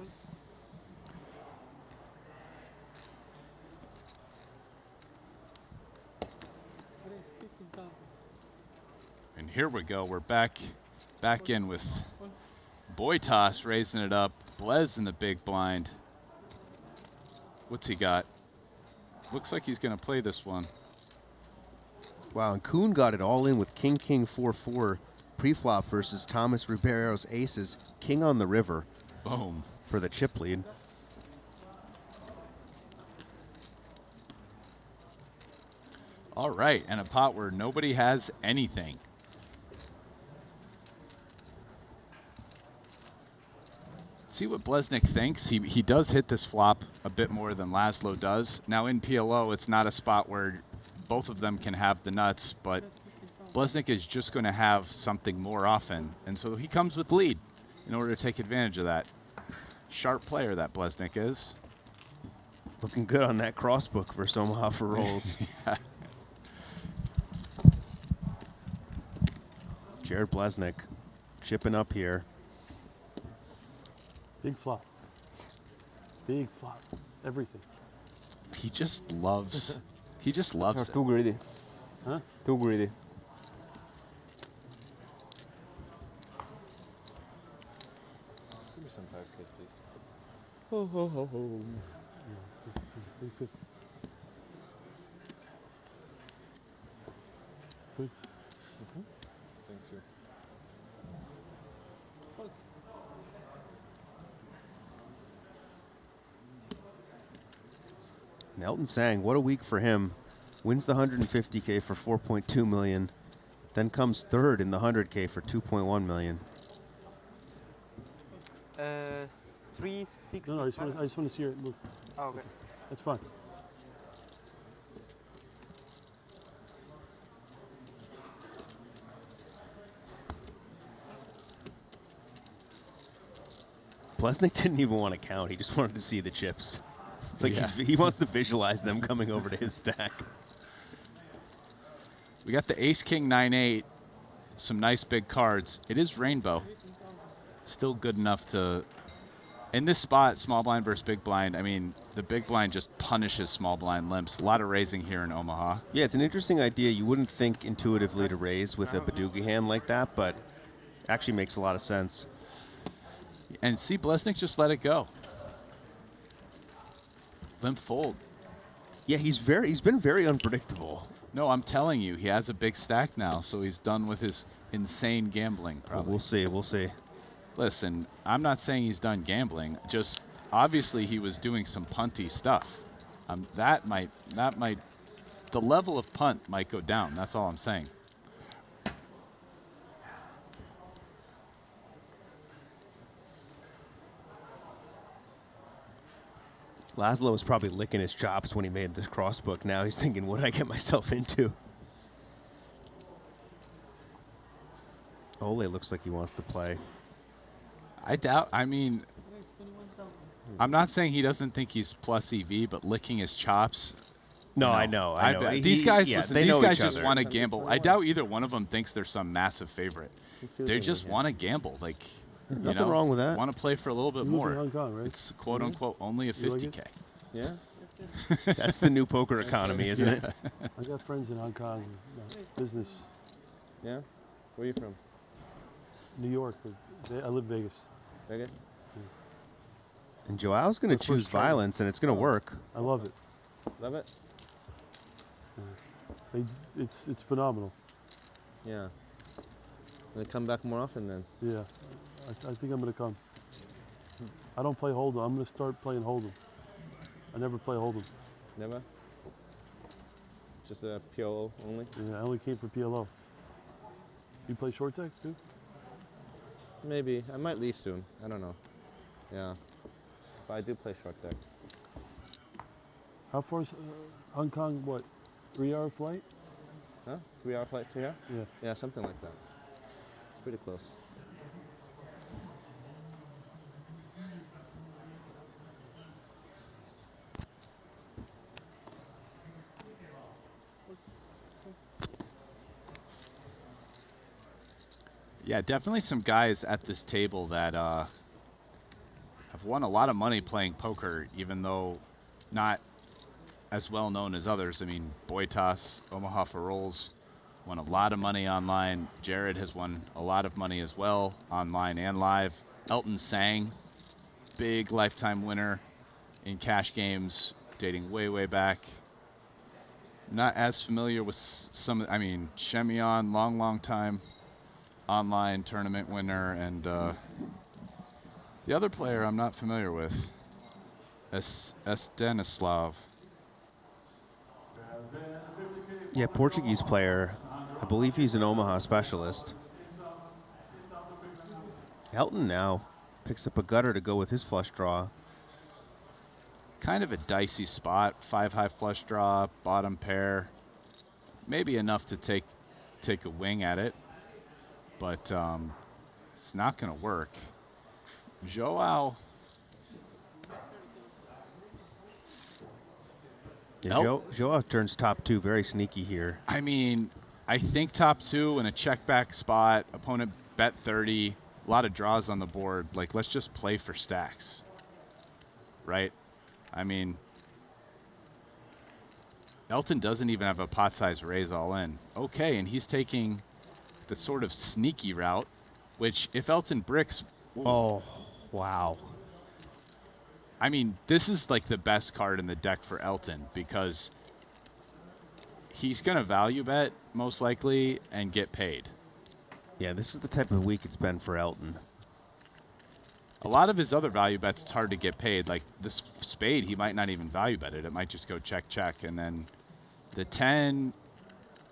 And here we go. We're back in with Boytas raising it up. Blez in the big blind. What's he got? Looks like he's going to play this one. Wow, and Kuhn got it all in with King, King, 4-4 pre-flop versus Thomas Ribeiro's aces. King on the river. Boom. For the chip lead. All right, and a pot where nobody has anything. See what Blesnik thinks. He does hit this flop a bit more than Laszlo does. Now in PLO, it's not a spot where both of them can have the nuts, but Blesnik is just going to have something more often. And so he comes with lead in order to take advantage of that. Sharp player that Blesnik is. Looking good on that crossbook for Omaha for rolls. Yeah. Jared Blesnik chipping up here. Big flop. Big flop. Everything. He just loves. He just loves it. Too greedy. Huh? Too greedy. Give me some 5K, please. Ho ho ho ho. Good. Thank you. Elton Sang, what a week for him. Wins the 150K for 4.2 million. Then comes third in the 100K for 2.1 million. 3, 6. No, I just want to see her. Look. Oh, okay. That's fine. Blesnik didn't even want to count. He just wanted to see the chips. It's like he wants to visualize them coming over to his stack. We got the Ace King 9-8. Some nice big cards. It is rainbow. Still good enough to. In this spot, small blind versus big blind, I mean, the big blind just punishes small blind limps. A lot of raising here in Omaha. Yeah, it's an interesting idea. You wouldn't think intuitively to raise with a Badugi hand like that, but actually makes a lot of sense. And see, Blesnik just let it go. Limp fold. Yeah, he's been very unpredictable. No, I'm telling you, he has a big stack now, so he's done with his insane gambling, probably. We'll see, we'll see. Listen, I'm not saying he's done gambling. Just obviously he was doing some punty stuff. The level of punt might go down. That's all I'm saying. Laszlo was probably licking his chops when he made this crossbook. Now he's thinking, what did I get myself into? Ole looks like he wants to play. I doubt. I mean, I'm not saying he doesn't think he's plus EV, but licking his chops. No, I know. These guys, listen, these guys just want to to gamble. I doubt either one of them thinks they're some massive favorite. They just want to gamble. Like, Nothing wrong with that. Want to play for a little bit You live in more. Hong Kong, right? It's quote unquote only a You like 50K. it? Yeah? That's the new poker economy, isn't it? I got friends in Hong Kong, business. Yeah? Where are you from? New York, but I live in Vegas. Vegas? And Joao's going to choose violence, and it's going to work. I love it. Love it? It's phenomenal. Yeah. Gonna come back more often then? Yeah, I think I'm going to come. I don't play Hold'em. I'm going to start playing Hold'em. I never play Hold'em. Never? Just a PLO only? Yeah, I only came for PLO. You play short deck too? Maybe. I might leave soon. I don't know. Yeah. But I do play short deck. How far is Hong Kong, what, 3-hour flight? Huh? 3-hour flight to here? Yeah. Yeah, something like that. Pretty close. Yeah, definitely some guys at this table that have won a lot of money playing poker, even though not as well known as others. I mean, Boitas, Omaha for Rolls, won a lot of money online. Jared has won a lot of money as well, online and live. Elton Sang, big lifetime winner in cash games, dating way, way back. Not as familiar with some, I mean, Shemion, long time online tournament winner, and the other player I'm not familiar with, Stanislav. Yeah, Portuguese player. I believe he's an Omaha specialist. Elton now picks up a gutter to go with his flush draw. Kind of a dicey spot. 5-high flush draw, bottom pair. Maybe enough to take a wing at it, but it's not going to work. Joao. Yeah, Joao turns top 2 very sneaky here. I mean, I think top 2 in a check back spot, opponent bet 30, a lot of draws on the board. Like, let's just play for stacks, right? I mean, Elton doesn't even have a pot size raise all in. Okay, and he's taking the sort of sneaky route, which if Elton bricks... Oh, wow. I mean, this is like the best card in the deck for Elton because he's going to value bet most likely and get paid. Yeah, this is the type of week it's been for Elton. A lot of his other value bets, it's hard to get paid. Like this spade, he might not even value bet it. It might just go check, check. And then the 10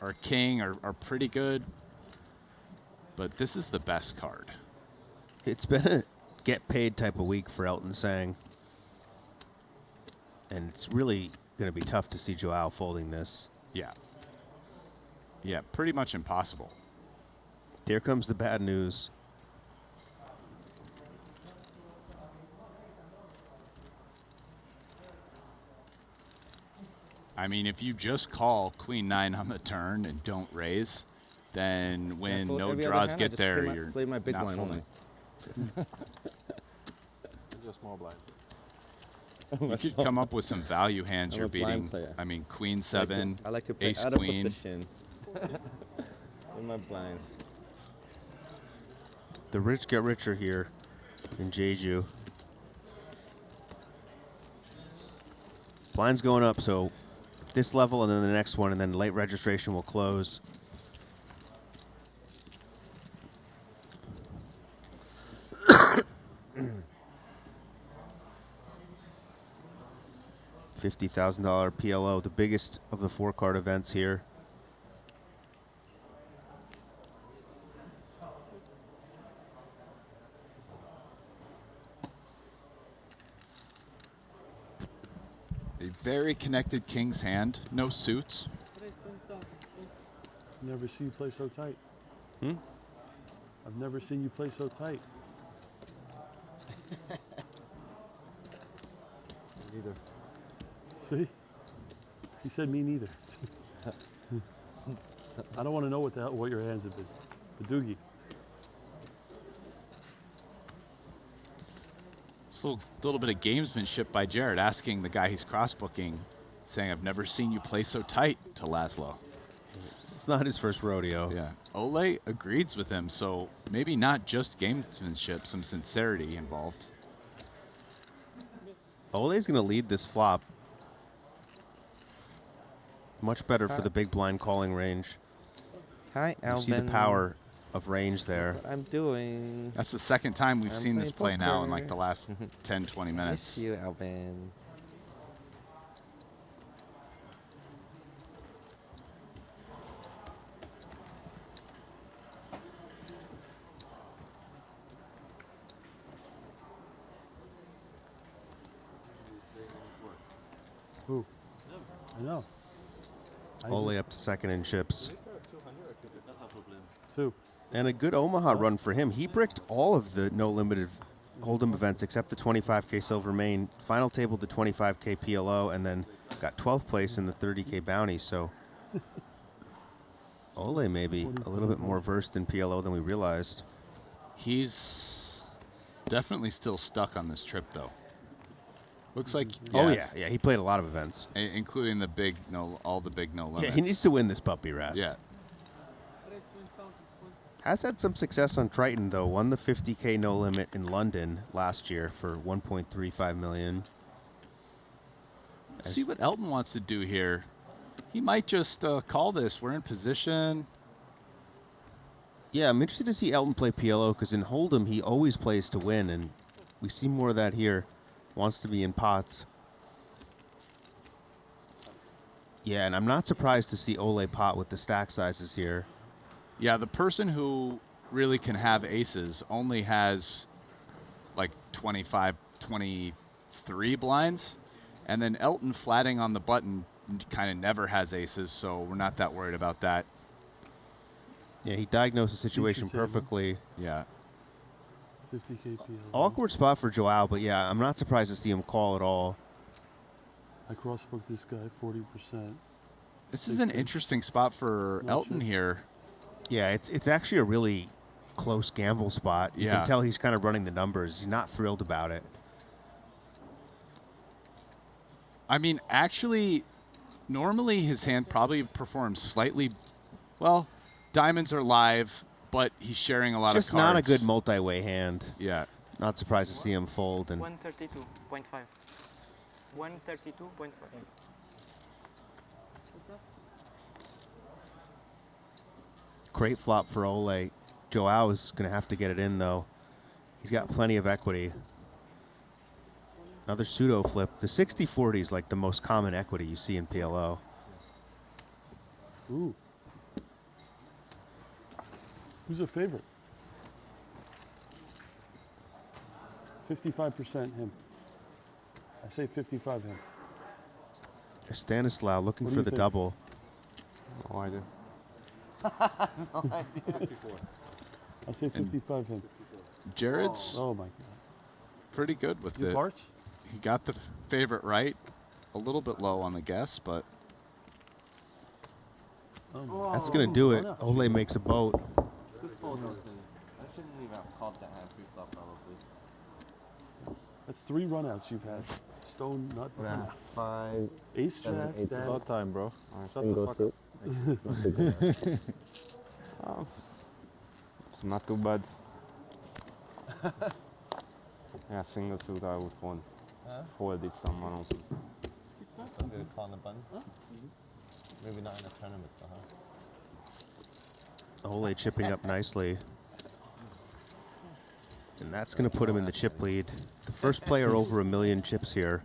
or king are pretty good. But this is the best card. It's been a get paid type of week for Elton Sang. And it's really going to be tough to see Joao folding this. Yeah. Yeah, pretty much impossible. Here comes the bad news. I mean, if you just call Queen 9 on the turn and don't raise, then when no draws get there, you're play my big not blind folding. Just small blind. You could come up with some value hands I'm you're a blind beating. player. I mean, Queen 7, I like to play Ace out of Queen. position. With my blinds. The rich get richer here in Jeju. Blind's going up, so this level and then the next one, and then late registration will close. $50,000 PLO, the biggest of the 4-card events here. A very connected king's hand. No suits. Never seen you play so tight. I've never seen you play so tight. Neither. See? He said me neither. I don't want to know what your hands have been. The doogie. It's a little bit of gamesmanship by Jared, asking the guy he's cross-booking, saying, I've never seen you play so tight to Laszlo. It's not his first rodeo. Yeah. Ole agrees with him, so maybe not just gamesmanship, some sincerity involved. Ole's going to lead this flop. Much better for the big blind calling range. Hi, Alvin. You see the power of range there. What I'm doing. That's the second time we've seen this play now in poker. like the last 10, 20 minutes. Miss you, Alvin. Who? I know. Ole up to second in chips. 2. And a good Omaha run for him. He bricked all of the no limited hold'em events except the 25K silver main. Final table the 25K PLO, and then got 12th place in the 30K bounty. So Ole maybe a little bit more versed in PLO than we realized. He's definitely still stuck on this trip, though. Looks like. Oh yeah, he played a lot of events, including the big all the big no limits. Yeah, he needs to win this puppy rest. Yeah. Has had some success on Triton though. Won the 50K no limit in London last year for 1.35 million. See what Elton wants to do here. He might just call this. We're in position. Yeah, I'm interested to see Elton play PLO because in Hold'em he always plays to win, and we see more of that here. Wants to be in pots. Yeah, and I'm not surprised to see Ole pot with the stack sizes here. Yeah, the person who really can have aces only has like 25, 23 blinds. And then Elton flatting on the button kind of never has aces, so we're not that worried about that. Yeah, he diagnosed the situation perfectly. Yeah. 50K PLO. Awkward spot for Joao, but yeah, I'm not surprised to see him call at all. I crossbooked this guy 40%. This is an interesting spot for Elton here. Yeah, it's actually a really close gamble spot. You can tell he's kind of running the numbers. He's not thrilled about it. I mean, actually, normally his hand probably performs slightly, well, diamonds are live, but he's sharing a lot of cards. Just not a good multi-way hand. Yeah. Not surprised to see him fold. And 132.5. 132.5. great flop for Ole. Joao is going to have to get it in, though. He's got plenty of equity. Another pseudo flip. The 60-40 is like the most common equity you see in PLO. Ooh. Who's a favorite? 55% him. I say 55 him. Stanislaw looking What do for you the think? double. No idea. No idea. I say 55 him. Jared's Oh my God. pretty good with You it. hearts? He got the favorite right. A little bit low on the guess, but That's going to do it. Ole makes a boat. Good fold, Elton. I shouldn't even have called that hand pre-flop, probably. That's 3 runouts you've had. Stone, nut, Yeah. runouts. 5, Ace, 7, jack, 8. dad. About time, bro. Alright, Shut single the fuck suit. It's not too bad. Yeah, single suit I would want. Huh? Fold if someone else is. I'm going to call the button. Maybe not in a tournament, though, huh? Ole chipping up nicely. And that's going to put him in the chip lead. The first player over 1 million chips here.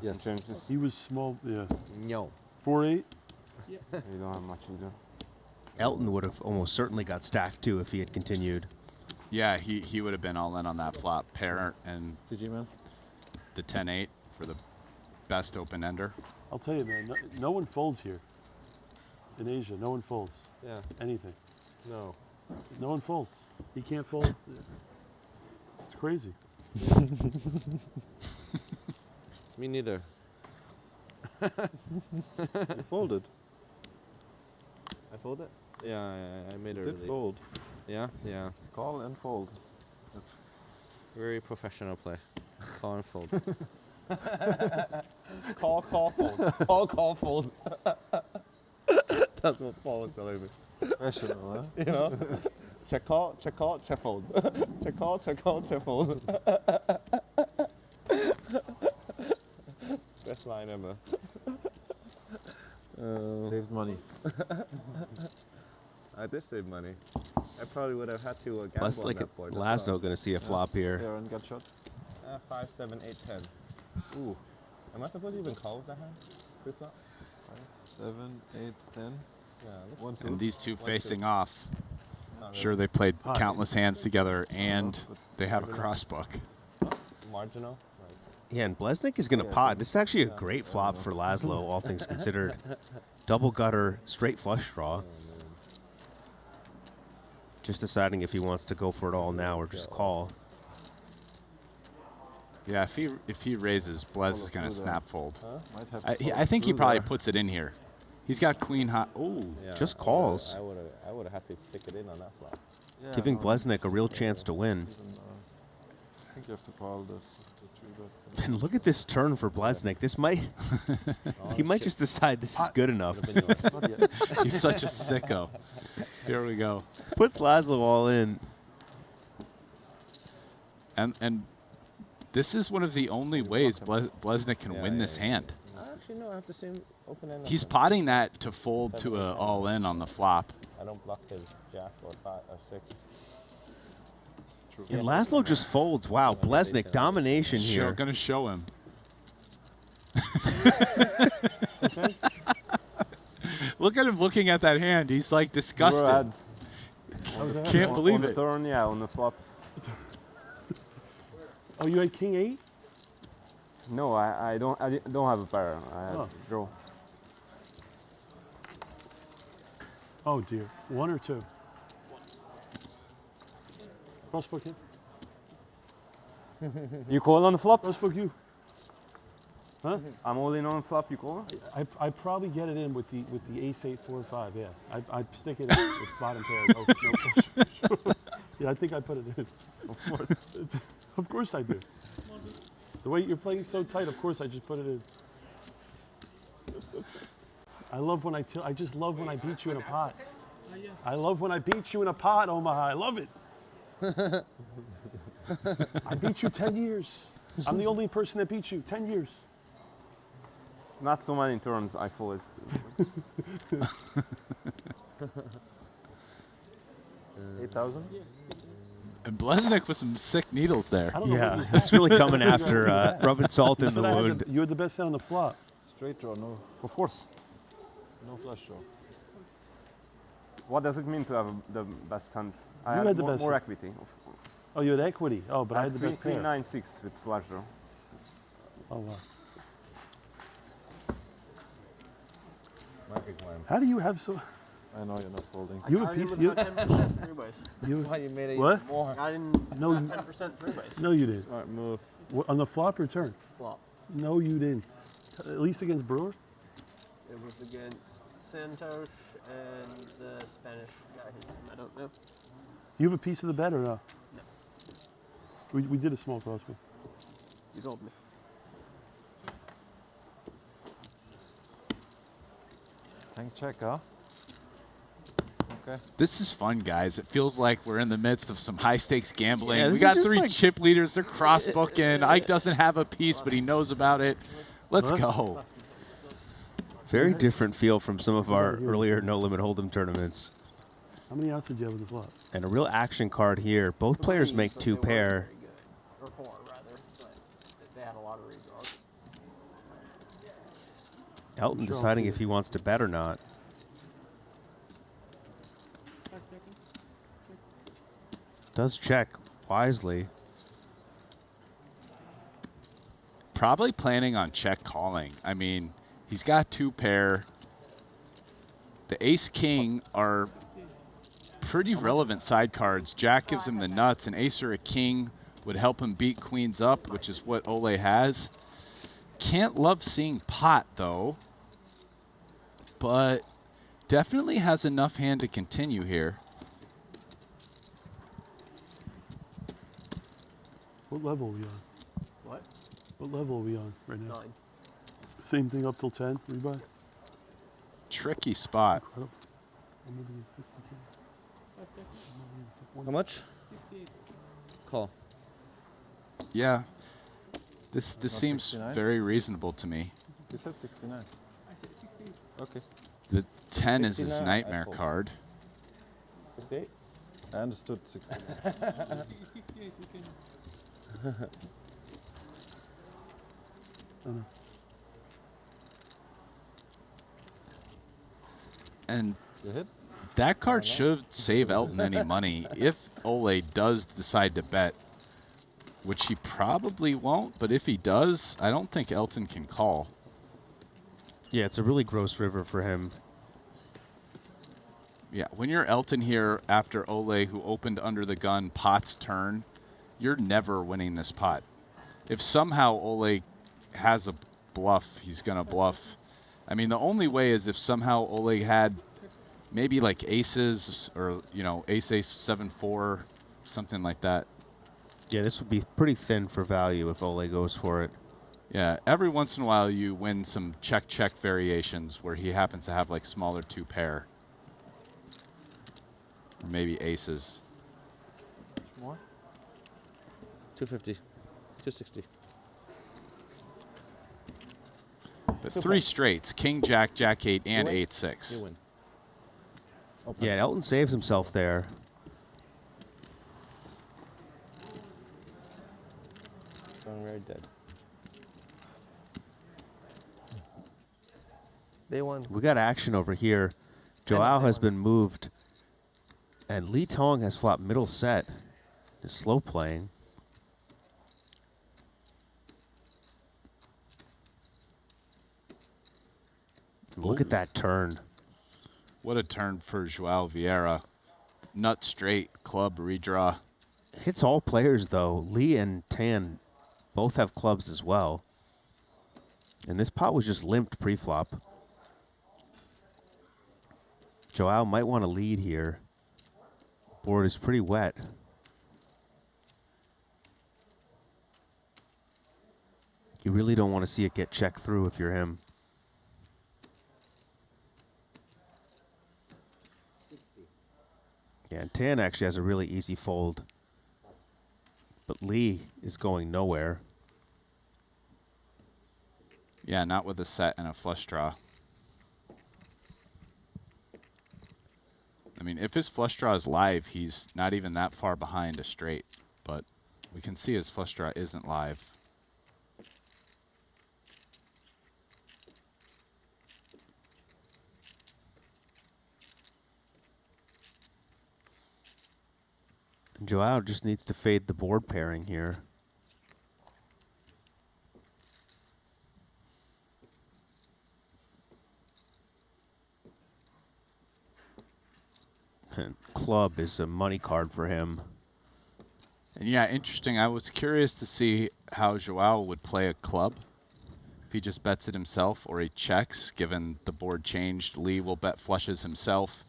Yes. He was small, yeah. No. 4-8? You don't have much either. Elton would have almost certainly got stacked too if he had continued. yeah, he would have been all in on that flop. Pair and GG, man. the 10-8 for the best open ender. I'll tell you, man, no one folds here. In Asia, no one folds. Yeah. Anything. No. No one folds. He can't fold. It's crazy. Me neither. You folded. I folded? Yeah, I made a You did really. fold. Yeah? Yeah. Call and fold. Yes. Very professional play. Call and fold. Call, fold. Call, fold. That's what Paul was telling me. Professional, huh? You know? Check call, check fold. Check call, check fold. Best line ever. Saved money. I did save money. I probably would have had to gamble Plus, on like that board. Laszlo going to see a flop here. Aaron got shot. 5, 7, 8, 10. Ooh. Am I supposed to even call with that hand? Pre-flop? 5, 7, 8, 10. Yeah. One suit. And these two One facing suit. off. Not Sure, really. they played countless hands together, and they have a crossbook. Marginal? Yeah, and Blesnik is going to pot. This is actually a great flop for Laszlo, all things considered. Double gutter, straight flush draw. Just deciding if he wants to go for it all now or just call. Yeah, if he raises, Blez is going to snap fold. Might have to follow I think he through probably there. puts it in here. He's got queen high. Oh, Just calls. I would have had to stick it in on that flop. Yeah, Giving no, Blesnik a real chance to win. I think you have to call the 3-bet. And look at this turn for Blesnik. This might, he might just decide this is good enough. He's such a sicko. Here we go. Puts Laszlo all in. And this is one of the only ways Blesnik can win this hand. Actually, no, I have the same open end. He's potting that to fold to a all in on the flop. I don't block his jack or 5 or 6. And Laszlo just folds. Wow, Blesnik domination here. Gonna show him. Look at him looking at that hand. He's like disgusted. Can't believe on the it. turn, yeah, on the flop. Oh, you had king 8? No, I don't have a pair. I have draw. Oh dear. 1 or 2? Crossbook him. You call on the flop? Crossbook you. Huh? I'm all in on the flop. You call? I probably get it in with the ace 8, 4, 5. Yeah, I stick it in with bottom pair. No pressure. Yeah, I think I put it in. Of course. Of course I do. The way you're playing so tight, of course I just put it in. I love when I just love when I beat you in a pot. I love when I beat you in a pot, Omaha. I love it. I beat you 10 years. I'm the only person that beat you 10 years. It's not so many turns. I fold. 8,000. And Blesnik with some sick needles there. Yeah, he's really coming after rubbing salt in the wound. You had the best hand on the flop. Straight draw, no. Of course. No flush draw. What does it mean to have the best hand? I You had the more, best more hand. equity. Oh, you had equity. Oh, but I had the best Queen pair. 9-6 with flush draw. Oh wow. Might be climb. How do you have so? I know you're not folding. You have a piece. You, 10% three base. you, Why you made it what? more? I didn't. No, 10% three base. no, you didn't. Smart move. On the flop or turn? Flop. No, you didn't. At least against Brewer. It was against Santos and the Spanish guy. His name I don't know. You have a piece of the bet or no? No. We did a small crossbook. You told me. Tank check, huh? Okay. This is fun, guys. It feels like we're in the midst of some high-stakes gambling. Yeah, we this got is just 3 like- chip leaders. They're cross-booking. Ike doesn't have a piece, but he knows about it. Let's go. Very different feel from some of our earlier No Limit Hold'em tournaments. How many outs did you have with the flop? And a real action card here. Both players make 2 pair. Or 4 rather, but they had a lot of redraws. Elton deciding if he wants to bet or not. Does check wisely. Probably planning on check calling. I mean, he's got 2 pair. The ace-king are pretty relevant side cards. Jack gives him the nuts, and ace or a king would help him beat queens up, which is what Ole has. Can't love seeing pot, though, but definitely has enough hand to continue here. What level are we on? What? What level are we on right now? 9. Same thing up till 10, rebuy? Tricky spot. How much? Call. Yeah. This Not seems 69? very reasonable to me. You said 69. Okay. The 10 is his 69, nightmare I fold. card. 68? I understood 69. 68, we can. And You hit? that card should save Elton any money if Ole does decide to bet, which he probably won't, but if he does, I don't think Elton can call. Yeah, it's a really gross river for him. Yeah, when you're Elton here after Ole, who opened under the gun, pot's turn, you're never winning this pot. If somehow Ole has a bluff, he's going to bluff. I mean, the only way is if somehow Ole had maybe like aces or, you know, ace, 7-4, something like that. Yeah, this would be pretty thin for value if Ole goes for it. Yeah, every once in a while you win some check-check variations where he happens to have like smaller 2 pair. Or maybe aces. More? 250. 260. But 3 straights, king, jack, jack 8, and win? 8-6. You win. Yeah, and Elton saves himself there. Going very dead. Day one. We got action over here. Joao has been moved, and Lee Tong has flopped middle set. Is slow playing. Look at that turn. What a turn for Joao Vieira. Nut straight, club redraw. Hits all players, though. Lee and Tan both have clubs as well. And this pot was just limped pre-flop. Joao might want to lead here. Board is pretty wet. You really don't want to see it get checked through if you're him. Yeah, and Tan actually has a really easy fold. But Lee is going nowhere. Yeah, not with a set and a flush draw. I mean, if his flush draw is live, he's not even that far behind a straight. But we can see his flush draw isn't live. Joao just needs to fade the board pairing here. And club is a money card for him. And yeah, interesting. I was curious to see how Joao would play a club. If he just bets it himself or he checks, given the board changed. Lee will bet flushes himself.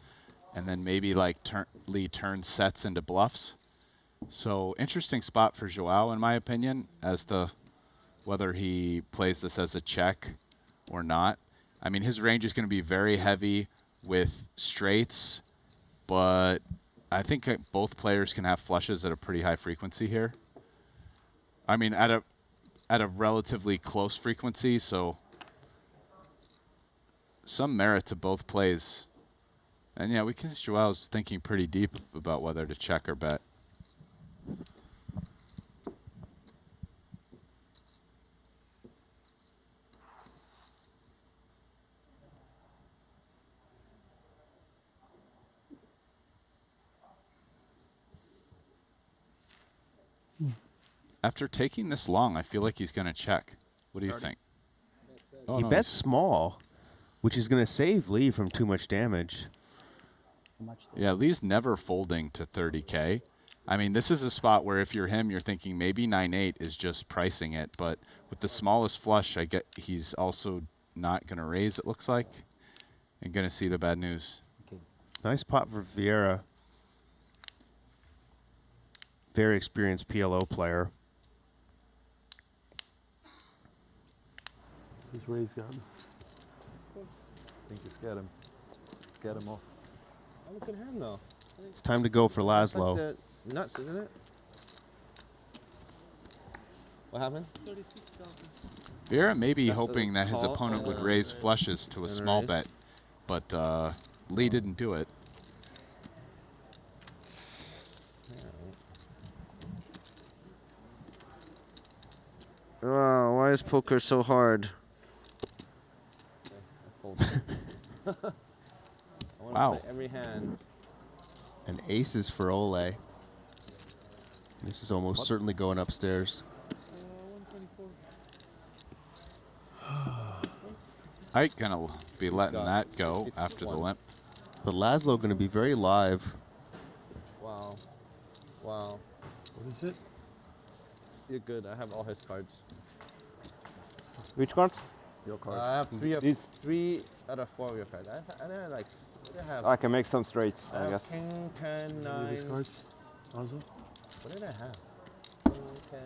And then maybe like Lee turns sets into bluffs. So interesting spot for Joao, in my opinion, as to whether he plays this as a check or not. I mean, his range is going to be very heavy with straights, but I think both players can have flushes at a pretty high frequency here. I mean, at a relatively close frequency, so some merit to both plays. And yeah, we can see Joao's thinking pretty deep about whether to check or bet. After taking this long, I feel like he's going to check. What do you think? He bets small, which is going to save Lee from too much damage. Yeah, Lee's never folding to 30K. I mean, this is a spot where if you're him, you're thinking maybe 9-8 is just pricing it. But with the smallest flush, I get he's also not going to raise, it looks like, and going to see the bad news. Okay. Nice pot for Vieira. Very experienced PLO player. He's raised got him. I think you scared him. Scared him off. Oh, look at him, though. It's time to go for That's Laszlo. like the nuts, isn't it? What happened? Vieira may be That's hoping that his call opponent would and raise flushes to a small raise. bet, but Lee didn't do it. Oh, why is poker so hard? Wow. Every hand. And aces for Ole. This is almost certainly going upstairs. I ain't gonna be letting that go after the limp. But Laszlo going to be very live. Wow. Wow. What is it? You're good. I have all his cards. Which cards? Your cards. I have three out of 4 of your cards. I have like. I can make some straights, I guess. King, 10, 9. These cards? Also? What did I have? King,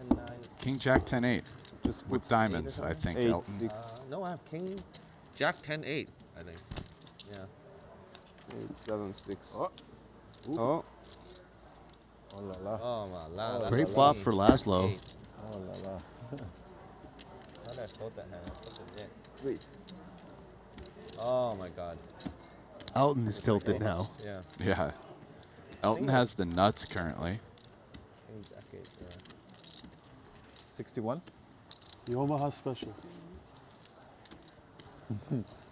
10, 9. King, Jack, 10, 8. Just with diamonds, I think. 8, Elton. 6. No, I have King, Jack, 10, 8. I think. Yeah. 8, 7, 6. Oh. Oh. Oh la la. Oh la la. Great flop for Laszlo. Oh la la. How did I fold that hand? I folded it. 3. Oh my god. Elton is tilted now. Yeah. Yeah. Elton has the nuts currently. King, Jack, 8, yeah. 61? The Omaha special.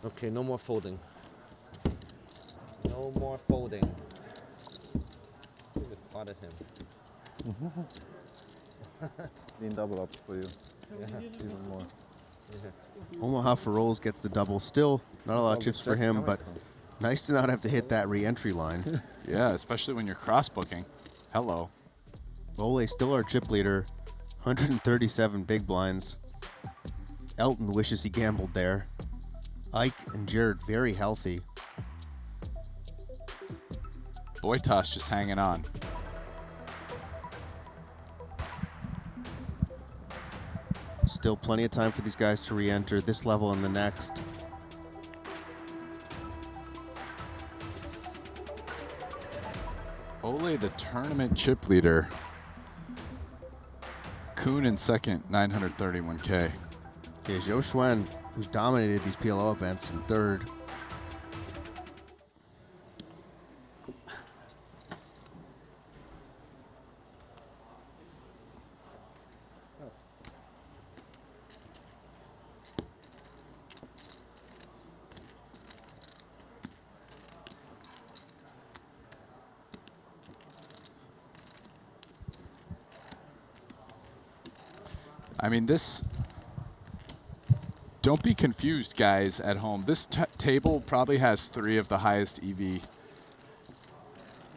Okay, no more folding. No more folding. Should have potted him. Need double up for you. Yeah. Even more. Yeah. Omaha for rolls gets the double. Still, not a lot of chips for him, but nice to not have to hit that re-entry line. Yeah, especially when you're cross-booking. Hello. Ole still our chip leader. 137 big blinds. Elton wishes he gambled there. Ike and Jared very healthy. Boytosh just hanging on. Still plenty of time for these guys to re-enter this level and the next. Ole, the tournament chip leader. Kuhn in second, 931K. Okay, Zhou Xuan, who's dominated these PLO events, in third. I mean, this, don't be confused, guys, at home. This table probably has 3 of the highest EV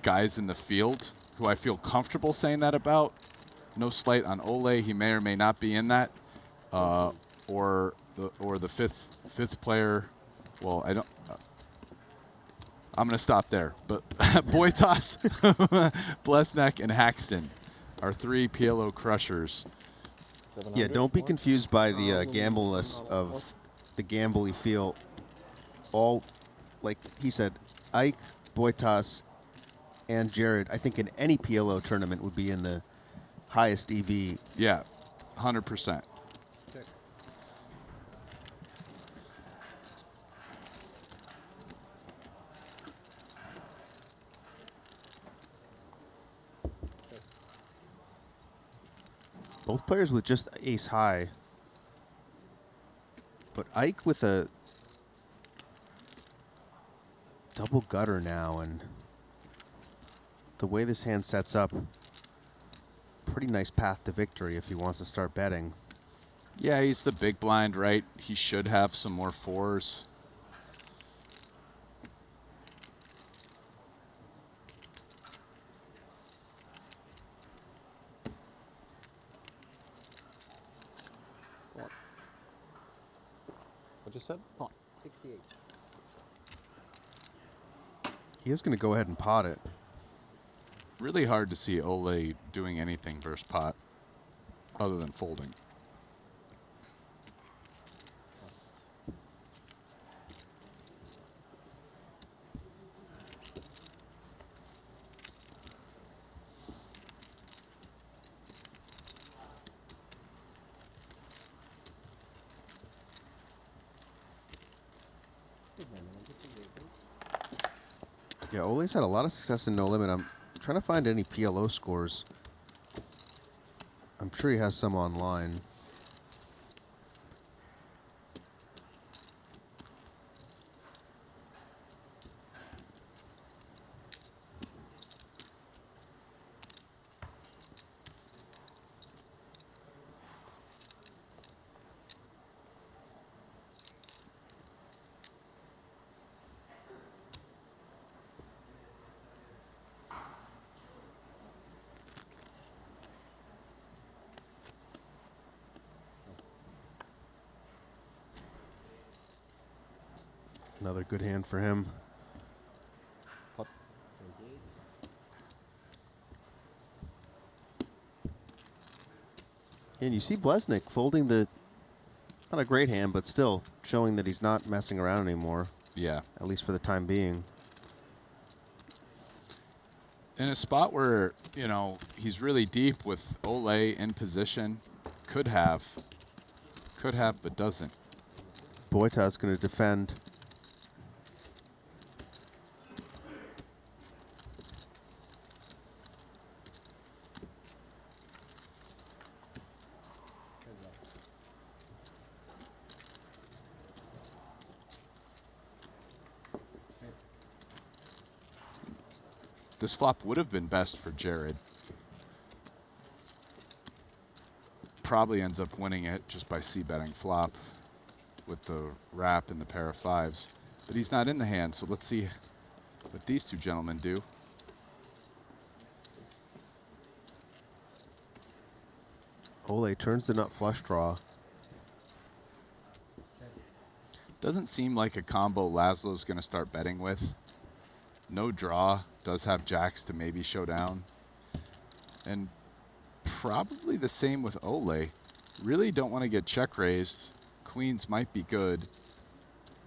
guys in the field who I feel comfortable saying that about. No slight on Ole. He may or may not be in that. Or the fifth player. Well, I don't. I'm going to stop there. But Boytas, Blesnek, and Haxton are 3 PLO crushers. Yeah, don't be confused by the gamble-less of the gamble you feel. All, like he said, Ike, Boytas, and Jared, I think in any PLO tournament would be in the highest EV. Yeah, 100%. Both players with just ace high. But Ike with a double gutter now, and the way this hand sets up, pretty nice path to victory if he wants to start betting. Yeah, he's the big blind, right? He should have some more 4s. What you said? 68. He is going to go ahead and pot it. Really hard to see Ole doing anything versus pot other than folding. Yeah, Ole's had a lot of success in No Limit. I'm trying to find any PLO scores. I'm sure he has some online. Another good hand for him. And you see Blesnik folding the, not a great hand, but still showing that he's not messing around anymore. Yeah. At least for the time being. In a spot where, you know, he's really deep with Ole in position, could have, but doesn't. Boyta's going to defend. This flop would have been best for Jared. Probably ends up winning it just by c-betting flop with the wrap and the pair of fives. But he's not in the hand, so let's see what these two gentlemen do. Ole turns the nut flush draw. Doesn't seem like a combo Laszlo's going to start betting with. No draw. Does have jacks to maybe show down. And probably the same with Ole. Really don't want to get check raised. Queens might be good.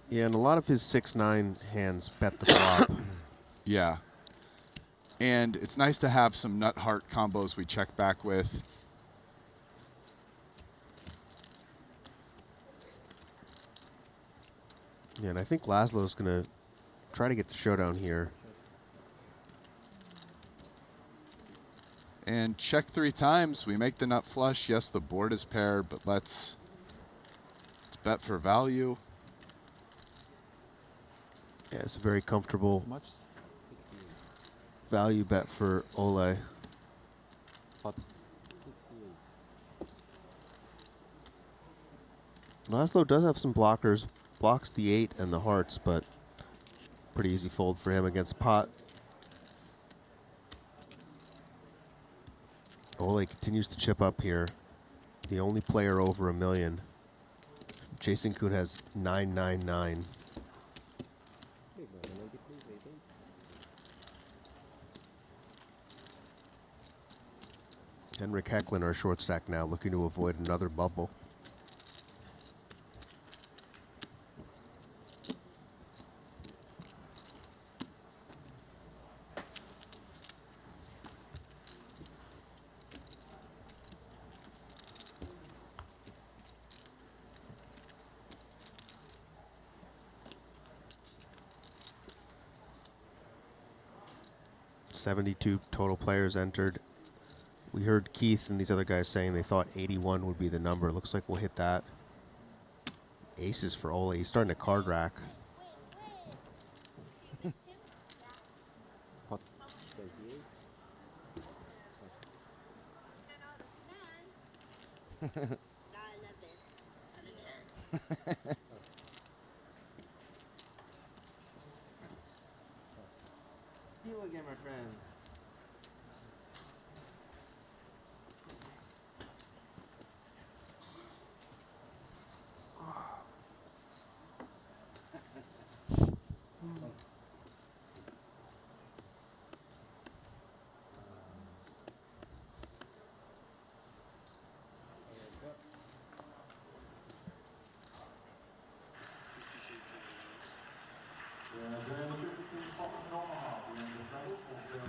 Yeah, and a lot of his 6-9 hands bet the flop. Yeah. And it's nice to have some nut heart combos we check back with. Yeah, and I think Laszlo's going to try to get the showdown here. And check 3 times. We make the nut flush. Yes, the board is paired, but let's bet for value. Yeah, it's a very comfortable value bet for Ole. Laszlo does have some blockers. Blocks the 8 and the hearts, but pretty easy fold for him against pot. Ole continues to chip up here. The only player over $1 million. Jason Kuhn has 999. Henrik Hecklin, our short stack now, looking to avoid another bubble. .72 total players entered. We heard Keith and these other guys saying they thought 81 would be the number. Looks like we'll hit that. Aces for Ole. He's starting to card rack. You again, my friend.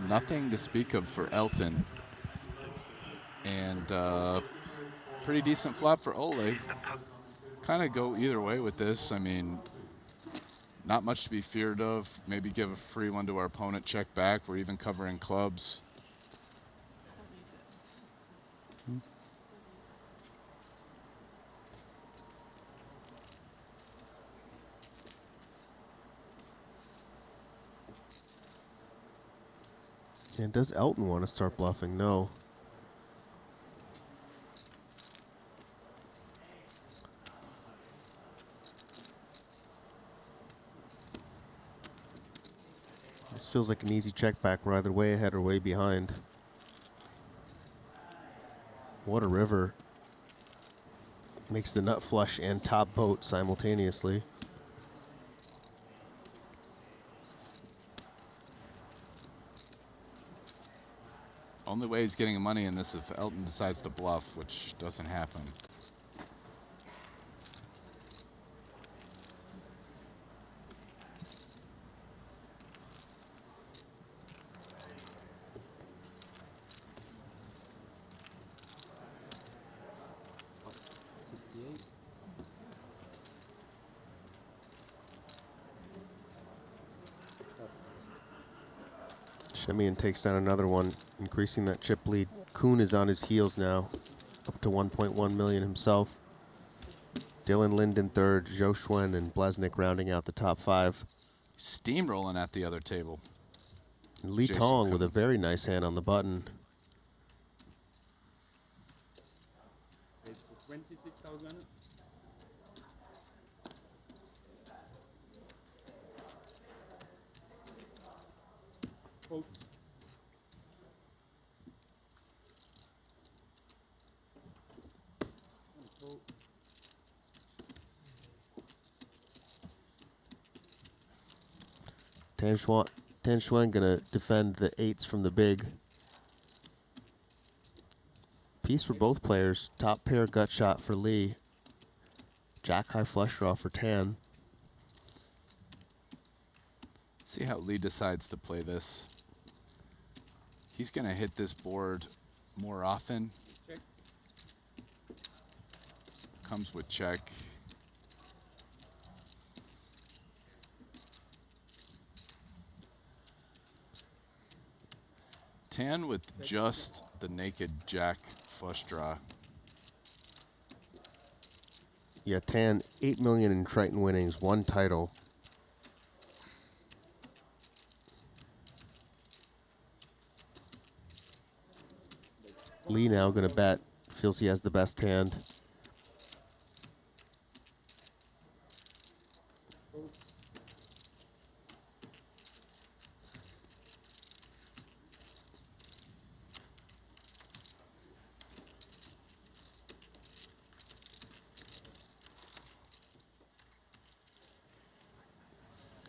Nothing to speak of for Elton. And pretty decent flop for Ole. Kind of go either way with this. I mean, not much to be feared of. Maybe give a free one to our opponent, check back. We're even covering clubs. And does Elton want to start bluffing? No. This feels like an easy check back. We're either way ahead or way behind. What a river. Makes the nut flush and top boat simultaneously. Only way he's getting money in this if Elton decides to bluff, which doesn't happen. Shemian takes down another one, increasing that chip lead. Kuhn is on his heels now, up to 1.1 million himself. Dylan Linden third, Joe Schwen and Blesnik rounding out the top 5. Steamrolling at the other table. Lee Jason Tong with a Kuhn. very nice hand on the button. Raise for 26,000. Fold. Fold. Tan Xuan gonna defend the 8s from the big. Piece for both players. Top pair gut shot for Lee. Jack high flush draw for Tan. See how Lee decides to play this. He's going to hit this board more often. Check. Comes with check. Tan with just the naked jack flush draw. Yeah, Tan, 8 million in Triton winnings, 1 title. Lee now gonna bet, feels he has the best hand.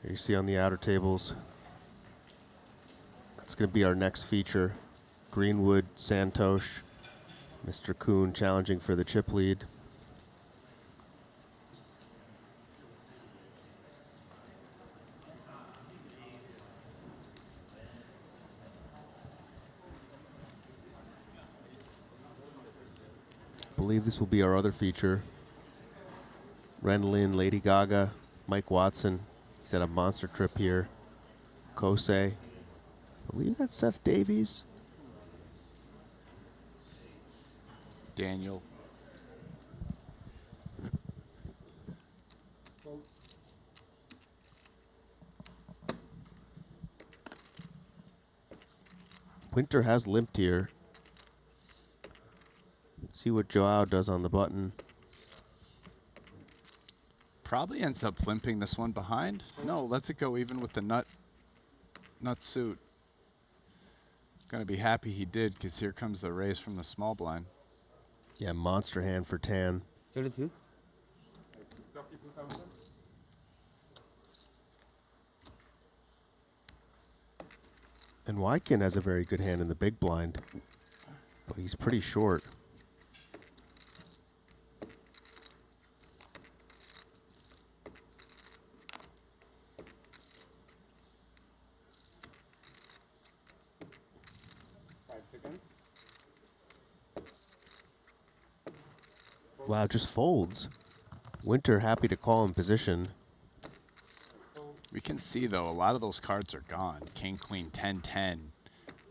Here you see on the outer tables, that's going to be our next feature. Greenwood, Santosh, Mr. Kuhn challenging for the chip lead. I believe this will be our other feature. Ren Lin, Lady Gaga, Mike Watson. He's at a monster trip here. Kosei. I believe that's Seth Davies. Daniel. Winter has limped here. See what Joao does on the button. Probably ends up limping this one behind. No, lets it go even with the nut suit. Gonna be happy he did, because here comes the raise from the small blind. Yeah, monster hand for Tan. 32. 32,000. And Wykin has a very good hand in the big blind, but he's pretty short. Wow, just folds. Winter happy to call in position. We can see, though, a lot of those cards are gone. King, Queen, 10, 10.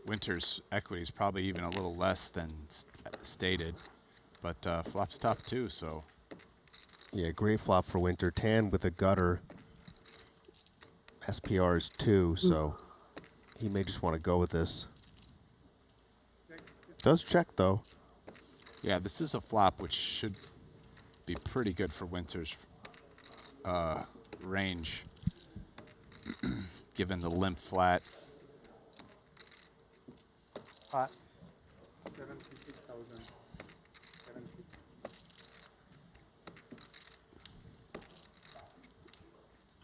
Winter's equity is probably even a little less than stated. But flop's top 2, so. Yeah, great flop for Winter. Tan with a gutter. SPR is 2, so he may just want to go with this. Does check, though. Yeah, this is a flop which should be pretty good for Winter's range, given the limp flat. Pot. 76,000. 70.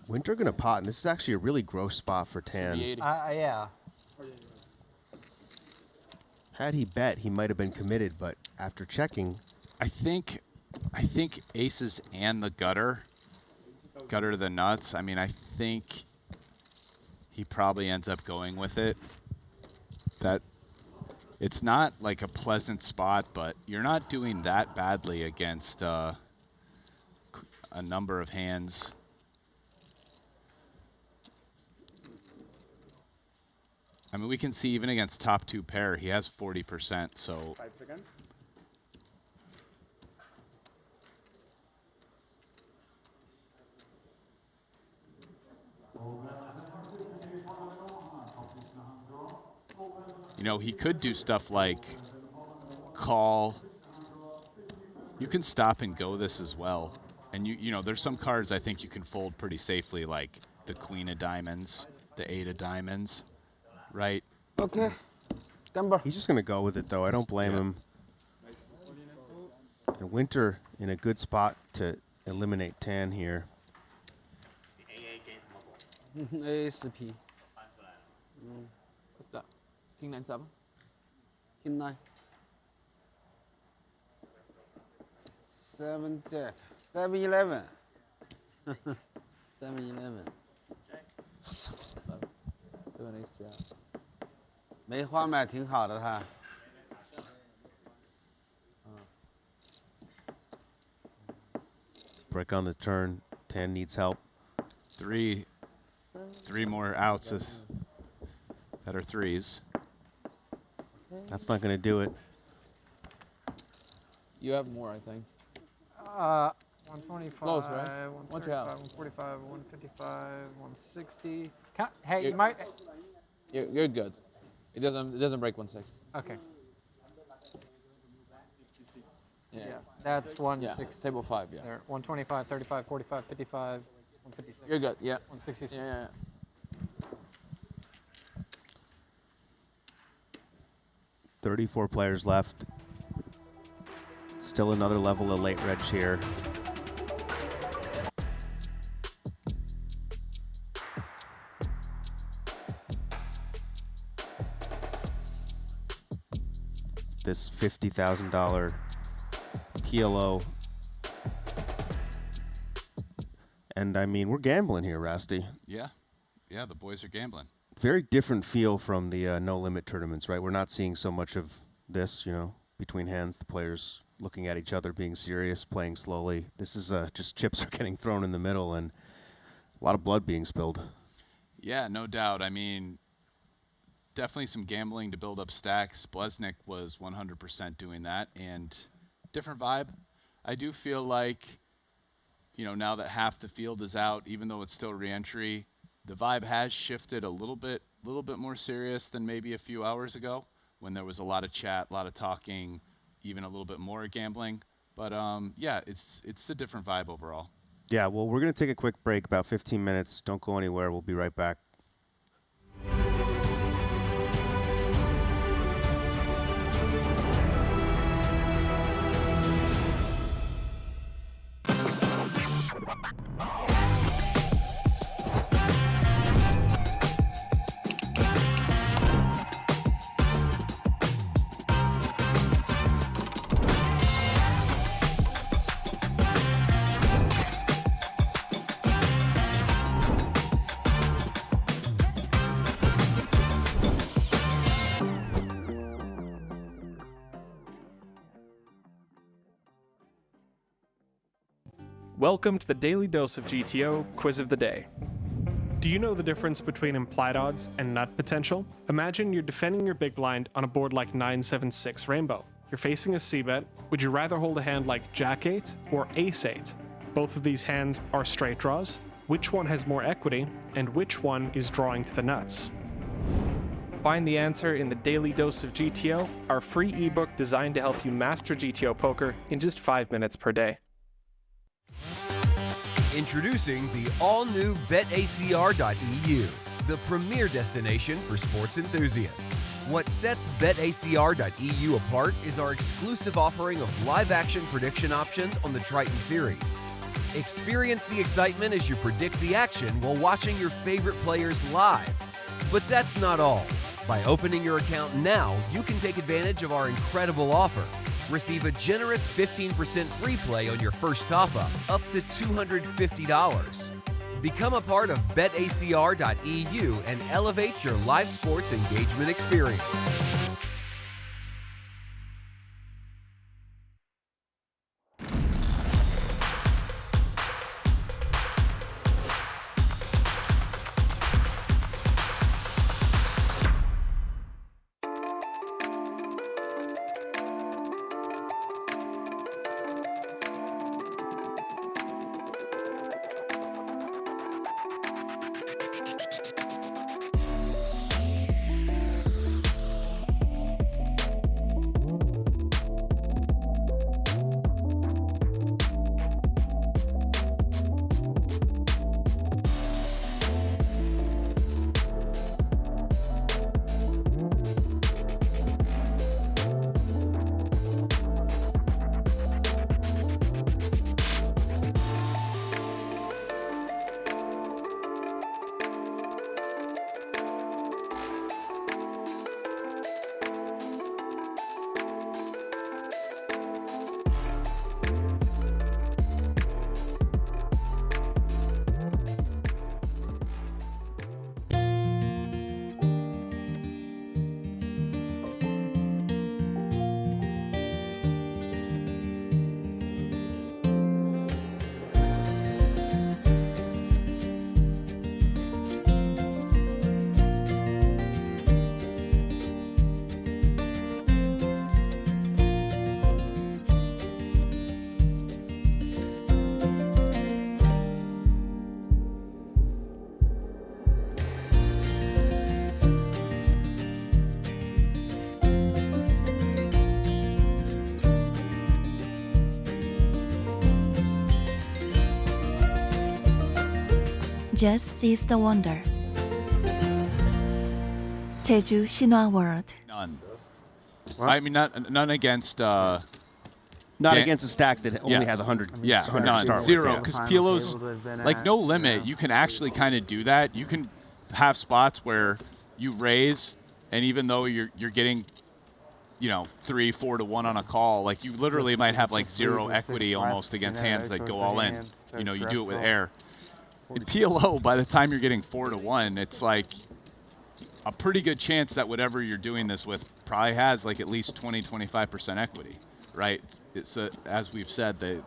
Winter gonna pot, and this is actually a really gross spot for Tan. Yeah. Had he bet, he might have been committed, but after checking, I think aces and the gutter to the nuts. I mean, I think he probably ends up going with it. That it's not like a pleasant spot, but you're not doing that badly against a number of hands. I mean, we can see even against top 2 pair, he has 40%, so. 5 seconds. You know, he could do stuff like call. You can stop and go this as well. And you know, there's some cards I think you can fold pretty safely, like the Queen of Diamonds, the 8 of Diamonds, right? Okay. He's just going to go with it, though. I don't blame him. And Winter in a good spot to eliminate Tan here. A 10P. What's that? King 9-7? King 9. 7 Jack. 7-11. 7-11. 7 Ace Jack. 梅花买挺好的他。 Break on the turn. Tan needs help. Three more outs that are threes. That's not going to do it. You have more, I think. 125. Close, right? What you have? 145, 155, 160. Hey, you might. You're good. It doesn't break 160. Okay. Yeah. That's 160. Yeah. Table 5. Yeah. There. 125, 35, 45, 55, 156. You're good. Yeah. 166. Yeah. 34 players left. Still another level of late reg here. This $50,000 PLO. And I mean, we're gambling here, Rusty. Yeah, the boys are gambling. Very different feel from the no limit tournaments, right? We're not seeing so much of this, you know, between hands, the players looking at each other, being serious, playing slowly. This is just chips are getting thrown in the middle and a lot of blood being spilled. Yeah, no doubt. I mean, definitely some gambling to build up stacks. Blesnik was 100% doing that, and different vibe. I do feel like, you know, now that half the field is out, even though it's still re-entry, the vibe has shifted a little bit more serious than maybe a few hours ago when there was a lot of chat, a lot of talking, even a little bit more gambling. But yeah, it's a different vibe overall. Yeah, well, we're going to take a quick break, about 15 minutes. Don't go anywhere. We'll be right back. Welcome to the Daily Dose of GTO Quiz of the Day. Do you know the difference between implied odds and nut potential? Imagine you're defending your big blind on a board like 9-7-6 Rainbow. You're facing a c-bet. Would you rather hold a hand like Jack-8 or Ace-8? Both of these hands are straight draws. Which one has more equity, and which one is drawing to the nuts? Find the answer in the Daily Dose of GTO, our free ebook designed to help you master GTO poker in just 5 minutes per day. Introducing the all-new BetACR.eu, the premier destination for sports enthusiasts. What sets BetACR.eu apart is our exclusive offering of live-action prediction options on the Triton series. Experience the excitement as you predict the action while watching your favorite players live. But that's not all. By opening your account now, you can take advantage of our incredible offer. Receive a generous 15% free play on your first top-up, up to $250. Become a part of BetACR.eu and elevate your live sports engagement experience. Just seize the wonder. Jeju Shinhwa World. None. I mean, none against. Not against a stack that only has 100. Yeah, 100 none. start with, Zero. yeah. Because PLO's like no limit. You can actually kind of do that. You can have spots where you raise, and even though you're getting, 3-4 to 1 on a call, like you literally might have like 0 equity almost against hands that go all in. You do it with air. In PLO, by the time you're getting 4 to 1, it's like a pretty good chance that whatever you're doing this with probably has like at least 20-25% equity, right? It's as we've said, the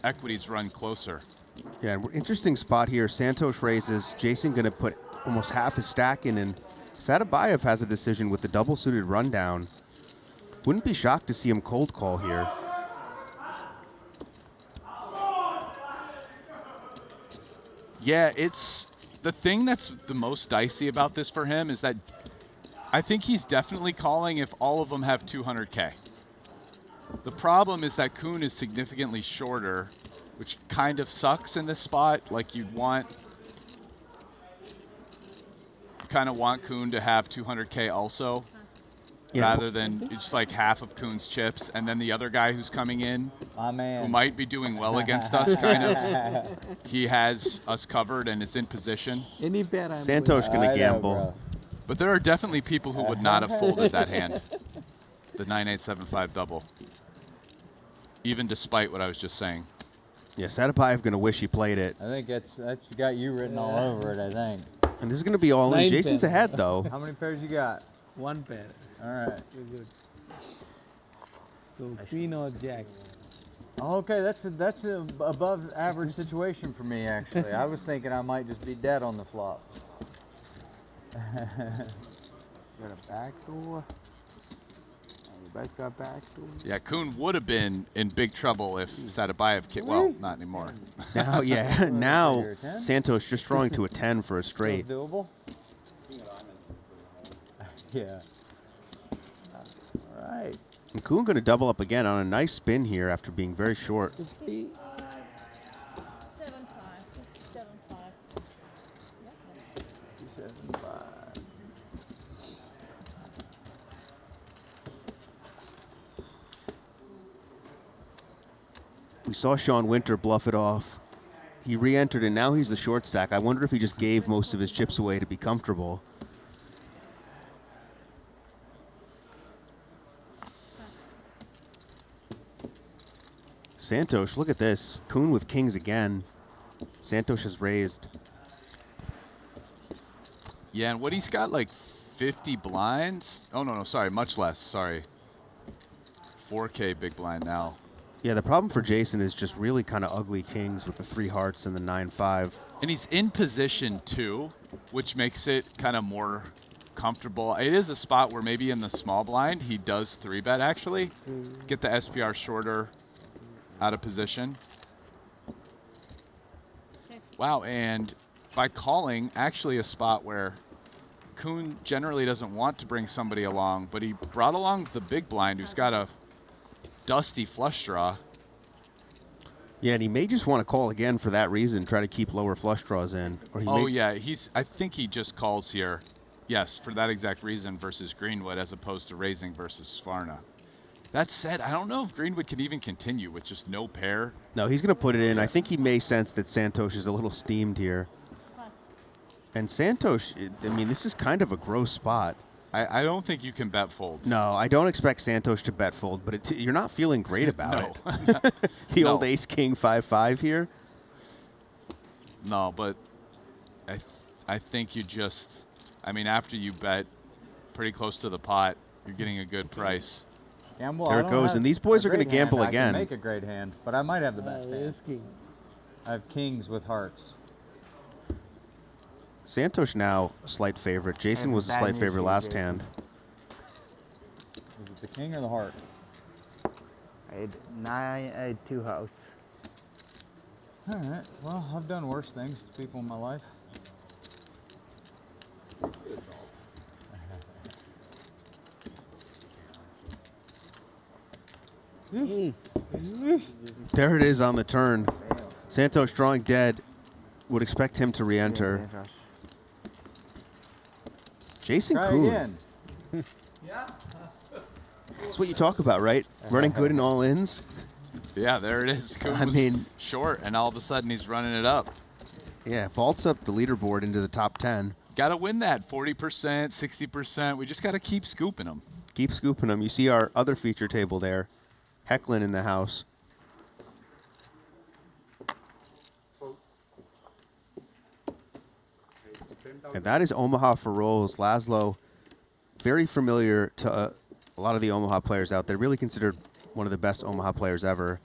equities run closer. Yeah, interesting spot here. Santosh raises. Jason going to put almost half his stack in, and Sadabayev has a decision with the double-suited rundown. Wouldn't be shocked to see him cold call here. Yeah, it's the thing that's the most dicey about this for him is that I think he's definitely calling if all of them have 200K. The problem is that Kuhn is significantly shorter, which kind of sucks in this spot. Like you'd kind of want Kuhn to have 200K also, rather than just like half of Kuhn's chips, and then the other guy who's coming in, who might be doing well against us, kind of, he has us covered and is in position. Any bet Santosh gonna gamble. But there are definitely people who would not have folded that hand, the 9-8-7-5 double, even despite what I was just saying. Yeah, Sadabayev gonna wish he played it. I think that's got you written all over it, I think. And this is gonna be all in. Jason's ahead though. How many pairs you got? One pair. All right. You're good. So queen or jack? Okay, that's a above average situation for me actually. I was thinking I might just be dead on the flop. Got a backdoor. Backdoor. Yeah, Kuhn would have been in big trouble if Sadabayev well, not anymore. Now, yeah, now Santosh just drawing to a 10 for a straight. That's doable. Yeah. All right. And Kuhn going to double up again on a nice spin here after being very short. 7-5. We saw Sean Winter bluff it off. He re-entered, and now he's the short stack. I wonder if he just gave most of his chips away to be comfortable. Santosh, look at this. Kuhn with kings again. Santosh has raised. Yeah, and what he's got, like 50 blinds? Oh, no, sorry, much less, sorry. 4K big blind now. Yeah, the problem for Jason is just really kind of ugly kings with the 3 hearts and the 9-5. And he's in position too, which makes it kind of more comfortable. It is a spot where maybe in the small blind he does 3-bet actually. Get the SPR shorter out of position. Wow, and by calling, actually a spot where Kuhn generally doesn't want to bring somebody along, but he brought along the big blind who's got a dusty flush draw. Yeah, and he may just want to call again for that reason, try to keep lower flush draws in. Or he Yeah, I think he just calls here, yes, for that exact reason versus Greenwood as opposed to raising versus Svarna. That said, I don't know if Greenwood can even continue with just no pair. No, he's going to put it in. I think he may sense that Santosh is a little steamed here. And Santosh, I mean, this is kind of a gross spot. I don't think you can bet fold. No, I don't expect Santosh to bet fold, but you're not feeling great about it. The old ace-king 5-5 here. No, but I think you just, I mean, after you bet pretty close to the pot, you're getting a good price. Gamble, there it goes, and these boys are going to gamble again. I can make a great hand, but I might have the best hand. I have kings with hearts. Santosh now a slight favorite. Jason was a slight favorite last hand. Is it the king or the heart? I had 2 hearts. All right. Well, I've done worse things to people in my life. There it is on the turn. Santosh drawing dead. would expect him to re-enter. Jason Try Kuhn. again. That's what you talk about, right? Running good in all-ins. Yeah, there it is. Kuhn I was mean, short, and all of a sudden he's running it up. Yeah, vaults up the leaderboard into the top 10. Got to win that 40%, 60%. We just got to keep scooping them. Keep scooping them. You see our other feature table there. Hecklin in the house. And that is Omaha for rolls. Laszlo, very familiar to a lot of the Omaha players out there. Really considered one of the best Omaha players ever.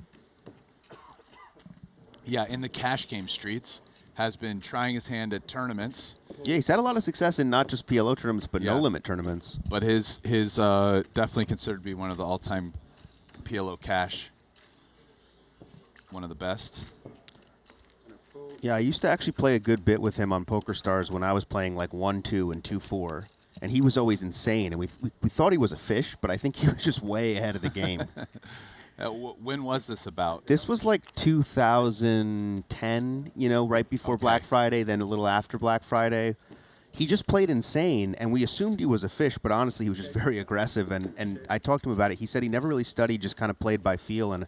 Yeah, in the cash game streets. Has been trying his hand at tournaments. Yeah, he's had a lot of success in not just PLO tournaments, but Yeah. no-limit tournaments. But his definitely considered to be one of the all-time PLO cash. One of the best. Yeah, I used to actually play a good bit with him on PokerStars when I was playing like 1-2 and 2-4. And he was always insane. And we thought he was a fish, but I think he was just way ahead of the game. When was this about? This was like 2010, you know, right before Black Friday, then a little after Black Friday. He just played insane, and we assumed he was a fish, but honestly, he was just very aggressive. And I talked to him about it. He said he never really studied, just kind of played by feel, and I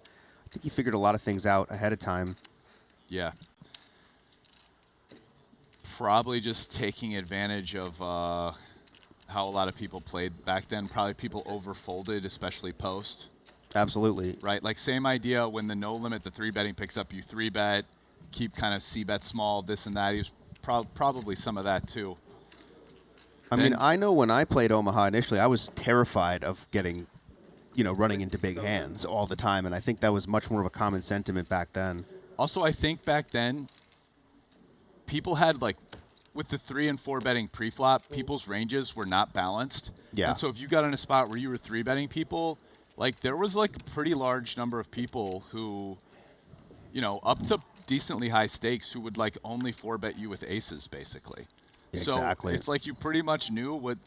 think he figured a lot of things out ahead of time. Yeah. Probably just taking advantage of how a lot of people played back then. Probably people overfolded, especially post. Absolutely. Right, like same idea when the no limit, the 3-betting picks up, you 3-bet, keep kind of C-bet small, this and that. He was probably some of that too. I mean, I know when I played Omaha initially, I was terrified of getting, you know, running into big hands all the time, and I think that was much more of a common sentiment back then. Also, I think back then, people had like, with the 3 and 4 betting pre-flop, people's ranges were not balanced. Yeah. And so if you got in a spot where you were 3-betting people, like there was like a pretty large number of people who, you know, up to decently high stakes who would like only 4-bet you with aces, basically. Exactly. So it's like you pretty much knew what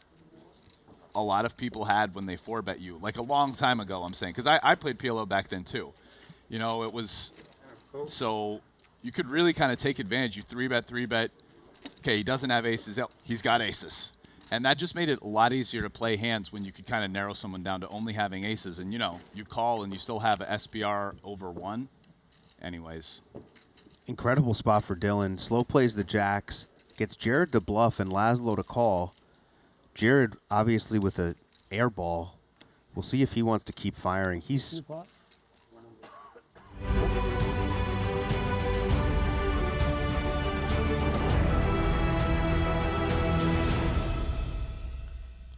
a lot of people had when they 4-bet you, like a long time ago, I'm saying. Because I played PLO back then too. You know, it was, so you could really kind of take advantage. You 3-bet. Okay, he doesn't have aces. He's got aces. And that just made it a lot easier to play hands when you could kind of narrow someone down to only having aces. And, you know, you call and you still have a SPR over 1. Anyways. Incredible spot for Dylan. Slow plays the jacks. Gets Jared to bluff and Laszlo to call. Jared, obviously, with a air ball. We'll see if he wants to keep firing. He's...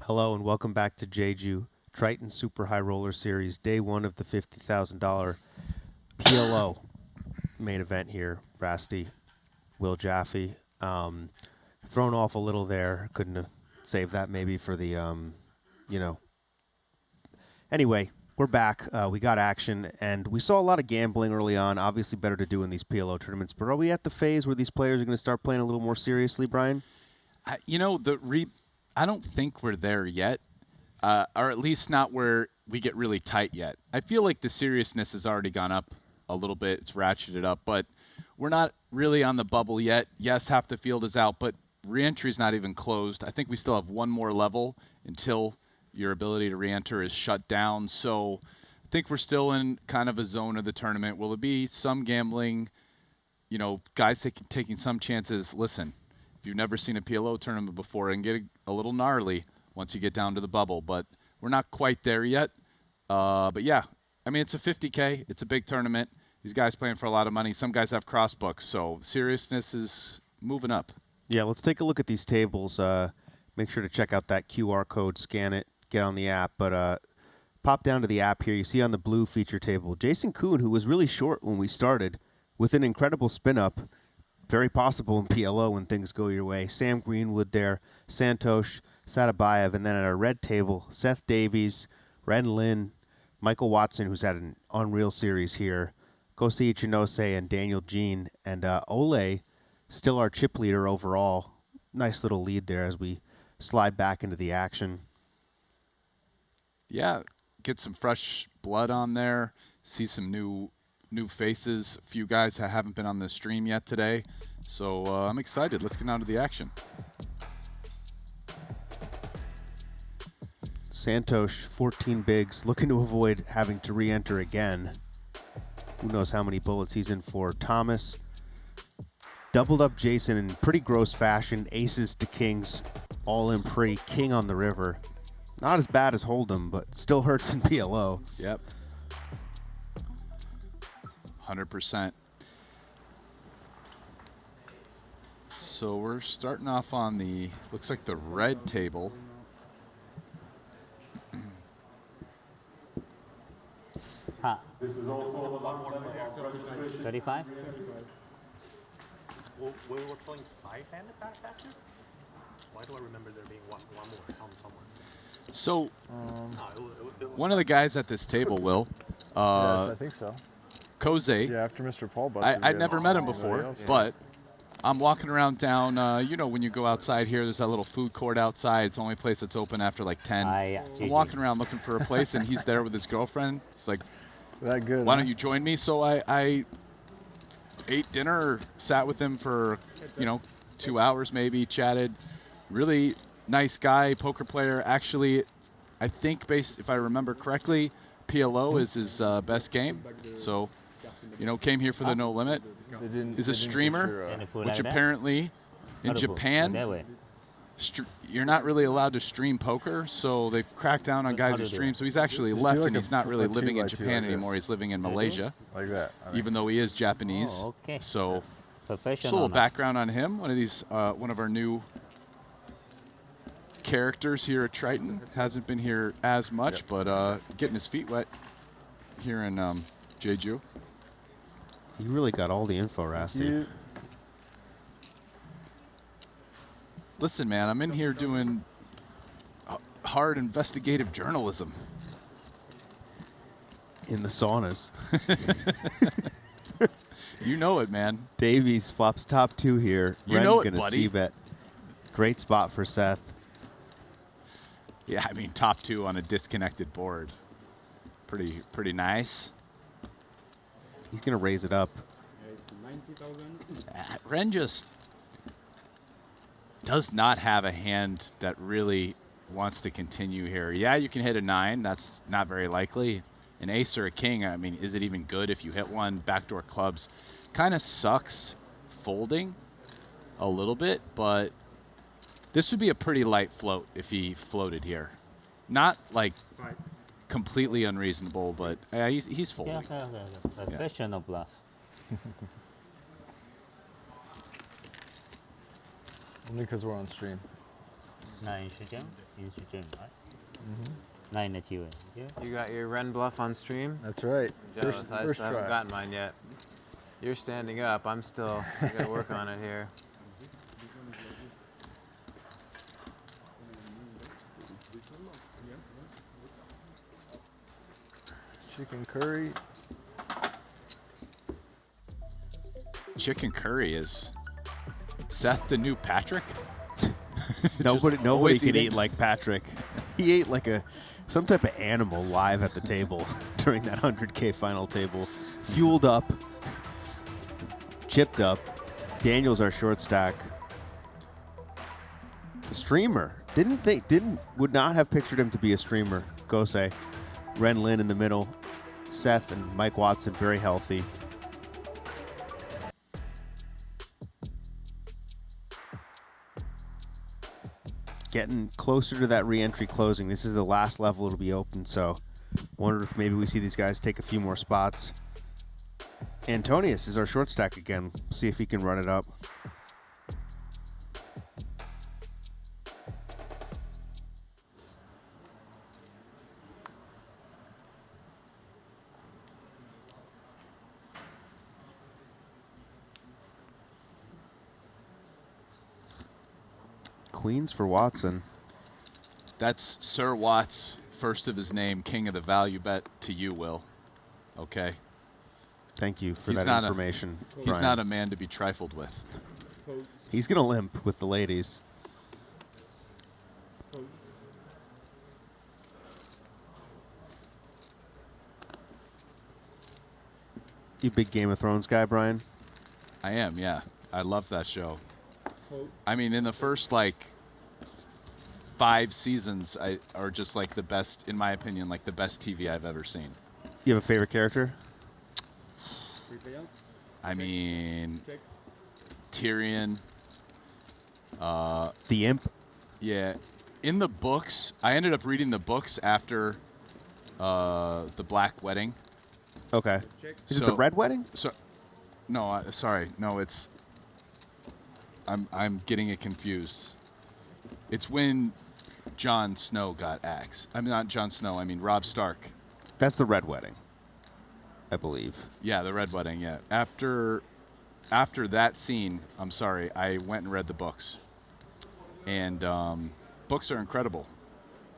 Hello and welcome back to Jeju, Triton Super High Roller Series, day 1 of the $50,000 PLO main event here. Rasty, Will Jaffe, thrown off a little there. Couldn't have saved that maybe for the, you know. Anyway, we're back. We got action, and we saw a lot of gambling early on. Obviously better to do in these PLO tournaments, but are we at the phase where these players are going to start playing a little more seriously, Brian? You know, I don't think we're there yet, or at least not where we get really tight yet. I feel like the seriousness has already gone up a little bit. It's ratcheted up, but we're not really on the bubble yet. Yes, half the field is out, but re-entry is not even closed. I think we still have one more level until your ability to re-enter is shut down. So I think we're still in kind of a zone of the tournament. Will it be some gambling, you know, guys taking some chances? Listen, if you've never seen a PLO tournament before, and get a little gnarly once you get down to the bubble, but we're not quite there yet. But yeah, I mean, it's a 50K. It's a big tournament. These guys playing for a lot of money. Some guys have cross books, so seriousness is moving up. Yeah, let's take a look at these tables. Make sure to check out that QR code, scan it, get on the app. But pop down to the app here. You see on the blue feature table, Jason Kuhn, who was really short when we started, with an incredible spin-up. Very possible in PLO when things go your way. Sam Greenwood there, Santosh, Sadabayev, and then at our red table, Seth Davies, Ren Lin, Michael Watson, who's had an unreal series here, Kosei Ichinose, and Daniel Jean, and Ole, still our chip leader overall. Nice little lead there as we slide back into the action. Yeah, get some fresh blood on there, see some new new faces, a few guys that haven't been on the stream yet today. So I'm excited. Let's get on to the action. Santosh, 14 bigs, looking to avoid having to re-enter again. Who knows how many bullets he's in for. Thomas doubled up Jason in pretty gross fashion. Aces to kings, all in pretty. King on the river. Not as bad as Hold'em, but still hurts in PLO. Yep. 100%. So we're starting off on the, looks like the red table. This is also the last level of registration. 35? Well, we were playing 5-handed back after? Why do I remember there being one more somewhere? So, one of the guys at this table, Will. I think so. Koze. Yeah, after Mr. Paul busted. I'd never met him before, but I'm walking around down, you know, when you go outside here, there's that little food court outside. It's the only place that's open after like 10. I'm walking around looking for a place, and he's there with his girlfriend. It's like, that good, why don't you join me? So I ate dinner, sat with him for, you know, 2 hours maybe, chatted. Really nice guy, poker player. Actually, I think, if I remember correctly, PLO is his best game. So, you know, came here for the No Limit. Is a streamer, which apparently in Japan, you're not really allowed to stream poker. So they've cracked down on guys who stream. So he's actually left, and he's not really living in Japan anymore. He's living in Malaysia, like that. Even though he is Japanese. Oh, okay. So, just a little background on him. One of our new characters here at Triton. Hasn't been here as much, but getting his feet wet here in Jeju. You really got all the info, Rasty. Listen, man, I'm in here doing hard investigative journalism. In the saunas. You know it, man. Davies flops top 2 here. You know it, gonna buddy. C-bet. Great spot for Seth. Yeah, I mean, top 2 on a disconnected board. Pretty nice. He's going to raise it up. Ren just does not have a hand that really wants to continue here. Yeah, you can hit a 9. That's not very likely. An ace or a king, I mean, is it even good if you hit one? Backdoor clubs kind of sucks folding a little bit, but this would be a pretty light float if he floated here. Not like completely unreasonable, but he's folding. Okay. Professional bluff. Only because we're on stream. 9 시점, 1시점, right? 9 achieve. You got your Ren bluff on stream? That's right. I'm jealous. I still haven't gotten mine yet. You're standing up. I'm still gotta work on it here. Chicken curry. Chicken curry is Seth the new Patrick? Nobody can eat like Patrick. He ate like some type of animal live at the table during that 100K final table. Fueled up, chipped up. Daniel's our short stack. The streamer would not have pictured him to be a streamer. Gosei, Ren Lin in the middle, Seth and Mike Watson very healthy. Getting closer to that re-entry closing. This is the last level it'll be open, so wonder if maybe we see these guys take a few more spots. Antonius is our short stack again. See if he can run it up. Queens for Watson. That's Sir Watts, first of his name, king of the value bet to you, Will. Okay? Thank you for that information. He's not a man to be trifled with. He's going to limp with the ladies. You big Game of Thrones guy, Brian? I am, yeah. I love that show. I mean, in the first like 5 seasons, are just like the best, in my opinion, like the best TV I've ever seen. You have a favorite character? I mean, Tyrion. The Imp? Yeah. In the books, I ended up reading the books after the Black Wedding. Okay. Is it the Red Wedding? So, no, sorry. No, it's... I'm getting it confused. It's when Jon Snow got axed. I mean, not Jon Snow, I mean Robb Stark. That's the Red Wedding, I believe. Yeah, the Red Wedding, yeah. After that scene, I'm sorry, I went and read the books. And books are incredible.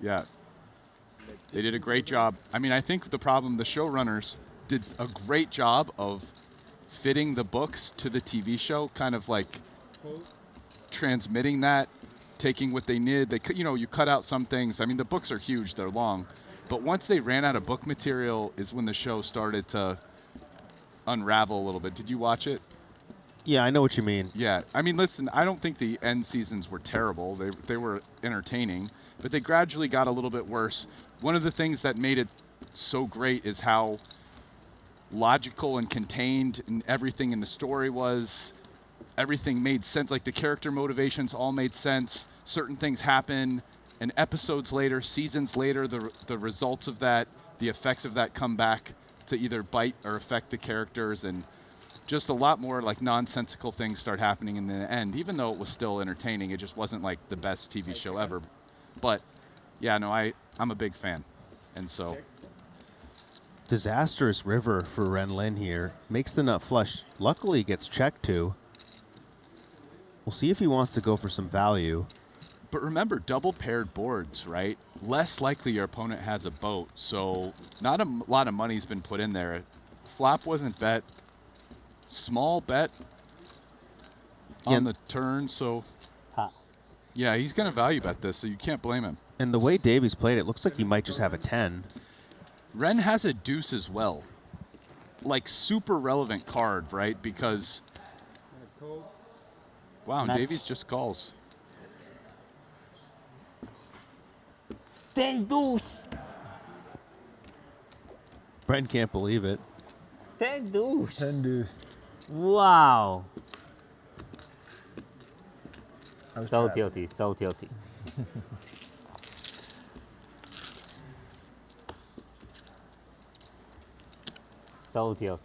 Yeah. They did a great job. I mean, I think the showrunners did a great job of fitting the books to the TV show, kind of like transmitting that, taking what they needed. You cut out some things. I mean, the books are huge, they're long. But once they ran out of book material is when the show started to unravel a little bit. Did you watch it? Yeah, I know what you mean. Yeah. I mean, listen, I don't think the end seasons were terrible. They were entertaining, but they gradually got a little bit worse. One of the things that made it so great is how logical and contained and everything in the story was. Everything made sense. Like the character motivations all made sense. Certain things happen, and episodes later, seasons later, the results of that, the effects of that come back to either bite or affect the characters, and just a lot more like nonsensical things start happening in the end. Even though it was still entertaining, it just wasn't like the best TV show ever. But yeah, no, I'm a big fan, and so. Disastrous river for Renlin here. Makes the nut flush. Luckily, gets checked too. We'll see if he wants to go for some value. But remember, double paired boards, right? Less likely your opponent has a boat, so not a lot of money's been put in there. Flop wasn't bet. Small bet on the turn, so yeah, he's going to value bet this, so you can't blame him. And the way Davies played it, looks like he might just have a 10. Ren has a deuce as well. Like, super relevant card, right? Because... Wow, and Davies just calls. Ten deuce. Brent can't believe it. 10 deuce. 10 deuce. Wow. So tilty, so tilty. So tilty.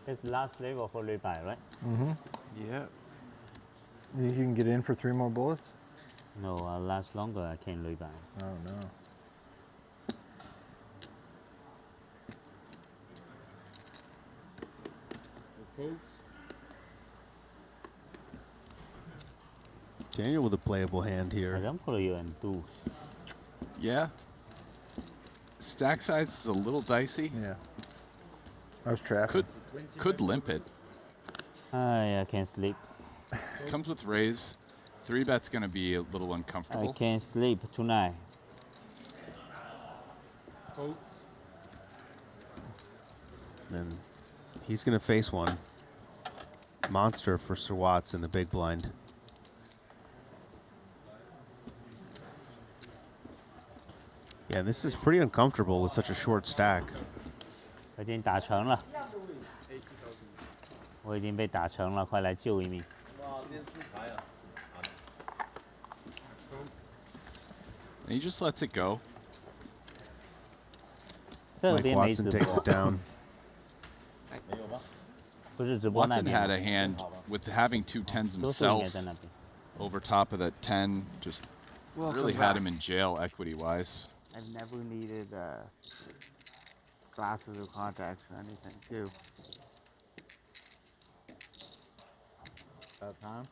It's last level for Lui Bai, right? Mm-hmm. Yeah. You think you can get in for 3 more bullets? No, I'll last longer. I can't Lui Bai. Oh no. Daniel with a playable hand here. Yeah. Stack size is a little dicey. Yeah. I was trapped. Could limp it. I can't sleep. Comes with raise. 3-bet's going to be a little uncomfortable. I can't sleep tonight. Then he's going to face one. Monster for Sir Watts in the big blind. Yeah, this is pretty uncomfortable with such a short stack. 我已经打成了，我已经被打成了，快来救一命！ And he just lets it go. Mike Watson takes it down. Watson had a hand with having 2 10s himself over top of that 10. Just really had him in jail equity-wise. I've never needed glasses or contacts or anything, too. About time?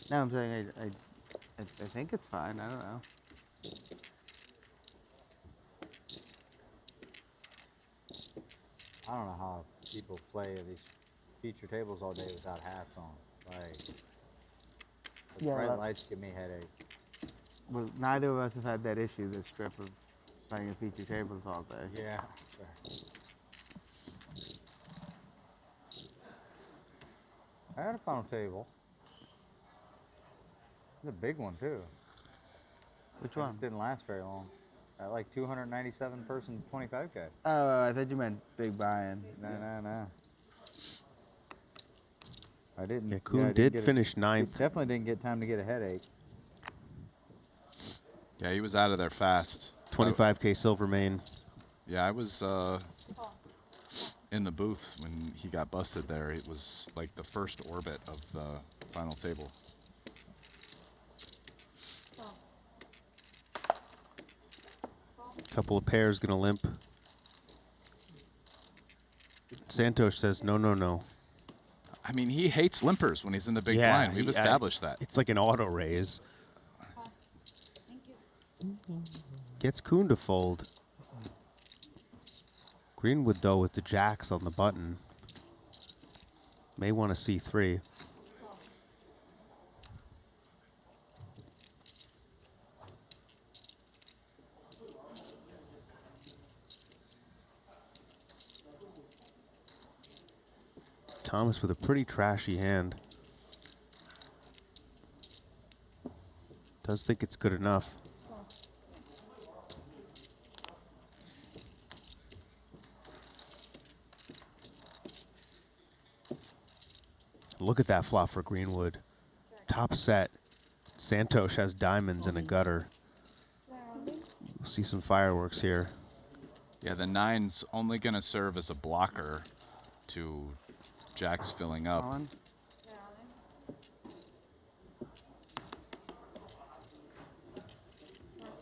No, I'm saying I think it's fine. I don't know. I don't know how people play these feature tables all day without hats on. Like, the Yeah, bright that- lights give me headaches. Well, neither of us have had that issue this trip of playing at feature tables all day. Yeah. I had a final table. It's a big one too. Which It one? just didn't last very long. At like 297 person 25K. Oh, I thought you meant Big Brian. No. I didn't. Yeah, Kuhn I didn't did get finish He ninth. definitely didn't get time to get a headache. Yeah, he was out of there fast. 25K Silvermane. Yeah, I was in the booth when he got busted there. It was like the first orbit of the final table. Couple of pairs gonna limp. Santosh says no, no, no. I mean, he hates limpers when he's in the big Yeah, blind. We've established that. It's like an auto raise. Gets Kuhn to fold. Greenwood, though, with the jacks on the button. May want to C3. Thomas with a pretty trashy hand. Does think it's good enough. Look at that flop for Greenwood. Top set. Santosh has diamonds and a gutter. We'll see some fireworks here. Yeah, the 9's only going to serve as a blocker to Jack's filling up.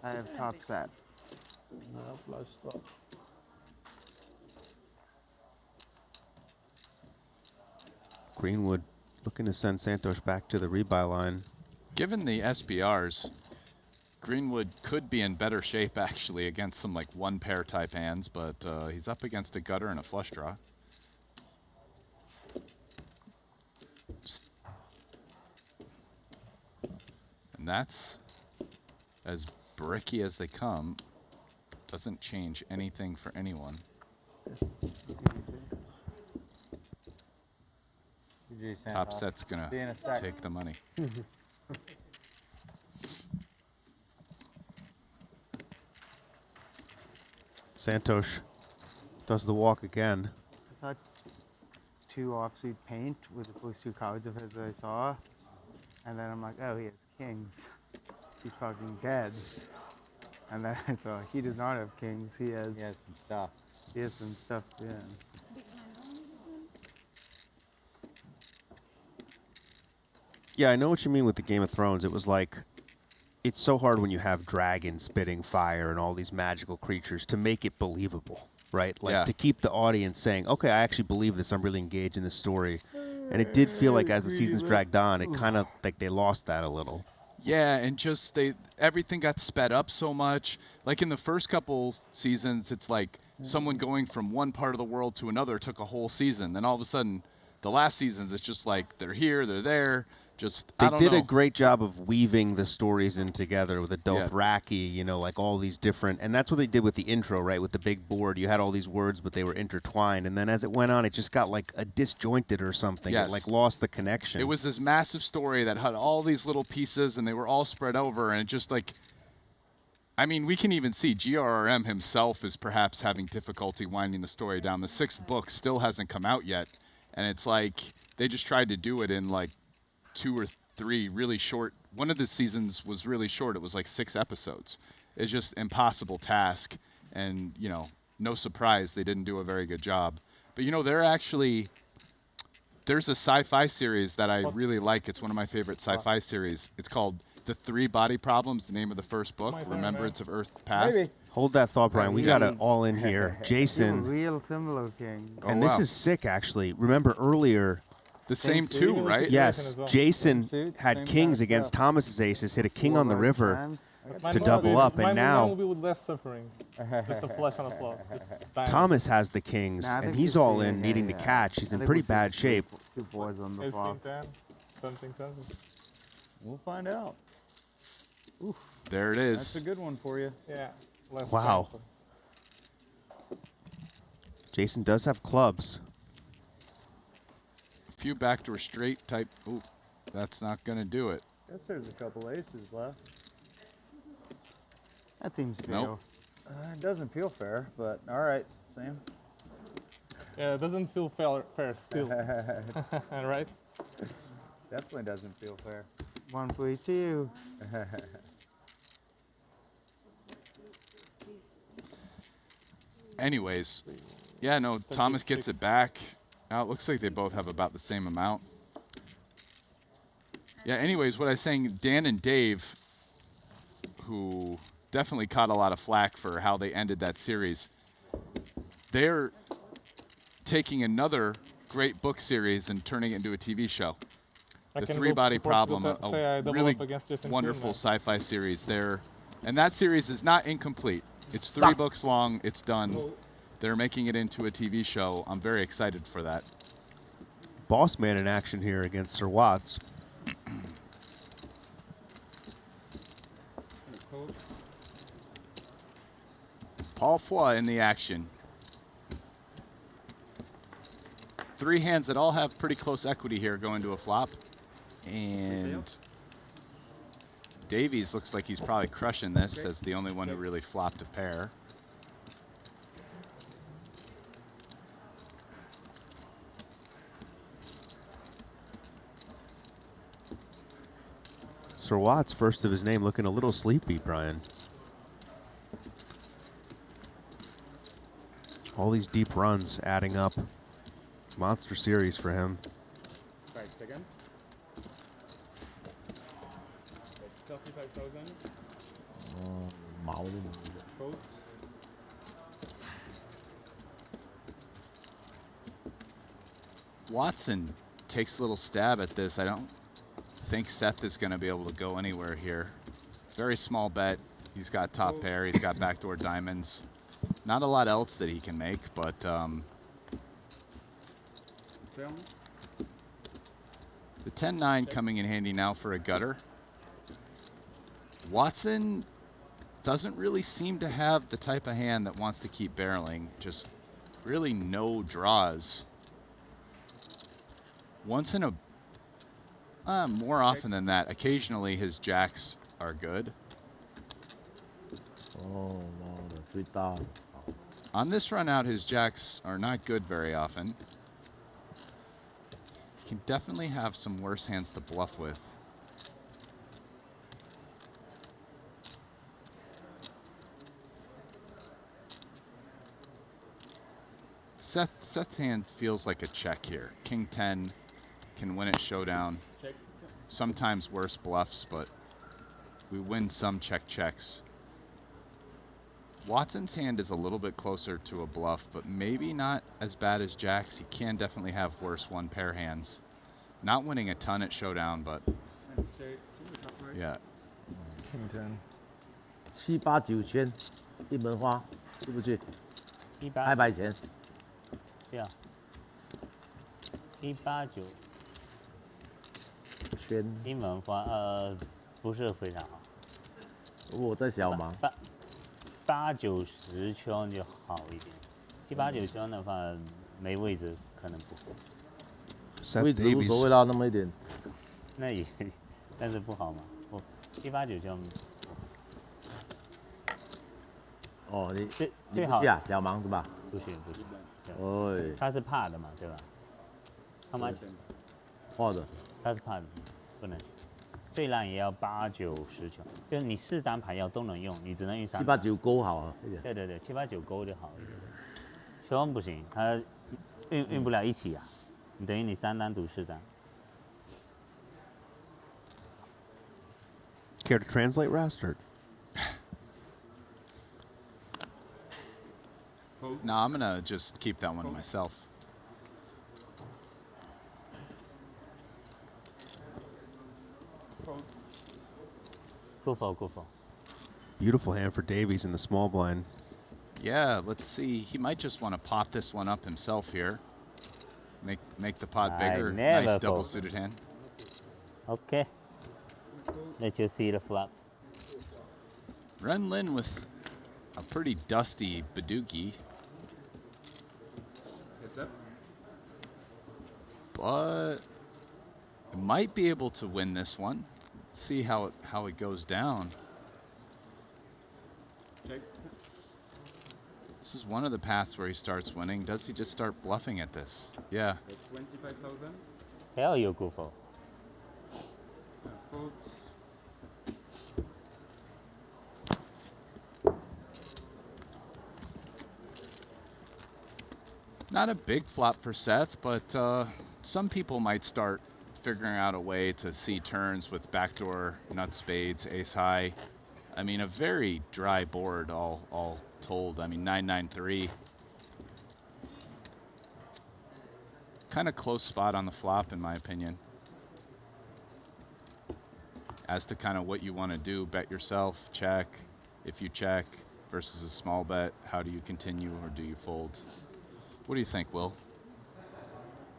I have top set. No, flush stop. Greenwood looking to send Santosh back to the rebuy line. Given the SPRs, Greenwood could be in better shape actually against some like one pair type hands, but he's up against a gutter and a flush draw. And that's as bricky as they come. Doesn't change anything for anyone. Top set's gonna take the money. Santosh does the walk again. I thought 2 offsuit paint with the first 2 cards of his that I saw. And then I'm like, oh, he has kings. He's fucking dead. And then I saw he does not have kings. He has some stuff. He has some stuff, yeah. Yeah, I know what you mean with the Game of Thrones. It was like, it's so hard when you have dragons spitting fire and all these magical creatures to make it believable, right? Like Yeah. to keep the audience saying, okay, I actually believe this. I'm really engaged in this story. And it did feel like as the seasons dragged on, it kind of like they lost that a little. Yeah, and just everything got sped up so much. Like in the first couple seasons, it's like someone going from one part of the world to another took a whole season. Then all of a sudden, the last seasons, it's just like they're here, they're there. Just They I don't did know. a great job of weaving the stories in together with the Dothraki, you know, like all these different, and that's what they did with the intro, right? With the big board, you had all these words, but they were intertwined, and then as it went on, it just got like a disjointed or something. Yes. It like lost the connection. It was this massive story that had all these little pieces, and they were all spread over, and it just like, I mean, we can even see GRRM himself is perhaps having difficulty winding the story down. The 6th book still hasn't come out yet, and it's like they just tried to do it in like 2 or 3 really short. One of the seasons was really short. It was like 6 episodes. It's just impossible task, and you know, no surprise they didn't do a very good job. But you know, there's a sci-fi series that I really like. It's one of my favorite sci-fi series. It's called The 3 Body Problems, the name of the first book, Remembrance of Earth Past. Hold that thought, Brian. We got it all in here. You have a Jason. real symbol king. And this is sick, actually. Remember earlier, The same two, right? Yes, Jason had kings against Thomas's aces, hit a king on the river to double up, and now will be with less suffering. Just a flush on the floor. Thomas has the kings, and he's all in, needing to catch. He's in pretty bad shape. Two fours on the Ace flop. king 10, something. We'll find out. Oof. There it is. That's a good one for you. Yeah. less Wow. painful. Jason does have clubs. A few backdoor straight type. Ooh, that's not going to do it. Guess there's a couple aces left. That seems fair. Nope. It doesn't feel fair, but all right, Sam. Yeah, it doesn't feel fair still. Right? Definitely doesn't feel fair. 1 for each of you. Anyways, yeah, no, Thomas gets it back. Now it looks like they both have about the same amount. Yeah, anyways, what I was saying, Dan and Dave, who definitely caught a lot of flack for how they ended that series, they're taking another great book series and turning it into a TV show. The Three-Body Problem, a really wonderful sci-fi series there. And that series is not incomplete. It's 3 books long. It's done. They're making it into a TV show. I'm very excited for that. Boss man in action here against Sir Watts. Paul Foy in the action. 3 hands that all have pretty close equity here going to a flop. And Davies looks like he's probably crushing this as the only one who really flopped a pair. Sir Watts, first of his name, looking a little sleepy, Brian. All these deep runs adding up. Monster series for him. 5 seconds. 35,000. Fold. Watson takes a little stab at this. I don't think Seth is going to be able to go anywhere here. Very small bet. He's got top pair. He's got backdoor diamonds. Not a lot else that he can make, but the 10-9 coming in handy now for a gutter. Watson doesn't really seem to have the type of hand that wants to keep barreling. Just really no draws. Once in a more often than that, occasionally his jacks are good. Oh, wow, the 3,000. On this run out, his jacks are not good very often. He can definitely have some worse hands to bluff with. Seth's hand feels like a check here. King 10 can win at showdown. Sometimes worse bluffs, but we win some checks. Watson's hand is a little bit closer to a bluff, but maybe not as bad as Jack's. He can definitely have worse one-pair hands. Not winning a ton at showdown, but yeah. King 10. 7、8、9圈，一门花，去不去？2百钱。对啊。7、8、9。圈。一门花，不是非常好。我在小盲。8、9、10圈就好一点，7、8、9圈的话没位置可能不会。位置无所谓啦，那么一点。那也，但是不好嘛。我7、8、9圈。哦，你最好啊，小盲是吧？不行不行。哦。他是怕的嘛，对吧？他妈。怕的。他是怕的，不能。最烂也要8、9、10圈，就是你4张牌要都能用，你只能用3。7、8、9勾好啊。对对对，7、8、9勾就好一点。圈不行，他运不了一起啊，你等于你3张赌4张。Care to translate, Rastard? No, I'm gonna just keep that one myself. Good for. Beautiful hand for Davies in the small blind. Yeah, let's see. He might just want to pop this one up himself here. Make the pot bigger. never Nice double fold. suited hand. Okay. Let you see the flop. Ren Lin with a pretty dusty Badugi. But it might be able to win this one. Let's see how it goes down. This is one of the paths where he starts winning. Does he just start bluffing at this? Yeah. 25,000. Hell, you go for. Not a big flop for Seth, but some people might start figuring out a way to see turns with backdoor nuts, spades, ace high. I mean, a very dry board all told. I mean, 993. Kind of close spot on the flop, in my opinion. As to kind of what you want to do, bet yourself, check. If you check versus a small bet, how do you continue or do you fold? What do you think, Will?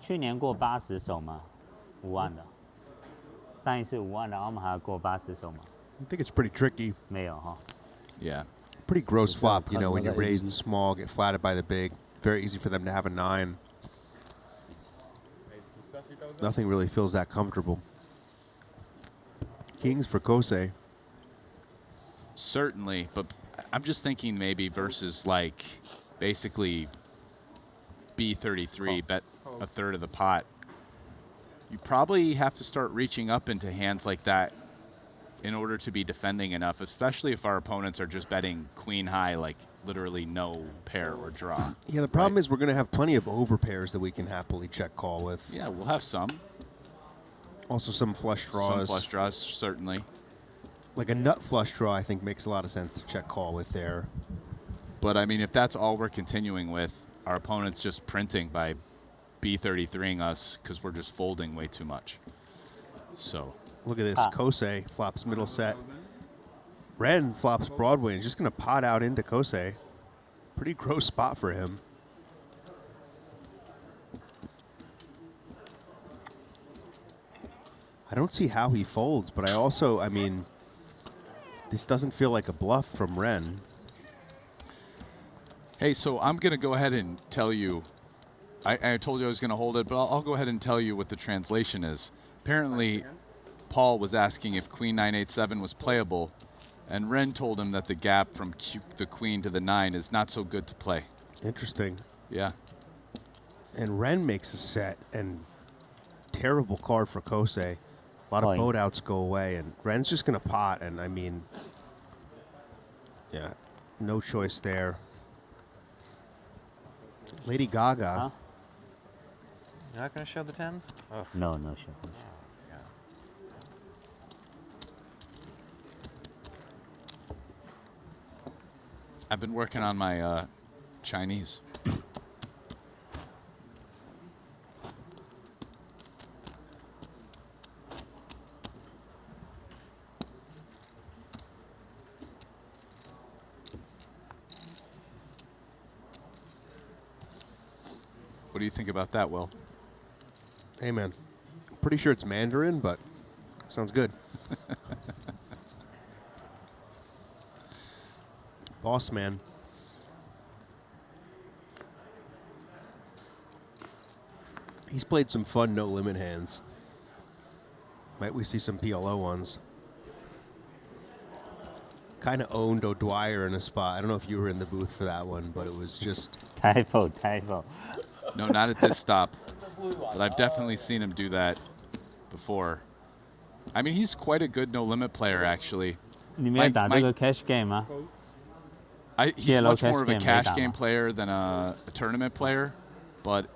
去年过80手吗？5万的。上一次5万的，我们还过80手吗？ I think it's pretty tricky. 没有哈。Yeah. Pretty gross flop, you know, when you raise the small, get flatted by the big. Very easy for them to have a 9. Nothing really feels that comfortable. Kings for Kosei. Certainly, but I'm just thinking maybe versus like basically B33, bet a third of the pot. You probably have to start reaching up into hands like that in order to be defending enough, especially if our opponents are just betting queen high, like literally no pair or draw. Yeah, the problem is we're going to have plenty of over pairs that we can happily check call with. Yeah, we'll have some. Also some flush draws. Some flush draws, certainly. Like a nut flush draw, I think, makes a lot of sense to check call with there. But, I mean, if that's all we're continuing with, our opponent's just printing by B33ing us because we're just folding way too much. So. Look at this. Kosei flops middle set. Ren flops Broadway and just going to pot out into Kosei. Pretty gross spot for him. I don't see how he folds, but I mean, this doesn't feel like a bluff from Ren. Hey, so I'm going to go ahead and tell you, I told you I was going to hold it, but I'll go ahead and tell you what the translation is. Apparently, Paul was asking if Queen 987 was playable, and Ren told him that the gap from the Queen to the 9 is not so good to play. Interesting. Yeah. And Ren makes a set, and terrible card for Kosei. A lot of boat outs go away, and Ren's just going to pot, and I mean, yeah, no choice there. Lady Gaga. Huh? You're not going to show the 10s? Oh. No show. I've been working on my Chinese. What do you think about that, Will? Hey, man. Pretty sure it's Mandarin, but sounds good. Boss man. He's played some fun no-limit hands. Might we see some PLO ones? Kind of owned O'Dwyer in a spot. I don't know if you were in the booth for that one, but it was just... Typo. No, not at this stop. But I've definitely seen him do that before. I mean, he's quite a good no-limit player, actually. 你没有打这个 cash game 吗？ He's much more of a cash game player than a tournament player, but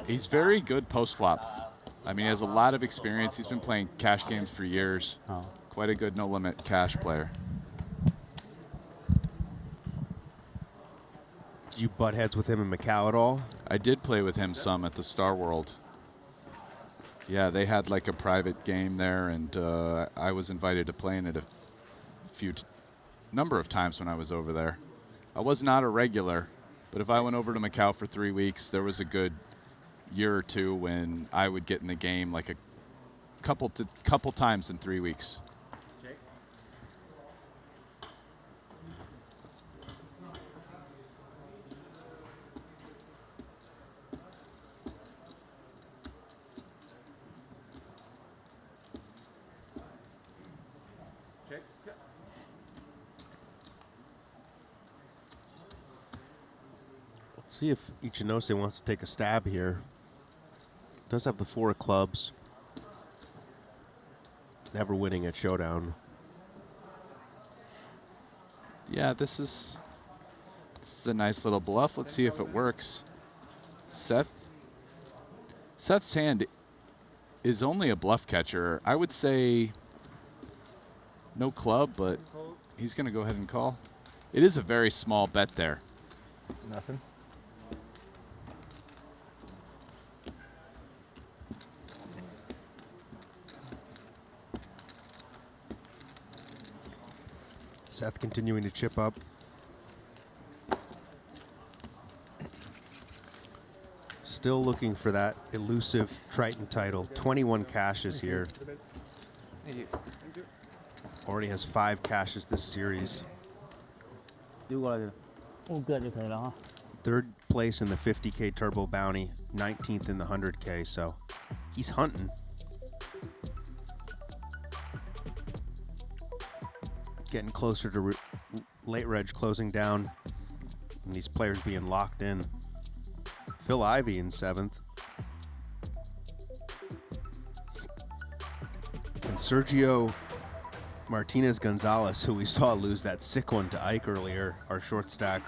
he's very good post-flop. I mean, he has a lot of experience. He's been playing cash games for years. Oh. Quite a good no-limit cash player. Did you butt heads with him in Macau at all? I did play with him some at the Star World. Yeah, they had like a private game there, and I was invited to play in it number of times when I was over there. I was not a regular, but if I went over to Macau for 3 weeks, there was a good year or two when I would get in the game like a couple times in 3 weeks. Let's see if Ichinose wants to take a stab here. Does have the 4 of clubs. Never winning at Showdown. Yeah, this is a nice little bluff. Let's see if it works. Seth's hand is only a bluff catcher. I would say no club, but he's going to go ahead and call. It is a very small bet there. Nothing. Seth continuing to chip up. Still looking for that elusive Triton title. 21 cashes here. Already has 5 cashes this series. 3rd place in the 50K Turbo Bounty, 19th in the 100K, so he's hunting. Getting closer to late reg closing down, and these players being locked in. Phil Ivey in 7th. And Sergio Martinez Gonzalez, who we saw lose that sick one to Ike earlier, our short stack.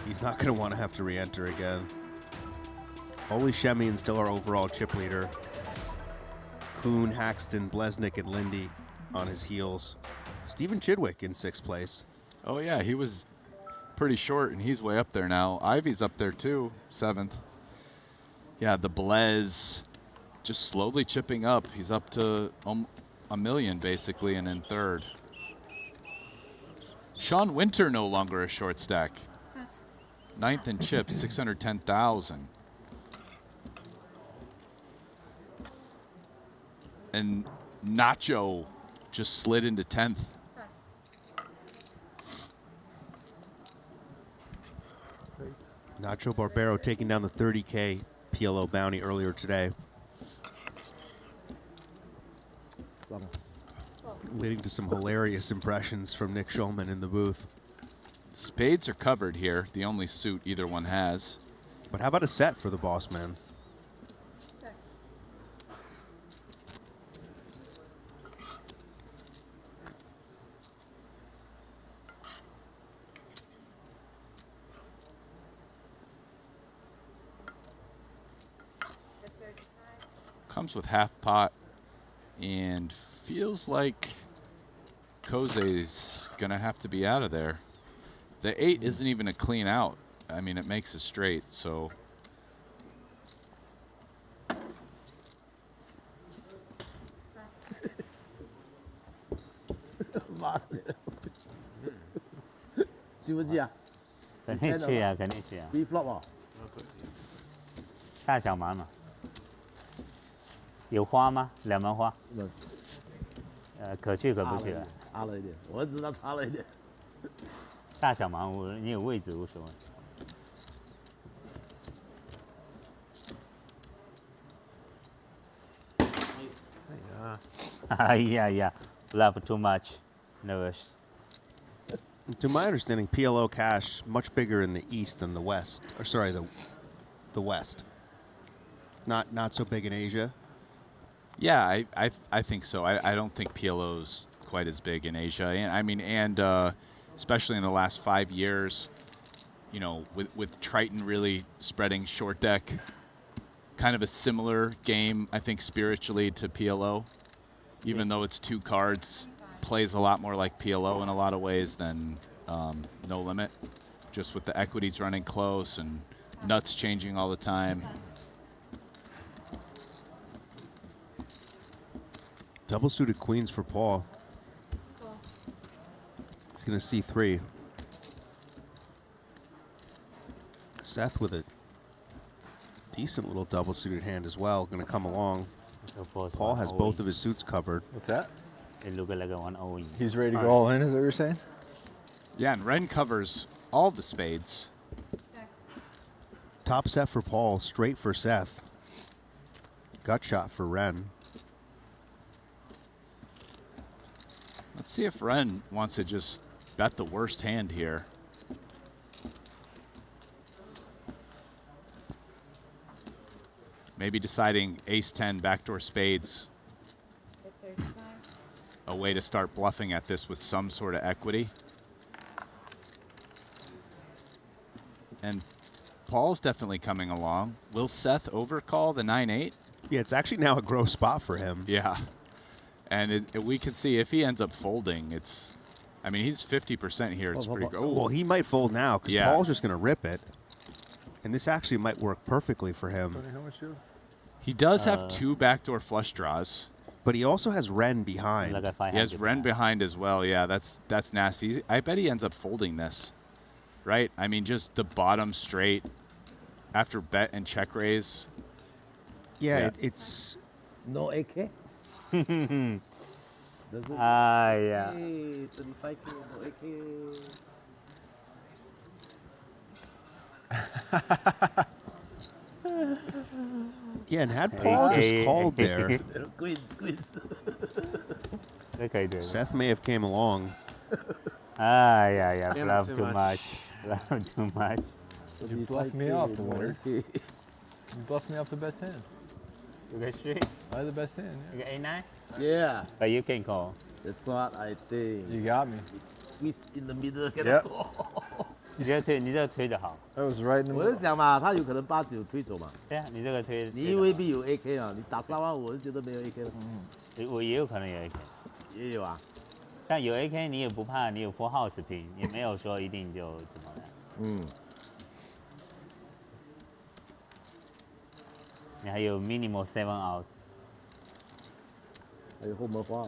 He's not going to want to have to re-enter again. Oli Shemian still our overall chip leader. Kuhn, Haxton, Blesnik, and Lindy on his heels. Stephen Chidwick in 6th place. Oh yeah, he was pretty short, and he's way up there now. Ivy's up there too, 7th. Yeah, the Blez just slowly chipping up. He's up to a million basically, and in 3rd. Sean Winter no longer a short stack. 9th in chips, 610,000. And Nacho just slid into 10th. Nacho Barbero taking down the 30K PLO bounty earlier today. Leading to some hilarious impressions from Nick Schulman in the booth. Spades are covered here, the only suit either one has. But how about a set for the boss man? Comes with half pot and feels like Koze's gonna have to be out of there. The 8 isn't even a clean out. I mean, it makes it straight, so.肯定去啊，肯定去啊。B flop 啊。大小麻嘛。有花吗？2门花。可去可不去啊。差了一点，我知道差了一点。大小麻你有位置无所谓。哎呀 bluff too much, nervous. To my understanding, PLO cash much bigger in the east than the west. Or sorry, the west. Not so big in Asia. Yeah, I think so. I don't think PLO's quite as big in Asia, and I mean, especially in the last 5 years, you know, with Triton really spreading short deck, kind of a similar game, I think, spiritually to PLO, even though it's 2 cards, plays a lot more like PLO in a lot of ways than No Limit, just with the equities running close and nuts changing all the time. Double suited queens for Paul. going to see 3. Seth with a decent little double suited hand as well, going to come along. Paul has both of his suits covered. What's that? It looks like a 1-0. He's ready to go all in, is that what you're saying? Yeah, and Ren covers all the spades. Top set for Paul, straight for Seth. Gut shot for Ren. Let's see if Ren wants to just bet the worst hand here. Maybe deciding ace-10 backdoor spades. A way to start bluffing at this with some sort of equity. And Paul's definitely coming along. Will Seth overcall the 9-8? Yeah, it's actually now a gross spot for him. Yeah. And we can see if he ends up folding, it's, I mean, he's 50% here. It's pretty good. Well, he might fold now because Paul's just going to rip it. And this actually might work perfectly for him. He does have 2 backdoor flush draws. But he also has Ren behind. He has Ren behind as well. Yeah, that's nasty. I bet he ends up folding this. Right? I mean, just the bottom straight after bet and check raise. Yeah, it's... No AK? Does it? Yeah. Hey, 35K, no AK. Yeah, and had Paul just called there, Seth may have came along. Yeah. Bluff too much. Bluff too much. You bluffed me off the winner. You bluffed me off the best hand. You got straight? I had the best hand. You got A9? Yeah. But you can call. That's what I think. You got me. Squeeze in the middle. Yep. 你这个推得好。 That was right in the 我 middle. 是想嘛，他有可能8九推走嘛。对啊，你这个推。你未必有 AK 啊，你打3万，我是觉得没有 AK 了。我也有可能有 AK。也有啊。但有 AK 你也不怕，你有 full house 拼，也没有说一定就怎么样。你还有 minimal 7 outs。还有后门花。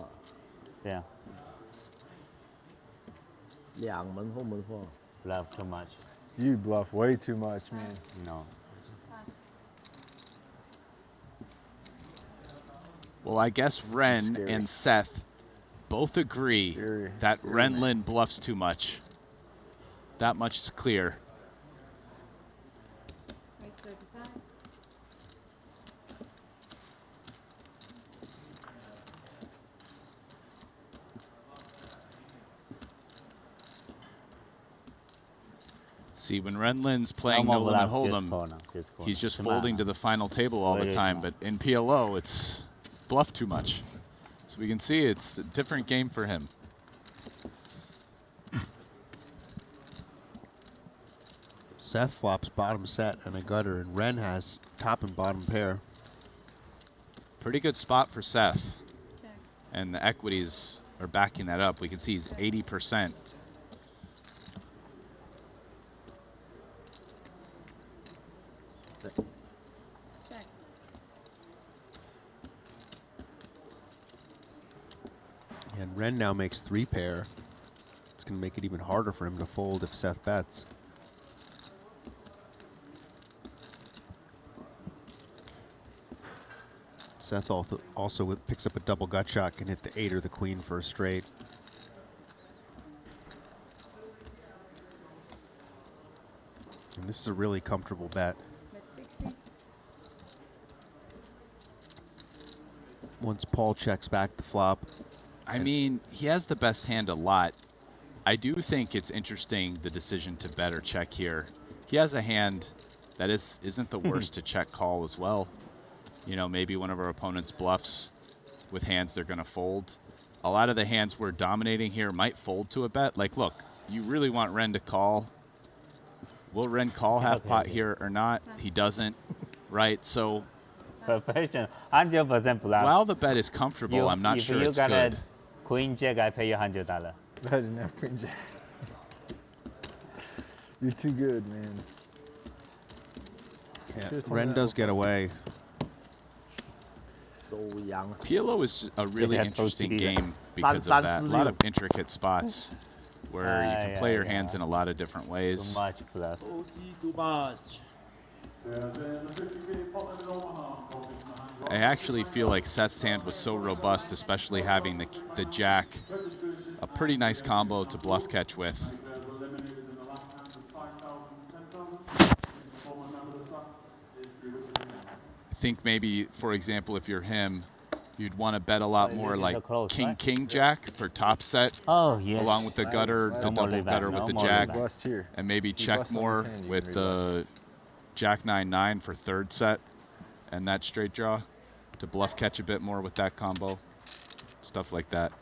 对啊。2门后门花。Bluff too much. You bluff way too much, man. No. Well, I guess Ren and Seth both agree that Renlin bluffs too much. That much is clear. See, when Renlin's playing no limit hold'em, he's just folding to the final table all the time. But in PLO, it's bluff too much. So we can see it's a different game for him. Seth flops bottom set and a gutter, and Ren has top and bottom pair. Pretty good spot for Seth. And the equities are backing that up. We can see he's 80%. And Ren now makes 3 pair. It's going to make it even harder for him to fold if Seth bets. Seth also picks up a double gut shot, can hit the 8 or the queen for a straight. And this is a really comfortable bet. Once Paul checks back the flop. I mean, he has the best hand a lot. I do think it's interesting, the decision to bet or check here. He has a hand that isn't the worst to check call as well. You know, maybe one of our opponents bluffs with hands they're going to fold. A lot of the hands we're dominating here might fold to a bet. Like, look, you really want Ren to call. Will Ren call half pot here or not? He doesn't, right? So, Professional, 100% bluff. while the bet is comfortable, I'm not sure it's good. Queen Jack, I pay you $100. I didn't have Queen Jack. You're too good, man. Yeah, Ren does get away. So young. PLO is a really interesting game because of that. A lot of intricate spots. where you can play your hands in a lot of different ways. Too much plus. Too much. I actually feel like Seth's hand was so robust, especially having the jack, a pretty nice combo to bluff catch with. I think maybe, for example, if you're him, you'd want to bet a lot more like king jack for top set, along with the gutter, the double gutter with the jack, and maybe check more with the jack 9-9 for third set and that straight draw to bluff catch a bit more with that combo, stuff like that.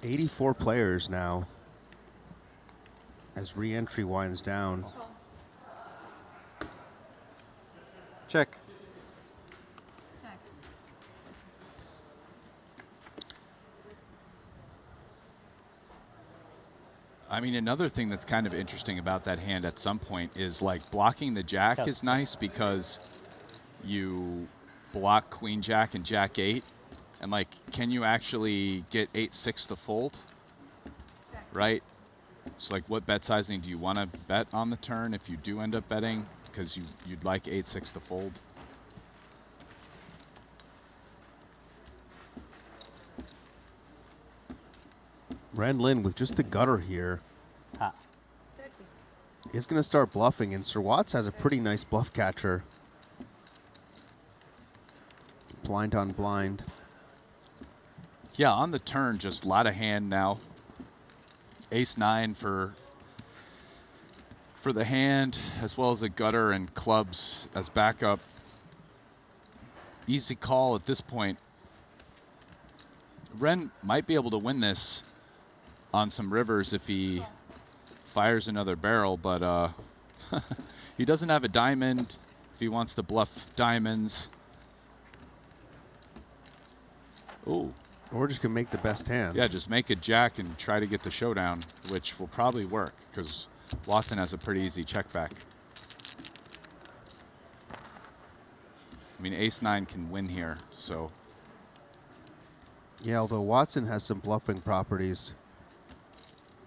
$84 players now as re-entry winds down. Check. I mean, another thing that's kind of interesting about that hand at some point is like blocking the jack is nice because you block queen jack and jack 8, and like, can you actually get 8-6 to fold? Right? So like, what bet sizing do you want to bet on the turn if you do end up betting? Because you'd like 8-6 to fold. Ren Lin with just the gutter here is going to start bluffing, and Sir Watts has a pretty nice bluff catcher. Blind on blind. Yeah, on the turn, just a lot of hand now. Ace-9 for the hand, as well as a gutter and clubs as backup. Easy call at this point. Ren might be able to win this on some rivers if he fires another barrel, but he doesn't have a diamond if he wants to bluff diamonds. Ooh. Or just gonna make the best hand. Yeah, just make a jack and try to get the showdown, which will probably work because Watson has a pretty easy check back. I mean, ace-9 can win here, so. Yeah, although Watson has some bluffing properties,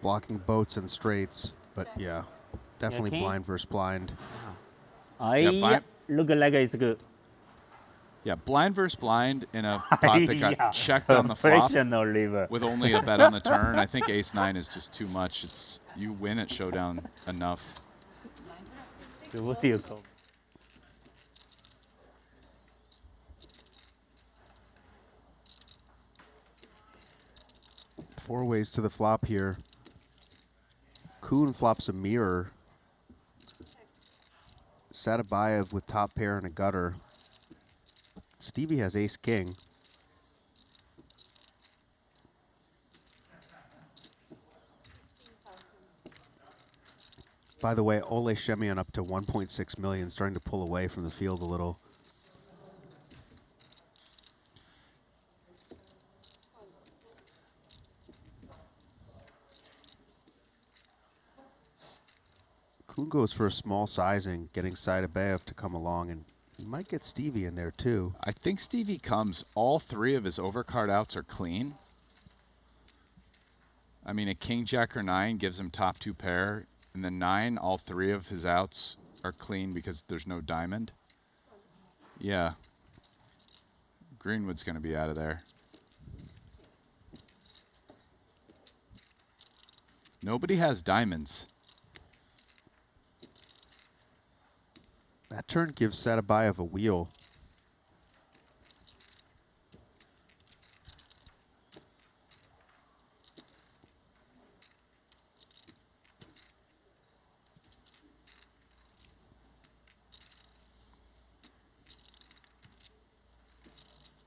blocking boats and straights, but yeah, definitely blind versus blind. Look like it's good. Yeah, blind versus blind in a pot that got checked on the flop with only a bet on the turn. I think ace-9 is just too much. It's you win at showdown enough. What do you call? Four ways to the flop here. Kuhn flops a mirror. Satabayev with top pair and a gutter. Stevie has ace-king. By the way, Ole Shemian up to 1.6 million, starting to pull away from the field a little. Kuhn goes for a small sizing, getting Satabayev to come along, and he might get Stevie in there too. I think Stevie comes. All three of his overcard outs are clean. I mean, a king, jack, or 9 gives him top 2 pair. And then 9, all 3 of his outs are clean because there's no diamond. Yeah. Greenwood's going to be out of there. Nobody has diamonds. That turn gives Satabayev a wheel.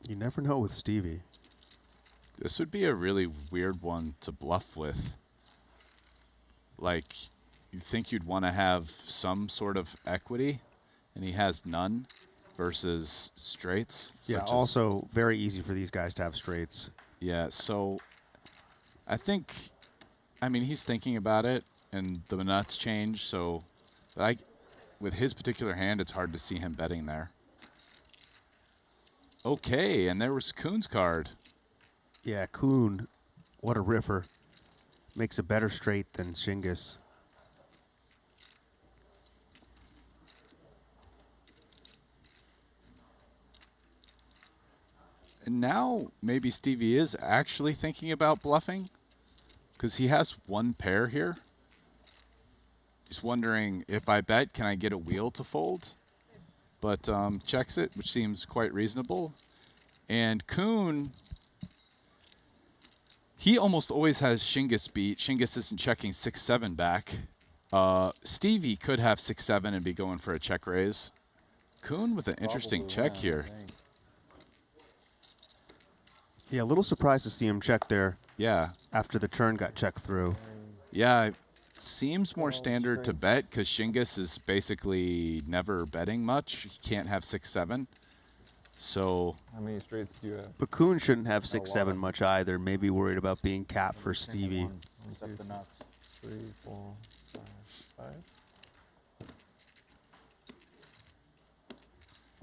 You never know with Stevie. This would be a really weird one to bluff with. Like, you think you'd want to have some sort of equity, and he has none versus straights. Yeah, also very easy for these guys to have straights. Yeah, so I think, I mean, he's thinking about it, and the nuts change, so with his particular hand, it's hard to see him betting there. Okay, and there was Kuhn's card. Yeah, Kuhn, what a riffer. Makes a better straight than Shingus. And now maybe Stevie is actually thinking about bluffing because he has one pair here. He's wondering, if I bet, can I get a wheel to fold? But checks it, which seems quite reasonable. And Kuhn, he almost always has Shingus beat. Shingus isn't checking 6-7 back. Stevie could have 6-7 and be going for a check raise. Kuhn with an interesting check here. Yeah, a little surprised to see him check there. Yeah. After the turn got checked through. Yeah, it seems more standard to bet because Shingus is basically never betting much. He can't have 6-7. So. How many straights do you have? But Kuhn shouldn't have 6-7 much either. Maybe worried about being capped for Stevie. Except the nuts. 3, 4, 5, 5.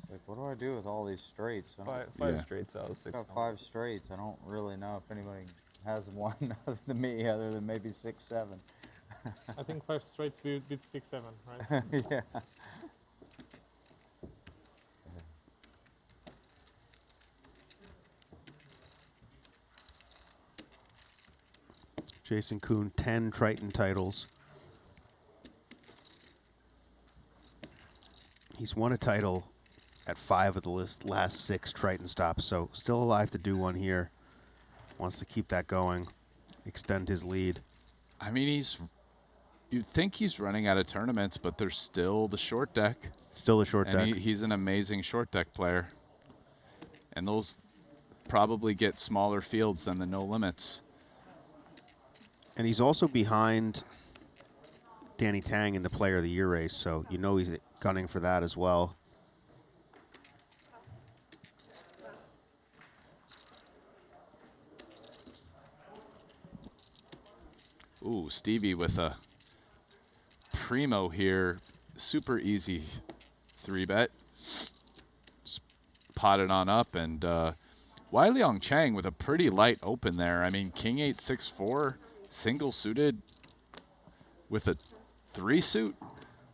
Like, what do I do with all these straights? Five straights out of 6. Got 5 straights. I don't really know if anybody has one other than me, other than maybe 6-7. I think 5 straights beat 6-7, right? Yeah. Jason Kuhn, 10 Triton titles. He's won a title at 5 of the last 6 Triton stops, so still alive to do one here. Wants to keep that going, extend his lead. I mean, you'd think he's running out of tournaments, but there's still the short deck. Still the short and deck. He's an amazing short deck player. And those probably get smaller fields than the no limits. And he's also behind Danny Tang in the Player of the Year race, so you know he's gunning for that as well. Ooh, Stevie with a primo here. Super easy 3-bet. Just pot it on up. And Wai Liang Chang with a pretty light open there. I mean, King 8, 6, 4, single suited with a 3 suit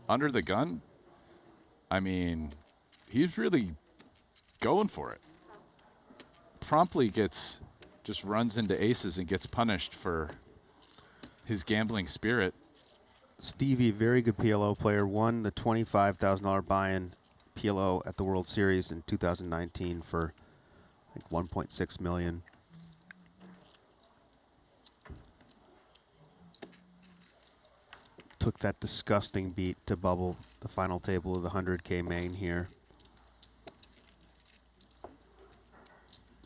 under the gun. I mean, he's really going for it. Promptly just runs into aces and gets punished for his gambling spirit. Stevie, very good PLO player, won the $25,000 buy-in PLO at the World Series in 2019 for I think 1.6 million. Took that disgusting beat to bubble the final table of the 100K main here.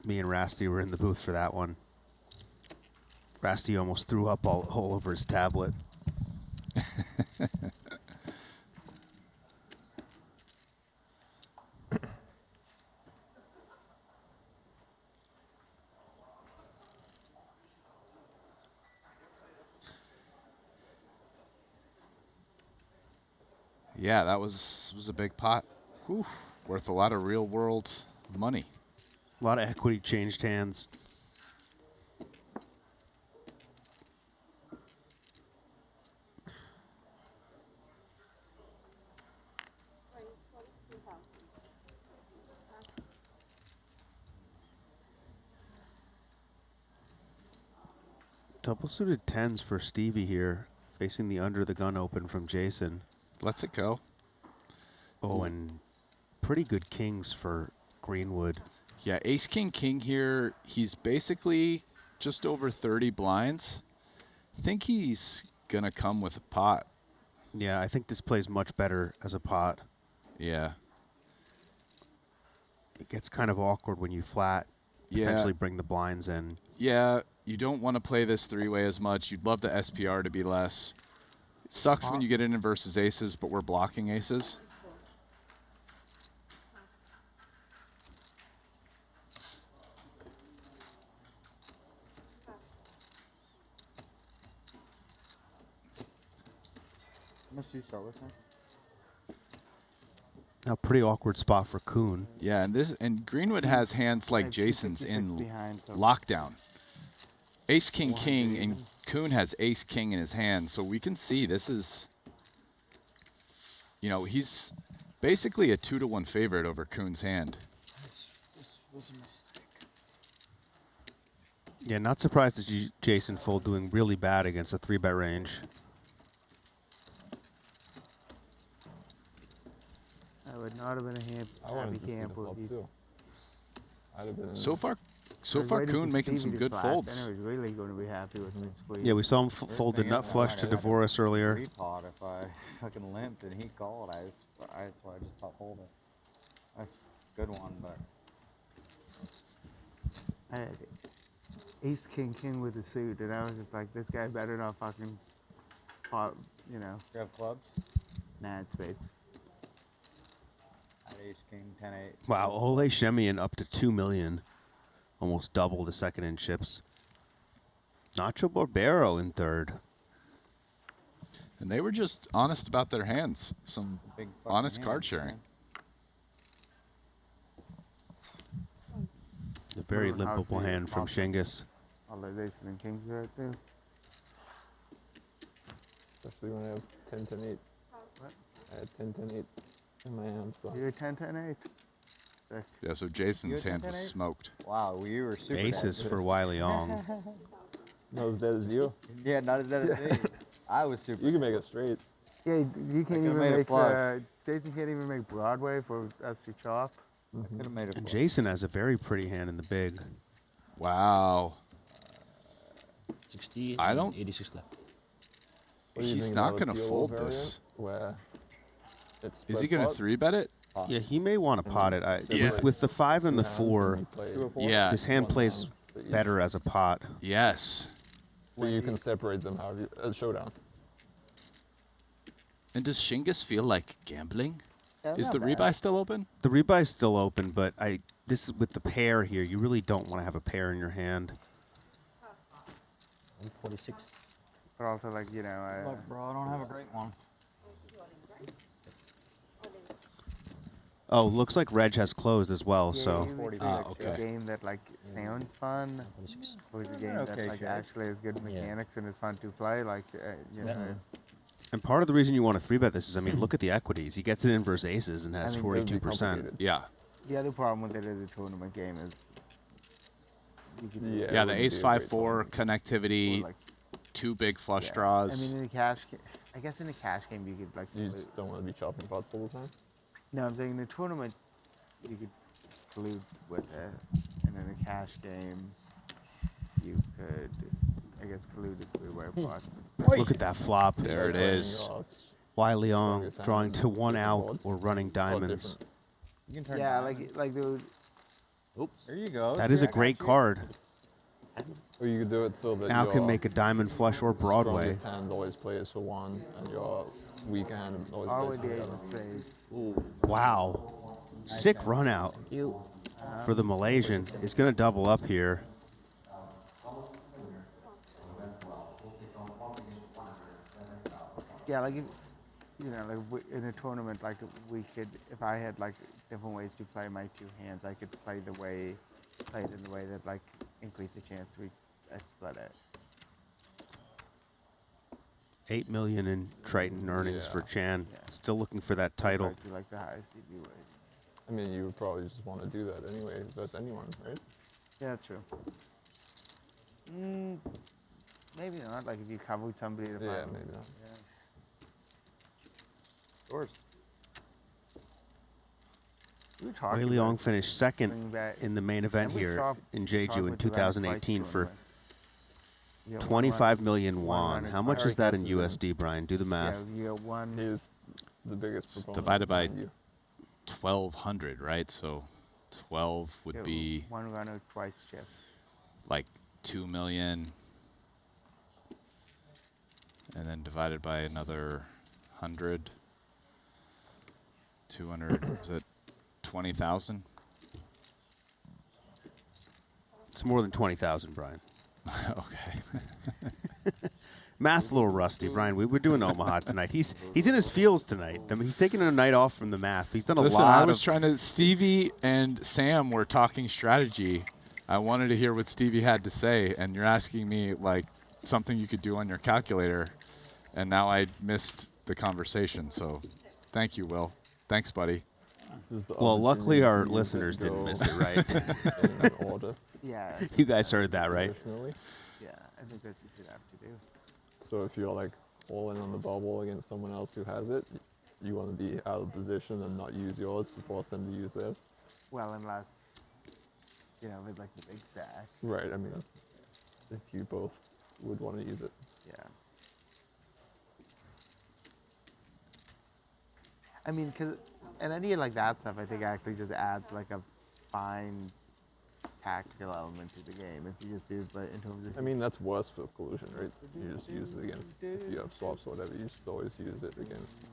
Me and Rasty were in the booth for that one. Rasty almost threw up all over his tablet. Yeah, that was a big pot. Whew, worth a lot of real world money. A lot of equity changed hands. Double suited 10s for Stevie here, facing the under the gun open from Jason. Lets it go. Oh, and pretty good kings for Greenwood. Yeah, ace, king, king here. He's basically just over 30 blinds. I think he's going to come with a pot. Yeah, I think this plays much better as a pot. Yeah. It gets kind of awkward when you flat, potentially bring the blinds in. Yeah, you don't want to play this three-way as much. You'd love the SPR to be less. It sucks when you get in versus aces, but we're blocking aces. How much do you start with now? A pretty awkward spot for Kuhn. Yeah, and Greenwood has hands like Jason's in behind, so- lockdown. Ace, king, king, and Kuhn has ace, king in his hand, so we can see this is, you know, he's basically a 2-to-1 favorite over Kuhn's hand. This was a mistake. Yeah, not surprised to see Jason Fold doing really bad against a 3-bet range. I would not have been a happy camper. So far, Kuhn making some good folds. I was really going to be happy with me. Yeah, we saw him fold the nut flush to Dvorak earlier. Repot if I fucking limped and he called. That's why I just thought hold it. That's a good one, but I had ace king king with the suit, and I was just like, this guy better not fucking pot, you know. you have clubs. Nah, it's spades. I had ace king 10-8. Wow, Ole Shemian up to 2 million. Almost double the second in chips. Nacho Barbero in third. And they were just honest about their hands. Some Big honest fucking card hands, sharing. man. A very How limpable do you- hand from Shingus. All the aces and kings right there. Especially when I have 10, 10, 8. What? I had 10, 10, 8 in my hands. So. You're 10, 10, 8. Sick. Yeah, so Jason's You had hand was 10-8? smoked. Wow, you were super Aces dead. for Wiley Ong. Not as dead as you. Yeah, not as dead as me. I was super. You can make it straight. Yeah, you can't could've even made it make flush. Jason can't even make Broadway for us to chop. I could have made it. And flush. Jason has a very pretty hand in the big. Wow. 60 I don't- 86 left. What do you He's think not about going to the fold variant this. Where it's Is he going to 3-bet it? Yeah, he may want to pot it. Yeah. With the 5 and the 4, Yeah. his hand plays better as a pot. Yes. So you can separate them however you, as showdown. And does Shingus feel like gambling? Yeah, Is not the bad. rebuy still open? The rebuy is still open, but this is with the pair here. You really don't want to have a pair in your hand. 146. But also, like, you know, Look, bro, I don't have a great one. Oh, looks like Reg has closed as well, yeah, so. you would do, Ah, like, a okay. game that, like, sounds fun, or a game Okay, that, like, sure. actually has good mechanics and is fun to play, like, you know. And part of the reason you want to 3-bet this is, I mean, look at the equities. He gets it in versus aces and has I mean, it would be 42%. Yeah. The other problem with it as a tournament game is you can Yeah. Yeah, it the would be a ace great 5-4 connectivity, or, like, 2 big flush yeah. draws. I mean, in a cash game, I guess in a cash game you could, like, You just don't want to be chopping pots all the time. no, I'm saying in a tournament you could collude with it, and in a cash game you could, I guess, collude with three-way pots. Look at that flop. There it is. Wiley Ong drawing to 1 out or running diamonds. You can turn. Yeah, diamonds. like the Oops. There you go. That See, is I a got great you. card. Or you could do it so that Now your can make a diamond flush or Broadway. strongest hand always plays for 1, and your weak hand always always plays the ace for of the other. spades. Wow. Sick run out for the Malaysian. He's going to double up here. Yeah, like if, you know, like in a tournament, like we could, if I had like different ways to play my two hands, I could play it in the way that like increase the chance I split it. 8 million in Triton earnings for Chan. Still looking for that title. If I do like the highest EV weight. I mean, you would probably just want to do that anyway, if that's anyone, right? Yeah, true. Maybe not. Like if you cover with somebody. Yeah, maybe not. Yeah. Of course. Wei Leong finished second in the main event And we here saw in Jeju in with the round 2018 twice for tournament. You get 25 million one won. run How in much is that in Paris. USD, Brian? Do the math. Yeah, you get one. He's the biggest proponent. Divided by behind you. 1,200, right? So 12 would Yeah, be one runner, twice chip. like 2 million. And then divided by another 100. 200, is it 20,000? It's more than 20,000, Brian. Okay. Matt's a little rusty, Brian. We're doing Omaha tonight. He's in his feels tonight. I mean, he's taking a night off from the math. He's done a Listen, lot. I was trying to. Stevie and Sam were talking strategy. I wanted to hear what Stevie had to say, and you're asking me like something you could do on your calculator, and now I missed the conversation. So, thank you, Will. Thanks, buddy. Well, luckily our listeners didn't miss it, right? In order. Yeah. You guys heard that, right? Yeah, I think that's what you have to do. So if you're like all in on the bubble against someone else who has it, you want to be out of position and not use yours to force them to use theirs. Well, unless, you know, with like the big stack. Right, I mean, if you both would want to use it. Yeah. I mean, because an idea like that stuff, I think actually just adds like a fine tactical element to the game. If you just use like in terms of. I mean, that's worse for collusion, right? You just use it against, if you have swaps or whatever, you just always use it against.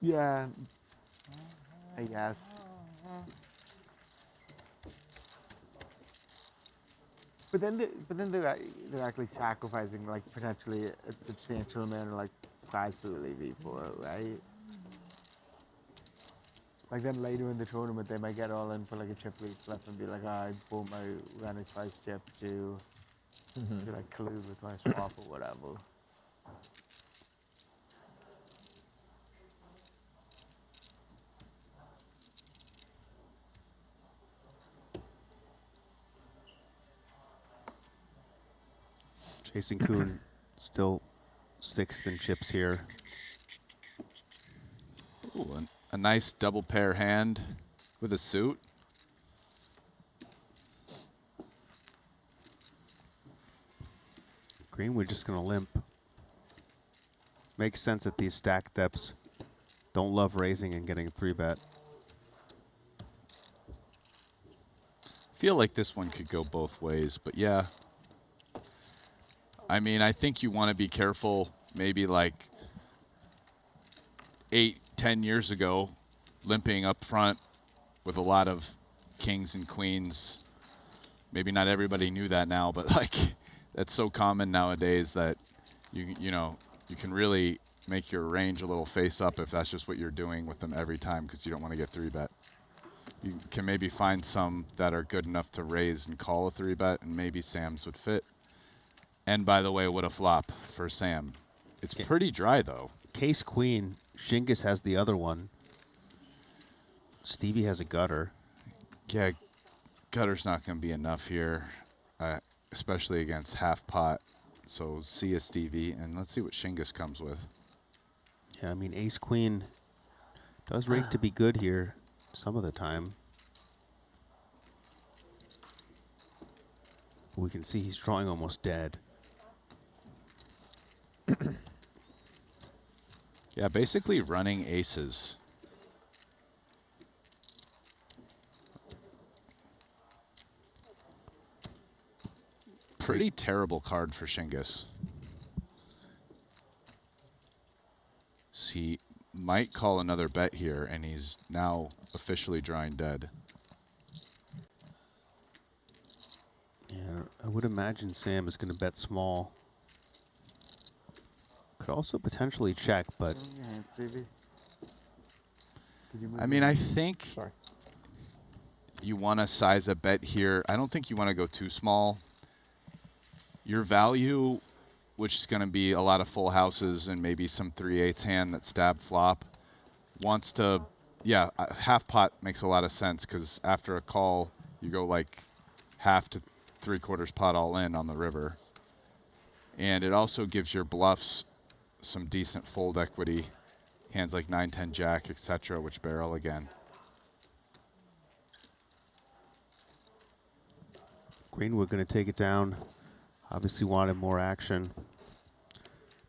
Yeah, I guess. But then they're actually sacrificing like potentially a substantial amount of like prize pool EV for it, right? Like then later in the tournament, they might get all in for like a chip lead flip and be like, oh, I bought my Rennick price chip to like collude with my swap or whatever. Jason Kuhn still 6th in chips here. Ooh, a nice double pair hand with a suit. Greenwood just going to limp. Makes sense at these stack depths. Don't love raising and getting a 3-bet. Feel like this one could go both ways, but yeah. I mean, I think you want to be careful. Maybe like 8-10 years ago, limping up front with a lot of kings and queens. Maybe not everybody knew that now, but like that's so common nowadays that you know you can really make your range a little face up if that's just what you're doing with them every time because you don't want to get 3-bet. You can maybe find some that are good enough to raise and call a 3-bet, and maybe Sam's would fit. And by the way, what a flop for Sam. It's pretty dry, though. Case queen. Shingus has the other one. Stevie has a gutter. Yeah, gutter's not going to be enough here, especially against half pot. So see ya, Stevie, and let's see what Shingus comes with. Yeah, I mean, ace queen does rate to be good here some of the time. We can see he's drawing almost dead. Yeah, basically running aces. Pretty terrible card for Shingus. He might call another bet here, and he's now officially drawing dead. Yeah, I would imagine Sam is going to bet small. Could also potentially check, but... I mean, I think you want to size a bet here. I don't think you want to go too small. Your value, which is going to be a lot of full houses and maybe some 3/8 hand that stab flop, wants to, yeah, half pot makes a lot of sense because after a call, you go like half to 3/4 pot all in on the river. And it also gives your bluffs some decent fold equity. Hands like 9-10 jack, etc., which barrel again. Greenwood going to take it down. Obviously wanted more action.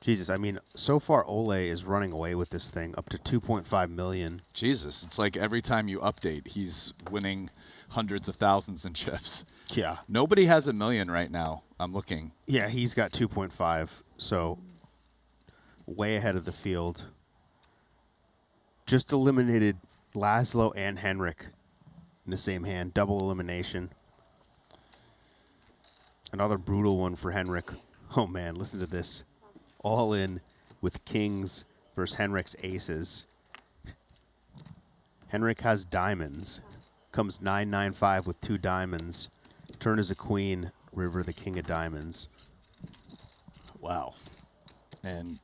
Jesus, I mean, so far Ole is running away with this thing up to 2.5 million. Jesus, it's like every time you update, he's winning hundreds of thousands in chips. Yeah. Nobody has $1 million right now. I'm looking. Yeah, he's got 2.5, so way ahead of the field. Just eliminated Laszlo and Henrik in the same hand. Double elimination. Another brutal one for Henrik. Oh man, listen to this. All in with kings versus Henrik's aces. Henrik has diamonds. Comes 9-9-5 with 2 diamonds. Turn is a queen, river the king of diamonds. Wow. And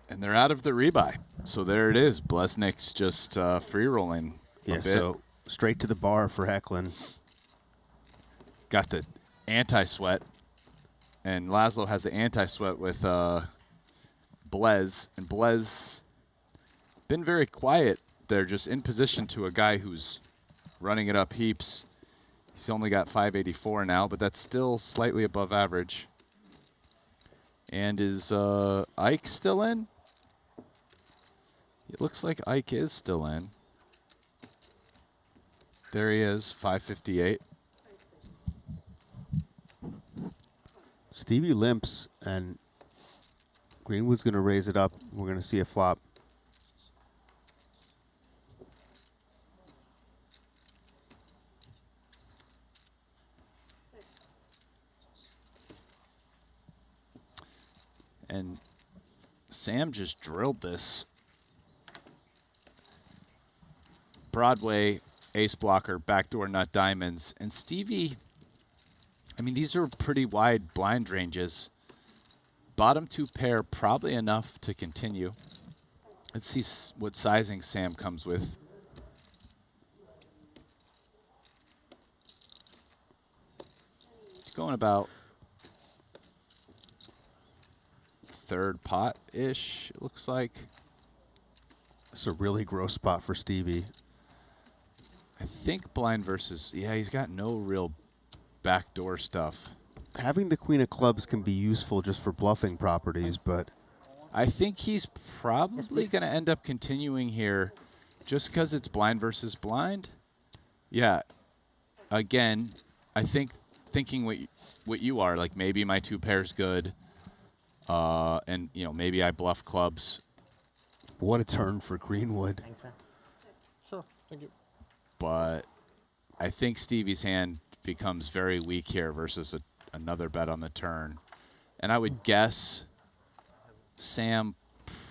they're out of the rebuy. So there it is. Blesnik's just free rolling. Yeah, so straight to the bar for Hecklin. Got the anti-sweat. And Laszlo has the anti-sweat with Blez. And Blez been very quiet there, just in position to a guy who's running it up heaps. He's only got 584 now, but that's still slightly above average. And is Ike still in? It looks like Ike is still in. There he is, 558. Stevie limps, and Greenwood's going to raise it up. We're going to see a flop. And Sam just drilled this. Broadway, ace blocker, backdoor nut diamonds. And Stevie, I mean, these are pretty wide blind ranges. Bottom 2 pair, probably enough to continue. Let's see what sizing Sam comes with. He's going about third pot-ish, it looks like. It's a really gross spot for Stevie. I think blind versus, yeah, he's got no real backdoor stuff. Having the queen of clubs can be useful just for bluffing properties, but I think he's probably going to end up continuing here just because it's blind versus blind. Yeah. Again, I think thinking what you are, like maybe my 2 pair's good, and you know maybe I bluff clubs. What a turn for Greenwood. Thanks, man. Sure, thank you. But I think Stevie's hand becomes very weak here versus another bet on the turn. And I would guess Sam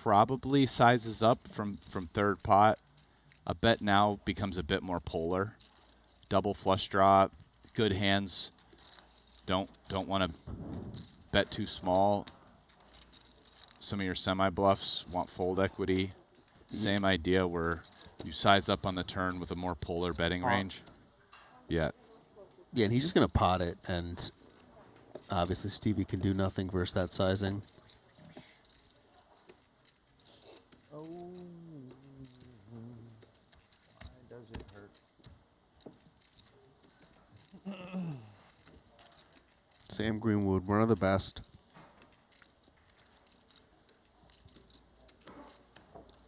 probably sizes up from third pot. A bet now becomes a bit more polar. Double flush draw, good hands. Don't want to bet too small. Some of your semi-bluffs want fold equity. Same idea where you size up on the turn with a more polar betting range. Yeah. Yeah, and he's just going to pot it, and obviously Stevie can do nothing versus that sizing. Oh, why does it hurt? Sam Greenwood, one of the best.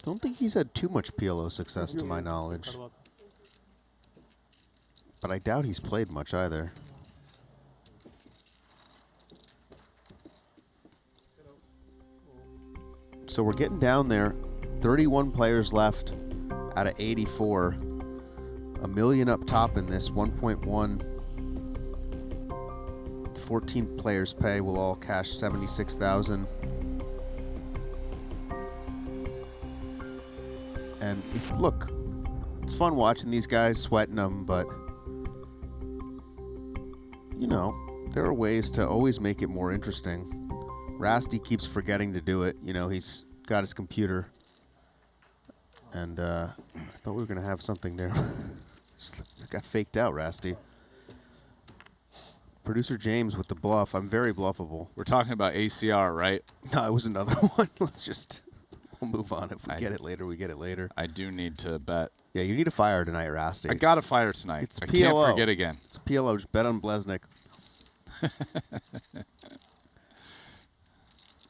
Don't think he's had too much PLO success to my knowledge. But I doubt he's played much either. So we're getting down there. 31 players left out of 84. $1 million up top in this, 1.1. 14 players pay. We'll all cash 76,000. And if look, it's fun watching these guys, sweating them, but you know, there are ways to always make it more interesting. Rasty keeps forgetting to do it. You know, he's got his computer. And I thought we were going to have something there. Got faked out, Rasty. Producer James with the bluff. I'm very bluffable. We're talking about ACR, right? No, it was another one. Let's just, we'll move on. If we get it later, we get it later. I do need to bet. Yeah, you need a fire tonight, Rasty. I got a fire tonight. It's I PLO. can't forget again. It's PLO. Just bet on Blesnik.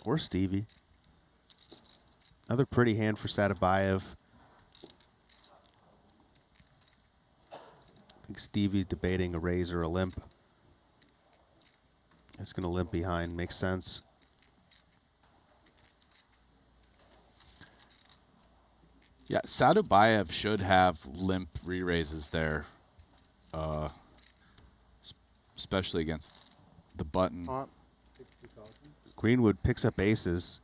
Or Stevie. Another pretty hand for Sadabayev. I think Stevie debating a raise or a limp. It's going to limp behind. Makes sense. Yeah, Sadabayev should have limp re-raises there, especially against the button. Greenwood picks up aces.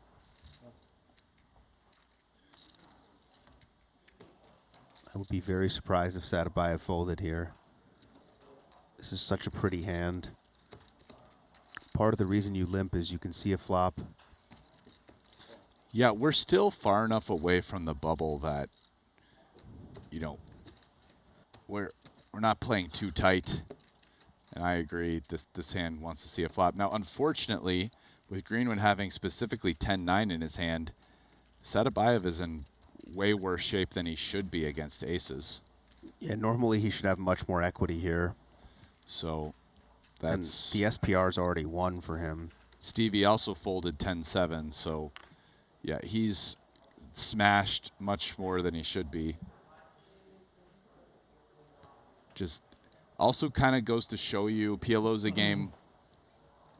I would be very surprised if Sadabayev folded here. This is such a pretty hand. Part of the reason you limp is you can see a flop. Yeah, we're still far enough away from the bubble that, you know, we're not playing too tight. And I agree, this hand wants to see a flop. Now, unfortunately, with Greenwood having specifically 10-9 in his hand, Sadabayev is in way worse shape than he should be against aces. Yeah, normally he should have much more equity here. So that's... And the SPR's already won for him. Stevie also folded 10-7, so yeah, he's smashed much more than he should be. Just also kind of goes to show you PLO's a game.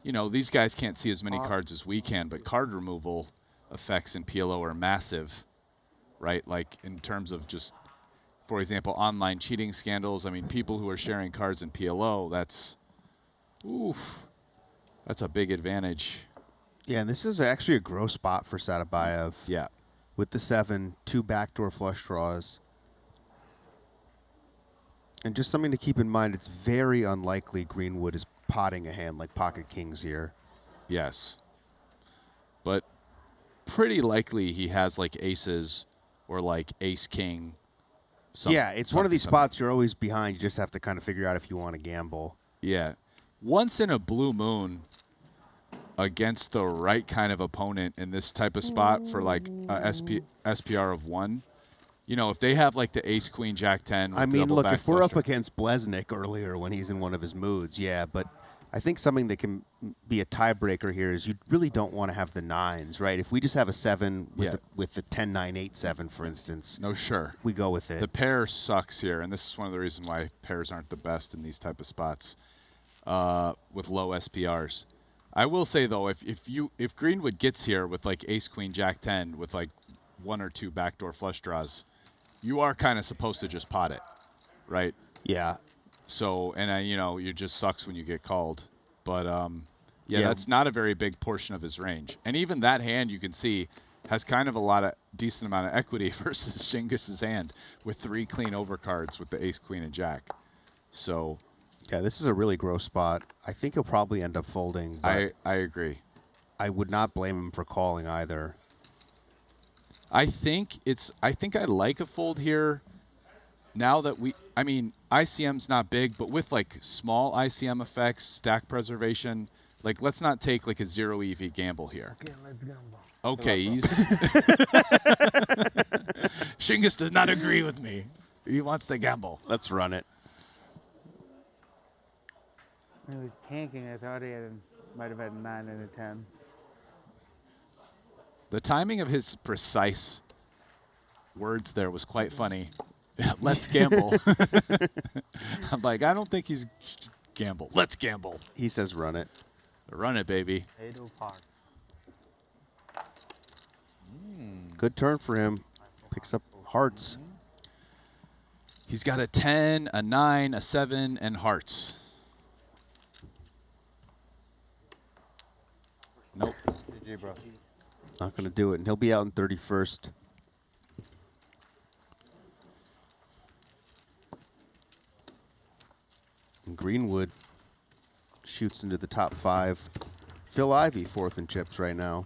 You know, these guys can't see as many cards as we can, but card removal effects in PLO are massive, right? Like in terms of just, for example, online cheating scandals. I mean, people who are sharing cards in PLO, that's, oof, that's a big advantage. Yeah, and this is actually a gross spot for Sadabayev. Yeah. With the 7, 2 backdoor flush draws. And just something to keep in mind, it's very unlikely Greenwood is potting a hand like pocket kings here. Yes. But pretty likely he has like aces or like ace king. Yeah, it's one of these spots you're always behind. You just have to kind of figure out if you want to gamble. Yeah. Once in a blue moon against the right kind of opponent in this type of spot for like a SPR of 1. You know, if they have like the ace, queen, jack 10. I mean, look, if we're up against Blesnik earlier when he's in one of his moods, yeah, but I think something that can be a tiebreaker here is you really don't want to have the 9s, right? If we just have a 7 with the 10, 9, 8, 7, for instance. No, sure. We go with it. The pair sucks here, and this is one of the reasons why pairs aren't the best in these type of spots with low SPRs. I will say, though, if Greenwood gets here with like ace, queen, jack 10 with like 1 or 2 backdoor flush draws, you are kind of supposed to just pot it, right? Yeah. So, and you know, it just sucks when you get called. But, yeah, that's not a very big portion of his range. And even that hand, you can see, has kind of a decent amount of equity versus Shingus's hand with 3 clean overcards with the ace, queen, and jack. So, yeah, this is a really gross spot. I think he'll probably end up folding. I agree. I would not blame him for calling either. I think I like a fold here now that I mean, ICM's not big, but with like small ICM effects, stack preservation, like let's not take like a 0 EV gamble here. Okay, let's gamble. Okay, Shingus does not agree with me. He wants to gamble. Let's run it. He was tanking. I thought he might have had a 9 and a 10. The timing of his precise words there was quite funny. Let's gamble. I'm like, I don't think he's gamble. Let's gamble. He says run it. Run it, baby. Good turn for him. Picks up hearts. He's got a 10, a 9, a 7, and hearts. Nope. GG, bro. Not going to do it, and he'll be out in 31st. And Greenwood shoots into the top 5. Phil Ivey, 4th in chips right now.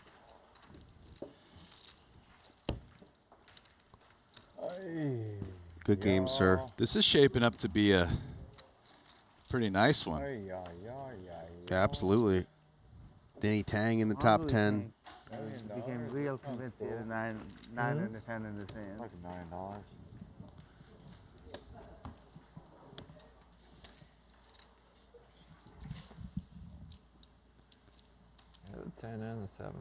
Good game, sir. This is shaping up to be a pretty nice one. Yeah, absolutely. Danny Tang in the top 10. Became real convinced he had a 9 and a 10 in his hand. Like $9. Yeah, the 10 and the 7.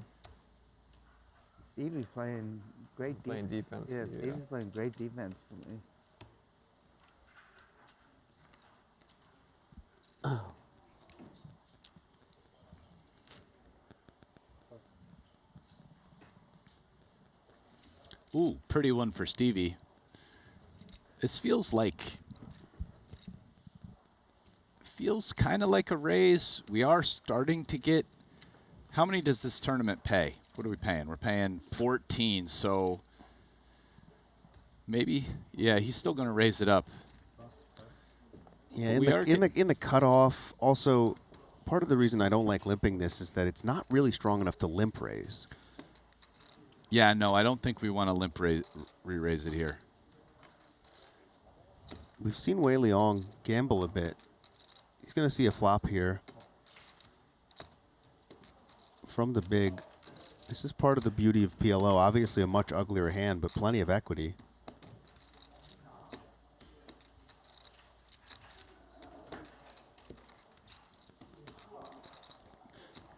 Stevie's playing great playing defense. Yeah, for you, Stevie's playing great defense for me. Ooh, pretty one for Stevie. This feels like feels kind of like a raise. We are starting to get. How many does this tournament pay? What are we paying? We're paying 14. So maybe, yeah, he's still going to raise it up. Yeah, in the cutoff. Also, part of the reason I don't like limping this is that it's not really strong enough to limp raise. Yeah, no, I don't think we want to limp re-raise it here. We've seen Wei Liang gamble a bit. He's going to see a flop here from the big. This is part of the beauty of PLO. Obviously a much uglier hand, but plenty of equity.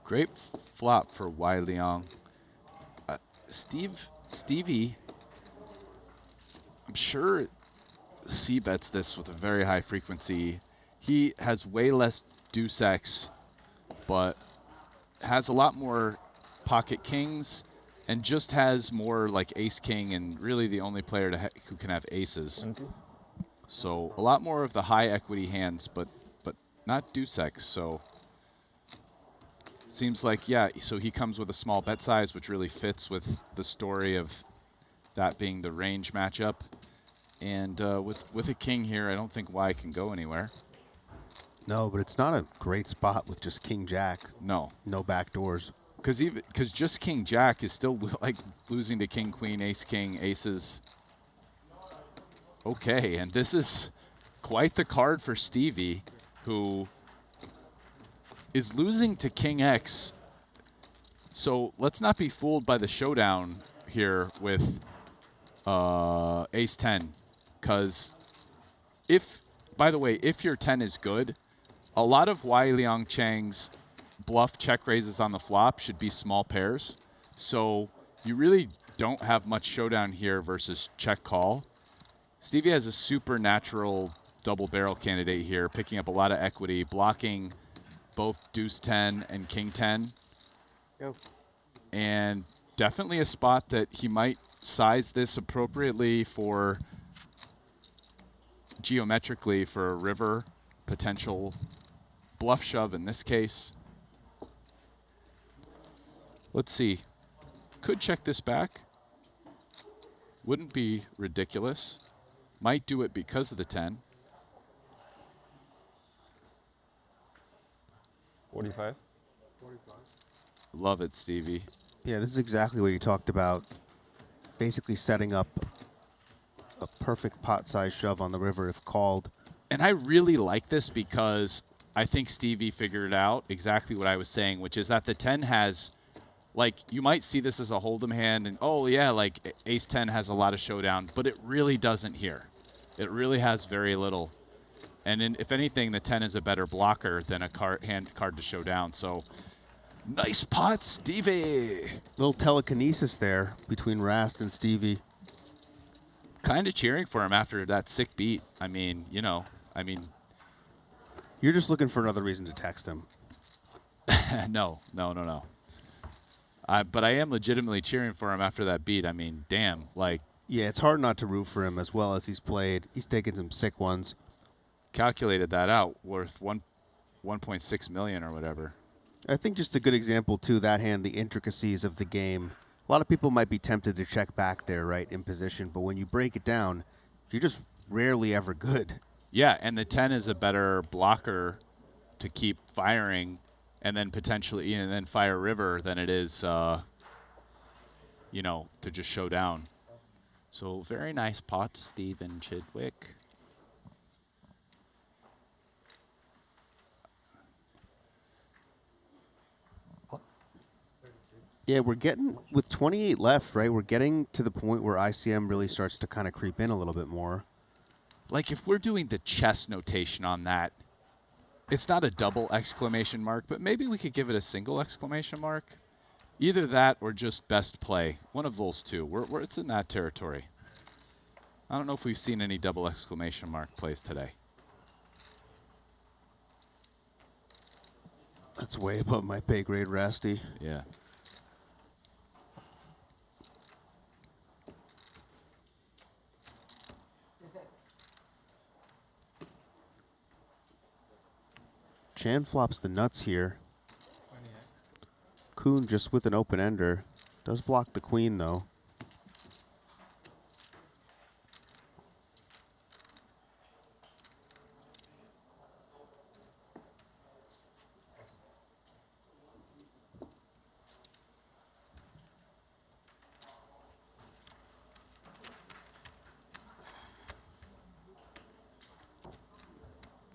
Great flop for Wei Liang. Stevie, I'm sure c-bets this with a very high frequency. He has way less deuce X, but has a lot more pocket kings and just has more like ace king and really the only player who can have aces. So a lot more of the high equity hands, but not deuce X. So seems like, yeah, so he comes with a small bet size, which really fits with the story of that being the range matchup. And with a king here, I don't think Wei can go anywhere. No, but it's not a great spot with just king jack. No. No back doors. Because just king jack is still like losing to king queen, ace king, aces. Okay, and this is quite the card for Stevie, who is losing to king X. So let's not be fooled by the showdown here with ace 10. Because by the way, if your 10 is good, a lot of Wei Liang Chang's bluff check raises on the flop should be small pairs. So you really don't have much showdown here versus check call. Stevie has a supernatural double barrel candidate here, picking up a lot of equity, blocking both deuce 10 and king 10. Go. And definitely a spot that he might size this appropriately for geometrically for a river potential bluff shove in this case. Let's see. Could check this back. Wouldn't be ridiculous. Might do it because of the 10. 45. Love it, Stevie. Yeah, this is exactly what you talked about. Basically setting up a perfect pot-size shove on the river if called. And I really like this because I think Stevie figured out exactly what I was saying, which is that the 10 has, like, you might see this as a hold'em hand, and oh yeah, like ace 10 has a lot of showdown, but it really doesn't here. It really has very little. And if anything, the 10 is a better blocker than a hand card to show down. So nice pot, Stevie. Little telekinesis there between Rast and Stevie. Kind of cheering for him after that sick beat. I mean, you know, You're just looking for another reason to text him. No. But I am legitimately cheering for him after that beat. I mean, damn, like. Yeah, it's hard not to root for him as well as he's played. He's taken some sick ones. Calculated that out, worth 1.6 million or whatever. I think just a good example, too, that hand, the intricacies of the game. A lot of people might be tempted to check back there, right, in position, but when you break it down, you're just rarely ever good. Yeah, and the 10 is a better blocker to keep firing and then potentially, and then fire river than it is, you know, to just show down. So very nice pot, Stephen Chidwick. Yeah, we're getting, with 28 left, right, we're getting to the point where ICM really starts to kind of creep in a little bit more. Like, if we're doing the chess notation on that, it's not a double exclamation mark, but maybe we could give it a single exclamation mark. Either that or just best play. One of those two. It's in that territory. I don't know if we've seen any double exclamation mark plays today. That's way above my pay grade, Rasty. Yeah. Chan flops the nuts here. Kuhn just with an open ender. Does block the queen though.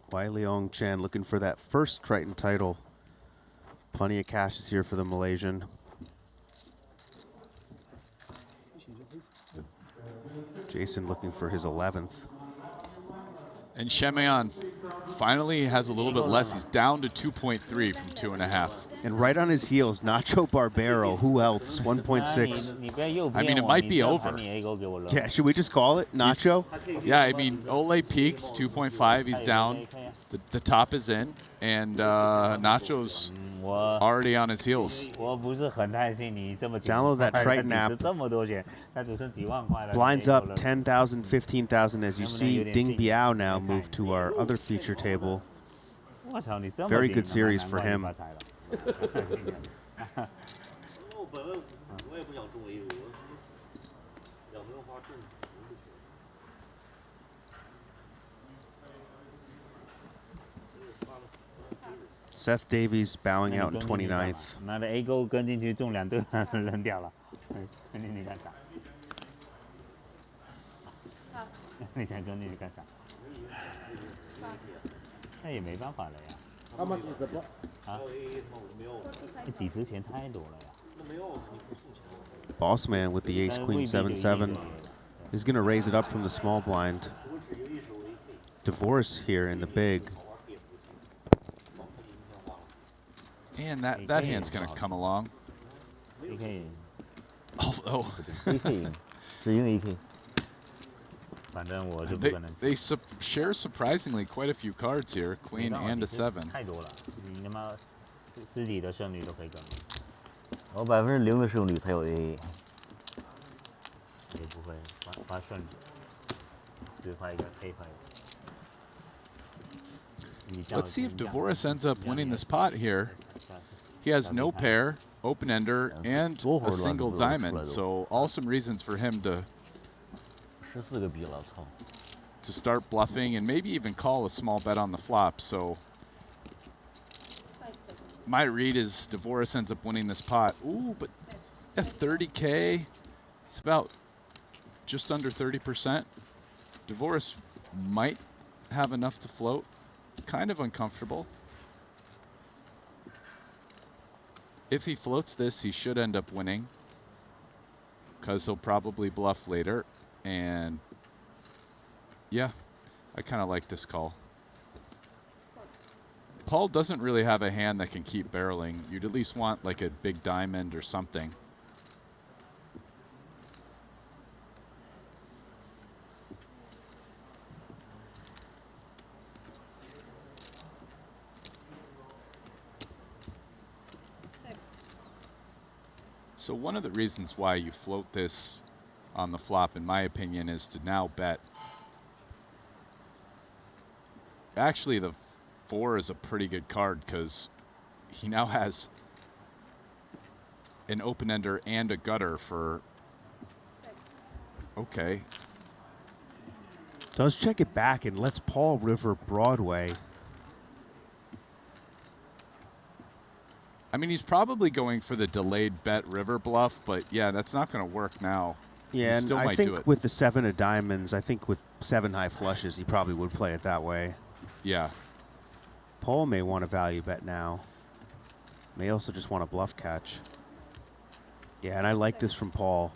Wai Leong Chan looking for that first Triton title. Plenty of cash is here for the Malaysian. Jason looking for his 11th. And Shemayan finally has a little bit less. He's down to 2.3 from 2.5. And right on his heels, Nacho Barbero. Who else? 1.6. I mean, it might be over. Yeah, should we just call it Nacho? Yeah, I mean, Ole peaks 2.5. He's down. The top is in, and Nacho's already on his heels. Download that Triton app. Blinds up 10,000, 15,000 as you see. Ding Biao now moved to our other feature table. Very good series for him. Seth Davies bowing out in 29th. 拿着 A 勾跟进去中2对扔掉了，跟进去干啥？你想跟进去干啥？那也没办法了呀。啊？底池钱太多了呀。 Boss man with the ace queen 7-7 is going to raise it up from the small blind. Divorce here in the big. And that hand's going to come along. Although they share surprisingly quite a few cards here, queen and a 7. 我0%的胜率才有 AA， 也不会发顺利，只发一个黑发。 Let's see if Divorce ends up winning this pot here. He has no pair, open ender, and a single diamond, so awesome reasons for him to start bluffing and maybe even call a small bet on the flop. So my read is Divorce ends up winning this pot. Ooh, but a 30K, it's about just under 30%. Divorce might have enough to float. Kind of uncomfortable. If he floats this, he should end up winning, because he'll probably bluff later. And yeah, I kind of like this call. Paul doesn't really have a hand that can keep barreling. You'd at least want like a big diamond or something. So one of the reasons why you float this on the flop, in my opinion, is to now bet. Actually, the 4 is a pretty good card because he now has an open ender and a gutter for. Okay. Does check it back and lets Paul river Broadway. I mean, he's probably going for the delayed bet river bluff, but yeah, that's not going to work now. Yeah, he still and I might do think it. with the 7 of diamonds, I think with 7 high flushes, he probably would play it that way. Yeah. Paul may want a value bet now. May also just want a bluff catch. Yeah, and I like this from Paul.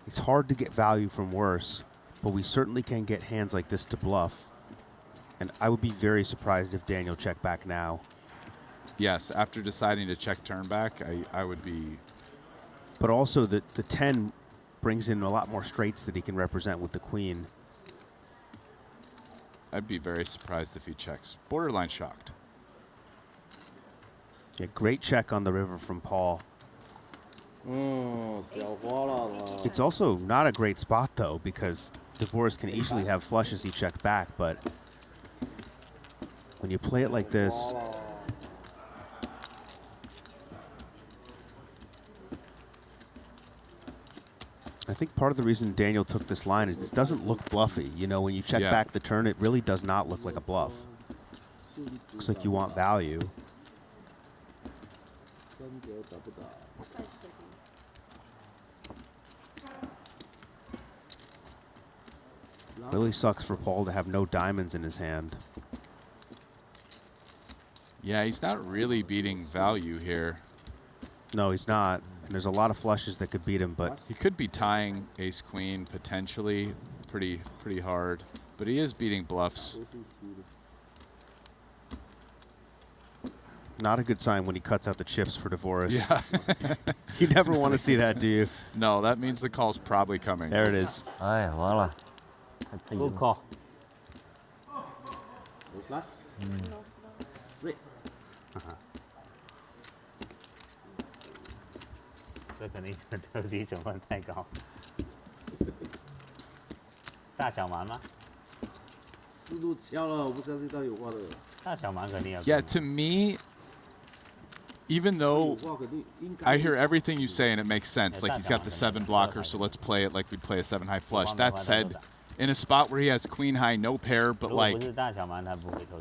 It's hard to get value from worse, but we certainly can get hands like this to bluff. And I would be very surprised if Daniel checked back now. Yes, after deciding to check turn back, I would be. But also the 10 brings in a lot more straights that he can represent with the queen. I'd be very surprised if he checks. Borderline shocked. Yeah, great check on the river from Paul. It's also not a great spot, though, because Divorce can easily have flushes he checked back, but when you play it like this, I think part of the reason Daniel took this line is this doesn't look bluffy. You know, when you check back the turn, it really does not look like a bluff. Looks like you want value. Really sucks for Paul to have no diamonds in his hand. Yeah, he's not really beating value here. No, he's not. And there's a lot of flushes that could beat him, but he could be tying ace queen potentially pretty hard, but he is beating bluffs. not a good sign when he cuts out the chips for Dvorak. Yeah. You never want to see that, do you? No, that means the call's probably coming. There it is. Ay, voilà. Good call. Three. 这肯定特级成分太高。大小蛮吗？四度敲了，我不相信他有画的。大小蛮肯定有。 Yeah, to me, even though I hear everything you say and it makes sense, like he's got the 7 blocker, so let's play it like we'd play a 7 high flush. That said, in a spot where he has queen high, no pair, but like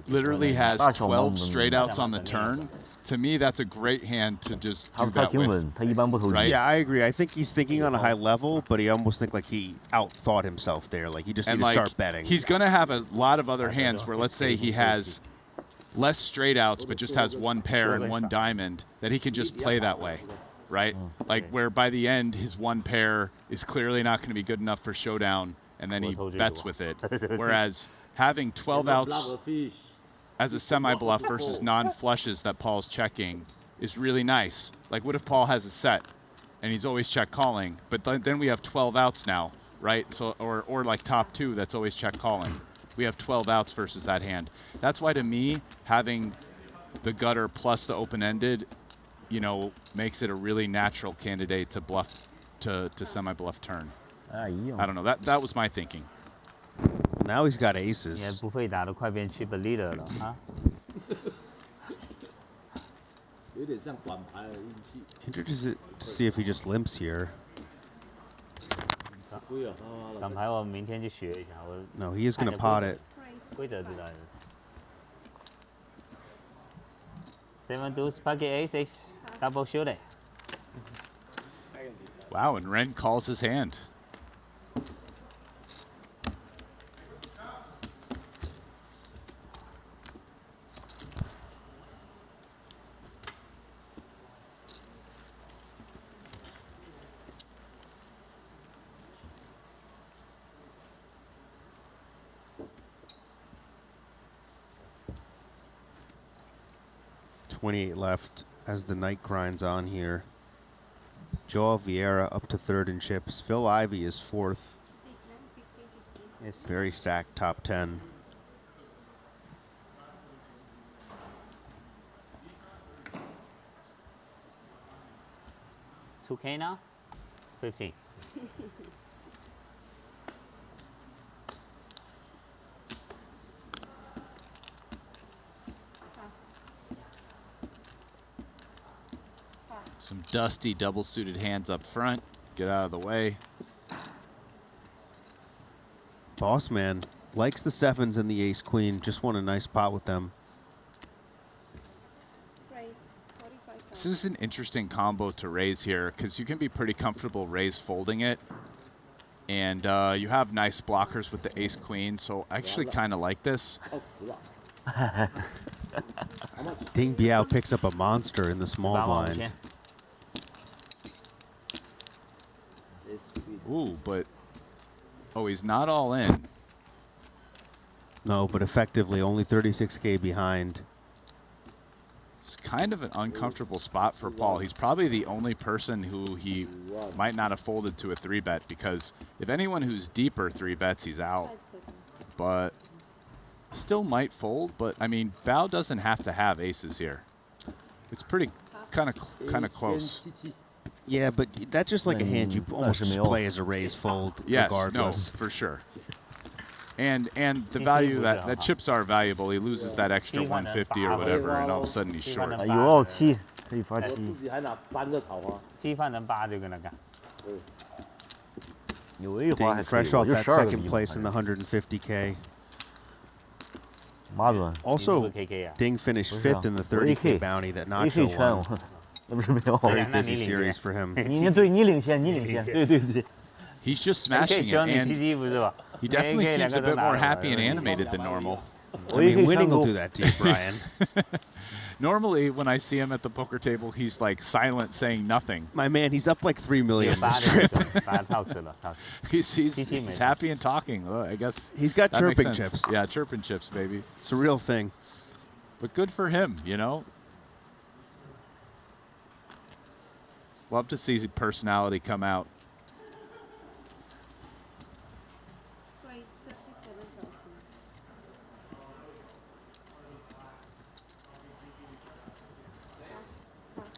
literally has 12 straight outs on the turn, to me that's a great hand to just do that with. Right? Yeah, I agree. I think he's thinking on a high level, but he almost think like he outthought himself there. Like he just need to start betting. He's going to have a lot of other hands where, let's say he has less straight outs but just has 1 pair and 1 diamond, that he can just play that way, right? Like where by the end his 1 pair is clearly not going to be good enough for showdown, and then he bets with it. Whereas having 12 outs as a semi-bluff versus non-flushes that Paul's checking is really nice. Like what if Paul has a set and he's always check calling, but then we have 12 outs now, right? So or like top 2 that's always check calling. We have 12 outs versus that hand. That's why to me having the gutter plus the open-ended, you know, makes it a really natural candidate to bluff to semi-bluff turn. I don't know. That was my thinking. Now he's got aces. 也不会打得快变 chip leader 了啊。有点像管牌的运气。 Interested to see if he just limps here. 短牌我明天去学一下。我 No, he is going to pot it. 规则知道的。7 deuce pocket ace double shooting. Wow, and Ren calls his hand. .28 left as the night grinds on here. Joel Vieira up to 3rd in chips. Phil Ivey is 4th. Yes. Very stacked top 10. $2K now? 15. Some dusty double-suited hands up front. Get out of the way. Boss man likes the 7s and the ace queen. Just won a nice pot with them. This is an interesting combo to raise here because you can be pretty comfortable raise folding it. And you have nice blockers with the ace queen, so I actually kind of like this. Ding Biao picks up a monster in the small blind. Ooh, but oh, he's not all in. No, but effectively only 36K behind. It's kind of an uncomfortable spot for Paul. He's probably the only person who he might not have folded to a 3-bet, because if anyone who's deeper 3-bets, he's out. But still might fold, but I mean, Bao doesn't have to have aces here. It's pretty kind of close. Yeah, but that's just like a hand you almost just play as a raise fold, yes, regardless. No, for sure. And the value that chips are valuable. He loses that extra 150 or whatever, and all of a sudden he's short. 有傲气，可以发气。7犯能8就跟他干。Ding, fresh off that second place in the 150K. Also, Ding finished 5th in the 30K bounty that Nacho won. Very busy series for him. He's just smashing it, and he definitely seems a bit more happy and animated than normal. I mean, winning will do that to you, Brian. Normally, when I see him at the poker table, he's like silent, saying nothing. My man, he's up like 3 million this trip. he's happy and talking. Well, I guess he's got that makes chirping sense. chips. Yeah, chirping chips, baby. It's a real thing. But good for him, you know. Love to see personality come out.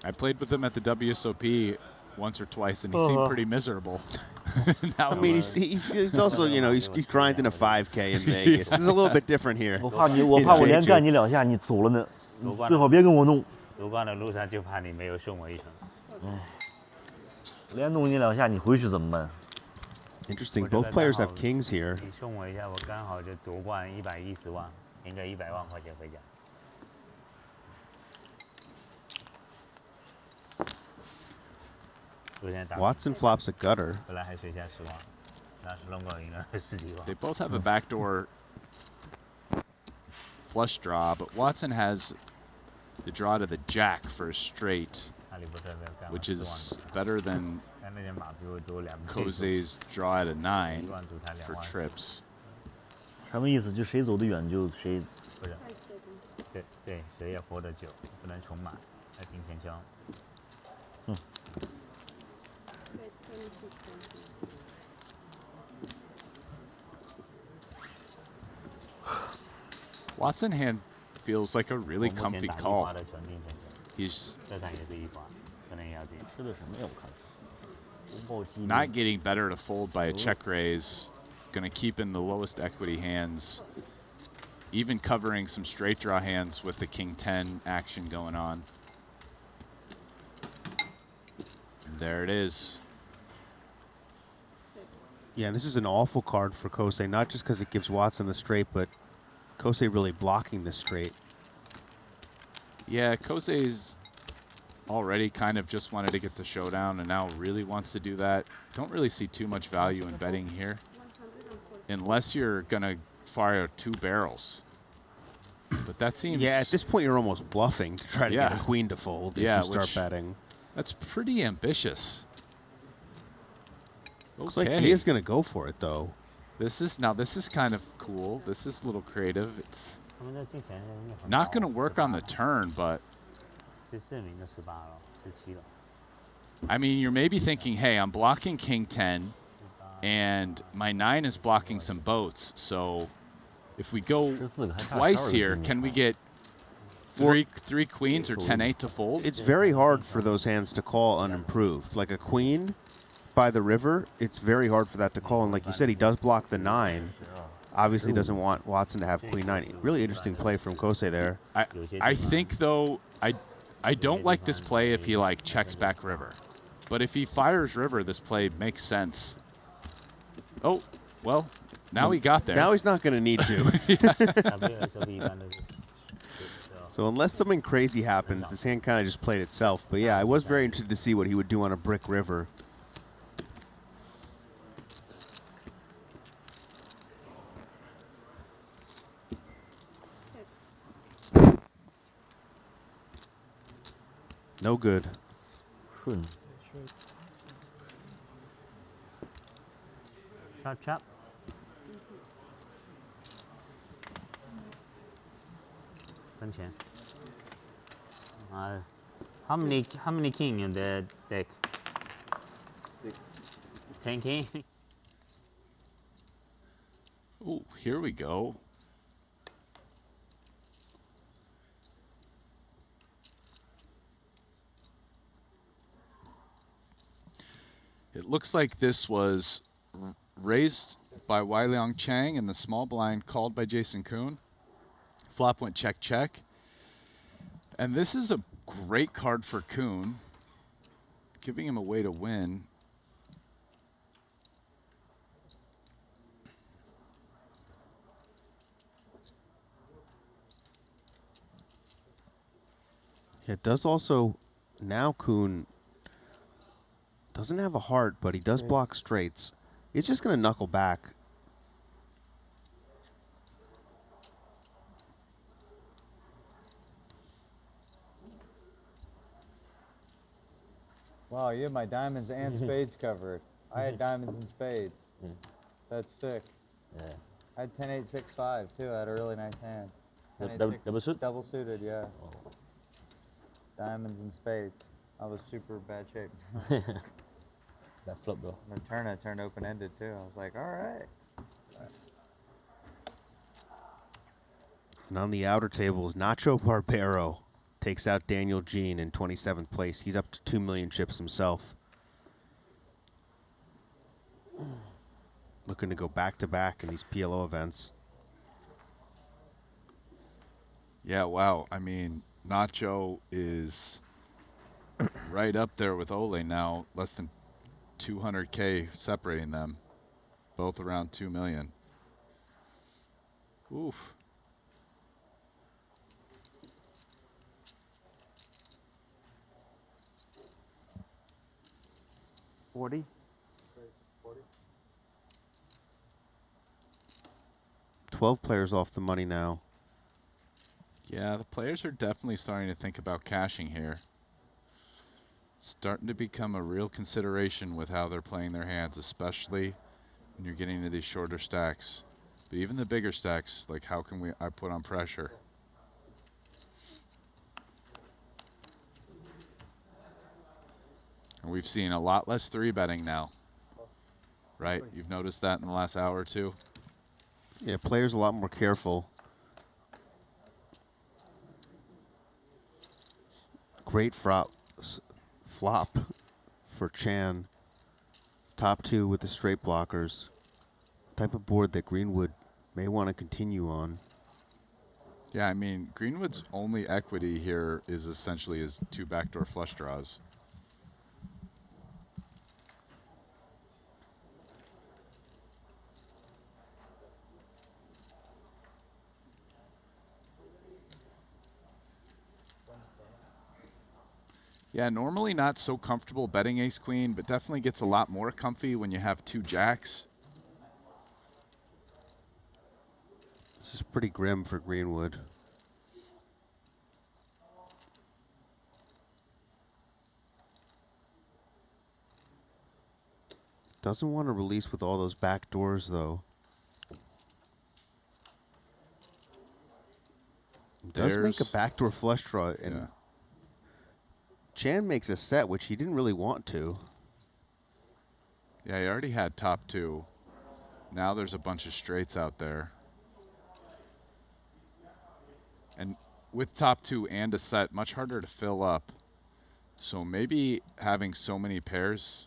I played with him at the WSOP once or twice, and he seemed pretty miserable. I mean, he's also, you know, he's grinding a 5K in Vegas. This is a little bit different here. 我怕我连干你2下你走了呢，最好别跟我弄。卢冠的路上就怕你没有送我一程。连弄你2下，你回去怎么办？ Interesting. Both players have kings here. 你送我一下，我刚好就夺冠110万，赢个100万块钱回家。 Watson flops a gutter. They both have a backdoor flush draw, but Watson has the draw to the jack for a straight, which is better than Koze's draw at a 9 for trips. 什么意思？就谁走得远就谁。不是，对，谁也活得久，不能重马，要进天枪。Watson hand feels like a really comfy call. He's not getting better to fold by a check raise. Gonna keep in the lowest equity hands, even covering some straight draw hands with the King 10 action going on. And there it is. Yeah, this is an awful card for Kosei, not just because it gives Watson the straight, but Kosei really blocking the straight. Yeah, Kosei's already kind of just wanted to get the showdown and now really wants to do that. Don't really see too much value in betting here, unless you're going to fire 2 barrels. But that seems... Yeah, at this point you're almost bluffing to try to get a queen to fold if you start betting. That's pretty ambitious. Looks like he is going to go for it, though. This is kind of cool. This is a little creative. It's not going to work on the turn, but I mean, you're maybe thinking, hey, I'm blocking King 10, and my 9 is blocking some boats. So if we go twice here, can we get three queens or 10-8 to fold? It's very hard for those hands to call unimproved. Like a queen by the river, it's very hard for that to call. And like you said, he does block the 9. Obviously doesn't want Watson to have queen 9. Really interesting play from Kosei there. I think, though, I don't like this play if he, like, checks back river. But if he fires river, this play makes sense. Oh, well, now he got there. Now he's not going to need to. So unless something crazy happens, this hand kind of just played itself. But yeah, I was very interested to see what he would do on a brick river. No good. Chop, chop. How many king in the deck? 6. 10 king. Oh, here we go. It looks like this was raised by Wai Liang Chang and the small blind called by Jason Kuhn. Flop went check, check. And this is a great card for Kuhn, giving him a way to win. It does also, now Kuhn doesn't have a heart, but he does block straights. He's just going to knuckle back. Wow, you have my diamonds and spades covered. I had diamonds and spades. That's sick. Yeah. I had 10-8-6-5 too. I had a really nice hand. Double suit? Double suited, yeah. Diamonds and spades. I was super bad shape. That flip though. The turn I turned open ended too. I was like, all right. And on the outer tables, Nacho Barbero takes out Daniel Jean in 27th place. He's up to 2 million chips himself. Looking to go back-to-back in these PLO events. Yeah, wow. I mean, Nacho is right up there with Ole now, less than 200K separating them. Both around 2 million. Oof. $40. 12 players off the money now. Yeah, the players are definitely starting to think about cashing here. Starting to become a real consideration with how they're playing their hands, especially when you're getting into these shorter stacks. But even the bigger stacks, like how can I put on pressure? And we've seen a lot less 3-betting now, right? You've noticed that in the last hour or two? Yeah, players a lot more careful. Great flop for Chan. Top 2 with the straight blockers. Type of board that Greenwood may want to continue on. Yeah, I mean, Greenwood's only equity here is essentially his 2 backdoor flush draws. Yeah, normally not so comfortable betting ace-queen, but definitely gets a lot more comfy when you have 2 jacks. This is pretty grim for Greenwood. Doesn't want to release with all those back doors, though. Does make a backdoor flush draw, and Chan makes a set, which he didn't really want to. Yeah, he already had top 2. Now there's a bunch of straights out there. And with top 2 and a set, much harder to fill up. So maybe having so many pairs,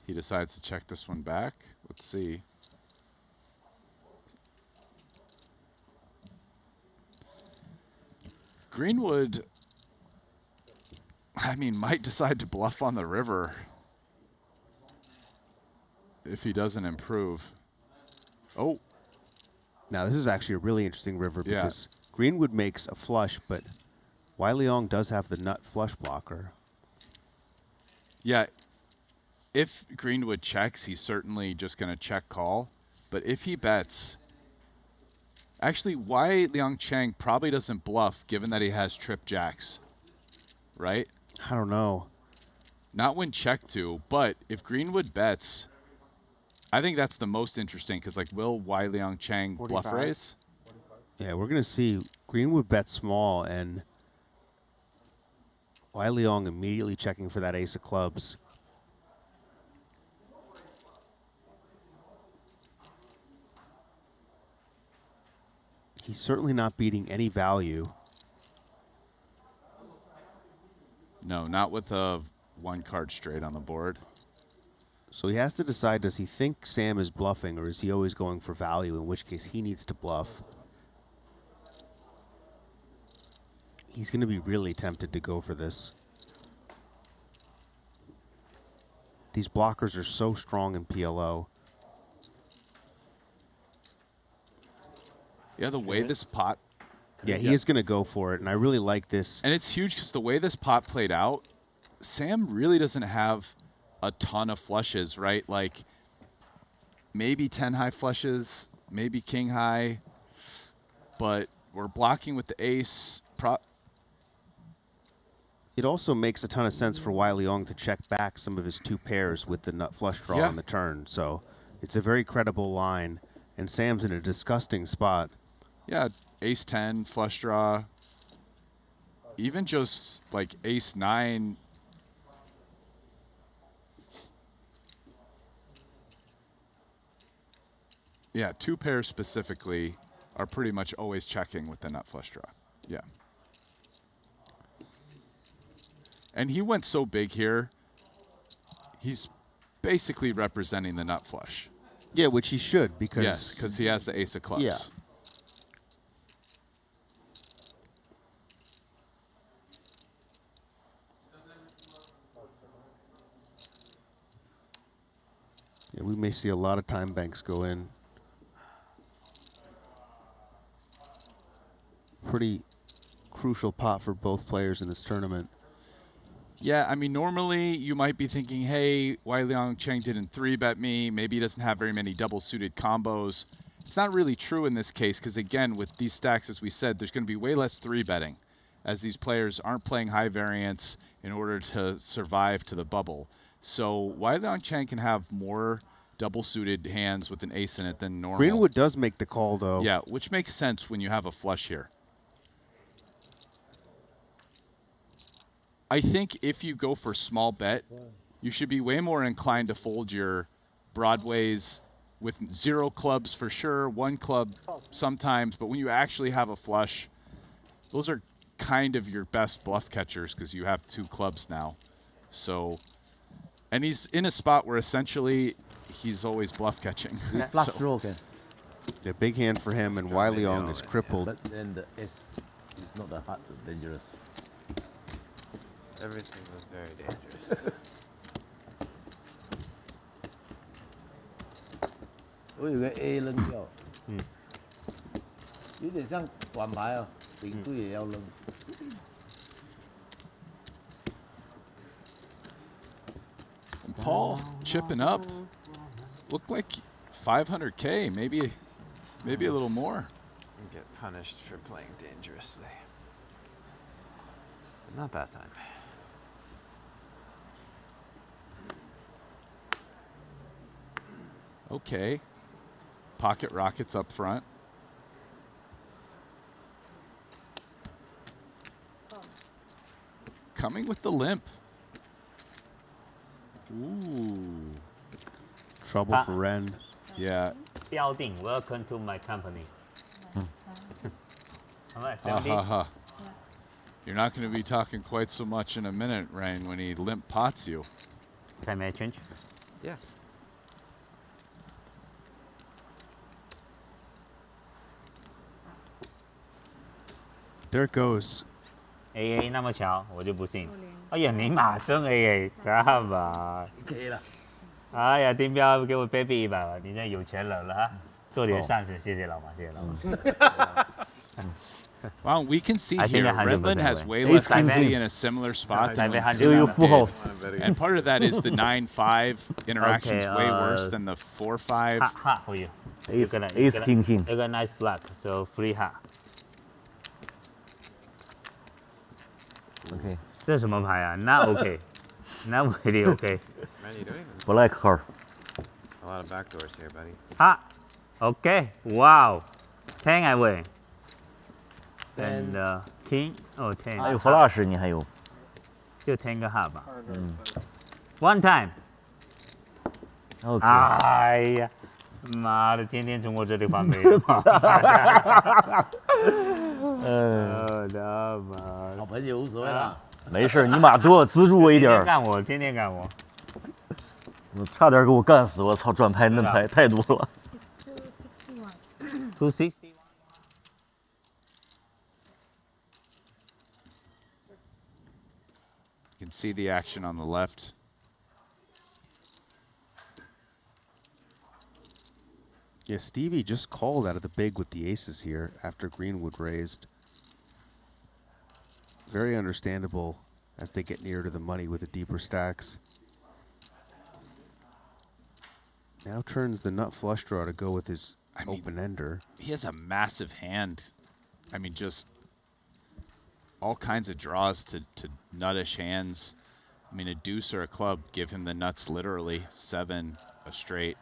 he decides to check this one back. Let's see. Greenwood, I mean, might decide to bluff on the river if he doesn't improve. Oh. Now, this is actually a really interesting river because Greenwood makes a flush, but Wai Leong does have the nut flush blocker. Yeah, if Greenwood checks, he's certainly just going to check call. But if he bets, actually, Wai Leong Cheng probably doesn't bluff given that he has trip jacks, right? I don't know. Not when check to, but if Greenwood bets, I think that's the most interesting because, like, will Wai Leong Cheng bluff raise? Yeah, we're going to see Greenwood bet small and Wai Leong immediately checking for that ace of clubs. He's certainly not beating any value. No, not with a 1-card straight on the board. So he has to decide, does he think Sam is bluffing or is he always going for value, in which case he needs to bluff. He's going to be really tempted to go for this. These blockers are so strong in PLO. Yeah, the way this pot Yeah, he is going to go for it, and I really like this. And it's huge because the way this pot played out, Sam really doesn't have a ton of flushes, right? Like maybe 10 high flushes, maybe king high, but we're blocking with the ace. It also makes a ton of sense for Wai Leong to check back some of his 2 pairs with the nut flush draw on the turn. So it's a very credible line, and Sam's in a disgusting spot. Yeah, ace 10, flush draw, even just like ace 9. Yeah, 2 pairs specifically are pretty much always checking with the nut flush draw. Yeah. And he went so big here, he's basically representing the nut flush. Yeah, which he should, because... Yes, because he has the ace of clubs. Yeah. Yeah, we may see a lot of time banks go in. Pretty crucial pot for both players in this tournament. Yeah, I mean, normally you might be thinking, hey, Wai Leong Cheng didn't 3-bet me. Maybe he doesn't have very many double-suited combos. It's not really true in this case because, again, with these stacks, as we said, there's going to be way less 3-betting as these players aren't playing high variance in order to survive to the bubble. So Wai Leong Cheng can have more double-suited hands with an ace in it than normal. Greenwood does make the call, though. Yeah, which makes sense when you have a flush here. I think if you go for small bet, you should be way more inclined to fold your broadways with 0 clubs for sure, 1 club sometimes, but when you actually have a flush, those are kind of your best bluff catchers because you have 2 clubs now. So, and he's in a spot where essentially he's always bluff catching. Flush draw again. Yeah, big hand for him, and Wai Leong is crippled. But then the S is not that hard, dangerous. Everything was very dangerous. 我有个 A 扔掉，有点像玩牌啊，顶对也要扔。And Paul chipping up, looked like 500K, maybe a little more. You get punished for playing dangerously. But not that time. Okay. Pocket rockets up front. Coming with the limp. Ooh. Trouble for Ren. Yeah. Xiaoding, welcome to my company. All right, You're not going to be talking quite so much in a minute, Rain, when he limp pots you. Can I change? Yeah. There it goes. AA 那么巧，我就不信。哎呀，你马真 AA，干嘛？可以了。哎呀，丁彪给我 baby 100吧，你现在有钱人了哈，做点善事，谢谢老马，谢谢老马。Wow, we can see I think here, 100% Redland has way win. less equity in a similar spot than when you Greenwood did. And part of that is the 9-5 interaction's way worse than the 4-5. Hot for you. Ace king king. You got nice black, so free hot. Okay. 这是什么牌啊 ？Not OK. Not really OK. Man, you doing? Black card. A lot of backdoors here, buddy. Hot. OK. Wow. 10 I win. And king. Oh 10. 还有 flush 你还有？就 10个 hot 吧。One time. OK。哎呀，妈的，天天从我这里换没。我的妈！好朋友无所谓了。没事，你马多资助我一点。天天干我，天天干我。我差点给我干死！我操，转牌那牌太多了。261. You can see the action on the left. Yeah, Stevie just called out of the big with the aces here after Greenwood raised. very understandable as they get nearer to the money with the deeper stacks. Now turns the nut flush draw to go with his open-ender. He has a massive hand. I mean, just all kinds of draws to nuttish hands. I mean, a deuce or a club give him the nuts literally. 7, a straight.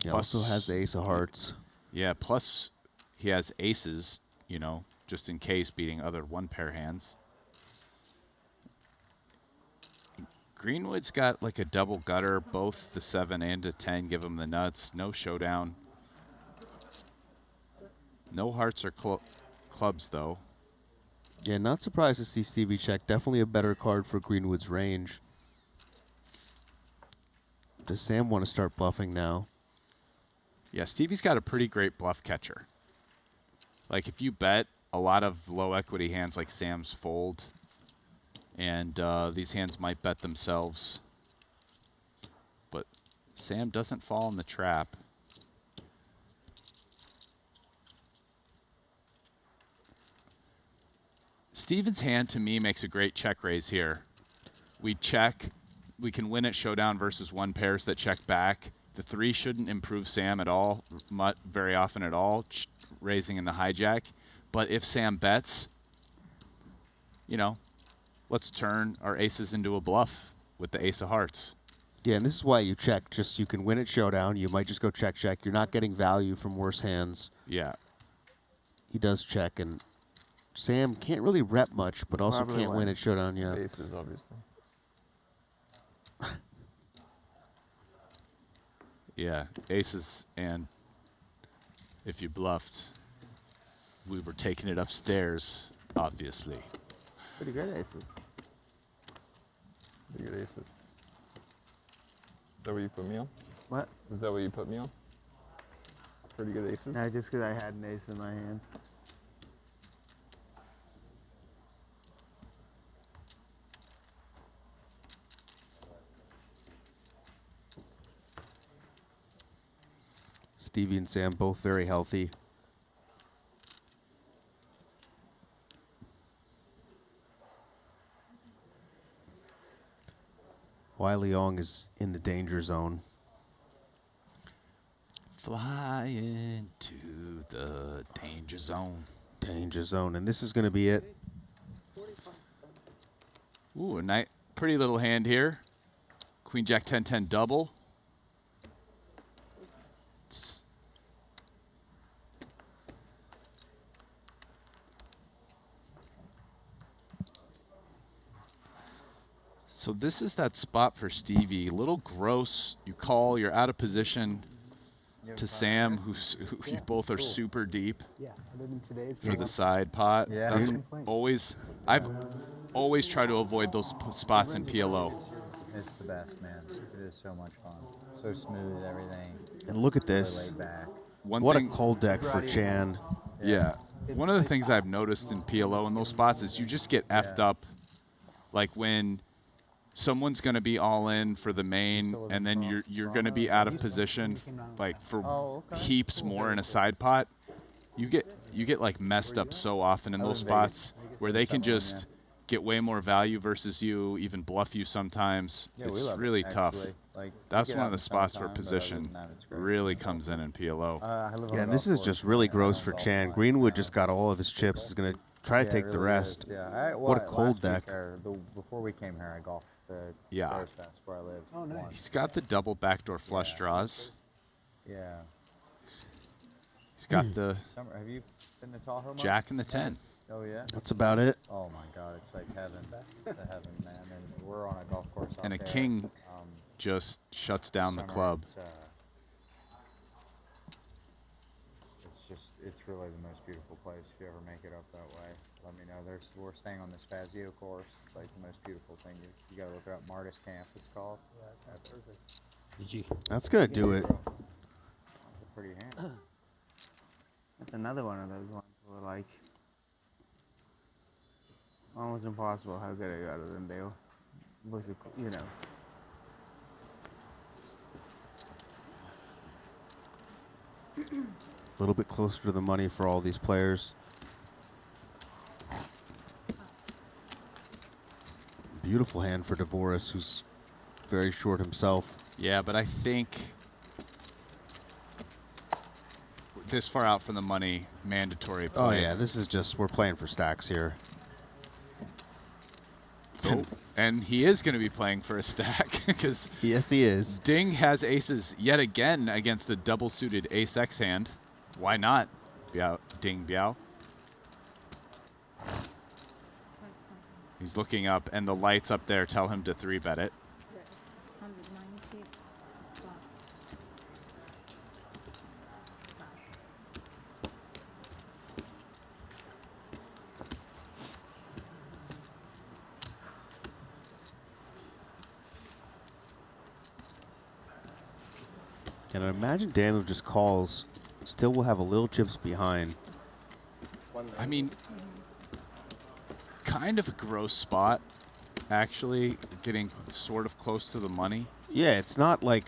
He also has the ace of hearts. Yeah, plus he has aces, you know, just in case, beating other one-pair hands. Greenwood's got like a double gutter. Both the 7 and the 10 give him the nuts. No showdown. No hearts or clubs, though. Yeah, not surprised to see Stevie check. Definitely a better card for Greenwood's range. Does Sam want to start bluffing now? Yeah, Stevie's got a pretty great bluff catcher. Like, if you bet, a lot of low equity hands like Sam's fold. And these hands might bet themselves. But Sam doesn't fall in the trap. Steven's hand, to me, makes a great check raise here. We check. We can win at showdown versus one pairs that check back. The 3 shouldn't improve Sam at all, very often at all, raising in the hijack. But if Sam bets, you know, let's turn our aces into a bluff with the ace of hearts. Yeah, and this is why you check. Just you can win at showdown. You might just go check, check. You're not getting value from worse hands. Yeah. He does check, and Sam can't really rep much, but also Probably can't win at showdown yet. Aces, obviously. Yeah, aces, and if you bluffed, we were taking it upstairs, obviously. Pretty good aces. Pretty good aces. Is that what you put me on? What? Is that what you put me on? Pretty good aces? No, just because I had an ace in my hand. Stevie and Sam both very healthy. Wai Leong is in the danger zone. Flying to the danger zone. Danger zone, and this is going to be it. Ooh, a nice, pretty little hand here. Queen Jack 10-10 double. So this is that spot for Stevie. A little gross. You call, you're out of position to Sam, who you both are super deep for the side pot. Yeah. That's always, I've always tried to avoid those spots in PLO. It's the best, man. It is so much fun. So smooth, everything. And look at this. Really laid back. What a cold deck for Chan. Yeah. One of the things I've noticed in PLO in those spots is you just get effed up. Like when someone's going to be all in for the main, and then you're going to be out of position, like for heaps more in a side pot. You get like messed up so often in those spots where they can just get way more value versus you, even bluff you sometimes. Yeah, it's really tough. Like, that's one of the spots where position really comes in PLO. Yeah, and this is just really gross for Chan. Greenwood just got all of his chips. He's going to try to take the rest. What a cold deck. Before we came here, I golfed the Forest Fest where I live. Oh, nice. He's got the double backdoor flush draws. Yeah. He's got the Have you been to Tahoe much? Jack and the 10. Oh, yeah? That's about it. Oh, my God. It's like heaven. It's heaven, man. And we're on a golf course out And a there. king just shuts down the club. It's really the most beautiful place. If you ever make it up that way, let me know. We're staying on the Spazio course. It's like the most beautiful thing. You gotta look it up. Martis Camp, it's called. Yeah, that's perfect. That's going to do it. That's a pretty hand. That's another one of those ones where like almost impossible how good I got it in Dale. Was it, you know. A little bit closer to the money for all these players. Beautiful hand for Dvoris, who's very short himself. Yeah, but I think this far out from the money, mandatory play. Oh yeah, this is just, we're playing for stacks here. Oh, and he is going to be playing for a stack because yes, he is. Ding has aces yet again against the double-suited ace-x hand. Why not, Biao, Ding Biao? He's looking up, and the lights up there tell him to 3-bet it. Yes, 190 plus. And I imagine Daniel just calls. Still will have a little chips behind. I mean, kind of a gross spot, actually, getting sort of close to the money. Yeah, it's not like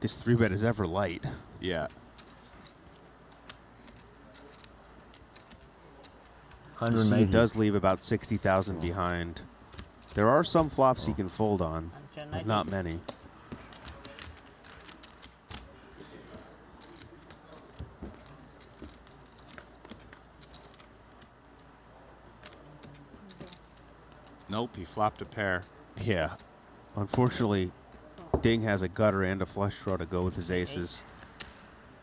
this 3-bet is ever light. Yeah. He does leave about 60,000 behind. There are some flops he can fold on, but not many. Nope, he flopped a pair. Yeah. Unfortunately, Ding has a gutter and a flush draw to go with his aces.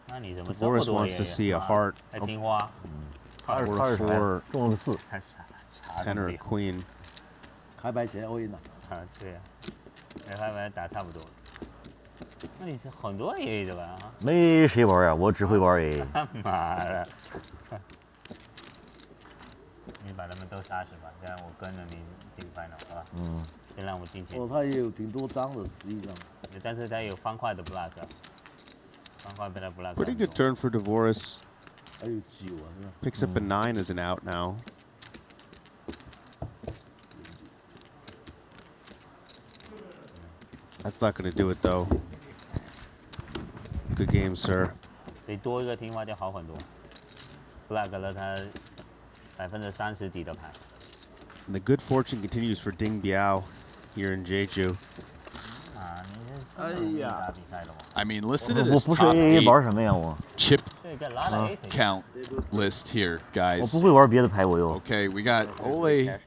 Dvoris wants to see a heart, or a 4, 10 or a queen. 开白前 all in 了。对啊，开白打差不多。那你是很多 AA 的吧？没谁玩呀，我只会玩 AA。妈的！你把他们都杀死吧，这样我跟着你进 final 好吧？嗯。先让我进去。哦，他也有挺多张的，11张。但是他有方块的 block， 方块被他 block。 Pretty good turn for Dvoris. 还有9啊，是吧？ Picks up a 9 as an out now. That's not going to do it though. Good game, sir. 所以多一个听话就好很多 ，block 了他30%几的牌。 And the good fortune continues for Ding Biao here in Jeju. I mean, listen to this top 8 chip count list here, guys. Okay, we got Ole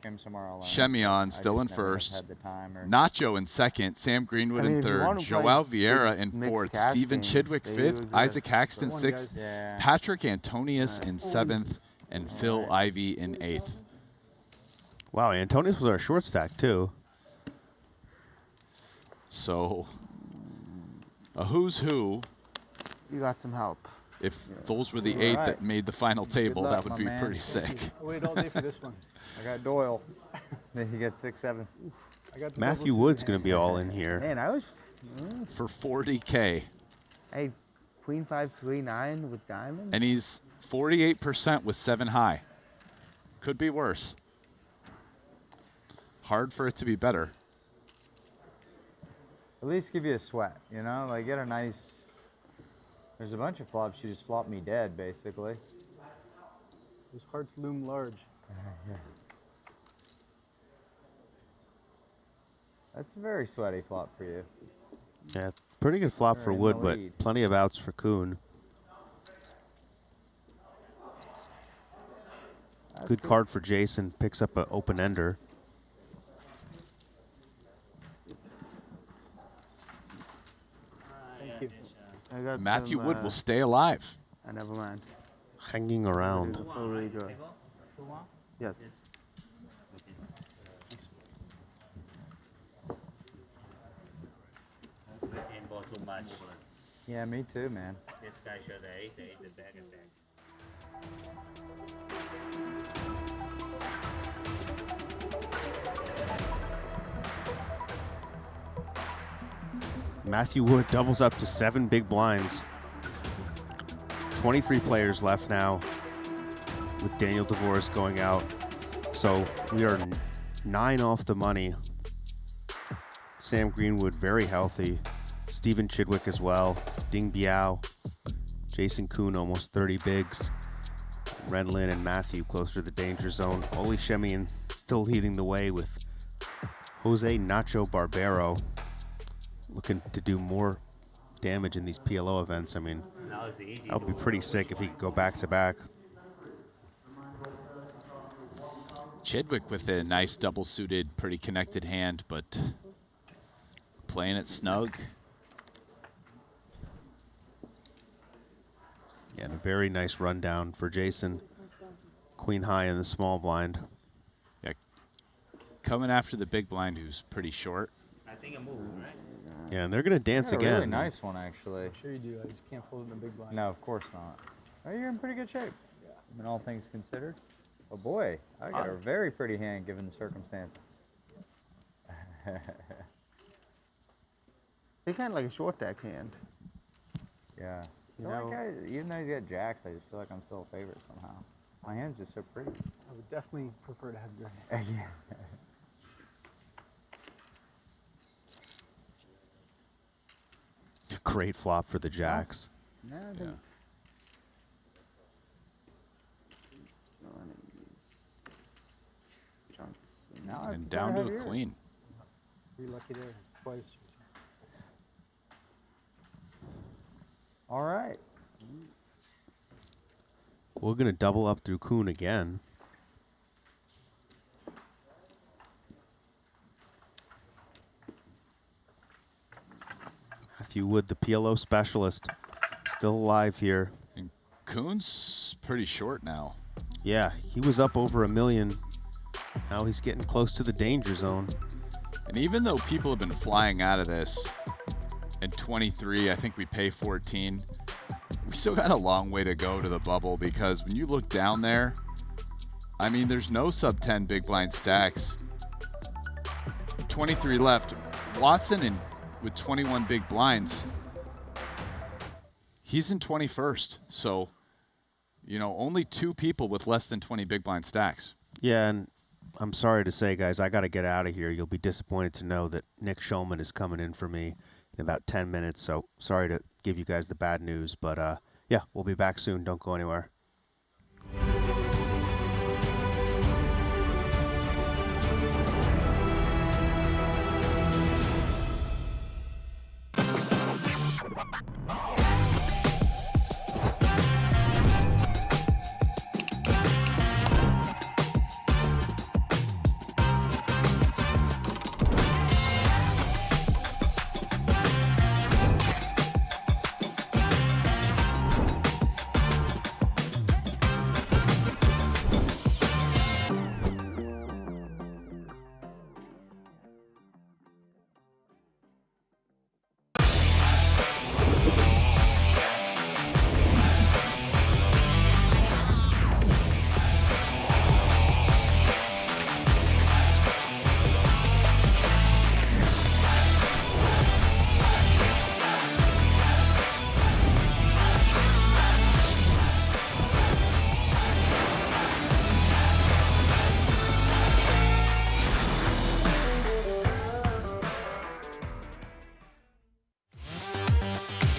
Shemion still in first, Nacho in second, Sam Greenwood in third, Joao Vieira in fourth, Stephen Chidwick fifth, Isaac Haxton sixth, Patrick Antonius in seventh, and Phil Ivey in eighth. Wow, Antonius was our short stack too. So, a who's who. You got some help. If those were the 8 that made the final table, that would be pretty sick. Wait all day for this one. I got Doyle. Then you get 6-7. Matthew Wood's going to be all in here. Man, I was for 40K. Hey, Queen 5, Queen 9 with diamonds. And he's 48% with 7 high. Could be worse. Hard for it to be better. At least give you a sweat, you know? Like, get a nice... There's a bunch of flops, you just flop me dead, basically. Those hearts loom large. Yeah. That's a very sweaty flop for you. Yeah, pretty good flop You're for in Wood, the but lead. plenty of outs for Kuhn. Good card for Jason. Picks up an open ender. Thank you. I got Matthew some, Wood will stay alive. Never mind. Hanging around. Full redraw. Yes. Too much. Yeah, me too, man. This guy showed the ace back and back. Matthew Wood doubles up to 7 big blinds. 23 players left now with Daniel Dvoris going out. So we are 9 off the money. Sam Greenwood very healthy. Stephen Chidwick as well. Ding Biao. Jason Kuhn almost 30 bigs. Ren Lin and Matthew closer to the danger zone. Ole Shemian still leading the way with Jose Nacho Barbero looking to do more damage in these PLO events. I mean, that would be pretty sick if he could go back-to-back. Chidwick with a nice double-suited, pretty connected hand, but playing it snug. Yeah, and a very nice rundown for Jason. Queen high in the small blind. Yeah, coming after the big blind, who's pretty short. I think a move, right? Yeah, and they're going to dance again. A really nice one, actually. Sure you do. I just can't fold in the big blind. No, of course not. Oh, you're in pretty good shape. Yeah. I mean, all things considered. Oh boy, I got a very pretty hand given the circumstances. It's kind of like a short deck hand. Yeah. You I feel know, like even though he's got jacks, I just feel like I'm still a favorite somehow. My hand's just so pretty. I would definitely prefer to have your hand. Yeah. Great flop for the jacks. No, I yeah. think And down to a queen. You're lucky there twice. All right. We're going to double up through Kuhn again. Matthew Wood, the PLO specialist, still alive here. And Kuhn's pretty short now. Yeah, he was up over $1 million. Now he's getting close to the danger zone. And even though people have been flying out of this, in 23, I think we pay 14. We still got a long way to go to the bubble, because when you look down there, I mean, there's no sub 10 big blind stacks. 23 left. Watson in with 21 big blinds. He's in 21st. So, you know, only 2 people with less than 20 big blind stacks. Yeah, and I'm sorry to say, guys, I got to get out of here. You'll be disappointed to know that Nick Schulman is coming in for me in about 10 minutes. So sorry to give you guys the bad news, but yeah, we'll be back soon. Don't go anywhere.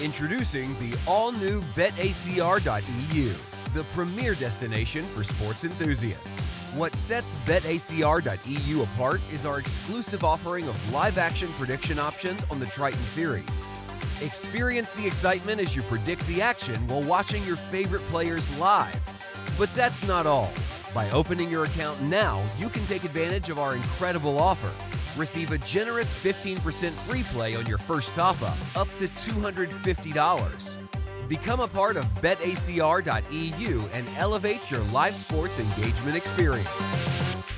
Introducing the all-new BetACR.eu, the premier destination for sports enthusiasts. What sets BetACR.eu apart is our exclusive offering of live-action prediction options on the Triton series. Experience the excitement as you predict the action while watching your favorite players live. But that's not all. By opening your account now, you can take advantage of our incredible offer. Receive a generous 15% free play on your first top-up, up to $250. Become a part of BetACR.eu and elevate your live sports engagement experience.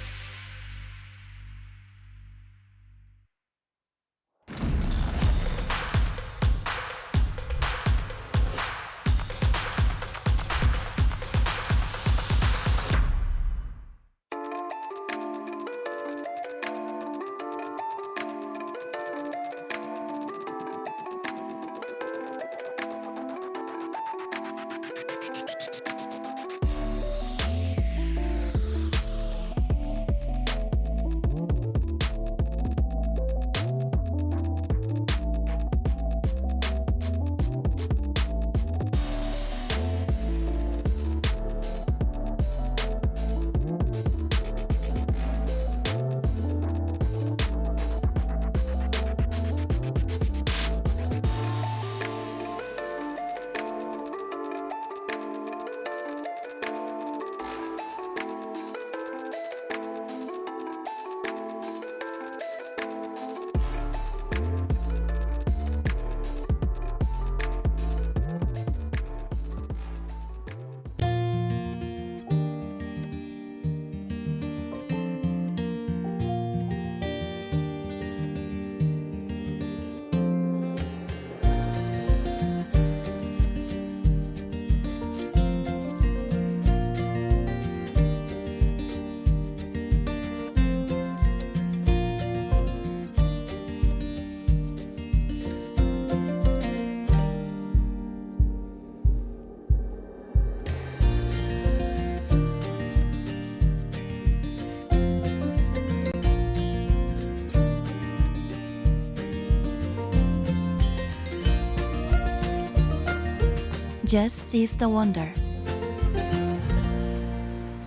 just sees the wonder.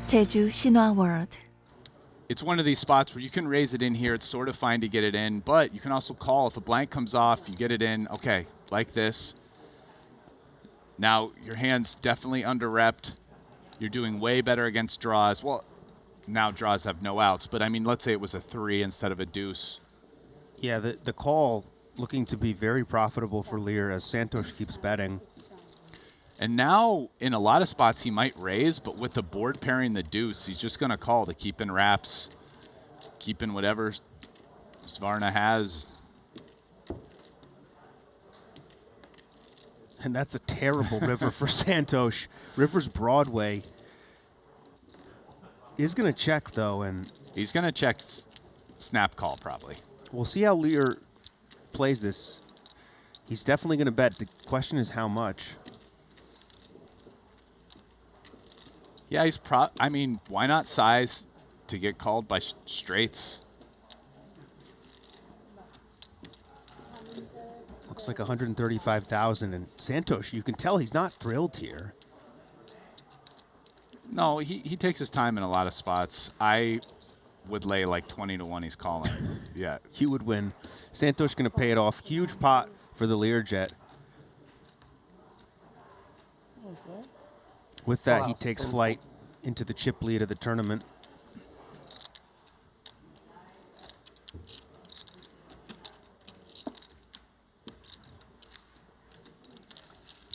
Jeju Shinhwa World. It's one of these spots where you can raise it in here. It's sort of fine to get it in, but you can also call. If a blank comes off, you get it in. Okay, like this. Now, your hand's definitely under-repped. You're doing way better against draws. Well, now draws have no outs, but I mean, let's say it was a 3 instead of a deuce. Yeah, the call looking to be very profitable for Lear as Santosh keeps betting. And now, in a lot of spots, he might raise, but with the board pairing the deuce, he's just going to call to keep in wraps, keep in whatever Svarna has. And that's a terrible river for Santosh. River's Broadway is going to check, though, and he's going to check snap call, probably. We'll see how Lear plays this. He's definitely going to bet. The question is how much. Yeah, he's I mean, why not size to get called by straights? Looks like 135,000, and Santosh, you can tell he's not thrilled here. No, he takes his time in a lot of spots. I would lay like 20 to 1 he's calling. Yeah. You would win. Santosh going to pay it off. Huge pot for the Learjet. With that, he takes flight into the chip lead of the tournament.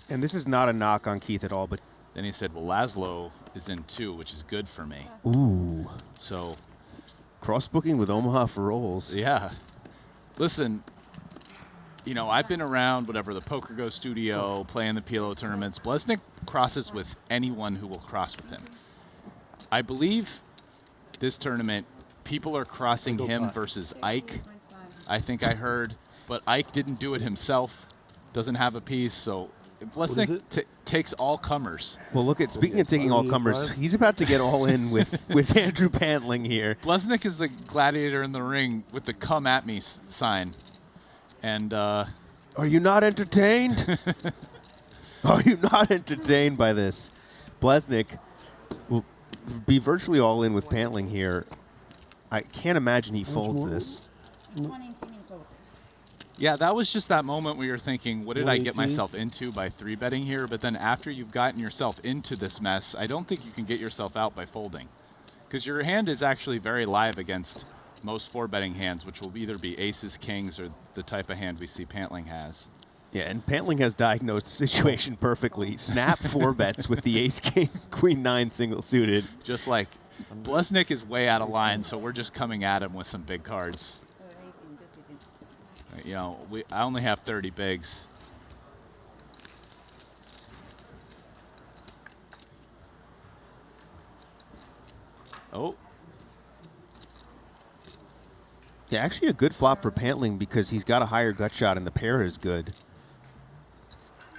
And this is not a knock on Keith at all, but then he said, well, Laszlo is in 2, which is good for me. Ooh. So cross-booking with Omaha for rolls. Yeah. Listen, you know, I've been around whatever, the Poker Go studio, playing the PLO tournaments. Blesnik crosses with anyone who will cross with him. I believe this tournament, people are crossing him versus Ike, I think I heard. But Ike didn't do it himself, doesn't have a piece, so Blesnik takes all comers. Well, look at, speaking of taking all comers, he's about to get all in with Andrew Pantling here. Blesnik is the gladiator in the ring with the come at me sign. And are you not entertained? Are you not entertained by this? Blesnik will be virtually all in with Pantling here. I can't imagine he folds this. Yeah, that was just that moment where you're thinking, what did I get myself into by 3-betting here? But then after you've gotten yourself into this mess, I don't think you can get yourself out by folding. Because your hand is actually very live against most 4-betting hands, which will either be aces, kings, or the type of hand we see Pantling has. Yeah, and Pantling has diagnosed the situation perfectly. Snap 4-bets with the ace, king, queen 9 single suited. Just like Blesnik is way out of line, so we're just coming at him with some big cards. You know, I only have 30 bigs. Oh. Yeah, actually a good flop for Pantling because he's got a higher gut shot and the pair is good.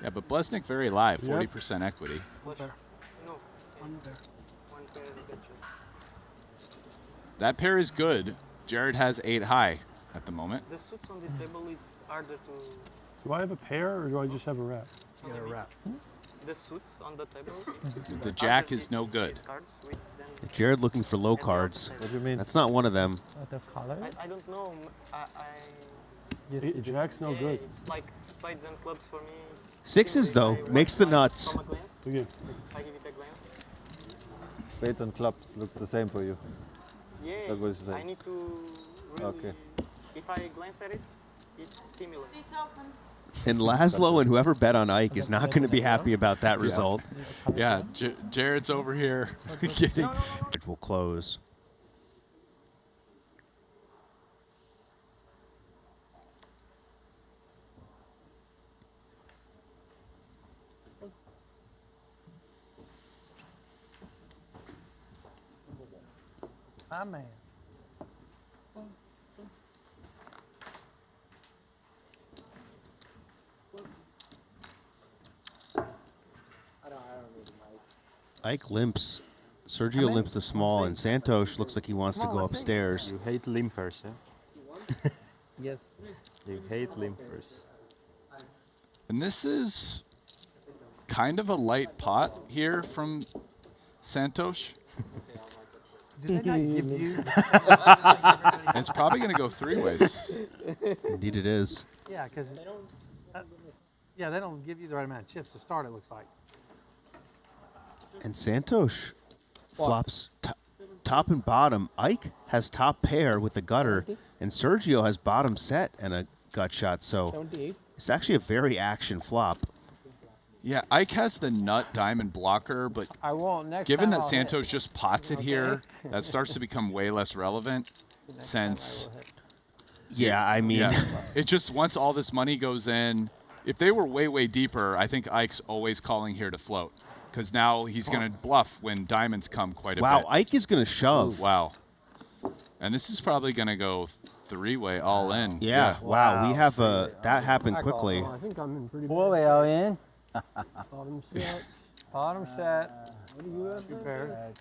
Yeah, but Blesnik very live, 40% equity. That pair is good. Jared has 8 high at the moment. The suits on this table, it's harder to... Do I have a pair or do I just have a wrap? You got a wrap. The suits on the table... The jack is no good. Jared looking for low cards. What do you mean? That's not one of them. I don't know. Jack's no good. It's like spades and clubs for me. Sixes, though, makes the nuts. I give it a glance. Spades and clubs look the same for you. Yeah, That's what you say. I need to really... Okay. If I glance at it, it's similar. And Laszlo and whoever bet on Ike is not going to be happy about that result. Yeah, Jared's over here getting... It will close. Man. Ike limps. Sergio limps the small, and Santosh looks like he wants to go upstairs. You hate limpers, eh? Yes. You hate limpers. And this is kind of a light pot here from Santosh. Did they not give you? And it's probably going to go 3 ways. Indeed it is. Yeah, because yeah, they don't give you the right amount of chips to start. It looks like. And Santosh flops top and bottom. Ike has top pair with a gutter, and Sergio has bottom set and a gut shot. So it's actually a very action flop. Yeah, Ike has the nut diamond blocker, but I won't. Next given time that I'll Santos hit. just pots it here, that starts to become way less relevant since. Yeah, I mean, it just once all this money goes in. If they were way deeper, I think Ike's always calling here to float, because now he's going to bluff when diamonds come quite a bit. wow, Ike is going to shove. Wow. And this is probably going to go 3-way all in. Yeah, wow, we have that happened quickly. I think I'm in pretty 4-way all in. Bottom set. Bottom set. What do you have there?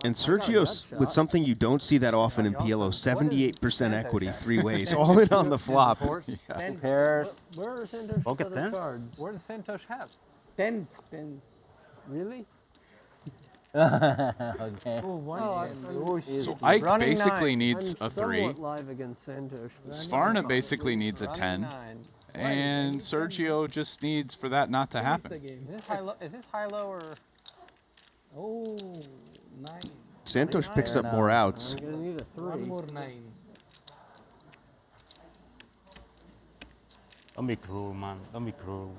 And Sergio's with something you don't see that often in PLO, 78% equity, 3 ways, all in on the flop. Yeah. Pairs. Where are Santosh Pocket other tens? cards? Where does Santosh have? Tens. Really? Okay. So Ike Running basically 9. needs I'm a 3. somewhat live against Santosh. Svarna basically needs a 10. 9. And Sergio just needs for that not to happen. Is this high-low or? Oh, 9. Santosh picks up more outs. I'm gonna need a 3. One more 9. Don't be cruel, man. Don't be cruel.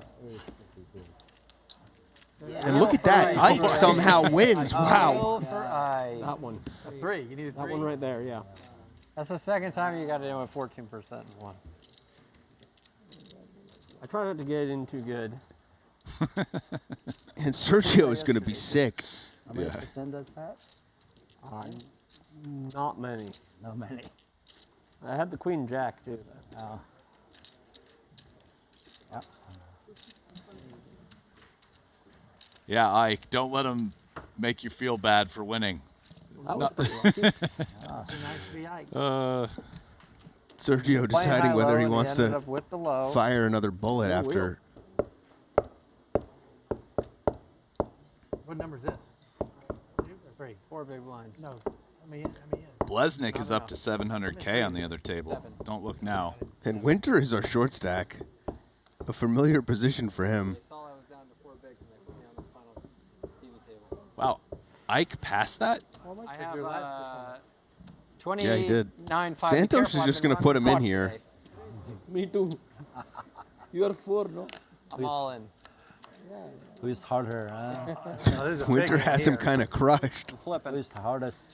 And look at that, Ike somehow wins. Wow. That one. A 3. You need a 3. That one right there, yeah. That's the second time you got it in with 14% in one. I try not to get it in too good. And Sergio is going to be sick. How many percent does Pat? Not many. Not many. I had the queen jack too. Oh. Yep. Yeah, Ike, don't let him make you feel bad for winning. That was pretty lucky. Sergio deciding whether he wants to with the low. fire another bullet after. What number is this? 2 or 3? 4 big blinds. No. I mean. Blesnik is up to 700K on the other table. Don't look now. And Winter is our short stack. A familiar position for him. Wow, Ike passed that? I have 29.5. Yeah, he did. Be Santos is careful, just I've going been to put him in running here. today. Me too. You are 4, no? I'm all in. Who is harder? Winter has him kind of crushed. I'm flipping. Who is the hardest?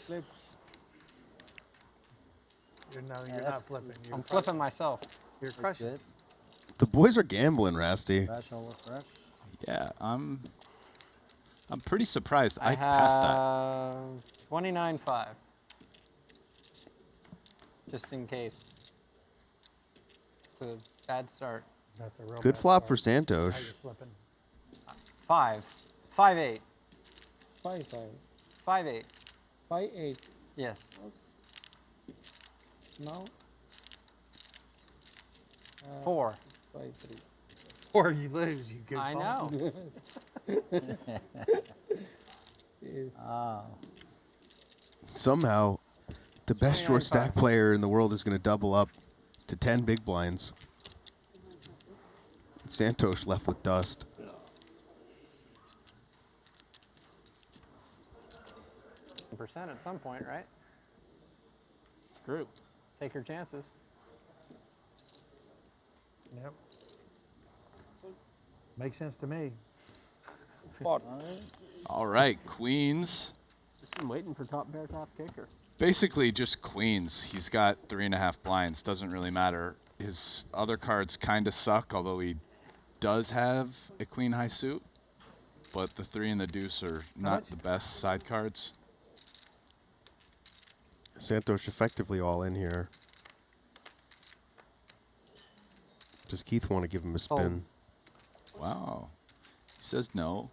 You're not flipping. You're I'm flipping myself. You're crushing. The boys are gambling, Rasty. Fresh over fresh. Yeah, I'm pretty surprised I Ike passed that. have 29.5. Just in case. It's a bad start. That's a real Good bad flop start. for Now Santosh. you're flipping. 5. 5-8. 5-5. 5-8. 5-8. Yes. Now? 4. 5-3. Or you lose, you good I call. know. Yes. Oh. Somehow, the best short stack player in the world is going to double up to 10 big blinds. Santosh left with dust. Percent at some point, right? Screw. Take your chances. Yep. Makes sense to me. All right, queens. Just been waiting for top pair, top kicker. Basically just queens. He's got 3.5 blinds. Doesn't really matter. His other cards kind of suck, although he does have a queen high suit. But the 3 and the deuce are not the best side cards. Santosh effectively all in here. Does Keith want to give him a spin? Wow. He says no.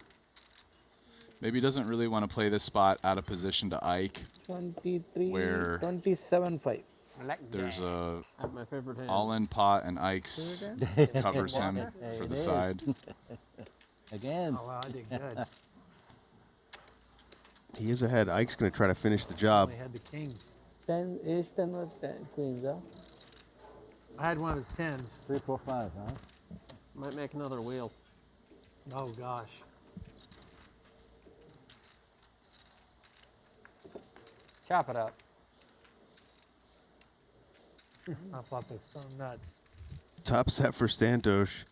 Maybe he doesn't really want to play this spot out of position to Ike. 23, where 27.5. there's a my favorite hand. all-in pot and Ike's covers him for the side. Again. Oh, wow, I did good. He is ahead. Ike's going to try to finish the job. Only had the king. 10, ace, 10 or 10, queens, huh? I had one of his tens. 3, 4, 5, huh? Might make another wheel. Oh, gosh. Chop it up. I flop this so nuts. Top set for Santosh.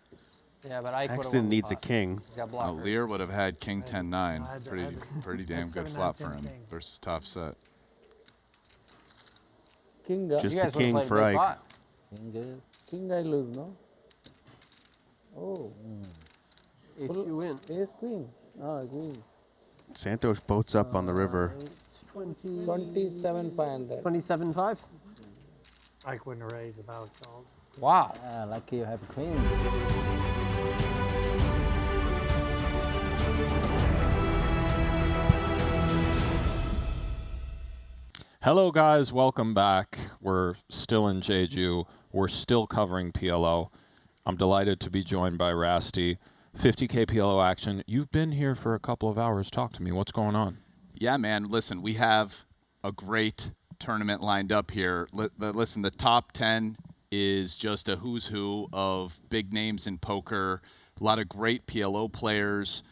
Yeah, but Ike Axton needs a king. Lear would have had king 10-9. Pretty damn good flop for him versus top set. King, Just the king for Ike. King I lose, no? Oh. Ace you win. Ace queen. Ah, queen. Santosh boats up on the river. 27,500. 27.5? Ike wouldn't raise about all. Wow. Yeah, lucky you have queens. Hello guys, welcome back. We're still in Jeju. We're still covering PLO. I'm delighted to be joined by Rasty. 50K PLO action. You've been here for a couple of hours. Talk to me. What's going on? Yeah, man. Listen, we have a great tournament lined up here. Listen, the top 10 is just a who's who of big names in poker. A lot of great PLO players.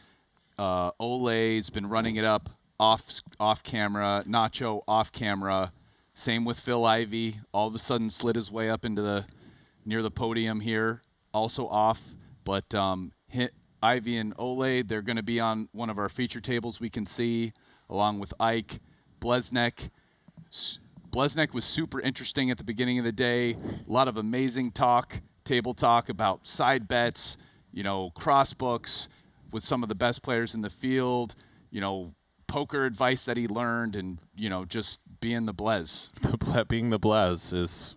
Ole's been running it up off camera. Nacho off camera. Same with Phil Ivey. All of a sudden slid his way up into near the podium here. Also off, but Ivey and Ole, they're going to be on one of our feature tables we can see, along with Ike. Blesnik was super interesting at the beginning of the day. A lot of amazing table talk about side bets, cross books with some of the best players in the field, poker advice that he learned, and, just being the Blez. Being the Blez is,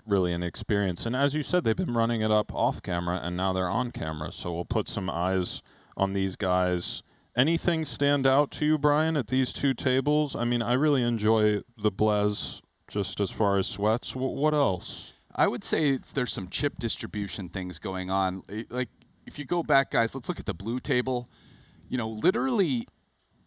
really an experience. And as you said, they've been running it up off camera, and now they're on camera. So we'll put some eyes on these guys. Anything stand out to you, Brian, at these two tables? I really enjoy the Blez just as far as sweats. What else? I would say there's some chip distribution things going on. Like, if you go back, guys, let's look at the blue table. Literally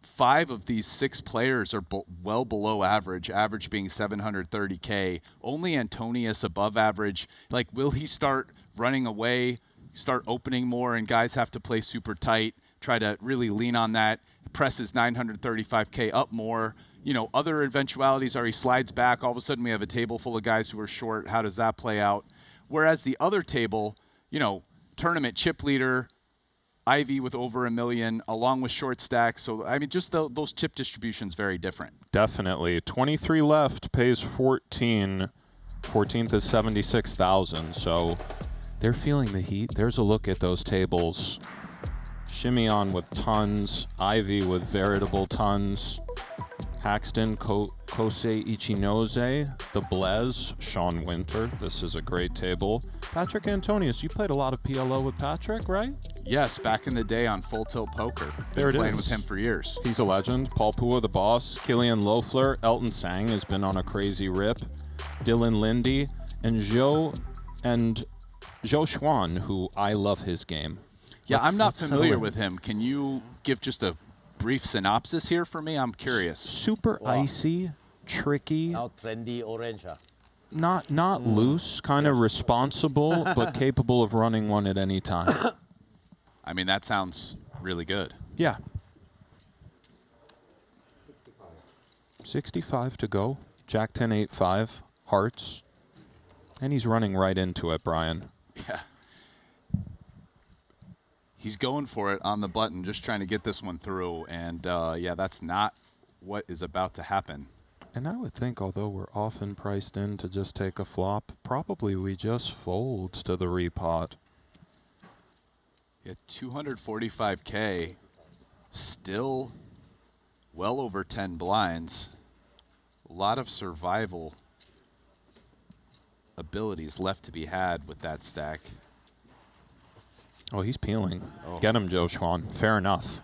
5 of these 6 players are well below average being 730K. Only Antonius above average. Like, will he start running away, start opening more, and guys have to play super tight? Try to really lean on that, press his 935K up more. Other eventualities are he slides back. All of a sudden we have a table full of guys who are short. How does that play out? Whereas the other table, tournament chip leader, Ivy with over $1 million, along with short stacks. So, just those chip distributions very different. Definitely. 23 left, pays 14. 14th is 76,000. So they're feeling the heat. There's a look at those tables. Shimeon with tons, Ivy with veritable tons, Haxton, Kosei Ichinose, the Blez, Sean Winter. This is a great table. Patrick Antonius, you played a lot of PLO with Patrick, right? Yes, back in the day on Full Tilt Poker. Been playing with him for years. He's a legend. Paul Pua, the boss. Killian Loeffler, Elton Sang has been on a crazy rip. Dylan Lindy, and Joe Schwan, who I love his game. Yeah, I'm not familiar with him. Can you give just a brief synopsis here for me? I'm curious. Super icy, tricky. Now trendy orange. Not loose, kind of responsible, but capable of running one at any time. That sounds really good. Yeah. 65 to go. Jack 10, 8, 5. Hearts. And he's running right into it, Brian. Yeah. He's going for it on the button, just trying to get this one through. And, that's not what is about to happen. And I would think, although we're often priced in to just take a flop, probably we just fold to the repot. Yeah, 245K, still well over 10 blinds. A lot of survival abilities left to be had with that stack. Oh, he's peeling. Get him, Joe Schwan. Fair enough.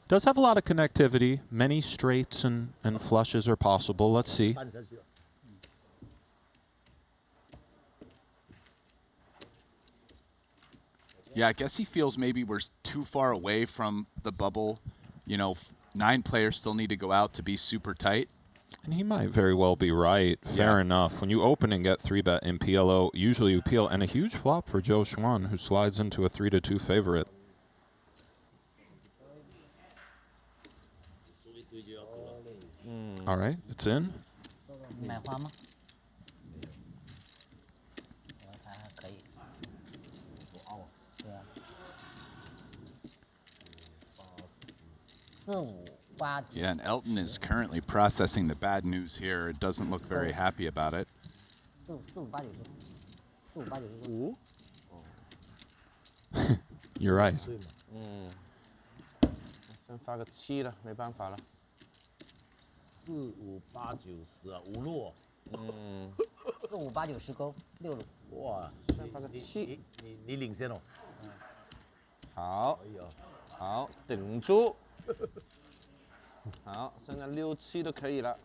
Does have a lot of connectivity. Many straights and flushes are possible. Let's see. Yeah, I guess he feels maybe we're too far away from the bubble. You know, 9 players still need to go out to be super tight. And he might very well be right. Fair enough. When you open and get 3-bet in PLO, usually you peel. And a huge flop for Joe Schwan, who slides into a 3-2 favorite. All right, it's in. 买花吗？我看还可以。对啊。4、5、8、9。 Yeah, and Elton is currently processing the bad news here. It doesn't look very happy about it. 4、5、8、9。4、5、8、9。You're right. 先发个7了，没办法了。 4、5、8、9、10，5路。4、5、8、9、10勾6路。哇，先发个7。你领先哦。好，好，顶住。好，现在6、7都可以了。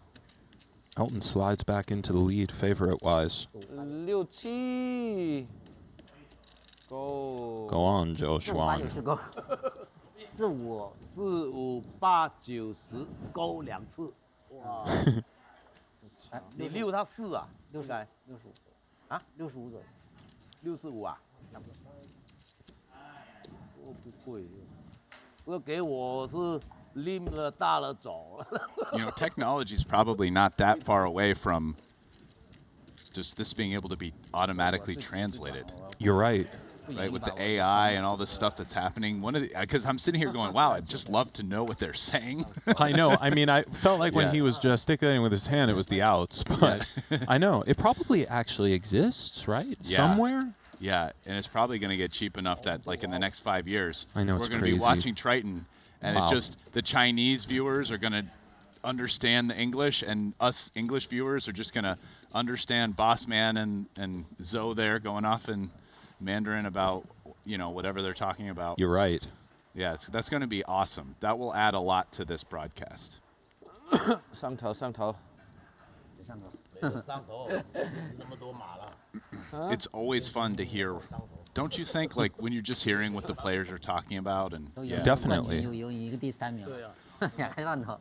Elton slides back into the lead, favorite-wise. 6、7。Go. Go on, Joe Schwan. 4、5、8、9、10勾2次。哇！你6他4啊？65啊？65左右。645啊？我不会，这给我是拎了大了走了。You know, technology is probably not that far away from just this being able to be automatically translated. You're right. Right, with the AI and all this stuff that's happening. Because I'm sitting here going, wow, I'd just love to know what they're saying. I know. I mean, I felt like when he was gesticulating with his hand, it was the outs. But I know. It probably actually exists, right? Yeah. Somewhere? Yeah, and it's probably going to get cheap enough that, like, in the next 5 years, I know, we're it's going to be crazy. watching Triton, and Wow. it just, the Chinese viewers are going to understand the English, and us English viewers are just going to understand Boss Man and Zoe there going off in Mandarin about, you know, whatever they're talking about. You're right. Yeah, that's going to be awesome. That will add a lot to this broadcast. 上头，上头。It's always fun to hear. Don't you think, like, when you're just hearing what the players are talking about? And yeah. Definitely. 有一个第3名。对啊。2个上头，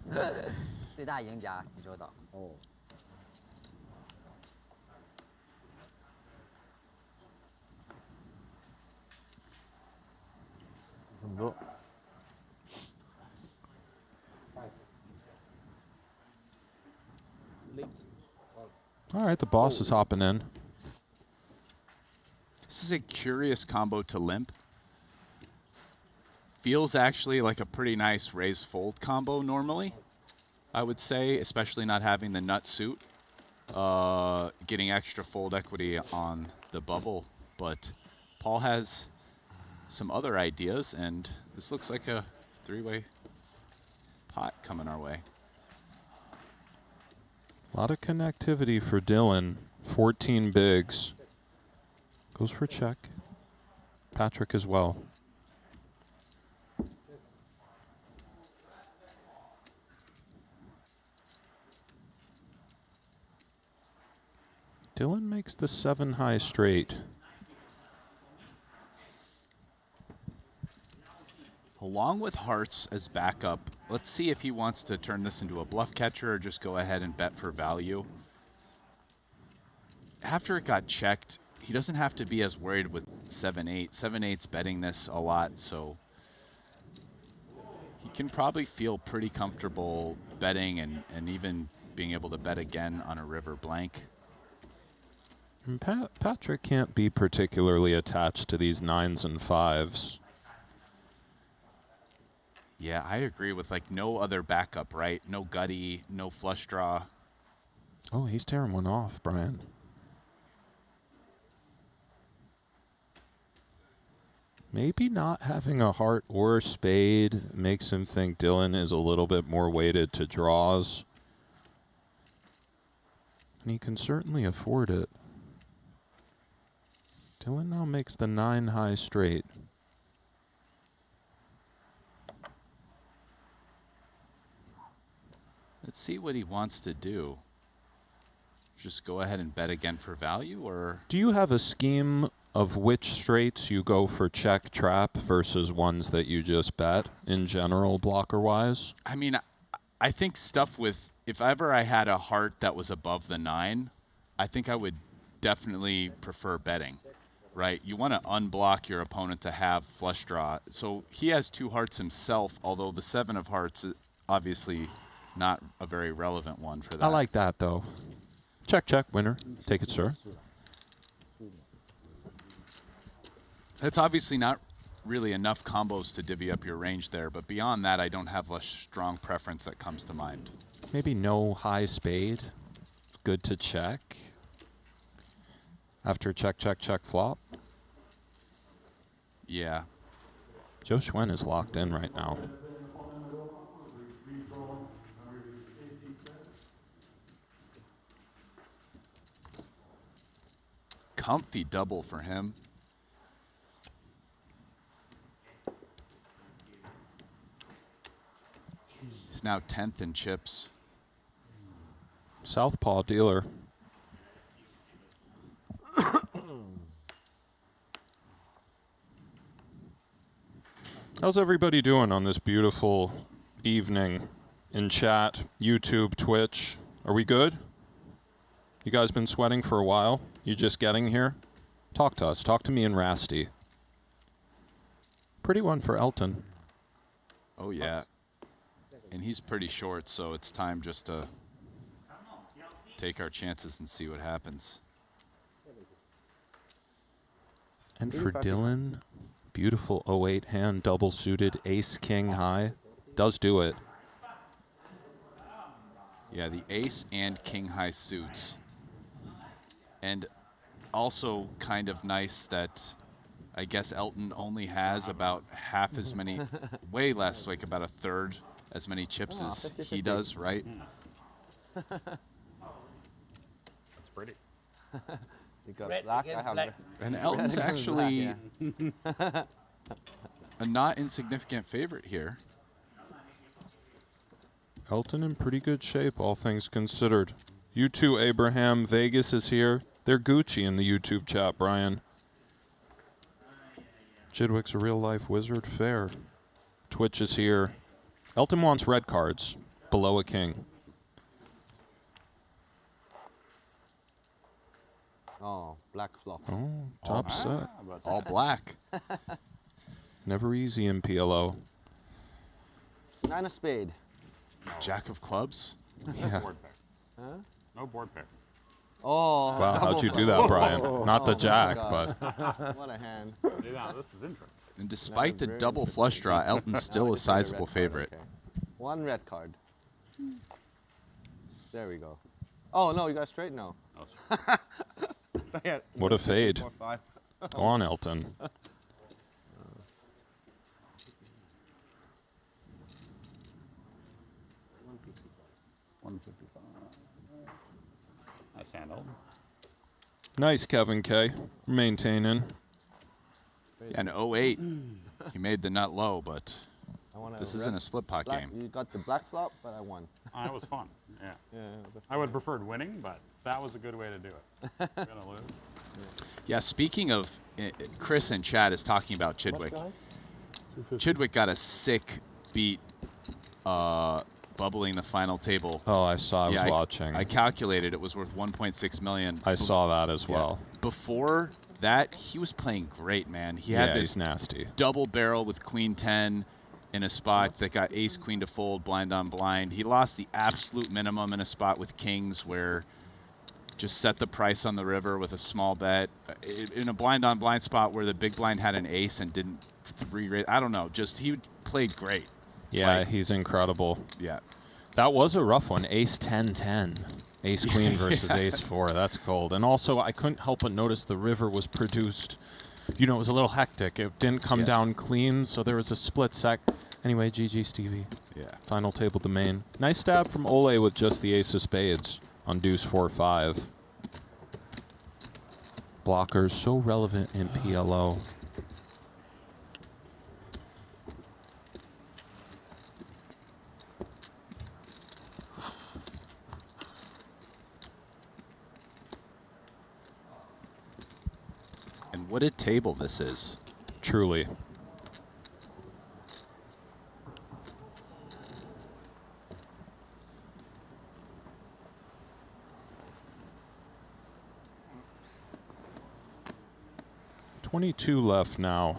最大赢家济州岛。哦。 很多。 All right, the boss is hopping in. This is a curious combo to limp. Feels actually like a pretty nice raise fold combo normally, I would say, especially not having the nut suit. Getting extra fold equity on the bubble, but Paul has some other ideas, and this looks like a 3-way pot coming our way. A lot of connectivity for Dylan. 14 bigs. Goes for check. Patrick as well. Dylan makes the 7 high straight. Along with hearts as backup, let's see if he wants to turn this into a bluff catcher or just go ahead and bet for value. After it got checked, he doesn't have to be as worried with 7-8. 7-8's betting this a lot, so he can probably feel pretty comfortable betting and even being able to bet again on a river blank. And Patrick can't be particularly attached to these 9s and 5s. Yeah, I agree with, like, no other backup, right? No gutty, no flush draw. Oh, he's tearing one off, Brian. Maybe not having a heart or a spade makes him think Dylan is a little bit more weighted to draws. And he can certainly afford it. Dylan now makes the 9 high straight. Let's see what he wants to do. Just go ahead and bet again for value, or? Do you have a scheme of which straights you go for check trap versus ones that you just bet in general, blocker-wise? I mean, I think stuff with, if ever I had a heart that was above the 9, I think I would definitely prefer betting, right? You want to unblock your opponent to have flush draw. So he has 2 hearts himself, although the 7 of hearts is obviously not a very relevant one for that. I like that, though. Check, check, winner. Take it, sir. That's obviously not really enough combos to divvy up your range there, but beyond that, I don't have a strong preference that comes to mind. Maybe no high spade. Good to check. After check, check, check flop. Yeah. Joe Schwen is locked in right now. Comfy double for him. He's now 10th in chips. Southpaw dealer. How's everybody doing on this beautiful evening in chat, YouTube, Twitch? Are we good? You guys been sweating for a while? You just getting here? Talk to us. Talk to me and Rasty. Pretty one for Elton. Oh, yeah. And he's pretty short, so it's time just to take our chances and see what happens. And for Dylan, beautiful 08 hand, double suited, ace, king high. Does do it. Yeah, the ace and king high suits. And also kind of nice that I guess Elton only has about half as many, way less, like about a third as many chips as he does, right? That's pretty. You got black, I have red. And Elton's actually a not insignificant favorite here. Elton in pretty good shape, all things considered. You too, Abraham. Vegas is here. They're Gucci in the YouTube chat, Brian. Chidwick's a real-life wizard. Fair. Twitch is here. Elton wants red cards. Below a king. Oh, black flop. Oh, top set. All black. Never easy in PLO. 9 of spade. Jack of clubs? Yeah. Board pair. Huh? No board pair. Oh. Wow, how'd you do that, Brian? Not the jack, but. What a hand. Yeah, this is interesting. And despite the double flush draw, Elton's still a sizable favorite. Okay. 1 red card. There we go. Oh, no, you got straight? No. What a fade. Go on, Elton. Nice handle. Nice, Kevin K. Maintaining. Yeah, and 08, he made the nut low, but this isn't a split pot game. You got the black flop, but I won. It was fun. Yeah. Yeah. I would have preferred winning, but that was a good way to do it. Gonna lose. Yeah, speaking of, Chris in chat is talking about Chidwick. Chidwick got a sick beat bubbling the final table. Oh, I saw. I was watching. I calculated it was worth 1.6 million. I saw that as well. Before that, he was playing great, man. He had this he's nasty double barrel with queen 10 in a spot that got ace queen to fold blind on blind. He lost the absolute minimum in a spot with kings where just set the price on the river with a small bet in a blind on blind spot where the big blind had an ace and didn't re-raise. I don't know. Just he played great. Yeah, Like, he's incredible. Yeah. That was a rough one. Ace 10-10. Ace queen versus ace 4. That's cold. And also, I couldn't help but notice the river was produced. You know, it was a little hectic. It didn't come down clean, so there was a split sec. Anyway, GG Stevie. Yeah. Final table domain. Nice stab from Ole with just the ace of spades on deuce 4-5. Blockers so relevant in PLO. What a table this is. Truly. $22 left now.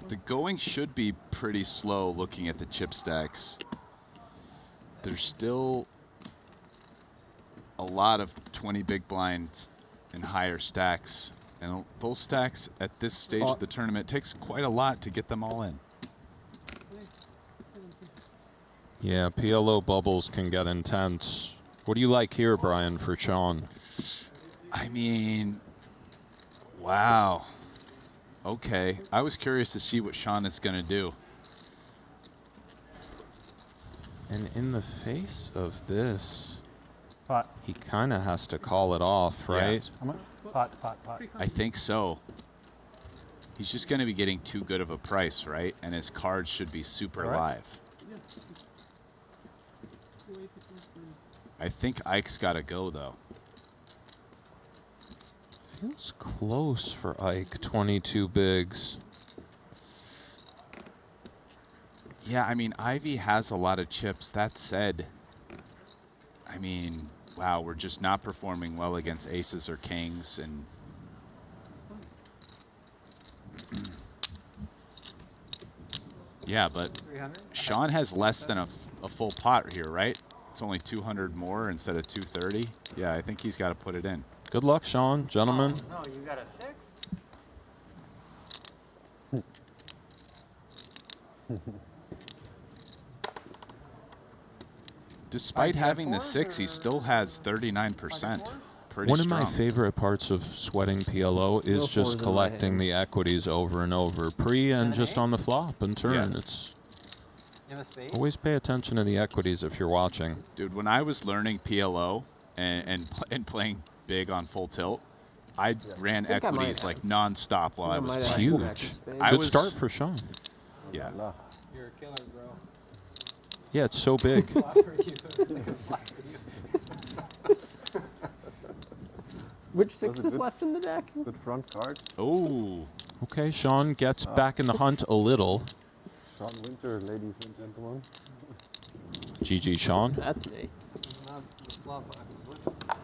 The going should be pretty slow looking at the chip stacks. There's still a lot of 20 big blinds and higher stacks. And those stacks at this stage of the tournament takes quite a lot to get them all in. Yeah, PLO bubbles can get intense. What do you like here, Brian, for Sean? I mean, wow. Okay, I was curious to see what Sean is going to do. And in the face of this, Pot. he kind of has to call it off, right? Yeah. Pot. I think so. He's just going to be getting too good of a price, right? And his cards should be super live. I think Ike's got to go, though. Feels close for Ike, 22 bigs. Yeah, I mean, Ivy has a lot of chips. That said, I mean, wow, we're just not performing well against aces or kings. And yeah, but Sean has less than a full pot here, right? It's only 200 more instead of 230. Yeah, I think he's got to put it in. Good luck, Sean, gentlemen. No, you got a 6? Despite having the 6, he still has 39%. Pretty One strong. of my favorite parts of sweating PLO is just collecting the equities over and over, pre and just on the flop and turn. Yes. It's always pay attention to the equities if you're watching. Dude, when I was learning PLO and playing big on full tilt, I ran equities like nonstop while I was It's playing. huge. Good start for Sean. Yeah. You're a killer, bro. Yeah, it's so big. Which 6 is left in the deck? Good front card. Oh. Okay, Sean gets back in the hunt a little. Sean Winter, ladies and gentlemen. GG, Sean. That's me.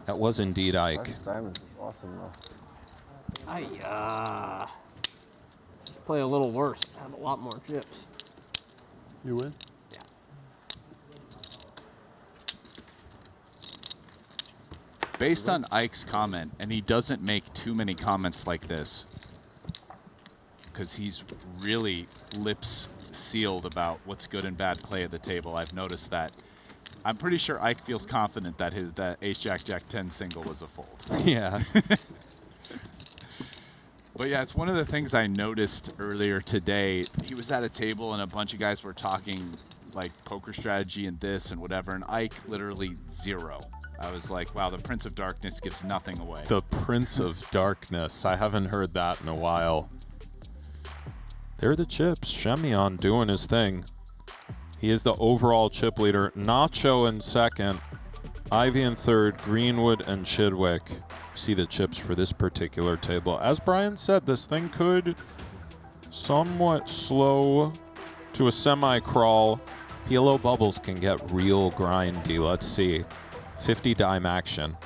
That was indeed Ike. Diamonds is awesome, though. Just play a little worse. Have a lot more chips. You win? Yeah. Based on Ike's comment, and he doesn't make too many comments like this, because he's really lips sealed about what's good and bad play at the table. I've noticed that. I'm pretty sure Ike feels confident that that Ace Jack Jack 10 single was a fold. Yeah. But yeah, it's one of the things I noticed earlier today. He was at a table and a bunch of guys were talking like poker strategy and this and whatever, and Ike literally 0. I was like, wow, the Prince of Darkness gives nothing away. The Prince of Darkness. I haven't heard that in a while. There are the chips. Shemion doing his thing. He is the overall chip leader. Nacho in second. Ivy in third. Greenwood and Chidwick. See the chips for this particular table. As Brian said, this thing could somewhat slow to a semi-crawl. PLO bubbles can get real grindy. Let's see. 50 dime action.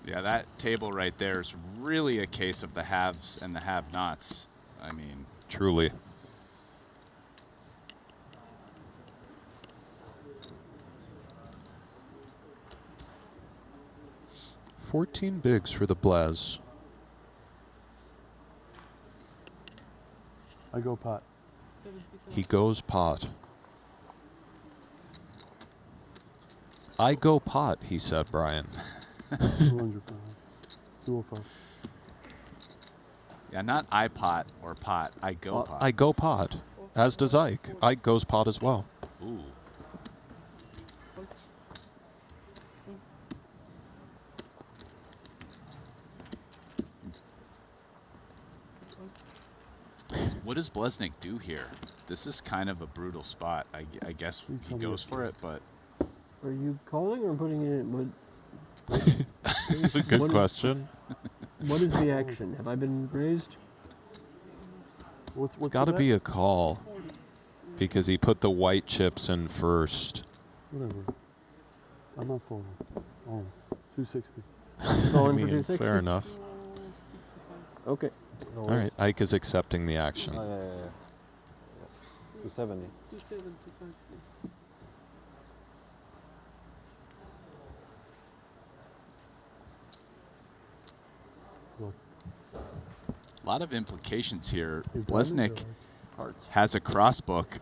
Yeah, that table right there is really a case of the haves and the have-nots. I mean, truly. $14 bigs for the Blaz. I go pot. He goes pot. I go pot, he said, Brian. 200 pounds. 205. yeah, not I pot or pot. I go pot. I go pot, as does Ike. Ike goes pot as well. Ooh. What does Blesnik do here? This is kind of a brutal spot. I guess he goes for it, but Are you calling or putting it in? That's a good question. What is the action? Have I been raised? What's Got to be a call because he put the white chips in first. Whatever. I'm not folding. Oh, 260. Calling I mean, for 260? fair enough. Okay. No All way. right, Ike is accepting the action. Oh, yeah. 270. a lot of implications here. Your Blesnik diamonds or hearts? has a crossbook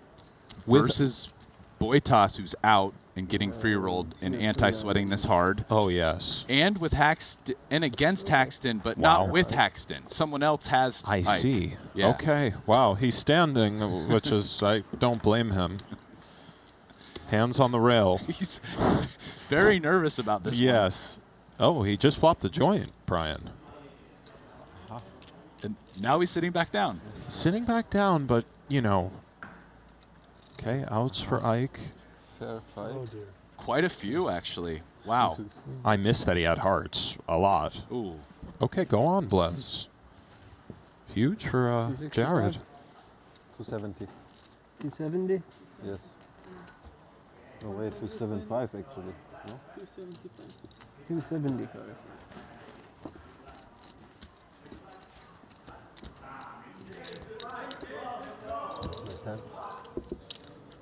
versus Boitas, who's out and getting free rolled and anti-sweating this hard. Oh yes. And with Haxton and against Haxton, but Wow. not with Haxton. Someone else has. I Ike. see. Yeah. Okay. Wow. He's standing, which is I don't blame him. Hands on the rail. He's very nervous about this. Yes. Oh, he just flopped the joint, Brian. And now he's sitting back down. Sitting back down, but you know. Okay, outs for Ike. Fair fight. Oh dear. Quite a few, actually. Wow. I missed that he had hearts a lot. Ooh. Okay, go on, Blez. Huge for Jared. 270. 270? Yes. No, wait, 275 actually. No? 275. Nice hand.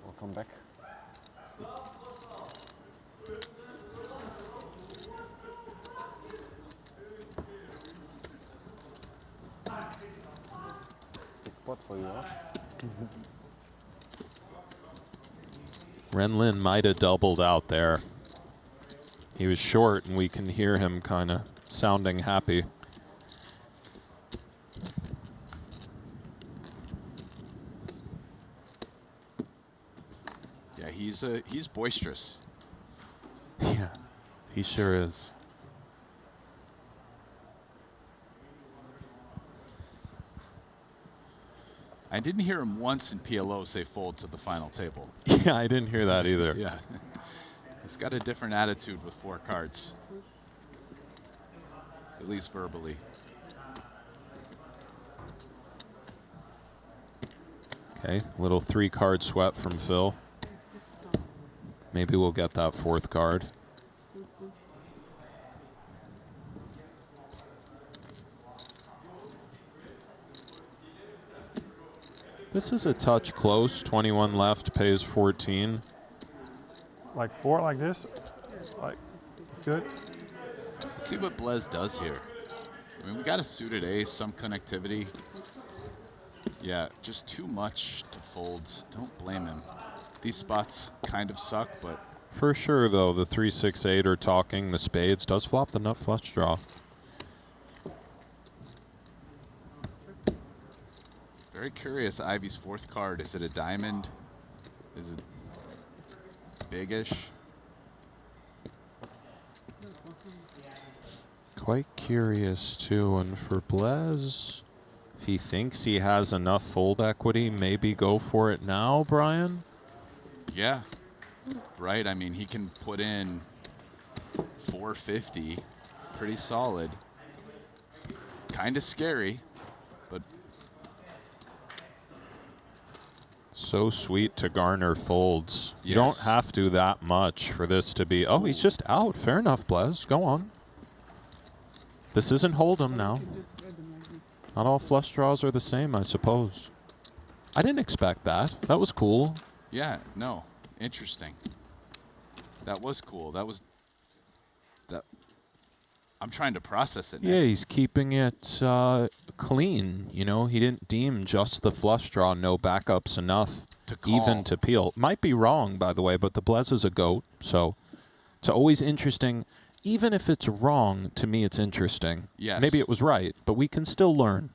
I'll come back. Take pot for you, huh? Renlin might have doubled out there. He was short, and we can hear him kind of sounding happy. Yeah, he's boisterous. Yeah, he sure is. I didn't hear him once in PLO say fold to the final table. Yeah, I didn't hear that either. Yeah. He's got a different attitude with 4 cards. At least verbally. Okay, little 3-card sweat from Phil. Maybe we'll get that 4th card. This is a touch close. 21 left, pays 14. Like 4 like this? Like, it's good? Let's see what Blez does here. I mean, we got a suited ace, some connectivity. Yeah, just too much to fold. Don't blame him. These spots kind of suck, but For sure, though, the 3-6-8 are talking. The spades does flop the nut flush draw. very curious. Ivy's 4th card. Is it a diamond? Is it biggish? Quite curious, too. And for Blez, if he thinks he has enough fold equity, maybe go for it now, Brian? Yeah, right. I mean, he can put in 450, pretty solid. Kind of scary, but So sweet to garner folds. You don't have to that much for this to be... Oh, he's just out. Fair enough, Blez. Go on. This isn't Hold'em now. Not all flush draws are the same, I suppose. I didn't expect that. That was cool. yeah, no, interesting. That was cool. That was that. I'm trying to process it now. Yeah, he's keeping it clean. You know, he didn't deem just the flush draw, no backups enough To call. even to peel. Might be wrong, by the way, but the Blez is a goat, so it's always interesting. Even if it's wrong, to me it's interesting. Yes. Maybe it was right, but we can still learn.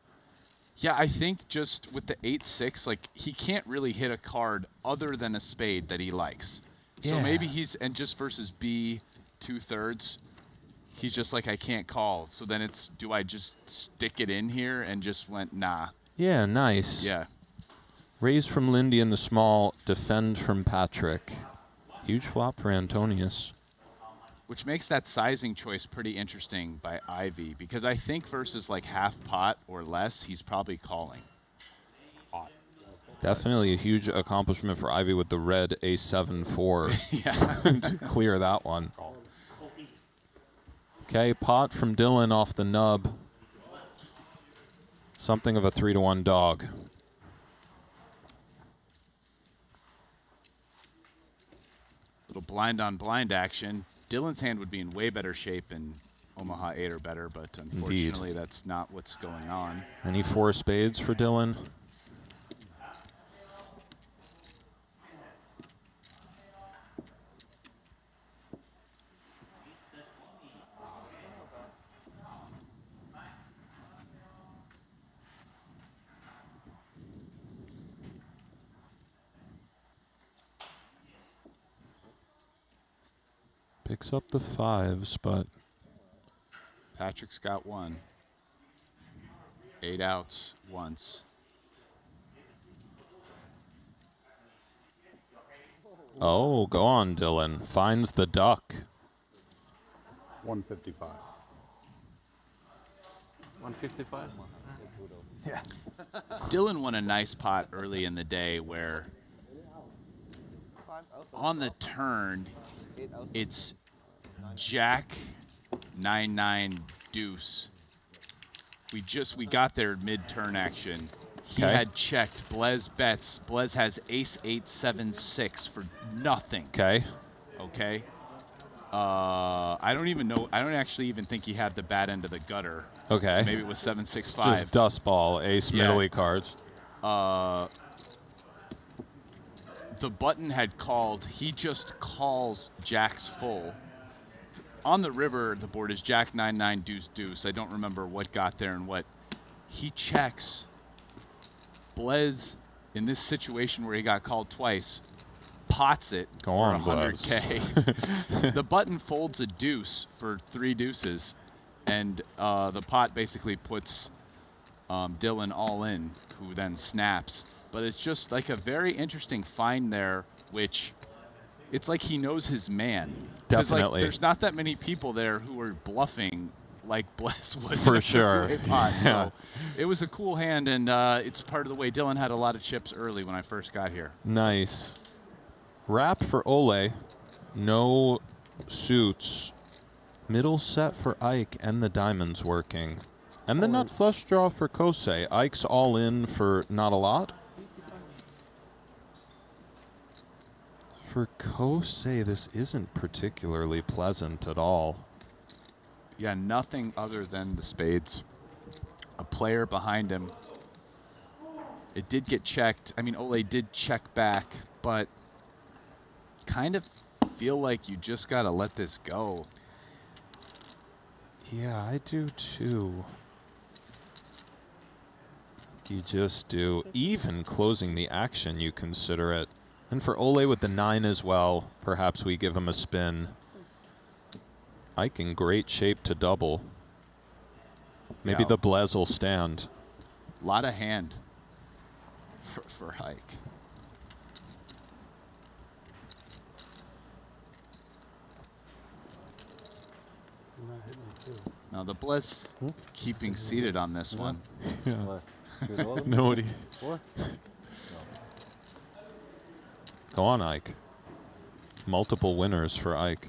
Yeah, I think just with the 8-6, like, he can't really hit a card other than a spade that he likes. So Yeah. maybe he's, and just versus B 2/3, he's just like, I can't call. So then it's, do I just stick it in here, and just went, nah. Yeah, nice. Yeah. Raise from Lindy in the small, defend from Patrick. Huge flop for Antonius. Which makes that sizing choice pretty interesting by Ivy, because I think versus like half pot or less, he's probably calling. Definitely a huge accomplishment for Ivy with the red A7-4 Yeah. to clear that one. Okay, pot from Dylan off the nub. Something of a 3-to-1 dog. Little blind on blind action. Dylan's hand would be in way better shape in Omaha 8 or better, but unfortunately that's not what's going on. Any 4 spades for Dylan? Picks up the 5s, but Patrick's got 1. 8 outs once. oh, go on, Dylan. Finds the duck. 155. 155? Yeah. Dylan won a nice pot early in the day where on the turn it's Jack 9-9 deuce. We got there mid-turn action. He had checked. Blez bets. Blez has ace 8-7-6 for nothing. Okay. Okay. I don't even know. I don't actually even think he had the bad end of the gutter. Okay. So maybe it was 7-6-5. Just dust ball, ace middle cards. The button had called. He just calls Jack's full. On the river, the board is Jack 9-9 deuce deuce. I don't remember what got there and what. He checks. Blez, in this situation where he got called twice, pots it Go for on, 100K. The button folds a deuce for 3 deuces, and the pot basically puts Dylan all in, who then snaps. But it's just like a very interesting find there, which it's like he knows his man. Definitely. Like, there's not that many people there who are bluffing like Bless would. For sure. Pot, Yeah. So it was a cool hand, and it's part of the way Dylan had a lot of chips early when I first got here. Nice. Wrap for Ole. No suits. Middle set for Ike and the diamonds working. And the nut flush draw for Kosei. Ike's all in for not a lot. For Kosei, this isn't particularly pleasant at all. Yeah, nothing other than the spades. A player behind him. It did get checked. I mean, Ole did check back, but kind of feel like you just got to let this go. Yeah, I do too. You just do. Even closing the action, you consider it. And for Ole with the 9 as well, perhaps we give him a spin. Ike in great shape to double. Maybe the Blez will stand. A lot of hand for Ike. Now the Blez keeping seated on this one. Yeah. Nobody. Go on, Ike. Multiple winners for Ike.